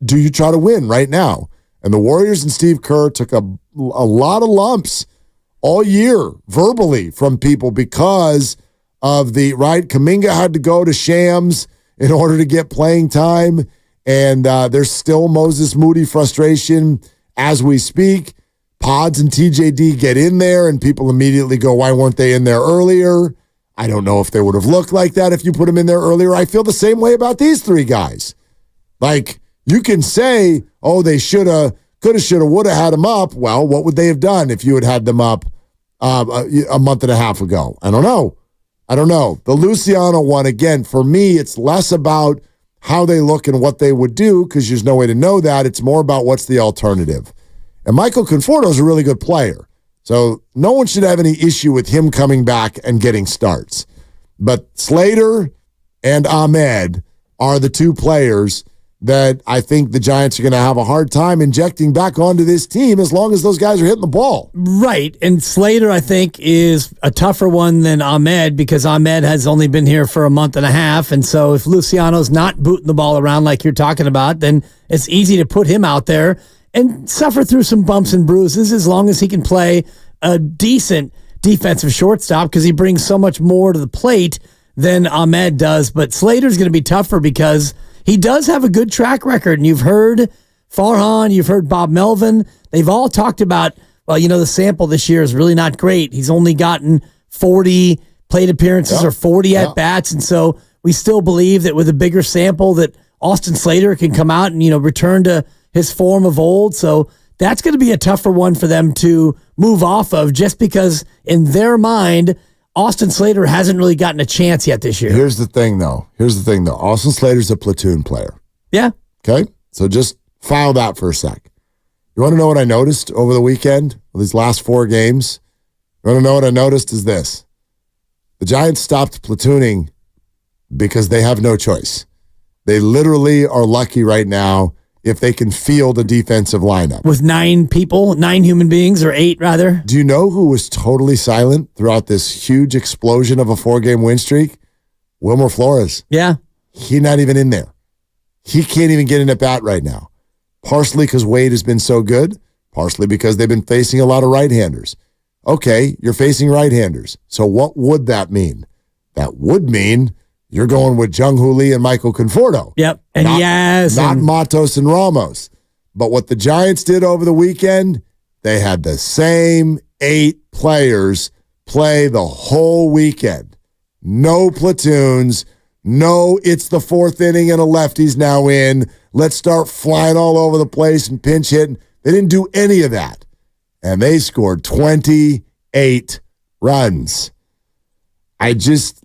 do you try to win right now? And the Warriors and Steve Kerr took a lot of lumps all year verbally from people because of Kuminga had to go to Shams in order to get playing time. And there's still Moses Moody frustration as we speak. Pods and TJD get in there and people immediately go, why weren't they in there earlier? I don't know if they would have looked like that if you put them in there earlier. I feel the same way about these 3 guys. You can say, oh, they shoulda, woulda had them up. Well, what would they have done if you had had them up a month and a half ago? I don't know. The Luciano one, again, for me, it's less about how they look and what they would do, because there's no way to know that. It's more about what's the alternative. And Michael Conforto is a really good player. So no one should have any issue with him coming back and getting starts. But Slater and Ahmed are the 2 players that I think the Giants are going to have a hard time injecting back onto this team as long as those guys are hitting the ball. Right. And Slater, I think, is a tougher one than Ahmed because Ahmed has only been here for a month and a half. And so if Luciano's not booting the ball around like you're talking about, then it's easy to put him out there and suffer through some bumps and bruises as long as he can play a decent defensive shortstop because he brings so much more to the plate than Ahmed does. But Slater's going to be tougher because he does have a good track record, and you've heard Farhan, you've heard Bob Melvin. They've all talked about, well, the sample this year is really not great. He's only gotten 40 plate appearances or 40 at-bats, and so we still believe that with a bigger sample that Austin Slater can come out and, return to his form of old. So that's going to be a tougher one for them to move off of just because in their mind, Austin Slater hasn't really gotten a chance yet this year. Here's the thing, though. Austin Slater's a platoon player. Yeah. Okay? So just file that for a sec. You want to know what I noticed over the weekend? These last 4 games? You want to know what I noticed is this. The Giants stopped platooning because they have no choice. They literally are lucky right now if they can field a defensive lineup. With 9 human beings, or 8 rather. Do you know who was totally silent throughout this huge explosion of a 4-game win streak? Wilmer Flores. Yeah. He's not even in there. He can't even get in at bat right now. Partially because Wade has been so good, partially because they've been facing a lot of right-handers. Okay, you're facing right-handers. So what would that mean? That would mean you're going with Jung-Hoo Lee and Michael Conforto. Yep. And not Matos and Ramos. But what the Giants did over the weekend, they had the same 8 players play the whole weekend. No platoons. No, it's the 4th inning and a lefty's now in. Let's start flying all over the place and pinch hitting. They didn't do any of that. And they scored 28 runs.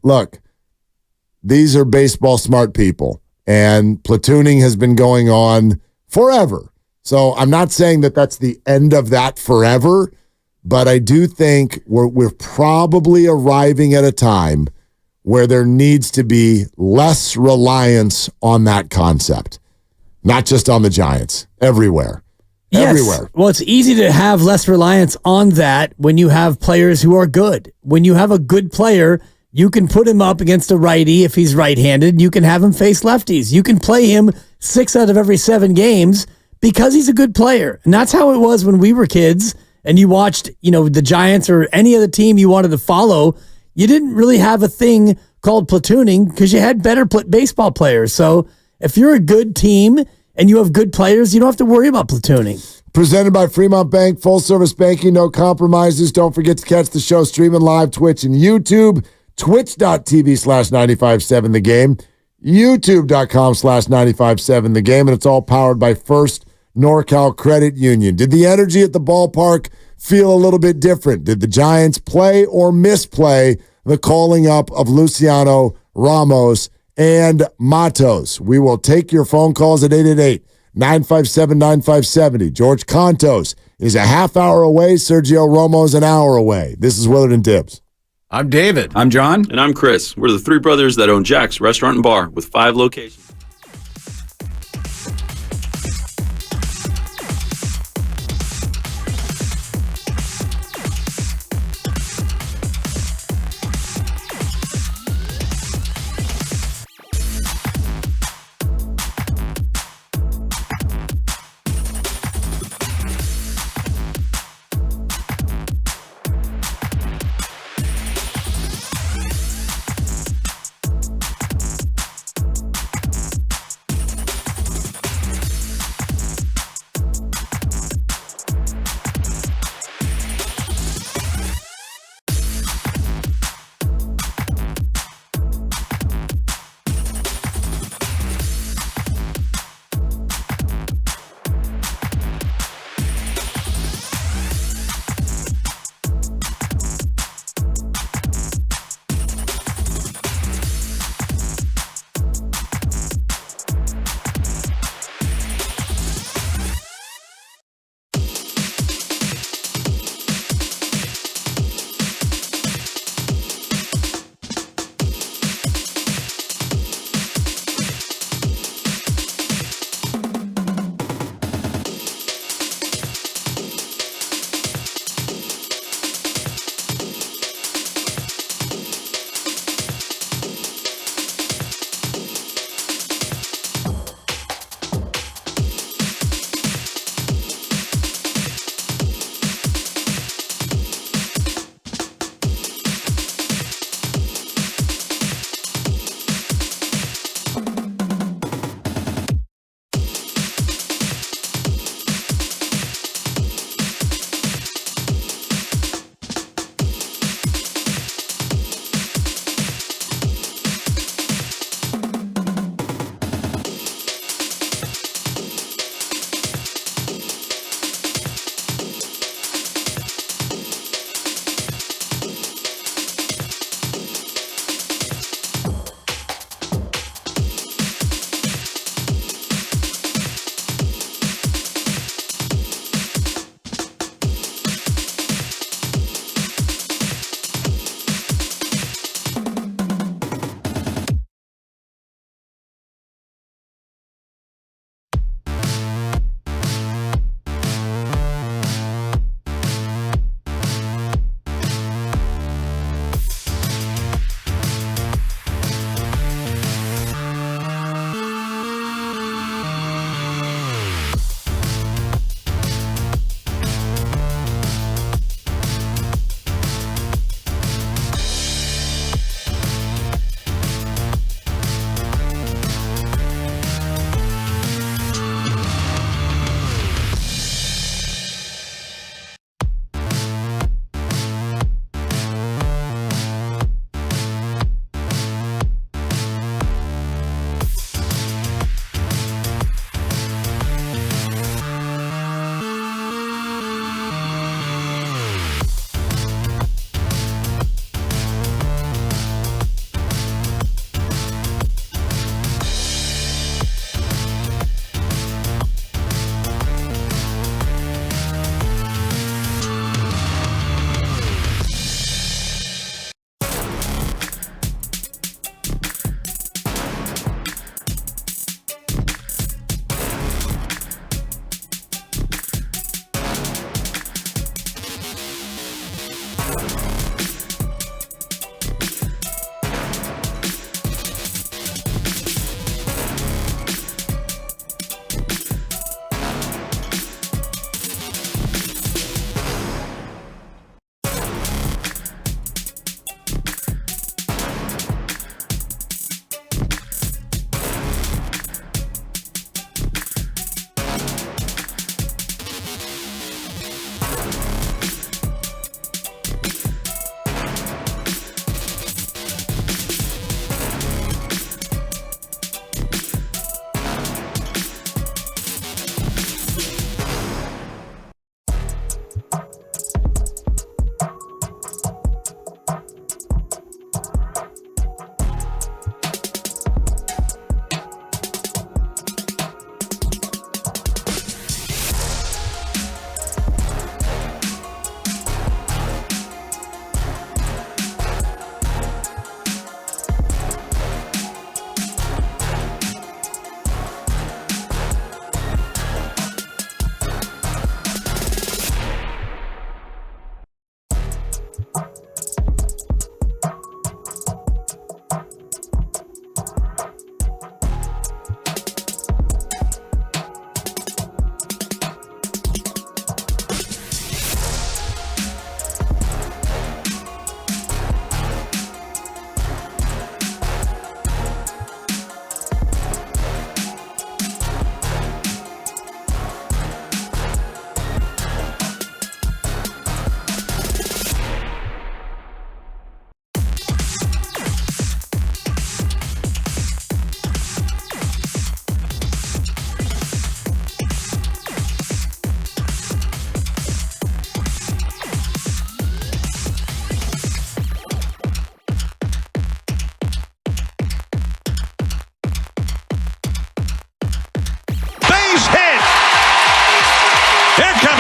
Look, these are baseball smart people, and platooning has been going on forever. So I'm not saying that that's the end of that forever, but I do think we're probably arriving at a time where there needs to be less reliance on that concept, not just on the Giants, everywhere. Yes. Everywhere. Well, it's easy to have less reliance on that when you have players who are good. When you have a good player, you can put him up against a righty if he's right-handed. You can have him face lefties. You can play him 6 out of every 7 games because he's a good player. And that's how it was when we were kids and you watched, the Giants or any other team you wanted to follow. You didn't really have a thing called platooning because you had better baseball players. So if you're a good team and you have good players, you don't have to worry about platooning. Presented by Fremont Bank, full-service banking, no compromises. Don't forget to catch the show streaming live, Twitch and YouTube. Twitch.tv/957 The Game, YouTube.com/957 The Game, and it's all powered by First NorCal Credit Union. Did the energy at the ballpark feel a little bit different? Did the Giants play or misplay the calling up of Luciano, Ramos, and Matos? We will take your phone calls at 888-957-9570. George Contos is a half hour away. Sergio Romo is an hour away. This is Willard and Dibbs. I'm David. I'm John. And I'm Chris. We're the 3 brothers that own Jack's Restaurant and Bar with 5 locations.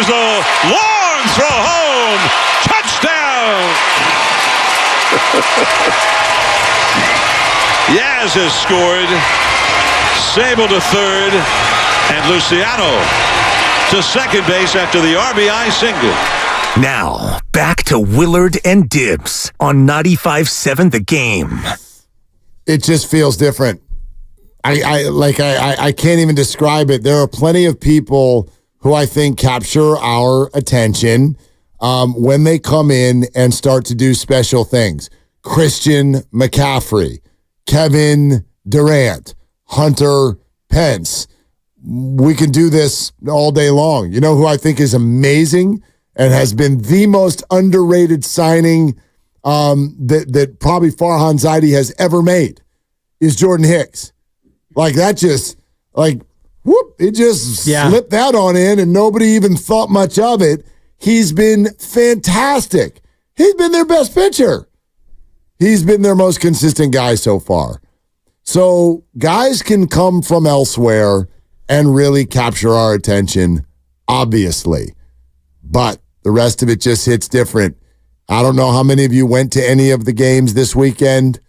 Here's the long throw home. Touchdown. Yaz has scored. Sable to third. And Luciano to second base after the RBI single. Now, back to Willard and Dibbs on 95.7 The Game. It just feels different. I can't even describe it. There are plenty of people who I think capture our attention when they come in and start to do special things. Christian McCaffrey, Kevin Durant, Hunter Pence. We can do this all day long. You know who I think is amazing and has been the most underrated signing that probably Farhan Zaidi has ever made is Jordan Hicks. Like that just, like, whoop, it just slipped that on in and nobody even thought much of it. He's been fantastic. He's been their best pitcher. He's been their most consistent guy so far. So guys can come from elsewhere and really capture our attention, obviously. But the rest of it just hits different. I don't know how many of you went to any of the games this weekend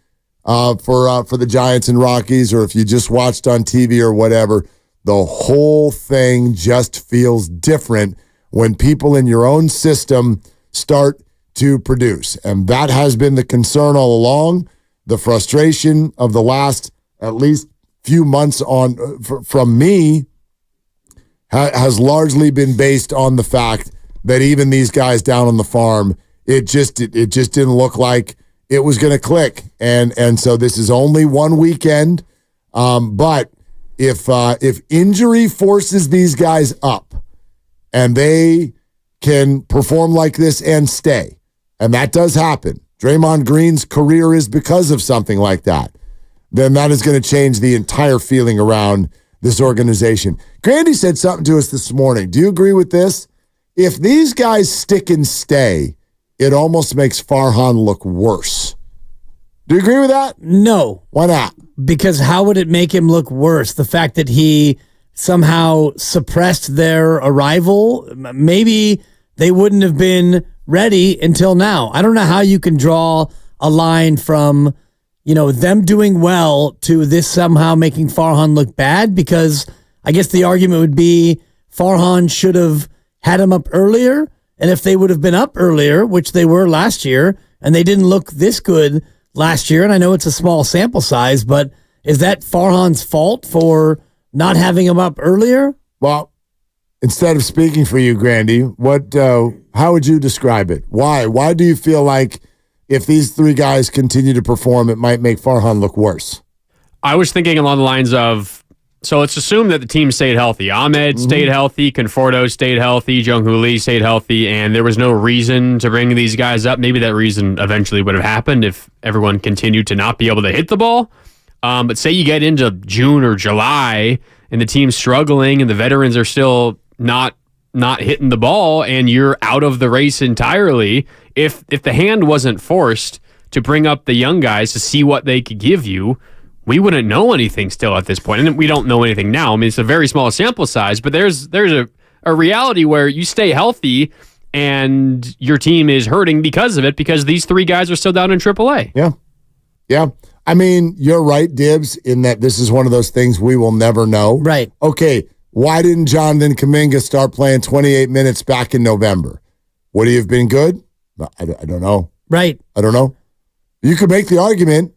for the Giants and Rockies, or if you just watched on TV or whatever. The whole thing just feels different when people in your own system start to produce. And that has been the concern all along. The frustration of the last at least few months from me has largely been based on the fact that even these guys down on the farm, it just didn't look like it was going to click. And so this is only one weekend. But if injury forces these guys up and they can perform like this and stay, and that does happen, Draymond Green's career is because of something like that, then that is going to change the entire feeling around this organization. Grandy said something to us this morning. Do you agree with this? If these guys stick and stay, it almost makes Farhan look worse. Do you agree with that? No. Why not? Because how would it make him look worse? The fact that he somehow suppressed their arrival, maybe they wouldn't have been ready until now. I don't know how you can draw a line from, them doing well to this somehow making Farhan look bad, because I guess the argument would be Farhan should have had him up earlier, and if they would have been up earlier, which they were last year, and they didn't look this good last year, and I know it's a small sample size, but is that Farhan's fault for not having him up earlier? Well, instead of speaking for you, Grandy, how would you describe it? Why? Why do you feel like if these three guys continue to perform, it might make Farhan look worse? I was thinking along the lines of, so let's assume that the team stayed healthy. Ahmed stayed healthy, Conforto stayed healthy, Jung-Hoo Lee stayed healthy, and there was no reason to bring these guys up. Maybe that reason eventually would have happened if everyone continued to not be able to hit the ball. But say you get into June or July and the team's struggling and the veterans are still not hitting the ball and you're out of the race entirely. If the hand wasn't forced to bring up the young guys to see what they could give you, we wouldn't know anything still at this point. And we don't know anything now. I mean, it's a very small sample size, but there's a reality where you stay healthy and your team is hurting because of it, because these three guys are still down in AAA. Yeah. I mean, you're right, Dibbs, in that this is one of those things we will never know. Right. Okay, why didn't Jonathan Kuminga start playing 28 minutes back in November? Would he have been good? I don't know. Right. I don't know. You could make the argument,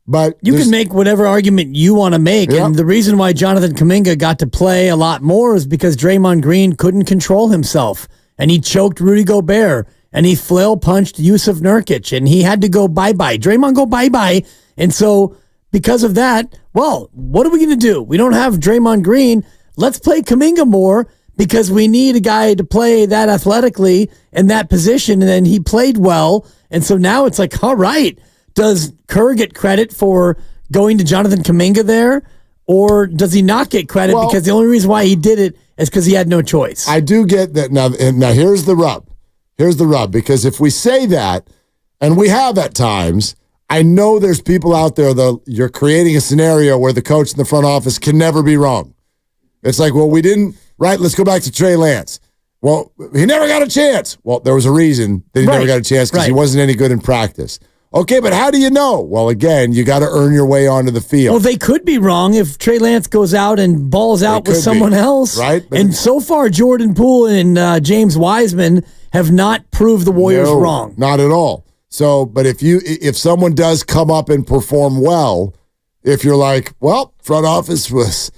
but you can make whatever argument you want to make. Yeah. And the reason why Jonathan Kuminga got to play a lot more is because Draymond Green couldn't control himself. And he choked Rudy Gobert. And he flail punched Yusuf Nurkic. And he had to go bye-bye. Draymond, go bye-bye. And so because of that, well, what are we going to do? We don't have Draymond Green. Let's play Kuminga more because we need a guy to play that athletically in that position. And then he played well. And so now it's like, all right, does Kerr get credit for going to Jonathan Kuminga there? Or does he not get credit because the only reason why he did it is because he had no choice? I do get that. Now here's the rub. Here's the rub. Because if we say that, and we have at times, I know there's people out there that you're creating a scenario where the coach in the front office can never be wrong. It's like, well, we didn't, right? Let's go back to Trey Lance. Well, he never got a chance. Well, there was a reason that he never got a chance because he wasn't any good in practice. Okay, but how do you know? Well, again, you got to earn your way onto the field. Well, they could be wrong if Trey Lance goes out and balls out with someone else. Right? And so far, Jordan Poole and James Wiseman have not proved the Warriors wrong. Not at all. So, but if someone does come up and perform well, if you're like, well, front office was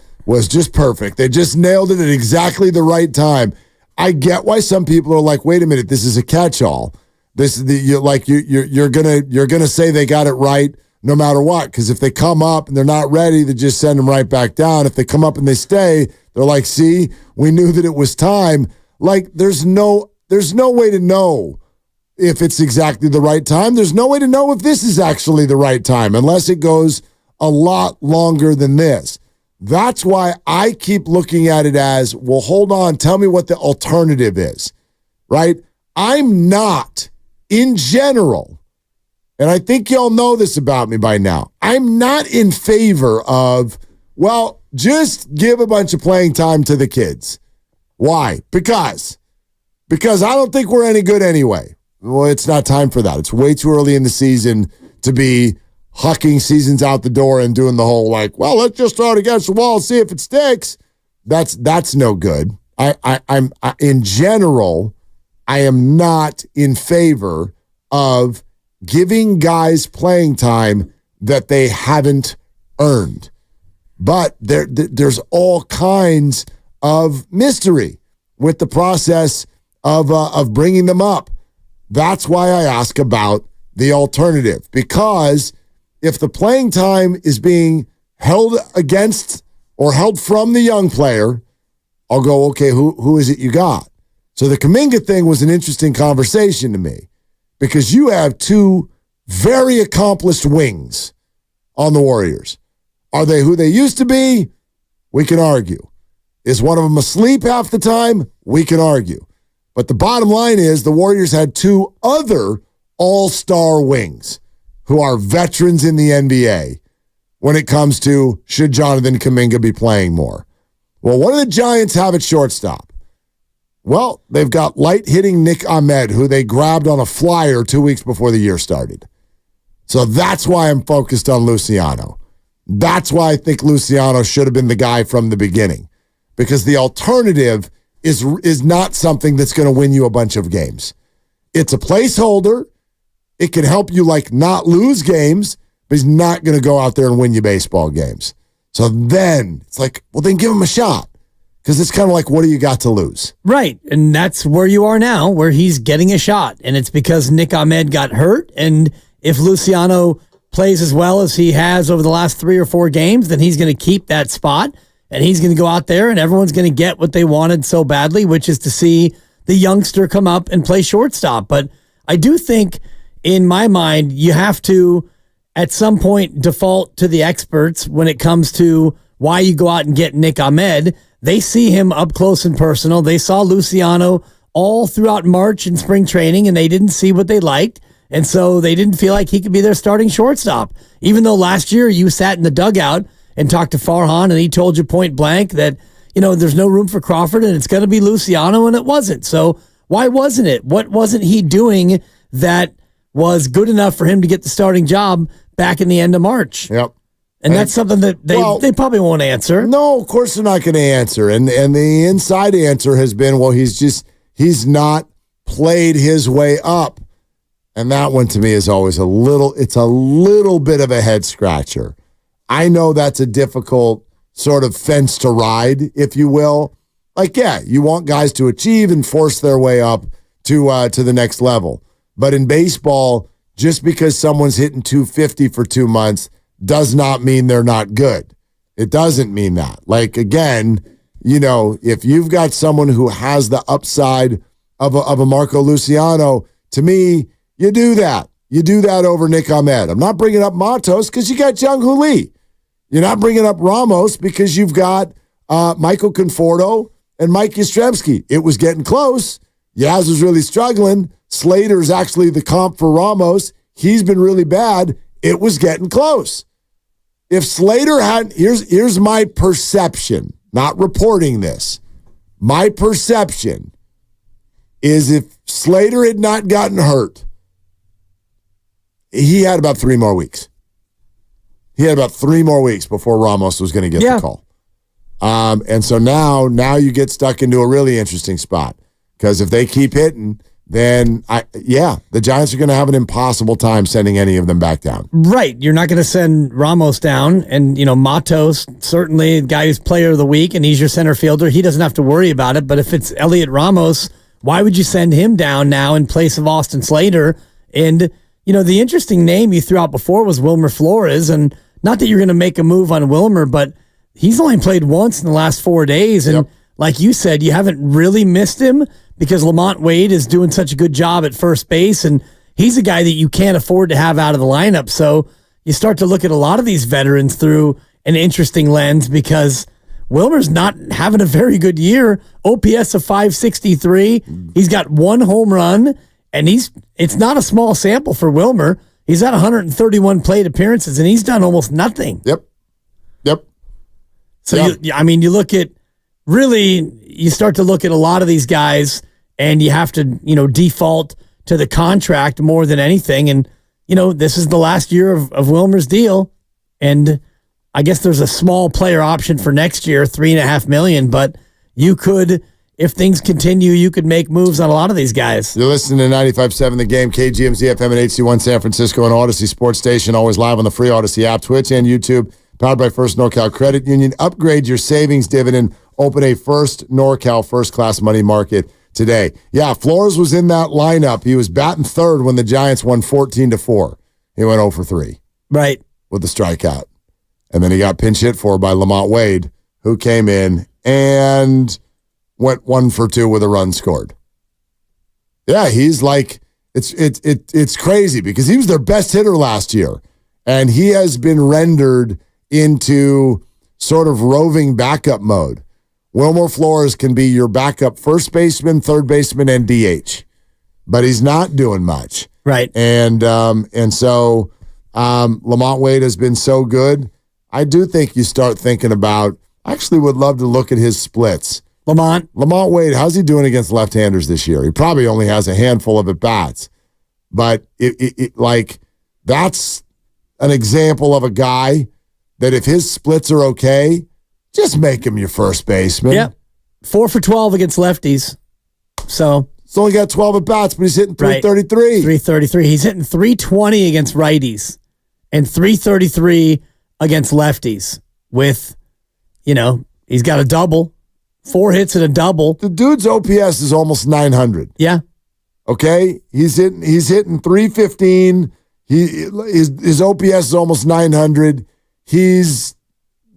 just perfect. They just nailed it at exactly the right time. I get why some people are like, wait a minute, this is a catch-all. You're gonna say they got it right no matter what, because if they come up and they're not ready, they just send them right back down. If they come up and they stay, they're like, see, we knew that it was time. Like there's no way to know if it's exactly the right time. There's no way to know if this is actually the right time unless it goes a lot longer than this. That's why I keep looking at it as, well, hold on, tell me what the alternative is, right? I'm not, in general, and I think y'all know this about me by now, I'm not in favor of, well, just give a bunch of playing time to the kids. Why? Because I don't think we're any good anyway. Well, it's not time for that. It's way too early in the season to be hucking seasons out the door and doing the whole like, well, let's just throw it against the wall and see if it sticks. That's no good. I'm in general, I am not in favor of giving guys playing time that they haven't earned. But there's all kinds of mystery with the process of bringing them up. That's why I ask about the alternative, because if the playing time is being held against or held from the young player, I'll go, okay, who is it you got? So the Kuminga thing was an interesting conversation to me because you have two very accomplished wings on the Warriors. Are they who they used to be? We can argue. Is one of them asleep half the time? We can argue. But the bottom line is the Warriors had two other all-star wings who are veterans in the NBA when it comes to should Jonathan Kuminga be playing more. Well, what do the Giants have at shortstop? Well, they've got light-hitting Nick Ahmed, who they grabbed on a flyer 2 weeks before the year started. So that's why I'm focused on Luciano. That's why I think Luciano should have been the guy from the beginning, because the alternative is not something that's going to win you a bunch of games. It's a placeholder. It can help you like not lose games, but he's not going to go out there and win you baseball games. So then it's like, well, then give him a shot, because it's kind of like, what do you got to lose? Right, and that's where you are now, where he's getting a shot, and it's because Nick Ahmed got hurt, and if Luciano plays as well as he has over the last 3 or 4 games, then he's going to keep that spot, and he's going to go out there, and everyone's going to get what they wanted so badly, which is to see the youngster come up and play shortstop. But I do think, in my mind, you have to, at some point, default to the experts when it comes to why you go out and get Nick Ahmed. They see him up close and personal. They saw Luciano all throughout March and spring training, and they didn't see what they liked. And so they didn't feel like he could be their starting shortstop. Even though last year you sat in the dugout and talked to Farhan and he told you point blank that, you know, there's no room for Crawford and it's going to be Luciano, and it wasn't. So why wasn't it? What wasn't he doing that was good enough for him to get the starting job back in the end of March? Yep. And that's something that they probably won't answer. No, of course they're not going to answer. And the inside answer has been, well, he's not played his way up. And that one to me is always a little bit of a head scratcher. I know that's a difficult sort of fence to ride, if you will. Like, yeah, you want guys to achieve and force their way up to the next level. But in baseball, just because someone's hitting 250 for 2 months does not mean they're not good. It doesn't mean that. Like, again, you know, if you've got someone who has the upside of a Marco Luciano, to me, you do that. You do that over Nick Ahmed. I'm not bringing up Matos because you got Jung-Hoo Lee. You're not bringing up Ramos because you've got Michael Conforto and Mike Yastrzemski. It was getting close. Yaz was really struggling. Slater's actually the comp for Ramos. He's been really bad. It was getting close. If Slater hadn't, here's my perception, not reporting this. My perception is if Slater had not gotten hurt, he had about 3 more weeks. He had about 3 more weeks before Ramos was going to get the call. And so now you get stuck into a really interesting spot because if they keep hitting, then the Giants are going to have an impossible time sending any of them back down. Right. You're not going to send Ramos down. And, Matos, certainly the guy who's player of the week, and he's your center fielder. He doesn't have to worry about it. But if it's Heliot Ramos, why would you send him down now in place of Austin Slater? And, the interesting name you threw out before was Wilmer Flores. And not that you're going to make a move on Wilmer, but he's only played once in the last 4 days. And like you said, you haven't really missed him because Lamont Wade is doing such a good job at first base, and he's a guy that you can't afford to have out of the lineup. So you start to look at a lot of these veterans through an interesting lens because Wilmer's not having a very good year. OPS of 563. He's got 1 home run, and it's not a small sample for Wilmer. He's at 131 plate appearances, and he's done almost nothing. Yep. So, you look at, really, you start to look at a lot of these guys, and you have to, default to the contract more than anything. And, this is the last year of Wilmer's deal. And I guess there's a small player option for next year, $3.5 million. But you could, if things continue, you could make moves on a lot of these guys. You're listening to 95.7 The Game, KGMZ FM and HD1 San Francisco and Odyssey Sports Station, always live on the free Odyssey app, Twitch, and YouTube. Powered by First NorCal Credit Union. Upgrade your savings dividend. Open a First NorCal first-class money market today. Yeah, Flores was in that lineup. He was batting third when the Giants won 14-4. He went 0 for 3. Right. With the strikeout. And then he got pinch hit for by Lamont Wade, who came in and went 1 for 2 with a run scored. Yeah, he's like, it's crazy because he was their best hitter last year. And he has been rendered into sort of roving backup mode. Wilmer Flores can be your backup first baseman, third baseman, and DH, but he's not doing much. Right. And so Lamont Wade has been so good. I do think you start thinking about, I actually would love to look at his splits. Lamont Wade, how's he doing against left-handers this year? He probably only has a handful of at-bats, but that's an example of a guy that if his splits are okay, just make him your first baseman. Yep. 4 for 12 against lefties. So he's only got 12 at bats, but he's hitting 333. Right. 333. He's hitting 320 against righties and 333 against lefties with, he's got a double, 4 hits and a double. The dude's OPS is almost 900. Yeah. Okay. He's hitting 315. His OPS is almost 900. He's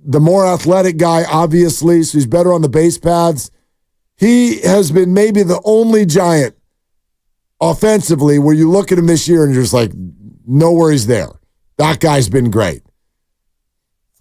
the more athletic guy, obviously, so he's better on the base paths. He has been maybe the only Giant offensively where you look at him this year and you're just like, no worries there. That guy's been great.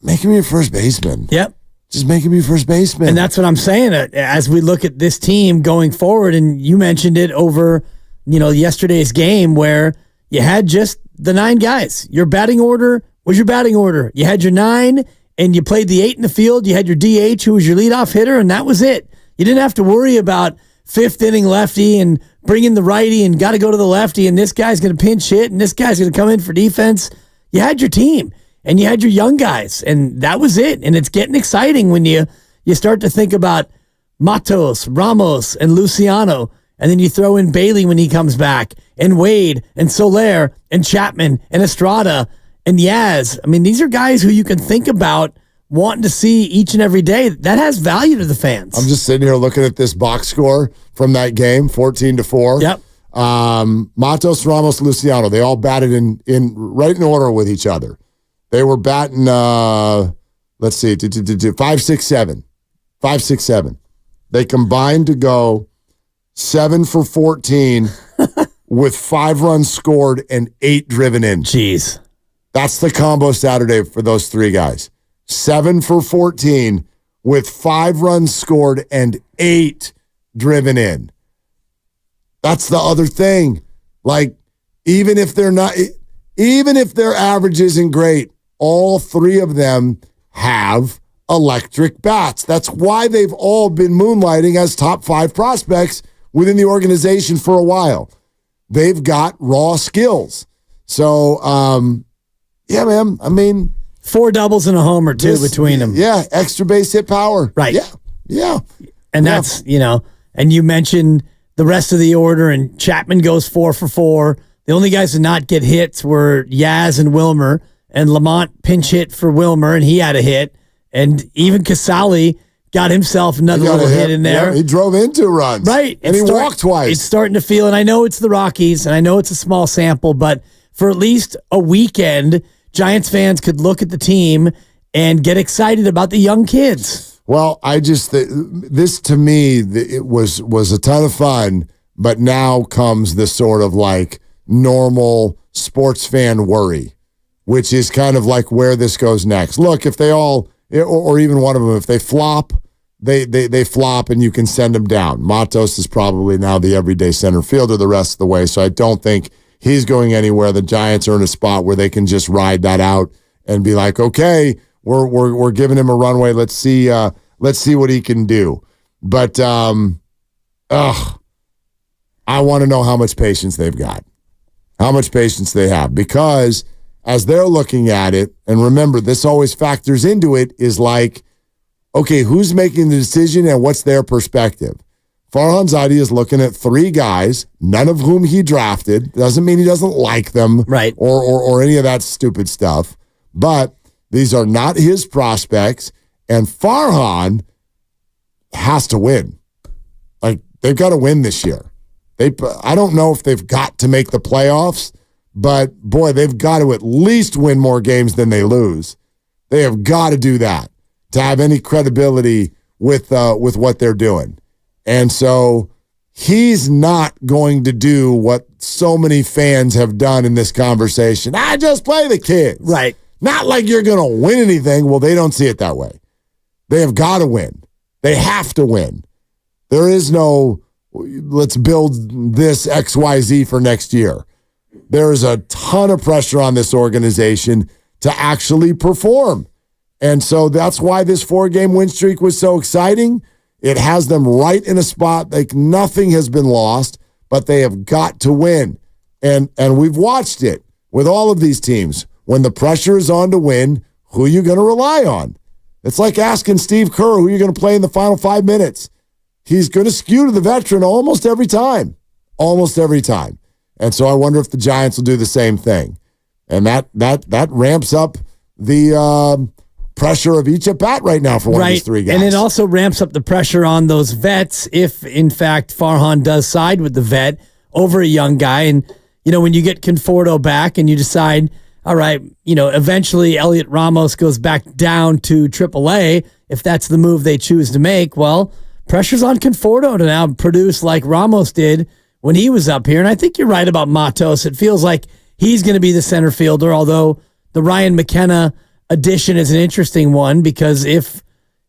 Make him your first baseman. Yep. Just make him your first baseman. And that's what I'm saying as we look at this team going forward, and you mentioned it over, yesterday's game where you had just the 9 guys. Your batting order was your batting order. You had your 9, and you played the 8 in the field. You had your DH, who was your leadoff hitter, and that was it. You didn't have to worry about 5th inning lefty and bringing the righty and got to go to the lefty, and this guy's going to pinch hit, and this guy's going to come in for defense. You had your team, and you had your young guys, and that was it. And it's getting exciting when you start to think about Matos, Ramos, and Luciano, and then you throw in Bailey when he comes back, and Wade, and Soler, and Chapman, and Estrada, and Yaz. I mean, these are guys who you can think about wanting to see each and every day. That has value to the fans. I'm just sitting here looking at this box score from that game, 14-4. Yep. Matos, Ramos, Luciano, they all batted in right in order with each other. They were batting, 5-6-7. 5-6-7. They combined to go 7 for 14 with 5 runs scored and 8 driven in. Jeez. That's the combo Saturday for those 3 guys. 7 for 14 with 5 runs scored and 8 driven in. That's the other thing. Like, even if their average isn't great, all 3 of them have electric bats. That's why they've all been moonlighting as top 5 prospects within the organization for a while. They've got raw skills. So, yeah, man. I mean, 4 doubles and a homer, too, between them. Yeah, extra base hit power. Right. Yeah. And that's, and you mentioned the rest of the order, and Chapman goes 4 for 4. The only guys to not get hits were Yaz and Wilmer, and Lamont pinch hit for Wilmer, and he had a hit. And even Casale got himself another little hit in there. Yeah, he drove in 2 runs. Right. And he walked twice. It's starting to feel, and I know it's the Rockies, and I know it's a small sample, but for at least a weekend, Giants fans could look at the team and get excited about the young kids. Well, this to me, it was a ton of fun, but now comes this sort of like normal sports fan worry, which is kind of like where this goes next. Look, if they all, or even one of them, if they flop, they flop and you can send them down. Matos is probably now the everyday center fielder the rest of the way, so I don't think he's going anywhere. The Giants are in a spot where they can just ride that out and be like, okay, we're giving him a runway. Let's see what he can do. But I want to know how much patience they've got, how much patience they have, because as they're looking at it, and remember, this always factors into it, is like, okay, who's making the decision and what's their perspective? Farhan Zaidi is looking at 3 guys, none of whom he drafted. Doesn't mean he doesn't like them, right? Or any of that stupid stuff. But these are not his prospects, and Farhan has to win. Like, they've got to win this year. I don't know if they've got to make the playoffs, but boy, they've got to at least win more games than they lose. They have got to do that to have any credibility with what they're doing. And so he's not going to do what so many fans have done in this conversation. I just play the kids. Right. Not like you're going to win anything. Well, they don't see it that way. They have got to win. They have to win. There is no, let's build this XYZ for next year. There is a ton of pressure on this organization to actually perform. And so that's why this 4-game win streak was so exciting. It has them right in a spot like nothing has been lost, but they have got to win. And we've watched it with all of these teams. When the pressure is on to win, who are you going to rely on? It's like asking Steve Kerr who you're going to play in the final 5 minutes. He's going to skew to the veteran almost every time. Almost every time. And so I wonder if the Giants will do the same thing. And that ramps up the pressure of each at bat right now for one of these 3 guys. And it also ramps up the pressure on those vets if, in fact, Farhan does side with the vet over a young guy. And, when you get Conforto back and you decide, all right, eventually Heliot Ramos goes back down to AAA, if that's the move they choose to make, well, pressure's on Conforto to now produce like Ramos did when he was up here. And I think you're right about Matos. It feels like he's going to be the center fielder, although the Ryan McKenna addition is an interesting one, because if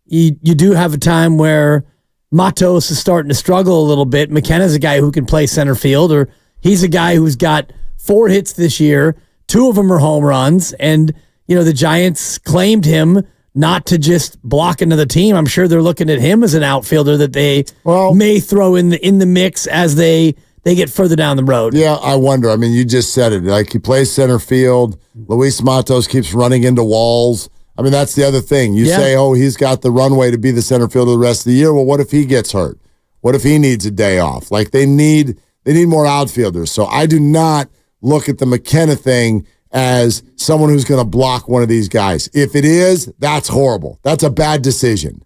you do have a time where Matos is starting to struggle a little bit, McKenna's a guy who can play center field, or he's a guy who's got 4 hits this year. 2 of them are home runs, and the Giants claimed him not to just block another team. I'm sure they're looking at him as an outfielder that they may throw in the mix as they get further down the road. Yeah, I wonder. I mean, you just said it. Like, he plays center field. Luis Matos keeps running into walls. I mean, that's the other thing. You say, he's got the runway to be the center fielder the rest of the year. Well, what if he gets hurt? What if he needs a day off? Like, they need more outfielders. So I do not look at the McKenna thing as someone who's going to block one of these guys. If it is, that's horrible. That's a bad decision.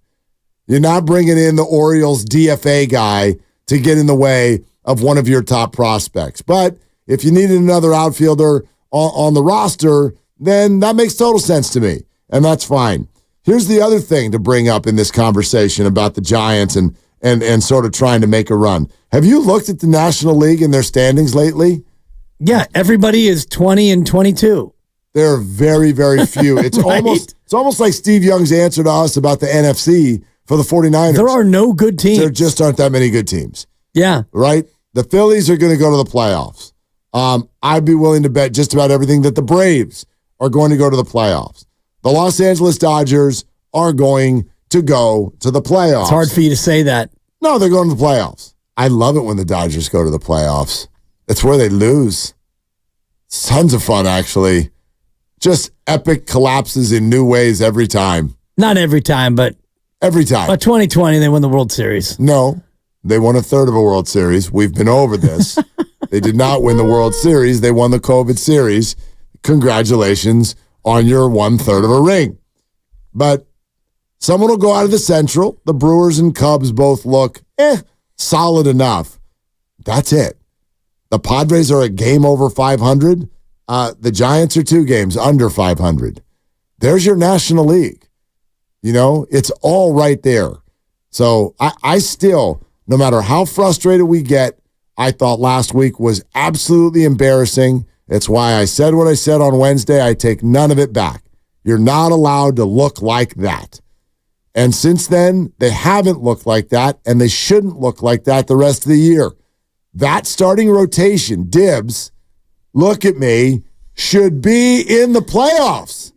You're not bringing in the Orioles DFA guy to get in the way of one of your top prospects. But if you needed another outfielder on the roster, then that makes total sense to me, and that's fine. Here's the other thing to bring up in this conversation about the Giants and sort of trying to make a run. Have you looked at the National League and their standings lately? Yeah, everybody is 20 and 22. There are very, very few. It's almost like Steve Young's answer to us about the NFC for the 49ers. There are no good teams. There just aren't that many good teams. Yeah. Right? The Phillies are going to go to the playoffs. I'd be willing to bet just about everything that the Braves are going to go to the playoffs. The Los Angeles Dodgers are going to go to the playoffs. It's hard for you to say that. No, they're going to the playoffs. I love it when the Dodgers go to the playoffs. It's where they lose. It's tons of fun, actually. Just epic collapses in new ways every time. Not every time, but every time. But 2020, they won the World Series. No, they won a third of a World Series. We've been over this. They did not win the World Series. They won the COVID Series. Congratulations on your 1/3 of a ring. But someone will go out of the Central. The Brewers and Cubs both look solid enough. That's it. The Padres are a game over 500. The Giants are 2 games under 500. There's your National League. You know, it's all right there. So I still, no matter how frustrated we get, I thought last week was absolutely embarrassing. It's why I said what I said on Wednesday. I take none of it back. You're not allowed to look like that. And since then, they haven't looked like that, and they shouldn't look like that the rest of the year. That starting rotation, Dibs, look at me, should be in the playoffs.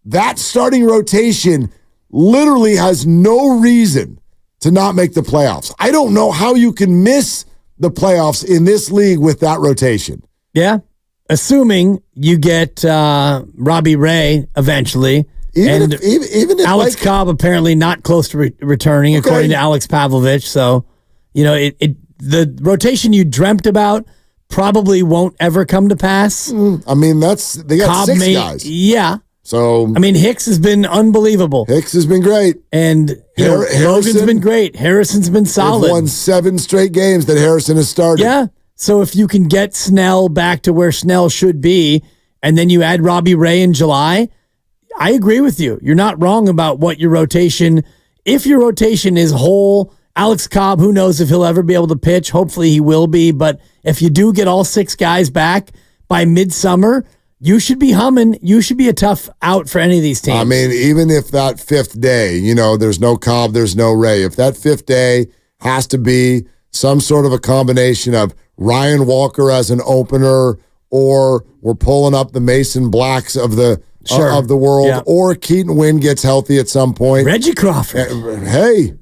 That starting rotation literally has no reason to not make the playoffs. I don't know how you can miss the playoffs in this league with that rotation. Yeah. Assuming you get Robbie Ray eventually. Even if Alex Cobb apparently not close to returning, according to Alex Pavlovich. So, you know, the rotation you dreamt about probably won't ever come to pass. I mean, they got Cobb 6 guys. Yeah. So I mean, Hicks has been unbelievable. Hicks has been great, and Logan's been great. Harrison's been solid. They've won 7 straight games that Harrison has started. Yeah. So if you can get Snell back to where Snell should be, and then you add Robbie Ray in July, I agree with you. You're not wrong about what your rotation. If your rotation is whole, Alex Cobb, who knows if he'll ever be able to pitch? Hopefully he will be. But if you do get all 6 guys back by midsummer, you should be humming. You should be a tough out for any of these teams. I mean, even if that 5th day, you know, there's no Cobb, there's no Ray. If that 5th day has to be some sort of a combination of Ryan Walker as an opener, or we're pulling up the Mason Blacks of the world, or Keaton Wynn gets healthy at some point. Reggie Crawford. Hey.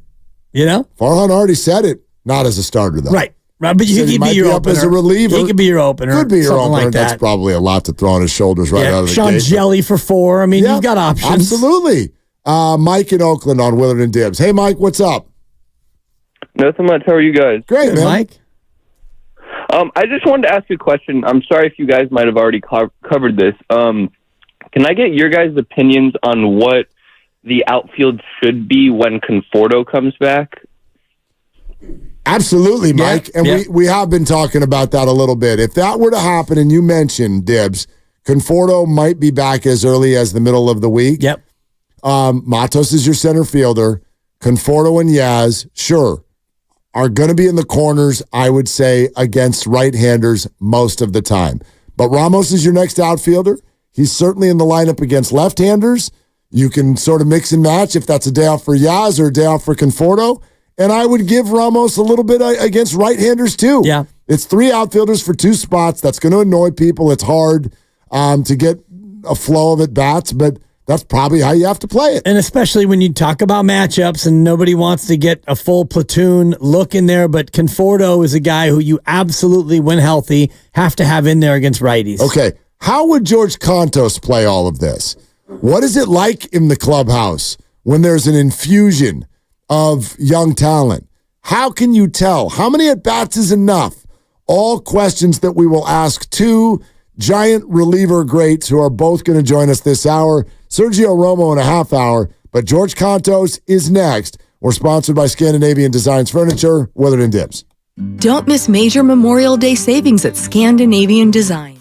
You know? Farhan already said it. Not as a starter, though. Right. But he could be your opener. As a reliever. He could be your opener. Could be your opener. Like That's probably a lot to throw on his shoulders right out of the Sean gate. Jelly for 4. I mean, you've got options. Absolutely. Mike in Oakland on Willard and Dibs. Hey, Mike, what's up? Nothing much. How are you guys? Great, man. Mike. I just wanted to ask you a question. I'm sorry if you guys might have already covered this. Can I get your guys' opinions on what the outfield should be when Conforto comes back? Absolutely, Mike. We have been talking about that a little bit. If that were to happen, and you mentioned, Dibs, Conforto might be back as early as the middle of the week. Yep. Matos is your center fielder. Conforto and Yaz, sure, are going to be in the corners, I would say, against right-handers most of the time. But Ramos is your next outfielder. He's certainly in the lineup against left-handers. You can sort of mix and match if that's a day off for Yaz or a day off for Conforto. And I would give Ramos a little bit against right-handers, too. Yeah. It's 3 outfielders for 2 spots. That's going to annoy people. It's hard to get a flow of at-bats, but that's probably how you have to play it. And especially when you talk about matchups and nobody wants to get a full platoon look in there, but Conforto is a guy who you absolutely, when healthy, have to have in there against righties. Okay. How would George Contos play all of this? What is it like in the clubhouse when there's an infusion of young talent? How can you tell? How many at-bats is enough? All questions that we will ask 2 giant reliever greats who are both going to join us this hour. Sergio Romo in a half hour, but George Contos is next. We're sponsored by Scandinavian Designs Furniture, Willard and Dibs. Don't miss major Memorial Day savings at Scandinavian Design.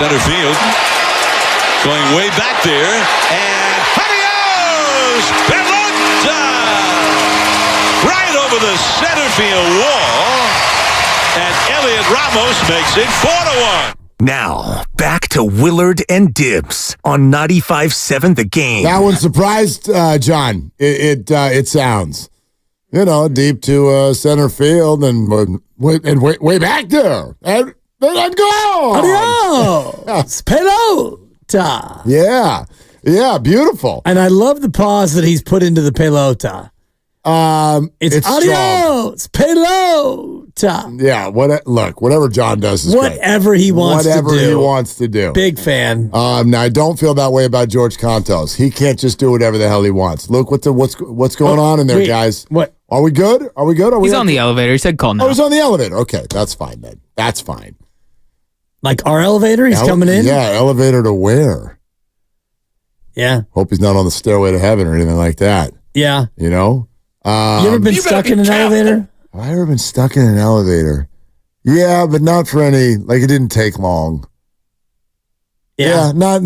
center field. Going way back there. And adios! Pelota! Right over the center field wall. And Heliot Ramos makes it 4-1. Now, back to Willard and Dibs on 95.7 The Game. That one surprised John. It sounds, deep to center field and way back there. And then I'd go. Adios. Pelota. Yeah, beautiful. And I love the pause that he's put into the pelota. It's adios, pelota. Yeah, whatever John does is whatever great. he wants to do. Whatever he wants to do. Big fan. Now I don't feel that way about George Contos. He can't just do whatever the hell he wants. Luke, what's going on in there, guys? What? Are we good? He's on the elevator. He said call now. Oh, he's on the elevator. Okay, that's fine then. That's fine. Like our elevator? He's coming in? Yeah, elevator to where? Yeah. Hope he's not on the stairway to heaven or anything like that. Yeah. You know? You ever been stuck in an elevator? Have I ever been stuck in an elevator? Yeah, but not for any, it didn't take long. Yeah. Not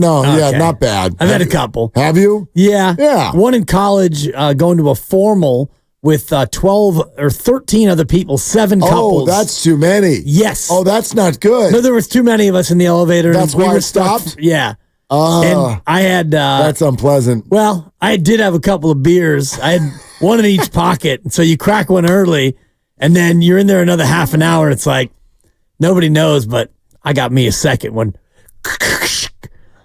bad. I've had a couple. Have you? Yeah. Yeah. One in college, going to a formal with 12 or 13 other people, 7 couples. Oh, that's too many. Yes. Oh, that's not good. No, there was too many of us in the elevator. That's why it stopped? Yeah. And I had... that's unpleasant. Well, I did have a couple of beers. I had one in each pocket. So you crack one early, and then you're in there another half an hour. It's like, nobody knows, but I got me a second one.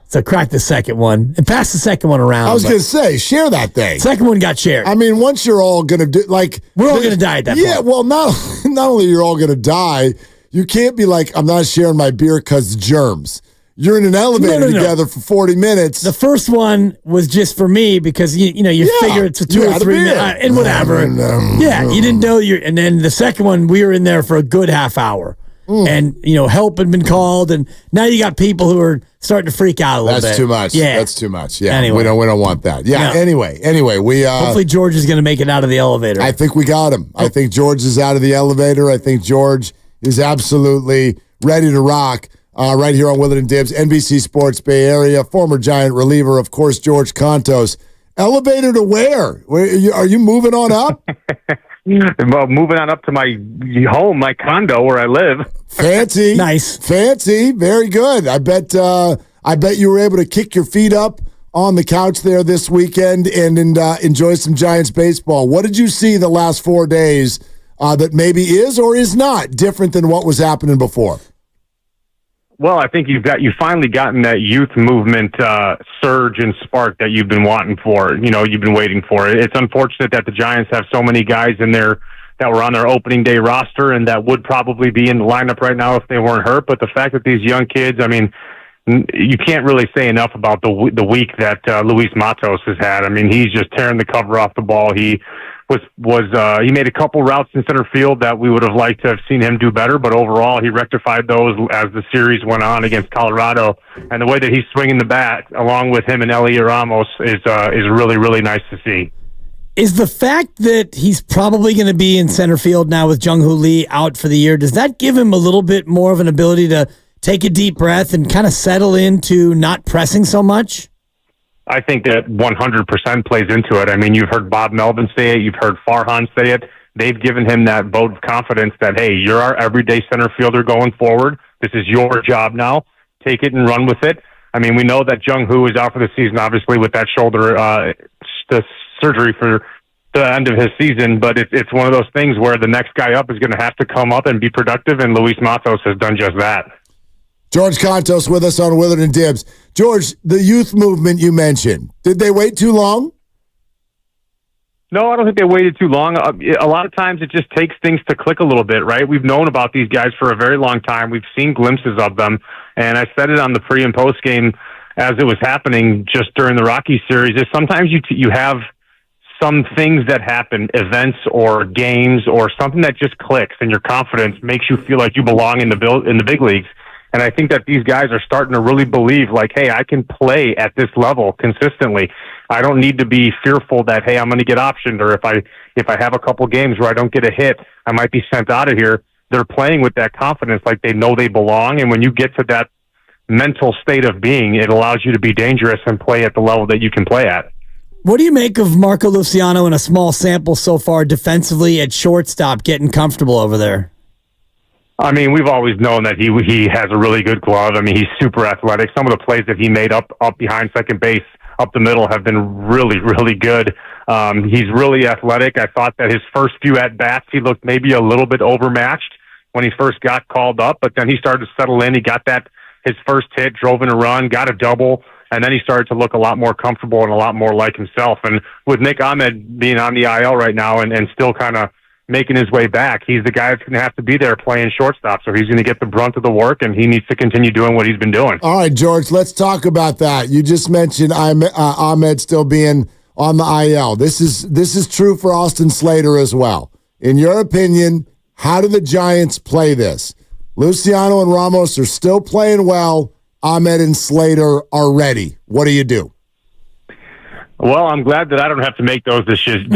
So crack the second one and pass the second one around. I was going to say, share that thing. Second one got shared. I mean, once you're all going to do, we're all going to die at that point. Yeah, well, not only you're all going to die, you can't be like, I'm not sharing my beer because germs. You're in an elevator together for 40 minutes. The first one was just for me because you figure it's a 2 or 3 minute and whatever. Yeah, you didn't know and then the second one we were in there for a good half hour. And help had been called, and now you got people who are starting to freak out a little bit. That's too much. Yeah, that's too much. Yeah, anyway. we don't want that. Yeah. No. Anyway, we hopefully George is going to make it out of the elevator. I think we got him. I think George is out of the elevator. I think George is absolutely ready to rock. Right here on Willard and Dibs, NBC Sports Bay Area, former Giant reliever, of course, George Contos. Elevator to where? Are you moving on up? Well, moving on up to my home, my condo where I live. Fancy. Nice. Fancy. Very good. I bet you were able to kick your feet up on the couch there this weekend and enjoy some Giants baseball. What did you see the last 4 days that maybe is or is not different than what was happening before? Well, I think you've finally gotten that youth movement surge and spark that you've been wanting for. You've been waiting for. It's unfortunate that the Giants have so many guys in there that were on their opening day roster and that would probably be in the lineup right now if they weren't hurt. But the fact that these young kids, I mean, you can't really say enough about the week that Luis Matos has had. I mean, he's just tearing the cover off the ball. He he made a couple routes in center field that we would have liked to have seen him do better, but overall he rectified those as the series went on against Colorado. And the way that he's swinging the bat, along with him and Heliot Ramos, is really, really nice to see. Is the fact that he's probably going to be in center field now with Jung-Hoo Lee out for the year, does that give him a little bit more of an ability to take a deep breath and kind of settle into not pressing so much? I think that 100% plays into it. I mean, you've heard Bob Melvin say it. You've heard Farhan say it. They've given him that vote of confidence that, hey, you're our everyday center fielder going forward. This is your job now. Take it and run with it. I mean, we know that Jung-Hoo is out for the season, obviously, with that shoulder the surgery for the end of his season. But it's one of those things where the next guy up is going to have to come up and be productive, and Luis Matos has done just that. George Contos with us on Willard and Dibs. George, the youth movement you mentioned, did they wait too long? No, I don't think they waited too long. A lot of times it just takes things to click a little bit, right? We've known about these guys for a very long time. We've seen glimpses of them. And I said it on the pre and post game as it was happening just during the Rockies series, is sometimes you have some things that happen, events or games or something that just clicks and your confidence makes you feel like you belong in the big leagues. And I think that these guys are starting to really believe, like, hey, I can play at this level consistently. I don't need to be fearful that, hey, I'm going to get optioned, or if I have a couple games where I don't get a hit, I might be sent out of here. They're playing with that confidence, like they know they belong. And when you get to mental state of being, it allows you to be dangerous and play at the level that you can play at. What do you make of Marco Luciano in a small sample so far defensively at shortstop, getting comfortable over there? I mean, we've always known that he has a really good glove. I mean, he's super athletic. Some of the plays that he made up behind second base, up the middle, have been really, really good. He's really athletic. I thought that his first few at-bats, he looked maybe a little bit overmatched when he first got called up, but then he started to settle in. He got his first hit, drove in a run, got a double, and then he started to look a lot more comfortable and a lot more like himself. And with Nick Ahmed being on the IL right now and still kind of making his way back, he's the guy that's going to have to be there playing shortstop. So he's going to get the brunt of the work, and he needs to continue doing what he's been doing. All right, George, let's talk about that. You just mentioned Ahmed still being on the IL. This is true for Austin Slater as well. In your opinion, how do the Giants play this? Luciano and Ramos are still playing well. Ahmed and Slater are ready. What do you do? Well, I'm glad that I don't have to make those decisions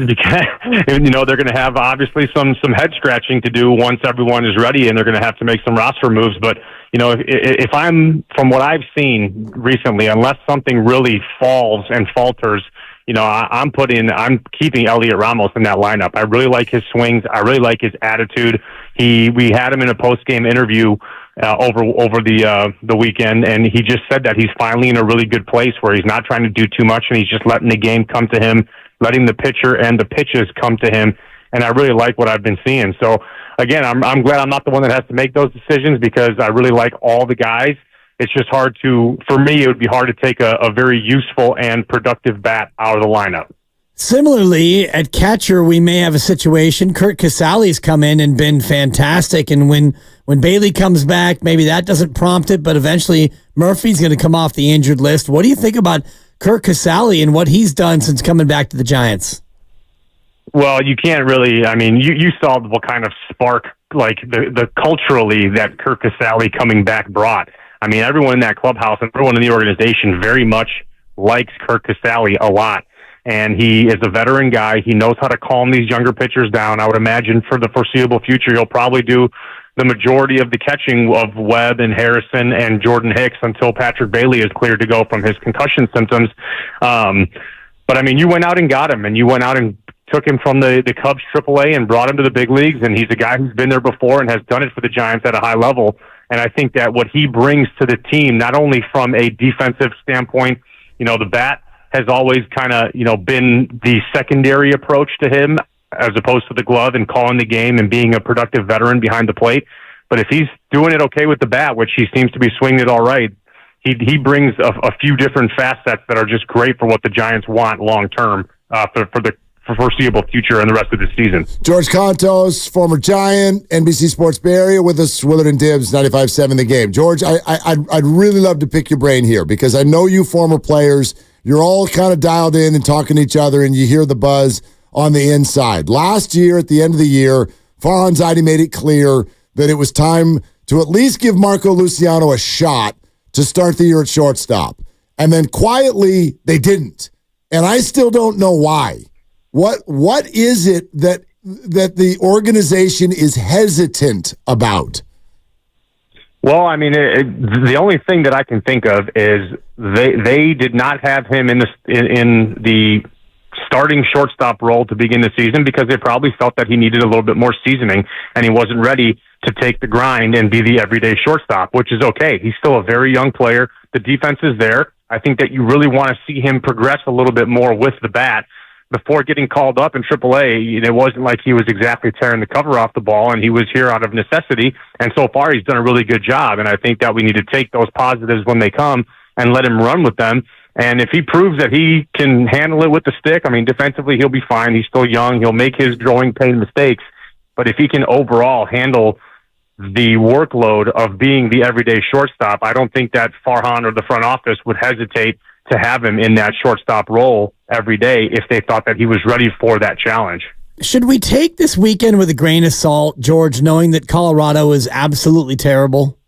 because they're going to have obviously some head scratching to do once everyone is ready, and they're going to have to make some roster moves. But if I'm, from what I've seen recently, unless something really falls and falters, I'm keeping Heliot Ramos in that lineup. I really like his swings. I really like his attitude. We had him in a post-game interview over the weekend, and he just said that he's finally in a really good place where he's not trying to do too much, and he's just letting the game come to him, letting the pitcher and the pitches come to him. And I really like what I've been seeing. So again, I'm glad I'm not the one that has to make those decisions because I really like all the guys. It's just for me, it would be hard to take a very useful and productive bat out of the lineup. Similarly, at catcher, we may have a situation. Kurt Casale's come in and been fantastic, and when Bailey comes back, maybe that doesn't prompt it, but eventually Murphy's going to come off the injured list. What do you think about Kurt Casale and what he's done since coming back to the Giants? Well, you can't really. I mean, you saw what kind of spark, like the culturally, that Kurt Casale coming back brought. I mean, everyone in that clubhouse and everyone in the organization very much likes Kurt Casale a lot. And he is a veteran guy. He knows how to calm these younger pitchers down. I would imagine for the foreseeable future, he'll probably do the majority of the catching of Webb and Harrison and Jordan Hicks until Patrick Bailey is cleared to go from his concussion symptoms. But, I mean, you went out and got him, and you went out and took him from the Cubs AAA and brought him to the big leagues, and he's a guy who's been there before and has done it for the Giants at a high level. And I think that what he brings to the team, not only from a defensive standpoint, the bat has always kind of, been the secondary approach to him as opposed to the glove and calling the game and being a productive veteran behind the plate. But if he's doing it okay with the bat, which he seems to be swinging it all right, he brings a few different facets that are just great for what the Giants want long term for the foreseeable future and the rest of the season. George Contos, former Giant, NBC Sports Bay Area with us, Willard and Dibbs, 95.7 The Game. George, I'd really love to pick your brain here because I know you former players. You're all kind of dialed in and talking to each other, and you hear the buzz on the inside. Last year, at the end of the year, Farhan Zaidi made it clear that it was time to at least give Marco Luciano a shot to start the year at shortstop. And then quietly, they didn't. And I still don't know why. What is it that the organization is hesitant about? Well, I mean, the only thing that I can think of is they did not have him in the starting shortstop role to begin the season because they probably felt that he needed a little bit more seasoning and he wasn't ready to take the grind and be the everyday shortstop, which is okay. He's still a very young player. The defense is there. I think that you really want to see him progress a little bit more with the bat. Before getting called up in AAA, it wasn't like he was exactly tearing the cover off the ball, and he was here out of necessity. And so far, he's done a really good job. And I think that we need to take those positives when they come and let him run with them. And if he proves that he can handle it with the stick, I mean, defensively, he'll be fine. He's still young. He'll make his growing pain mistakes. But if he can overall handle the workload of being the everyday shortstop, I don't think that Farhan or the front office would hesitate to have him in that shortstop role every day if they thought that he was ready for that challenge. Should we take this weekend with a grain of salt, George, knowing that Colorado is absolutely terrible?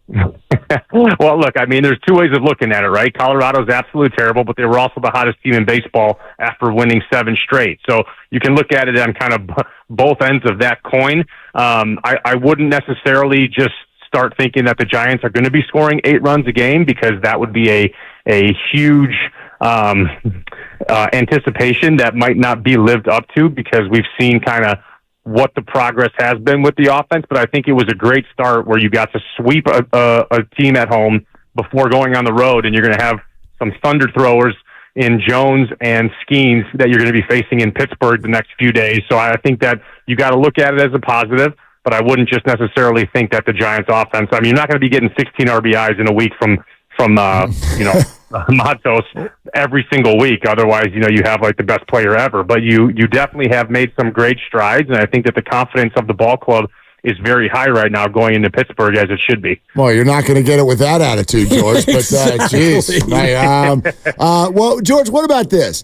Well, look, I mean, there's two ways of looking at it, right? Colorado's absolutely terrible, but they were also the hottest team in baseball after winning 7 straight. So you can look at it on kind of both ends of that coin. I wouldn't necessarily just start thinking that the Giants are going to be scoring 8 runs a game, because that would be a huge anticipation that might not be lived up to, because we've seen kind of what the progress has been with the offense. But I think it was a great start where you got to sweep a team at home before going on the road, and you're going to have some thunder throwers in Jones and Skeens that you're going to be facing in Pittsburgh the next few days. So I think that you got to look at it as a positive, but I wouldn't just necessarily think that the Giants offense, I mean, you're not going to be getting 16 RBIs in a week from Matos every single week. Otherwise, you have like the best player ever, but you definitely have made some great strides. And I think that the confidence of the ball club is very high right now going into Pittsburgh, as it should be. Well, you're not going to get it with that attitude, George, but geez. Well, George, what about this?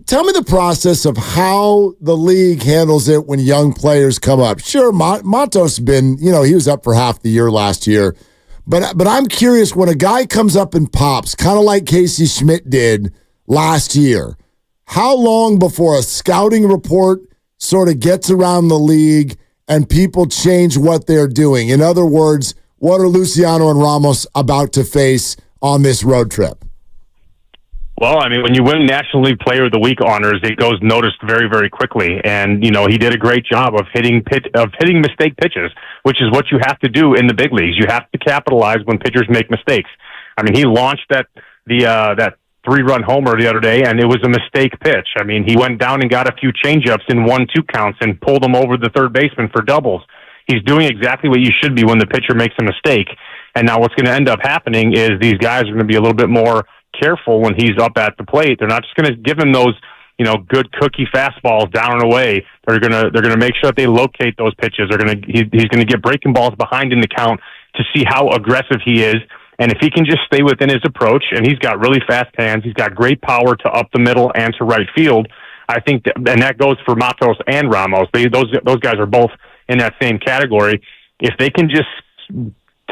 Tell me the process of how the league handles it when young players come up. Sure, Matos been, he was up for half the year last year, but I'm curious, when a guy comes up and pops, kind of like Casey Schmidt did last year, how long before a scouting report sort of gets around the league and people change what they're doing? In other words, what are Luciano and Ramos about to face on this road trip? Well, I mean, when you win National League Player of the Week honors, it goes noticed very, very quickly. And, he did a great job of hitting mistake pitches, which is what you have to do in the big leagues. You have to capitalize when pitchers make mistakes. I mean, he launched that 3-run homer the other day, and it was a mistake pitch. I mean, he went down and got a few changeups in 1-2 counts and pulled them over the third baseman for doubles. He's doing exactly what you should be when the pitcher makes a mistake. And now what's going to end up happening is these guys are going to be a little bit more careful when he's up at the plate. They're not just going to give him those, good cookie fastballs down and away. They're going to make sure that they locate those pitches. He's going to get breaking balls behind in the count to see how aggressive he is. And if he can just stay within his approach, and he's got really fast hands, he's got great power to up the middle and to right field. I think, and that goes for Matos and Ramos. Those guys are both in that same category. If they can just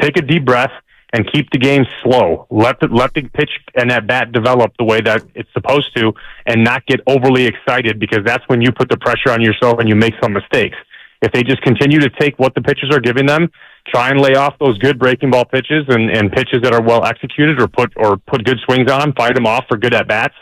take a deep breath and keep the game slow, let the pitch and that bat develop the way that it's supposed to, and not get overly excited, because that's when you put the pressure on yourself and you make some mistakes. If they just continue to take what the pitchers are giving them, try and lay off those good breaking ball pitches and pitches that are well executed, or put good swings on them, fight them off for good at bats,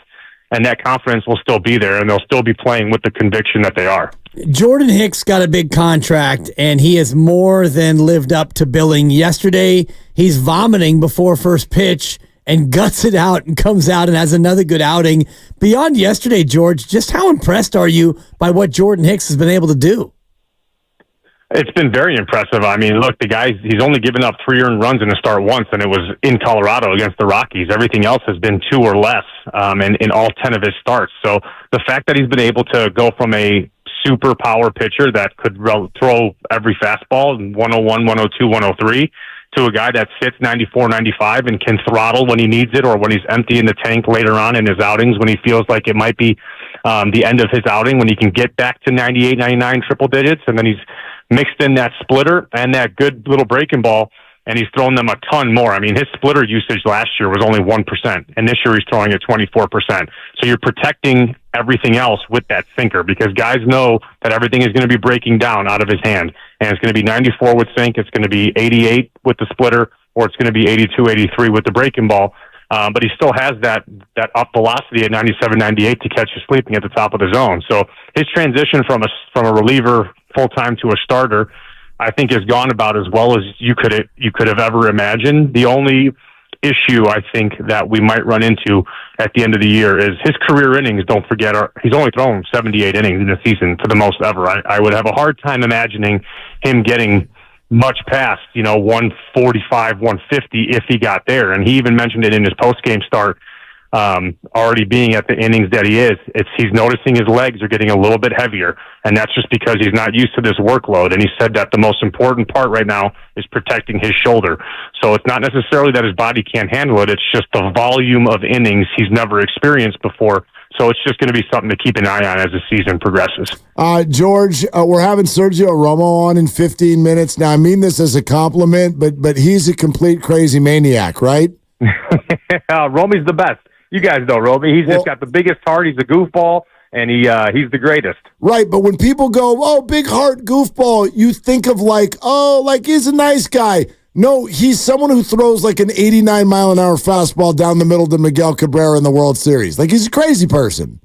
and that confidence will still be there, and they'll still be playing with the conviction that they are. Jordan Hicks got a big contract, and he has more than lived up to billing. Yesterday, he's vomiting before first pitch and guts it out and comes out and has another good outing. Beyond yesterday, George, just how impressed are you by what Jordan Hicks has been able to do? It's been very impressive. I mean, look, the guy, he's only given up 3 earned runs in a start once, and it was in Colorado against the Rockies. Everything else has been 2 or less in all 10 of his starts. So the fact that he's been able to go from a super power pitcher that could throw every fastball, 101, 102, 103, to a guy that sits 94, 95 and can throttle when he needs it, or when he's empty in the tank later on in his outings, when he feels like it might be the end of his outing, when he can get back to 98, 99 triple digits, and then he's mixed in that splitter and that good little breaking ball, and he's thrown them a ton more. I mean, his splitter usage last year was only 1%, and this year he's throwing at 24%. So you're protecting everything else with that sinker, because guys know that everything is going to be breaking down out of his hand, and it's going to be 94 with sink, it's going to be 88 with the splitter, or it's going to be 82, 83 with the breaking ball. But he still has that up velocity at 97, 98 to catch you sleeping at the top of the zone. So his transition from a reliever full-time to a starter, I think, has gone about as well as you could have ever imagined. The only issue I think that we might run into at the end of the year is his career innings. Don't forget, he's only thrown 78 innings in a season, for the most ever. I would have a hard time imagining him getting much past 145, 150 if he got there. And he even mentioned it in his post-game start, already being at the innings that he is. He's noticing his legs are getting a little bit heavier, and that's just because he's not used to this workload. And he said that the most important part right now is protecting his shoulder. So it's not necessarily that his body can't handle it, it's just the volume of innings he's never experienced before. So it's just going to be something to keep an eye on as the season progresses. George, we're having Sergio Romo on in 15 minutes. Now, I mean this as a compliment, but he's a complete crazy maniac, right? Romy's the best. You guys know Romy. He's just got the biggest heart. He's a goofball, and he's the greatest. Right, but when people go, oh, big heart goofball, you think of like he's a nice guy. No, he's someone who throws like an 89-mile-an-hour fastball down the middle to Miguel Cabrera in the World Series. Like, he's a crazy person.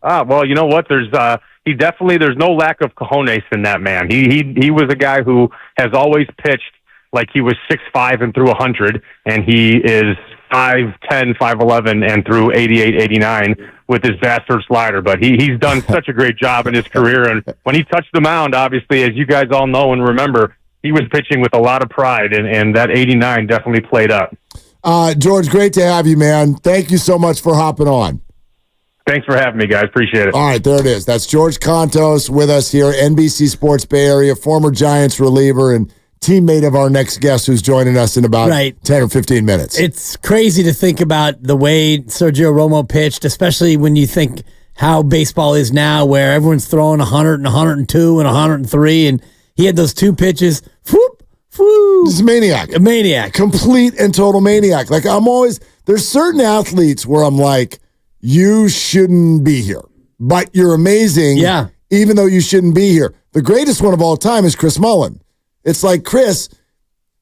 Well, you know what? There's no lack of cojones in that man. He was a guy who has always pitched like he was 6'5" and threw 100, and he is 5'10", 5'11", and threw 88, 89 with his bastard slider. But he's done such a great job in his career, and when he touched the mound, obviously, as you guys all know and remember, he was pitching with a lot of pride, and that 89 definitely played up. George, great to have you, man. Thank you so much for hopping on. Thanks for having me, guys. Appreciate it. All right, there it is. That's George Contos with us here, NBC Sports Bay Area, former Giants reliever and teammate of our next guest who's joining us in about 10 or 15 minutes. It's crazy to think about the way Sergio Romo pitched, especially when you think how baseball is now, where everyone's throwing 100 and 102 and 103, and he had those 2 pitches. Whoop, whoop. He's a maniac. A maniac. Complete and total maniac. Like, there's certain athletes where I'm like, you shouldn't be here, but you're amazing. Yeah. Even though you shouldn't be here. The greatest one of all time is Chris Mullin. It's like, Chris,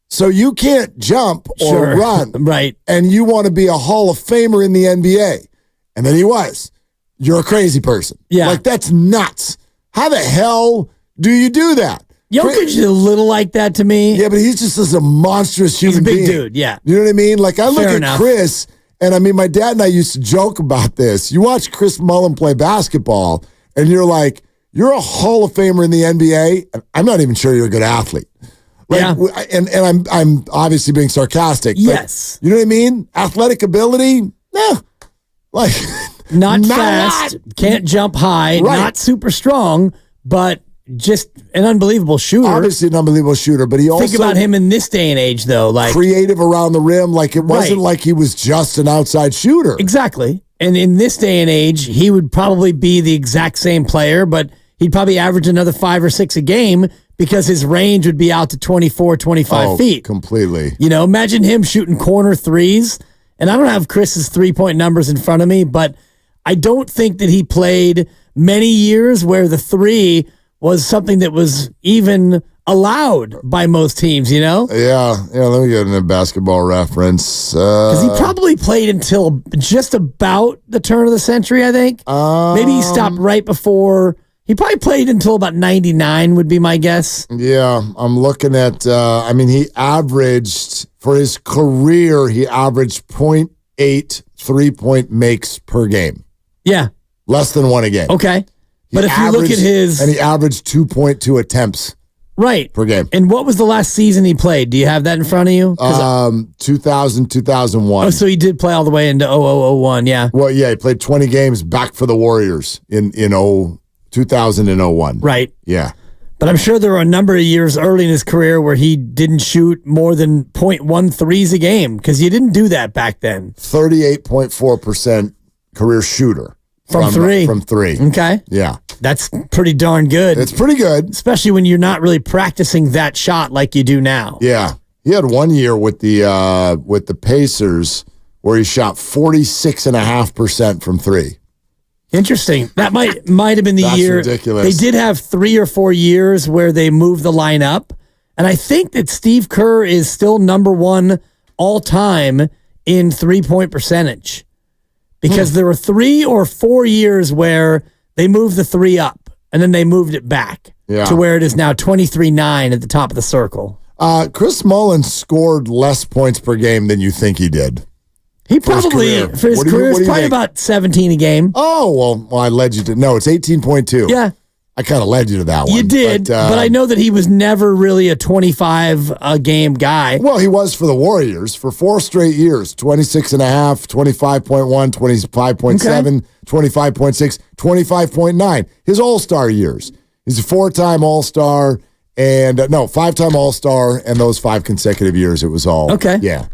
so you can't jump or run. Right. And you want to be a Hall of Famer in the NBA. And then he was. You're a crazy person. Yeah. Like, that's nuts. How the hell do you do that? Jokic is a little like that to me. Yeah, but he's just a monstrous human being. He's a big dude, yeah. You know what I mean? Like, I look Fair at enough. Chris, and I mean, my dad and I used to joke about this. You watch Chris Mullin play basketball, and you're like, you're a Hall of Famer in the NBA, and I'm not even sure you're a good athlete. Like, yeah. And I'm obviously being sarcastic. Yes. You know what I mean? Athletic ability, like not fast, can't jump high, not super strong, but just an unbelievable shooter. Obviously an unbelievable shooter, but he also... Think about him in this day and age, though. Like creative around the rim, like it wasn't like he was just an outside shooter. Exactly. And in this day and age, he would probably be the exact same player, but he'd probably average another 5 or 6 a game because his range would be out to 24, 25 feet. Completely. You know, imagine him shooting corner threes. And I don't have Chris's 3-point numbers in front of me, but I don't think that he played many years where the 3 was something that was even allowed by most teams, you know? Yeah, let me get in a basketball reference. Because he probably played until just about the turn of the century, I think. Maybe he stopped right before. He probably played until about 99 would be my guess. Yeah, I'm looking at, he averaged, for his career, he averaged 0.8 3-point makes per game. Yeah. Less than 1 a game. Okay. But if you look at his... And he averaged 2.2 attempts. Right. Per game. And what was the last season he played? Do you have that in front of you? 2000, 2001. Oh, so he did play all the way into 0001, yeah. Well, yeah, he played 20 games back for the Warriors in 2001. Right. Yeah. But I'm sure there were a number of years early in his career where he didn't shoot more than 0.1 threes a game because you didn't do that back then. 38.4% career shooter. From 3. From 3. Okay. Yeah. That's pretty darn good. It's pretty good. Especially when you're not really practicing that shot like you do now. Yeah. He had 1 year with the Pacers where he shot 46.5% from 3. Interesting. That might have been the That's year. Ridiculous. They did have 3 or 4 years where they moved the line up. And I think that Steve Kerr is still number 1 all time in 3-point percentage. Because there were 3 or 4 years where they moved the 3 up and then they moved it back to where it is now 23-9 at the top of the circle. Chris Mullin scored less points per game than you think he did. He probably, for his career, is probably about 17 a game. Oh, well, I led you to, no, it's 18.2. Yeah. I kind of led you to that one. You did, but I know that he was never really a 25-a-game guy. Well, he was for the Warriors for 4 straight years, 26.5, 25.1, 25.7, 25.6, 25.9. His all-star years. He's a 4-time all-star and, 5-time all-star, and those 5 consecutive years it was all. Okay. Yeah.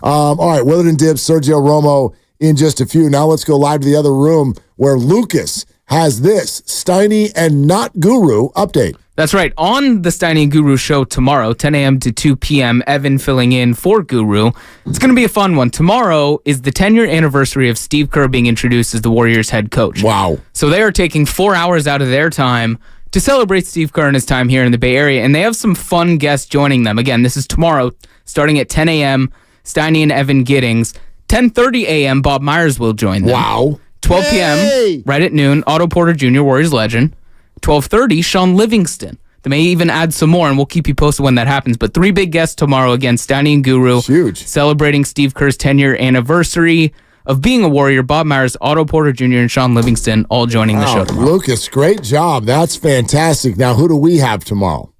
All right, Willard and Dibs, Sergio Romo in just a few. Now let's go live to the other room where Lucas has this Steiny and Not Guru update. That's right. On the Steiny and Guru show tomorrow, 10 a.m. to 2 p.m., Evan filling in for Guru. It's going to be a fun one. Tomorrow is the 10-year anniversary of Steve Kerr being introduced as the Warriors head coach. Wow. So they are taking 4 hours out of their time to celebrate Steve Kerr and his time here in the Bay Area, and they have some fun guests joining them. Again, this is tomorrow, starting at 10 a.m., Steiny and Evan Giddings. 10:30 a.m., Bob Myers will join them. Wow. 12 p.m., right at noon, Otto Porter Jr., Warriors legend. 12:30, Sean Livingston. They may even add some more, and we'll keep you posted when that happens. But 3 big guests tomorrow, again, Steiny and Guru. Huge. Celebrating Steve Kerr's 10-year anniversary of being a Warrior. Bob Myers, Otto Porter Jr., and Sean Livingston all joining the show tomorrow. Lucas, great job. That's fantastic. Now, who do we have tomorrow?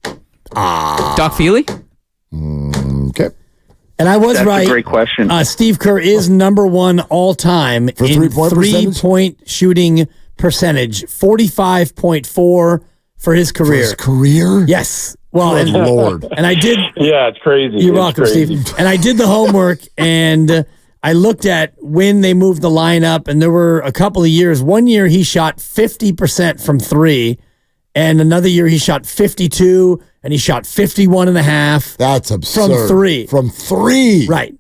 Doc Feely? Okay. And I was That's right. a great question. Steve Kerr is number one all time For in three-point percentage? three-point shooting percentage, 45.4 for his career. For his career? Yes. Well, Good and, Lord. And I did. Yeah, it's crazy. You're welcome, Steve. And I did the homework, and I looked at when they moved the lineup, and there were a couple of years. One year he shot 50% from three, and another year he shot 52, and he shot 51.5. That's absurd. From three. From three. Right.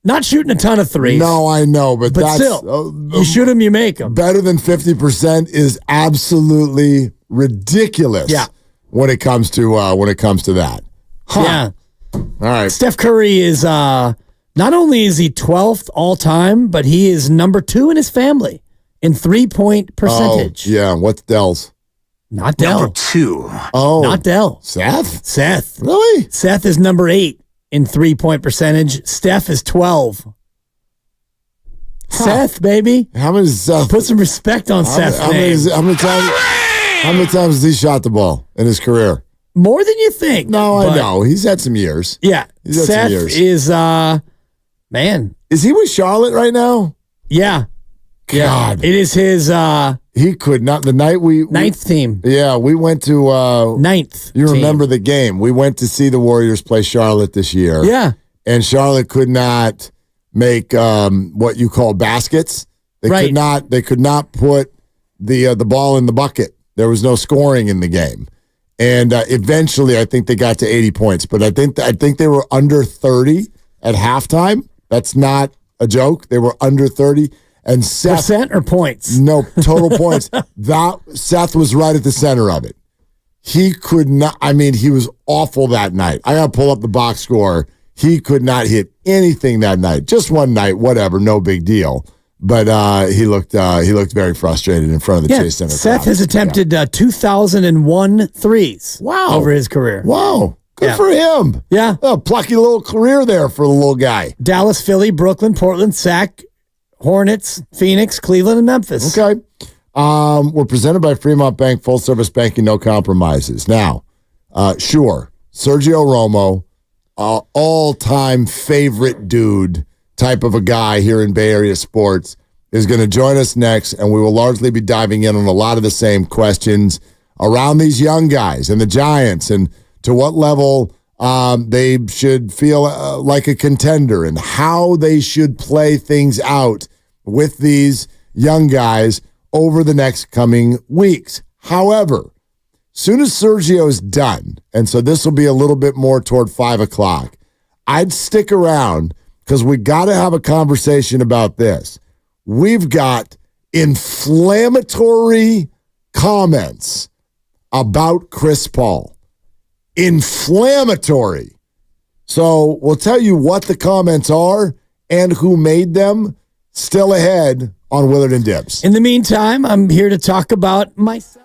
Not shooting a ton of threes. No, I know, but that's still, you shoot them, you make them. Better than 50% is absolutely ridiculous. Yeah. When it comes to that. Huh. Yeah. All right. Steph Curry is not only is he 12th all time, but he is number 2 in his family in 3-point percentage. Oh, yeah. What's Dell's? Not Dell. Number 2. Oh. Not Dell. Seth? Really? Seth is number 8 in 3-point percentage. Steph is 12. Seth, baby. How many Seth? Put some respect on Seth's name. How many times has he shot the ball in his career? More than you think. No, I know. He's had some years. Yeah. He's had Seth some years. is, man. Is he with Charlotte right now? Yeah. God. It is his he could not. The night ninth team. Yeah, we went to ninth. You remember the game. We went to see the Warriors play Charlotte this year. Yeah. And Charlotte could not make what you call baskets. They could not put the ball in the bucket. There was no scoring in the game. And eventually I think they got to 80 points, but I think they were under 30 at halftime. That's not a joke. They were under 30. And Seth, percent or points? No, total points. Seth was right at the center of it. He could not. I mean, he was awful that night. I got to pull up the box score. He could not hit anything that night. Just one night, whatever, no big deal. But he looked very frustrated in front of the Chase Center. Seth has attempted 2,001 threes. Wow. Over his career. Wow. Good for him. Yeah. A plucky little career there for the little guy. Dallas, Philly, Brooklyn, Portland, Sac, Hornets, Phoenix, Cleveland, and Memphis. Okay. We're presented by Fremont Bank, full service banking, no compromises. Now, sure, Sergio Romo, all-time favorite dude type of a guy here in Bay Area sports, is going to join us next, and we will largely be diving in on a lot of the same questions around these young guys and the Giants and to what level they should feel like a contender and how they should play things out with these young guys over the next coming weeks. However, soon as Sergio's done, and so this will be a little bit more toward 5 o'clock, I'd stick around because we got to have a conversation about this. We've got inflammatory comments about Chris Paul. Inflammatory. So we'll tell you what the comments are and who made them. Still ahead on Willard and Dibbs. In the meantime, I'm here to talk about myself.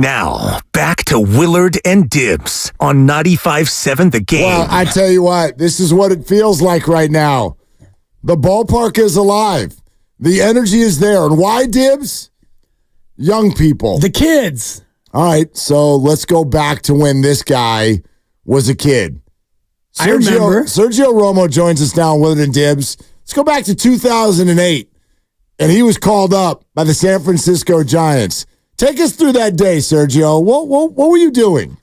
Now, back to Willard and Dibs on 95.7 The Game. Well, I tell you what, this is what it feels like right now. The ballpark is alive. The energy is there. And why, Dibs? Young people. The kids. All right, so let's go back to when this guy was a kid. I remember. Sergio Romo joins us now on Willard and Dibs. Let's go back to 2008, and he was called up by the San Francisco Giants. Take us through that day, Sergio. What were you doing?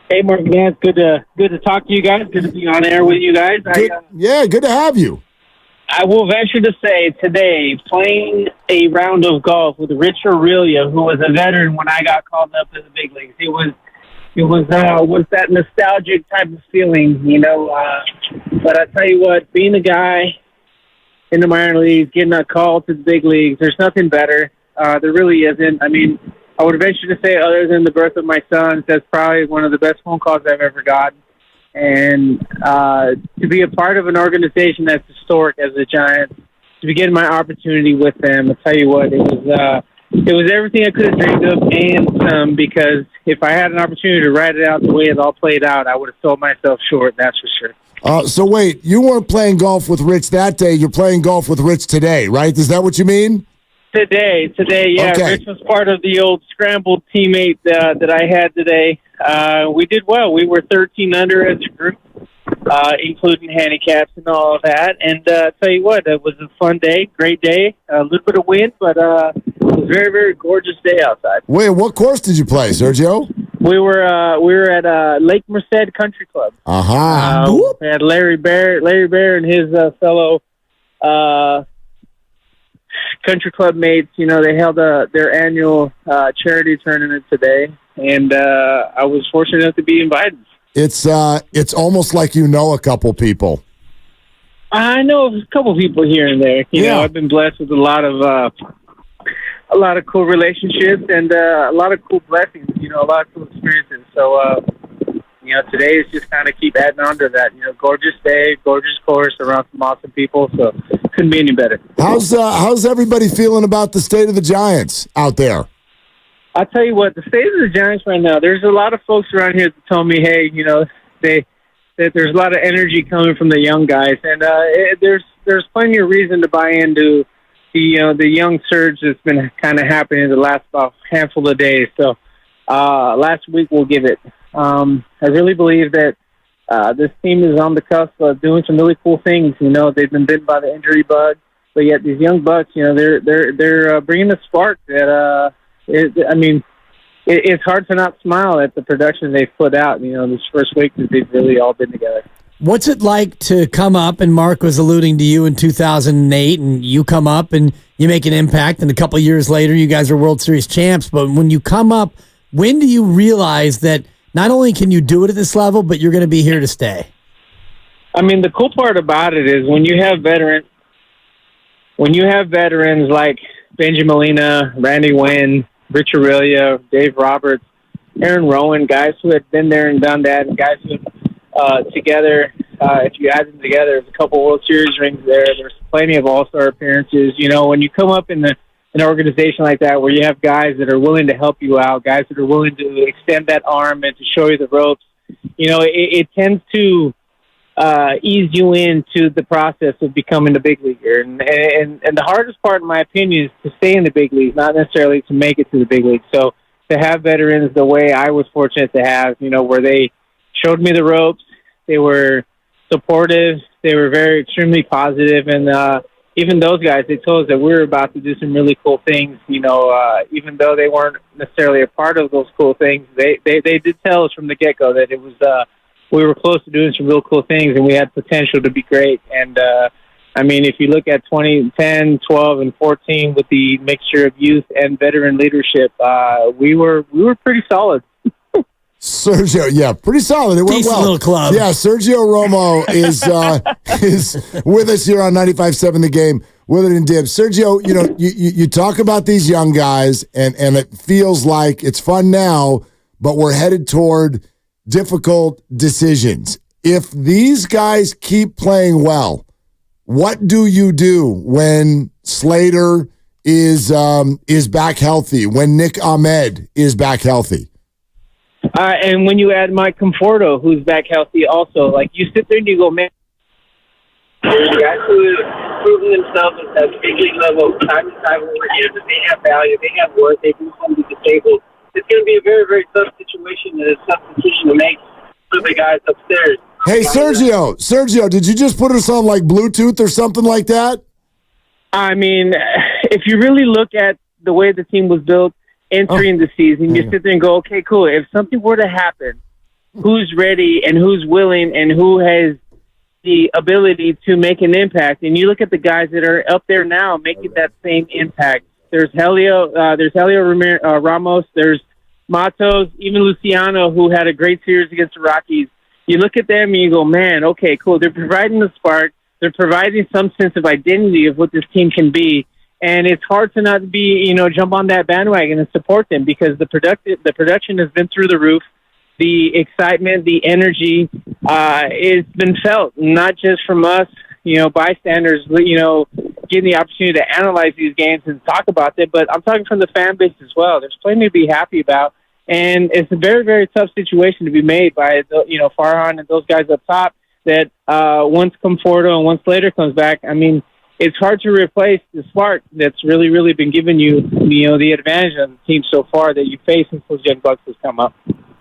Hey, Mark, man, it's good to talk to you guys. Good to be on air with you guys. Good to have you. I will venture to say today, playing a round of golf with Rich Aurelia, who was a veteran when I got called up to the big leagues. It was that nostalgic type of feeling, you know. But I tell you what, being a guy in the minor leagues, getting a call to the big leagues, there's nothing better. There really isn't. I mean, I would venture to say, other than the birth of my son, that's probably one of the best phone calls I've ever gotten. And to be a part of an organization that's historic as the Giants, to be getting my opportunity with them, I'll tell you what, it was everything I could have dreamed of and some, because if I had an opportunity to write it out the way it all played out, I would have sold myself short, that's for sure. So wait, you weren't playing golf with Rich that day. You're playing golf with Rich today, right? Is that what you mean? Today, yeah. Okay. Rich was part of the old scrambled teammate that I had today. We did well. We were 13 under as a group, including handicaps and all of that. And tell you what, it was a fun day, great day, a little bit of wind, but it was a very, very gorgeous day outside. Wait, what course did you play, Sergio? We were at Lake Merced Country Club. We had Larry Bear and his fellow country club mates. You know, they held their annual charity tournament today, and I was fortunate enough to be invited. It's almost like you know a couple people. I know a couple people here and there. You know, I've been blessed with a lot of cool relationships and a lot of cool blessings. You know, a lot of cool experiences. So, you know, today is just kind of keep adding on to that. You know, gorgeous day, gorgeous course, around some awesome people. So, couldn't be any better. How's everybody feeling about the state of the Giants out there? I'll tell you what, the state of the Giants right now, there's a lot of folks around here that told me, hey, you know, that there's a lot of energy coming from the young guys, and there's plenty of reason to buy into the young surge that's been kind of happening the last handful of days. So last week we'll give it. I really believe that this team is on the cusp of doing some really cool things. You know, they've been bitten by the injury bug, but yet these young bucks, you know, they're bringing a spark that it's hard to not smile at the production they've put out. You know, this first week that they've really all been together. What's it like to come up, and Mark was alluding to you in 2008, and you come up and you make an impact, and a couple years later you guys are World Series champs, but when you come up, when do you realize that not only can you do it at this level, but you're going to be here to stay? I mean, the cool part about it is when you have veterans like Benjamin Molina, Randy Wynn, Rich Aurelia, Dave Roberts, Aaron Rowan, guys who had been there and done that, and guys who together, if you add them together, there's a couple World Series rings there. There's plenty of All-Star appearances. You know, when you come up in an organization like that where you have guys that are willing to help you out, guys that are willing to extend that arm and to show you the ropes, you know, it tends to ease you into the process of becoming a big leaguer. And the hardest part, in my opinion, is to stay in the big leagues, not necessarily to make it to the big leagues. So to have veterans the way I was fortunate to have, you know, where they showed me the ropes, they were supportive, they were very extremely positive, and even those guys, they told us that we were about to do some really cool things. You know, even though they weren't necessarily a part of those cool things, they did tell us from the get-go that it was we were close to doing some real cool things, and we had potential to be great. And I mean, if you look at 2010, 12, and 14 with the mixture of youth and veteran leadership, we were pretty solid. Sergio, yeah, pretty solid. It went Decent well. little club. Yeah, Sergio Romo is with us here on 95.7 The Game. Willard and Dibs. Sergio, you know, you talk about these young guys, and it feels like it's fun now, but we're headed toward difficult decisions. If these guys keep playing well, what do you do when Slater is back healthy, when Nick Ahmed is back healthy. And when you add Mike Conforto, who's back healthy also, like you sit there and you go, man, there's guys who have proven themselves at that big league level time and time over again, that they have value, they have worth, they bring something to the table. It's going to be a very, very tough situation and a tough decision to make for the guys upstairs. Hey, Sergio, did you just put us on like Bluetooth or something like that? I mean, if you really look at the way the team was built entering the season, you sit there and go, okay, cool. If something were to happen, who's ready and who's willing and who has the ability to make an impact? And you look at the guys that are up there now making that same impact. There's Heliot, Ramos, there's Matos, even Luciano, who had a great series against the Rockies. You look at them and you go, man, okay, cool. They're providing the spark. They're providing some sense of identity of what this team can be. And it's hard to not be, jump on that bandwagon and support them because the production has been through the roof. The excitement, the energy, it's been felt, not just from us, bystanders, getting the opportunity to analyze these games and talk about it, but I'm talking from the fan base as well. There's plenty to be happy about. And it's a very, very tough situation to be made by, Farhan and those guys up top that once Conforto and once Slater comes back, I mean, it's hard to replace the spark that's really, really been giving you, the advantage on the team so far that you face since those young bucks has come up.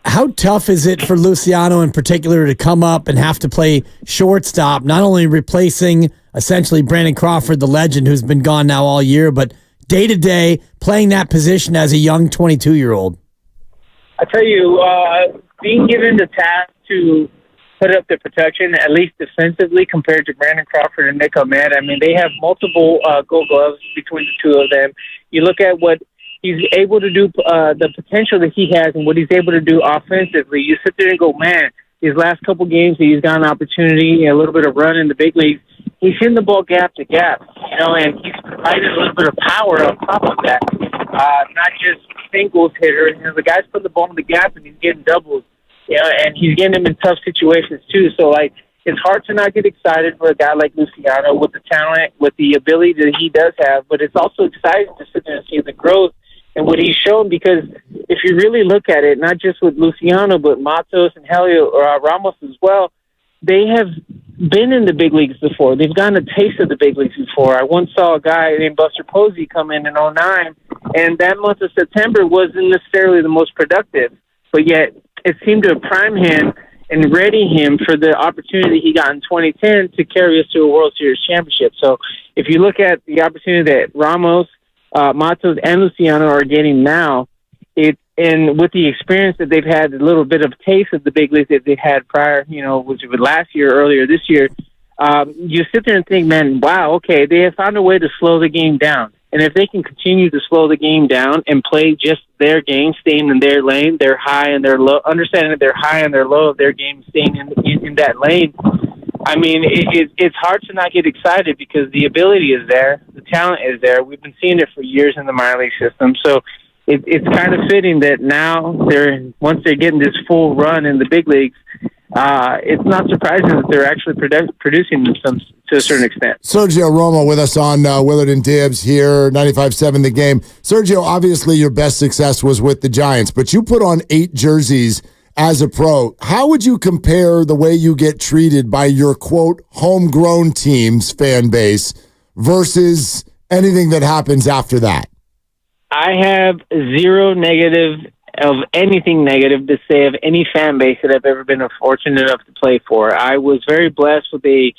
How tough is it for Luciano in particular to come up and have to play shortstop, not only replacing essentially Brandon Crawford, the legend who's been gone now all year, but day-to-day playing that position as a young 22-year-old? I tell you, being given the task to put up the protection, at least defensively, compared to Brandon Crawford and Nick Ahmed, I mean, they have multiple gold gloves between the two of them. You look at what he's able to do, the potential that he has and what he's able to do offensively. You sit there and go, man, these last couple games, he's got an opportunity, a little bit of run in the big leagues. He's hitting the ball gap to gap, and he's provided a little bit of power on top of that. Not just singles hitter. The guy's putting the ball in the gap and he's getting doubles, and he's getting them in tough situations too. So, it's hard to not get excited for a guy like Luciano with the talent, with the ability that he does have, but it's also exciting to sit there and see the growth and what he's shown, because if you really look at it, not just with Luciano, but Matos and Heliot or Ramos as well, they have been in the big leagues before. They've gotten a taste of the big leagues before. I once saw a guy named Buster Posey come in 2009, and that month of September wasn't necessarily the most productive, but yet it seemed to prime him and ready him for the opportunity he got in 2010 to carry us to a World Series championship. So if you look at the opportunity that Ramos, Matos, and Luciano are getting now, and with the experience that they've had, a little bit of taste of the big leagues that they had prior, was it last year, earlier this year, you sit there and think, man, wow, okay, they have found a way to slow the game down. And if they can continue to slow the game down and play just their game, staying in their lane, their high and their low, understanding that they're high and their low of their game, staying in that lane, I mean, it's hard to not get excited because the ability is there, the talent is there. We've been seeing it for years in the minor league system. So it's kind of fitting that now once they're getting this full run in the big leagues, it's not surprising that they're actually producing them to a certain extent. Sergio Romo with us on Willard and Dibbs here, 95.7 The Game. Sergio, obviously your best success was with the Giants, but you put on 8 jerseys as a pro. How would you compare the way you get treated by your, quote, homegrown team's fan base versus anything that happens after that? I have zero negative of anything negative to say of any fan base that I've ever been fortunate enough to play for. I was very blessed with a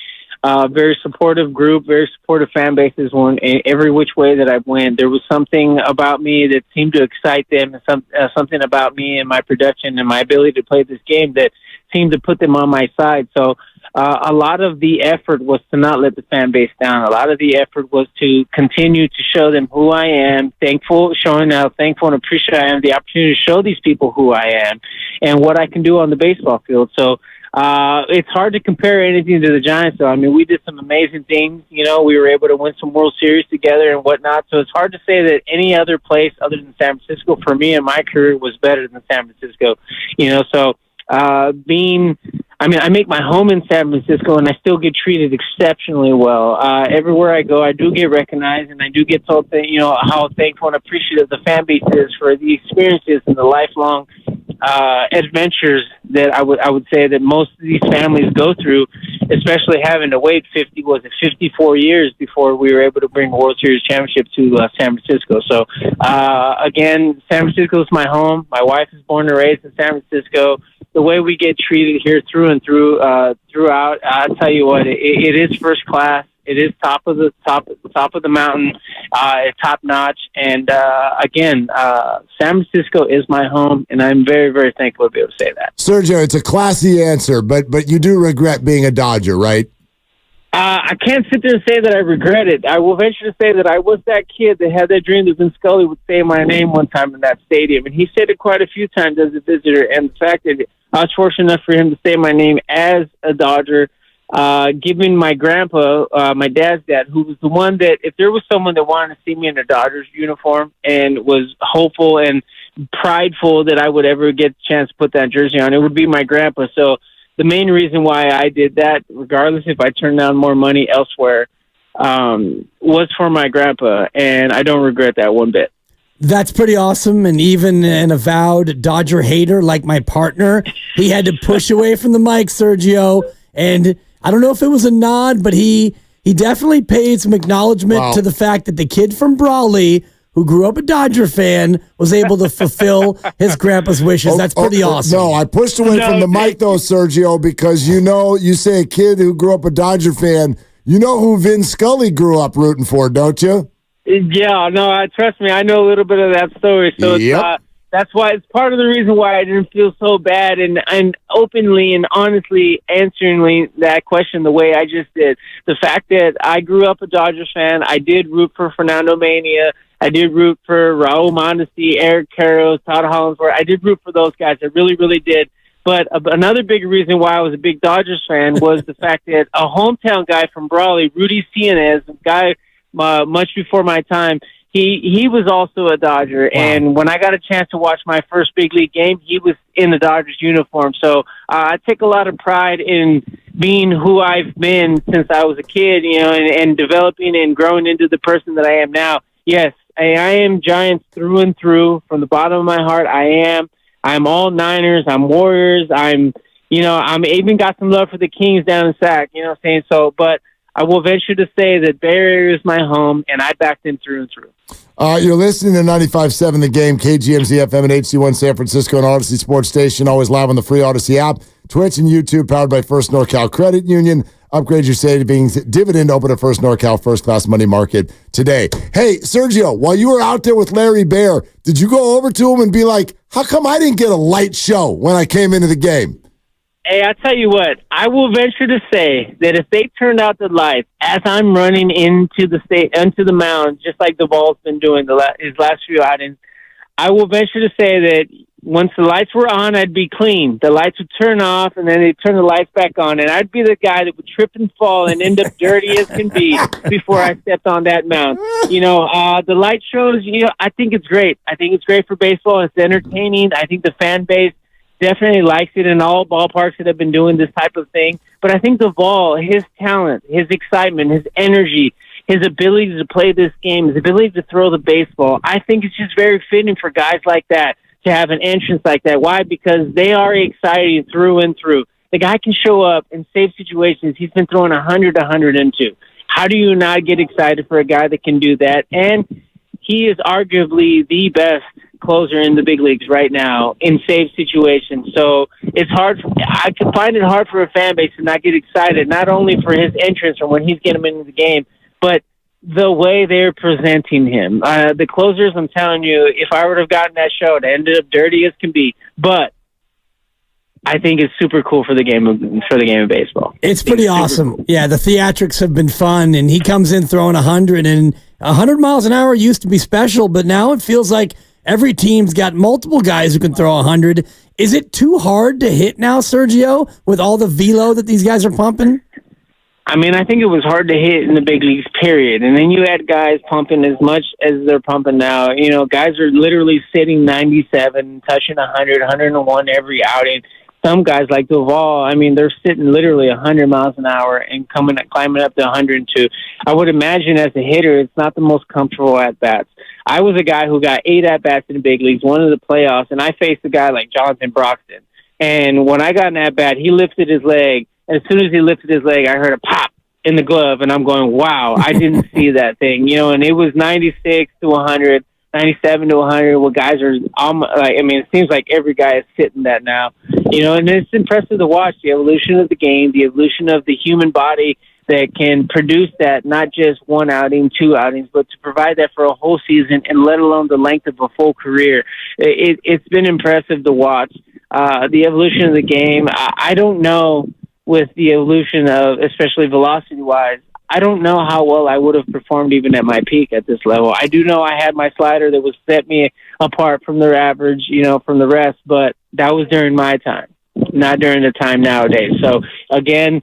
very supportive group, very supportive fan bases in every which way that I went. There was something about me that seemed to excite them, and something about me and my production and my ability to play this game that seemed to put them on my side. So a lot of the effort was to not let the fan base down. A lot of the effort was to continue to show them who I am, showing how thankful and appreciative I am the opportunity to show these people who I am and what I can do on the baseball field. So it's hard to compare anything to the Giants, though. I mean, we did some amazing things. We were able to win some World Series together and whatnot. So it's hard to say that any other place other than San Francisco for me in my career was better than San Francisco. So being I make my home in San Francisco, and I still get treated exceptionally well. Everywhere I go, I do get recognized, and I do get told that, how thankful and appreciative the fan base is for the experiences and the lifelong adventures that I would say that most of these families go through, especially having to wait 54 years before we were able to bring a World Series championship to San Francisco. So, again, San Francisco is my home. My wife is born and raised in San Francisco. The way we get treated here through and throughout, I'll tell you what, it is first class. It is top of the mountain, top notch. And again, San Francisco is my home, and I'm very, very thankful to be able to say that. Sergio, it's a classy answer, but you do regret being a Dodger, right? I can't sit there and say that I regret it. I will venture to say that I was that kid that had that dream that Vin Scully would say my name one time in that stadium. And he said it quite a few times as a visitor. And the fact that I was fortunate enough for him to say my name as a Dodger, given my grandpa, my dad's dad, who was the one that if there was someone that wanted to see me in a Dodgers uniform and was hopeful and prideful that I would ever get the chance to put that jersey on, it would be my grandpa. So the main reason why I did that, regardless if I turned down more money elsewhere, was for my grandpa, and I don't regret that one bit. That's pretty awesome. And even an avowed Dodger hater like my partner, he had to push away from the mic, Sergio. And I don't know if it was a nod, but he definitely paid some acknowledgement to the fact that the kid from Brawley, who grew up a Dodger fan, was able to fulfill his grandpa's wishes. That's pretty awesome. No, I pushed away from the mic, though, Sergio, because you say a kid who grew up a Dodger fan, you know who Vin Scully grew up rooting for, don't you? Yeah, no, trust me, I know a little bit of that story. So that's why it's part of the reason why I didn't feel so bad and openly and honestly answering that question the way I just did. The fact that I grew up a Dodgers fan, I did root for Fernando Mania, I did root for Raul Mondesi, Eric Karros, Todd Hollandsworth. I did root for those guys. I really, really did. But another big reason why I was a big Dodgers fan was the fact that a hometown guy from Brawley, Rudy Cianez, a guy much before my time, he was also a Dodger. Wow. And when I got a chance to watch my first big league game, he was in the Dodgers uniform. So I take a lot of pride in being who I've been since I was a kid, and developing and growing into the person that I am now. Yes, I am Giants through and through. From the bottom of my heart, I am. I'm all Niners. I'm Warriors. I'm even got some love for the Kings down in Sac. You know what I'm saying? So, but I will venture to say that Bay Area is my home, and I backed them through and through. You're listening to 95.7 The Game, KGMZ FM and HC1 San Francisco and Odyssey Sports Station, always live on the free Odyssey app, Twitch and YouTube, powered by First NorCal Credit Union. Upgrade your savings dividend. Open a First NorCal First Class Money Market today. Hey, Sergio, while you were out there with Larry Bear, did you go over to him and be like, how come I didn't get a light show when I came into the game? Hey, I tell you what, I will venture to say that if they turned out the lights as I'm running into the mound, just like Duvall's been doing his last few outings, I will venture to say that once the lights were on, I'd be clean. The lights would turn off, and then they'd turn the lights back on, and I'd be the guy that would trip and fall and end up dirty as can be before I stepped on that mound. The light shows, I think it's great. I think it's great for baseball. It's entertaining. I think the fan base definitely likes it in all ballparks that have been doing this type of thing. But I think Duvall, his talent, his excitement, his energy, his ability to play this game, his ability to throw the baseball, I think it's just very fitting for guys like that to have an entrance like that. Why? Because they are exciting through and through. The guy can show up in safe situations. He's been throwing 100 into. How do you not get excited for a guy that can do that? And he is arguably the best closer in the big leagues right now in safe situations. So it's hard. I can find it hard for a fan base to not get excited, not only for his entrance or when he's getting into the game, but the way they're presenting him. The closers, I'm telling you, if I would have gotten that show, it ended up dirty as can be. But I think it's super cool for the game of baseball. It's pretty awesome. Cool. Yeah, the theatrics have been fun, and he comes in throwing 100, and 100 miles an hour used to be special, but now it feels like every team's got multiple guys who can throw 100. Is it too hard to hit now, Sergio, with all the velo that these guys are pumping? I mean, I think it was hard to hit in the big leagues, period. And then you had guys pumping as much as they're pumping now. Guys are literally sitting 97, touching 100, 101 every outing. some guys like Duvall, I mean, they're sitting literally 100 miles an hour and climbing up to 102. I would imagine as a hitter, it's not the most comfortable at-bats. I was a guy who got 8 at-bats in the big leagues, one in the playoffs, and I faced a guy like Jonathan Broxton. And when I got an at-bat, he lifted his leg. As soon as he lifted his leg, I heard a pop in the glove, and I'm going, wow, I didn't see that thing. And it was 96 to 100. 97 to 100. Well, guys are it seems like every guy is hitting that now. And it's impressive to watch the evolution of the game, the evolution of the human body that can produce that, not just one outing, 2 outings, but to provide that for a whole season, and let alone the length of a full career. It's been impressive to watch the evolution of the game. I don't know with the evolution of, especially velocity-wise, I don't know how well I would have performed even at my peak at this level. I do know I had my slider that would set me apart from the average, from the rest, but that was during my time, not during the time nowadays. So, again,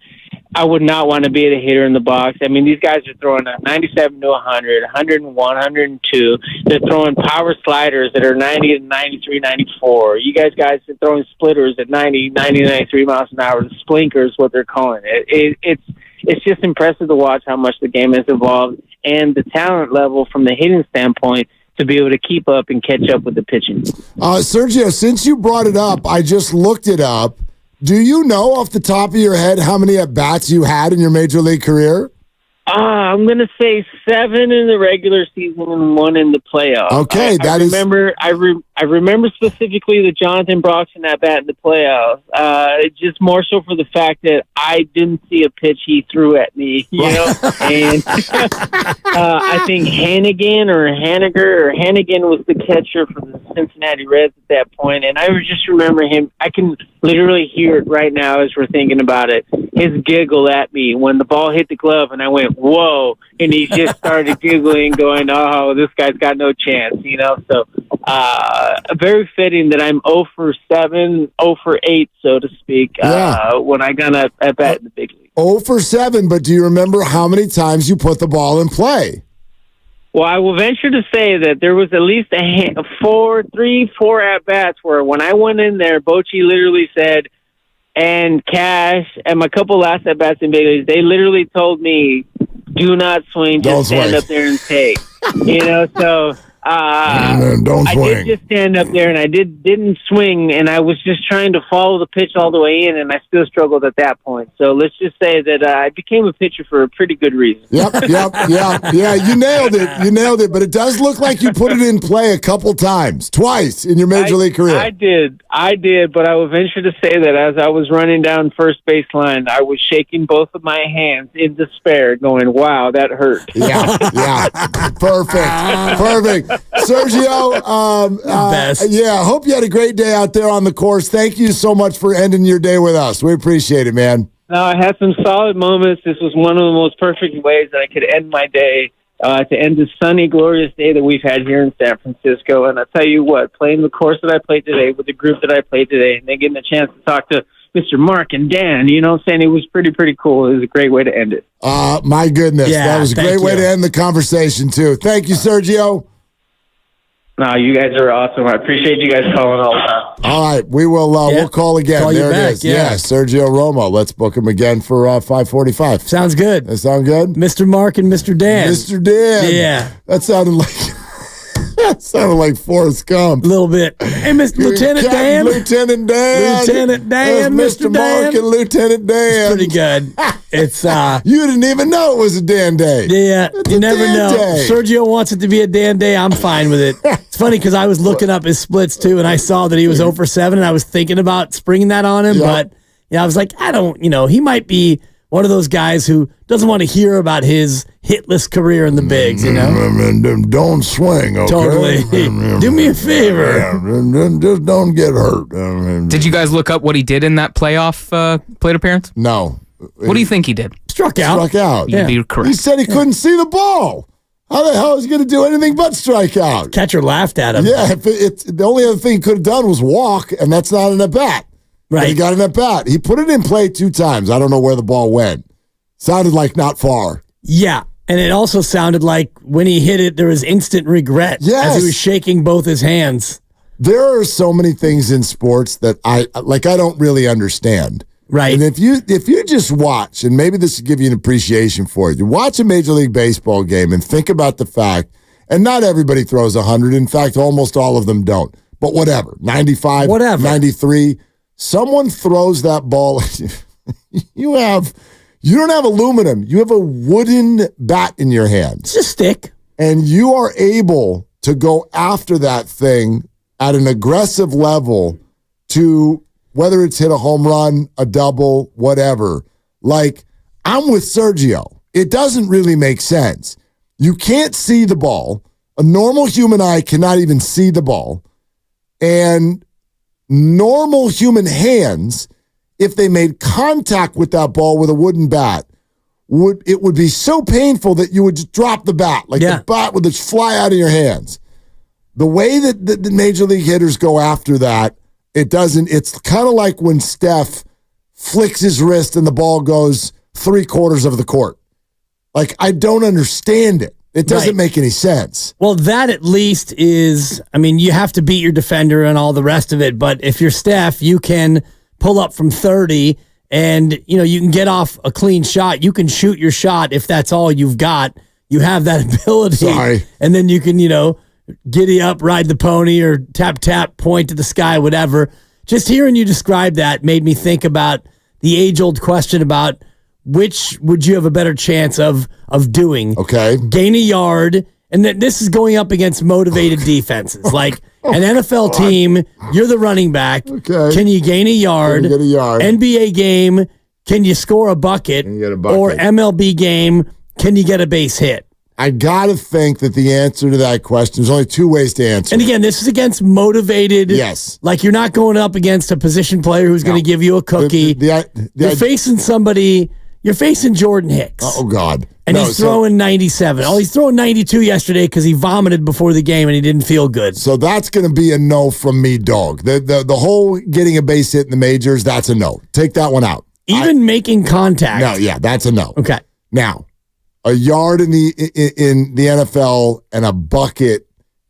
I would not want to be the hitter in the box. I mean, these guys are throwing a 97 to 100, 101, 102. They're throwing power sliders that are 90 to 93, 94. You guys are throwing splitters at 90, 93 miles an hour. The splinkers, what they're calling it. It's just impressive to watch how much the game has evolved and the talent level from the hitting standpoint to be able to keep up and catch up with the pitching. Sergio, since you brought it up, I just looked it up. Do you know off the top of your head how many at-bats you had in your Major League career? I'm going to say 7 in the regular season and 1 in the playoffs. Okay, I remember specifically the Jonathan Broxton at bat in the playoffs. Just more so for the fact that I didn't see a pitch he threw at me, And I think Hannigan was the catcher for the Cincinnati Reds at that point, and I just remember him. I can literally hear it right now as we're thinking about it. His giggle at me when the ball hit the glove, and I went, whoa, and he just started giggling, going, oh, this guy's got no chance, So very fitting that I'm 0 for 7, 0 for 8, so to speak, when I got at bat in the big league. 0 for 7, but do you remember how many times you put the ball in play? Well, I will venture to say that there was at least 4 at-bats where when I went in there, Bochy literally said, and Cash and my couple last at-bats in big leagues, they literally told me, do not swing, just stand up there and take. So don't swing. I did just stand up there and I didn't swing, and I was just trying to follow the pitch all the way in, and I still struggled at that point. So let's just say that I became a pitcher for a pretty good reason. Yep. Yeah, you nailed it. But it does look like you put it in play a couple times, twice in your Major League career. I did, but I will venture to say that as I was running down first baseline, I was shaking both of my hands in despair, going, wow, that hurt. Yeah. Perfect. Sergio, hope you had a great day out there on the course. Thank you so much for ending your day with us. We appreciate it, man. I had some solid moments. This was one of the most perfect ways that I could end my day, to end this sunny, glorious day that we've had here in San Francisco. And I tell you what, playing the course that I played today with the group that I played today, and then getting a chance to talk to Mr. Mark and Dan, I'm saying, it was pretty cool. It was a great way to end it. My goodness. That was a great way to end the conversation, too. Thank you, Sergio. No, you guys are awesome. I appreciate you guys calling all the time. All right, we will. We'll call again. Call there you back, it is. Yeah, Sergio Romo. Let's book him again for 5:45. Sounds good. That sound good? Mr. Mark and Mr. Dan. Mr. Dan. Yeah. That sounded like Forrest Gump. A little bit. Hey, Lieutenant Dan. Lieutenant Dan. Mr. Dan. Mark and Lieutenant Dan. It's pretty good. It's you didn't even know it was a Dan day. Yeah, you never know. Day. Sergio wants it to be a Dan day. I'm fine with it. It's funny because I was looking up his splits too, and I saw that he was 0 for 7, and I was thinking about springing that on him, but I was like, he might be one of those guys who doesn't want to hear about his hitless career in the bigs, Don't swing, okay? Totally. Do me a favor. Just don't get hurt. Did you guys look up what he did in that playoff plate appearance? No. What do you think he did? Struck out. You'd be correct. He said he couldn't see the ball. How the hell is he going to do anything but strike out? Catcher laughed at him. Yeah, the only other thing he could have done was walk, and that's not an at-bat. Right. But he got an at-bat. He put it in play 2 times. I don't know where the ball went. Sounded like not far. Yeah, and it also sounded like when he hit it, there was instant regret as he was shaking both his hands. there are so many things in sports that I don't really understand. Right. And if you just watch, and maybe this will give you an appreciation for it, you watch a Major League Baseball game and think about the fact, and not everybody throws 100. In fact, almost all of them don't. But whatever, 95, 93, someone throws that ball. You don't have aluminum. You have a wooden bat in your hand. It's a stick. And you are able to go after that thing at an aggressive level to whether it's hit a home run, a double, whatever. Like, I'm with Sergio. It doesn't really make sense. You can't see the ball. A normal human eye cannot even see the ball. And normal human hands, if they made contact with that ball with a wooden bat, it would be so painful that you would just drop the bat. Like the bat would just fly out of your hands. The way that the major league hitters go after that, it's kind of like when Steph flicks his wrist and the ball goes 3/4 of the court. Like, I don't understand it. It doesn't make any sense. Well, that at least is, you have to beat your defender and all the rest of it, but if you're Steph, you can pull up from 30 and, you can get off a clean shot. You can shoot your shot if that's all you've got. You have that ability. Sorry. And then you can, giddy up, ride the pony, or tap, tap, point to the sky, whatever. Just hearing you describe that made me think about the age-old question about which would you have a better chance of doing? Okay. Gain a yard, and this is going up against motivated defenses. Like an NFL team, you're the running back. Okay. Can you gain a yard? Can you get a yard? NBA game, can you score a bucket? Can you get a bucket? Or MLB game, can you get a base hit? I got to think that the answer to that question, there's only two ways to answer. And again, this is against motivated. Yes. Like, you're not going up against a position player who's going to give you a cookie. You're facing somebody. You're facing Jordan Hicks. Oh, God. And he's throwing 97. Oh, he's throwing 92 yesterday because he vomited before the game and he didn't feel good. So that's going to be a no from me, dog. The whole getting a base hit in the majors, that's a no. Take that one out. Even making contact. No, yeah, that's a no. Okay. Now, a yard in the NFL and a bucket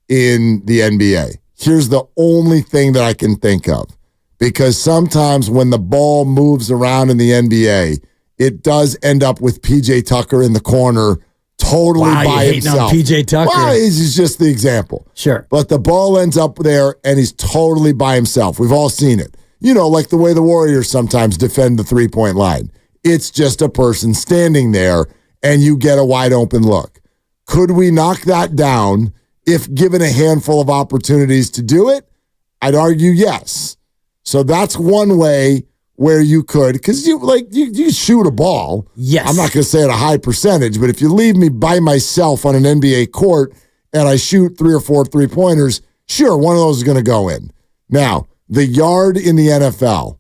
in the NBA. Here's the only thing that I can think of. Because sometimes when the ball moves around in the NBA, it does end up with PJ Tucker in the corner totally by himself. PJ Tucker. Well, he's just the example. Sure. But the ball ends up there and he's totally by himself. We've all seen it. Like the way the Warriors sometimes defend the three-point line. It's just a person standing there and you get a wide open look. Could we knock that down if given a handful of opportunities to do it? I'd argue yes. So that's one way where you could, because you shoot a ball. Yes. I'm not going to say at a high percentage, but if you leave me by myself on an NBA court and I shoot 3 or 4 3-pointers, sure, one of those is going to go in. Now, the yard in the NFL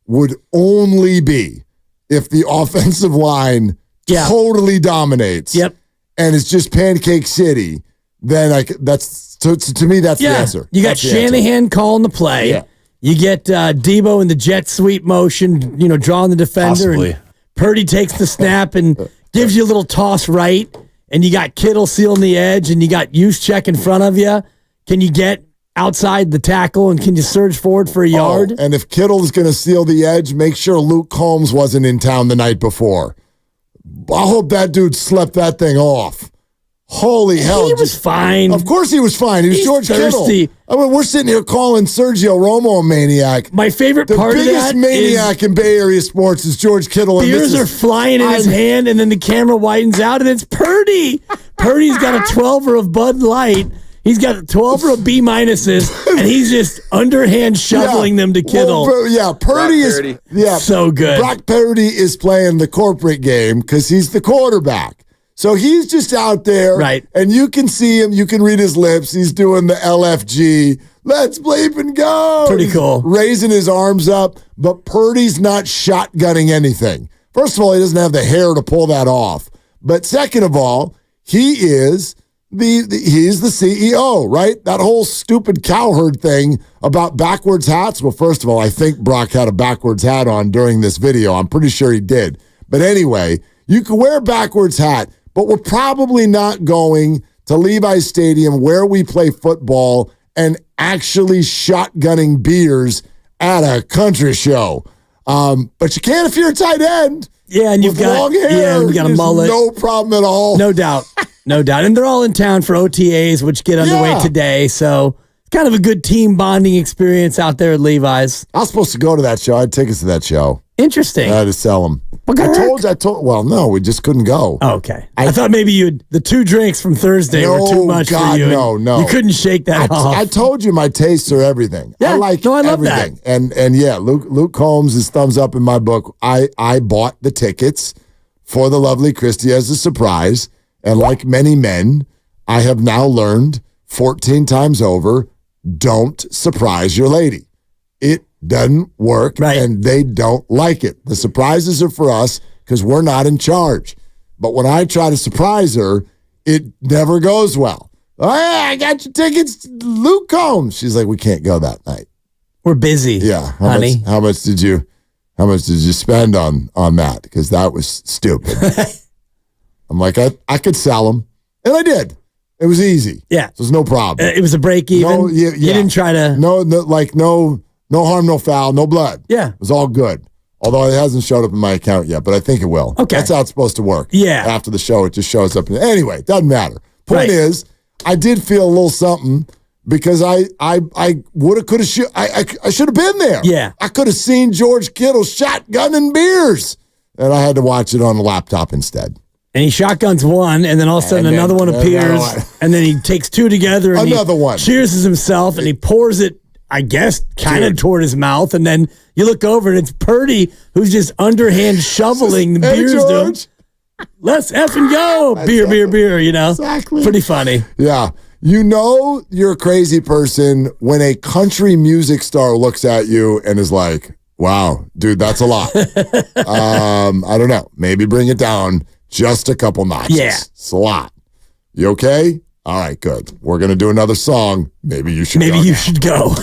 would only be if the offensive line totally dominates. Yep. And it's just Pancake City. Then to me, that's the answer. You got Shanahan calling the play. Yeah. You get Debo in the jet sweep motion, drawing the defender. Possibly. And Purdy takes the snap and gives you a little toss right. And you got Kittle sealing the edge, and you got Juszczyk in front of you. Can you get outside the tackle, and can you surge forward for a yard? And if Kittle is going to seal the edge, make sure Luke Combs wasn't in town the night before. I hope that dude slept that thing off. Holy hell. He was fine. Of course he was fine. He was George thirsty. Kittle. We're sitting here calling Sergio Romo a maniac. My favorite part of that The biggest maniac in Bay Area sports is George Kittle. Beers are flying in his hand, and then the camera widens out, and it's Purdy. Purdy's got a 12er of Bud Light. He's got a 12er of B minuses, and he's just underhand shoveling them to Kittle. Purdy is so good. Brock Purdy is playing the corporate game because he's the quarterback. So he's just out there, right? And you can see him. You can read his lips. He's doing the LFG. Let's bleep and go. Pretty cool. Raising his arms up, but Purdy's not shotgunning anything. First of all, he doesn't have the hair to pull that off. But second of all, he is he's the CEO, right? That whole stupid cowherd thing about backwards hats. Well, first of all, I think Brock had a backwards hat on during this video. I'm pretty sure he did. But anyway, you can wear a backwards hat, but we're probably not going to Levi's Stadium where we play football and actually shotgunning beers at a country show. But you can if you're a tight end. Yeah, and you've got long hair. Yeah, and you got a mullet. No problem at all. No doubt. No doubt. And they're all in town for OTAs, which get underway today. So it's kind of a good team bonding experience out there at Levi's. I was supposed to go to that show. I had tickets to that show. Interesting. I had to sell them. Well, no, we just couldn't go. Oh, okay. I thought maybe the 2 drinks from Thursday were too much for you. No. You couldn't shake that off. I told you my tastes are everything. Yeah, I like I love everything. that. And yeah, Luke Combs is thumbs up in my book. I bought the tickets for the lovely Christy as a surprise. And like many men, I have now learned 14 times over, don't surprise your lady. It doesn't work, and they don't like it. The surprises are for us because we're not in charge. But when I try to surprise her, it never goes well. Oh, yeah, I got your tickets to Luke Combs. She's like, we can't go that night. We're busy. Yeah, honey. How much did you spend on that? Because that was stupid. I'm like, I could sell them, and I did. It was easy. Yeah, so there's no problem. It was a break even. No, You didn't try to. No harm, no foul, no blood. Yeah. It was all good. Although it hasn't showed up in my account yet, but I think it will. Okay. That's how it's supposed to work. Yeah. After the show, it just shows up. Anyway, doesn't matter. Point is, I did feel a little something because I could have, I should have been there. Yeah. I could have seen George Kittle shotgunning beers, and I had to watch it on the laptop instead. And he shotguns one, and then all of a sudden another one appears, and then he takes 2 together, and another one cheers himself, and he pours it, I guess, kind of toward his mouth, and then you look over, and it's Purdy who's just underhand shoveling the beers to him. Let's effing go. Beer, you know? Exactly. Pretty funny. Yeah. You know you're a crazy person when a country music star looks at you and is like, wow, dude, that's a lot. I don't know. Maybe bring it down just a couple notches. Yeah. It's a lot. You okay? All right, good. We're going to do another song. Maybe you should Maybe you should go.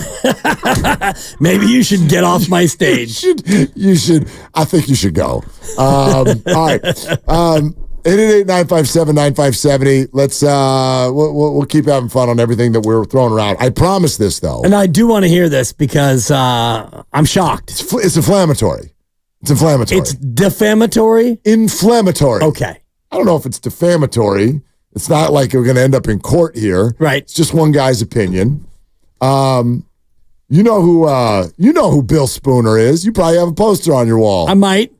Maybe you should get off my stage. You should. I think you should go. All right. 888-957-9570. Let's we'll keep having fun on everything that we're throwing around. I promise this though. And I do want to hear this because I'm shocked. It's inflammatory. It's inflammatory. It's defamatory? Inflammatory. Okay. I don't know if it's defamatory. It's not like we're going to end up in court here. Right. It's just one guy's opinion. You know who Bill Spooner is. You probably have a poster on your wall. I might.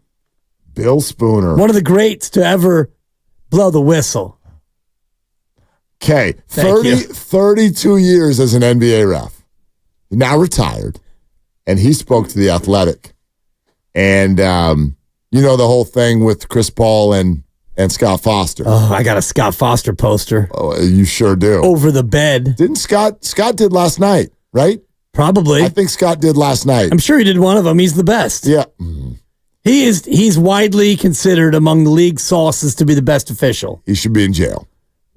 Bill Spooner. One of the greats to ever blow the whistle. Okay. 32 years as an NBA ref. Now retired. And he spoke to The Athletic. And you know the whole thing with Chris Paul and Scott Foster. Oh, I got a Scott Foster poster. Oh, you sure do. Over the bed. Didn't Scott did last night, right? Probably. I think Scott did last night. I'm sure he did one of them. He's the best. Yeah. He's widely considered among the league sources to be the best official. He should be in jail.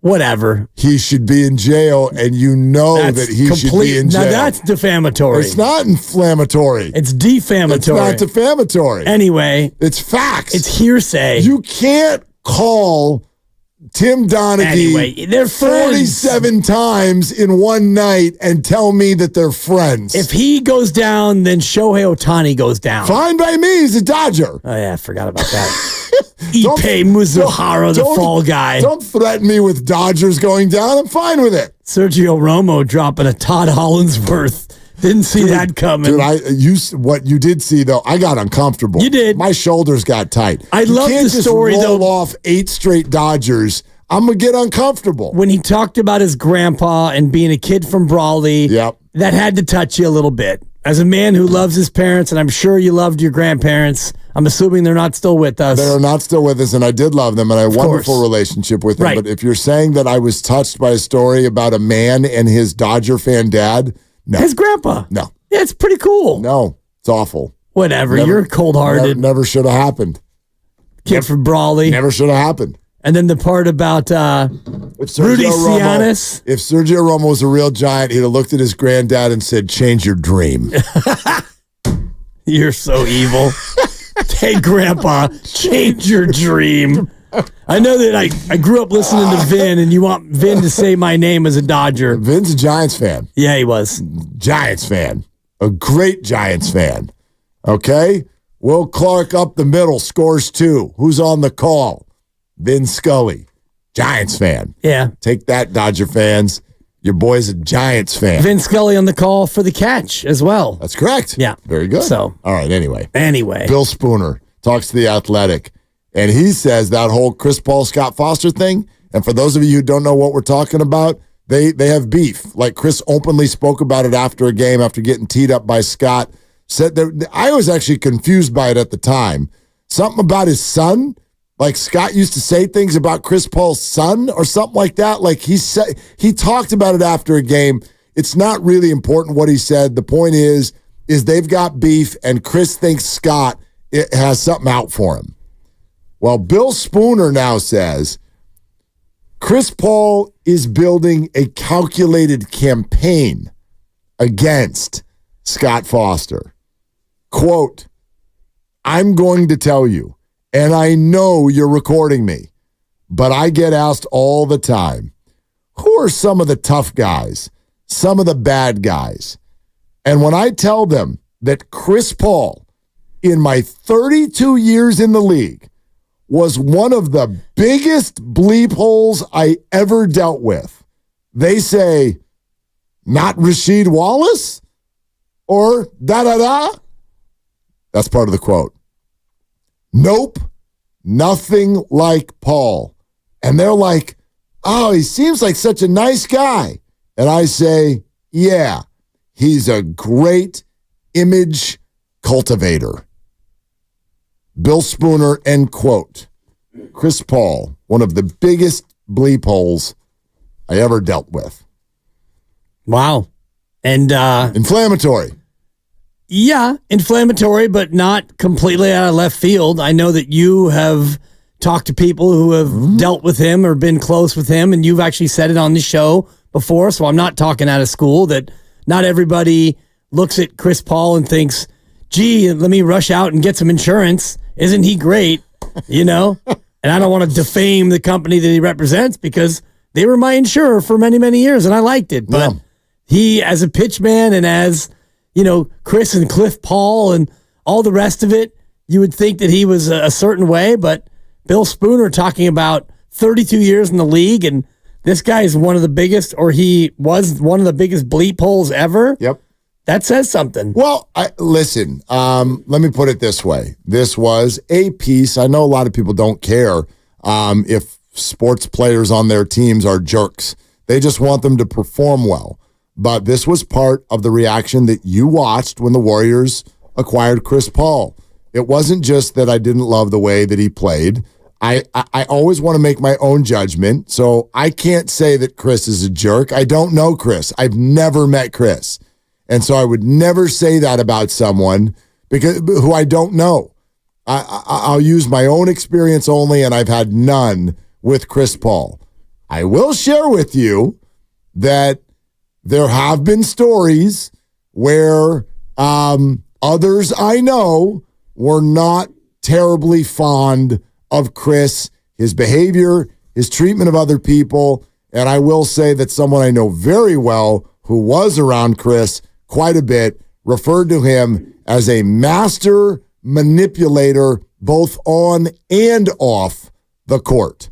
Whatever. He should be in jail, and you know that he should be in jail. Now that's defamatory. It's not inflammatory. It's defamatory. It's not defamatory. Anyway. It's facts. It's hearsay. You can't call Tim Donaghy anyway, they're 47 times in one night and tell me that they're friends. If he goes down, then Shohei Ohtani goes down. Fine by me. He's a Dodger. Oh, yeah, I forgot about that. Ippei Mizuhara, the fall guy. Don't threaten me with Dodgers going down. I'm fine with it. Sergio Romo dropping a Todd Hollandsworth. Didn't see that coming. Dude, what you did see, though, I got uncomfortable. You did. My shoulders got tight. I love the story, though. though. Off 8 straight Dodgers. I'm going to get uncomfortable. When he talked about his grandpa and being a kid from Brawley, that had to touch you a little bit. As a man who loves his parents, and I'm sure you loved your grandparents, I'm assuming they're not still with us. They're not still with us, and I did love them, and I had a wonderful relationship with them. Right. But if you're saying that I was touched by a story about a man and his Dodger fan dad, no. His grandpa? No. Yeah, it's pretty cool. No, it's awful. Whatever. You're cold-hearted. Never should have happened. Kid from Brawley. Never should have happened. And then the part about Rudy Cianis. If Sergio Romo was a real Giant, he'd have looked at his granddad and said, change your dream. You're so evil. Hey, Grandpa, change your dream. I know that I grew up listening to Vin, and you want Vin to say my name as a Dodger. Vin's a Giants fan. Yeah, he was. Giants fan. A great Giants fan. Okay? Will Clark up the middle, scores 2. Who's on the call? Vin Scully. Giants fan. Yeah. Take that, Dodger fans. Your boy's a Giants fan. Vin Scully on the call for the catch as well. That's correct. Yeah. Very good. So, all right, anyway. Bill Spooner talks to The Athletic, and he says that whole Chris Paul, Scott Foster thing, and for those of you who don't know what we're talking about, they have beef. Like Chris openly spoke about it after a game, after getting teed up by Scott. Said that I was actually confused by it at the time. Something about his son. Like Scott used to say things about Chris Paul's son or something like that. Like he talked about it after a game. It's not really important what he said. The point is they've got beef, and Chris thinks Scott has something out for him. Well, Bill Spooner now says Chris Paul is building a calculated campaign against Scott Foster. Quote, I'm going to tell you, and I know you're recording me, but I get asked all the time, who are some of the tough guys, some of the bad guys? And when I tell them that Chris Paul, in my 32 years in the league, was one of the biggest bleep holes I ever dealt with, they say, not Rasheed Wallace? Or da-da-da? That's part of the quote. Nope, nothing like Paul. And they're like, oh, he seems like such a nice guy. And I say, yeah, he's a great image cultivator. Bill Spooner, end quote. Chris Paul, one of the biggest bleep holes I ever dealt with. Wow. And inflammatory. Yeah, inflammatory, but not completely out of left field. I know that you have talked to people who have dealt with him or been close with him, and you've actually said it on the show before, so I'm not talking out of school, that not everybody looks at Chris Paul and thinks, gee, let me rush out and get some insurance. Isn't he great? You know? And I don't want to defame the company that he represents because they were my insurer for many, many years, and I liked it. But he, as a pitchman and as, you know, Chris and Cliff Paul and all the rest of it, you would think that he was a certain way, but Bill Spooner talking about 32 years in the league, and this guy is one of the biggest, or he was one of the biggest bleep holes ever. Yep. That says something. Well, listen, let me put it this way. This was a piece. I know a lot of people don't care if sports players on their teams are jerks. They just want them to perform well. But this was part of the reaction that you watched when the Warriors acquired Chris Paul. It wasn't just that I didn't love the way that he played. I always want to make my own judgment, so I can't say that Chris is a jerk. I don't know Chris. I've never met Chris. And so I would never say that about someone who I don't know. I'll use my own experience only, and I've had none with Chris Paul. I will share with you that there have been stories where others I know were not terribly fond of Chris, his behavior, his treatment of other people. And I will say that someone I know very well who was around Chris quite a bit referred to him as a master manipulator both on and off the court.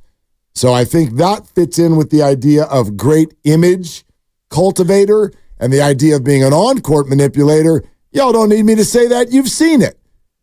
So I think that fits in with the idea of great image cultivator and the idea of being an on-court manipulator. Y'all don't need me to say that. You've seen it.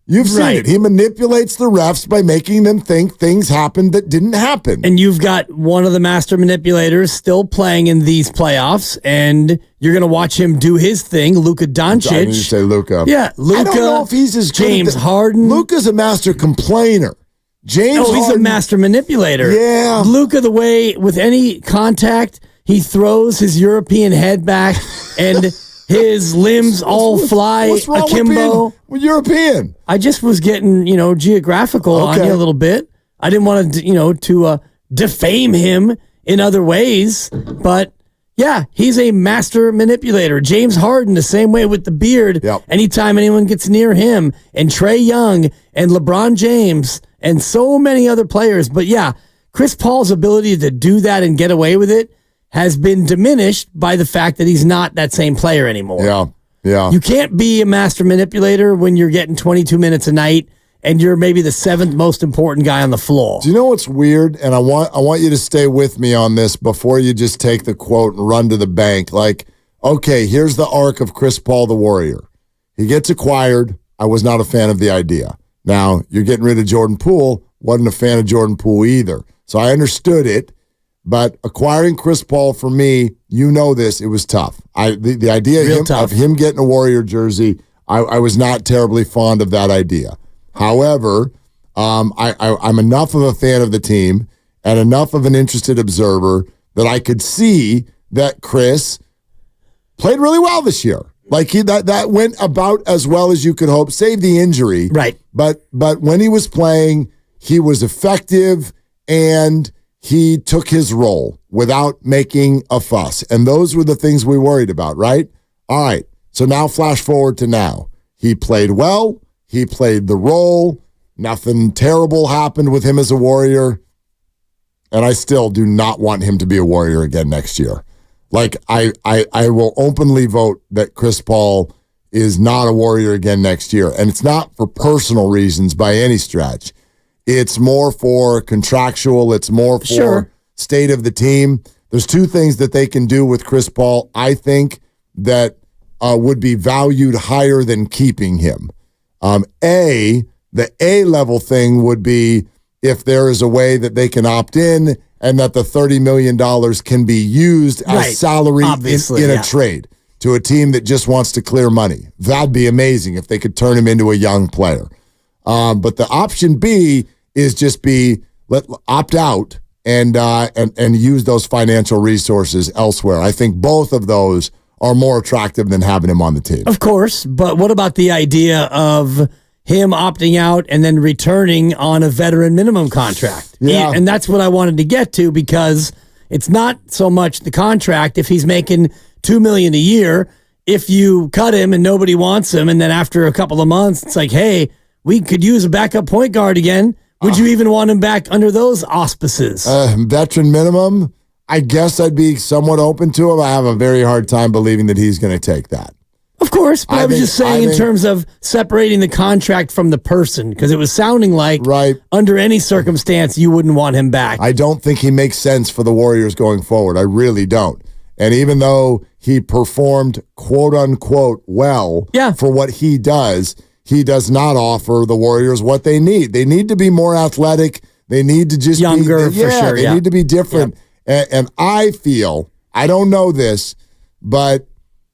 You've seen it. He manipulates the refs by making them think things happened that didn't happen. And you've got one of the master manipulators still playing in these playoffs, and you're going to watch him do his thing, Luka Doncic. I need to say Luka. Yeah, Luka. I don't know if he's as good James Harden. Luka's a master complainer. James he's Harden, a master manipulator. Yeah. Luka, the way with any contact, he throws his European head back and his limbs all fly akimbo. With European? I just was getting, geographical on you a little bit. I didn't want to, to defame him in other ways, but yeah, he's a master manipulator. James Harden, the same way with the beard. Yep. Anytime anyone gets near him, and Trae Young and LeBron James and so many other players. But yeah, Chris Paul's ability to do that and get away with it has been diminished by the fact that he's not that same player anymore. Yeah. You can't be a master manipulator when you're getting 22 minutes a night and you're maybe the seventh most important guy on the floor. Do you know what's weird? And I want you to stay with me on this before you just take the quote and run to the bank. Like, okay, here's the arc of Chris Paul the Warrior. He gets acquired. I was not a fan of the idea. Now, you're getting rid of Jordan Poole. Wasn't a fan of Jordan Poole either. So I understood it. But acquiring Chris Paul, for me, you know this, it was tough. The idea of him getting a Warrior jersey, I was not terribly fond of that idea. However, I'm enough of a fan of the team and enough of an interested observer that I could see that Chris played really well this year. Like that went about as well as you could hope, save the injury. Right. But when he was playing, he was effective and he took his role without making a fuss. And those were the things we worried about, right? All right. So now flash forward to now. He played well. He played the role. Nothing terrible happened with him as a Warrior. And I still do not want him to be a Warrior again next year. Like, I will openly vote that Chris Paul is not a Warrior again next year. And it's not for personal reasons by any stretch. It's more for contractual. It's more for state of the team. There's two things that they can do with Chris Paul, I think, that would be valued higher than keeping him. The A-level thing would be if there is a way that they can opt in and that the $30 million can be used as salary in a trade to a team that just wants to clear money. That'd be amazing if they could turn him into a young player. But the option B is just opt out and use those financial resources elsewhere. I think both of those are more attractive than having him on the team. Of course, but what about the idea of him opting out and then returning on a veteran minimum contract? Yeah. And that's what I wanted to get to, because it's not so much the contract. If he's making $2 million a year, if you cut him and nobody wants him, and then after a couple of months, it's like, hey, we could use a backup point guard again. Would you even want him back under those auspices? Veteran minimum, I guess I'd be somewhat open to him. I have a very hard time believing that he's going to take that. Of course, but I was just saying in terms of separating the contract from the person, because it was sounding like under any circumstance you wouldn't want him back. I don't think he makes sense for the Warriors going forward. I really don't. And even though he performed quote-unquote well for what he does not offer the Warriors what they need. They need to be more athletic. They need to just younger, be younger, for sure. They need to be different. Yep. And I feel, I don't know this, but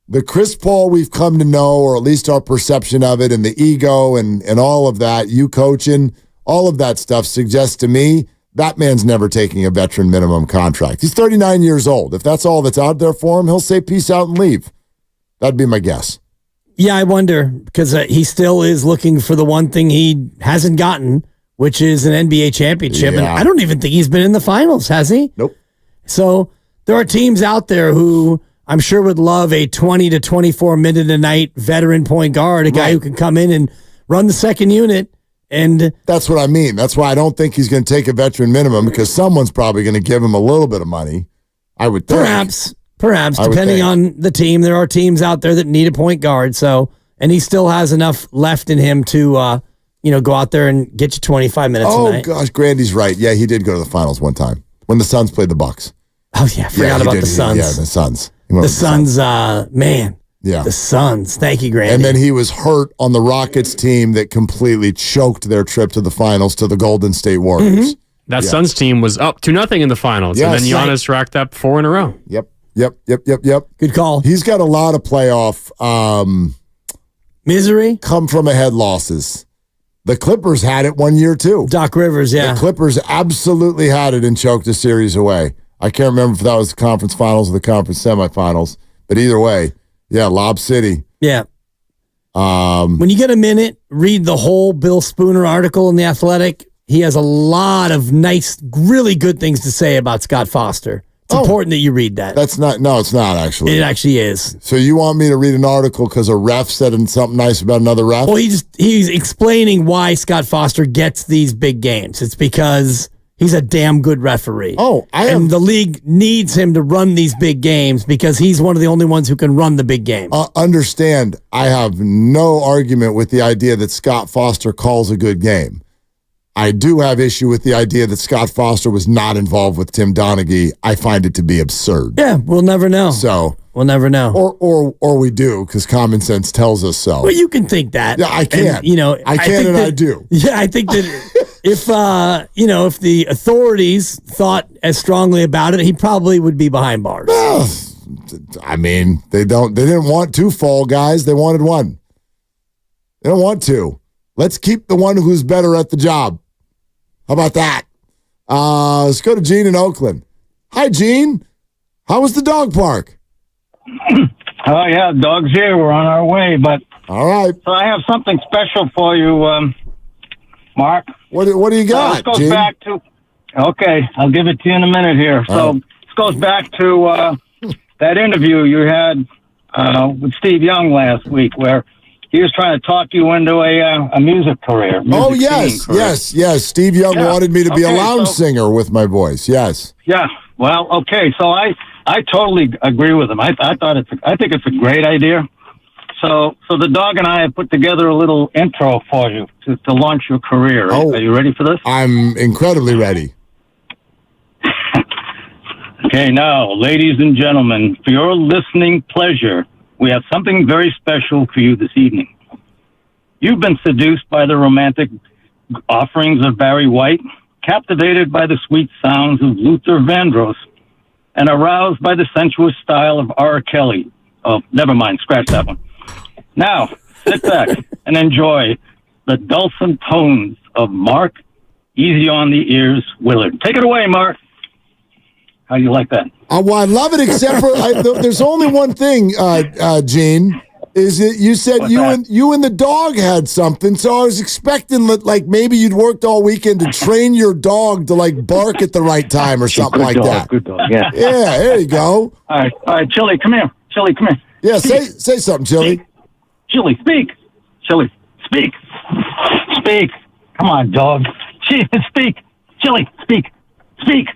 the Chris Paul we've come to know, or at least our perception of it, and the ego and all of that, you coaching, all of that stuff suggests to me that man's never taking a veteran minimum contract. He's 39 years old. If that's all that's out there for him, he'll say peace out and leave. That'd be my guess. Yeah, I wonder, because he still is looking for the one thing he hasn't gotten, which is an NBA championship. And I don't even think he's been in the finals, has he? Nope. So there are teams out there who I'm sure would love a 20 to 24 minute a night veteran point guard, a guy who can come in and run the second unit. And that's what I mean. That's why I don't think he's going to take a veteran minimum, because someone's probably going to give him a little bit of money, I would think. Perhaps, depending on the team. There are teams out there that need a point guard. So, and he still has enough left in him to, go out there and get you 25 minutes a night. Oh, gosh, Grandy's right. Yeah, he did go to the finals one time when the Suns played the Bucks. Oh, yeah, forgot about the Suns. The Suns. The Suns, man. Yeah. The Suns. Thank you, Grandy. And then he was hurt on the Rockets team that completely choked their trip to the finals to the Golden State Warriors. Mm-hmm. That Suns team was up 2-0 in the finals. Yes. And then Giannis racked up 4 in a row. Yep. Good call. He's got a lot of playoff misery, come from ahead losses. The Clippers had it one year too. Doc Rivers, yeah. The Clippers absolutely had it and choked a series away. I can't remember if that was the conference finals or the conference semifinals, but either way, Lob City. Yeah. When you get a minute, read the whole Bill Spooner article in The Athletic. He has a lot of nice, really good things to say about Scott Foster. It's important that you read that. That's not. No, it's not actually. It actually is. So you want me to read an article because a ref said something nice about another ref? Well, he's explaining why Scott Foster gets these big games. It's because he's a damn good referee. And the league needs him to run these big games because he's one of the only ones who can run the big games. Understand, I have no argument with the idea that Scott Foster calls a good game. I do have issue with the idea that Scott Foster was not involved with Tim Donaghy. I find it to be absurd. Yeah, we'll never know. So we'll never know. Or we do, because common sense tells us so. Well, you can think that. Yeah, I can. And, I can and I do. Yeah, I think that if the authorities thought as strongly about it, he probably would be behind bars. Well, I mean, they didn't want 2 fall guys. They wanted 1. They don't want 2. Let's keep the one who's better at the job. How about that? Let's go to Gene in Oakland. Hi, Gene. How was the dog park? Oh, yeah, dog's here. We're on our way. But all right. So I have something special for you, Mark. What do you got, this goes Gene? back to. Okay, I'll give it to you in a minute here. So this goes back to that interview you had with Steve Young last week, where he was trying to talk you into a music career. Yes. Steve Young wanted me to be a lounge singer with my voice. Yes. Yeah. Well, okay. So I totally agree with him. I think it's a great idea. So the dog and I have put together a little intro for you to launch your career. Are you ready for this? I'm incredibly ready. Okay, now, ladies and gentlemen, for your listening pleasure, we have something very special for you this evening. You've been seduced by the romantic offerings of Barry White, captivated by the sweet sounds of Luther Vandross, and aroused by the sensuous style of R. Kelly. Oh, never mind, scratch that one. Now, sit back and enjoy the dulcet tones of Mark Easy on the Ears Willard. Take it away, Mark. How do you like that? Well, I love it, except for there's only one thing, Gene. Is it you said you and the dog had something? So I was expecting that maybe you'd worked all weekend to train your dog to bark at the right time or something like that. Good dog, yeah. Yeah, there you go. All right, Chili, come here. Chili, come here. Yeah, say something, Chili. Chili, speak. Chili, speak. Speak. Come on, dog. Speak. Chili, speak. Speak.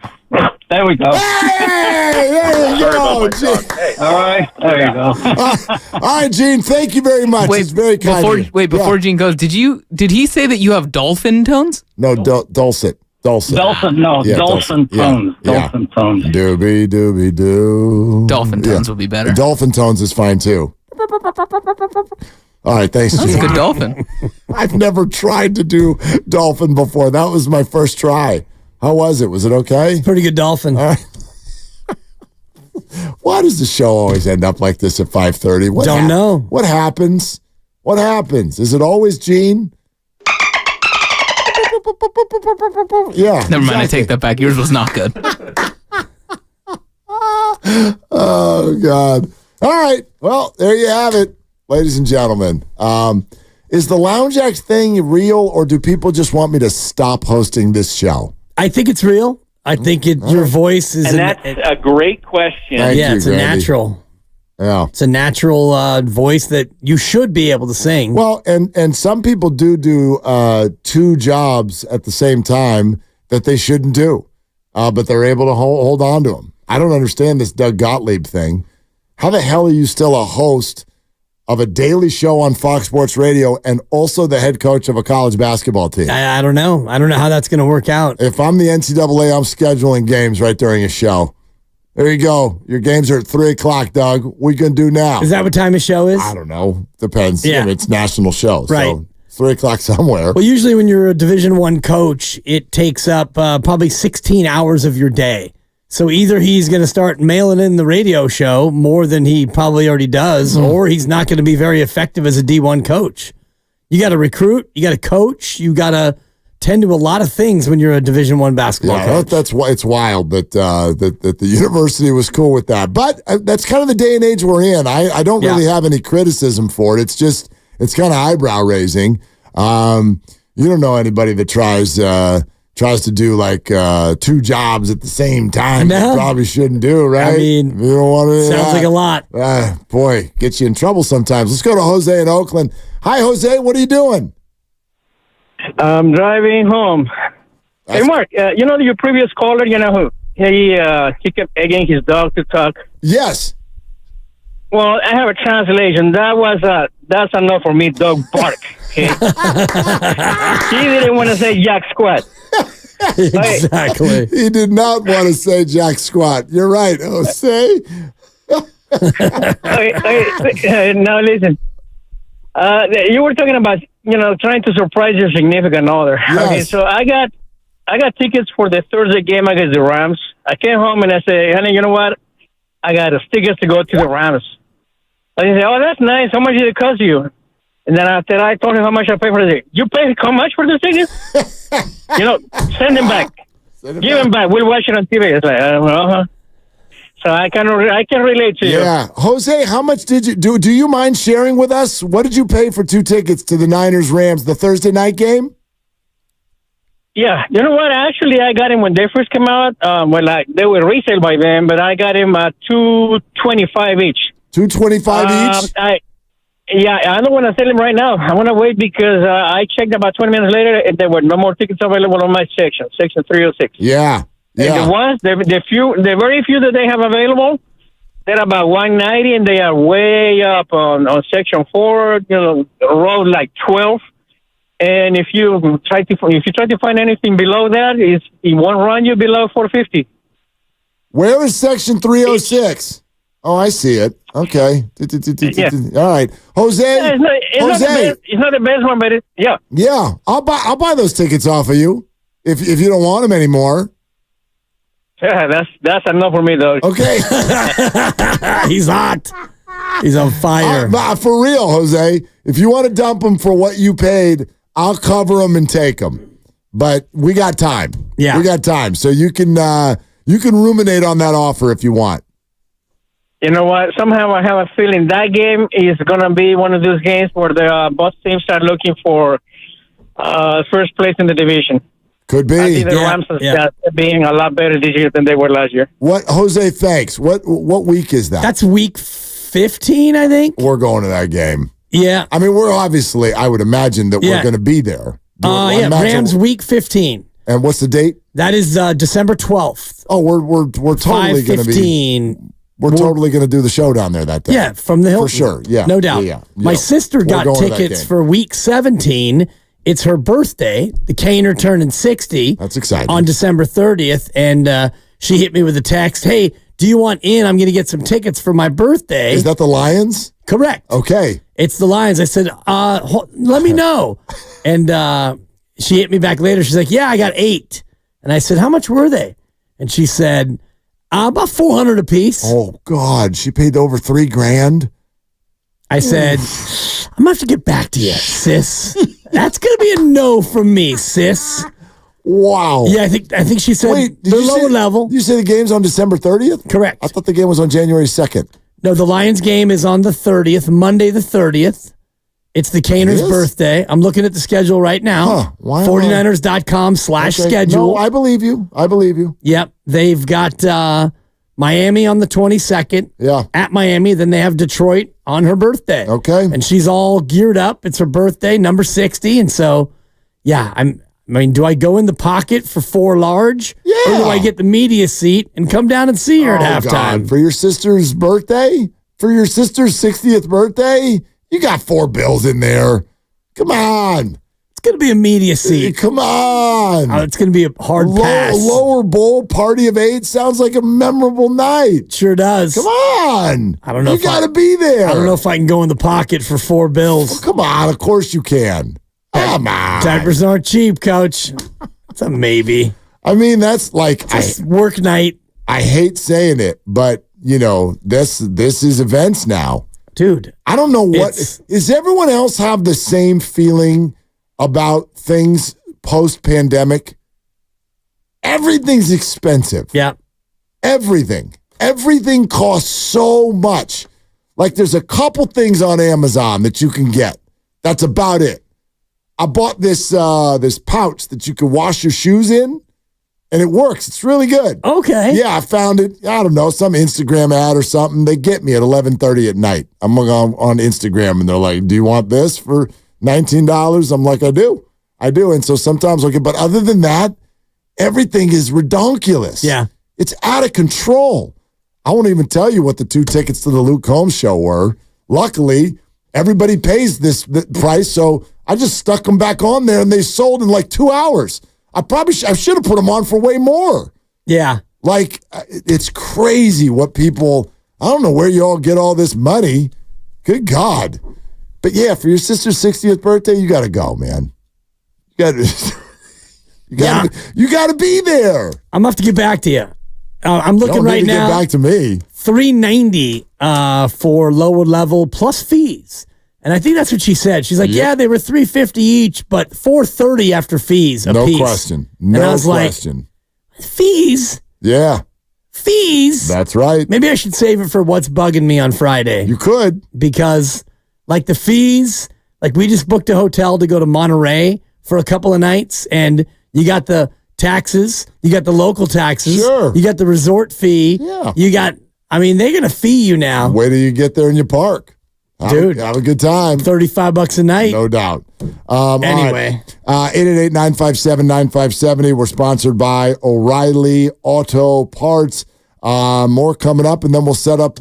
There we go. Hey, there you go, Gene. All right, there you go. All right, Gene, thank you very much. It's very kind of you. Before Gene goes, did he say that you have dolphin tones? No, dulcet. Dulcet tones. Yeah. Dulcet tones. Doobie doobie doo. Dolphin tones will be better. Dolphin tones is fine too. All right, thanks, Gene. That's a good dolphin. I've never tried to do dolphin before. That was my first try. How was it? Was it okay? Pretty good dolphin. All right. Why does the show always end up like this at 5:30? Don't know. What happens? What happens? Is it always Gene? Yeah. Never mind. I take that back. Yours was not good. Oh, God. All right. Well, there you have it, ladies and gentlemen. Is the Lounge Act thing real, or do people just want me to stop hosting this show? I think it's real. I think your voice is... And that's a great question. Thank you, it's a Grandy. natural. Yeah. It's a natural voice that you should be able to sing. Well, and some people do 2 jobs at the same time that they shouldn't do, but they're able to hold on to them. I don't understand this Doug Gottlieb thing. How the hell are you still a host of a daily show on Fox Sports Radio and also the head coach of a college basketball team? I don't know. I don't know how that's going to work out. If I'm the NCAA, I'm scheduling games right during a show. There you go. Your games are at 3 o'clock, Doug. What are you going to do now? Is that what time the show is? I don't know. Depends. Yeah. I mean, it's national show. Right. So 3 o'clock somewhere. Well, usually when you're a Division I coach, it takes up probably 16 hours of your day. So either he's going to start mailing in the radio show more than he probably already does, or he's not going to be very effective as a D1 coach. You got to recruit, you got to coach, you got to tend to a lot of things when you're a Division I basketball coach. That's why it's wild that the university was cool with that. But that's kind of the day and age we're in. I don't really have any criticism for it. It's kind of eyebrow raising. You don't know anybody that tries tries to do like 2 jobs at the same time. You probably shouldn't do, right? I mean, you don't want to. Sounds like a lot. Boy, gets you in trouble sometimes. Let's go to Jose in Oakland. Hi, Jose. What are you doing? I'm driving home. Hey, Mark, you know your previous caller, you know who? He kept egging his dog to talk. Yes. Well, I have a translation. That's enough for me, dog bark. Okay? He didn't want to say jack squat. Exactly. He did not want to say jack squat. You're right, Jose. Now listen. You were talking about, trying to surprise your significant other. Yes. Okay, so I got tickets for the Thursday game against the Rams. I came home and I said, honey, you know what? I got tickets to go to the Rams. And he said, oh, that's nice. How much did it cost you? And then after I told him how much I paid for the ticket. You paid how much for the ticket? Send him back. Give him back. We'll watch it on TV. It's like, So I can relate to you. Yeah. Jose, how much did you do? Do you mind sharing with us? What did you pay for 2 tickets to the Niners-Rams, the Thursday night game? Yeah. You know what? Actually, I got him when they first came out. They were resale by then, but I got him at $225 each. $225 each? I don't want to sell him right now. I want to wait because I checked about 20 minutes later and there were no more tickets available on my section 306. Yeah. And the very few that they have available, they're about $190 and they are way up on section 4, row like 12. And if you try to find anything below that, it won't run you below $450. Where is section 306? Oh, I see it. Okay. Yeah. All right. Jose. Yeah, it's not the best one, but yeah. Yeah. I'll buy those tickets off of you if you don't want them anymore. Yeah, that's enough for me, though. Okay. He's hot. He's on fire. For real, Jose. If you want to dump them for what you paid, I'll cover them and take them. But we got time. Yeah. We got time. So you can ruminate on that offer if you want. You know what? Somehow I have a feeling that game is going to be one of those games where both teams start looking for first place in the division. Could be. I see the Rams being a lot better this year than they were last year. What, Jose? Thanks. What week is that? That's week 15, I think. We're going to that game. Yeah. I mean, we're obviously. I would imagine that we're going to be there. Rams week 15. And what's the date? That is December 12th. Oh, we're totally going to be. We're totally going to do the show down there that day. Yeah, from the Hilton. For sure, yeah. No doubt. Yeah. My sister got tickets for week 17. It's her birthday. The Caner turning 60. That's exciting. On December 30th. And she hit me with a text, hey, do you want in? I'm going to get some tickets for my birthday. Is that the Lions? Correct. Okay. It's the Lions. I said, let me know. And she hit me back later. She's like, yeah, I got 8. And I said, how much were they? And she said, about $400 a piece. Oh God, she paid over $3,000. I said, I'm gonna have to get back to you, sis. That's gonna be a no from me, sis. Wow. Yeah, I think she said the lower level. Did you say the game's on December 30th? Correct. I thought the game was on January 2nd. No, the Lions game is on the 30th, Monday the 30th. It's the Caner's birthday. I'm looking at the schedule right now. 49ers.com/schedule. No, I believe you. Yep. They've got Miami on the 22nd. Yeah. At Miami. Then they have Detroit on her birthday. Okay. And she's all geared up. It's her birthday, number 60. And so, yeah, do I go in the pocket for 4 large? Yeah. Or do I get the media seat and come down and see her at halftime? God. For your sister's birthday? For your sister's 60th birthday? You got 4 bills in there. Come on. It's going to be a media seat. Come on. It's going to be a hard pass. Lower bowl party of 8 sounds like a memorable night. Sure does. Come on. I don't know. You got to be there. I don't know if I can go in the pocket for 4 bills. Well, come on. Of course you can. Come on. Diapers aren't cheap, coach. It's a maybe. I mean, that's like work night. I hate saying it, but this is events now. Dude, I don't know what is everyone else have the same feeling about things post-pandemic? Everything's expensive. Yeah. Everything costs so much. Like there's a couple things on Amazon that you can get. That's about it. I bought this this pouch that you can wash your shoes in, and it works. It's really good. Okay. Yeah, I found it. I don't know, some Instagram ad or something. They get me at 11:30 at night. I'm on Instagram, and they're like, "Do you want this for $19?" I'm like, I do. And so sometimes I'll get. But other than that, everything is redonkulous. Yeah, it's out of control. I won't even tell you what the 2 tickets to the Luke Combs show were. Luckily, everybody pays this price, so I just stuck them back on there, and they sold in like 2 hours. I should have put them on for way more. Yeah. Like, it's crazy what people, I don't know where you all get all this money. Good God. But yeah, for your sister's 60th birthday, you got to go, man. You got to be there. I'm going to have to get back to you. I'm looking right now. Get back to me. $390 for lower level plus fees. And I think that's what she said. She's like, yeah, they were $350 each, but $430 after fees a piece. No question. And I was like, fees? Yeah. Fees? That's right. Maybe I should save it for what's bugging me on Friday. You could. Because, like, the fees, like, we just booked a hotel to go to Monterey for a couple of nights, and you got the taxes, you got the local taxes, you got the resort fee, you got, I mean, they're going to fee you now. Wait till you get there and you park. Dude, have a good time. $35 a night. No doubt. Anyway. 888-957-9570. We're sponsored by O'Reilly Auto Parts. More coming up, and then we'll set up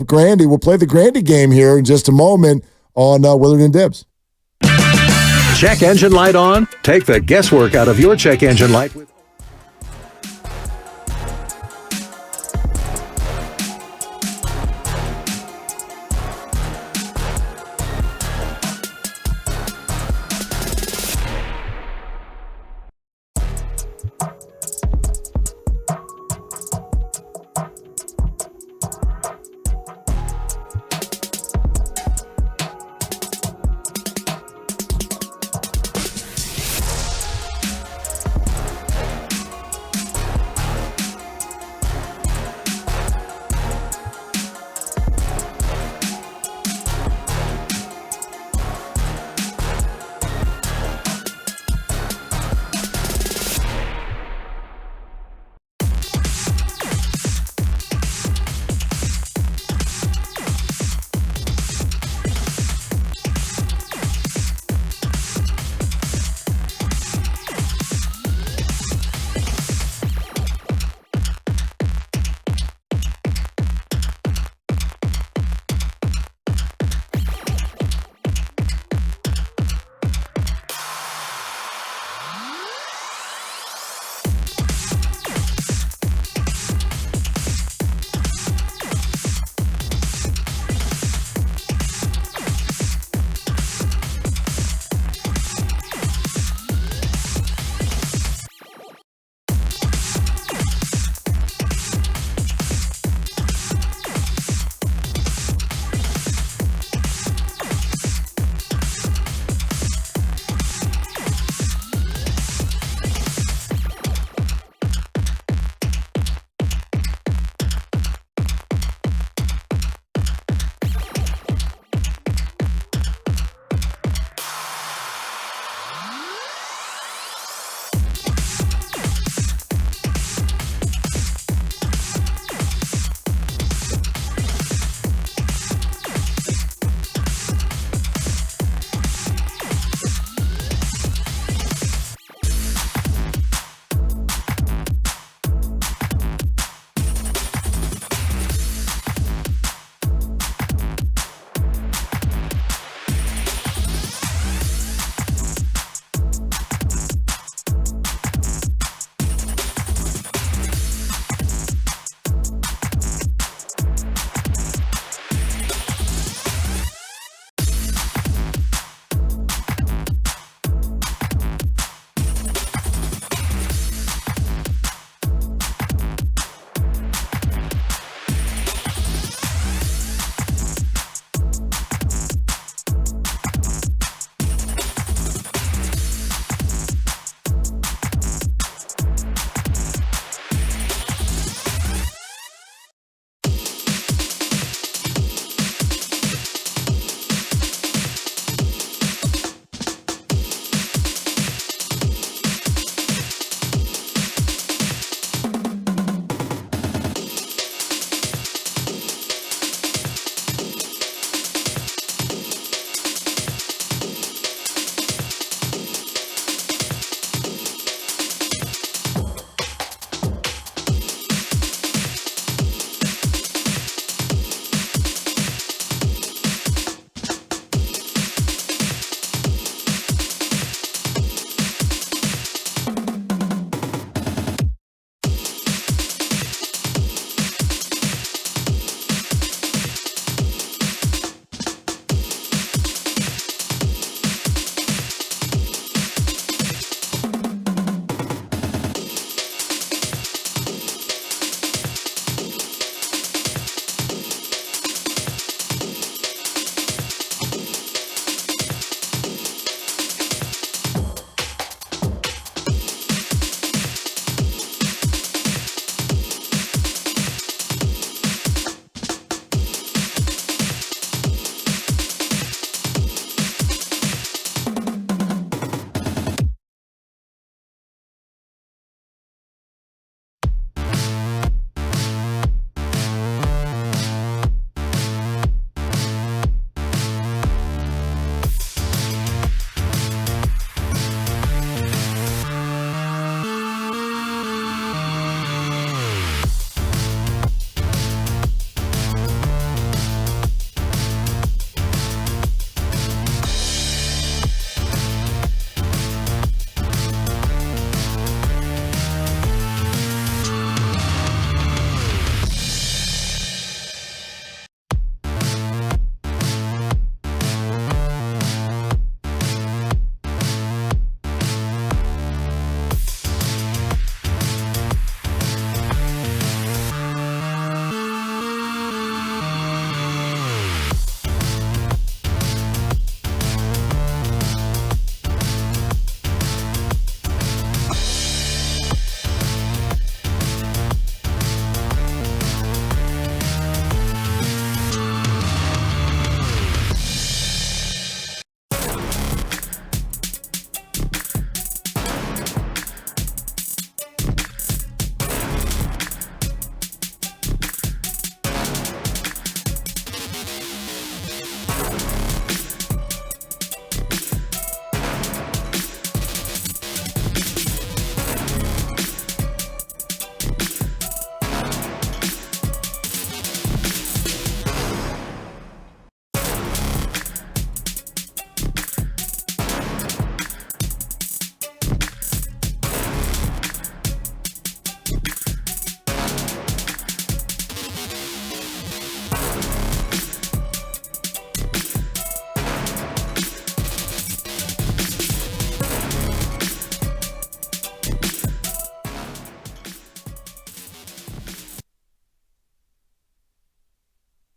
Grandy. We'll play the Grandy game here in just a moment on Willard and Dibs. Check engine light on? Take the guesswork out of your check engine light with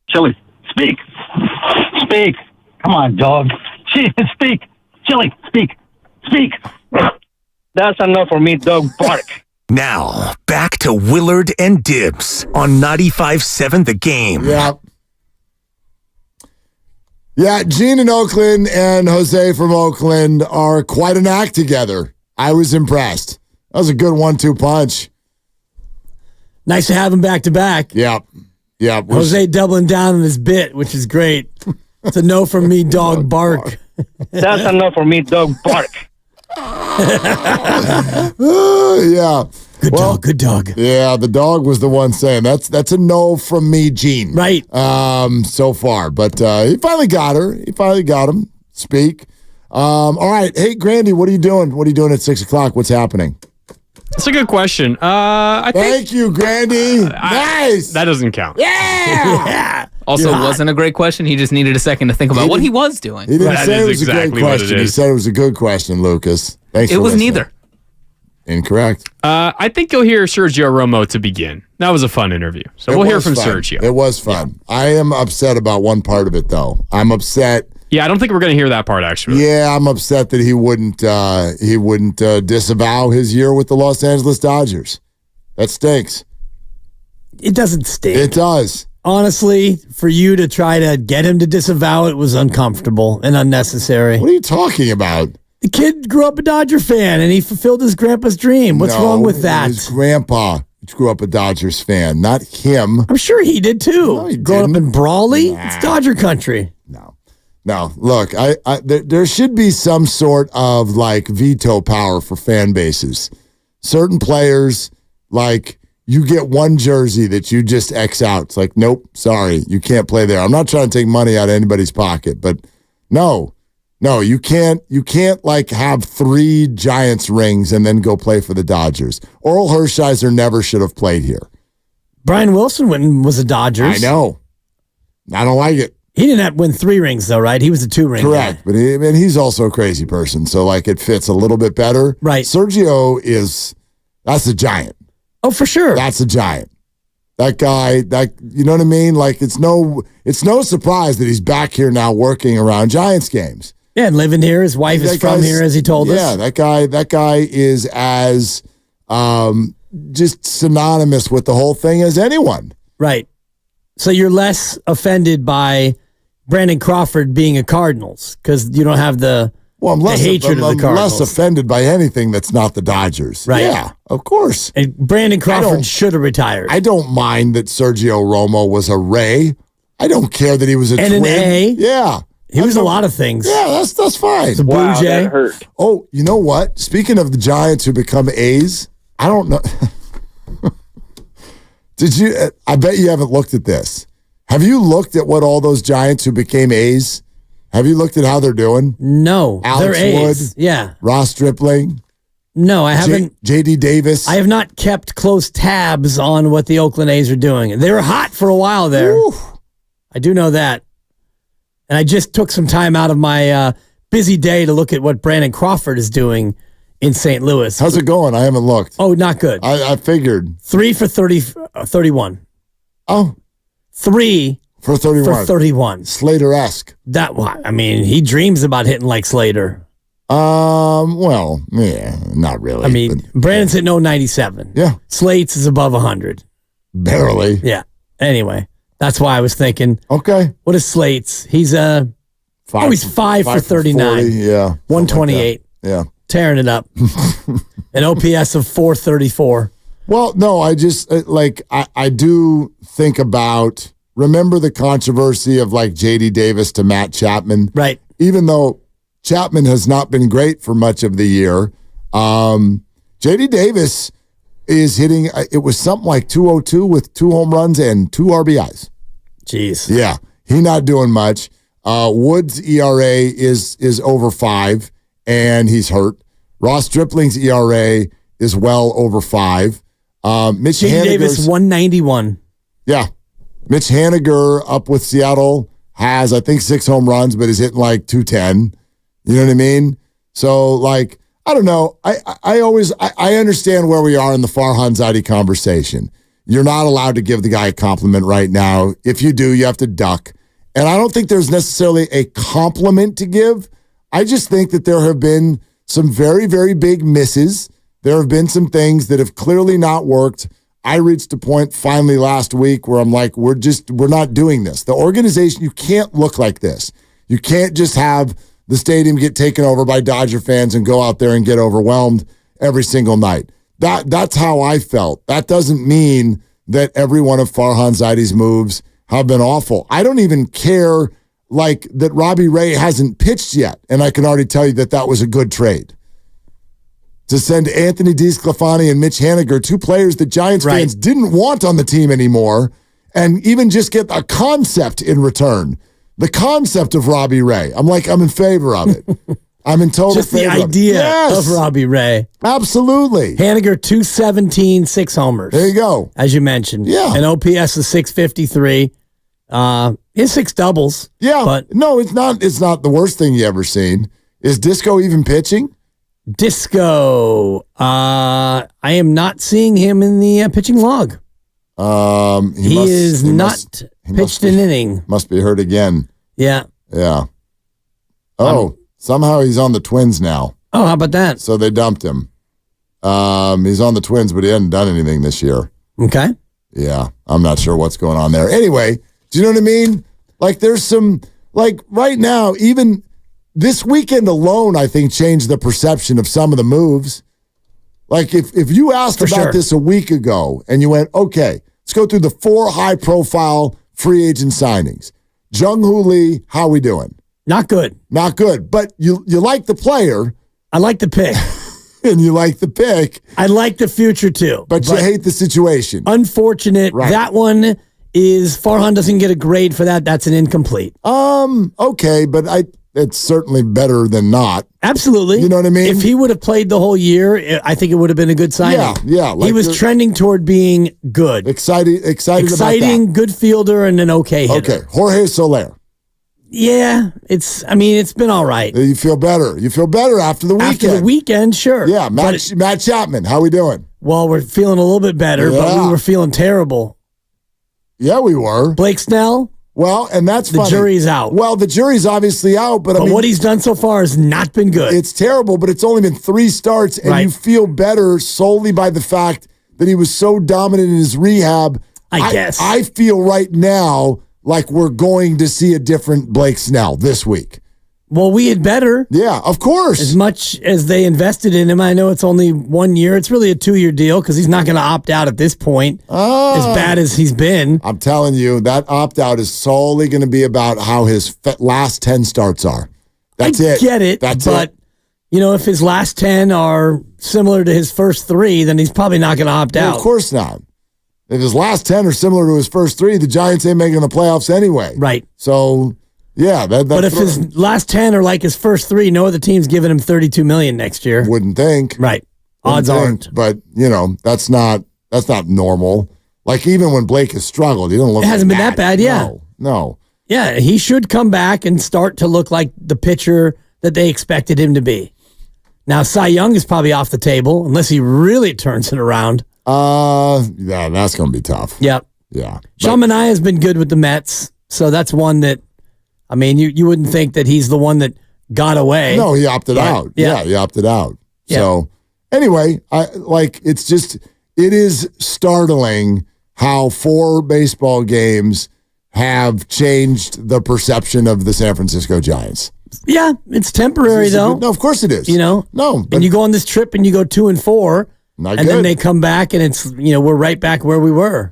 Chili, speak. Speak. Come on, dog. Speak. Chili, speak. Speak. That's enough for me, dog. Bark. Now, back to Willard and Dibbs on 95.7 The Game. Yeah. Yeah, Gene in Oakland and Jose from Oakland are quite an act together. I was impressed. That was a good 1-2 punch. Nice to have him back to back. Yeah. Yeah. Jose doubling down on his bit, which is great. It's a no from me, dog. Bark. That's enough for me, dog. Bark. Yeah. Good dog. Yeah, the dog was the one saying that's a no from me, Gene. Right. So far. But he finally got her. He finally got him. Speak. All right. Hey, Grandy, what are you doing? What are you doing at 6 o'clock? What's happening? That's a good question. Thank you, Grandy. Nice. That doesn't count. Yeah. Also, wasn't a great question. He just needed a second to think about what he was doing. He didn't say it was a great question. He said it was a good question, Lucas. Thanks for listening. Neither. Incorrect. I think you'll hear Sergio Romo to begin. That was a fun interview. So we'll hear from Sergio. It was fun. Yeah. I am upset about one part of it, though. I'm upset. Yeah, I don't think we're going to hear that part, actually. Yeah, I'm upset that he wouldn't disavow his year with the Los Angeles Dodgers. That stinks. It doesn't stink. It does. Honestly, for you to try to get him to disavow it was uncomfortable and unnecessary. What are you talking about? The kid grew up a Dodger fan, and he fulfilled his grandpa's dream. What's wrong with that? His grandpa grew up a Dodgers fan, not him. I'm sure he did, too. No, he Growing didn't. up in Brawley, Nah. it's Dodger country. No, look, there should be some sort of like veto power for fan bases. Certain players, like you get one jersey that you just X out. It's like, nope, sorry, you can't play there. I'm not trying to take money out of anybody's pocket, but no, you can't like have 3 Giants rings and then go play for the Dodgers. Oral Hershiser never should have played here. Brian Wilson was a Dodgers. I know. I don't like it. He didn't have to win 3 rings, though, right? He was a 2-ring Correct. guy. But he's also a crazy person. So, like, it fits a little bit better. Right. Sergio that's a giant. Oh, for sure. That's a giant. That guy, you know what I mean? Like, it's no surprise that he's back here now working around Giants games. Yeah, and living here. His wife is from here, as he told us. Yeah, that guy is as just synonymous with the whole thing as anyone. Right. So you're less offended by Brandon Crawford being a Cardinals because you don't have the hatred of the Cardinals. I'm less offended by anything that's not the Dodgers. Right. Yeah, of course. And Brandon Crawford should have retired. I don't mind that Sergio Romo was a Ray. I don't care that he was a twin. An A. Yeah. He was a lot of things. Yeah, that's fine. It's a Blue Jay. That hurt. Oh, you know what? Speaking of the Giants who become A's, I don't know. I bet you haven't looked at this. Have you looked at what all those Giants who became A's, have you looked at how they're doing? No. Alex they're Wood. A's. Yeah. Ross Stripling. No, I haven't. J.D. Davis. I have not kept close tabs on what the Oakland A's are doing. They were hot for a while there. Woo. I do know that. And I just took some time out of my busy day to look at what Brandon Crawford is doing in St. Louis. How's it going? I haven't looked. Oh, not good. I figured. 3 for 31. Oh. 3 for 31. For 31. Slater-esque. He dreams about hitting like Slater. Well, yeah, not really. I mean, Brandon's hitting 097. Yeah. Slate's is above 100. Barely. Yeah. Anyway, that's why I was thinking. Okay. What is Slate's? He's he's 5 for 39. 40, yeah. 128. Like yeah. Tearing it up. An OPS of 434. Well, no, I just I do think about, remember the controversy of like J.D. Davis to Matt Chapman? Right. Even though Chapman has not been great for much of the year, J.D. Davis is hitting, it was something like 202 with 2 home runs and 2 RBIs. Jeez. Yeah, he not doing much. Wood's ERA is over 5, and he's hurt. Ross Stripling's ERA is well over 5. Mitch J.D. Davis, 191. Yeah. Mitch Haniger up with Seattle has, I think, 6 home runs, but is hitting like 210. You know what I mean? So, like, I don't know. I understand where we are in the Farhan Zaidi conversation. You're not allowed to give the guy a compliment right now. If you do, you have to duck. And I don't think there's necessarily a compliment to give. I just think that there have been some very, very big misses. There have been some things that have clearly not worked. I reached a point finally last week where I'm like, we're not doing this. The organization, you can't look like this. You can't just have the stadium get taken over by Dodger fans and go out there and get overwhelmed every single night. That's how I felt. That doesn't mean that every one of Farhan Zaidi's moves have been awful. I don't even care that Robbie Ray hasn't pitched yet, and I can already tell you that was a good trade. To send Anthony DeSclafani and Mitch Haniger, two players that Giants fans didn't want on the team anymore, and even just get a concept in return. The concept of Robbie Ray. I'm in favor of it. I'm in total just favor the idea of Robbie Ray. Absolutely. Haniger, 217, 6 homers. There you go. As you mentioned. Yeah. And OPS is 653. He has 6 doubles. Yeah. But no, it's not the worst thing you ever seen. Is Disco even pitching? Disco. I am not seeing him in the pitching log. He is not pitched an inning. Must be hurt again. Yeah. Yeah. Oh, somehow he's on the Twins now. Oh, how about that? So they dumped him. He's on the Twins, but he hadn't done anything this year. Okay. Yeah, I'm not sure what's going on there. Anyway, do you know what I mean? There's some, right now, even this weekend alone, I think, changed the perception of some of the moves. If you asked about this a week ago and you went, okay, let's go through the 4 high-profile free agent signings. Jung-Hoo Lee, how we doing? Not good. Not good. But you like the player. I like the pick. And you like the pick. I like the future, too. But you hate the situation. Unfortunate. Right. That one is, Farhan doesn't get a grade for that. That's an incomplete. Okay, but it's certainly better than not. Absolutely. You know what I mean? If he would have played the whole year, I think it would have been a good signing. Yeah. He was trending toward being good. Exciting about that. Good fielder, and an okay hitter. Okay, Jorge Soler. Yeah, it's been all right. You feel better. You feel better after the weekend. After the weekend, sure. Yeah, Matt Chapman, how we doing? Well, we're feeling a little bit better, but we were feeling terrible. Yeah, we were. Blake Snell? Well, and that's the funny. Jury's out. Well, the jury's obviously out, but what he's done so far has not been good. It's terrible, but it's only been 3 starts, and you feel better solely by the fact that he was so dominant in his rehab. I guess. I feel right now like we're going to see a different Blake Snell this week. Well, we had better. Yeah, of course. As much as they invested in him, I know it's only 1 year. It's really a 2-year deal because he's not going to opt out at this point, as bad as he's been. I'm telling you, that opt-out is solely going to be about how his last 10 starts are. That's it. I get it, but if his last 10 are similar to his first 3, then he's probably not going to opt out. Of course not. If his last 10 are similar to his first 3, the Giants ain't making the playoffs anyway. Right. So, yeah. But if his last 10 are like his first 3, no other team's giving him $32 million next year. Wouldn't think. Right. Odds aren't. But, that's not normal. Even when Blake has struggled, he doesn't look It hasn't been that bad, yeah. No. Yeah, he should come back and start to look like the pitcher that they expected him to be. Now, Cy Young is probably off the table unless he really turns it around. Yeah, that's going to be tough. Yep. Yeah. Sean Manaea has been good with the Mets, so that's one that, you wouldn't think that he's the one that got away. No, he opted out. Yeah, he opted out. Yeah. So, anyway, it is startling how 4 baseball games have changed the perception of the San Francisco Giants. Yeah, it's temporary, though. No, of course it is. No. And you go on this trip and you go 2-4. Then they come back and it's, we're right back where we were.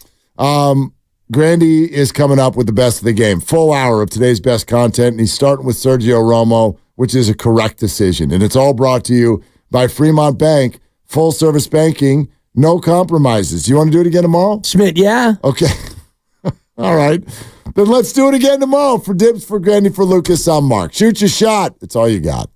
Grandy is coming up with the best of the game. Full hour of today's best content, and he's starting with Sergio Romo, which is a correct decision. And it's all brought to you by Fremont Bank, full service banking, no compromises. Do you want to do it again tomorrow? Schmidt, yeah. Okay. All right. Then let's do it again tomorrow for Dibs, for Grandy, for Lucas. I'm Mark. Shoot your shot. It's all you got.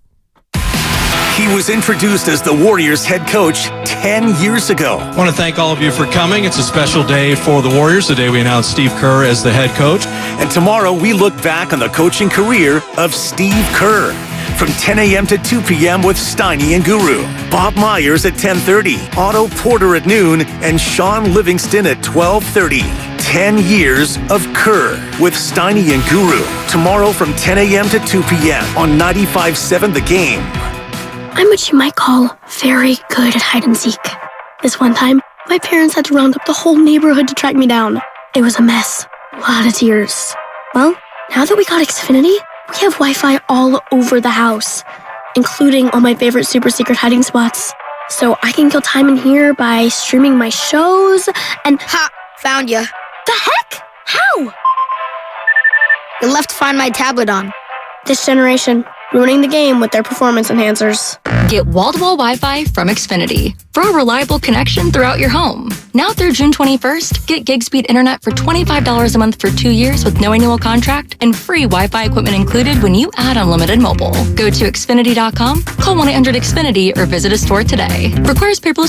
He was introduced as the Warriors head coach 10 years ago. I want to thank all of you for coming. It's a special day for the Warriors, the day we announced Steve Kerr as the head coach. And tomorrow we look back on the coaching career of Steve Kerr. from 10 a.m. to 2 p.m. with Steiny and Guru. Bob Myers at 10:30, Otto Porter at noon, and Sean Livingston at 12:30. 10 years of Kerr with Steiny and Guru. Tomorrow from 10 a.m. to 2 p.m. on 95.7 The Game. I'm what you might call very good at hide and seek. This one time, my parents had to round up the whole neighborhood to track me down. It was a mess. A lot of tears. Well, now that we got Xfinity, we have Wi-Fi all over the house, including all my favorite super secret hiding spots. So I can kill time in here by streaming my shows and... Ha! Found you. The heck? How? You left Find My tablet on. This generation, ruining the game with their performance enhancers. Get wall-to-wall Wi-Fi from Xfinity for a reliable connection throughout your home. Now through June 21st, get gig speed internet for $25 a month for 2 years with no annual contract and free Wi-Fi equipment included when you add unlimited mobile. Go to Xfinity.com, call 1-800-XFINITY, or visit a store today. Requires paperless